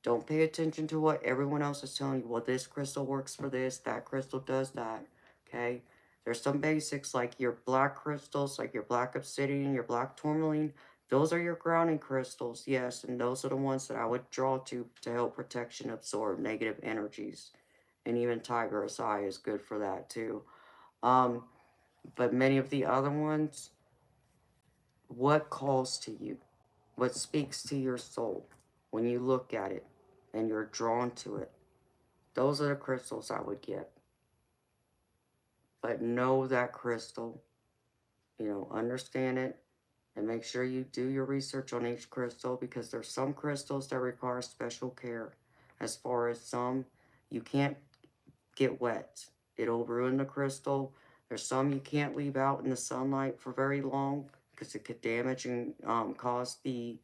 Don't pay attention to what everyone else is telling you. Well, this crystal works for this, that crystal does that. Okay? There's some basics like your black crystals, like your black obsidian, your black tourmaline. Those are your grounding crystals, yes, and those are the ones that I would draw to help protection absorb negative energies. And even tiger's eye is good for that too. Um, but many of the other ones, what calls to you? What speaks to your soul when you look at it and you're drawn to it? Those are the crystals I would get. But know that crystal, understand it, and make sure you do your research on each crystal, because there's some crystals that require special care. As far as some, you can't get wet. It'll ruin the crystal. There's some you can't leave out in the sunlight for very long because it could damage and cause the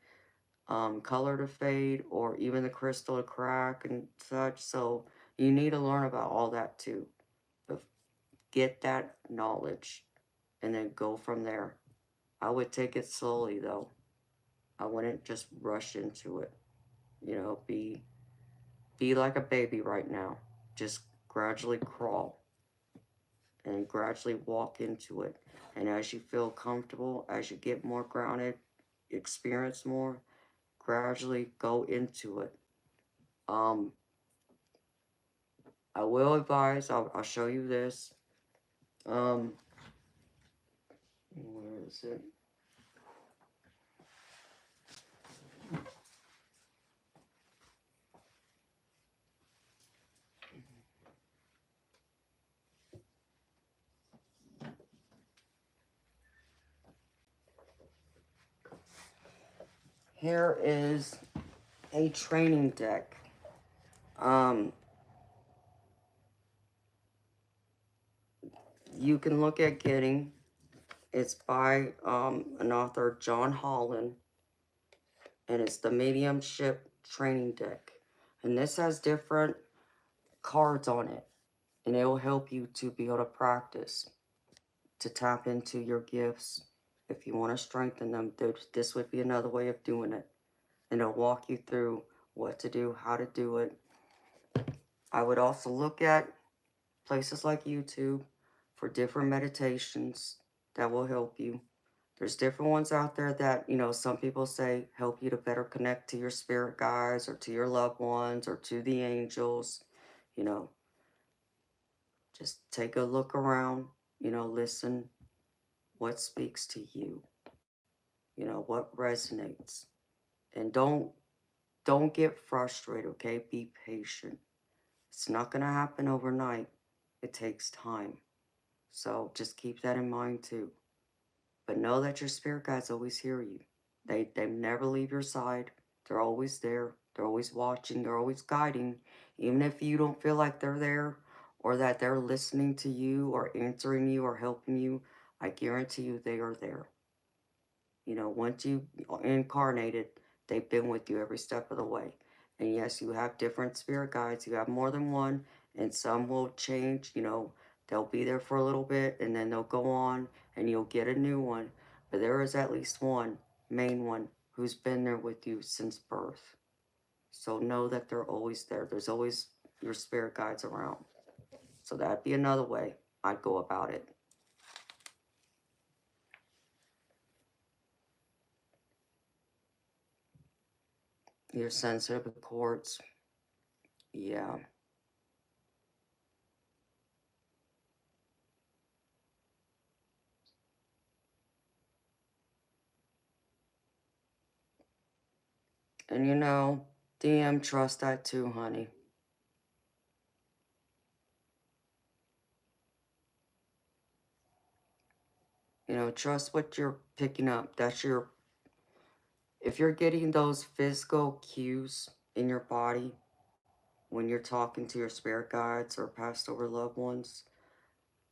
color to fade, or even the crystal to crack and such. So you need to learn about all that too. But get that knowledge and then go from there. I would take it slowly though. I wouldn't just rush into it. Be like a baby right now. Just gradually crawl and gradually walk into it. And as you feel comfortable, as you get more grounded, experience more, gradually go into it. Um, I will advise, I'll show you this. Where is it? Here is a training deck. Um, you can look at getting, it's by an author, John Holland, and it's the Mediumship Training Deck. And this has different cards on it, and it will help you to be able to practice, to tap into your gifts. If you want to strengthen them, this would be another way of doing it. And it'll walk you through what to do, how to do it. I would also look at places like YouTube for different meditations that will help you. There's different ones out there that, some people say help you to better connect to your spirit guides or to your loved ones or to the angels. You know, just take a look around, listen what speaks to you, what resonates. And don't get frustrated, okay? Be patient. It's not going to happen overnight. It takes time. So just keep that in mind too. But know that your spirit guides always hear you. They never leave your side. They're always there. They're always watching. They're always guiding. Even if you don't feel like they're there or that they're listening to you or answering you or helping you, I guarantee you they are there. Once you incarnated, they've been with you every step of the way. And yes, you have different spirit guides. You have more than one, and some will change. They'll be there for a little bit, and then they'll go on, and you'll get a new one. But there is at least one main one who's been there with you since birth. So know that they're always there. There's always your spirit guides around. So that'd be another way I'd go about it. Your sensitive cords. Yeah. And DM, trust that too, honey. Trust what you're picking up. If you're getting those physical cues in your body when you're talking to your spirit guides or passed over loved ones,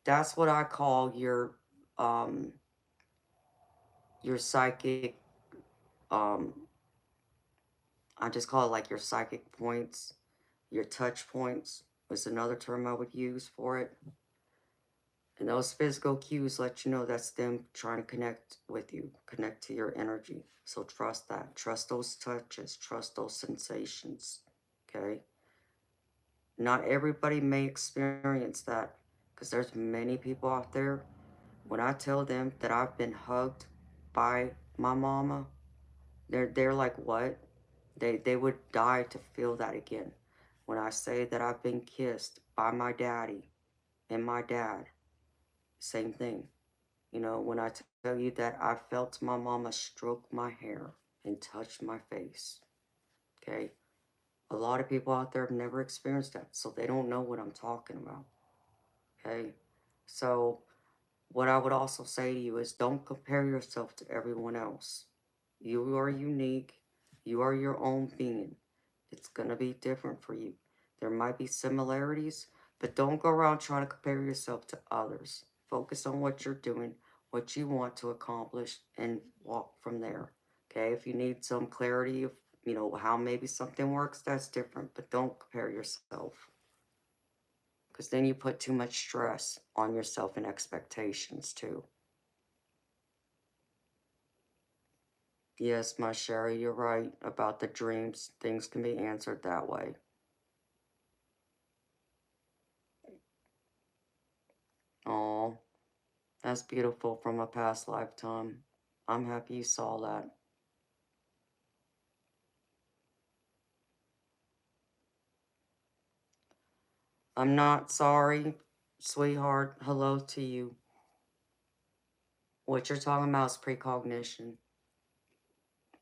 that's what I call your, um, your psychic, um, I just call it like your psychic points, your touch points is another term I would use for it. And those physical cues let you know that's them trying to connect with you, connect to your energy. So trust that. Trust those touches. Trust those sensations. Okay? Not everybody may experience that because there's many people out there. When I tell them that I've been hugged by my mama, they're like, what? They would die to feel that again. When I say that I've been kissed by my daddy and my dad, same thing. You know, when I tell you that I felt my mama stroke my hair and touch my face, okay? A lot of people out there have never experienced that, so they don't know what I'm talking about, okay? So, what I would also say to you is don't compare yourself to everyone else. You are unique, you are your own being. It's gonna be different for you. There might be similarities, but don't go around trying to compare yourself to others. Focus on what you're doing, what you want to accomplish, and walk from there. Okay, if you need some clarity of, how maybe something works, that's different, but don't compare yourself. Because then you put too much stress on yourself and expectations too. Yes, my Sherry, you're right about the dreams. Things can be answered that way. Oh, that's beautiful from a past lifetime. I'm happy you saw that. I'm not sorry, sweetheart. Hello to you. What you're talking about is precognition.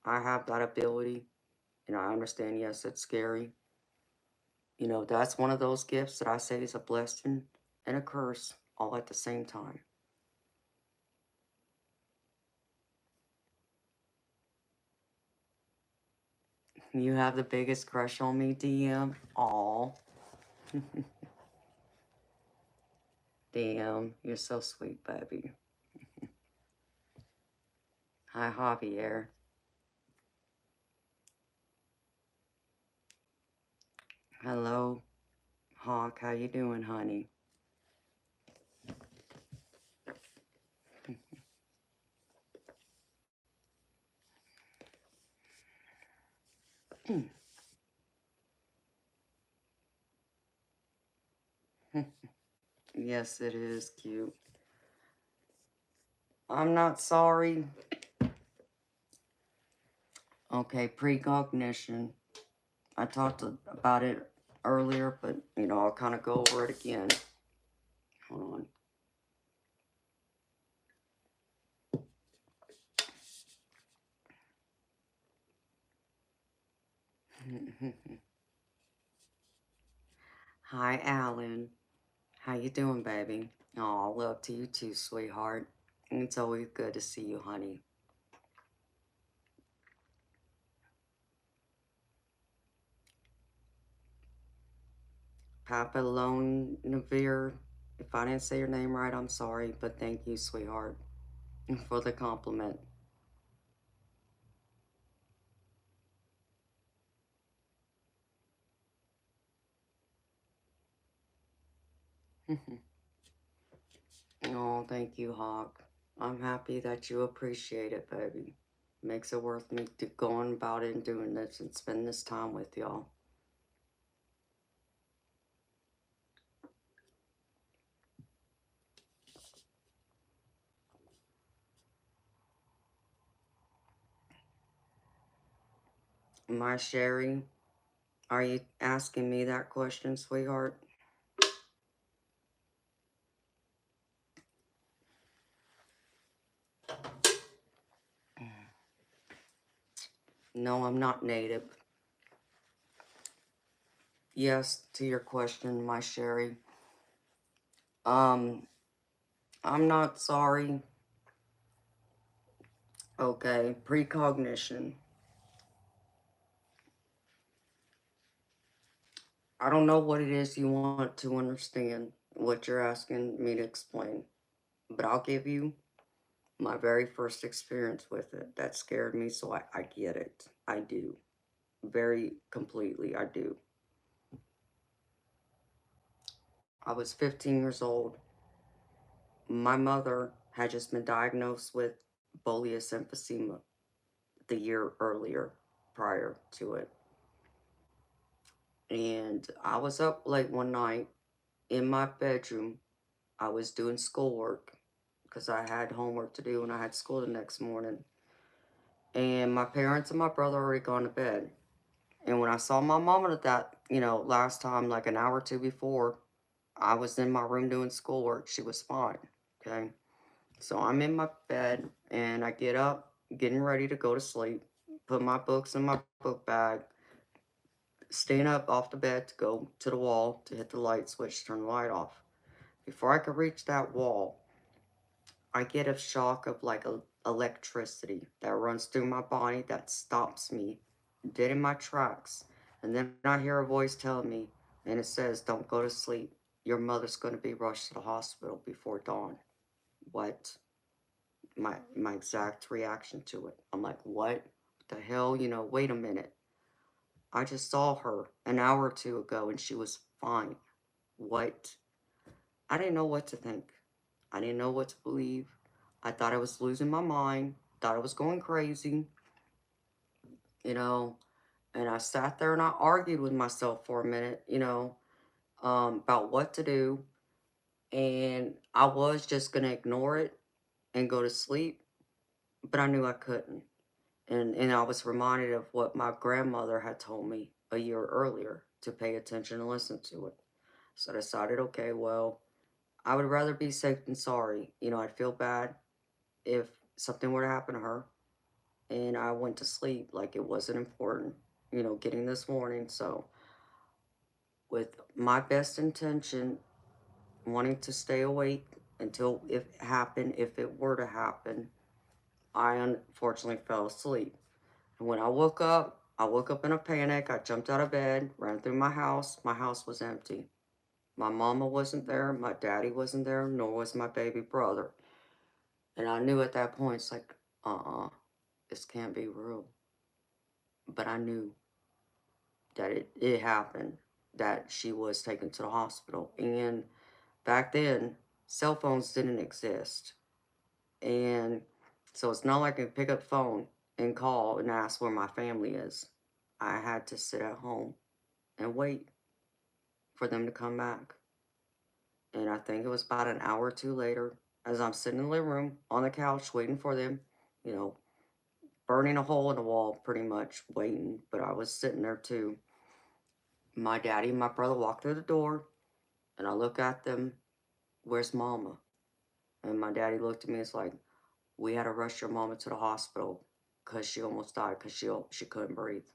I have that ability, and I understand, yes, it's scary. That's one of those gifts that I say is a blessing and a curse all at the same time. You have the biggest crush on me, DM. Aw. DM, you're so sweet, baby. Hi, Javier. Hello, Hawk. How you doing, honey? Yes, it is cute. I'm not sorry. Okay, precognition. I talked about it earlier, but I'll kind of go over it again. Hold on. Hi, Alan. How you doing, baby? Oh, love to you too, sweetheart. It's always good to see you, honey. Papillon If I didn't say your name right, I'm sorry, but thank you, sweetheart, for the compliment. Oh, thank you, Hawk. I'm happy that you appreciate it, baby. Makes it worth me to going about it and doing this and spend this time with y'all. My Sherry, are you asking me that question, sweetheart? No, I'm not native. Yes, to your question, my Sherry. Um, I'm not sorry. Okay, precognition. I don't know what it is you want to understand, what you're asking me to explain, but I'll give you My very first experience with it, that scared me, so I get it. I do. Very completely, I do. I was 15 years old. My mother had just been diagnosed with bullous emphysema the year earlier, prior to it. And I was up late one night in my bedroom. I was doing schoolwork because I had homework to do and I had school the next morning. And my parents and my brother already gone to bed. And when I saw my mom at that, last time, like an hour or two before, I was in my room doing schoolwork. She was fine. Okay. So I'm in my bed and I get up, getting ready to go to sleep, put my books in my book bag, stand up off the bed to go to the wall to hit the light switch, turn the light off. Before I could reach that wall, I get a shock of like electricity that runs through my body that stops me dead in my tracks. And then I hear a voice telling me, and it says, "Don't go to sleep. Your mother's going to be rushed to the hospital before dawn." What? My exact reaction to it. I'm like, what the hell? Wait a minute. I just saw her an hour or two ago and she was fine. What? I didn't know what to think. I didn't know what to believe. I thought I was losing my mind, thought I was going crazy, you know. And I sat there and I argued with myself for a minute, about what to do. And I was just going to ignore it and go to sleep, but I knew I couldn't. And I was reminded of what my grandmother had told me a year earlier to pay attention and listen to it. So I decided, okay, well, I would rather be safe than sorry. I'd feel bad if something were to happen to her. And I went to sleep like it wasn't important, getting this warning. So, with my best intention, wanting to stay awake until if it happened, if it were to happen, I unfortunately fell asleep. And when I woke up in a panic. I jumped out of bed, ran through my house. My house was empty. My mama wasn't there, my daddy wasn't there, nor was my baby brother. And I knew at that point, it's like, this can't be real. But I knew that it happened, that she was taken to the hospital. And back then, cell phones didn't exist. And so it's not like I could pick up the phone and call and ask where my family is. I had to sit at home and wait for them to come back. And I think it was about an hour or two later, as I'm sitting in the living room on the couch waiting for them, you know, burning a hole in the wall pretty much, waiting. But I was sitting there too. My daddy and my brother walked through the door, and I look at them, "Where's mama?" And my daddy looked at me, it's like, "We had to rush your mama to the hospital because she almost died because she couldn't breathe."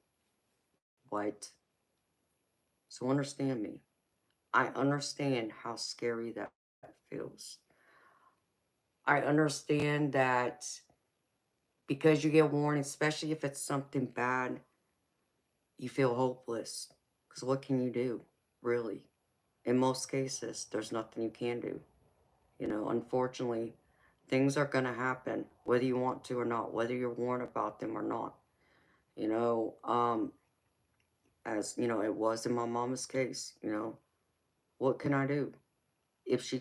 What? So understand me. I understand how scary that feels. I understand that because you get warned, especially if it's something bad, you feel hopeless. Because what can you do, really? In most cases, there's nothing you can do. Unfortunately, things are going to happen, whether you want to or not, whether you're warned about them or not. You know, um, as it was in my mama's case, what can I do? If she